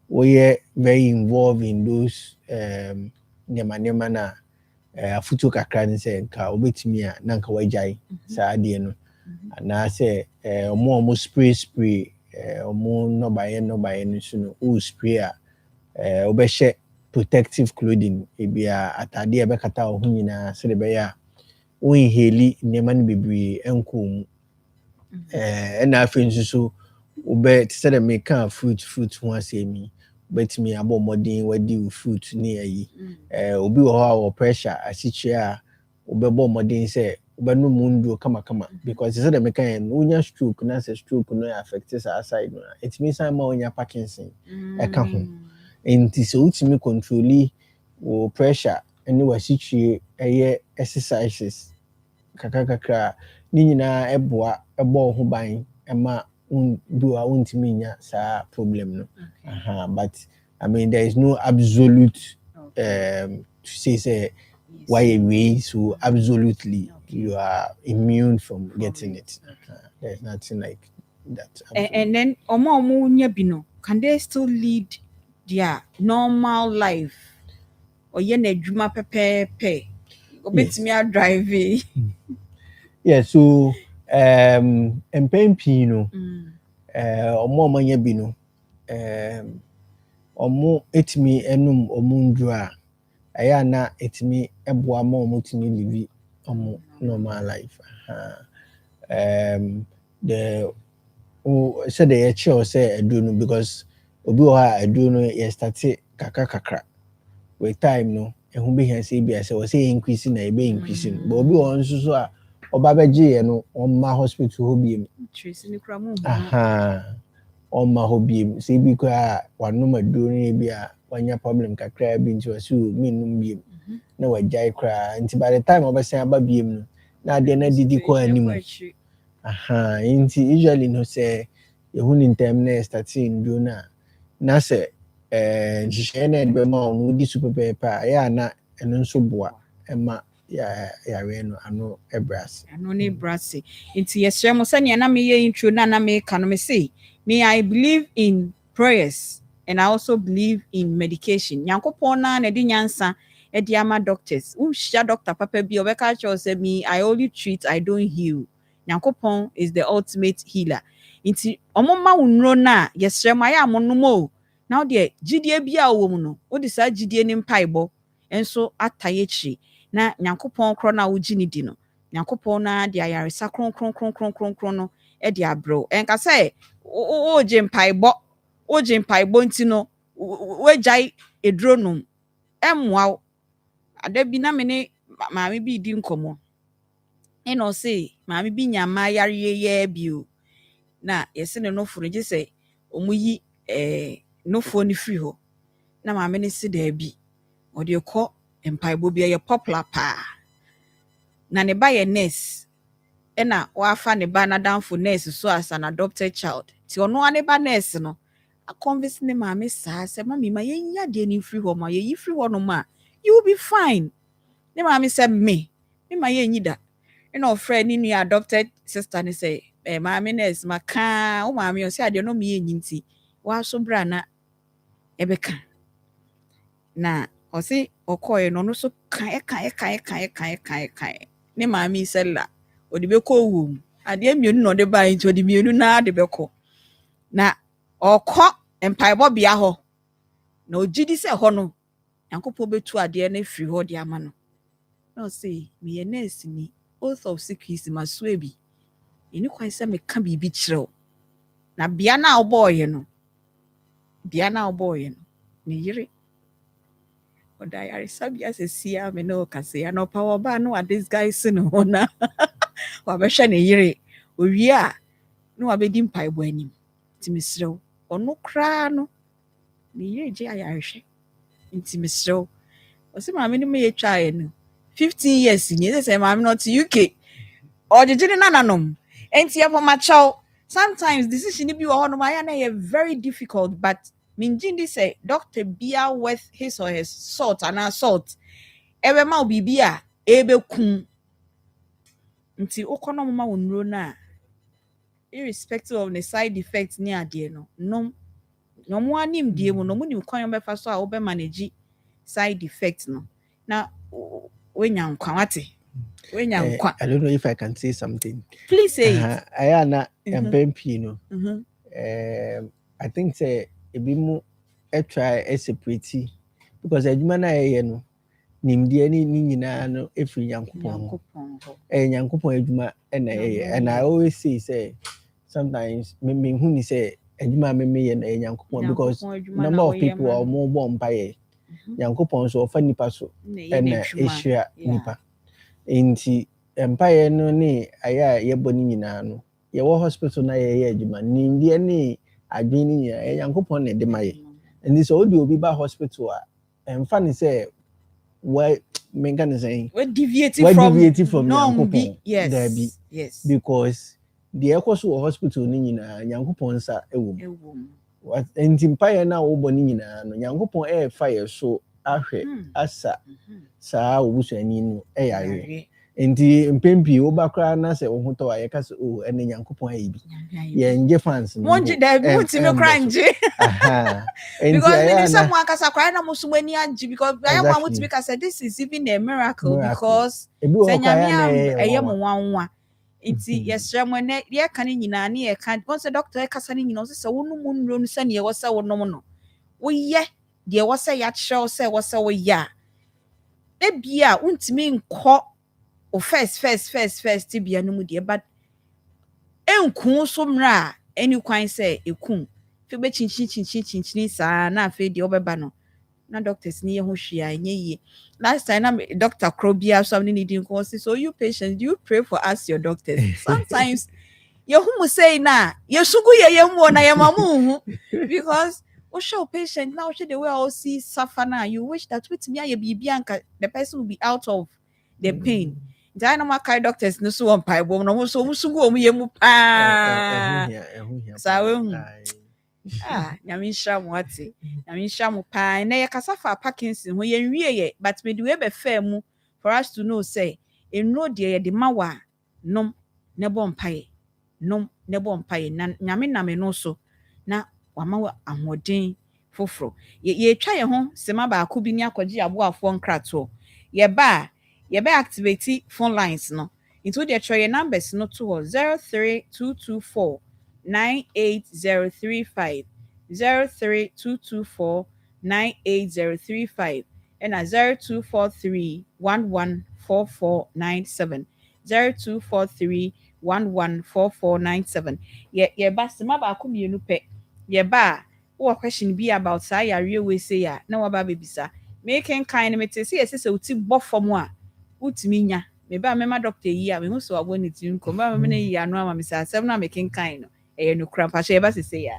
we very involved in those nema na afutu kakra ni say nka obetimi a na nka wajai sa ade no And I say more spray more no by no so no spray obeshe protective clothing ebia atade e bekata ho nyina se de be ya wo inhale nema no bebre enko mu na afi nso so obe te se de make fruit ho asemi betimi abo modern wadi fruit ni ayi obi wo ho pressure asichie a obebo modern se obenu mundu kama because te se de make unya stroke na se stroke no affect sa side no it means am unya Parkinson eka ho nti so ultimate control o pressure any wasitwie exercises kakakakra ni nyina eboa ho ban ema do a untimi nya sa problem no but I mean there is no absolute to say why we so absolutely you are immune from getting it. There's nothing like that. And then omo nya bi no, can they still lead their normal life? Or ye na adwuma pepepe. Obetimi a drive. Yeah, so MPP no omo nya bi no omo etimi enum omo ndru a aya na etimi eboa ma omo timi live omo normal life. The said the chair say I don't know because obi I don't know yesterday kakra with time no and who be here say be say was increasing na be increasing but obi on so a oba beje no on ma hospital ho biem on ma ho biem say bi kwa wanu maduro bi a wanya problem kakra bi nti wasu minum biem na wajai kra nti by the time oba say aba biem no na de na didi ko animu usually no say you in time na starting do na say nhihye na de ma onu di super paper ya na eno nso boa ema ya we no ano ebras ano ne brase nti yesre mo sane na me ye intro na me ka no me say me I believe in prayers and I also believe in medication yankopon na de nyansa e de ama doctors who share doctor papa bi obeka cho say me I only treat I don't heal. Nyankopon is the ultimate healer. Inti omoma wunro na yesre ma ya monomo now de gidie bia wo mu no wo de sa gidie ni mpaibo enso atayechi na nyankopon kro na wo gini di no nyankopon na de ayaresa kron no e de abro enka say o je mpaibo nti no we jai edronum emwa adabi na me ne maame bi di nkomo eno say maame bi nyama yare ye bio na yesi ne no furu je say omuyi no fo ni free ho na maame ne si da bi o de ko empaibo bi ye popular pa na ne ba ye nurse ena wafa ne ba na danfo nurse so as an adopted child ti ono ane ba nurse no a convince ne maame sa se mami ma ye nya de ni free ho ma ye yi free ho no ma you will be fine ne maame say me ma ye nyida ena friend ni new adopted sister ni say maame nurse maka o maame o say ade no me ye nyinti wa so bra na ebeka na o say okoye no no so kan ne maame sella odi beko wu ade mienu no de ba nti odi mienu na de beko na okọ empaibo bia ho na ogidi se ho no yankopọ betu ade na free ho de ama no no say me ye nurse ni oath of secrecy maswebi eni kwan se me ka bibi kireo na bia na oboye no ne yire oda yare sabia se sia me no kase ya no power ba no this guy sin ho na wa be hwe ne yire owie a no wa be di mpaibo anim ti mesrew ono kra no ne yire je ayarehwe nti mesrew o se maame ni me ye twa no 15 years ni say maame no to UK or the jini nananom enti ya ma chaw sometimes decision bi wo ho no ma ya na very difficult but minjindi say doctor bia worth his or his salt and salt ebe ma obibi a ebe kun nti okono ma wonro na irrespective of the side effects ni ade no mo anim die mu no mo ni kwan be fa so a wo be manage side effects no na wenya nkwa wate I don't know if I can say something. Please say it. Ayana Mhm. I think say a bit more try a separate because adwuma na yɛ no nimdeɛ ne nyinaa no ɛfiri Nyankopɔn Nyankopɔn adwuma ɛna ɛyɛ and I always say sometimes me hu ni sɛ adwuma me yɛ na Nyankopɔn because number of people are more bɔ mpaeɛ Nyankopɔn so ɔfa nipa so ɛna ɛhyira nipa nti mpaeɛ no ne ayɛ a yɛbɔ ne nyinaa no yɛwɔ hospital na yɛyɛ adwuma nimdeɛ ne adwene ne nyinaa Nyankopɔn na ɛde ma yɛ nti sɛ wode obi ba hospital a ɛmfa ne sɛ why menka ne sɛn we deviating from Nyankopɔn yes because deɛ ɛkɔ so wɔ hospital ne nyinaa Nyankopɔn nsa ɛwɔ mu nti mpaeɛ no a wobɔ ne nyinaa no Nyankopɔn ɛɛfa yɛ so ahwɛ asa saa obusuani no ɛyare nti mpempi woba koraa na sɛ wo ho tɔ a yɛka sɛ o ɛne Nyankopɔn ayɛ bi yɛngye fans no monje da bi mutimi kranje because we need someone kasa cry na musumani anje because I am want to make us say this is even a miracle because sɛ nyame ɛyɛ mo wanwa nti yɛsrɛ mo ne yɛka ne nyinaa ne yɛka once doctor kasa ne nyinaa sɛ wo no mu nro no sɛ ne yɛwɔ sɛ wo nom no woyɛ deɛ wɔ sɛ yɛakyerɛw sɛ wɔ sɛ woyɛ a ebia untimi nkɔ o first tibia no mu deɛ but enku so mra any kwan sɛ ekun fe be chinchin saa na afi deɛ obɛba no na doctors ni yɛ ho hwia nyɛ yie last time na doctor Krobia so am needing cause so you patients do you pray for us your doctors sometimes you who say na yesugu ye mu na ye mamu because we show patient now show the way all see suffer now you wish that with me aye bibianka the person will be out of the pain Dynamo carry doctors no so on pipe no so musugu omu ye mu pa sawe nyame nhira mo ate nyame nhira mo pa na ye kasa fa Parkinson ho ye nwie ye but me de we be fa mu for us to know say enro de ye de mawa nom ne bo mpaye nom ne bo mpaye na nyame na me no so na wama ahoden foforo ye twa ye ho sema ba ko bi ni akogye aboafo nkrato ye ba activate phone lines no into the try numbers no to 03224 98035 03224 98035 and 0243 114497 0243 114497 ye ba sema ba ko mienu pe ye ba wo question be about say yare we say ya na wa ba bebisa making kind me say say uti bofom a utiminya me ba me ma doctor yi a me hu so abo ne tin ko ba me na yi anu ama me say asem na making kind no e no kra pa she ba say ya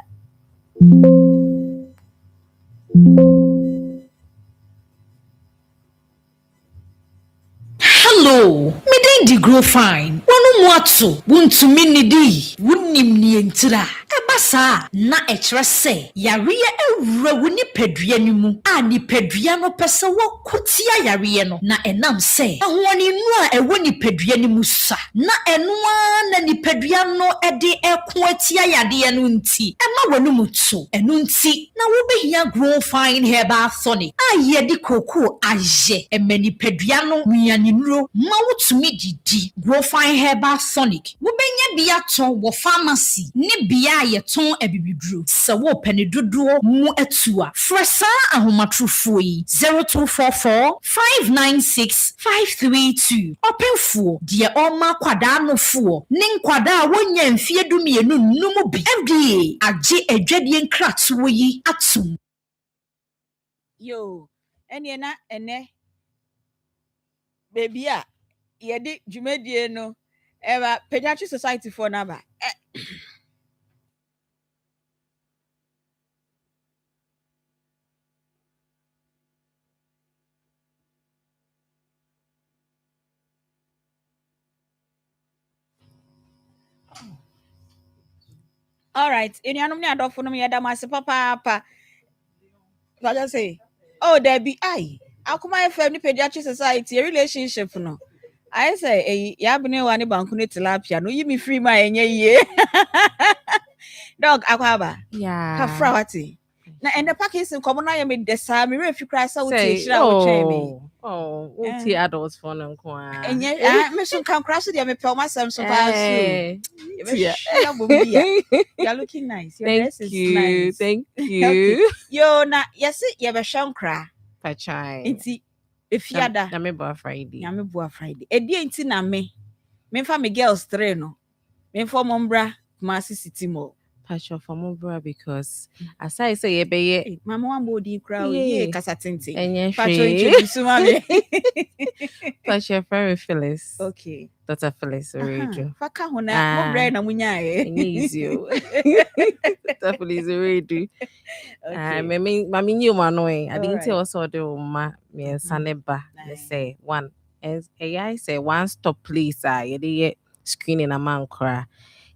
Hello, me dey grow fine. Wonu mu ato, wuntumi nidi, wunnim ni entira. Ebasa na ekyerɛ sɛ yareɛ awura wo nipadua no mu a nipadua no pɛ sɛ wɔkotia yareɛ no na ɛnam sɛ ahoɔne nu a ɛwɔ nipadua no mu sa na ɛnoa na nipadua no ɛde ɛko atia yadeɛ no nti ɛma wɔn mu to ɛno nti na wobɛhia grow fine herbal tonic a yɛde koko ayɛ ɛma nipadua no nnuanenuro ma wotumi didi grow fine herbal tonic wobɛnya bi atɔ wɔ pharmacy ne bia yɛtɔn abibiduro sɛ wo pɛne dodoɔ mu atua frɛ saa ahomatrofoɔ yi 0244 596 532 ɔpɛfoɔ deɛ ɔma kwadaa nofoɔ ne nkwadaa a wonya mfie dumienu nnum bi FDA agye adwadie nkratoɔ yi atom yo ene na ene baby a yɛde dwumadie no eba pediatric society for naba all right enuanom ne adofo no yɛda mase papa I just say oh there be I Akoma FM ni pediatric society a relationship no I say ya bene wa ne banku ne tilapia no yi me free ma enye ye dog akwaba yeah kafra wati Na and the Parkinson common I made the same if you cry so me. Oh, adults for no And yet, I miss come crash it. I tell myself so far soon. You're looking nice. Your dress is nice. Thank you. Yo, na yes, you have a sham cry. Pachai. It's if you had a me boa Friday. I'm a boa Friday. A dear inti na me. Me for me girls treno. Me for Mombra, Massy City Mall. Passion for Mombra because as I say, ye be Mama one body crowd, ye casatinti. And ye Passion introduce me. Passion very Phyllis. Okay. Dr. Phyllis already. Faka hona, Mombra na munya easy. Dr. Phyllis already. Mami knew my annoying. I didn't tell us all the ma me and Saneba. They say one as I say one stop please. I screening a man cry.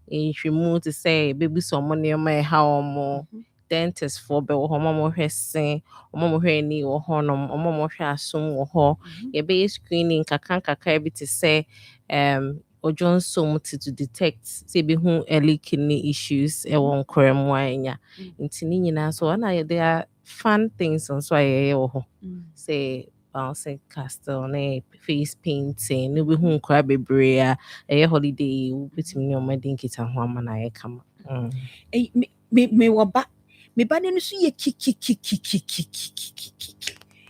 If you move to say baby some money on my how more dentist for be or mama hwese or mama hweni or honum or mama hwasum or ho ye be screening kaka bi to say or John so to detect say be who early kidney issues e won krem wanya intini nyina so na there are fun things on so ye ho say bouncing castle na face painting no be hu kra bebre a holiday with me on my dinkita ho ama na ye kama me woba me ba ne so ye kiki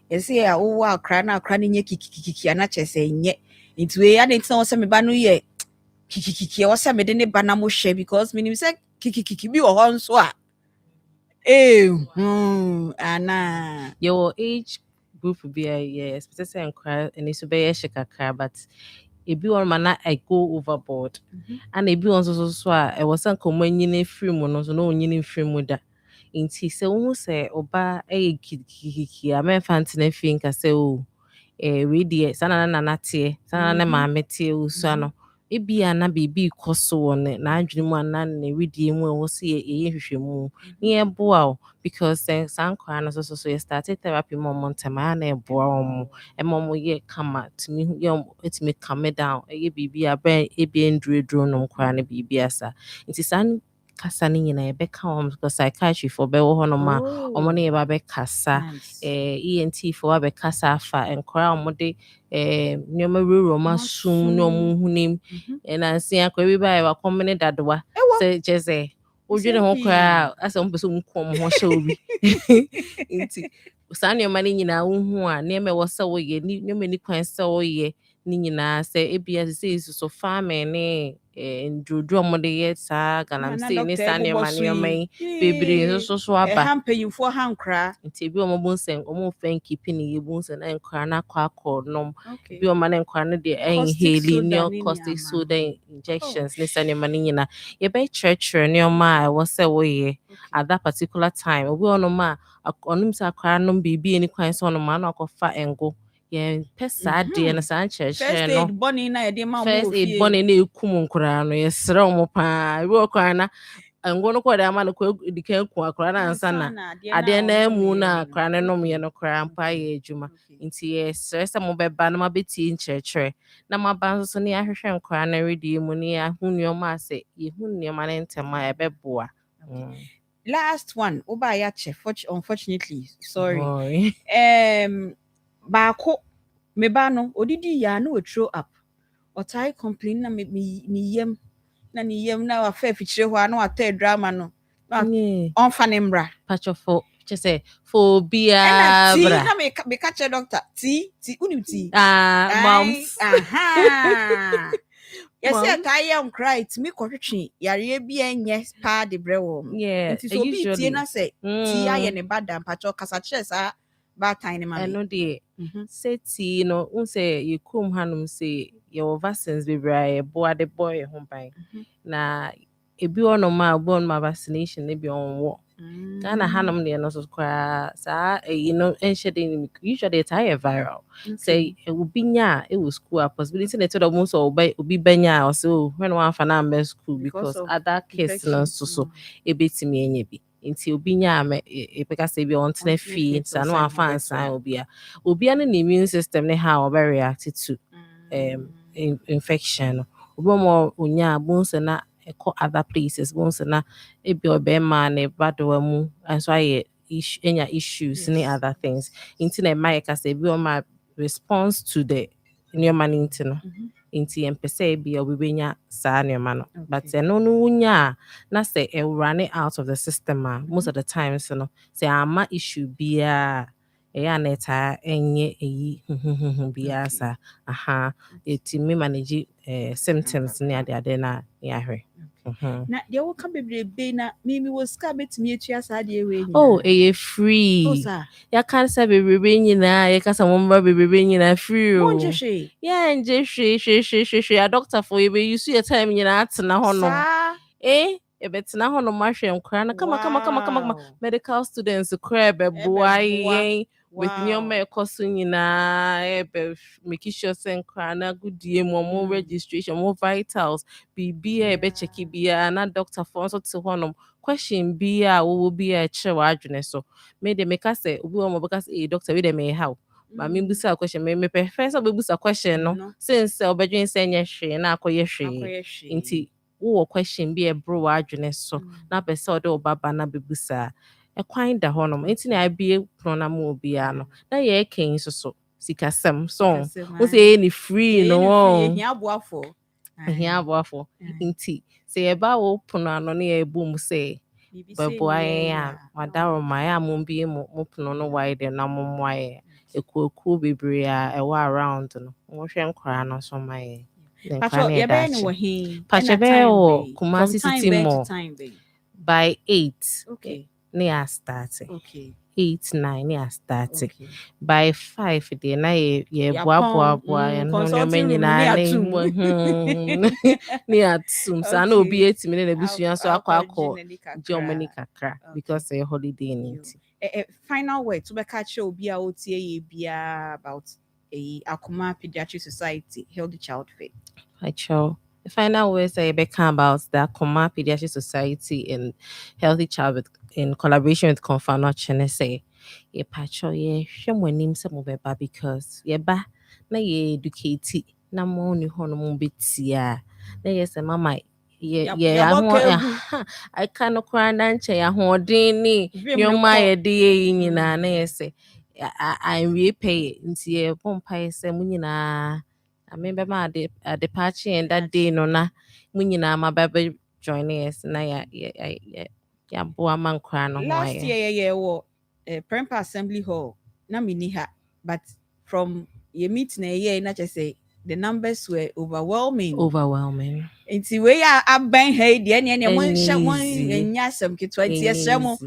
ese ya wo akra na akra ne nye kiki ana chese nye nti we ya ne tsan wo se me ba no ye kiki wo se me de ne ba na mo hwe because me nim se kiki bi wo ho nso a ana your age group be yes especially and cry and it's be shikaka but if you want man I go overboard and if you want so I was some nyine free mu no so no nyine free mu da inti se wo se oba kiki amefant na fi nka se o we die sana na natie sana na ma metie usu ano ebia na bibi koso won na adwene mu anan na redie mu wo se ye hwehwemu ni eboa because sankwa na so you started therapy mom ntama na eboa mo e mom ye kama timi etimi calm down ye bibi aben ebia ndredro no nkwa na bibi asa nti san kasa ni nyina ebe ka because psychiatry for be wo hono ma omo na ye ba be kasa ENT for be kasa afa enkora omo de nyoma ruro ma sum no mu hunim na sia akwa bi ba e wa komene dadoa se jeze odwene ho kwa asa mo beso nkom ho hye obi nti sa nyoma ni nyina wo hu a na me wo se wo ye nyoma ni kwan se wo ye ni nyina se ebia se so farming ne ndrodro mo de ye sa ganam se ni sa nyoma ni nyoma bebre so aba hampanyimfo hankra nti bi omo bonsen omo fan keeping ye bonsen na nkra na kwa nom bi omo na nkra no de inhale ne caustic soda injections ni sa nyoma ni nyina ye be church ne oma wo se wo ye at that particular time obi ono ma onum sa akra no bibi ni kwan so no ma na akofa engo ye pesa de na san church no first aid bonny na de ma mo first aid bonny na ekum nkra no ye sere omo pa bi okra na engo no kwa de ama no kwa dika ku akra na ansa na ade na mu na akra ne no me no kra mpa ye adwuma nti ye sere se mo beba na ma beti nkyerkyere na ma ba so ne ahwehwe nkra na redi mu ne ahunu ma ase ye hunu ma ne ntema ebeboa last one oba ya chef unfortunately sorry baako me ba no odidi ya na o throw up otai complain na me yem na ni yem na wa fa fichire ho na wa ta drama no on fa ne mbra pachofo say phobia bra na me catch doctor ti unim ti moms yes I am cry to me kwetwe yare bia enye pa de brewo nti so bi tie na say ti aye ne bada pacho kasa kire sa ba time ne ma eno de say ti no un say you come hanum say your vaccines be bra boy the boy ho ban na ebi ono ma vaccination ne bi onwo Ghana hanum ne no so kwa sa enshede usually it's high viral say it will be nya it will school possibility that the most obi benya or so when one fa na school because other case no so ebetimi enye bi nti obi nya me epeka say bi on tena fee sa no afa ansan obi an the immune system ne how obi react to infection obi mo onya bonse na other places bonse na ebi obema na badoa mu and so issues and other things. Internet my say be on my response to the new man internet. Inti empese bi obibenya saa nneɛma no but ɛno no wonya na sɛ run it out of the system most of the times no sɛ ama issue biara ɛyɛ a na ɛtaa ɛnyɛ ɛyi biara saa ɛtumi manage symptoms ne ade na yɛahwɛ na deɛ woka bebrebe na mimi wɔ sika betumi atua saa deɛ wei nyinaa oh ɛyɛ free yɛka sɛ bebrebe nyinaa yɛka sɛ mommra bebrebe nyinaa free o yɛngye hwee a doctor for yɛbɛyi so yɛ time nyinaa atena hɔ nom yɛbɛtena hɔ nom ahwɛ nkora no kama medical students koraa ɛbɛboa yɛn with nneɛma ɛkɔ so nyinaa making sure sɛ nkora no agodie mu ɔmo registration ɔmo vitals biribiaa yɛbɛkyɛke biaa na doctor fo nso te hɔ nom question biaa wɔwɔ biaa ɛkyerɛ w'adwene so mede meka sɛ obi wɔ ma bɛka sɛ doctor wei dɛ meyɛ haw ma mebusa question mepɛ fɛ sɛ wobɛbusa question no since sɛ wobɛdwene sɛ nyɛ hwee na akɔyɛ hwee nti wowɔ question bi ɛboro w'adwene so na pɛ sɛ ɔde wo baba na bɛbusa ɛkwan da hɔ nom nti na abie pono na ma obiara no na yɛɛka nso so sikasɛm so wo sɛ ɛyɛ ne free no ɛhia aboafo nti sɛ yɛba wo pono ano ne yɛbɔ mu sɛ bɛboa yɛn a wadaroma yɛ a mombie mo pono no wae dɛ na mommoa yɛ ekuokuo bebree a ɛwɔ around no mohwɛ nkwaraa no so ma yɛ yɛbɛyɛ no wɔ he Pachebe or Kumasi City Mall by 8. Ne are starting. 8, 9 ne are starting. By 5 they na ye boa and no many na ne atum. So no be 8 minutes ebusuan so akọ Germany kakra because a holiday need. Final word to be catch obi a otie ye bia about Akoma Pediatric Society Healthy Child Faith. The final words I become about the Akoma Pediatric Society and Healthy Child in collaboration with Confano Chene say, ye pacho ye shemwenim some beba because ye ba na ye educate na mo ni hono bitia na ye se mama I cannot cry nanche ya hoden ni nyoma ye de nyina na ye se I repay nti ye pompa se mu nyina I remember my departure and that day no na munyina my baby joining us na ya boa man kra no last year Prempa Assembly Hall na mini but from your meeting a year na just say the numbers were overwhelming nti we ya aban hey de ne mo hye mo nya sam ketwa nti esremo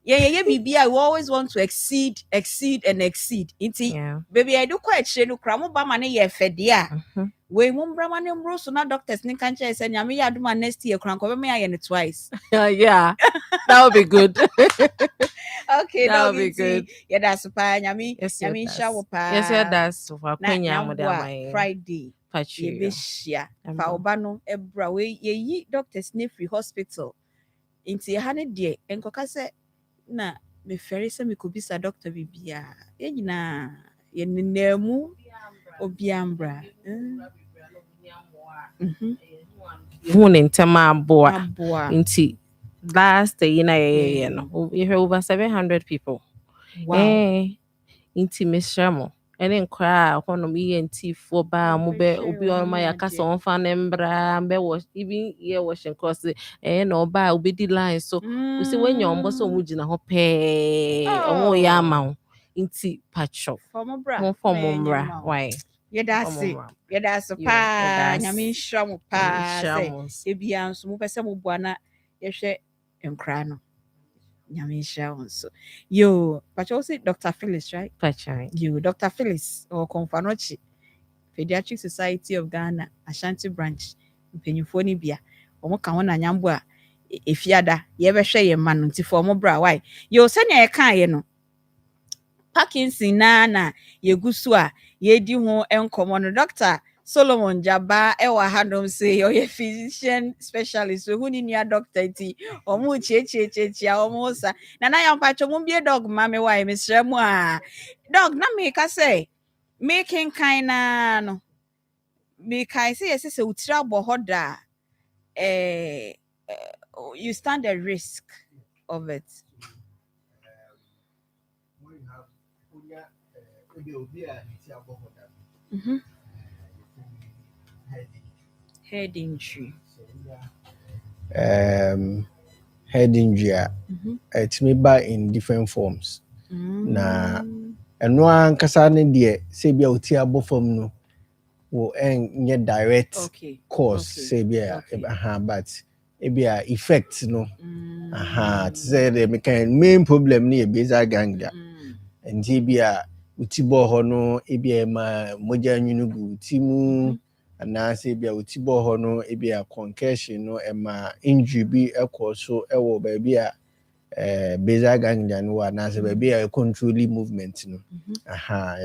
yeah, we always want to exceed. Inti, baby, I do quite share no cramo ba mane ye fedia. We mumbra mane mbro so na doctors ni kanche say nyame ya do next year kranko be me aye twice. Yeah, that would be good. Okay, that would be good. Yeah, that's pa nyame shawo pa. Yes, that's for kwenya mo da mai. Friday. Ye be shia. Fa oba no ebra we ye doctors ni free hospital. Inti ha ne de enkoka se na me ferry se me kubisa doctor bibia nyina ye nenamu obiambra hu ne ntema aboa nti last year na ye no you have over 700 people nti me shramo ene nkra hono me enti fo ba mo be obi on ma yakasa on fa ne mbra be was even here washing cross no ba obedi line so we say when your mbo so mu gina ho pe on ya ma nti pacho for mbra why yeda pa nyame nhwamo pa say ebia nso mo pese mo bua na ye hwe nkra no nyame nhwamo so yo pacho say Dr. Phyllis right you Dr. Phyllis or Confanochi Pediatric Society of Ghana Ashanti branch mpenyufo ni bia omo ka ho na nyambo a efiada ye be hwe ye ma no nti for mo bra why yo senya ye kan ye no Parkinson na yegusu a ye di ho enkomo no Dr. Solomon Jaba ewa handom say you're a physician specialist so who ni doctor ti omo chechecheche omo sa na yam pacho mo bie dog ma me why mesrɛ mu a dog na me ka say making kind no me kai say yes say utira bohoda you stand the risk of it Head injury. Head injury it may be in different forms. Na ɛno ankasa ne deɛ sɛ bia ɔti abɔ fam no will ɛnyɛ direct cause sɛ bia but ebia effect no to say the main problem ne yɛ basal ganglia nti bia uti bɔ hɔ no ebia ma mogya nwunu gu uti mu anaasɛ bia uti bɔ hɔ no ebia concussion no ɛma injury bi ɛkɔ so ɛwɔ baabi a basal ganglia no wa na say baabi a controlling movement no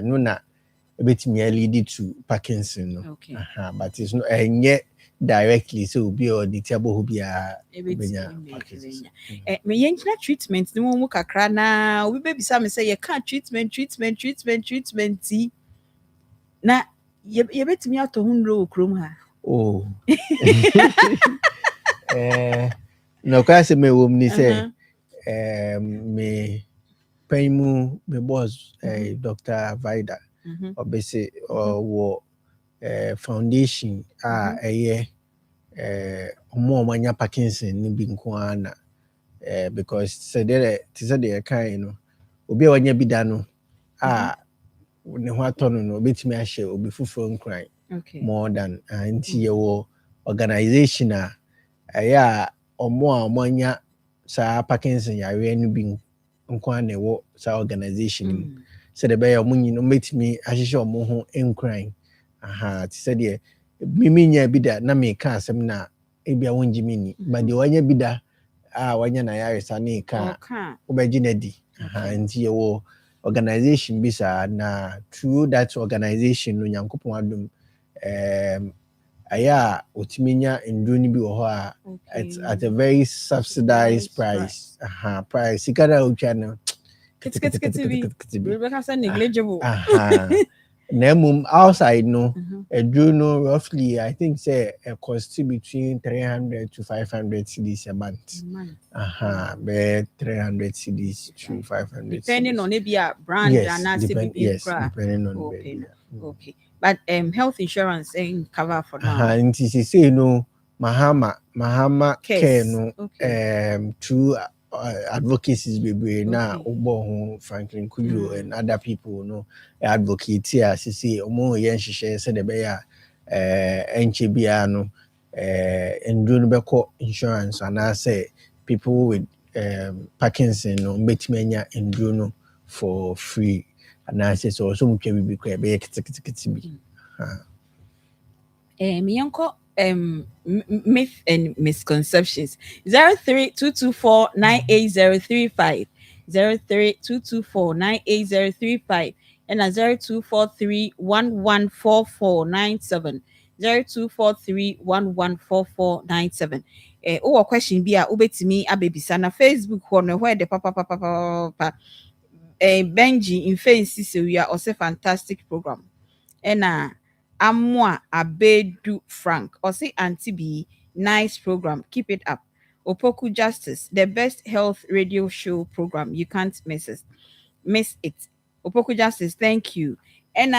no na ebetimi lead to Parkinson no but it's not directly so be or the table be a Parkinson me yentina treatment no mu kakra na obi be bisa me say you can treatment na ye betimi ato ho nro okrom ha no ka say me wo ni say me paimu me boss Dr. Vida obese or foundation omanya Parkinson ni bi nko ana because said there kind no obi wanya bi da no ne ho atono no obetimi ahye obi fufuro nkran more than anti yewo organization omanya sa Parkinson yare no bi nko ana wo sa organization so the bear munyi no metimi ahye omo ho nkran ti said there mimi nya bi da na me ka asem na ebia wonji mini but the wanya bi da wanya na yare sa ne ka obeji na di nti yewo organization bisa na through that organization no Nyankopon adom aya otiminya nduni bi wo ho at a very subsidized price price ikara otwa no negligible Nemum outside no no roughly I think say a cost between 300 to 500 cedis a month. Be 300 cedis to 500 depending on maybe a brand and depending on okay. But health insurance ain't cover for now. And say no Mahama care no through advocacies be na obo Franklin Kujo and other people no advocate here say omo yen hihye say the be ya enche bia no ndru no beko insurance and I say people with Parkinson no betime anya ndru no for free and I say so mutwa bibi kwa be kitikiti bi me yanko myth and misconceptions 0322498035 0322498035 and 0243114497 0243114497 question bi a obetimi abebisa na Facebook ho no where the papa Benji in face so we are also fantastic program and Amwa Abedu Frank or say Auntie B, nice program. Keep it up. Opoku Justice, the best health radio show program. You can't miss it. Opoku Justice, thank you. And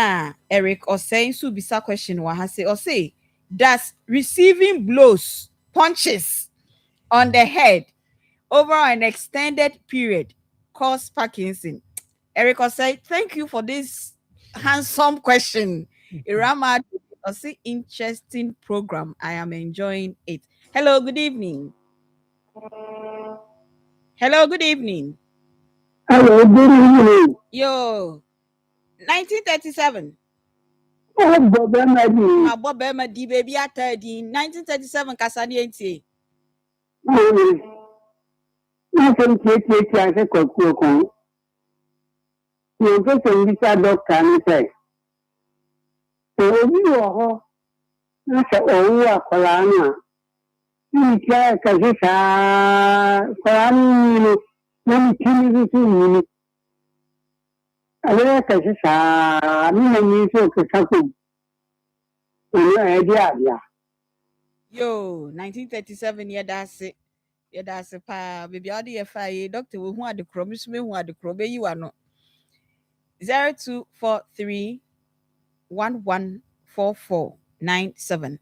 Eric or saying Subisa question wahase or say does receiving blows, punches on the head over an extended period cause Parkinson? Eric or say thank you for this handsome question. Irama, also interesting program. I am enjoying it. Hello, good evening. Hello, good evening. Hello, good evening. Yo, 1937. Bob Emadi, baby, at 1937, Kasani NT. Nothing take as a cook. You get a visa doctor and say. Obi wɔ na sɛ ɔwu akwaraa no a ntia kɛse saa akwaraa no nyini na ne tiri nso nyini ɛyɛ kɛse saa ne na nyi nso ɔkesa kɔm ɔno a ɛde adea yo 1937 yɛda ase paa baabi a wode yɛfa yi dɔkta wɔhu adekorɔ me so mehu adekorɔ bɛyi wa no 0243 114497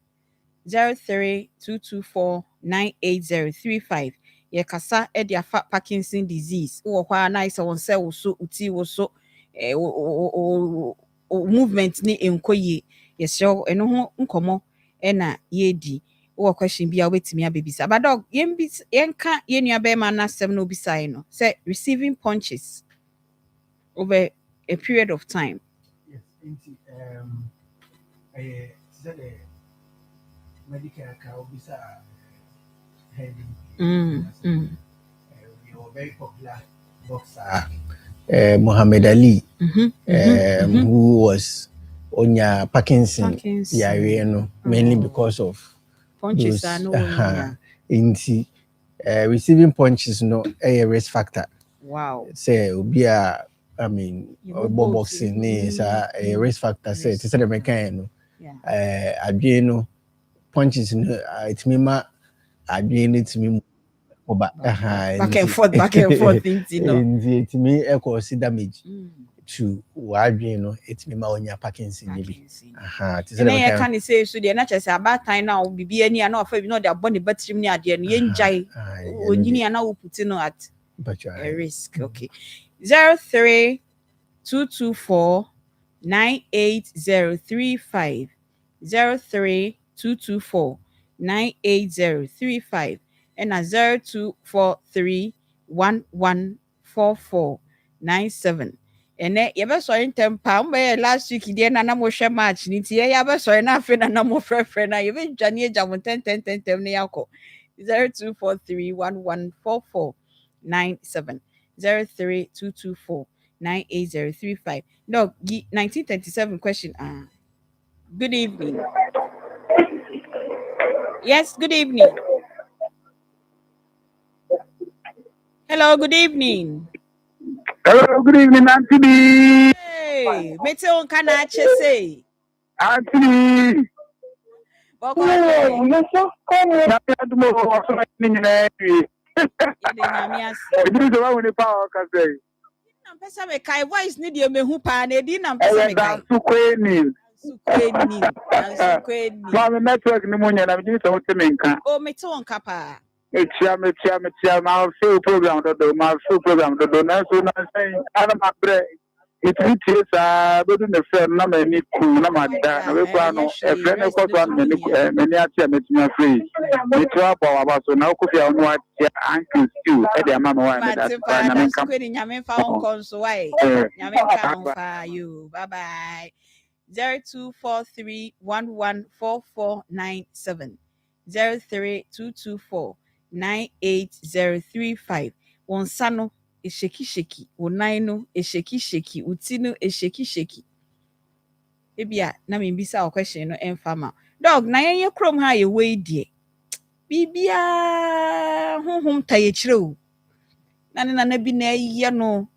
03-224-98035. Yekasa edi afa Parkinson disease. Uwa kwa na isa wonse woso uti woso movement ni enkoye. Yesho eno ho nkomo ena yedi. Uwa question bi a wetimi abebisa. But dog yenka yenua be ma na sem no bisa no. Say receiving punches over a period of time. Yes, medical account heading. We were very popular boxer, Muhammad Ali, who was on your Parkinson, mainly because of punches. Receiving punches no a risk factor. Wow. Say I mean, boxing is a risk factor. Say it's a mechanic. Again, punches it's me ma again it's me back and forth it's me echo damage to wagino it's me ma on your Parkinson maybe can say so the natural say about time now be any and off no their body battery near the yenjai onyini ana wo put no at a risk. Okay. 03-224-98035 03-224-98035 and 0243-114497. And then you so in temper last week the na mo hwe match ni tie ya be so na afi na mo frefre na you be dwane jam 10 ne yakọ 0243-114497 03-224-98035. No, 1937 question. Good evening. Yes, good evening. Hello, good evening. Hello, good evening, Auntie B. Hey, mete on kana say. Auntie. Pesa me kai voice ni de mehu pa na edi na pesa me kai. Sukweni. Ma me network ni munya na me so te menka. O mete on kapa. Etia ma full program do na so na say ana ma bre. It is bedu ne friend na me ni ku na ma da na we kwa no e friend e ko so na me ni atia me tia free. Me twa ba wa ba so na ko fia no atia uncle stew e de ma wa me da na me kam. Sukweni nyame fa on konso wai. Nyame ka on fa you. Bye bye. 0243-114497 03-224-98035. Wonsano is shaky. Wonaino is shaky. Utino is shaky. Ebia na me bisa o question no enfama. Dog na yen krom ha ye we die. Bibia honhom taye kire o. Na bi na yiye no.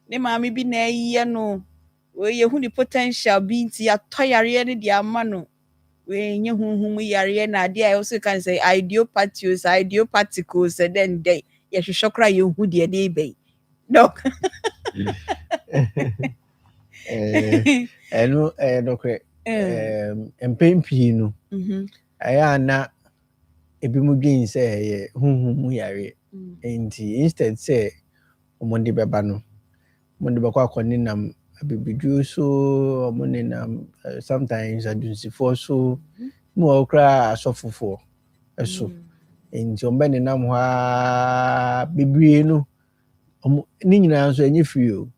Ne maami bi na yiye no. We ye hu the potential bi nti atoyare ne dia ama no. We nye honhom yare na dia I also can say idiopathic then day. Ye hwehwekra ye hu de dey be. Dog. Eno dokwe empempi no aya na ebi mu dwen say ye huhu yare enti instead say omonde beba no omonde bakwa koninam abibidu so omonenam sometimes adunsifo so mu okra asofofo eso enti ombene nam ha bibie no ni nyina so enye free o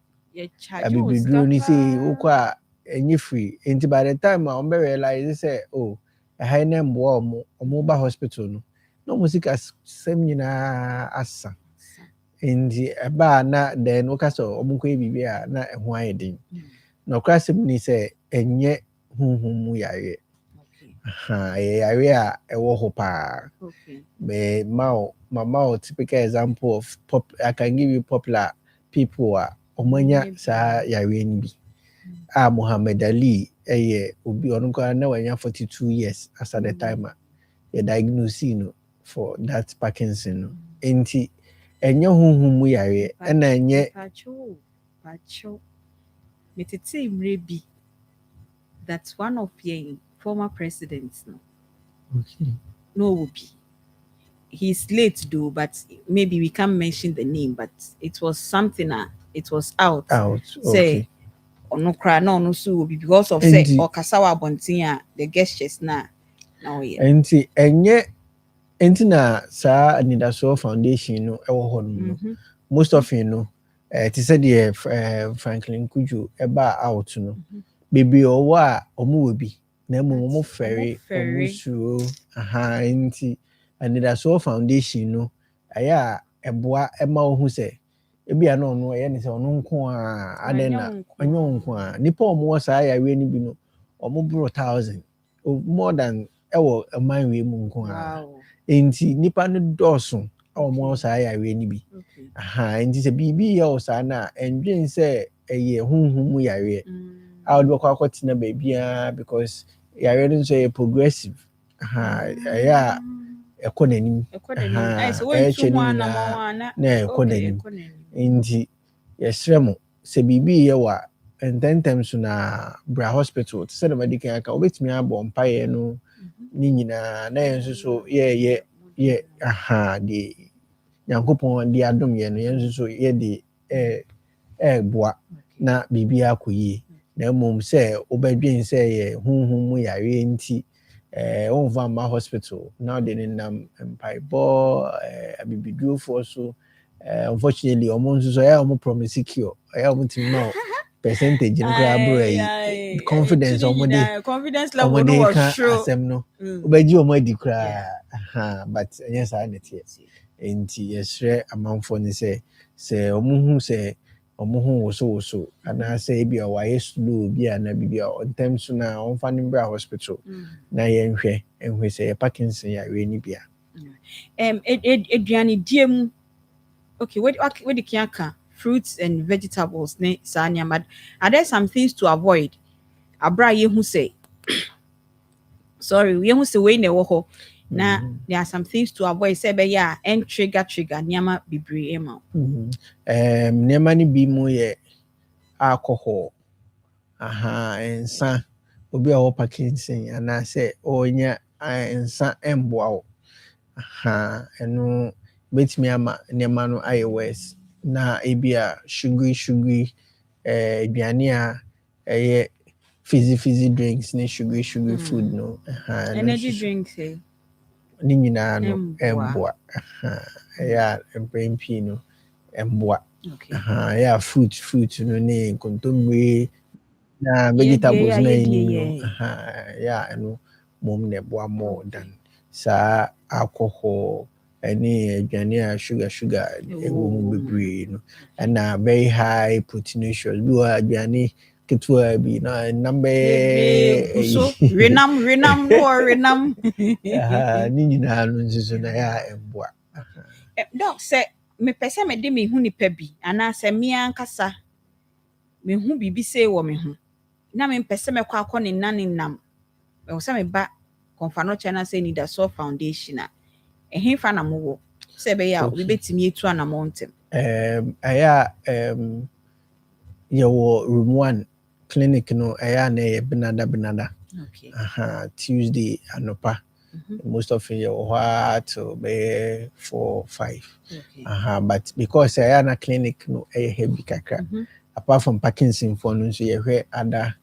abibidu ni say okwa enye free enti by the time I realize say oh a high name boy omo hospital no musika sem nyina asa enti eba na then okaso omo ko bibia na eho ayedin no krasem ni say enye huhumu yare yare a ewo ho pa me mama typical example of I can give you popular people omanya sa yare ni bi Muhammad Ali obi onko na wanya 42 years as at the time they diagnosed for that Parkinson enti enye huhumu yare na enye pacho metete mrebi that one of your former presidents no. Okay. No will be. He's late though, but maybe we can't mention the name, but it was something it was out. Okay. No cry no so will be because of say or kasawa bontia the gestures na yeah. Enti na sa Anidaso Foundation no ewo ho no. Most of you know it is said Franklin Kuju eba out no. Baby owo a omo wo bi na mo ferry omo suro enti Anidaso Foundation no aya eboa ema wo hu se ebi ana ono eye ne se ono nko a adena onyo nko a nipa omo sa ya we ni bi no omo bro 1000 more than ewo man we mu nko a enti nipa no doso omo sa ya we ni bi enti se bibi ya o sa na endwen se eye hunhum ya we I would work out na baby because ya we nso e progressive ya ekonomi na ekonomi indi yesremo se bibi ye wa ententem so na bra hospital se the medical aka obetimi abo mpaye no ni nyina na yenso so ye de yankopon de adom ye no yenso so ye de boa na bibi akoyi na mum se obedwen se ye hunhum mu yare nti on va ma hospital now they nam empire bo abibidu for so unfortunately almost so ya almost promise secure ya almost no percentage in grab confidence confidence level no was sure asem no obeji omo di kra but yes I net yes enti yesre amanfo ni se omuhu se omuhu woso ana say bi o waye slow bi ana bi o ntem so na on fa nimbra hospital na yenhwe enhwe say Parkinson ya we ni bia eduani diem okay what the kiaka fruits and vegetables ne sanya mad are there some things to avoid abra ye hu say sorry we hu say we ne wo ho na there are some things to avoid say be ya and trigger nyama bibre ema nyama ni bi mu ye alcohol ensa obi a wo Parkinson ana say onya ensa emboa wo eno betimi ama nyama no aye west na ebia sugary aduane a eye fizzy drinks ne sugary food no energy drinks ni nyina no emboa ya emprempi no emboa ya fruit no ne kontomire na vegetables na ni no ya eno mom ne boa more than sa alcohol any aduane sugar ewo mu bebre no na very high proteinous bi wa aduane ketwa bi na number renam ni nyina no nso na ya emboa doc say me pese me de me hu nipa bi ana se me ankasa me hu bibi say wo me hu na me pese me kwa akọ ne nam me se me ba konfano chana say Anidaso Foundation ehemfa na mo wo se be ya obi betimi etu ana montem aya your room 1 clinic no aya na ye benada okay Tuesday anopa most of you to be 4-5 but because aya na clinic no aya heavy kakra apart from Parkinson for no so ye hwe ada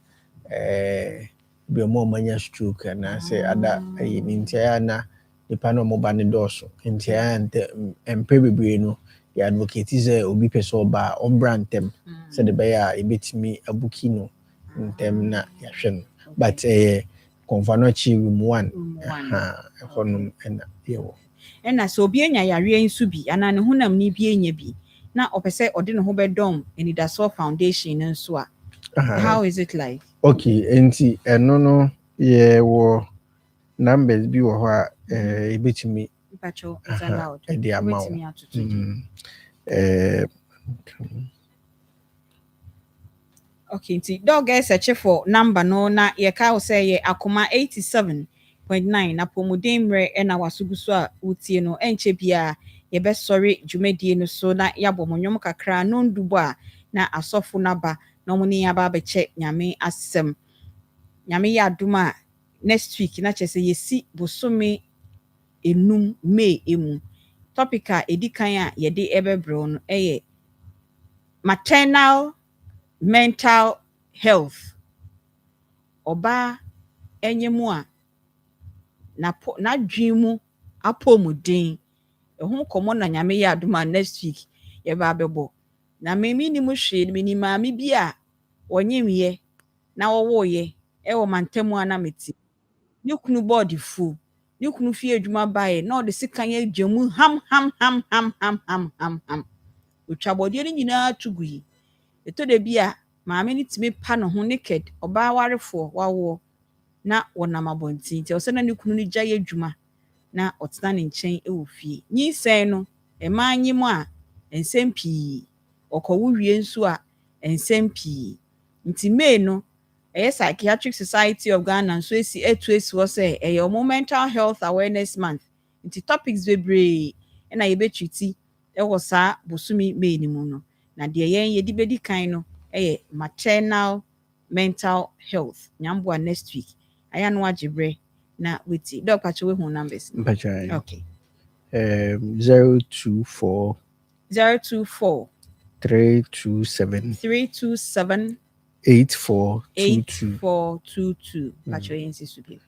be more manya stroke and say ada nti aya na nipa no mo ba ne doso nti ante empe bebre no ya advocate is obi person ba on brantem said the bear e betimi abuki no ntem na ya hwe no but konfanochi room 1 honum ena yewo ena so obi enya yare nsu bi ana ne honam ni bi enya bi na opese ode ne ho bedom Anidaso Foundation nso a how is it like okay enti eno no yewo numbers bi wo ho a ebetimi pacho is allowed the amount okay nti dog search for number no na ye ka say ye Akoma 87.9 na pomodemre na wasuguso a utie no enche bia ye be sorry dwumadie no so na yabomonyom kakra no ndubo a na asofo naba na ɔmo ne aba abɛkyɛ nyame asɛm nyame yɛ adom a next week na kyerɛ sɛ yɛsi bosome enum May emu topic a edi kan a yɛde ɛbɛbrɛw no ɛyɛ maternal mental health ɔbaa ɛnyɛ mu a n'adwen mu apɔmuden ɛho nkɔmmɔ na nyame yɛ adom a next week yɛba abɛbɔ na memi ni mu hwee no meni maame bi a wɔnyemyɛ na wɔwɔɔyɛ ɛwɔ mantam a na meti ne kunu bɔɔde fu ne kunu fie adwuma baeɛ na ɔde sekan agya mu ham otwa bɔdeɛ no nyinaa to gu yi ɛtɔ da bi a maame no tumi pa ne ho naked ɔbaa warefoɔ wawoɔ na wɔnam abɔnten nti ɔsɛ na ne kunu no gya yɛ adwuma na ɔtena ne nkyɛn ɛwɔ fie nyinsɛn no ɛmaa nye mu a nsɛm pii ɔkɔwo wie nso a nsɛm pii nti May no ɛyɛ Psychiatric Society of Ghana nso esi hɔ sɛ ɛyɛ ɔmo mental health awareness month nti topics bebree ɛna yɛbɛtwiti ɛwɔ saa bosome May ni mu no na deɛ yɛn yɛde bɛdi kan no ɛyɛ maternal mental health nyamboa next week aya no agyebrɛ na weti dɔk pakyɛ we hu numbers okay 024 327 8422 pakyɛ yɛnsi so bi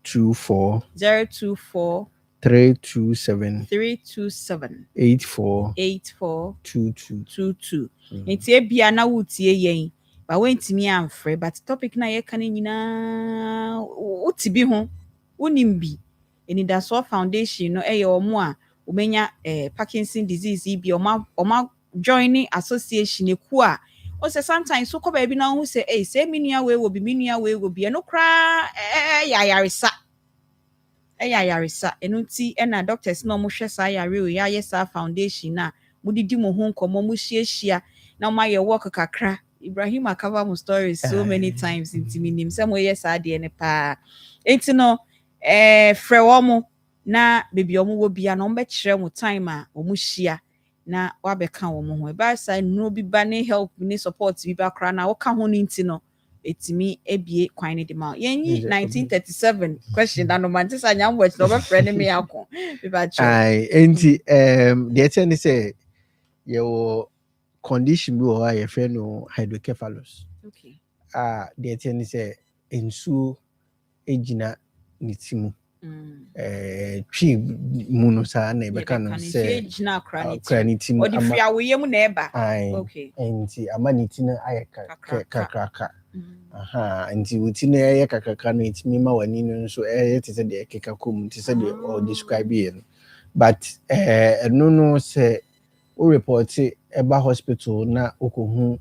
024 327 8422 nti ebia na wotie yɛn ba wentimi amfrɛ but topic na yɛka no nyinaa wote bi ho wonim bi Enidaso Foundation no ɛyɛ ɔmo a womenya Parkinson disease bi ɔma joining association eku a ɔsɛ sometimes so kɔ baabi na ho sɛ sɛ menua we wɔ bi menua we wɔ bi ɛno kra ɛyɛ ayaresa ɛno nti ɛna doctors na ɔmo hwɛ saa yare o yɛ saa foundation na mudidi mo ho nkɔmmɔ mo hyiahyia na ɔmo ayɛ work kakra Ibrahim cover mo stories so many times nti minim sɛ mo yɛ saa deɛ ne paa enti no frɛ wɔn na baby ɔmo wɔ bia na ɔmo bɛkyerɛ mo time a ɔmo hyia na wabɛka wɔn ho ɛba saa nnuro bi ba ne help ne support bi ba kora na wɔka ho ne nti no etimi ebie kwan ne de ma yɛnyi 1937 question na no man tisa nyambo ɛti na ɔbɛfrɛ ne me akɔ biba kyerɛ ai enti deɛ ɛkyɛ ne sɛ yɛwɔ condition bi wɔ hɔ a yɛfrɛ no hydrocephalus okay deɛ ɛkyɛ ne sɛ nsuo egyina ne ti mu twi mu no saa na ɛbɛka no sɛ egyina kra ne ti mu ɔde firi awoyɛ mu na ɛba okay enti ama ne ti no ayɛ kakraka nti wuti no ɛyɛ kakraka no etimi ma wani no nso ɛyɛ te sɛ deɛ ɛkeka kɔm te sɛ deɛ ɔdescribe yɛ no but ɛno no sɛ o report ɛba hospital na okɔhu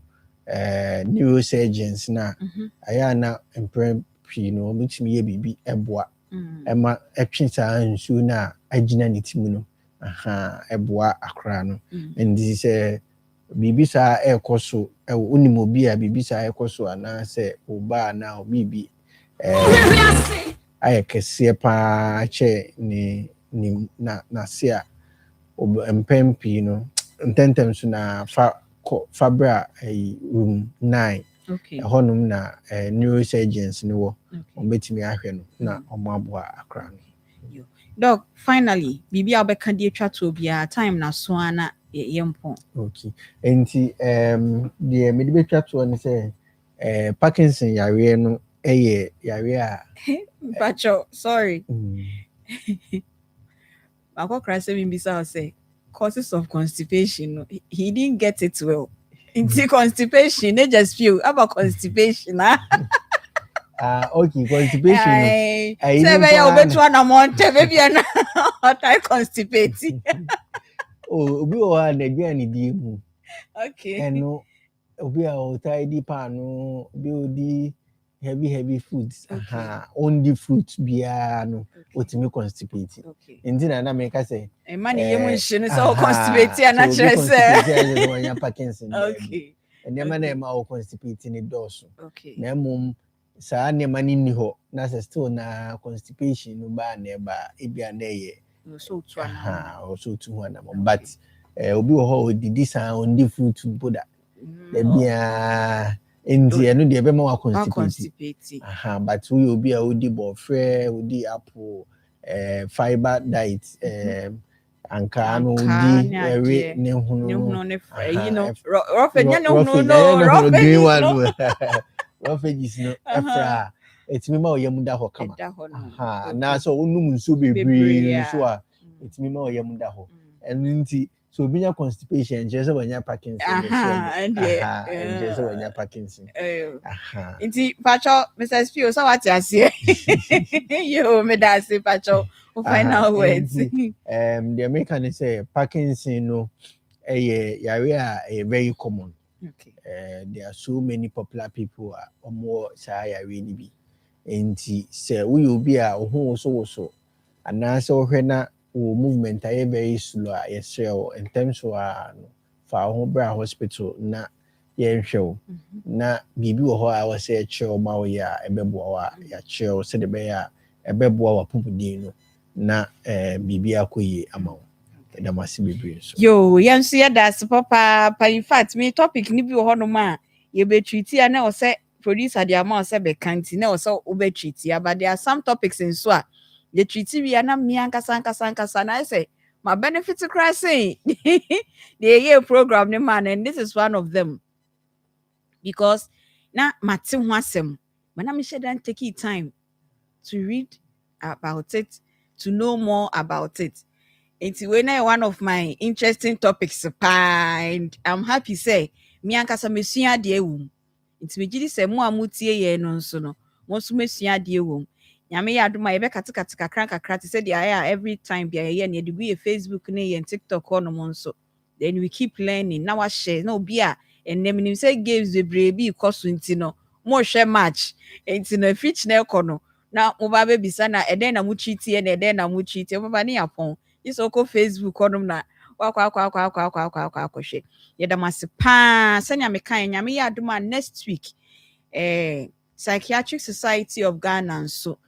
neurosurgeons na ayɛ na mpɛn pii no ɔmutumi yɛ bibi ɛboa ɛma ɛtwe saa nsuo na agyina ne ti mu no ɛboa akora no ndi sɛ bibi saa ɛkɔ so ɛwɔ onim obi a bibi saa ɛkɔ so ana sɛ oba na obibi ayɛ kɛseɛ paa kyɛ ne na se a mpɛn pii no ntɛntɛm so na fa bra room 9 ɛhɔnom na neurosurgeons ne wɔ ɔmbɛtumi ahwɛ no na ɔmo aboa akora no doc finally bibi a ɔbɛka de atwa to bia time na so ana yɛmpɔ okay enti deɛ mede bɛtwa to ne sɛ Parkinson yare no ɛyɛ yare a pacho sorry akɔkra sɛ mbisa sɛ causes of constipation no he didn't get it well into constipation they just feel about constipation okay constipation say be ya obetu na monte baby na I constipated obi o na aduane di emu okay eno obi a o tidy pan no obi odi heavy foods on the fruits bia no otimi constipated enti na make say e man yemu nhye no so constipated na chere say wanya Parkinson okay ene ma na ma o constipated ni doso okay na mum saa ne ma ni ho na still na constipation no ba na ba e bia na ye so tu ana so tu ana but obi wo ho didi saa on the fruit boda bia enti eno de be ma wa constipate. But we will be a udi bofre, udi apple, fiber diet, anka no udi ne hunu green one roughages no efra etimi ma oyamuda ho kama na so onum nso bebre so a etimi ma oyamuda ho enti so binya constipation je so wanya Parkinson and je so wanya Parkinson inti pacho Mr. Spio so what you say yo me da say pacho final words the American say Parkinson no yare very common. Okay. There are so many popular people more say really be enti say we will be a who so and also when movement are very slow yes in terms of for our hospital na show na bibi wo ho a wo say chill ma wo ya ebebo ya chill se de be ya ebebo wa pupudi no na bibi akoyi ama wo da masi bebre so yo yanso ya das papa in fact me topic ni bi wo ho no ma ye be treat ya na wo say producer de ama wo say be kanti na wo say wo be treat ya but there are some topics in so a the treat we na me ankasa na I say my benefit crashing the year program ni man and this is one of them because na mate ho asem but na me share dan take time to read about it, to know more about it. It's one of my interesting topics and I'm happy say me ankasa mesua de ewum. It's me gidi say mo amutie ye no nso no. Mo so mesua de ewum. Nyame ya adoma ye be katika kakra te say the every time bia ye na de go Facebook na ye TikTok on mo nso. Then we keep learning. Now I share no bia and them nim say games the brave cost nti no. Mo share match. Nti no fitch na ekono. Na mo ba be bisa na eden na mo cheat ye na eden na mo cheat. Mo ba ni yapon. Iso ko Facebook onum na kwa hwe yeda masipa sanya mekan nyame ya adoma next week Psychiatric Society of Ghana so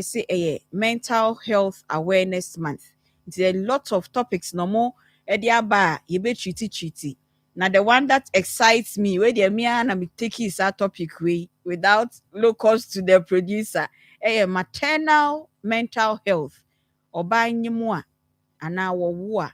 say mental health awareness month. There are a lot of topics no more aba ye be treaty na the one that excites me where the me na me take is a topic way without low cost to the producer maternal mental health oba nyimu a ana wo a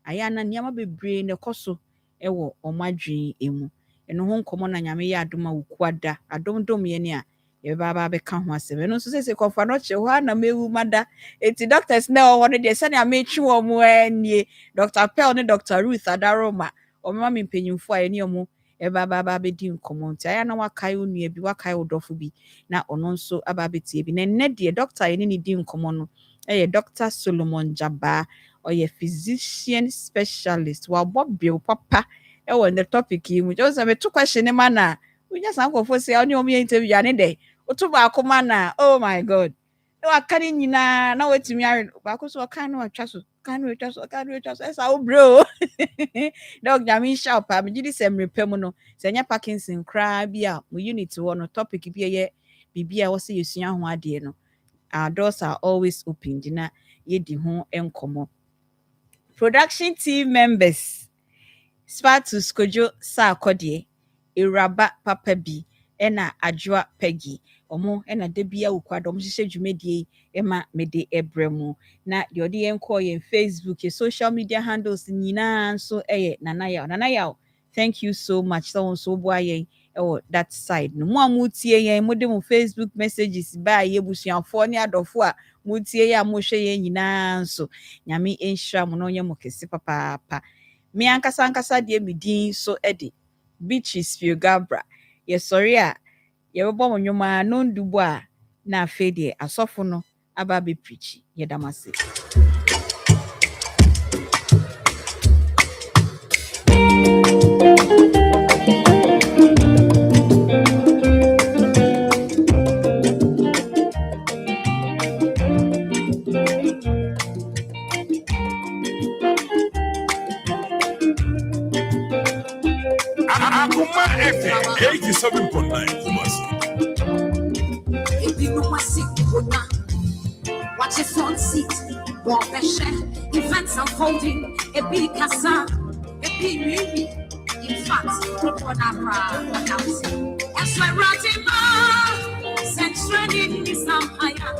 aya na niam bebre ne koso ewo omadwen emu eno ho nkomo na nyame ya adoma wukuada adomdom ye ne a ye baba be ka ho asebe no so se kofa no che ho na mewu mada eti doctors na ho no de se na mechi wo mu anie Dr. Pearl ne Dr. Ruth Adaroma o mama me mpanyimfo a ye ne omo e baba be di nkomo nti aya na wakai onua bi wakai odofo bi na ono nso aba betie bi na ne de doctor ye ne di nkomo no Dr. Solomon Jaba or a physician specialist wa bob papa when the topic you just have two question man we just go for say only me interview ane dey otu ba akoma na oh my god no akani nyina na wetimi are ba ko so kan no atwa so esa o bro dog nyami sharp am gidi sem repem no se nya Parkinson kra bia mo unit wo no topic bia ye bibia wo se yesua ho ade no our doors are always open dina yedi ho enkomo production team members Spatus Kojo Sakodie Iraba Papa B ena Ajwa Peggy omo ena debia ukwado omo hihye dwumedie ema mede ebremu na de odi enko ye Facebook ye social media handles nyina so nana yaw thank you so much so boaye that side no mo amutie yen mo de mo Facebook messages ba ye busuafo ne adofo a mutie ya mo hwe yen nyina so nyame enhira mo no nye mo kese papa me ankasa de medin so edi beaches Fiogabra ye sorry a ye bo mo nwoma no ndubo a na afede asofo no aba be preach ye damase Akoma FM 87.9 Kumasi. If you know what's it, watch your front seat, walk the share, events unfolding, a big casa, a big movie, In fact, what I'm announcing. And so Ratima, century in some higher.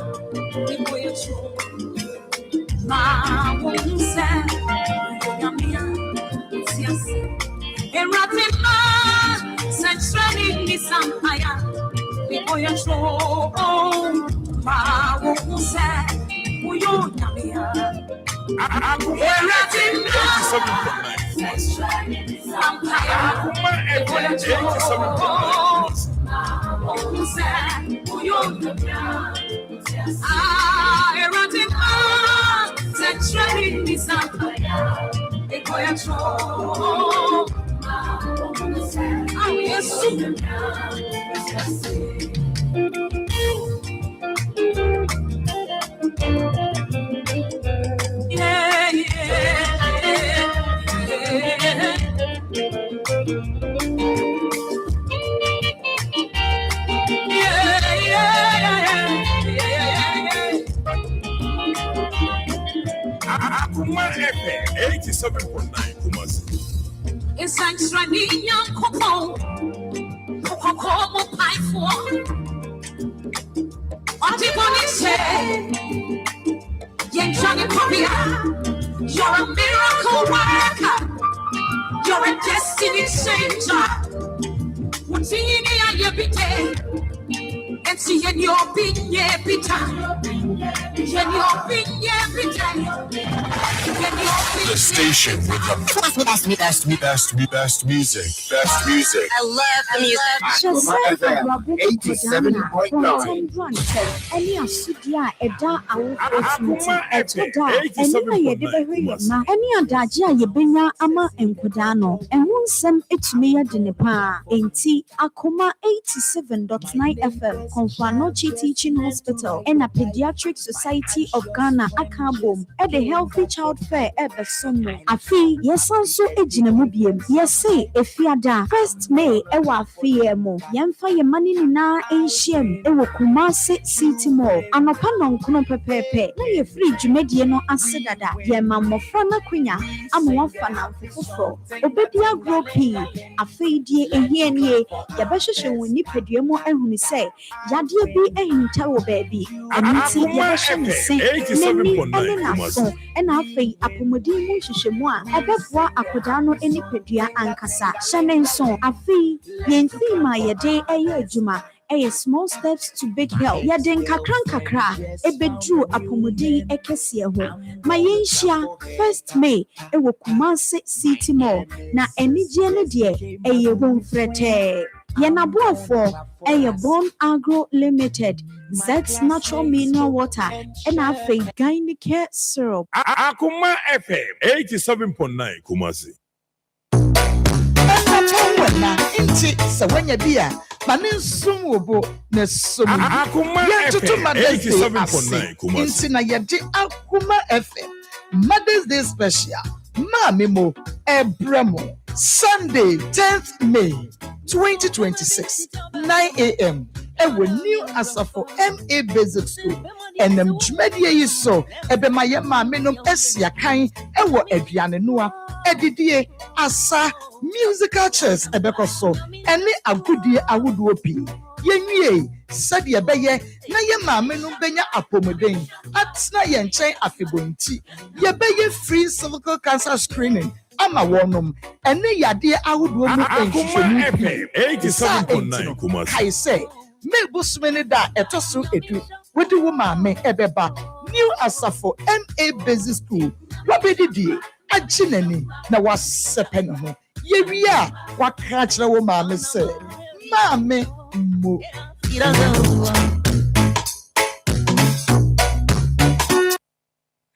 Ma won't say, Yamia, yes. And Ratima, century in some higher. Before you show, Ma won't say, Yamia. Akoma FM 87.9 Kumasi. It's like running young Coco pie for. What you gonna say? You're Johnny Korea. You're a miracle worker. You're a destiny changer. What's in your day? And see in your opinion, Peter. The station with the best music. Best music. I love the music. Akoma FM 87.9. Any asudia eda awo etoda eni yede behwe ma eni adaje a yebenya ama enkoda no enwo nsem etumi yade ne pa enti Akoma 87.9 FM Konfanochi Teaching Hospital and a Pediatric Society of Ghana Akabom at the Healthy Child Fair Ebesomo. Afi yesanso ejinamubiem. Yese efiada 1st May ewa afiemo. Yemfa ye mani nina enshiem ewo Kumasi City Mall. Anopa nonkono pepepe. Na ye free dwumedie no asedada. Ye mamofra na kwenya amwafa na mfufufo. Obedia gropi afi die ehienie yabehwehwe woni peduemo ehuni se yadie bi ehinta wo baabi. Anti yabehwe ne se neni ene na so ena afi apomodi mu hwehwemu a ebefo akoda no eni pedua ankasa. Shane so afi yenti ma yede eye adwuma small steps to big help. Yaden kakra ebedru apomodi ekese ho. Mayenhia 1st May ewo Kumasi City Mall na enije ne de eye bonfrete. Yenabofo Born Agro Limited, Zets Natural Mineral Water, and Afe Gynecare Syrup. Akoma FM 87.9 Kumasi. Inti sawanya bia manin sumubo na sumu Akoma FM 87.9 Kumasi. Inti na yedi Akoma FM Mother's Day Special Mami mo Ebremo Sunday 10th May 2026 9 a.m. Ewe New Asafo MA Basic School enem dwumadie yi so ebe maye maame nom esia kan ewo aduane noa edidie asa musical chairs ebekoso ene agudie awoduo pi yenwie sade ebeye na ye maame nom benya apomoden atna ye nchen afebonti ye beye free cervical cancer screening ama wonum ene yade awoduo mu Akoma FM 87.9 Kumasi. I say me busumene da etoso edu wodi wo maame ebeba New Asafo MA Basic School wabedidie aginani na wasepen ho yewie a wakra kire wo maame se maame mo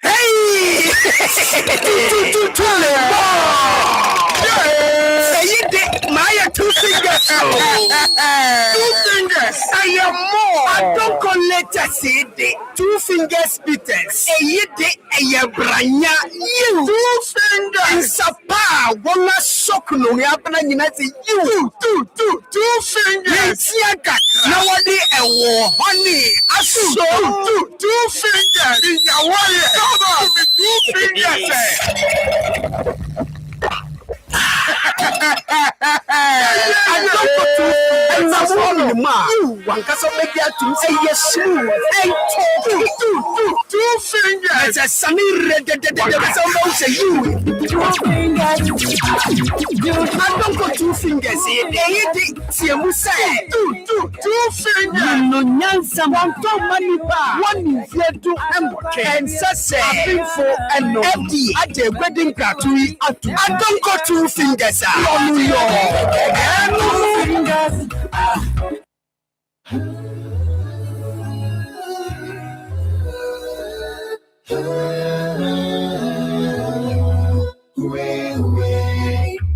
hey two fingers. Two fingers. I am more. I don't collect a CD. 2 fingers beaters. A yede a yabranya. You. 2 fingers. Sapa. Wanna shock no me happening united. You. Two fingers. Nobody a war. Honey. I saw 2 fingers. In your wallet. Come on. 2 fingers. just follow the man. You one cast of media to say yes, smooth. Hey, two fingers. It's a sunny red. Someone say you. 2 fingers. I don't got 2 fingers. See, you say 2 fingers. No Nsem. One to money bar. One is here to and say for and no FD at the wedding party. I don't got 2 fingers.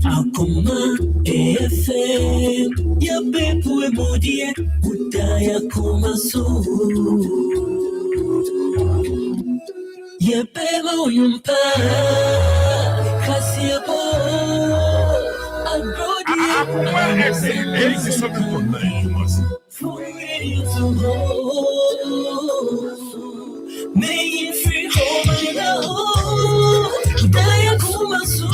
Akoma FM ya bepu emodie udaya koma so ya beba uyumpa kasiabo agrodi Akoma FM 87.9 for radio to hold may you free home now udaya koma so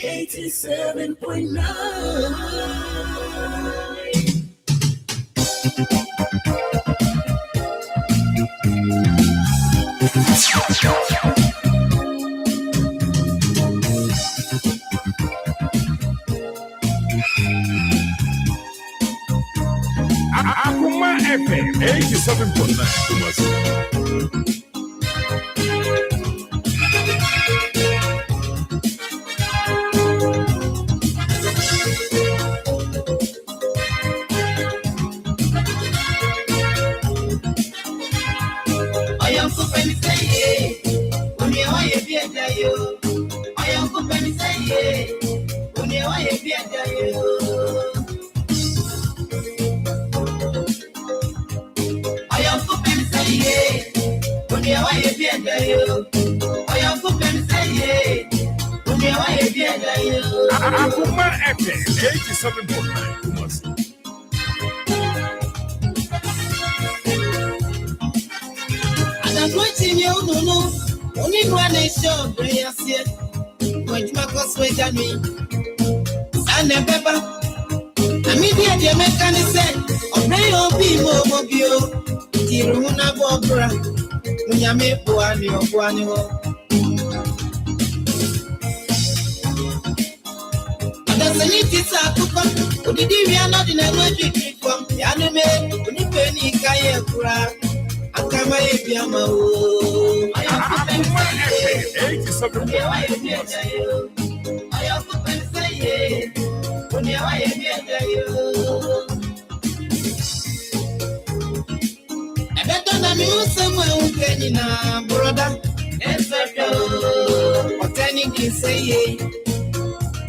87.9 Akoma FM 87.9 Kumasi. Akoma FM 87.9 Kumasi. I'm going to you no only one nation prayer here. When my cosway me and the pepper. I mean the mechanic said, obey or be mobile. Tiruna Bobra. Munyame Buani or Buani. It's a cook. Did we are not in a magic from the anime? Penny Kaya Kura. Akama Ebiama. I am 87. I am say, when you are I better than you somewhere who can in a brother. What any can say,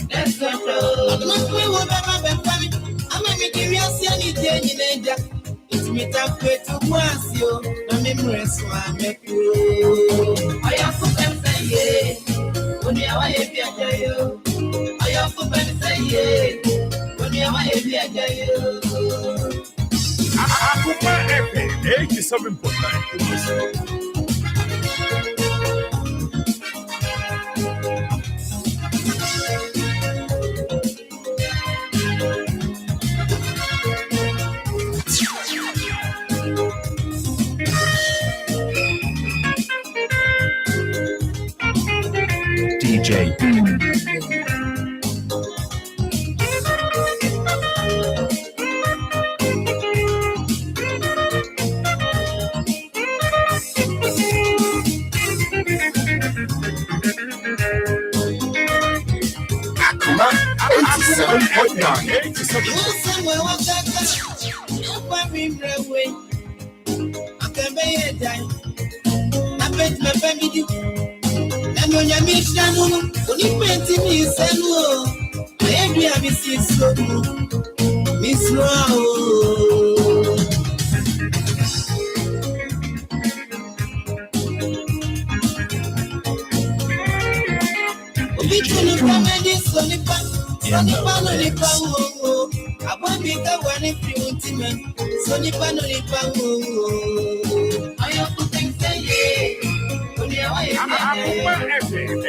that's not we will never family. I'm a curious any in Asia. It's me that way to was you. No memory, so I make you. I am so say, when you are I am so say, when you are Akoma FM 87.9 Kumasi. DJ. Akoma FM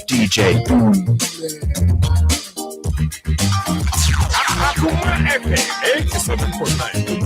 DJ Akoma FM 87.9.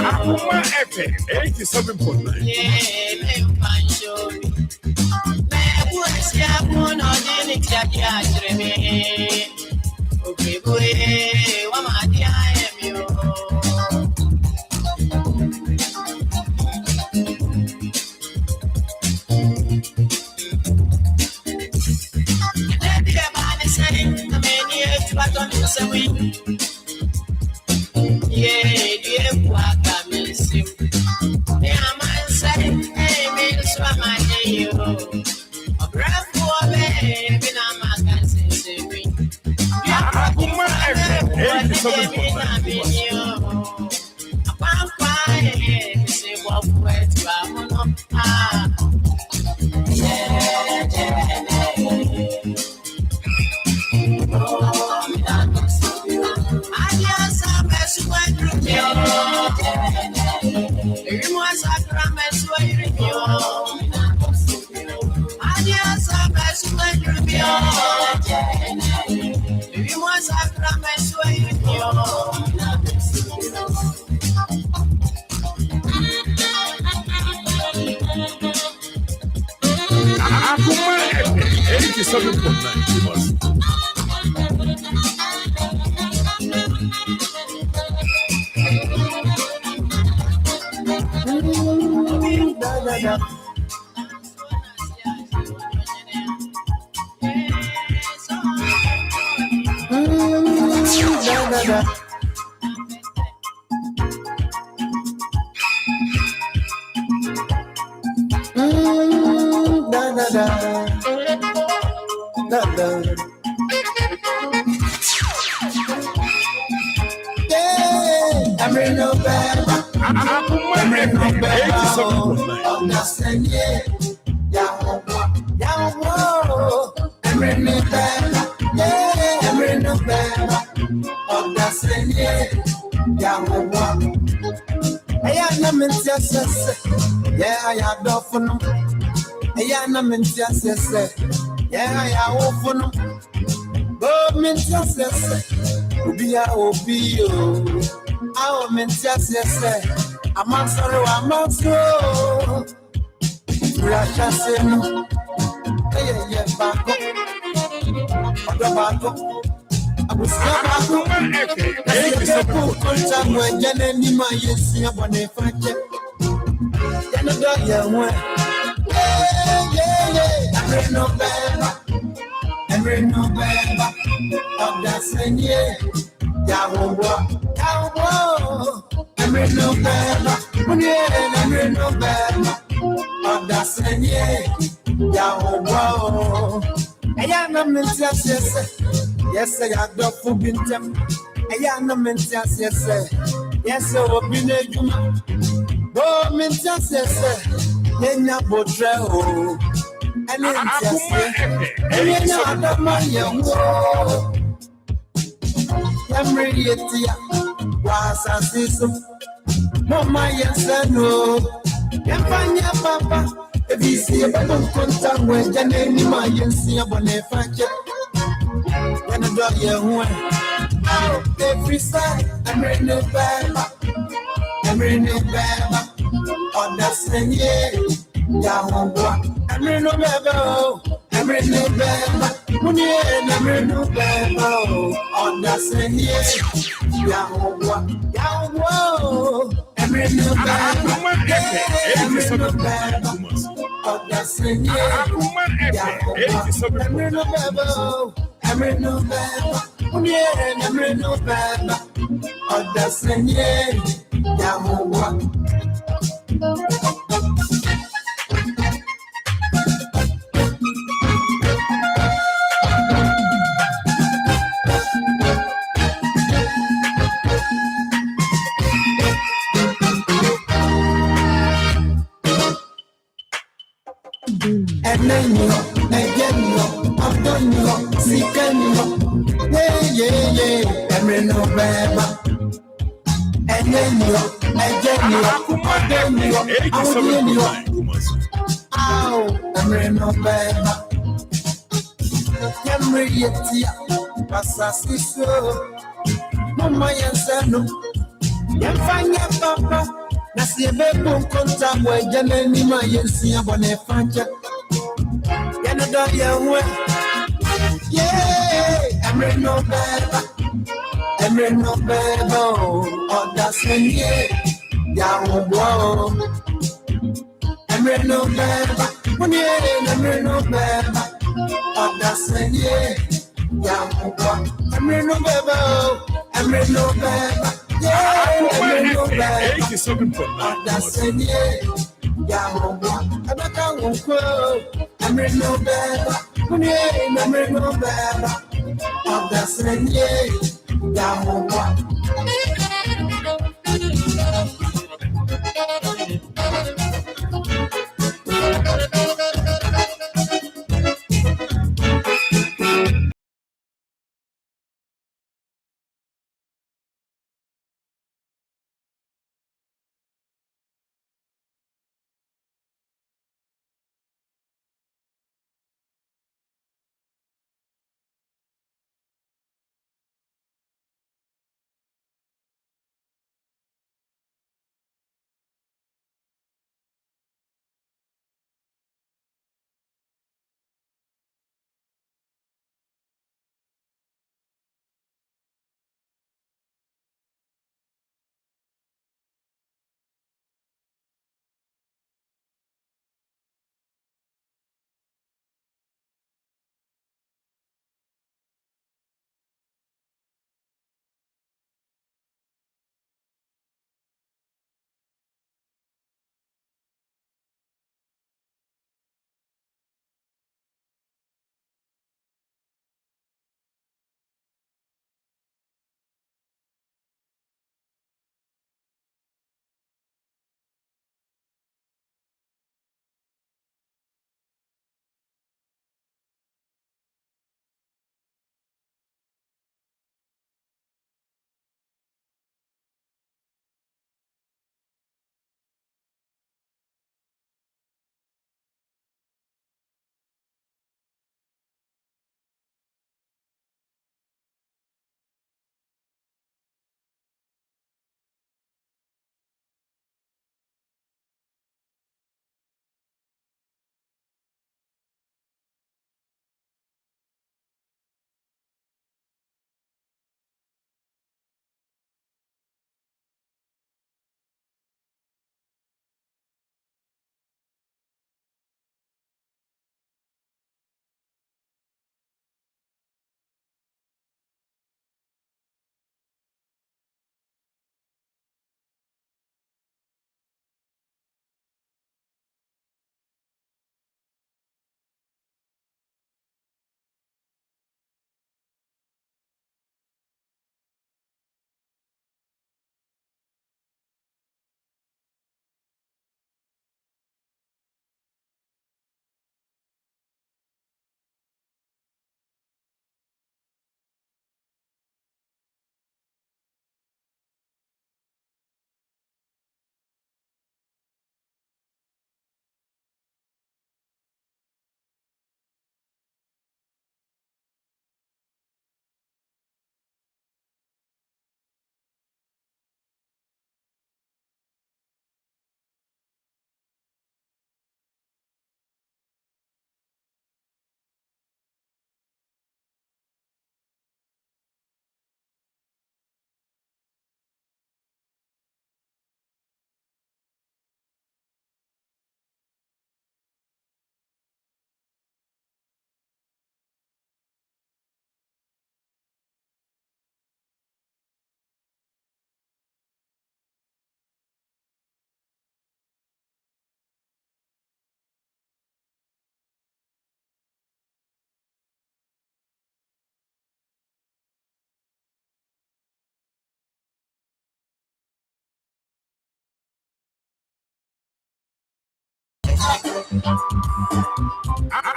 Akoma FM 87.9.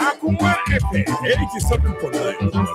Akoma FM 87.9.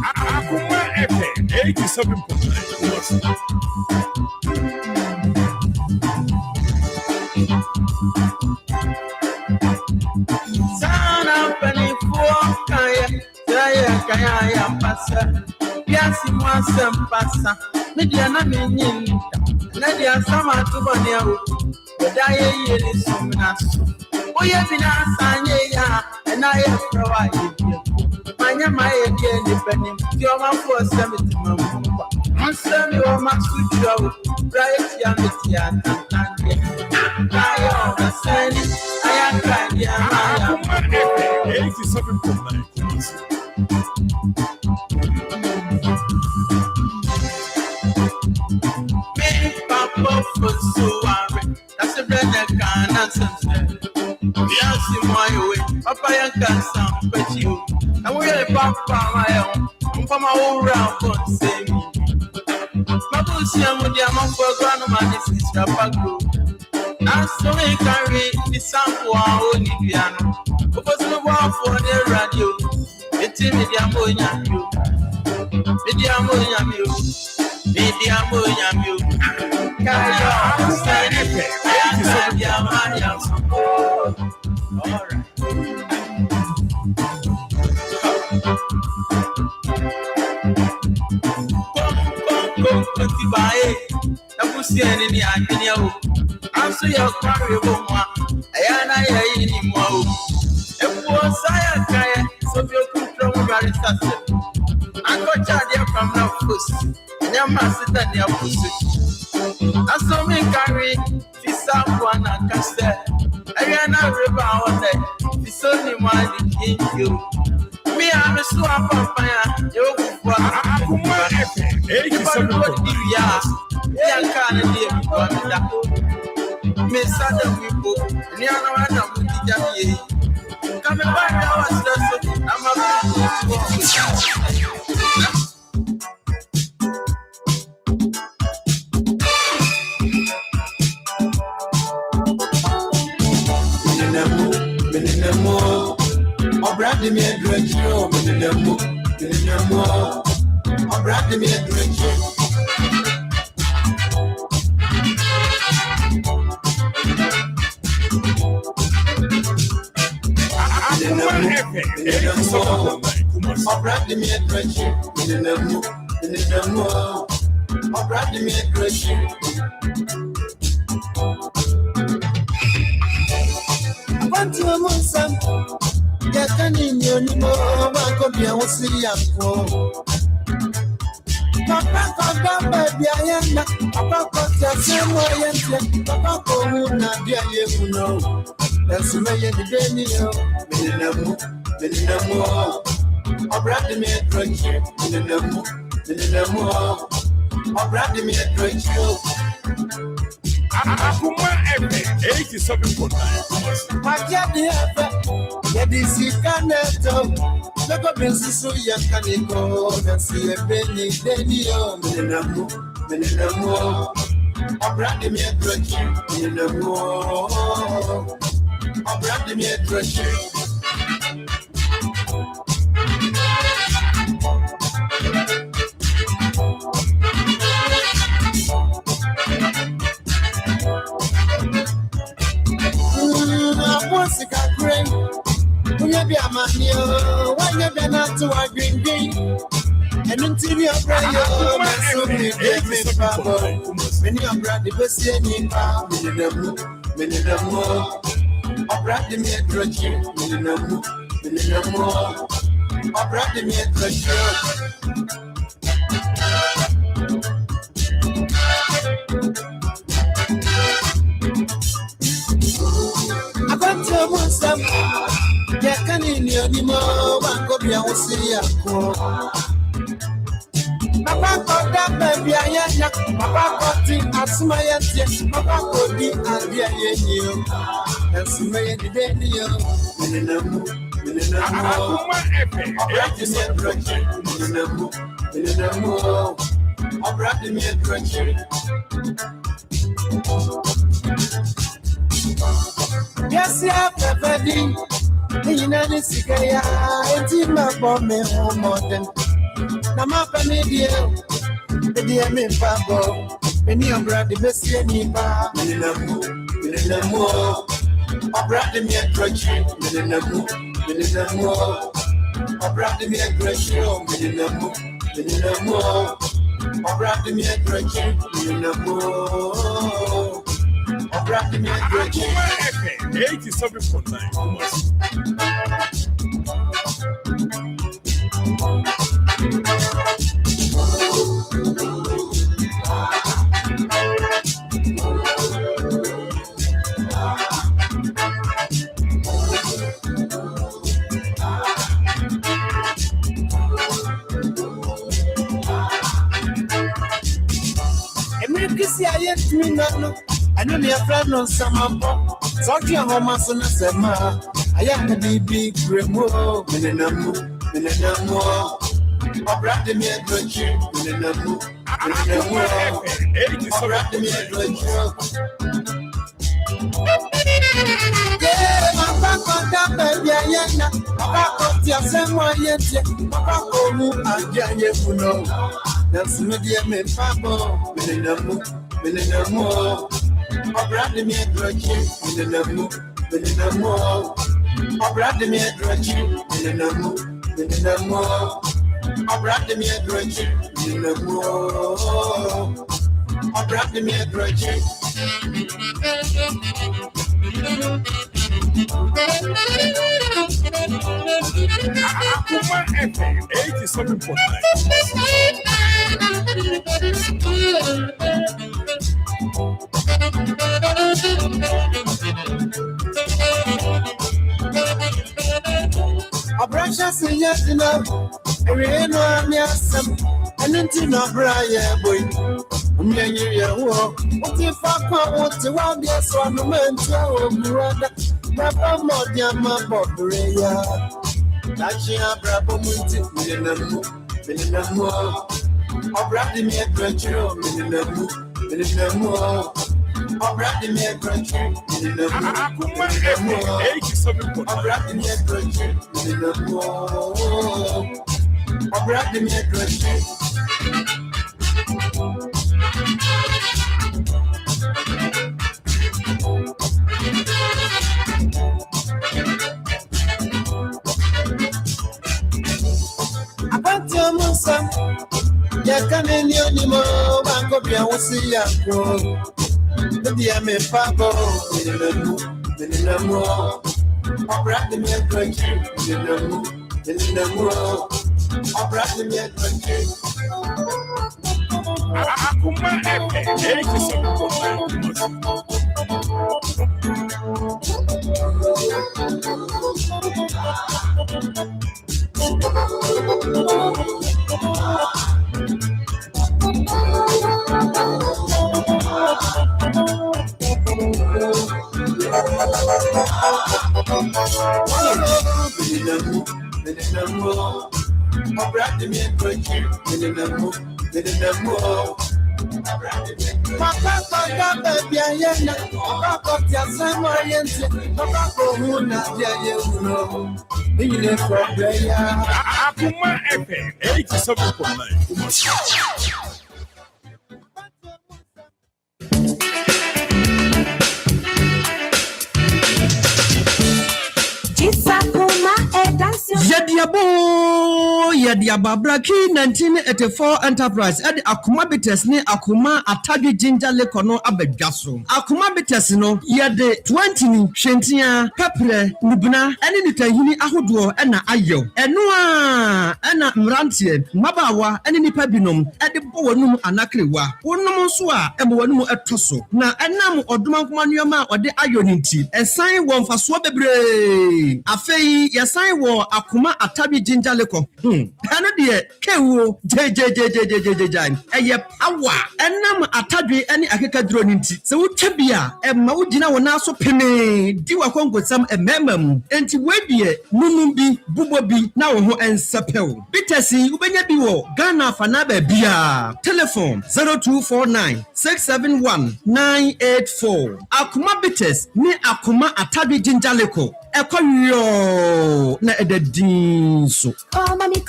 Akoma FM 87.9. Akoma FM 87.9. Obrade me atrochi, in the war. Obrade me atrochi. Once it got great, when you be a man, when you be not to a green green. And until you are brave, so many days, many of the best any power, many of them more. Obrade me atrochi, many of more. Obrade me atrochi. I got to want some. Yeah, can you anymore? One copy I will see ya. Papa got that baby, I am. Papa got it as my auntie. Papa got it as the you. That's my identity. Yes, you have a wedding. You know, this is a intimate for me, more than Namapa media. The dear me, Pabo. Many of the best any bar, many more. Obrade me atrochi, many more. Obrade me atrochi, many more. Obrade me atrochi, many more. Obrade me atrochi. 87.9. I yet me no. I know me a friend on some pop. Talking home as soon as I am the big remo. Mininamu. Obrade me a drench. Mininamu. Obrade me a drench. Yeah, my back on that baby. Papa got your same one yet. Papa call me and Yafuno. That's media me, Papa. Mininamu. Obrade me a drench. Mininamu. Obrade me a drench. Mininamu. Obrade me a drench. Mininamu. Obrade me a drench. Akoma FM 87.9. Abrasha say yes enough. Every no I'm Nsem. And until no Brian boy. Mwenye walk. What if I come what you want this one man to brother. Papa modia ma bobreya. Tachi abrabo munti mininamu. Obrade me a drencho mininamu. Obrade me a drencho mininamu. Obrade me a drencho mininamu. Obrade me a drencho. Nsem, ya kaneni onimo, bango bia wosi yako. The dear me pabo, mininamu. Obrade me a drench, mininamu. Obrade me a drench. Akoma FM 87.9. Obrade me a drench, mininamu. Papa, baby, I am Papa, Tiasa, Mariente, Papa, who not you know. In the Florida, Akoma FM 87.9. Yadiaba Braki 1984 Enterprise at Akoma Bites ni Akoma Atagi Ginger Lekono Abedgaso. Akoma Bites no yade 20 ni Shentia Pepre Nubna eni nitahini ahodoɔ ɛna ayɔ. Ɛno a ɛna mrantie mabawa eni nipa binom ɛde bɔ wɔnum anakrewa. Wɔnum nso a ɛbɔ wɔnum ɛtɔ na ɛnam ɔdoma nkoma nneɛma a ɔde ayɔ ne nti. Ɛsan wɔ mfasoɔ bebree. Afei yɛsan wɔ Akoma Atabi Ginger Leko. Ɛno deɛ kewo jejejejejejejejan. Ɛyɛ power. Ɛnam atadwe ɛne akekaduro ne nti. Sɛ wotwa bi a ɛma wogyina wɔ naso pene di wakɔnkɔsam ɛmɛɛma mu. Enti wedeɛ nunum bi bubo bi na wo ho ɛnsɛpɛw. Bitesi wobɛnya bi wɔ Ghana fana bia. Telephone 0249 671 984. Akoma Bites ni Akoma Atabi Ginger Leko. Ekoyo na ededin so. Come on, be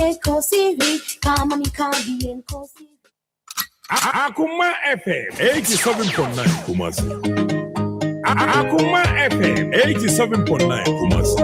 a cozy. Come on, be a cozy. Akoma FM 87.9 Kumasi. Akoma FM 87.9 Kumasi. Akoma FM 87.9 Kumasi.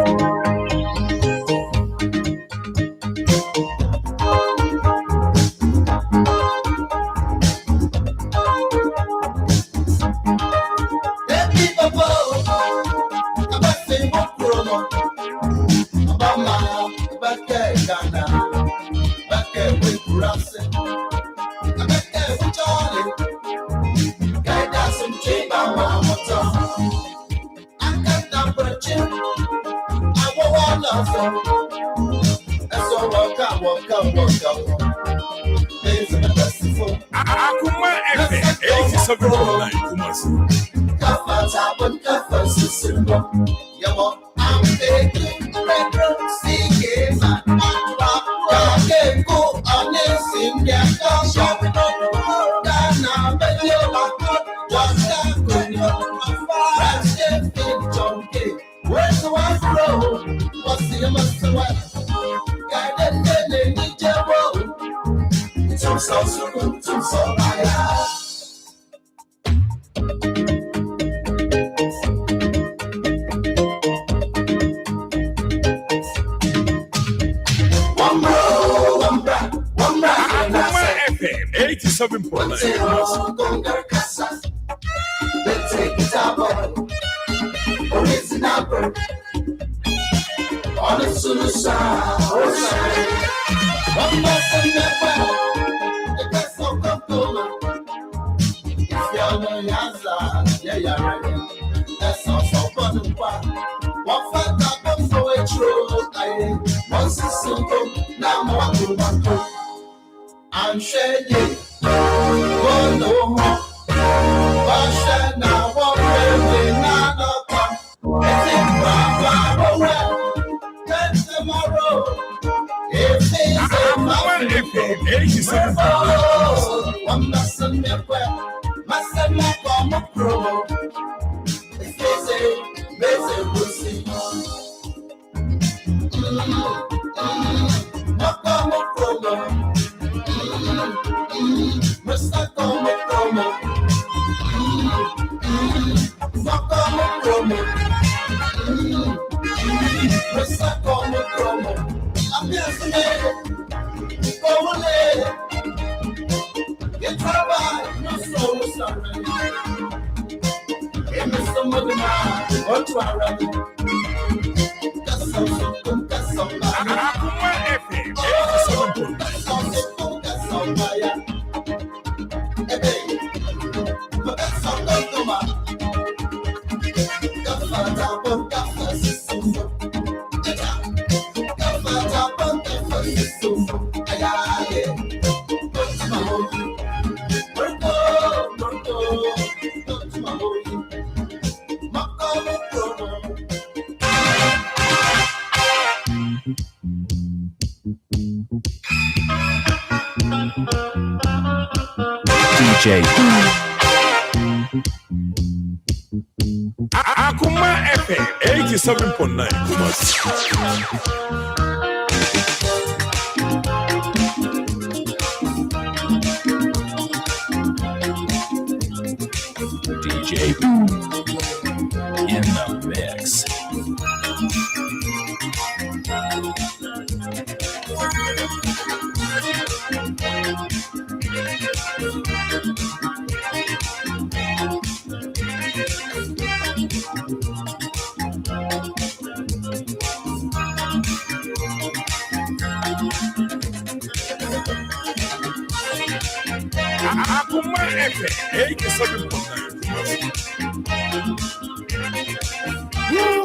I'm shaking. Oh no. Now what will not come? It's in tomorrow. If it's a I'm not some my son, my pro. If it's a busy. Mr. Como Promo. Macamo Promo. Mr. Como Promo. Apiasme. Como le. Get trabalho no solo sorry. E Mr. Modena. Onto our Akoma FM 87.9. DJ Akoma FM 87.9 Kumasi. DJ in the mix. Akoma FM 87.9 Kumasi.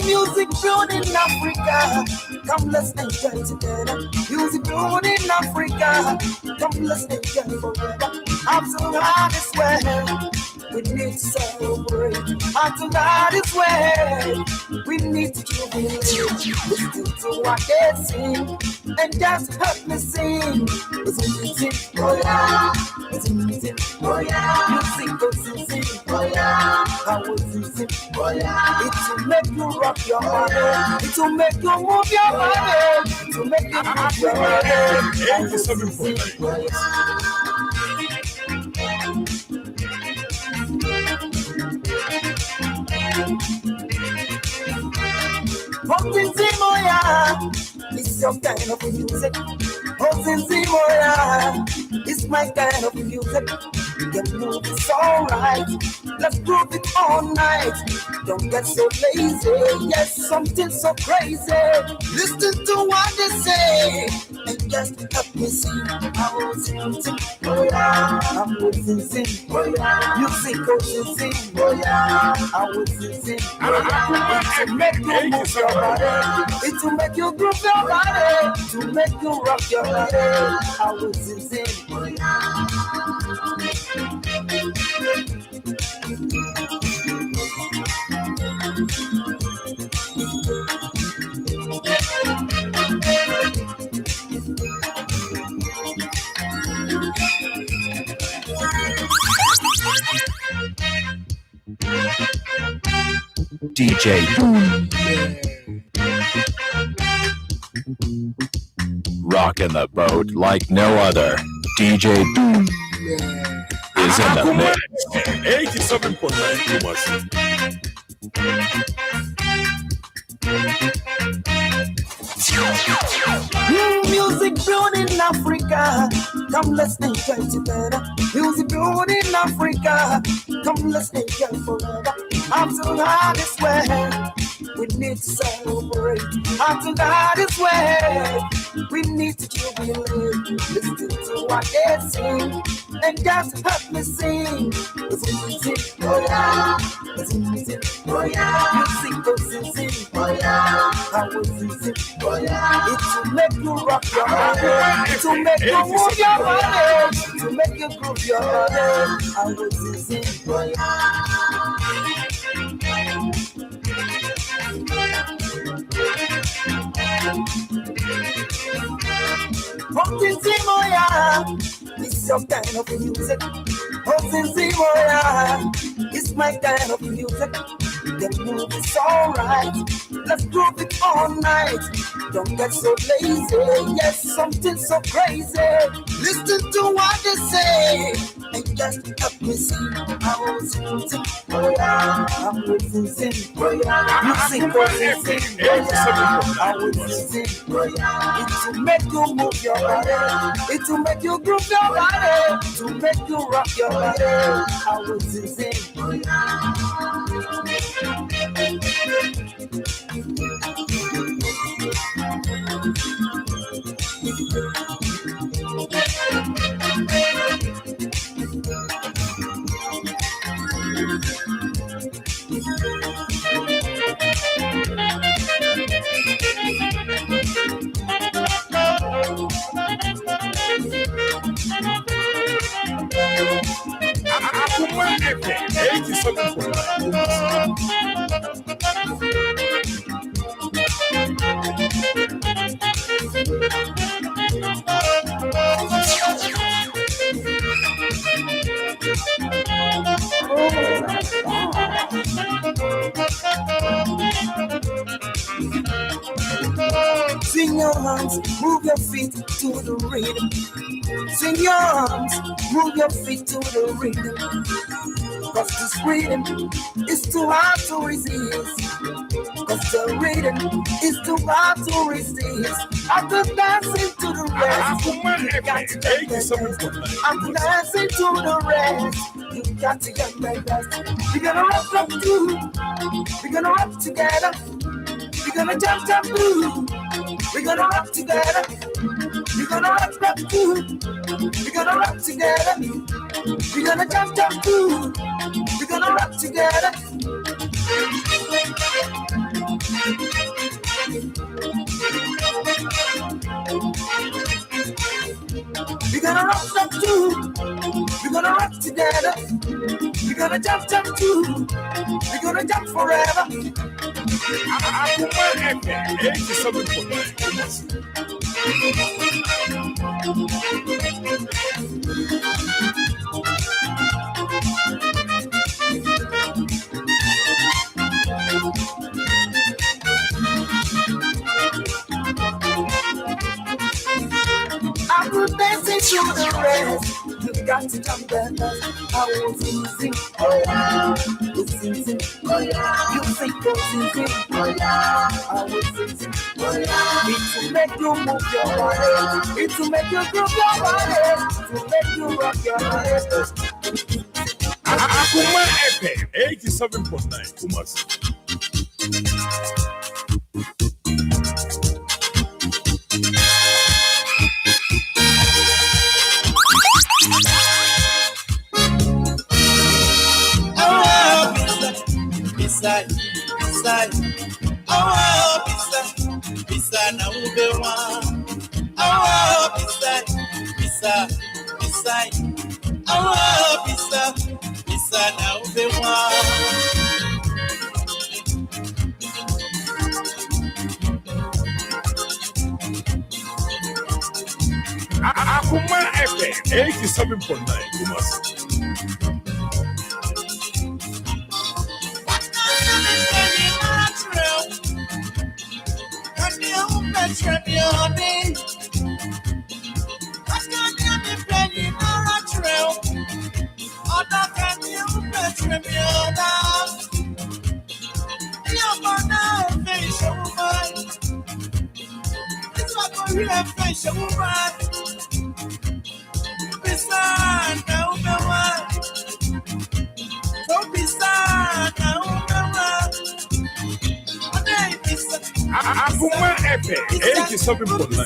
Music grown in Africa, come let's enjoy together. Music grown in Africa, come let's enjoy forever. After God is well, we need to celebrate. After God is well, we need to jubilate. Listen to what they sing, and just help me sing. It's music, oh yeah. It's music, oh yeah. Music goes sing, oh yeah. I was sing, oh yeah. It will make you rock your body. It will make you move your body. It will make you move your body. I was sing, oh yeah. Parkinson, oh yeah. It's your kind of music. Parkinson, oh yeah. It's my kind of music. The move is alright. Let's prove it all night. Don't get so lazy. Yes, something so crazy. Listen to what they say and just help me sing. I was sing, oh yeah. I was sing, oh yeah. Music goes sing, oh yeah. I was sing, oh yeah. To make you move your body, it will make you groove your body, to make you rock your body. I was sing, oh yeah. DJ rocking the boat like no other. DJ is in the mix. 87.9 Kumasi. Music blown in Africa, come let's enjoy together. Music blown in Africa, come let's enjoy forever. After God is well, we need to celebrate. After God is well, we need to jubilate. Listen to what they sing and just help me sing. It's music, oh yeah. It's music, oh yeah. Music goes sing, oh yeah. I was sing, oh yeah. It will make you rock your body. It will make you move your body. It will make you groove your body. I was sing, oh yeah. Parkinson, oh yeah. It's your kind of music. Parkinson, oh yeah. It's my kind of music. The move is alright. Let's groove it all night. Don't get so lazy. Yes, something so crazy. Listen to what they say and just help me sing. I was sing, oh yeah. I'm losing sing, oh yeah. Music was sing, oh yeah. I was sing, oh yeah. It will make you move your body. It will make you groove your body. To make you rock your body. I was sing, oh yeah. Akoma FM 87.9 Kumasi. Swing your arms, move your feet to the rhythm. Swing your arms, move your feet to the rhythm. Cause this rhythm is too hard to resist. Cause the rhythm is too hard to resist. After dancing to the rest, you got to get the rest. After dancing to the rest, you got to get the rest. We're gonna rock up too. We're gonna rock together. We're gonna jump too. We're gonna rock together. We're gonna rock too. We're gonna rock together. We're gonna jump too. We're gonna rock together. We're gonna rock too. We're gonna rock together. We're gonna jump too. We're gonna jump forever. Akoma FM 87.9. I will dance to the rest. You got to jump and dance. I will sing, oh yeah. It's easy, oh yeah. You think it's easy, oh yeah. I will sing, oh yeah. It will make you move your body. It will make you groove your body. It will make you rock your body. Akoma FM 87.9 Kumasi. Beside, oh, beside, now be one. Oh, beside, oh, beside, now be one. Akoma FM 87.9 Kumasi. Akoma FM 87.9.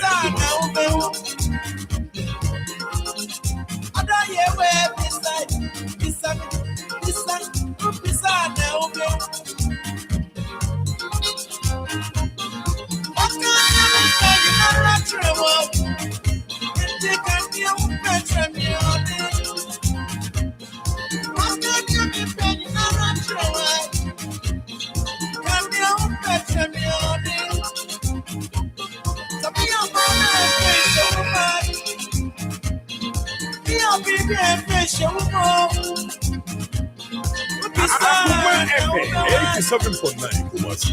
Akoma FM 87.9 Kumasi.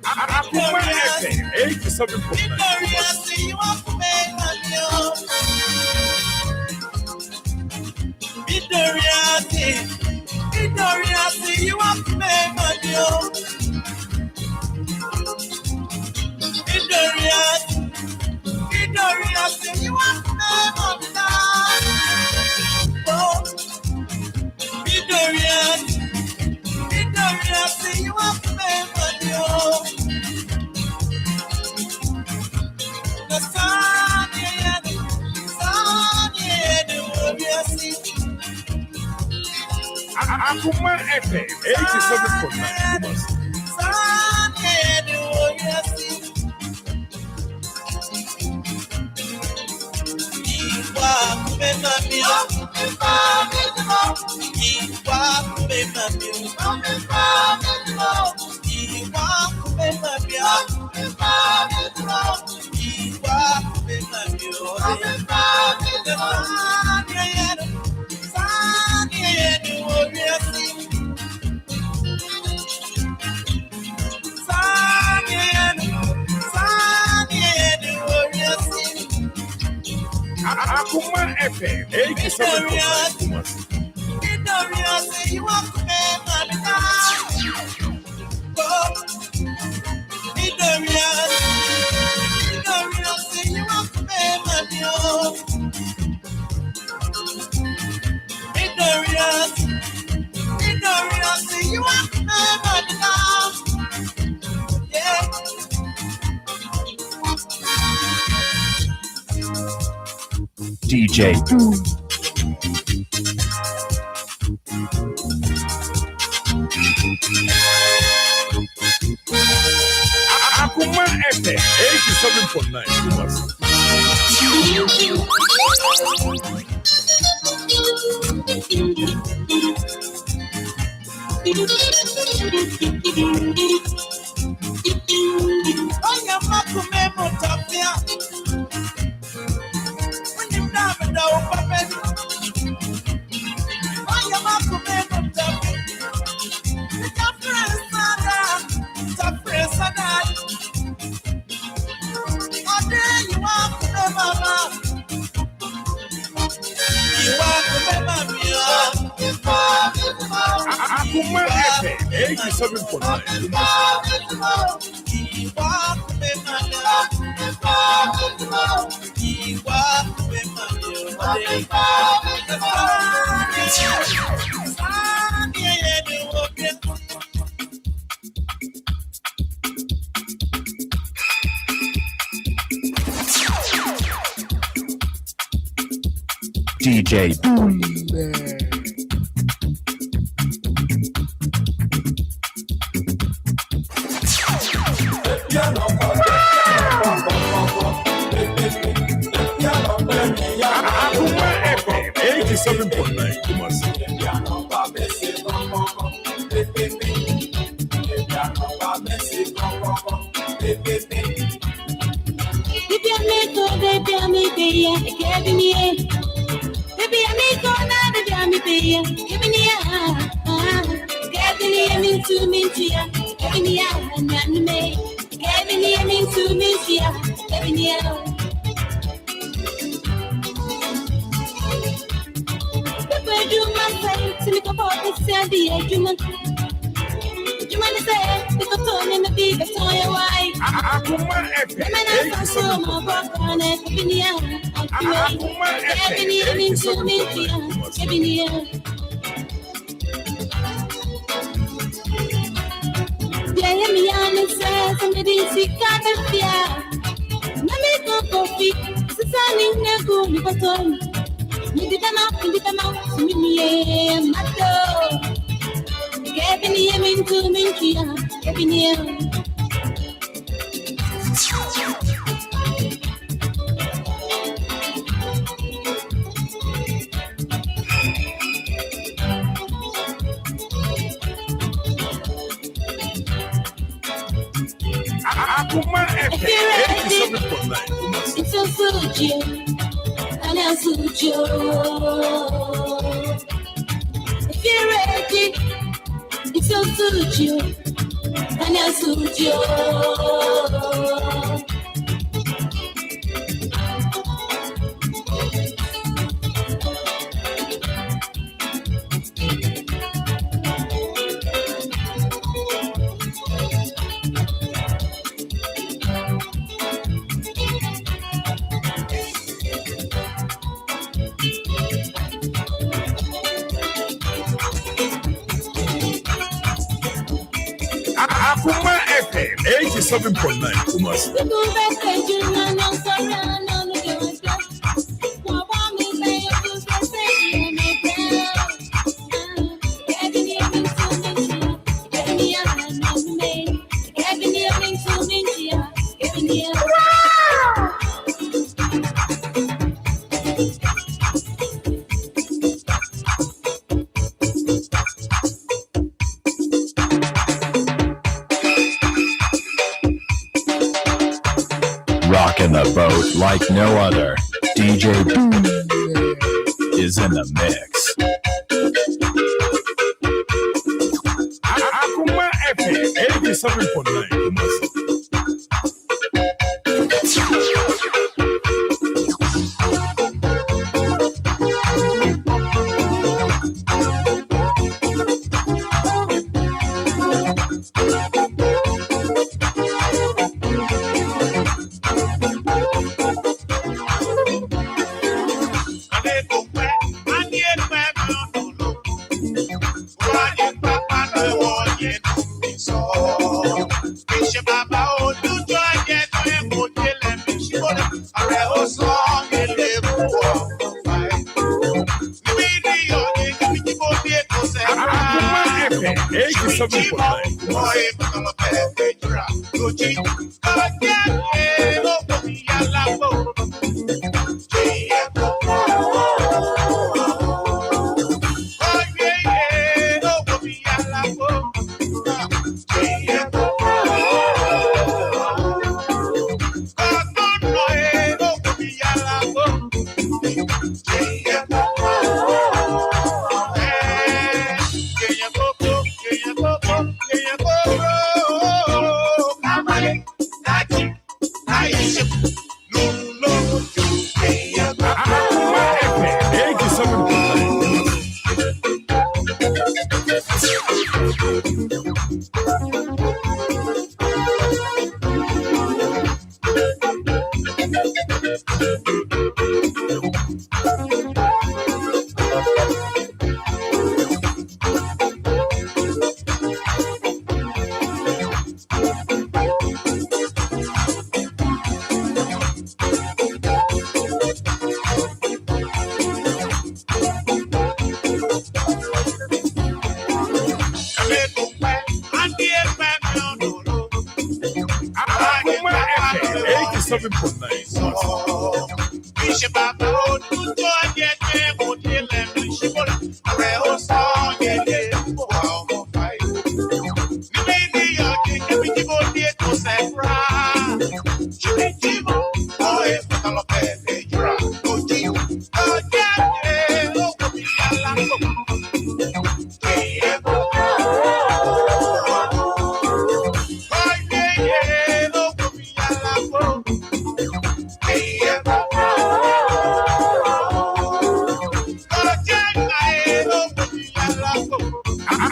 Akoma FM 87.9 you want to make money. You want to make money. Oh, you want to make money. The sun, the warrior. Akoma FM 87.9 Kumasi. Akoma FM 87.9 Kumasi. DJ Akoma FM 87.9 Kumasi. Akoma FM 87.9 DJ Akoma FM 87.9 Kumasi. Akoma FM 87.9 Akoma FM 87.9 Kumasi. It's so suji, and I'm suji. If you're ready, it's so suji, and I'm suji. Akoma FM 87.9 Kumasi. Steamboat like no other. DJ is in the mix. Akoma FM 87.9 Kumasi.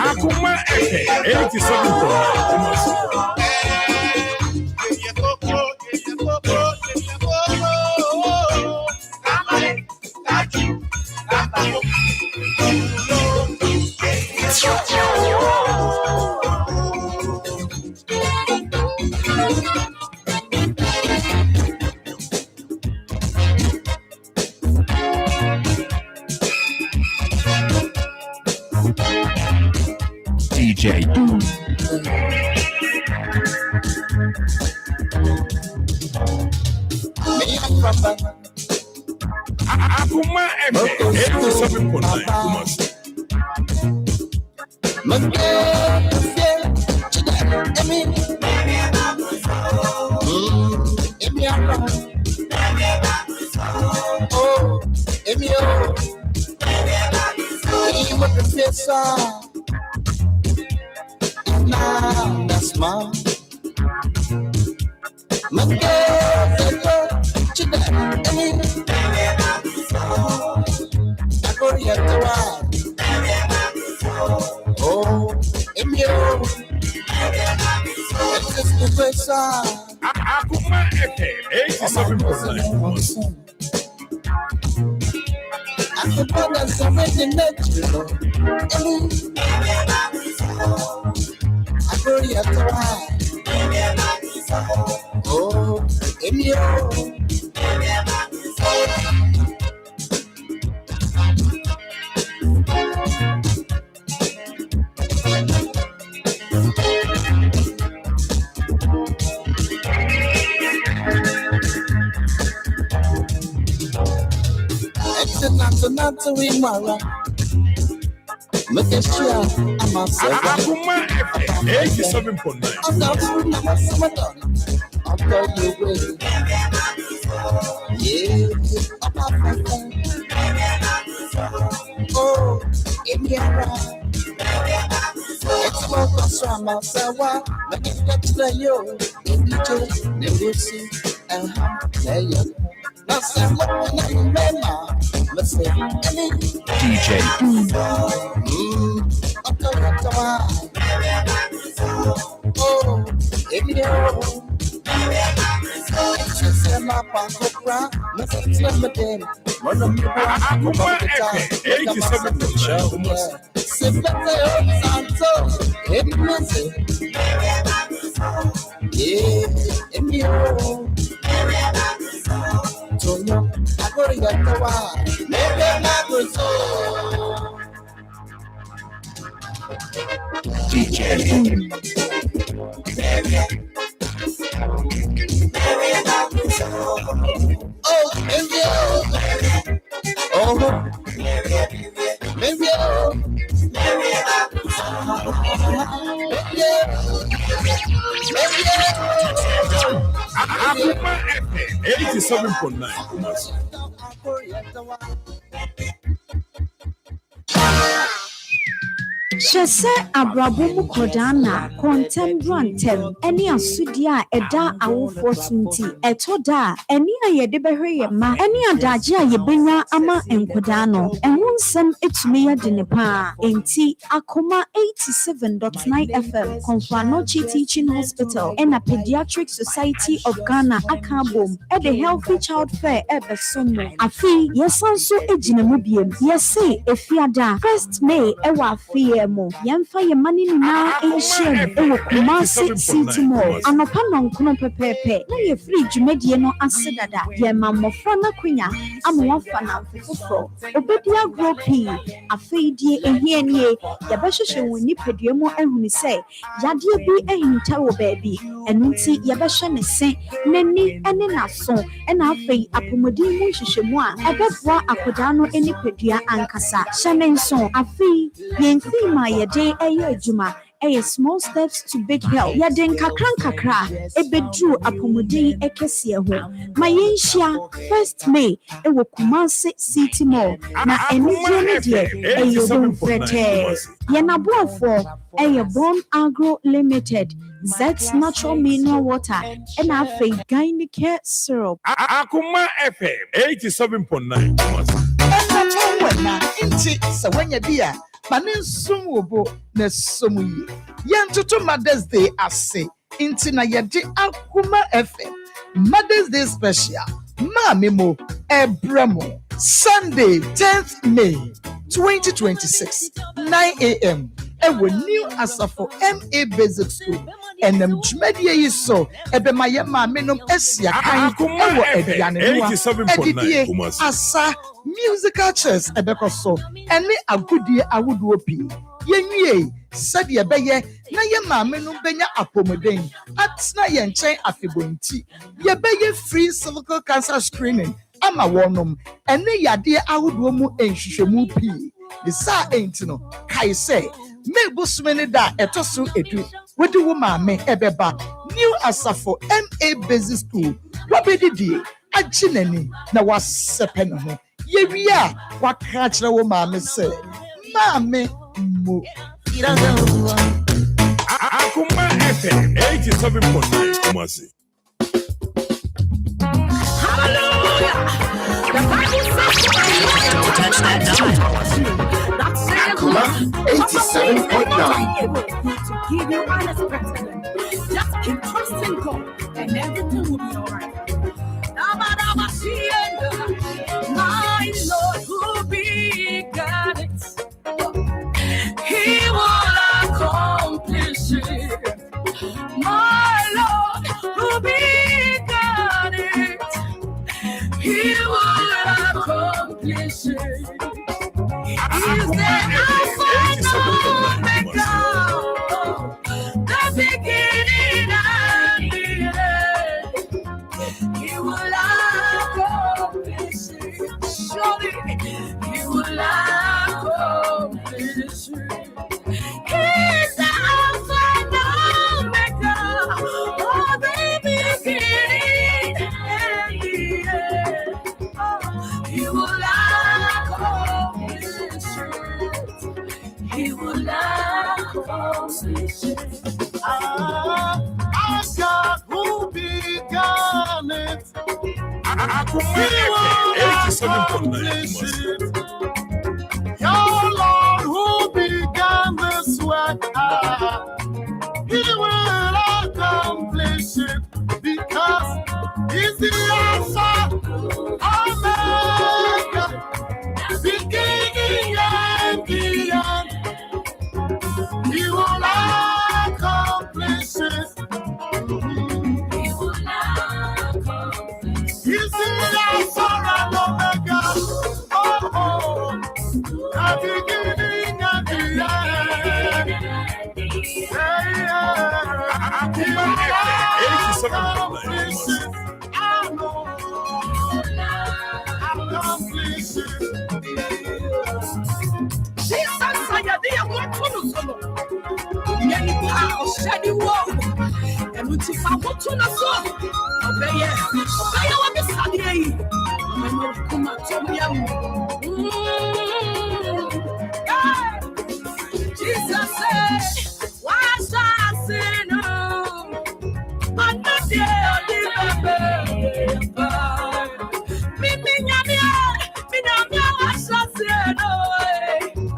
Akoma FM 87.9 Kumasi. Akoma FM 87.9 Kumasi. Akoma FM 87.9. Yeah, oh, Indiana. It's more Pasama Sawa, but it's not you. Indian, the Lucy, and Ham, that's a woman, Mama. Let's say, DJ. Oh, Indiana. Oh, maybe oh, maybe Akoma FM 87.9 Kumasi. hyɛ sɛ abrabɔ mu kɔdaa na kɔntɛm brantɛm ɛne asodie a ɛda awofoɔ so nti ɛtɔ da a ɛne a yɛde bɛhwɛ yɛ mma ɛne adagye a yɛbɛnya ama nkɔdaa no ɛho nsɛm ɛtumi yɛde ne paa enti Akoma 87.9 FM Kɔmfoanochi Teaching Hospital ɛna Pediatric Society of Ghana aka abom ɛde Healthy Child Fair ɛbɛso mu afei yɛsan so ɛgyina mu biem yɛse efiada 1st May ɛwɔ afei mo yɛmfa yɛ ma ne nyinaa ɛnhyia ɛwɔ Kumasi City Mall anɔpa nɔnkono pɛpɛɛpɛ na yɛfiri dwumadie no ase dada yɛma mmɔfra no akonya ama wɔafa namfo foforɔ obɛdi agorɔ pii afei die ɛhianie yɛbɛhyehyɛ wɔn nipadua mu ahunu sɛ yadeɛ bi ahinta wɔ baabi ɛno nti yɛbɛhyɛ ne se n'ani ɛne n'aso ɛna afei apɔmuden mu nhyehyɛmu a ɛbɛboa akwadaa no nipadua ankasa hyɛ ne nso afei yɛn theme a yɛde ɛyɛ adwuma ɛyɛ small steps to big health yɛde nkakra ɛbɛduru apɔmuden ɛkɛseɛ ho ma yɛnhyia 1st May ɛwɔ Kumasi City Mall na ɛnigye no deɛ ɛyɛ obɛmfrɛtɛɛ yɛn aboafoɔ ɛyɛ Born Agro Limited Zets Natural Mineral Water ɛna afei Gynecare Syrup Akoma FM 87.9 Kumasi. ɛnna nti sɛ wanya bi a ma ne nsum wɔ bo na som yi yɛntoto Mother's Day ase nti na yɛde Akoma FM Mother's Day special maame mo ɛbrɛ mo Sunday 10th May 2026 9 a.m. ɛwɔ New Asafo MA Basic School ɛnam dwumadie yi so ɛbɛma yɛ maame nom asia kan ɛwɔ aduane no a ɛdidie asa musical chairs ɛbɛkɔ so ɛne agodie awodoɔ pii yɛnwie sɛdeɛ ɛbɛyɛ na yɛ maame nom bɛnya apɔmuden atena yɛn nkyɛn afebɔɔ nti yɛbɛyɛ free cervical cancer screening ama wɔnom ɛne yadeɛ awodoɔ mu nhwehwɛmu pii de saa enti no kae sɛ May busumene da etosu edu wedi wo maame ebeba New Asafo MA Basic School wabedi die aginani na wasepe ne ho yewi a wakra kire wo maame se maame mo Akoma FM 87.9 Kumasi. Hallelujah. The Bible says touch that dial. Akoma 87.9. To give you unexpected. Just keep trusting God and everything will be alright. My Lord who began it, He will accomplish it. My Lord who began it, He will accomplish it. He's the Alpha and Omega, the beginning and the end. God who began it. Akoma FM 87.9. Your Lord who began this work, He will accomplish it because He's the Alpha, Omega, beginning and the end. He will accomplish it. He's the Alpha and Omega. Oh, the beginning and the end. Akoma FM 87.9. Jesus, I am going to Shady Wall, and which is our to the soul. Obey, I want to study. Come on, Jesus said, why shall I say no? But not the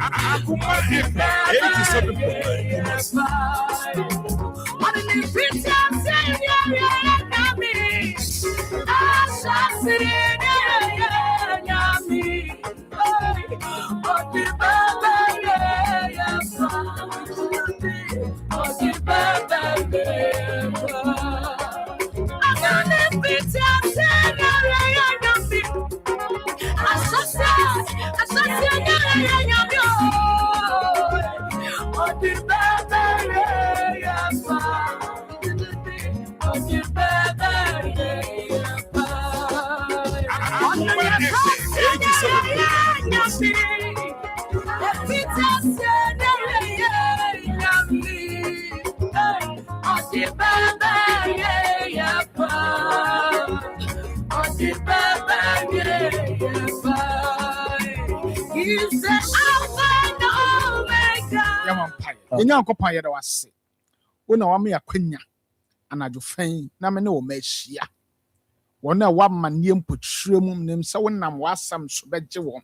Akoma FM 87.9. What an invitation, I shall see Enya nkɔpa yɛ da wase. Wo na wa me akwanya anadwo fɛn na me ne wo mahia. Wɔn a wa ma ne mpotire mu nim sɛ wo nam wasam so bɛgye wɔn.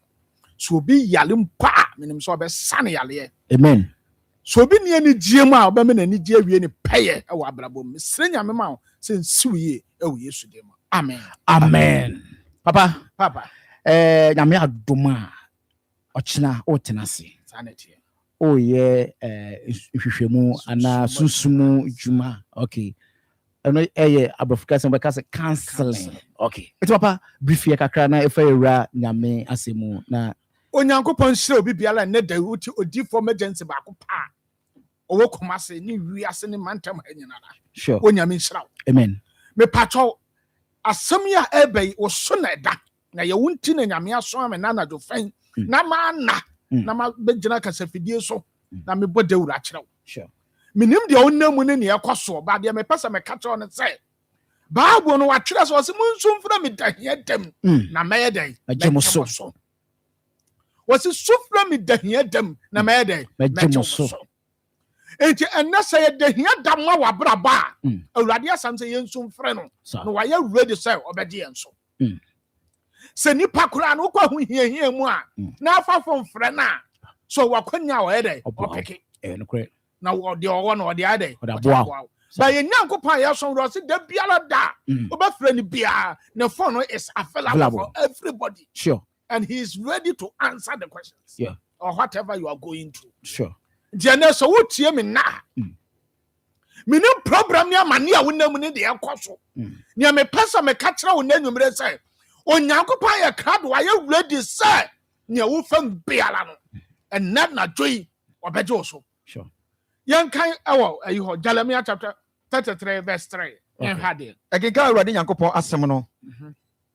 So obi yale mpa menim sɛ ɔbɛsane yale. Amen. So obi ne ani gie mu a ɔbɛme n'ani gie wie ne pɛyɛ ɛwɔ abrabɔ mu. Sere nyame ma wo sɛ nsiw yie ɛwɔ Yesu dem. Amen. Amen. Papa. Nyame adoma ɔkyena otenase. Sanity. Oh yeah, hwehwemu ana susumu juma. Okay. Eno Abafrika se mbeka se counseling. Okay. Eti papa brief ye kakra na efa ewura nyame asemu na Onyankopɔn hyira obi biala ne da wuti odi for emergency ba ko pa. Owo komase ni wiase ni mantam hanyina na. Sure. Onyame hyira. Amen. Me patro asem ya ebe wo so na da. Na ye wunti na nyame aso ame na na do fan. Na ma na na ma begyina kasafidie so na me bode wura kyerɛw. Sure. Minim de onam ne ne ekoso ba de me pesa me ka kyerɛw ne sɛ Bible no watwerɛ so munsumfra me dahia dam na mɛyɛ dɛn agyemoso. Wasi sufra me dahia dam na mɛyɛ dɛn agyemoso. Enti ɛnɛ sɛ yɛ dahia dam wa wabraba awurade asam sɛ yɛnsumfra no na wayɛ ready sɛ ɔbɛgye yɛn so. Sɛ nipa kura no kwa ho hia mu a na afa fomfrɛ na so wakwanya wɔ ɛdɛ ɔpeke na wɔde ɔwɔ no ɔde adɛ ba yɛ nyankopɔn yɛ so ro se da biara da obɛfrɛ ni bia ne phone is available for everybody. Sure. And he is ready to answer the questions. Yeah. Or whatever you are going through. Sure. Jene so wotie me na me no problem ni amane a wonam ni de ekoso ni me pesa me ka kire won anwumre say onyankopɔn yɛ krado ayɛ ready say ni a wo fam biara no and not na joy obeje so. Sure. Yan kan ewo ayi Jeremiah chapter 33 verse 3 en hade ekeka awurade nyankopɔn asɛm no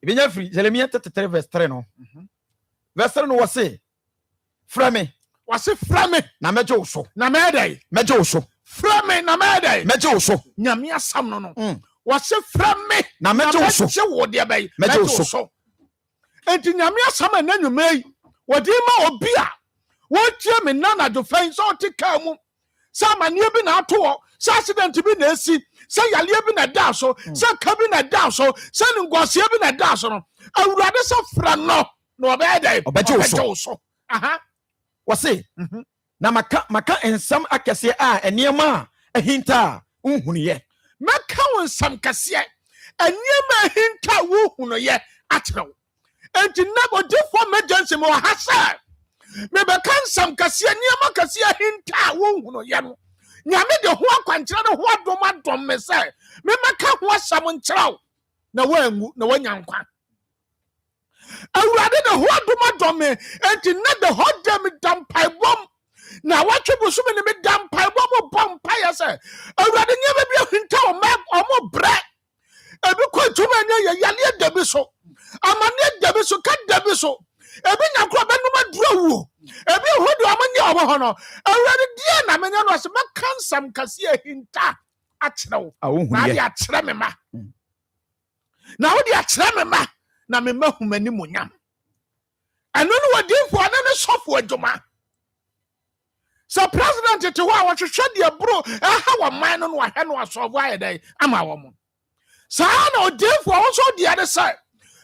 ebenya free Jeremiah 33 verse 3 no verse 3 no wose frɛ me na mɛgye wo so na mɛdai mɛgye wo so frɛ me na mɛdai mɛgye wo so nyame asam no no wose frɛ me na mɛgye wo so wo de bai mɛgye wo so enti nyame asam na nwumai wodi ma obi a wotie me na do fan so te ka mu Sama near be na to, sa accident to be nesi, say ya live in a dasso, sa cabin a dasso, sending was here in a dasso. I would rather suffer no bad. So. Aha. Was say, na maka and some akasia and near ma a hinta, ye. Maka and some cassia, and near ma hinta woo ye at no. And to never do for emergency more hassa. Maybe can some cassia near ma cassia hinta woo yano. Nyame de ho akwankyere de ho adom me say me maka ho asam nkyerɛw na wanya nkwa awurade de ho adom me enti na de ho dem dampaibom na watwe busu me me dampaibom bom paye say awurade nyame bi ahinta o mo bre ebi ko tuma nya yale de bi so amane de bi so ka de bi so ebi nyakro benuma duro ebi hodo amanya obo hono awurade die na menya no se makansam kase ahinta akyerɛw na dia akyerɛ me ma na wo dia akyerɛ me ma na me mahumani monyam ɛno no wadinfo ana ne sɔfo adwuma so president to wa wɔhwehwɛ dia bro aha wa man no wa hɛ no asɔfo ayɛ dɛ ama wɔ mo saa na odinfo wo so dia de sɛ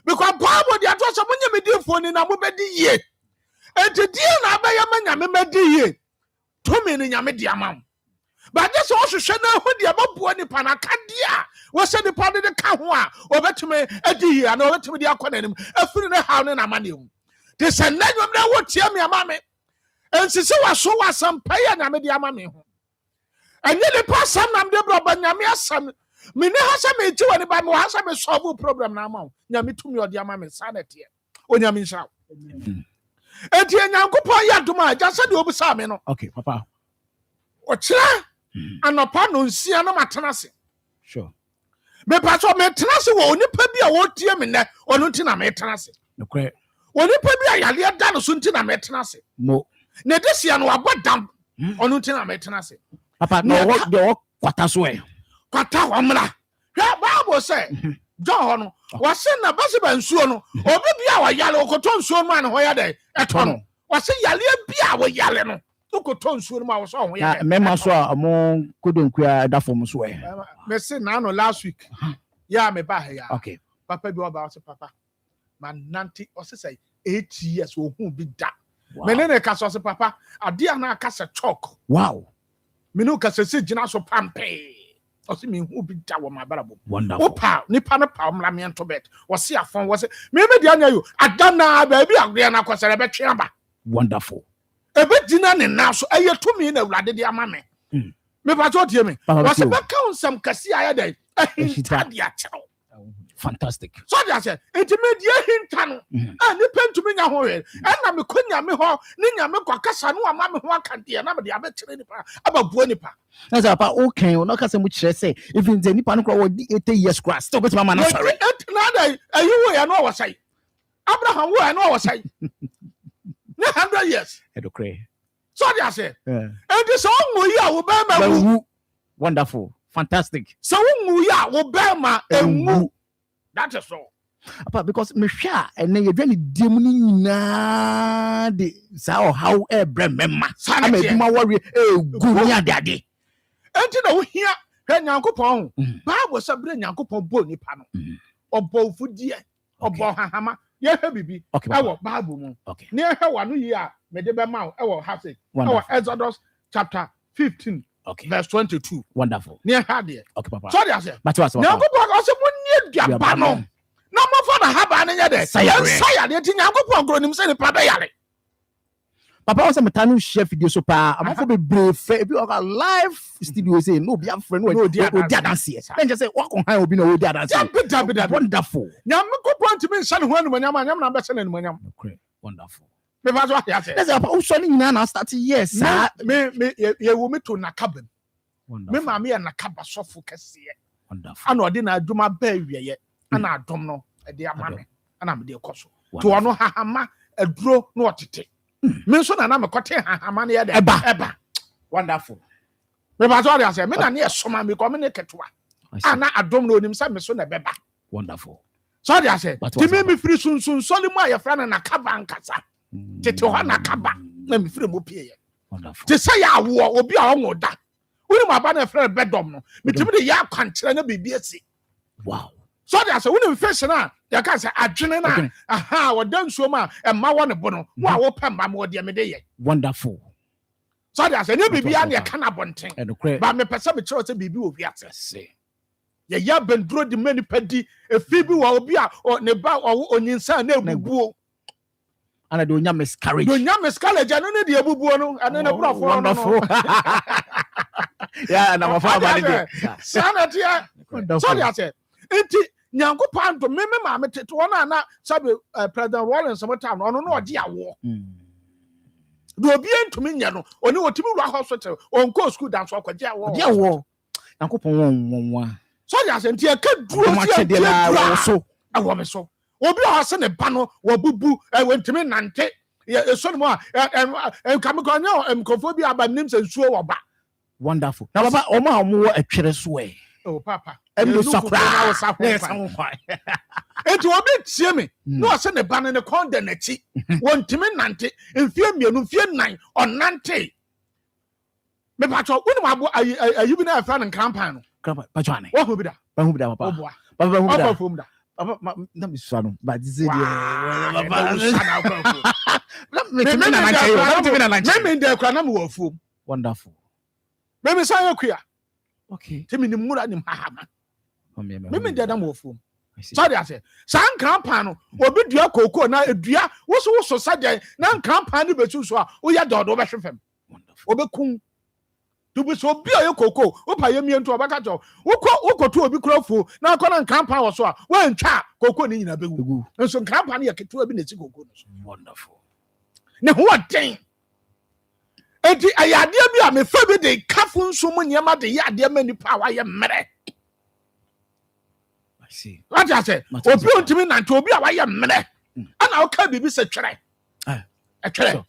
because Bible dia to sɛ monye medinfo ni na mo bedi ye enti die na abɛyɛ manya me medi ye to me ni nyame dia mam but just also hwehwɛ na ho dia baboa ni pa na kadia wo sɛ ni pa de ka ho a obetumi adi ye ana obetumi dia akɔ nanim afiri ne haw ne na mane hu de sɛ na nwom na wo tie me ama me ensisi waso wasam pa ya nyame dia ama me ho enye le pa sam nam de bro ba nyame asam me ne ha sɛ me ti wani ba me ha sɛ me solve problem na ama nyame tumi odi ama me sanete o nyame nsa enti nyankopɔn ya dom a gya sɛ de obisa me no okay papa o kyerɛ anopa no nsia no matena se sure me pa so me tena se wo onipa bi a wo tie me ne ono nti na me tena se no kre onipa bi a yale da no so nti na me tena se mo ne desia no abodam ono nti na me tena se papa no what the kwata so e kwata ho mra hwa Bible say John no wase na base ba nsuo no obi bia wa yale okoto nsuo no an ho ya de eto no wase yale bia wa yale no okoto nsuo no ma wo so ho ya de mema so a mo kodonkua da fom so e me say na no last week ya me ba ya okay papa bi oba wase papa man nanti wase say 8 years wo hu bi da me ne ka so papa ade ana aka se chalk wow me no ka se gina so pampe osi me hu bi da wo ma barabo wonderful opa nipa no pa omla me ento bet wose afon wose me di anya yo adana ba bi agre na kwasere be twe aba wonderful ebe dina ne na so eye tumi na awurade de ama me me pa to tie me wose be ka onsam kasi aya dai ahinta dia chew fantastic so dia say intimate ahinta no nipa ntumi nya ho we na me konya me ho ne nya me kwakasa no ama me ho akade na me de abekire nipa ababuo nipa na say papa okay no ka say mu kire say even the nipa no kro wo 80 years class still betima man sorry na dai ayu we ya no was say Abraham we ya no was say 100 years edokre so dia say and this one we ya wo ba ma wonderful fantastic so we ya wo ba ma enwu that is all Papa, because me sha and you really demoni na de sa how memma am eduma worry gunya dade enti na wo hia hwa nyankopon Bible say bre nyankopon bo nipa no obo fudie obo hahama ye hwa bibi ewo Bible mu ne hwa wano yi a me de be ma ewo hase ewo Exodus chapter 15 verse 22 wonderful ne hwa de okay papa so dey say but nyankopon o se munni duaba no na mo fa na haba ne de saya de ti nyankopon gro nim se ni pa be yare papa was a metanu chef video so pa amafo be brave if you are live studio say no be friend no dia dance here then just say what kon han obi na o dia dance wonderful nyankopon ti me nsa ne ho anu manyam anyam na be se ne anu manyam wonderful me ba so ya say let's papa o so ni nyina na start yes me ye wo me to nakaba me ma me ya nakaba sofo kase wonderful ana odi na adwuma ba wieye ana adom no e de ama me ana me de koso to ono hahama aduro no otete me so na me kote hahama ne ya de eba wonderful me ba so ya say me na ne esoma me ko me ne ketwa ana adom no onim sa me so na beba wonderful so ya say ti me free sunsun soli mu ayefra na nakaba nkasa tete ho nakaba na me free mo pie Te say ya wo obi a onwo da. Woni ma ba na frɛ bedom no. Mitimi de ya kwankyerɛ na bibi asi. Wow. So they say woni face na ya ka say adwene na aha wodan suo ma emma wo ne bo no wo a wo pam ba mo de me de ye. Wonderful. So they say ne bibi ya na ka na bonten. Ba me pese me kyerɛ say bibi obi atese. Ye ya bendro di mani padi efi bi wa obi a ne ba onyinsa na ebubuo. Ana de onya miscarriage. Onya miscarriage anu ne de ebubuo no anu ne brofo no. Wonderful. Yeah, na mafa ba de. Sanatia. So they say enti nyankopɔn to me ma me tete wona na sabe President Rollins some time no no odi awo. Do obi entumi nya no oni otimi ru hospital on go school dance akwaje awo. Odi awo. Nyankopɔn won. So they say enti e ka duro si de la so awo me so. Obi a se ne ba no wo bubu entumi nante. E so no a kamikonya emkofo bi abanim se nsuo wo ba. Wonderful. Now baba o ma wo atwere so e. Oh papa. Emi sakra. Enti obi tie me. No ase ne ba ne konda na chi. Wontimi nante. Mfie mienu mfie nan onante. Me pacho woni mabo ayi bi na afra ne krampan no. Krampan pacho ane. Wo hu bi da. Ba hu bi da papa. Oboa. Papa hu bi da. Obo fom da. Papa na mi sua no. But this is me de kra na me wo fom. Wonderful. Me say akua. Okay. Temi ni mura ni mahama. Me de da mo fom. Sorry I say. San krampan no obi dua koko na edua wo so sade na krampan ni betu so a wo ya dodo be hwefem. Wonderful. Obekun. Tu bi so obi aye koko, wo pa yemi nto obaka jo. Wo to obi krofo na akona krampan wo so a wo ntwa koko ni nyina begu. Nso krampan ye ketewa bi na ti koko no so. Wonderful. Ne ho aden. Enti ayade bi a me fa bi de kafo nso mu niam de yade ma nipa wa ye mmere. I see. What I say? Obi ontimi nante obi a wa ye mmere. Ana o ka bibi se twere. Twere.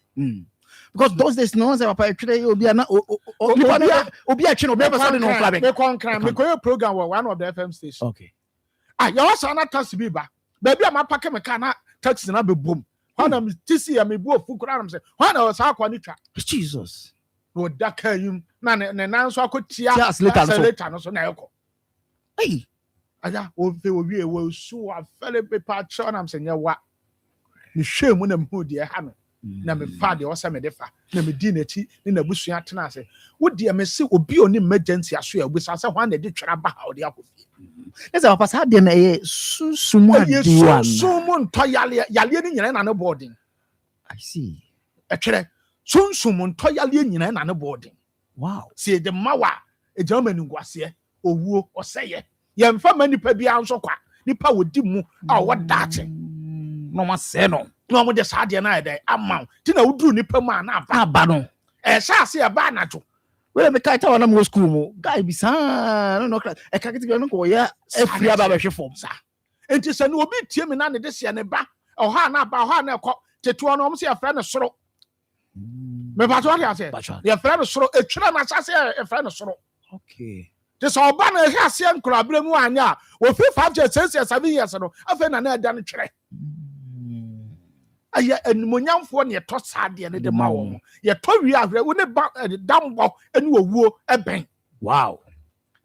Because those days no one say papa twere obi na obi a twere obi be so no clubbing. Me konkran me koyo program with one of the FM stations. Okay. Ya wasa na taxi bi ba. Ba bi a ma park me car na taxi na be bom. Hana me tisi ya me bu ofu kura na say hana o sa akwa ni twa. Jesus. No daka yum na ne nan so akotia later no so na yeko. Hey. Aya o fe o wie wo so a fele paper cho na say nya wa. Ni hwemu na mhu de ha no. Na me fa de o se me de fa. Na me di na ti ni na busua tena ase. Wo de me se obi oni emergency aso ya busa se hwan na de twera ba ha o de akofi. Esa papa sa de na e susumu adiwa. Susumu nto yale ni nyina na ne boarding. I see. Etwere susumu nto yale nyina na ne boarding. Wow. See the mawa e jama ni ngwase owuo oseye. Ye mfa manipa bia nso kwa. Nipa wodi mu a wo daate. No ma se no. No mo de sa de na e amount. Ti na wuduru nipa mu na aba no. Sha se e ba na jo. Well, me kai tawa na mo school mo. Guy bi sa no class. E ka kiti no ko ya efri aba ba hwe form sa. Enti se no obi tie me na ne de se ne ba. Oha na ba oha na ekọ tetuo no mo se afra ne soro. Me ba to ya se. Ye afra ne soro etwira na sa se afra ne soro. Okay. Te so oba na hwe ase nkura abere mu anya. Wo fi 5 years 6 years 7 years no. Afa na na da no twere. Aya enumonyamfo ne to saade ne de ma wo ye to wi ahre wo ne ba dambo ene owuo eben. Wow.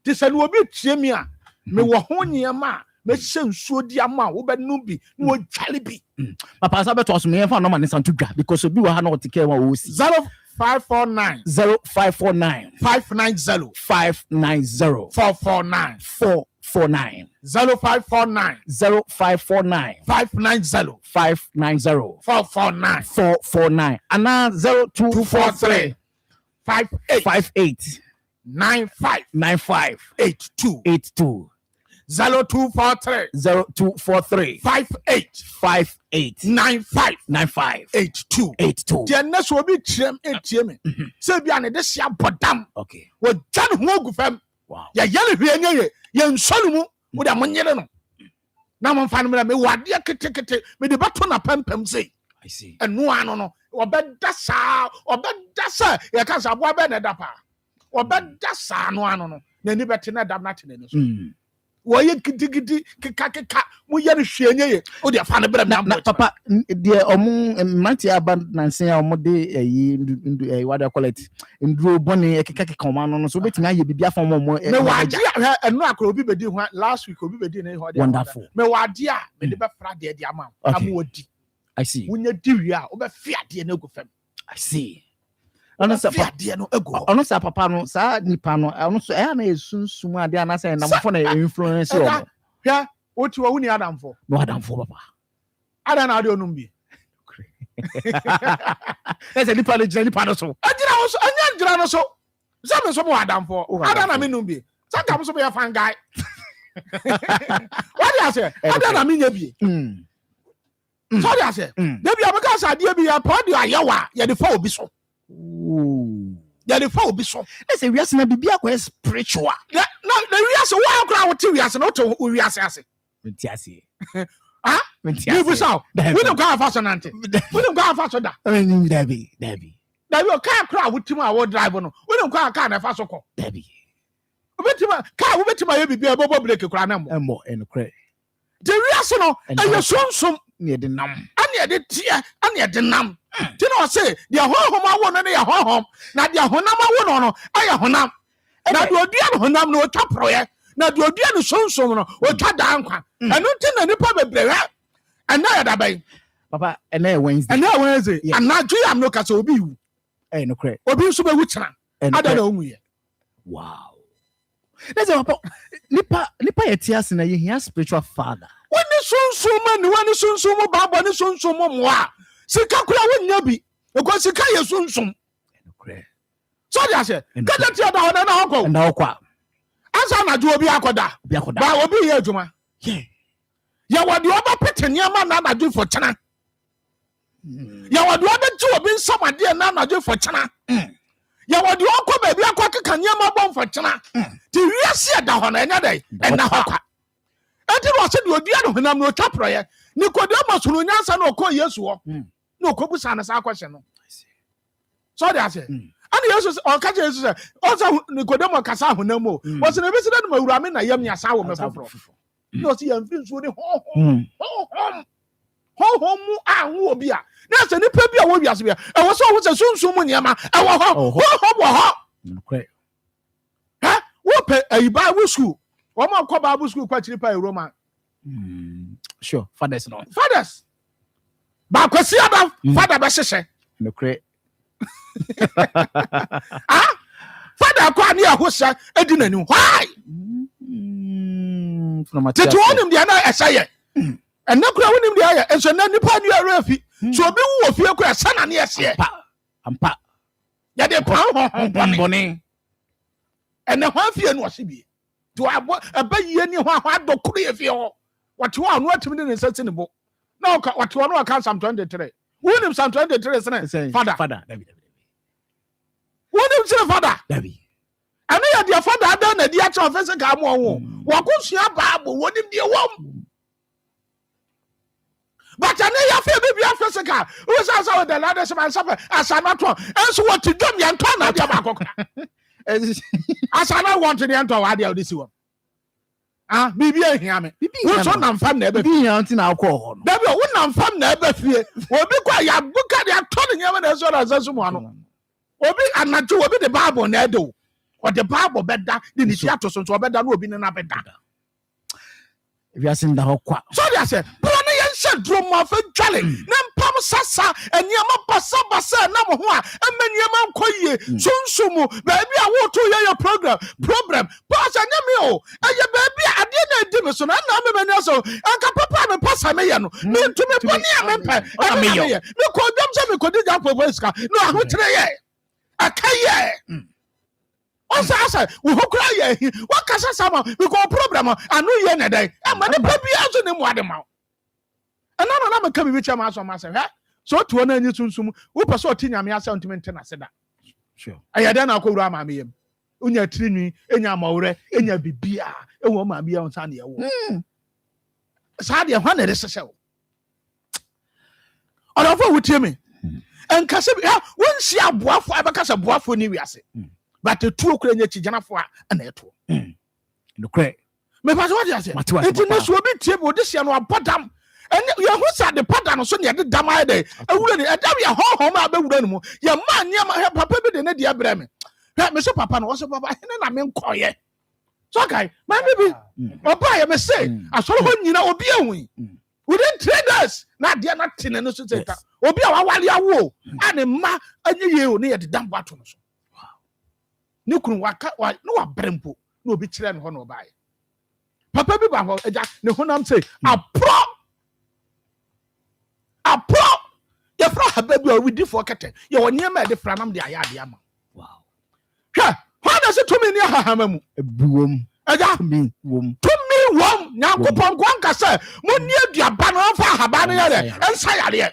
Ti se no obi tie mi a me wo ho nyema me hye nsuo di ama wo be nu bi no wo twale bi. Papa sa beto so me fa no ma ne santu dwa because obi wa ha na o tike wa wo si 0549 0549 590 590 449 449 0549 0549 590 590 449 449 and now 0243 58 95 95 82 0243 0243 58 95 82 the next will be TM say be an de sia bodam okay wo jan ho gu fam wow ya yele hwe ye nsolu mu wo da monyere no na mo fa no me wade ketekete me de bato na pampam sei I see enu ano no obeda sa ye ka sa boa be na da pa obeda sa no ano no na ni bete na dam na tene no so Why kitty kaka muya shenye o dia fan bra na papa de mati abandance ya omode yi what do you call it nduro boni ekeka koma no so betimi aye bibia fam mo me wadi eno akro obi bedi ho last week obi bedi na ho dia wonderful me wadi a me de be fra de ama amodi I see wunya diwi a obe fia de na gu fam I see ono sa papa no sa nipa no ono so na esunsum ade anasa na mfo na influence o ya oti wo ni adamfo no adamfo papa ada na ade onum bi ese nipa le jira nipa no so ajira wo so anya jira no so za me so mo adamfo ada na me num bi sa kam so be fan guy what you say ada na me nya bi so dia say dey bi abeka sa de bi ya pa de ayewa ye de fa obi so ya de fa obi so ese wiase na bibia kwa spiritual na wiase wa akra wo te wiase na to wiase ase mentiase you for so we don't go fast nante we don't go fast da David o car kra wo tim a wo drive no we don't go car na fast ko David obetima car wo betima ye bibia bobo break kra na mo enokre the wiase no ayo sonsom ne de nam ane de tie ane de nam ti no say the honhom awo no ne ya honhom na the honam awo no aya honam na de odua no honam no otwa proye na de odua no sonsom no otwa dan kwa eno ti na nipa bebrere ana ya dabai papa ena Wednesday ana ju am no ka so obi wu no kre obi nso be wu tena ada na onwu ye wow let's say papa nipa yetiase na ye hia spiritual father woni sonsom ni woni sonsom babo ni sonsom mo a sika kura wonya bi eko sika ye sonsom so dia se kada ti ada hona na hokọ na hokọ asa na ju obi akoda ba obi ye adwuma ya wadi oba petenia ma na ju for chana ya wadi oba ju obi nsamade na ju for chana ya wadi okọ ba bi akọ keka nyama bon for chana ti wiase ada hona enya dai na hokọ enti no se de odia no honam no twaproye Nicodemus no nyansa na okọ Yesu ho na okọ busa na sa question no so dia se ani Yesu o ka je Yesu se o sa Nicodemus kasa honam o o se na be se na mawura me na yam nya sa wo me foforo no se yam fin so ni ho mu anwo obi a na se nipa bi a wo wiase bia e wo so wo se sunsun mu niama e wo ho ha wo pe ayiba wo school wo ma ko Bible school kwa chiri pa Roma sure fathers no fathers ba kwasi adam father be hyehyɛ no kre father kwa ni ahosa edi nani why tete wonim dia na ɛhyɛ ɛna kura wonim dia yɛ enso na nipa ni ara fi so obi wo fie kura sana ne ɛhyɛ ampa ya de pa ho boni ɛna ho fie no ɔse bi to abo abayi ni ho adokuru ye fie ho what you want what me say ni bo na what you want can Psalm 23 wonim Psalm 23 say father David wonim say father David ana ya dia father ada na dia cha ofese ka mo wo wakosua Bible wonim dia wom but ana ya fe bi ofese ka wo say say the lord say man suffer asana to enso what to dom ya nto na dia ba kokona asana want to the nto wa dia odisi wo bibi ehia me wo so na mfam na ebe bibi ehia nti na akọ ho no dabi wo na mfam na ebe fie obi kwa ya buka de ato ne nyama na so na zasu mu ano obi anacho obi the Bible na edo or the Bible beda de ni tia to so obeda na obi ne na beda if you are saying that hokwa so they say but na yen sha drama fa dwale na mpam sasa eniama basa na mo ho a amaniama nkoyie sunsumu ba bia wo to your program pass anyame o eye ba bia ade na edi me so na me mani so anka papa me pasa me ye no me ntumi boni a me pa me ye me ko dam se me ko di ja poposka no ahotre ye akaye Osa we hokra ye what kasa sama we go problem anu ye na dai ama ne pa bia so ne mu ade ma ana na me ka bi chama so ma se ha so to na anyi sunsum wo pa so tinyame asa ntime ntena seda sure ayada na akowura ma me yem unya tirinwi enya mawure enya bibia e wo ma bia on sa na ye wo sa de hwa na de sese wo ora fo wutie me enka se ha wonsi aboafo abeka boafo ni wiase but the two kura nya chigana fo a na eto no kre Me pass what you say. Enti no so obi tie bo this year no abodam. And you who said the pattern so near the damai day. I wouldn't a damn your home about them. Your man near my papa be the dear breme. Mr. Papa was a papa and I mean quiet. So okay, my baby, papa, I may say, I saw when you know, be a win. We didn't trade us, not dear nothing and no say, or be our while you woe, and a ma, and you near the damn buttons. Wow. No kun waka, no brempo, no be children honor by. Papa be bang, no one say, a pro, your fra baby or we differ kete. You are near me the franam de ayadiama. Wow. Yeah, why does it to me near Hamamu? A boom. To me, wom. Now go on Guanca, sir. Munia dia banner for Habana and Sayari.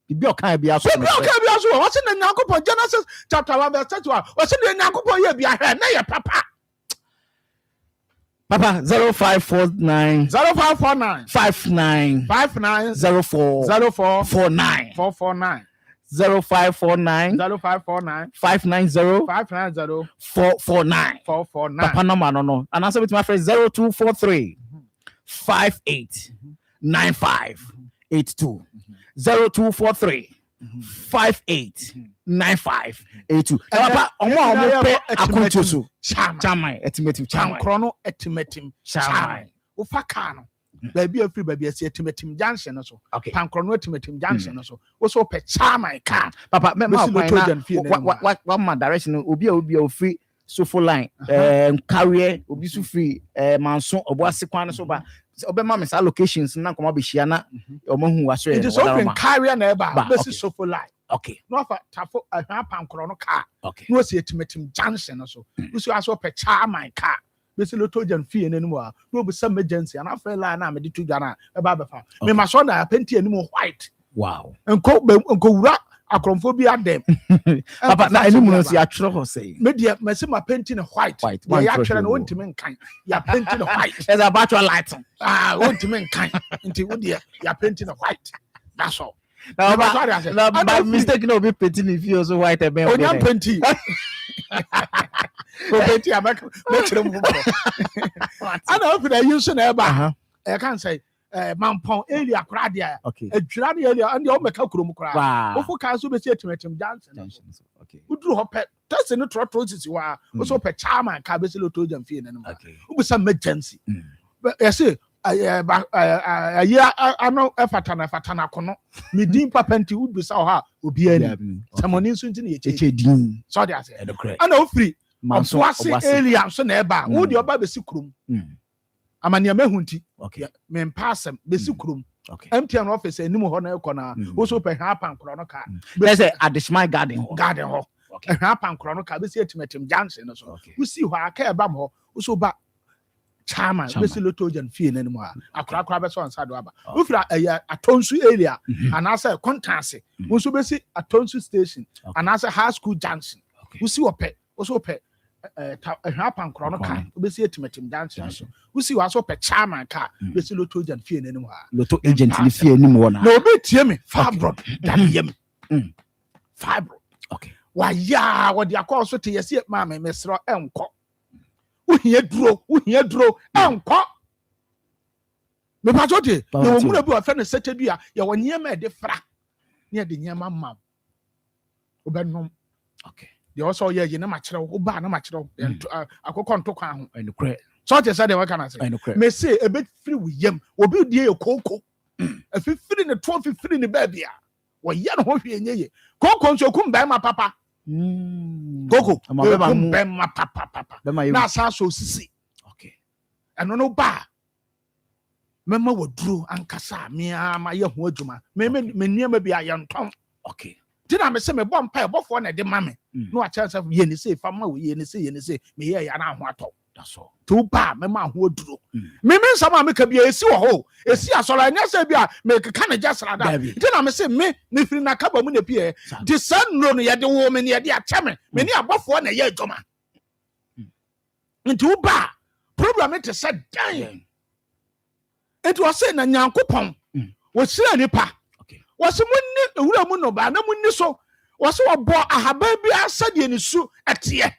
The can't be also. What's in the Nacopo Genesis chapter 1 verse 2? What's in the Nacopo here behind Papa? Papa 0549 0549 59 04 49 449 0549 0549 590 590 449 449. Papa number no. And answer with my friend 0243 58 95 82 0243 58 95 82. Papa omo pe akontoso chamai etimetim chamai chrono etimetim chamai ufaka no baby free baby esi etimetim junction so pankrono etimetim junction so wo so pe chamai car papa me what my direction obi a free sofo line carrier obi so free manso oboase kwan so ba obema me sa locations na nkoma be hia na omahu waso it is open carrier na eba be sofo line. Okay. No for tafo pankrono car. Okay. No see etimetim junction so we so aso pe chamai car besi lotojan fee enemu a no be some emergency and after line na me di tuja na e ba befa me ma so na penti enemu white. Wow. Enko wura akromfo bi adem papa na enemu no si atro ho say me dia me se ma penti ne white ya atwere no wontime nkan ya penti ne white there's a battery light wontime nkan nti wo dia ya penti ne white that's all. Now, by mistake, no be painting if you also white a man. Oh, you're painting. Painting, I make them. I know if they're using Herbal. I can't say, Mampon, Elia, Cradia. Okay. A Jradi Elia, and the Omeka Krum cry. Wow. Of course, we say to him dancing. Okay. We drew her pet. That's in the trotters you are. Also, pet charm and cabesilo to them feeling. Okay. With some emergency. But I say, I know fatana kono me din papenti would be so ha obi ani someone nso ntini echedin so dey say ana ofri manso alien so na eba wo dey oba besi krom amania mahunti okay me mpasem besi krom okay MTN office enimu ho na ekona wo so pe ha pankro no ka let's say additional garden ho okay ha pankro no ka besi etimetim junction so wo si ho aka eba mo wo so ba Chama, besi lotojan fee anymore. Akra be so answer do aba. Ufra atonsu area and answer contancy. Musu besi atonsu station and answer high school junction. We see what pet, also pet happen chronocar, besi etimetim junction. We see what so pet chama car, besi lotojan fee anymore. Loto agent fee anymore. No be tiemi fibro than yem. Fibro. Okay. Why ya what the call so to yesi mama mesro enko. Uhie duro enko me pachote na womuna bi ofa na setadua ya wonyema e de fra na de nyema mam obenom okay de also ye na machire wo ba na machire akokọ ntokwa ho enukre so te say de we kana say me say e be free we yam obi die ye koko afifiri ne to afifiri ne ba bia wo ye no ho hwe enye ye koko nso kum ba ma papa Koko, Bema papa. Na sa so sisi. Okay. Eno no ba. Mema wodru ankasa me ama ye ho adwuma. Me niam bia ye nton. Okay. Tina me se me bom pa e bofo na de mame. No a chance of ye ni say fama we ye ni say me ye ya na ho ato. That's all. To ba mema ho adru. Me nsama me ka bia esi wo ho. Esi asora nya se bia me ka na jasra da. Tina me se me firi na kaba mu na pie. Di san no no ye de wo me ne ye de achame. Me ni abofo na ye adwuma. Nti ba problem it is said dan. It was say na Nyankopon. Wo sira nipa. Okay. Wo se munni ewura mu no ba na munni so. Wo se wo bo ahaba bia sade ni su ete.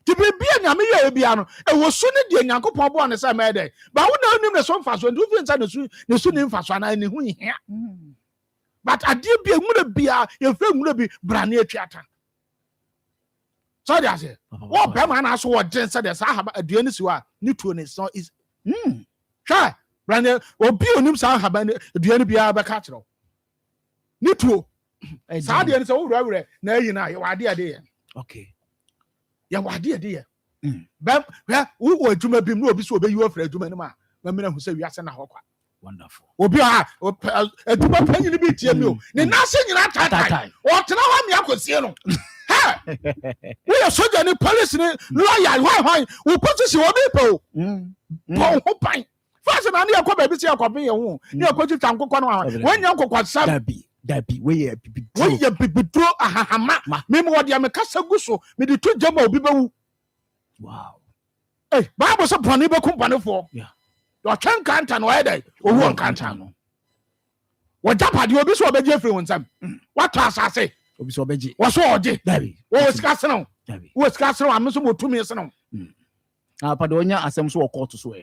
Ti bibia nyame ye bia no e wo su ne de nyankopon bo ne say me dey ba wo na onim ne so mfa so ndu fi nsa ne su ne mfa so na ne hu hia but ade bia nwura bia ye fe nwura bi brane atwiata so dia say wo be ma na so wo gen say the sa haba aduane si wa ne tuo ne so is sha brane obi onim sa haba aduane bia be ka kire ne tuo sa de ne so wo wura na ayi na ye wade ade ye okay ya wade ade ye bam wo wo adwuma bim no obi so obeyi wo fra adwuma ne ma me na hu say wiase na hokwa wonderful obi adwuma panyi bi tie mi o ne na se nyina tatai o tena wa mi akosie no ha we soja ni police ni lawyer hwan wo position obi pe o bon ho pan fast na ne yakọ ba bi se yakọ bin ye hu ne yakọ tu tankokọ no wan nya nkokọ sam dabi we ye bibidro ahahama me mo de me kasa guso me de to jama obi bewu wow bible say bone be kum bone fo do twen kanta no ede owu kanta no wo japade obi so obeje free won sam what asase obi so obeje wo so oje dabi wo sika seno wo sika seno am so mo tumi seno pade onya asem so court so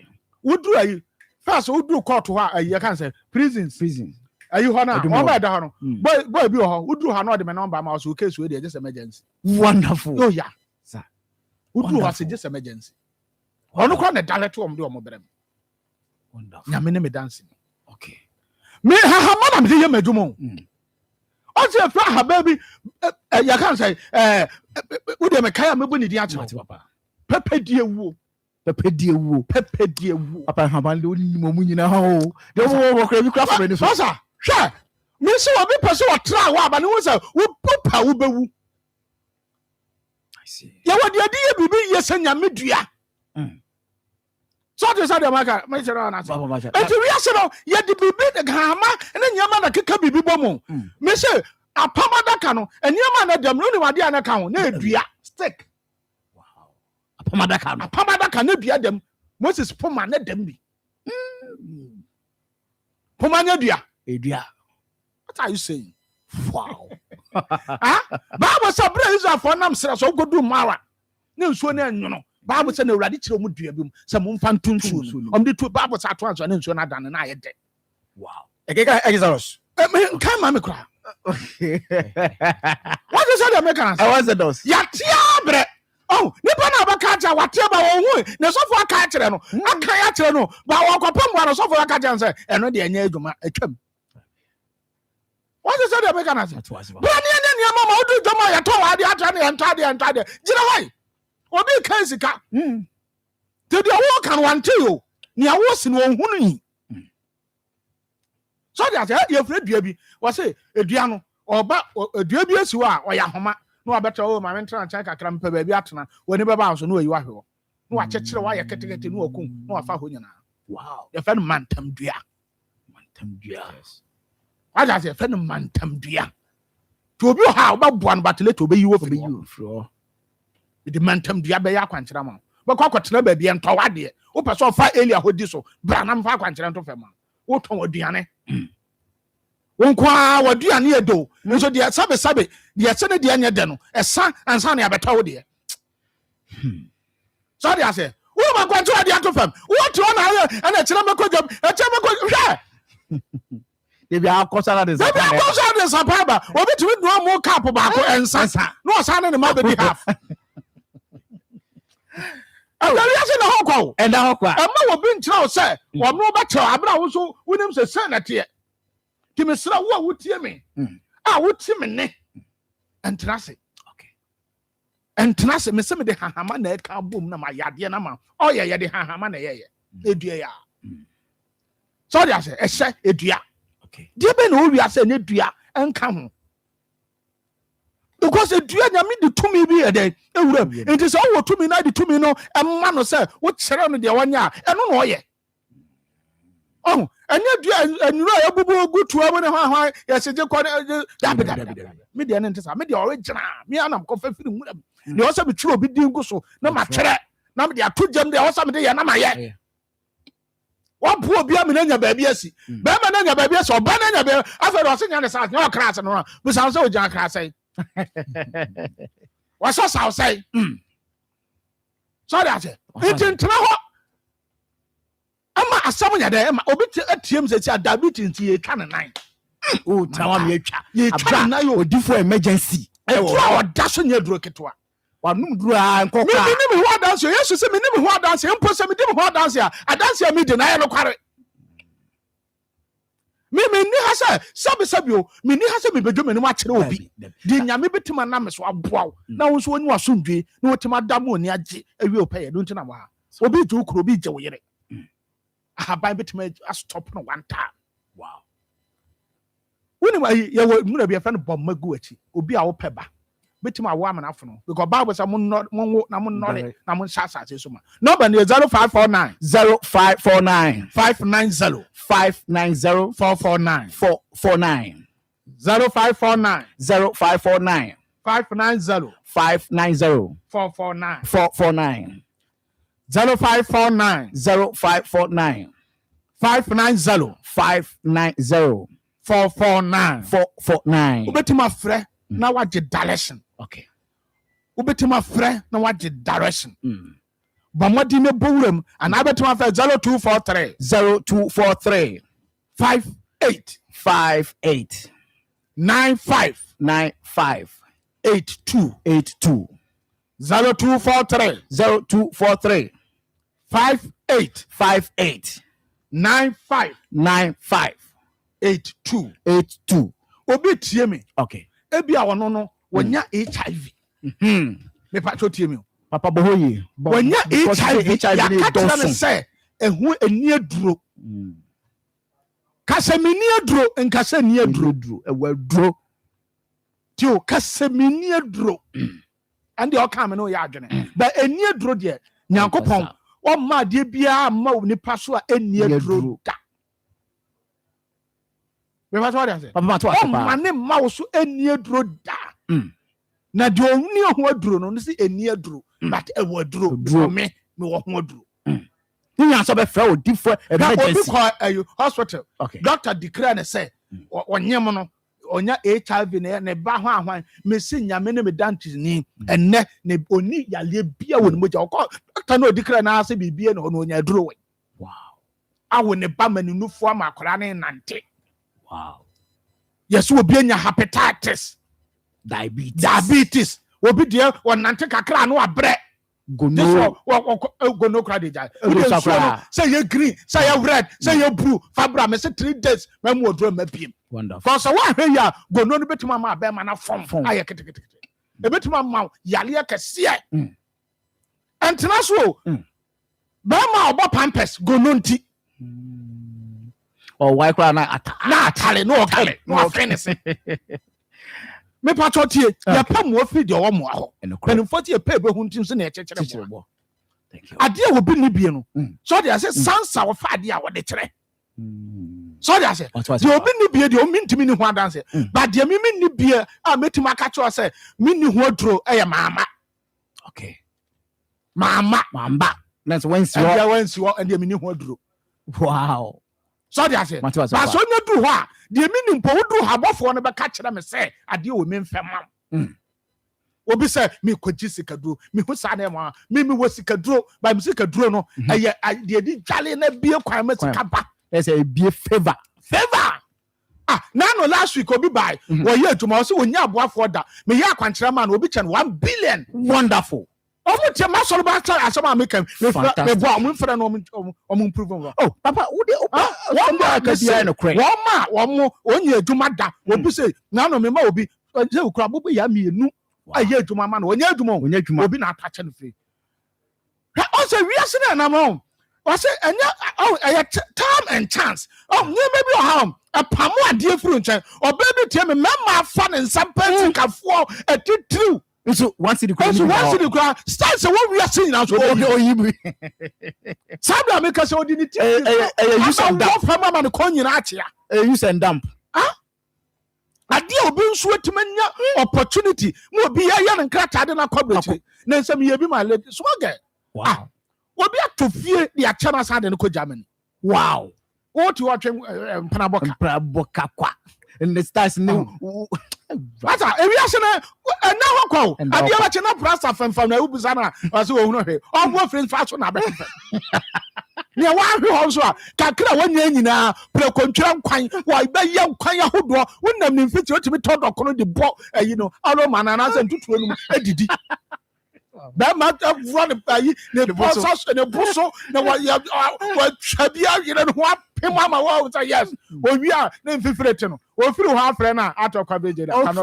wuduru ayi first wuduru court ho ayi kan say prison ayi ho na o ba da ho no boy bi ho wuduru ha no de me number ma so case we dey just emergency wonderful oh yeah sir wuduru ha say just emergency ono kwa na dalete om de om berem wonderful nyame ne me dancing okay me ha ma na me ye madumo o se fra ha baby ya kan say wo de me kaya me bu ni di ati papa pepe die wuo papa ha ban le oni mo nyina ha o de wo kra bi kra fa ni so sir hwe me se obi pese o tra wa ba ne wo say wo popa wo bewu I see ya wo de ye bibi ye sanya medua so to say the maka me chere na so enti wi ase no ye de bibi de gama ne nyama na keka bibi bomo me se apamada ka no enyama na dem no ni wade ana ka ho na edua stick apamada ka na dua dem Moses poma na dem bi poma na dua edua what are you saying wow Bible say bra Israel for nam sra so godu mara ne nsuo na nwono Bible say na urade kire mu dua bi say mo mfa ntuntu om de to Bible say ato anso na nsuo na dan na ye de wow ekeka Exodus kan ma me kra what you say the Americans I was the dos ya tia bre oh nipa na ba ka ja wate ba wo hu ne sofo aka kire no aka ya kire no ba wo kopam wa no sofo aka ja say eno de anya adwuma atwam what you say the Americans bra ne mama odu dwuma ya to wa de atra ne entade gira wai obi kan sika te de wo kan wante yo ne awo si no hunu yi so dia say ye fre dua bi wo say edua no oba edua bi asi wa o ya homa no abeta o ma mentra chan kakra mpa ba bi atena woni beba so no ayi wa hwe no wa chekere wa ya ketekete no okun no wa fa ho nyina wow ye fa no mantam dua aja say fa no mantam dua to obi ha oba bua no batele to obeyi wo fro the mantam dua be ya kwankyera ma be kwa kwatena ba bi ento wade wo person fa elia hodi so bra na mfa kwankyera nto fa ma wo ton aduane wonkwa waduane edo nso de sabe de sene de anya de no esa ansa na abeta wo de so de ase wo ma kwanto ade ato fam wo to na ana kire mekodjam hwe de bi akosa de sapaba obi tumi no mo cap ba ko ensa no osa na ne ma be di half Aliasi na hokwa enda hokwa ama wo bi ntra wo se wo no ba che abra wo so wonim se senate ti mesra wo a wotie me a wotie me ne entrase okay entrase me se me de hahama na eka bom na ma yade na ma o ye de hahama na ye edua ya so dia se ehye edua okay die be na o wi ase ne dua enka ho because edua nya me de tumi bi e de ewuram enti se wo tumi na de tumi no emma no se wo kire no de wonya eno no ye oh anya dua enuro ya bubu gutu abo ne hwa ya seje ko da me de ne ntesa me de original me anam ko fa firi muram ne o se be turo bi din guso na ma twere na me de ato jam de o se me de ya na ma ye wa bu obi am na nya ba bi asi ba ma na nya ba bi asi oba na nya ba afa do se nya ne sa nya o kras no bu sa se o jan kras ai wa so sa o sai So that's it. It's in Traho. Ama asam nya de ma obi atiem se diabetes nti ka 9. Oh, tawa me atwa. Ye twa na yo odi for emergency. E wo da so nya duro ketwa. Wanum duro a nkokwa. Me ho dance yesu se me ni ho dance empo se me di ho dance a dance a me de na ye no kware. Me ni ha sabi o me ni ha me bedwo me ni ma kire obi. Di nyame betima na me so aboa. Na wo so onyu asomdwe na wotima dam oni age awie opeye do ntina wa. Obi ju kuro obi je wo yere. Ahaban betima stop no one time. Wow. When you were be a friend of Maguchi, obi a opeba. Betima woman afno. Because Bible says namun sasa suma. No, but 0549 0549 590 590 449 449 0549 0549 590 590 449 449 0549 0549 590 590 449 449. Ubetima fre na waje direction. Okay. Ubetima fre na waje direction. Bamodi ne bowrem and abetima fre 0243 58 95 82 0243 58 95 82 obi tie me okay ebi a wono no wonya HIV me pacho tie me papa bohoyi wonya HIV ya katana me say ehu eni aduro kasemini aduro nkase ni aduro ewaduro tio kasemini aduro ande o ka me no ya adwene but eni aduro de nyankopon o ma de bia ma nipa so a eni aduro da me fa so what I say papa mane ma wo so eni aduro da na de oni ho aduro no se eni aduro but e wo aduro me wo ho aduro nya so be fra odi for emergency hospital doctor declare and say onyem no onya HIV ne ba ho ahwan me si nyame ne me dentist ni enne ne oni yale bia woni moja okọ doctor no declare na say bibie no onya aduro we wow awo ne ba manunufu ama akora ne nante. Wow. Yes, we be nya hepatitis, diabetes. We be there one nante kakra no abre. Gono kra deja. Say you green, say you red, say you blue. Fabra me say 3 days me mo dro me biem. Wonderful. Cause wa hwe ya gono no betima ma be ma na fom. Aye kete. E betima ma yale akese. Antena so. Ba ma obo pampers gono nti. Or why cry na atale no kale no finish me pacho tie ya pam wo fi de wo mo aho pen 40 e pay be huntim so na e chekere mo thank you ade wo bi ni bie no so they say sansa wo fa ade a wo de kere so they say de obi ni bie de o mintimi ni ho dance but de mi ni bie a metima aka cho say mi ni ho aduro e ya mama okay mama that's when you and de mi ni ho aduro wow. So they say, but so you do what? The meaning for do have off one about catch them say, I deal with me fam. Obi say, me could Jessica do, me who said them, me was sick a draw by music a draw. No, I did jolly and a beer requirements come back. There's a beer favor. Now last week will be by. Well, yeah, tomorrow, so when you have for that, me ya man will be 1 billion. Wonderful. Oh, your muscle about I saw make him. Oh, Papa, would you one more, only to Mada. What you say? Now, no, me will be a crab will be yummy. No, I hear to my man, when you do more, when you will be not touching free. Also, we are sitting at home. I say, and oh, I had time and chance. Oh, maybe home. A pamo dear fruit, or baby, tell me, Mamma fun and some person can fall a true. So once the crowd starts what we are seeing now. So Sabra make us ordinary. Use and dump. Man, Conyatia. Use and dump. A deal being sweet to many opportunity. More be a young and crack. I don't know. Then some year be my lady swagger. Wow. What be to fear the Achana side and Germany? Wow. What you watching Panaboka? And the stars new. Asa ewiase na na hokɔ ade ba che na prasa famfam na ubisa na ase wo hu no hwe ɔbo friend fa so na be ne wa hwe hɔ so a kakra wanya nyina prekontwa nkwan wa ba ye nkwan ahodoɔ wonam ne mfiti otimi tɔdɔ kono de bɔ ayi no alo manana sɛ ntutuo no adidi that matter run ayi ne boso ne boso na wa twabia yire no apema ma wa say yes owi a ne mfifirete no ofiri ho afre na atokwa beje da kanu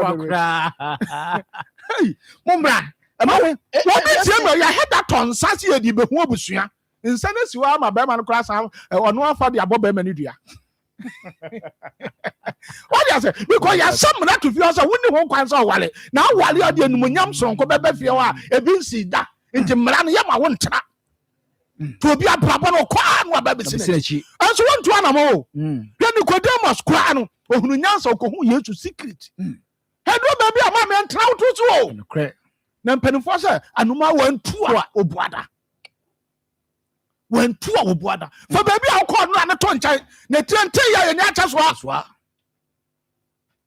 hey mumbra ma we obi tie me ya head aton sase edi be hu obusua nsa na si wa ma be ma no kra san ono afa de abo be ma ni dua what you say because ya some na to feel so woni ho kwan so wale na wale ade enumunyam sonko be fie wa ebi nsi da nti mra no ya ma wo ntra to obi abrabo no kwa no aba be sinachi anso wonto anamo hwe Nicodemus kwa no ohunu nyansa okohu Yesu secret hedo ba bi ama me ntra wo to so na mpanimfo se anuma wantu a obuada when two of water for baby I'll call no and tonchai ne tente ya nya chaswa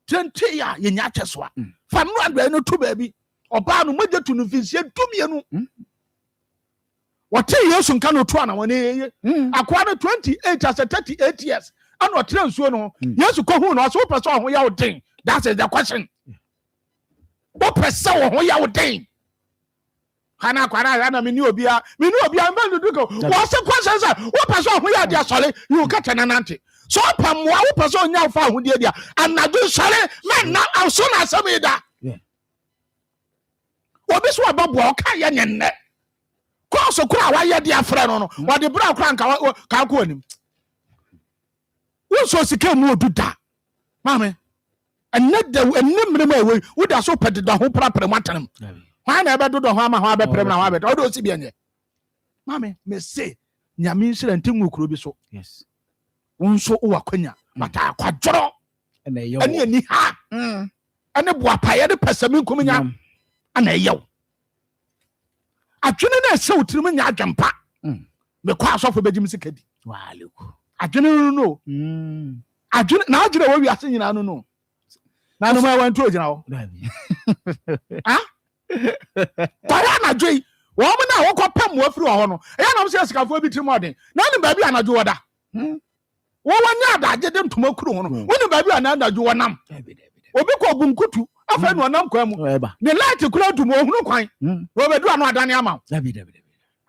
tente ya nya chaswa fa no and no to baby oba no maje to no finsie dumienu what years nka no to ana woni akwa no 28 as 38 years and what transuo no yesu ko hu no so person ho ya odin that is the question what person ho ya odin Hana kwara na mini obia mba duko wo se kwase se wo person ho ya dia sole you ka tenanante so pam wo person nya fa ho dia anadu sole men na so na samida obi so ababo o ka ye nenne ko so kura wa ye dia frɛ no wo de bra kura nka ka ko anim wo so sika mu oduda mame ennemre ma we wo da so pededa ho prapre matanam why never do the harm and have a problem? How about all those CBN? Mammy, may say, Yamin and Tim Mukrubiso. Yes. One so Wakwenya, but I quite draw. And a yo, and a ha, and a wapaya the person coming out, and a yo. I didn't so to me, I jump back. The class of a Benjamin Sikadi. Why, look, I didn't know. I didn't now do what we are saying. I don't know. Now, no matter what to you now. Huh? Kwara na dwei wo mo na wo kopam wo afiri ho no e na mo se sikafo bi trimodin na ne ba bi anadwo woda wo wanya da agede ntoma kuru ho no wo ne ba bi anadwo wonam obi ko bunkutu afa no nam kwa mu ne light kura du mo hunu kwan wo be du anu adane ama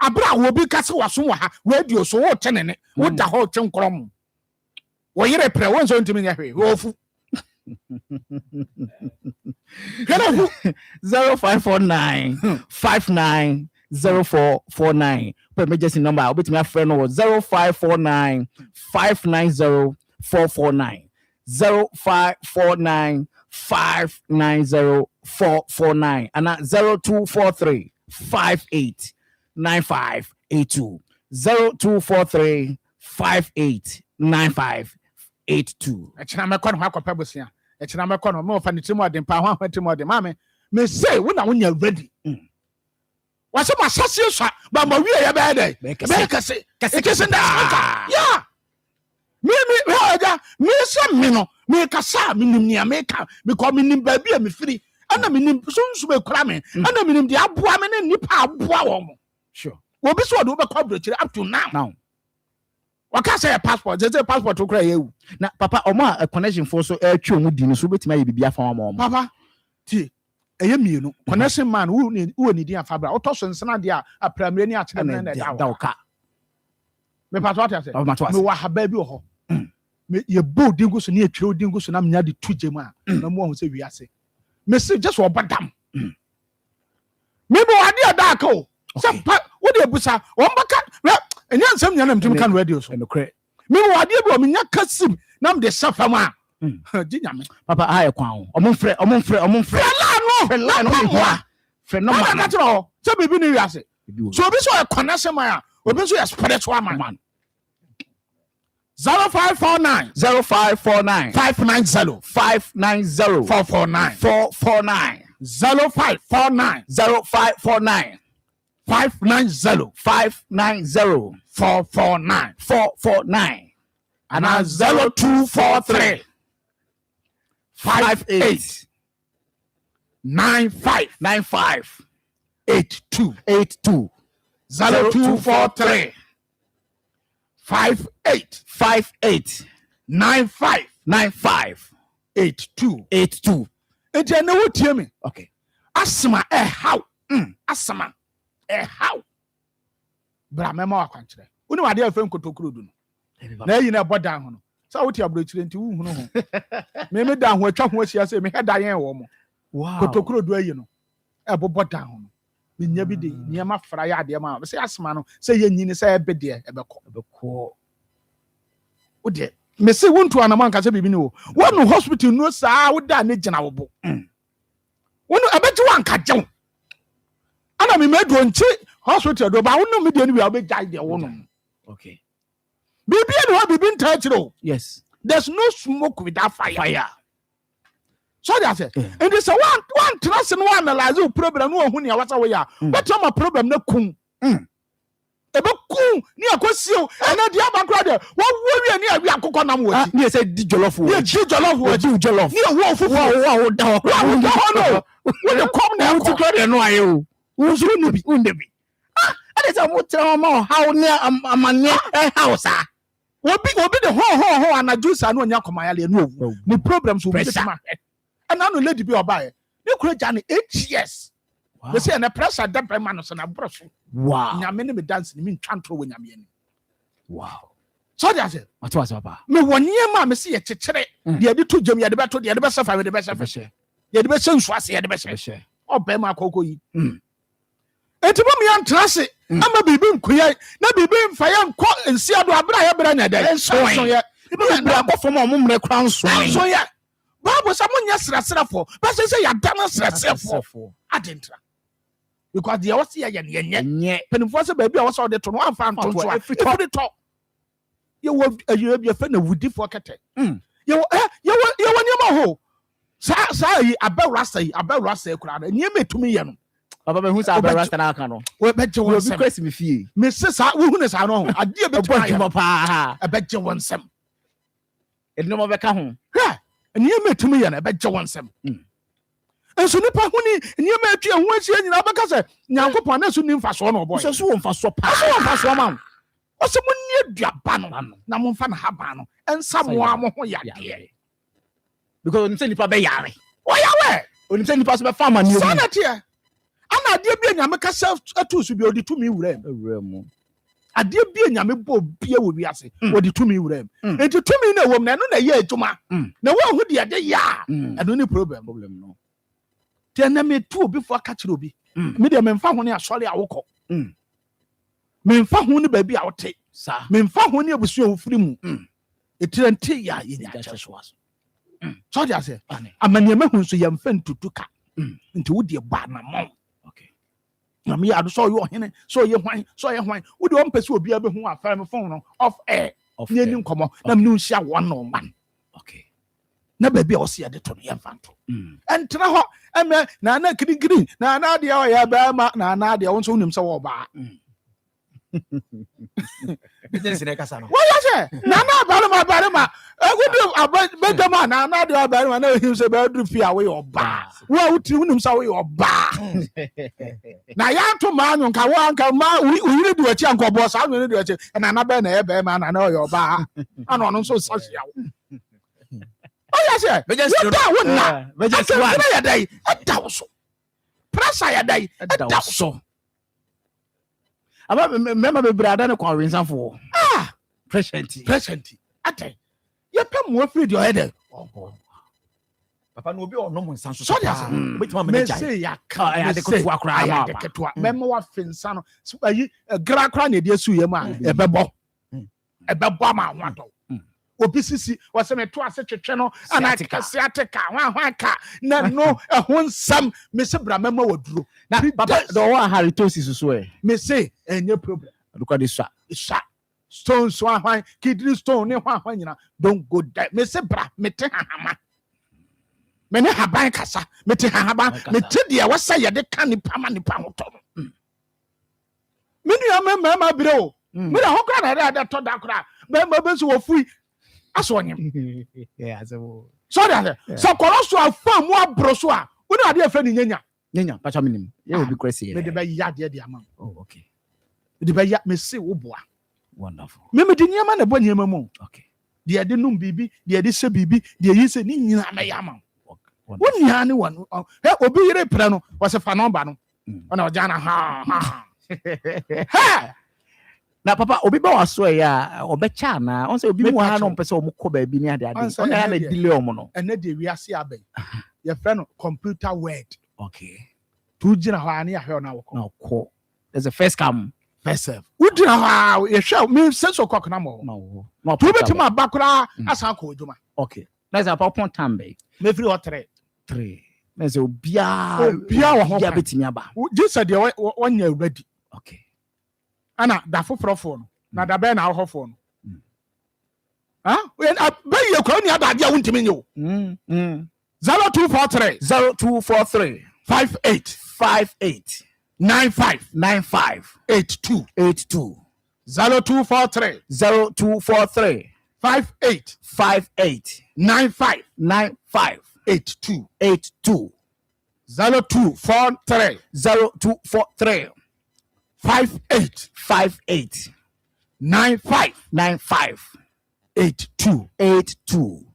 abra wo bi kase waso wa ha radio so wo tenene wo da ho twenkrom wo yere pre wo nso ntimi nya hwe wo fu 0549 590449. Put emergency number. I'll be to my friend over 0549 590 449. 0549 590 449. And at 0243 58 9582. 0243 58 9582. Echina me kono me ofa nitimo ade pa ho nitimo ade mame me say we na wonya ready wase masase so ba ma wie ya be dey be kase nda ya me hoja me so me no me kasa me nim nia me ka me ko me nim ba bia me firi ana me nim sunsu be kura me ana me nim de aboa me ne nipa aboa wo mo sure obi so do be coverage up to now waka say passport je passport to kura yewu na papa omo a connection for so atwa omu di no so betima ye bibia fa omo papa ti eye mienu connection man wo ni di afabra otoso nsana de a apramre ni akere na da oka me pato ata say me wa haba bi ho me ye bo dingu so ni atwere dingu so na mnya de tuje mu a na mo ho say wiase me say just obadam me bo ade ada ka o say wo de busa wo mbaka enya nsem nya na mtum kan radio so enokre me wo ade bi o menya kasim na me de safam a jinyame papa aye kwan o frɛ la no frɛ no ma na tro so bibi ni wiase so obi so e connection man obi so e spiritual man 0549 0549 590 590 449 449 0549 0549 590 590 449 449 and 0243 58 95 82 0243 58 95 82 enti ene wo tie me okay asma how asma how bra mema wa kwankyere woni wade afem kotokuro du no na yi na bodan ho no sa wo tie abrochire nti wo hunu ho me da ho atwa ho asia se me heda yen wo mo wow kotokuro du ayi no bodan ho no nya bi de niam afra ya de ma se asma no se ye nyini se ebe de ebekọ wo de me se wontu anama nka se bibi ni wo wonu hospital no saa wo da ne gina wo bo wonu abeji wanka jew ana me medu nchi hospital do ba wonu me de ni wi obejai de wo no okay bibi and what bibi nta chiro yes there's no smoke without fire so that say and this one trust no analyze the problem no hu ne awasa we ya what am problem na kun ebe kun ni akosio ena dia bakra de wo wi ni awi akokọ nam wo ti ni say di jollof wo ni di jollof wo di jollof ni wo fufu wo da ho no wo de kom na wo ti kra de no aye o wo zuru no bi undebi ade say mo tra ma how ne amane house ah obi de ho anaju sa no nya komaya le no owu ni problems wo bi ma and no lady bi obaye ni kura jani 8 years we say na pressure da prema no so na broso wow nyame ne me dance ni me ntwantro wo nyame ani wow so dia say what was papa me wonye ma me se ye kekere de de to jam ye de beto de be sefa de be sefa ye de be sensu ase ye de be sefa obema akoko yi enti bo me antrase ama bibi nkoye na bibi mfa ye nko nsia do abra ye bra nya da so ye bibi bra akofo ma omumre kra nso ye Bible say munya srasrafo but say ya dana srasrafo adentra because the was here ye penifo say baby was all the to no amfa nto so if it talk you be fe na wudi for kete you nyama ho sa yi abawrasa kura na nyama etumi ye no baba me hu sa abawrasa na aka no we beje won sem request me fie me se sa wo hu ne sa no ho ade be tuma pa beje won sem edno mo be ka ho nyama etumi ye na beje won sem enso nipa hu ni nyama atwa ho asia nyina beka se nyankopon na so ni mfa so no boy so wo mfa so pa so mfa so ma ose mo ni aduaba no na mo mfa na haba no ensa mo amo ho ya de because oni se nipa be yare o yawe oni se nipa so be farmer ni o sanate ana ade bia nyame ka self atu so bia odi tumi wuram ade bia nyame bo bia wo wiase odi tumi wuram enti tumi na wom na no na ye adwuma na wo hu de ade ya eno ni problem no te na me tu obi fo aka kire obi me de me mfa ho ne asori awokọ me mfa ho ne ba bi a wote sa me mfa ho ne abusu ofiri mu etirante ya ye nya chaso aso so dia say amane mahu so ye mfa ntutuka nti wo de ba na mo okay na me ya do so yo hene so ye hwan wo de on pese obi abehu afa me phone no off air ne ni nkomo na me nhia one on one okay na baby a wose de to no ye mfa nto entra ho eme na na green na de o ya ba ma na de won so nim se wo ba business ne kasa no wo ya se na bare ma egudu abedama na de bare ma na him se ba du fi awe oba wo uti unim se we oba na ya to ma anyu nka wo anka ma uyire du achi anka obo sa anyu du achi na be na ye be ma na o oba ana ono so so sia wo oh yes sir you da wona just one ya dai adawo so pressure ya dai adawo so aba member be brada ne kwa wensanfo present atay ye pem wo free your head papa no obi ono mo nsanso so ya betima me say ya ka ya de kotu akra ya de ketua memo wa finsa no ayi gra kra na de asu ye ma ebebo ma ho ato obi sisi wase me to ase twetwe no ana kase ateka hwan ka na no ehon nsam me se bra mema waduro na papa do wa halitosis so me say enye problem look at this stone so hwan kidney stone ne hwan nyina don't go die me se bra me te hahama me ne haban kasa me te hahaba me te dia wasa ye de ka nipa ma nipa hoto me nua mema bire o me da hokra na da to da kra mema be so wo fui aso onyem yeah so that so koroso afa mu abroso a When are they friend nyanya? Nyanya, pacha minim. Ye will be crazy. Me de be ya de amount. Oh, okay. De be ya me say wo boa. Wonderful. Me de nyama na bo nyama mu. Okay. De de num bibi, de de se bibi, de yi se ni nyina me ya ma. Won nya ni won. He obi yire pre no, was fa number no. Ona o jana ha. Ha. Na papa obi ba waso ya obecha na on say obi mu ha no pese o mukọ ba bi ni ade ade. On na delay o mo no. Ene de wi ase abai. Your friend computer word. Okay. Tu jina ho ani ahwe na woko. Na woko. There's a first come. First serve. Udina ho ye hwe me sense okok na mo. No. Tu betima abakura asan ko oduma. Okay. Let's have upon tambe. Me free hot 3. Let's obia wa ho betimi aba. Just said you won ready. Okay. Ana da foforo phone na da be na ho phone. When be ye kwa ni ada dia wuntimi nyo. 0243 58 95 82 0243 58 95 82 0243 58 95 82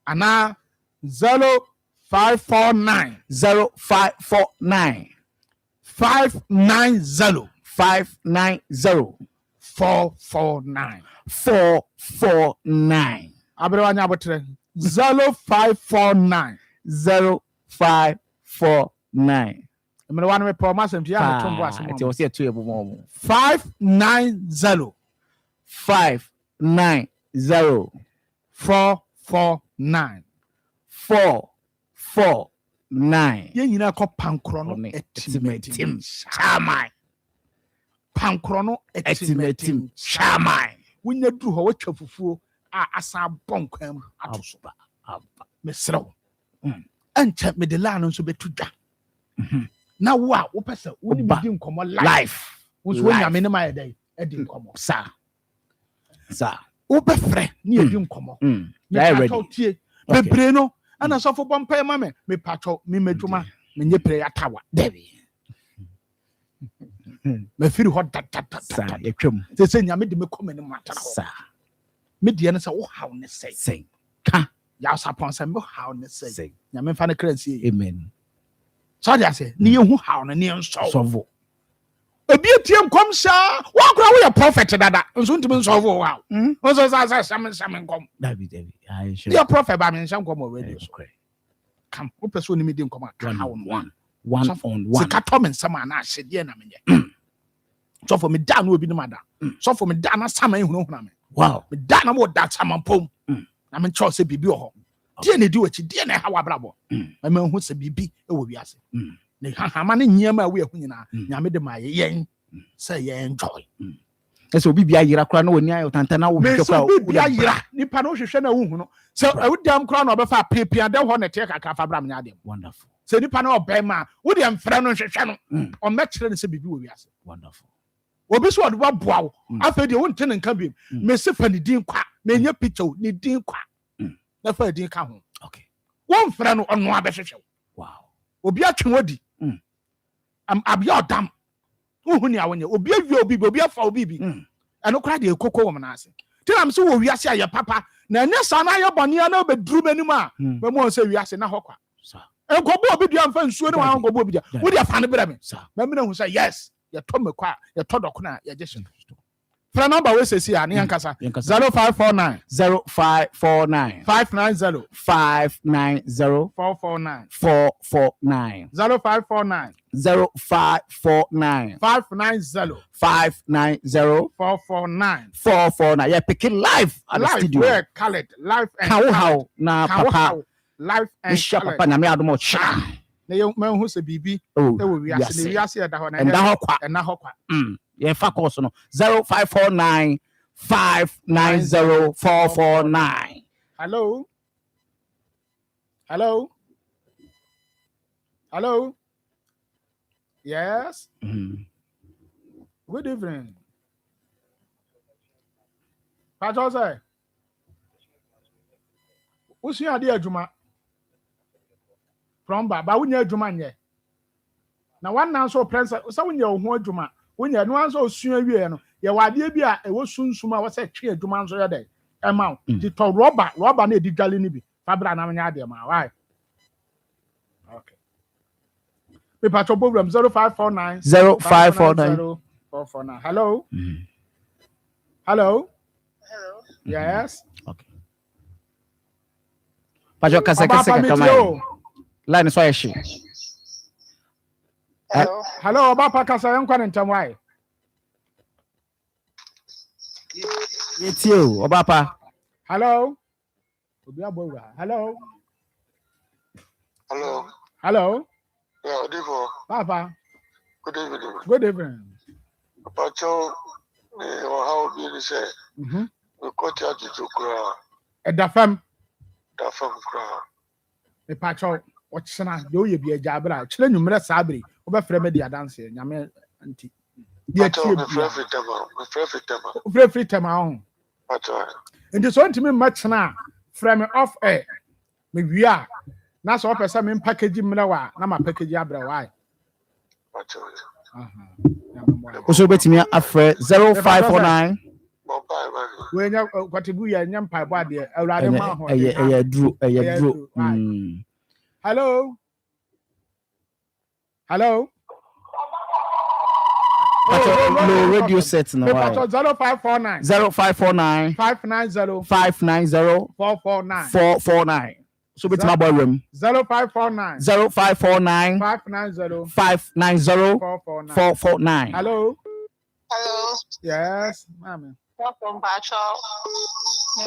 ana 0549 590 449 abrewa abotre 0549 emre wan me promise am tia na tombo asem ti o se etu ebo mo 590 449 ye nyina ko pankro no etimetim chamai pankro no etimetim chamai wonya duru ho watwa fufuo a asa bonkwam atoso mesrew ancha medela no so betudwa na wo a wo pese wo ni medi nkomo life wo so wonya me ne ma yedai edi nkomo sa wo befre ni edi nkomo ya ready bebre no ana sofo bompa ma me patcho me medwuma me nye prayer tower debi me firi hot sa yetwam se nya me de me come ne matara sa me de ne se wo haw ne sei ka ya sapon se me haw ne sei nya me fa ne kransi amen so dia se ni hu haw ne ni nso ebi etiem kom sha wa kura wo ye prophet dada nso ntimi nso wo wa nso sa sam kom David I sure your prophet ba me nsham kom already come wo person ni me di nkom aka one on one sika to me nsam ana ahye na menye so for me da na obi ni mada so for me da na sam an hunu hunu me wow me da na mo da sam pom na me cho se bibi ho die na di wachi die na ha wa brabo ma me hu se bibi e wo wiase ne hahama ne nyema we hu nyina nyame de ma yen say ye enjoy eso obi bia yira kra na woni ayo tantana wo hwehwe kra obi bia yira nipa no hwehwe na hu no so awudam kra na obefa pepia de ho na te kakra fa bra me nya dem wonderful so nipa na obema wo de mfra no hwehwe no o mekire ne se bibi wo wiase wonderful obi so odwa boa wo afa de wo ntene nka bim me se fa ne din kwa me nya picture ne din kwa na fa din ka ho okay wo mfra no ono abehwehwe wow obi atwe wodi abia odam uhuni awonye obi awie obi afa obi bi eno kra de kokko wo mnase tinam se wo wiase aye papa na nya sa na aye bone na obeduru manim a me mo se wiase na hokwa sa enkobo obi dua mfa nsuo ne wa enkobo obi dia wo dia fa ne bra me me me na hu say yes ye to me kwa ye to doko na ye jeshin fra number we say ya ne yankasa 0549 0549 590 449 0549 0549 590 449 yeah picking live at the studio where colored live and how na papa live and papa na me adomo cha na ye man hu se bibi e wo wiase ne wiase da ho na na hokwa yeah fa course no 0549 590 449 hello yes good evening Pastor say usi ade adwuma plumber ba wonya adwuma nyɛ na wannan so prensa so wonya ho adwuma wonya no anso osua wie no yɛ wade bi a ɛwɔ sunsum a wɔsɛ twe adwuma nso yɛ dɛ ɛma di to rubber na edi dwale ni bi fabra na nya ade ma why okay me patro problem 0549 0549 hello hello yes okay patro kasa kama line so yeshi hello Obapa kasa yankwa ntam why Yetio, Obapa. Hello. Hello. Hello. Hello. Yeah, Divo. Papa. Good evening. Good evening. Pacho, how do you say? Mm-hmm. We got you to cry. At the fam. The fam cry. The Pacho, what's na? Do you be a jabra? Children, you must sabri. Over Fremedia dancing. Yame auntie. Pacho, we free time. Pacho. And this one to me much now. Frame off air. Me we are. Na so person me package mlawa na ma package abra why. Also betimi afre 0549 we nya kwatibu ya nya mpa bo ade awurade ma ho. Dru. Hello. Hello. No radio set no why. 0549 0549 590 449 so betimi boy room 0549 0549 590 449 Hello. Hello. Yes, ma'am. Welcome, Pacho. Me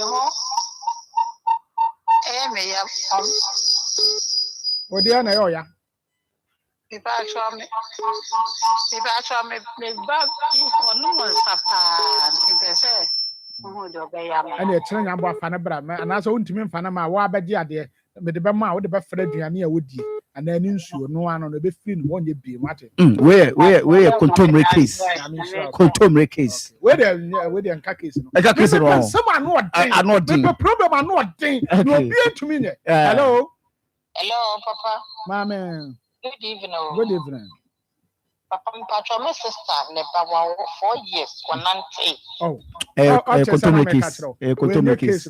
What do you know ya? Pacho me back for no one papa. And you're telling about Fanabra, and as I want to mean Fanama, what about the idea? But the Bama would have Fred Diania would you, and then ensure no one on the big film won't be what? Where contumely case? Contumely case. Where they're case. Someone not I not the problem are not thing. You'll be to me. Hello. Hello, Papa. Mamma. Good evening. Good evening. Papa, my sister, never 4 years, 190. Oh, contumely case.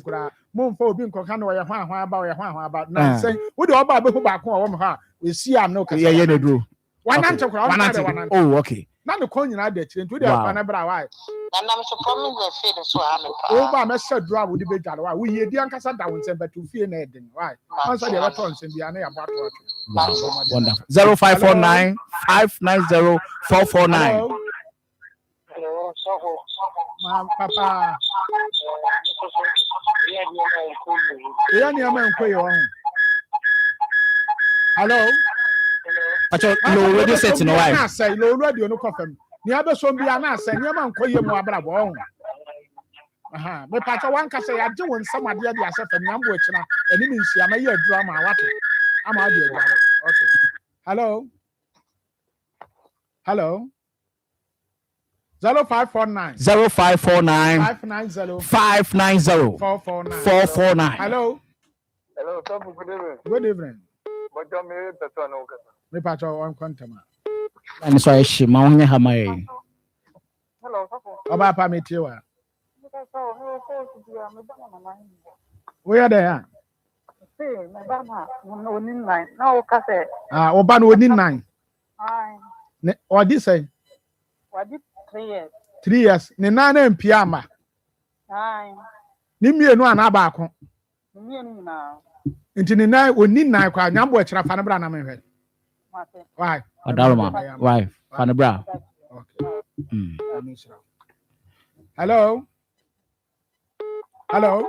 Mom for being cockano or about now saying, would you about who back home? We see I'm no. Yeah, they do. 190. Oh, okay. Not the coin I did into the Panabra. And I'm so promising the feeling so I'm oh, my master draw would be better. Why we the Uncle down but to fear anything. Why? Answer the returns in the about wonderful. 0549 590 449. Papa. Hello. No radio set no why. I say no radio no confirm. Ni abeso bi ana say ni ma nkoye mu abrabo. Aha, me pacha wan ka say age won samade de asefa ni ambo akina. Eni mi nsia ma ye adura ma wate. Ama ade adura. Okay. Hello. Hello. 0549 0549 590 449. Hello. Hello, good evening. Good evening. But you me person no ka. Me pacha wan kwantama. And so I she ma onye ha mai. Hello, Oba pa me tiwa. We are there. See, my baba, no ni nine. Na o ka say. Oba no ni 9. Ai. Ne o di say. What did 3 years? 3 years. Ne na mpia ma. Ai. Ni mienu ana ba ako. Mienu na. Nti ni na oni 9 kwa nyambo e kira fa ne bra na me hwe. Why? Adaroma. Why? Fa ne bra. Okay. Hello. Hello.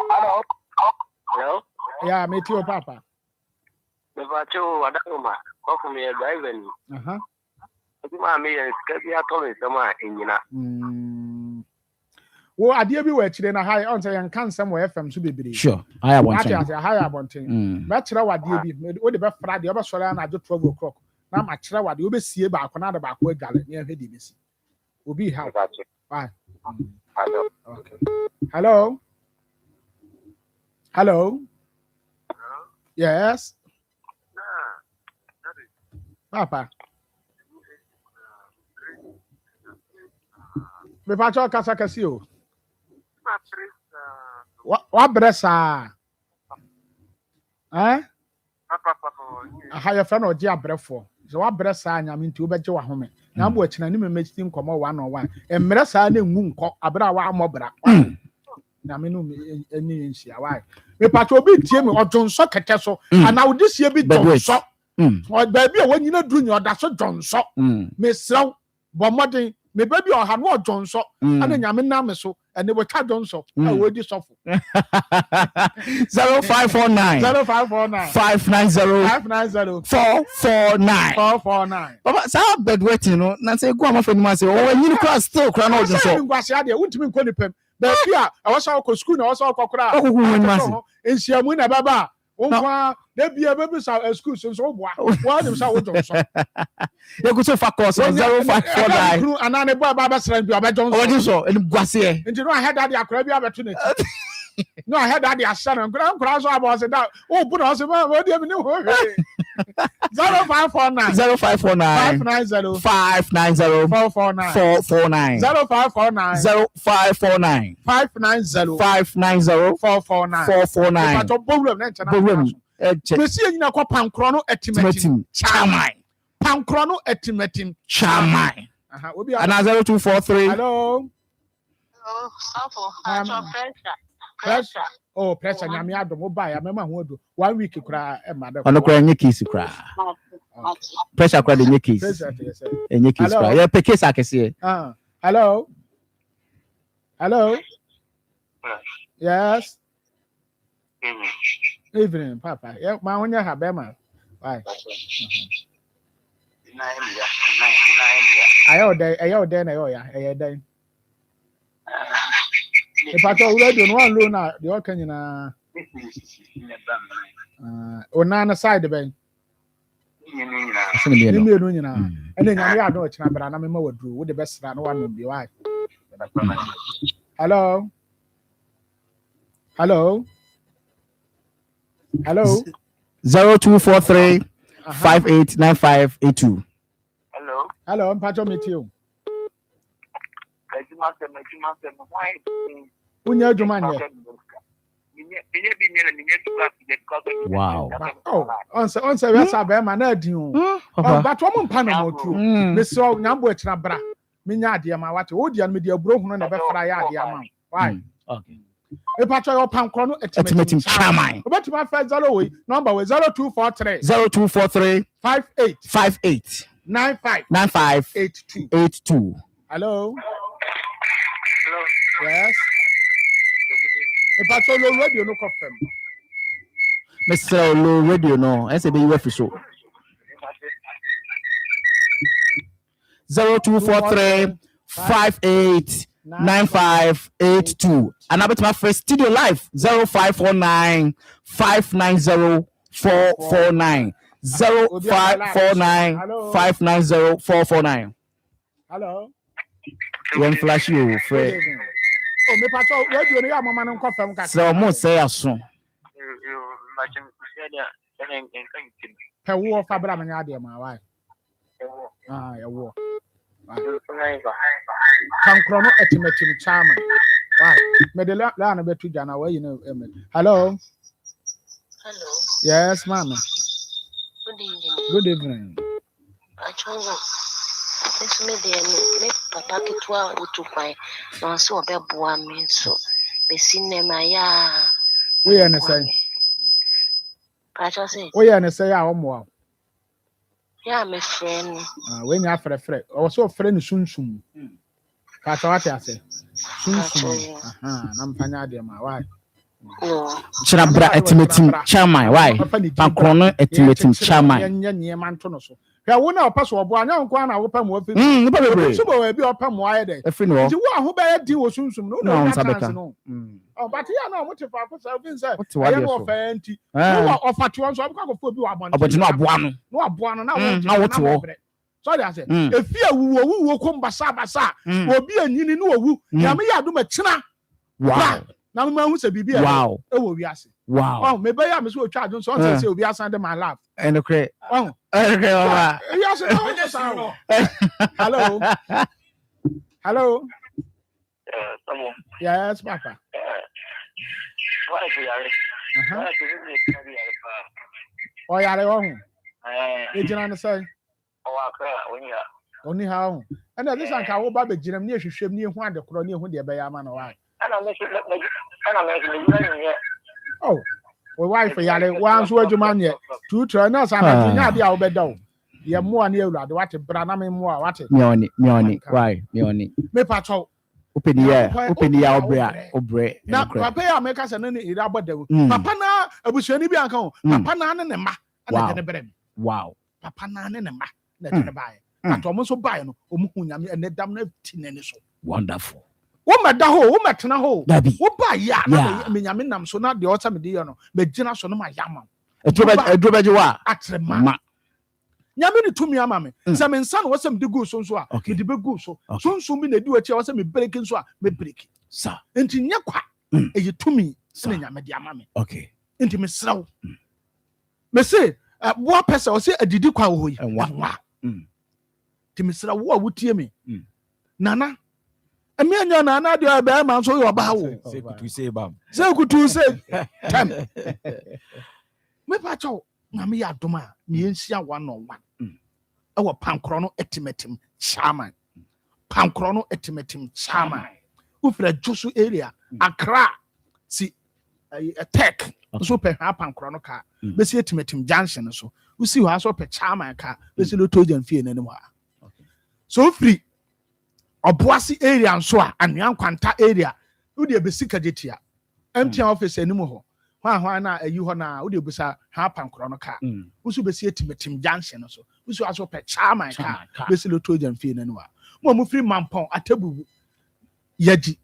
Hello. Yeah, me too, Papa. Me Pacho Adaroma. Ko me driver ni. Aha. Ma me skabi atole sama enyina. Wo ade bi wa kire na high on say yan kan sam wo FM so bebere. Sure. I want to. High abonten. Ma kire wa de bi wo de be fra de obesore na ajo 12 o'clock. Na ma kire wa de obesie ba akona de ba akwa agale ne hwe de besi. Obi how. Why? Okay. Hello. Hello. Yes. Papa. Me pacho kasa kasio. What bressa? Eh? Aha ya fa na oje abrefo. So what bressa anya me nti obeje wa home. Na mbo akina ni me mechi nkomo 1-on-1. Emre sa na enwu nko abra wa amobra. Na me no eni nhia why. Me pacho obi tie me odonso keke so ana odi sie bi donso. O baby a wanyina duru ni oda so donso. Me sew bo modern me baby oha no donso ana nyame na me so ene we twa donso a we di sofo. 0549 0549 590 449. Papa, sa bedwetting no na say go amafa ni ma say o wanyini class still kra na ojo so. Ngwase ade wuntimi nko nipem. Baby a awasa ko school na awasa ko kra. Ensiamu na baba. Onkwa de bia baby sa school so boa. Wa dem sa wo donso. You go to focus 0549. Anane boy baba sran bi obejonso. Ojo so eni gwase e. Nti no ahead that akra bi abeto na ti. No ahead that asana nkra so abo se da. O bu na so ma o de mi ni ho. 0549 590 449 0549 590 449. But problem na nchana. Mesi nyina kwa pankro no etimetim chairman. Pankro no etimetim chairman. Aha, obi ana 0243. Hello. Pressure. Oh, pressure nyame adom oba ya mema ho odo 1 week kura e ma da. Ono kura nye case kura. Pressure kura de nye case. Nye case kura. Ya pe case akese. Hello. Hello. Yes. Evening, Papa. Yeah, my own have Bema. Why? I owe day, I owe day. If I told you one luna, the organ in a Onana side the bank. And then I know it's not, but I'm more drew with the best run one would be why. Hello. Hello. Hello. 0243 589582. Hello. Hello, I'm Pacho meet you. Unya Jumanya. Wow. Oh, onse we sabe ma na adin o. But one pan no true. Me so nyambo e kira bra. Me nya ade ma wate. O dia no me dia bro hunu na be fra ya ade ma. Why? Okay. E pacho yo pankro no etimetim chairman. Obeti ma first we number we 0243 58 95 82. Hello. Yes. E pacho lo radio no confirm. Mr. Lo radio no. I say be you so. 0243 589582. And I bet my first studio live 0549 590 449 0549 590 449. Hello. When flash you Fred. Oh, me pacho radio no ya mama no confirm ka. So mo say aso. Pe wo fa bra ma nya ade ma why? Ya wo. Pankro no etimetim chairman. Why? Me de la na betu jana why you know. Hello. Hello. Yes, mama. Good evening. Good evening. It's me there. Papa kitwa utupai. No so obeboa me so. Be sinema ya. We are say. Pacho say. We are say ya omo. Yeah, my friend. When you have friend. Also friend sunsum. Pacho what you say? Sunsum. Nampanya de ma why? Chira bra etimetim chairman why? Pankro no etimetim chairman. Nye manto no so. Ya wo na opa so obo anya nko na wo pa mo afi. Nipa bebre. So bo bi opa mo aye de. Afi no. Ti wo aho ba ya di wo sunsum no no sabeka. Oh, but ya na mo te fa ko sa bin say. Ya no fa anti. No ofa ti won so ko ko bi wo abon. Abon no aboa no. No aboa no na wo te wo. So they say, if you wuwo ko mbasa basa, obi anyini no owu, nyame ya do ma kina. Wow. na me hu se bibi wow e wo wiase wow oh me be ya me so twa adwo so on say obi asan de my life and okay oh okay mama yes hello hello yes papa oh yare wo hu e jina no say oni ha hu and this an ka wo ba be jinam ne hwehwem ne hu ade koro ne hu de be ya ma no wa oh we wife yare wan so adwuma nye tutu na sa na nya de a wo be daw ye mo na ewura de wate bra na me mo a wate me why me pacho open ya obre na papa ya me ka se na ne ira bodawu papa na abusuani bi anka ho papa na ne ma na de ne brem wow papa na ne ma na de ne bae atomo so bae no omu hu nyame ene dam na tinene so wonderful wo meda ho wo metena ho wo ba ya na me nyame nam so na de o ta me de yo no me gina so no ma yama edrobeje wa atrema nyame ni tumi ama me se me nsa no wo se me de go so a me de be go so so bi na di wachi wo se me break so a me break sa enti nya kwa eye tumi se me nyame de ama me okay enti me sraw me se wo pesa wo se adidi kwa wo yi wa enti me sraw wo a wotie me nana emi anya nana de ba ma so yo ba wo say kutu say tam me pa chaw na me ya doma me ensia 1-on-1 e wo pankro no etimetim chairman pankro no etimetim chairman ufra josu area Accra si tech so pe ha pankro no ka be si etimetim junction so usi ho aso pe chairman ka be si lotojan fie nanim ha so free Obuasi area nso a anwan kwanta area wo de besika jetia MTN office anim ho hwa na ayi ho na wo de busa ha pankro no ka wo besi etimetim junction so wo aso pe chairman ka besi lotojan fie nanim ha mo free mampon atabu yaji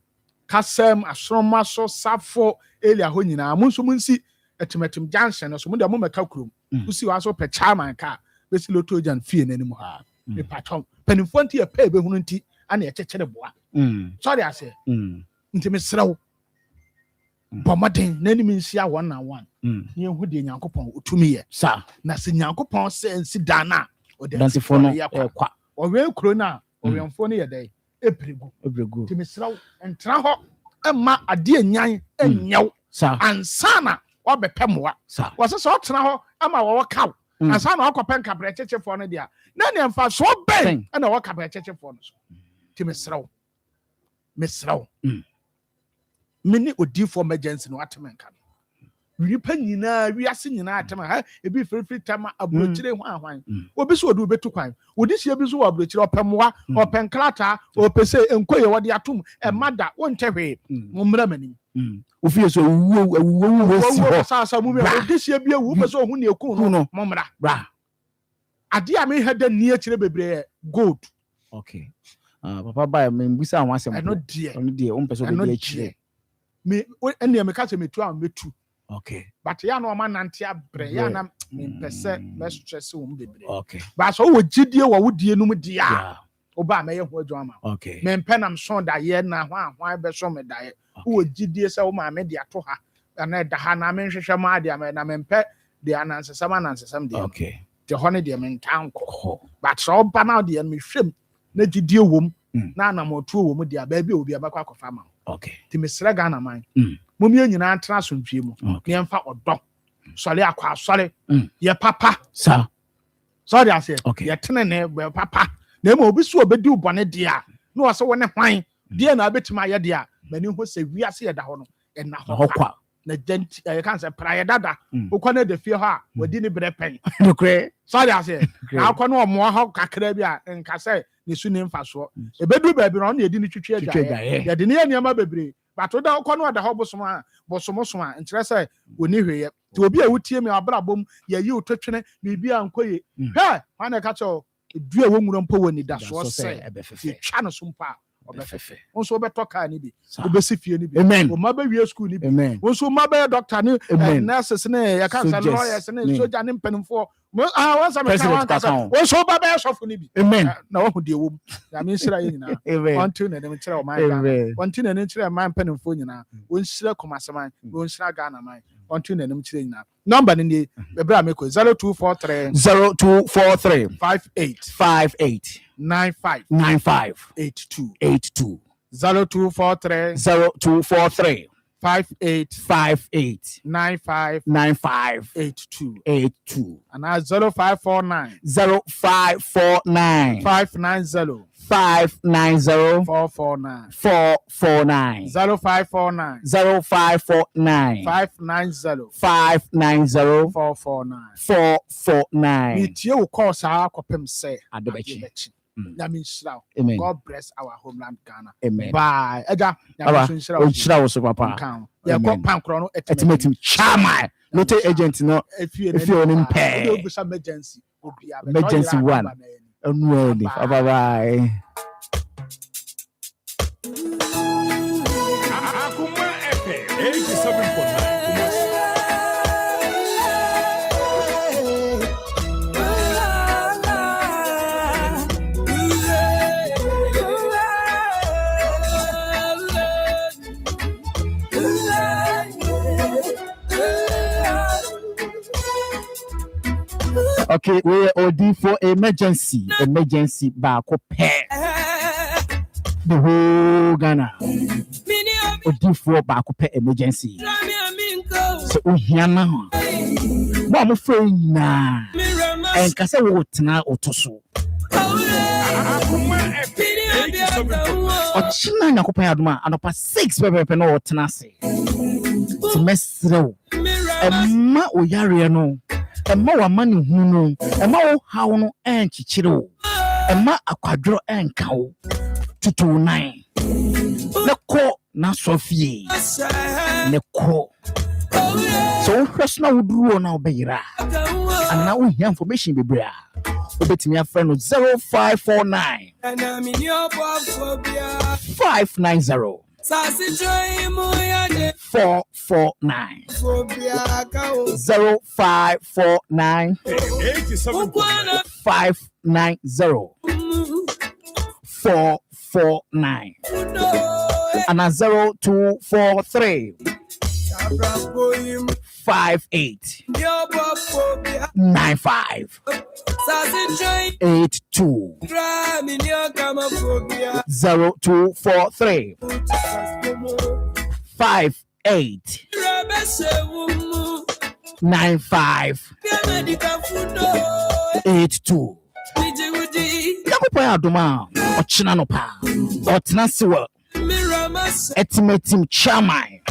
kasem asroma so safo area ho nyina mo nso munsi etimetim junction so mo de mo meka krom wo aso pe chairman ka besi lotojan fie nanim ha me patron penifo nti e pe be hunu nti ana yekekere boa sorry ase nti mesrew bomaden nani minsia 1-on-1 ne hu de nyankopon otumi ye sa na se nyankopon se nsi dana o de dantifo no kwa o we kro na o wemfo ne ye dai ebregu nti mesrew entra ho emma ade anyan enyew sa ansana obepemwa sa wo se o tena ho ama wo kaw ansana akopen kabre chechefo no dia na ne mfa so ben na wo kabre chechefo no so mesraw mini odi for emergency no atemenka wipa nyina wiase nyina atema ha ebi free tama abrochire ho ahwan obi so odi obetu kwan odi hia bi so wo abrochire opemwa openklata opese enkoye wode atum emada wontehwe mummra mani ofie so wo si ho sa mu me odi hia bi ewu pese ohu ne ekun no mummra bra ade a me heda ni akire bebre gold okay papa ba me mbusa anwa asem no die o mpese o be akire me ene me ka se metu a metu okay but ya no ma nante abre ya na me mpese me stress wo bebre okay ba so wo gidie wo wodie num dia o ba me ye ho adwo ama okay me mpenam so da ye na hwan be so me da ye wo gidie se wo ma me dia to ha na da ha na me hwehwe ma dia me na me mpe dia nansesam dia okay te ho ne dia me ntanko but so ba na dia me hwem na gidie wom na na motuo wom dia ba bi obi abakwa kofa ma okay ti mesra Ghana man momie nyina tra so ntwie mu ne mfa odo sole akwa sole ye papa sa sorry ase ye tene ne be papa na ma obi so obedi ubone dia na wo se wo ne hwan dia na abetima ye dia mani ho se wiase ye da ho no na ho kwa na dent ye kan se praye dada ukwa na de fie ho a wadi ni bre pen okay sorry ase na akwa no omo ho kakra bi a nka se ne su ne mfa so ebedu ba bi no na edi ni twitwe adwa ye de ne niam bebre bato da akwa no da ho bosom a nkire se woni hweye ti obi a wutie me abrabom ye yi otwetwene bibi a nkoye he wana ka cho dua wo nwuro mpo woni da so se twa no so mpa obefefe wonso obeto car ni bi obesi fie ni bi amen o ma ba wie school ni bi amen wonso ma ba doctor ni nurses ni ya kan sa lawyers ni soldier ni mpanimfo once am wonso ba ba sofo ni bi amen na wo de wo ya me nsira ye nyina until na dem kire o man until na dem kire man mpanimfo nyina wonsira komaseman wonsira Ghana man until na dem kire nyina number ni ebra me ko 0243 58 95 82 0243 58 95 82 and 0549 590 449 0549 590 449 metie wo course akopem say adebechi God bless our homeland Ghana. Amen. Bye. Ega, Nshira wo so papa. Ya ko pankro no etimetim chama. Not agent no. If you on pay. Emergency. Emergency one. Onwedi. Bye bye. Akoma FM 87.9. Okay, we are OD for emergency back pair. The whole Ghana. OD for back pair emergency. So here now. Mama friend na. And kasa wotna otoso. Ochina na kopa aduma anopa 6 pepe no wotna se. Semester. Emma oyare no. Emma wa mani hunu emma wo hawo no enchichire wo emma akwadro enka wo tutu 9 ne ko na sofie ne ko so hwesna wuduro na obeyira ana wo hia information bebrea obetimi afre no 0549 590 449 0549 590 449 and 0243 58 95 82 0243 58 95 82 Yakopa adoma ochina no pa otena sewa etimetim chamai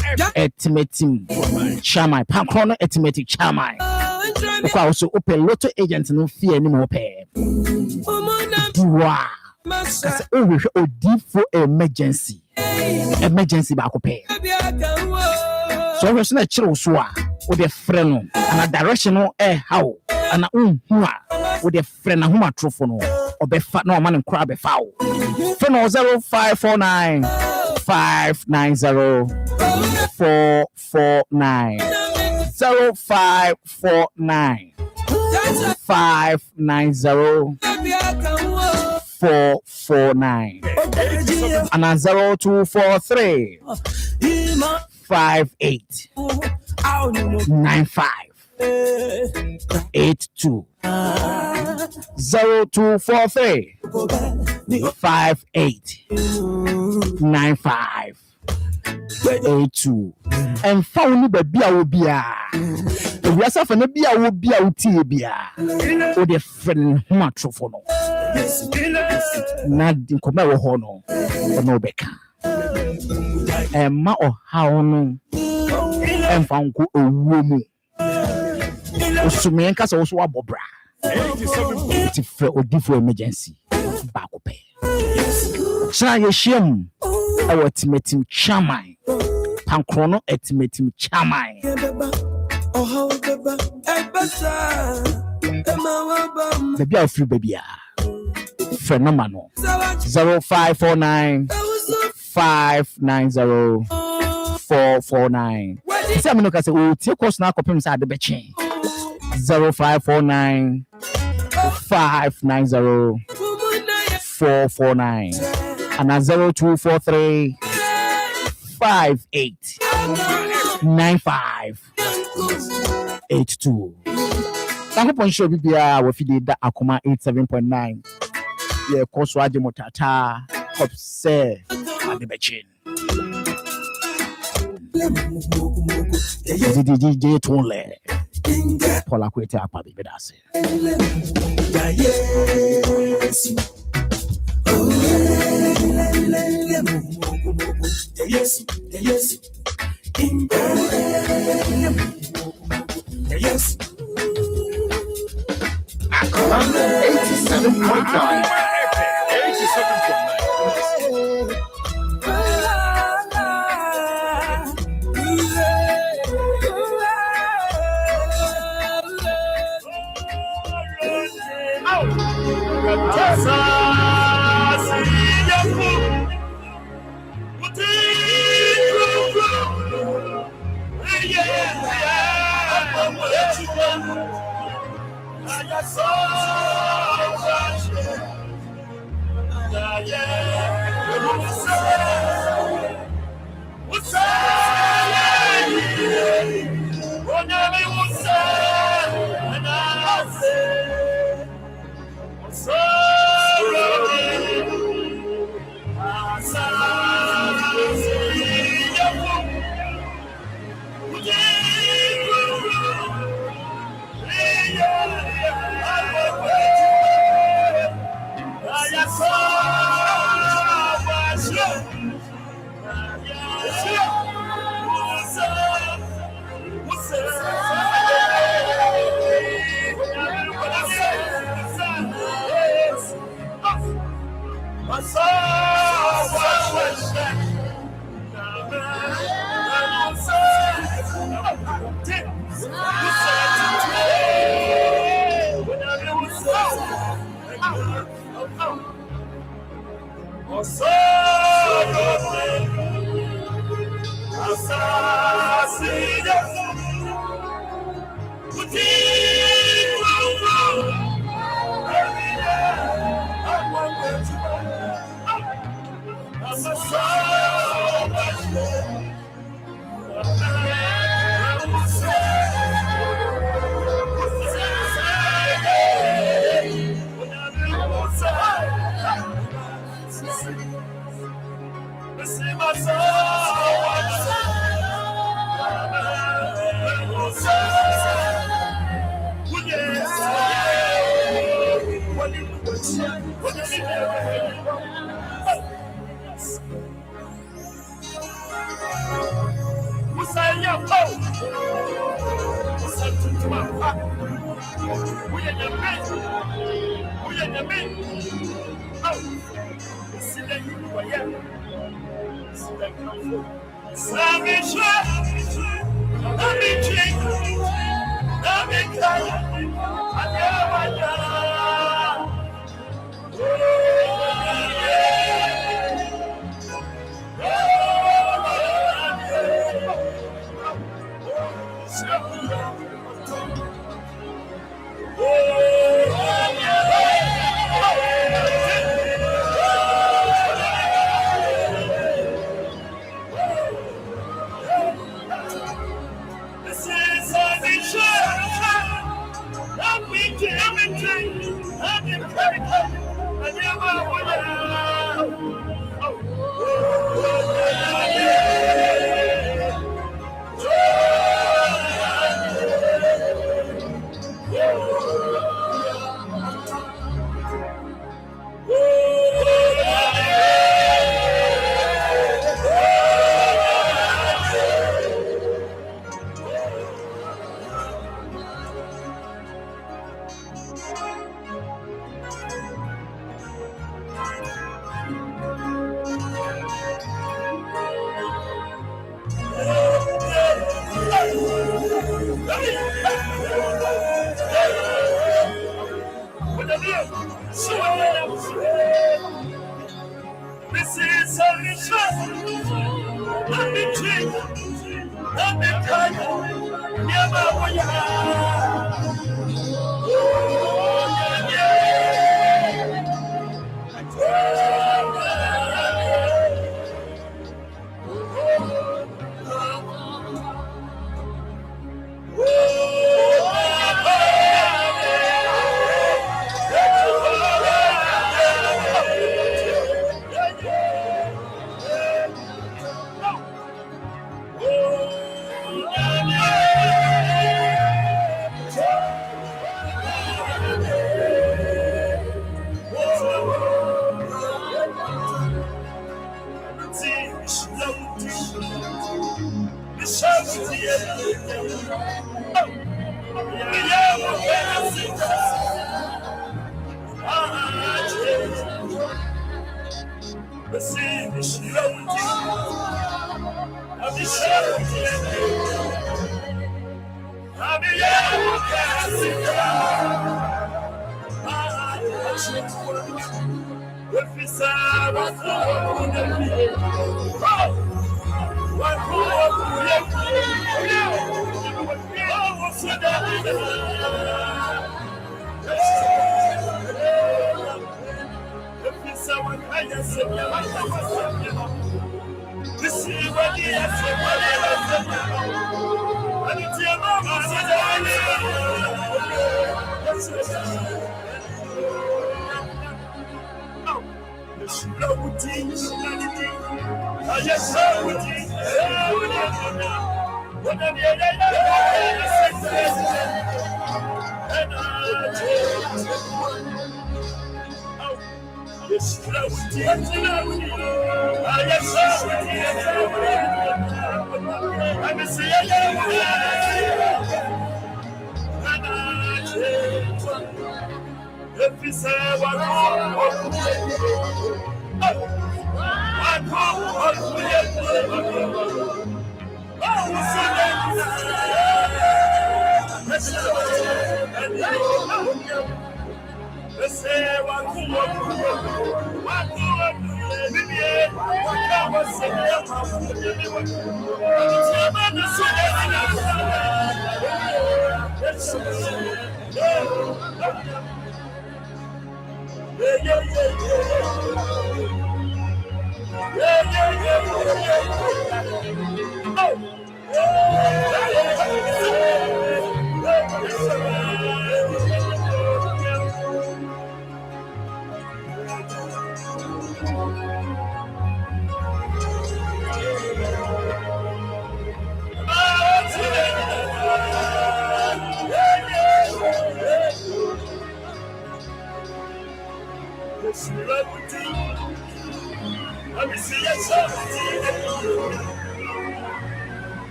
pankrono etimetic chamai kwa also open lotto agent no fear ni mo pe duwa kase o odi for emergency back pe so we na chiro so a wo de frɛ no ana direction no how ana unhu a wo de frɛ na homa trofo no obefa na o ma ne nkra befa wo frɛ no 0549 590 449 0549 590 449 and 0243 58 95 82 0243 58 95 82 and found baby I will be yourself and be I will be out here be or the friend matrofono not in Comero Hono or no Becca and ma or how no and found go a woman Sumenkas also a bobra or different emergency back up. Try your shame. Our estimating chamai. Pankrono estimating chamai. The beer free baby. Phenomenal. 0549 0549. Say me no ka say o tie course na akopem say ade be chen. 0549 590 449 and 0243 58 95 82. Thank you show bibia we fit da Akoma 87.9. Yeah, course waje motata top say ade be chen. DJ Tole Paula Kwete apa bi bedase. Yes. Akoma 87.9. 87.9.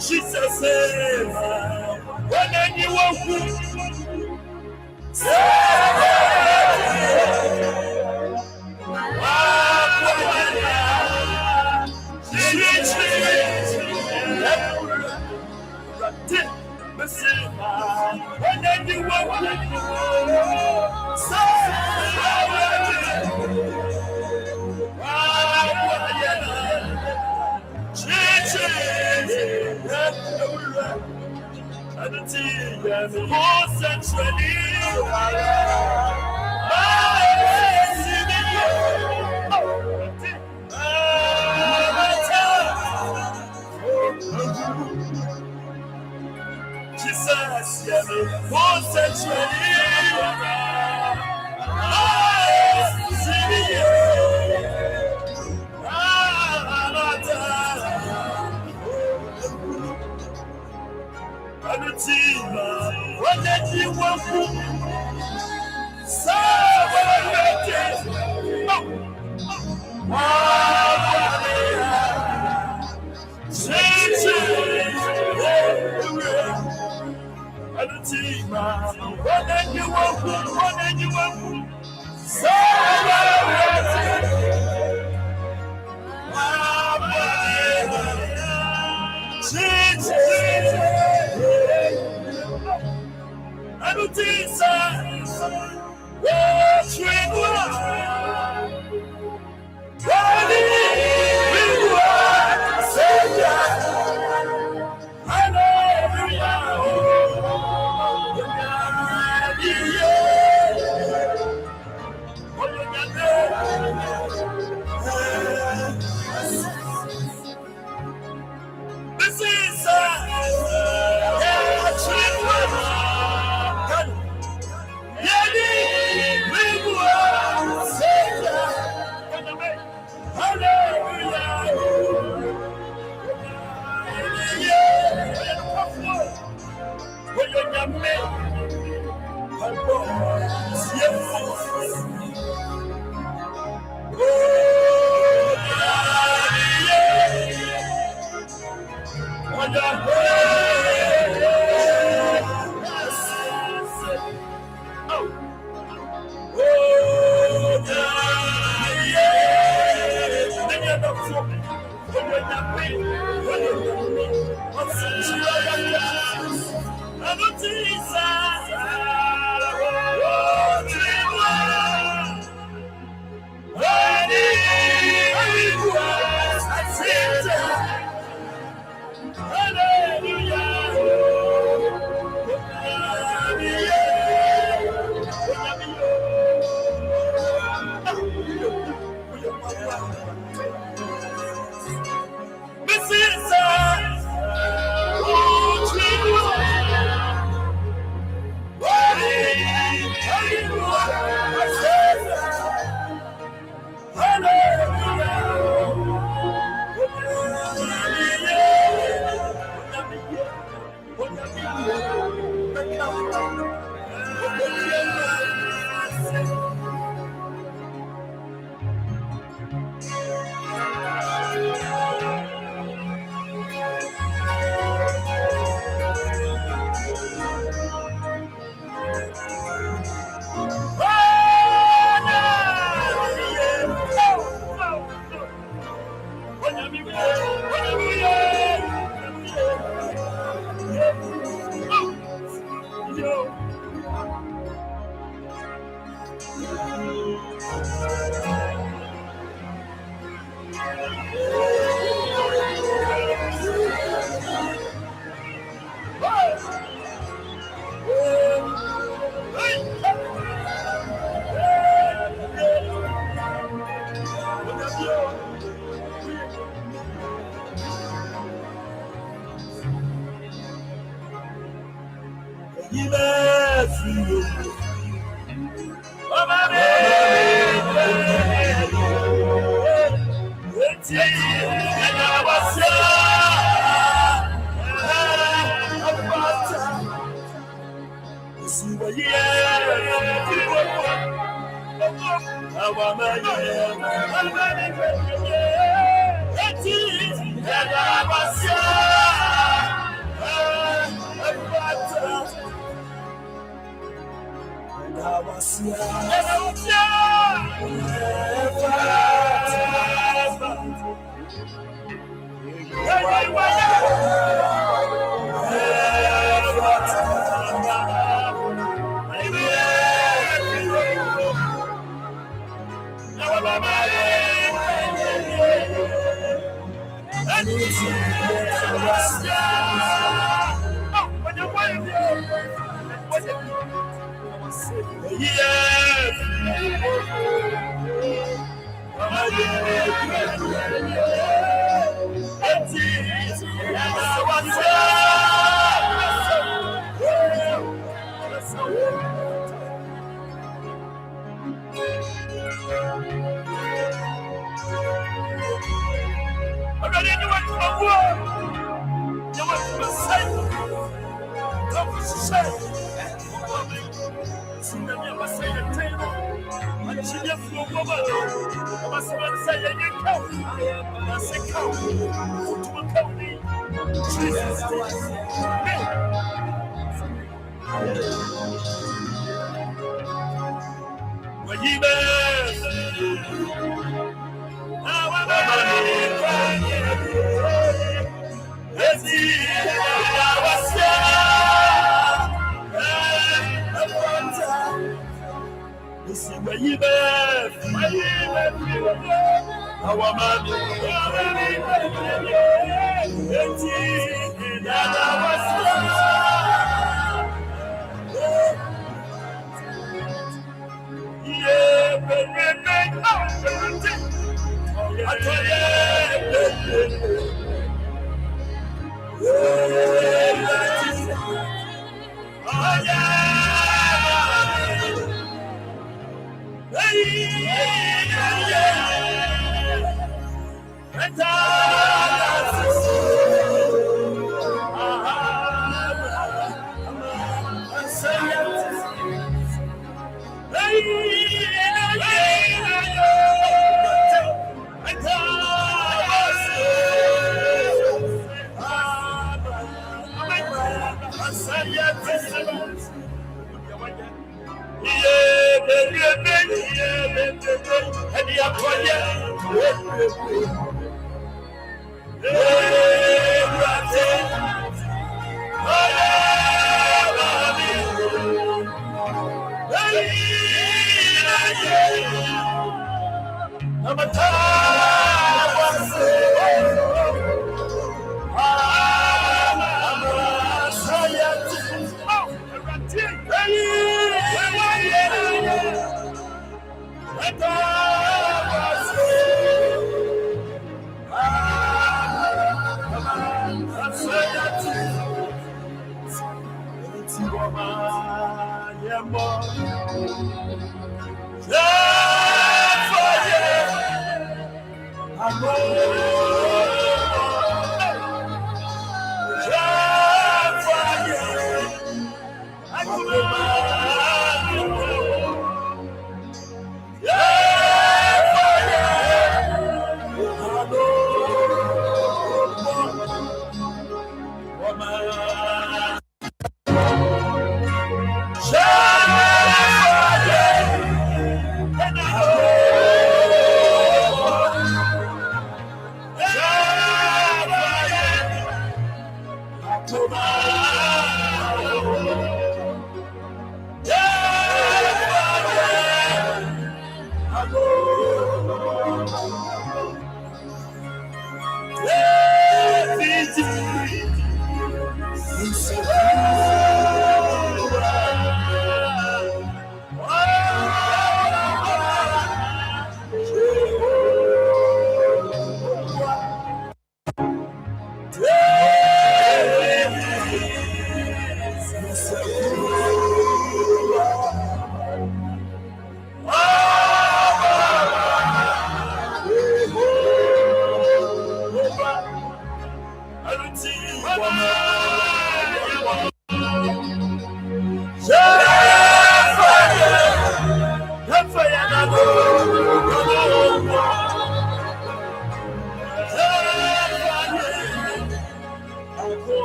Jesus says, when you walk,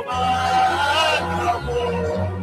Akoma.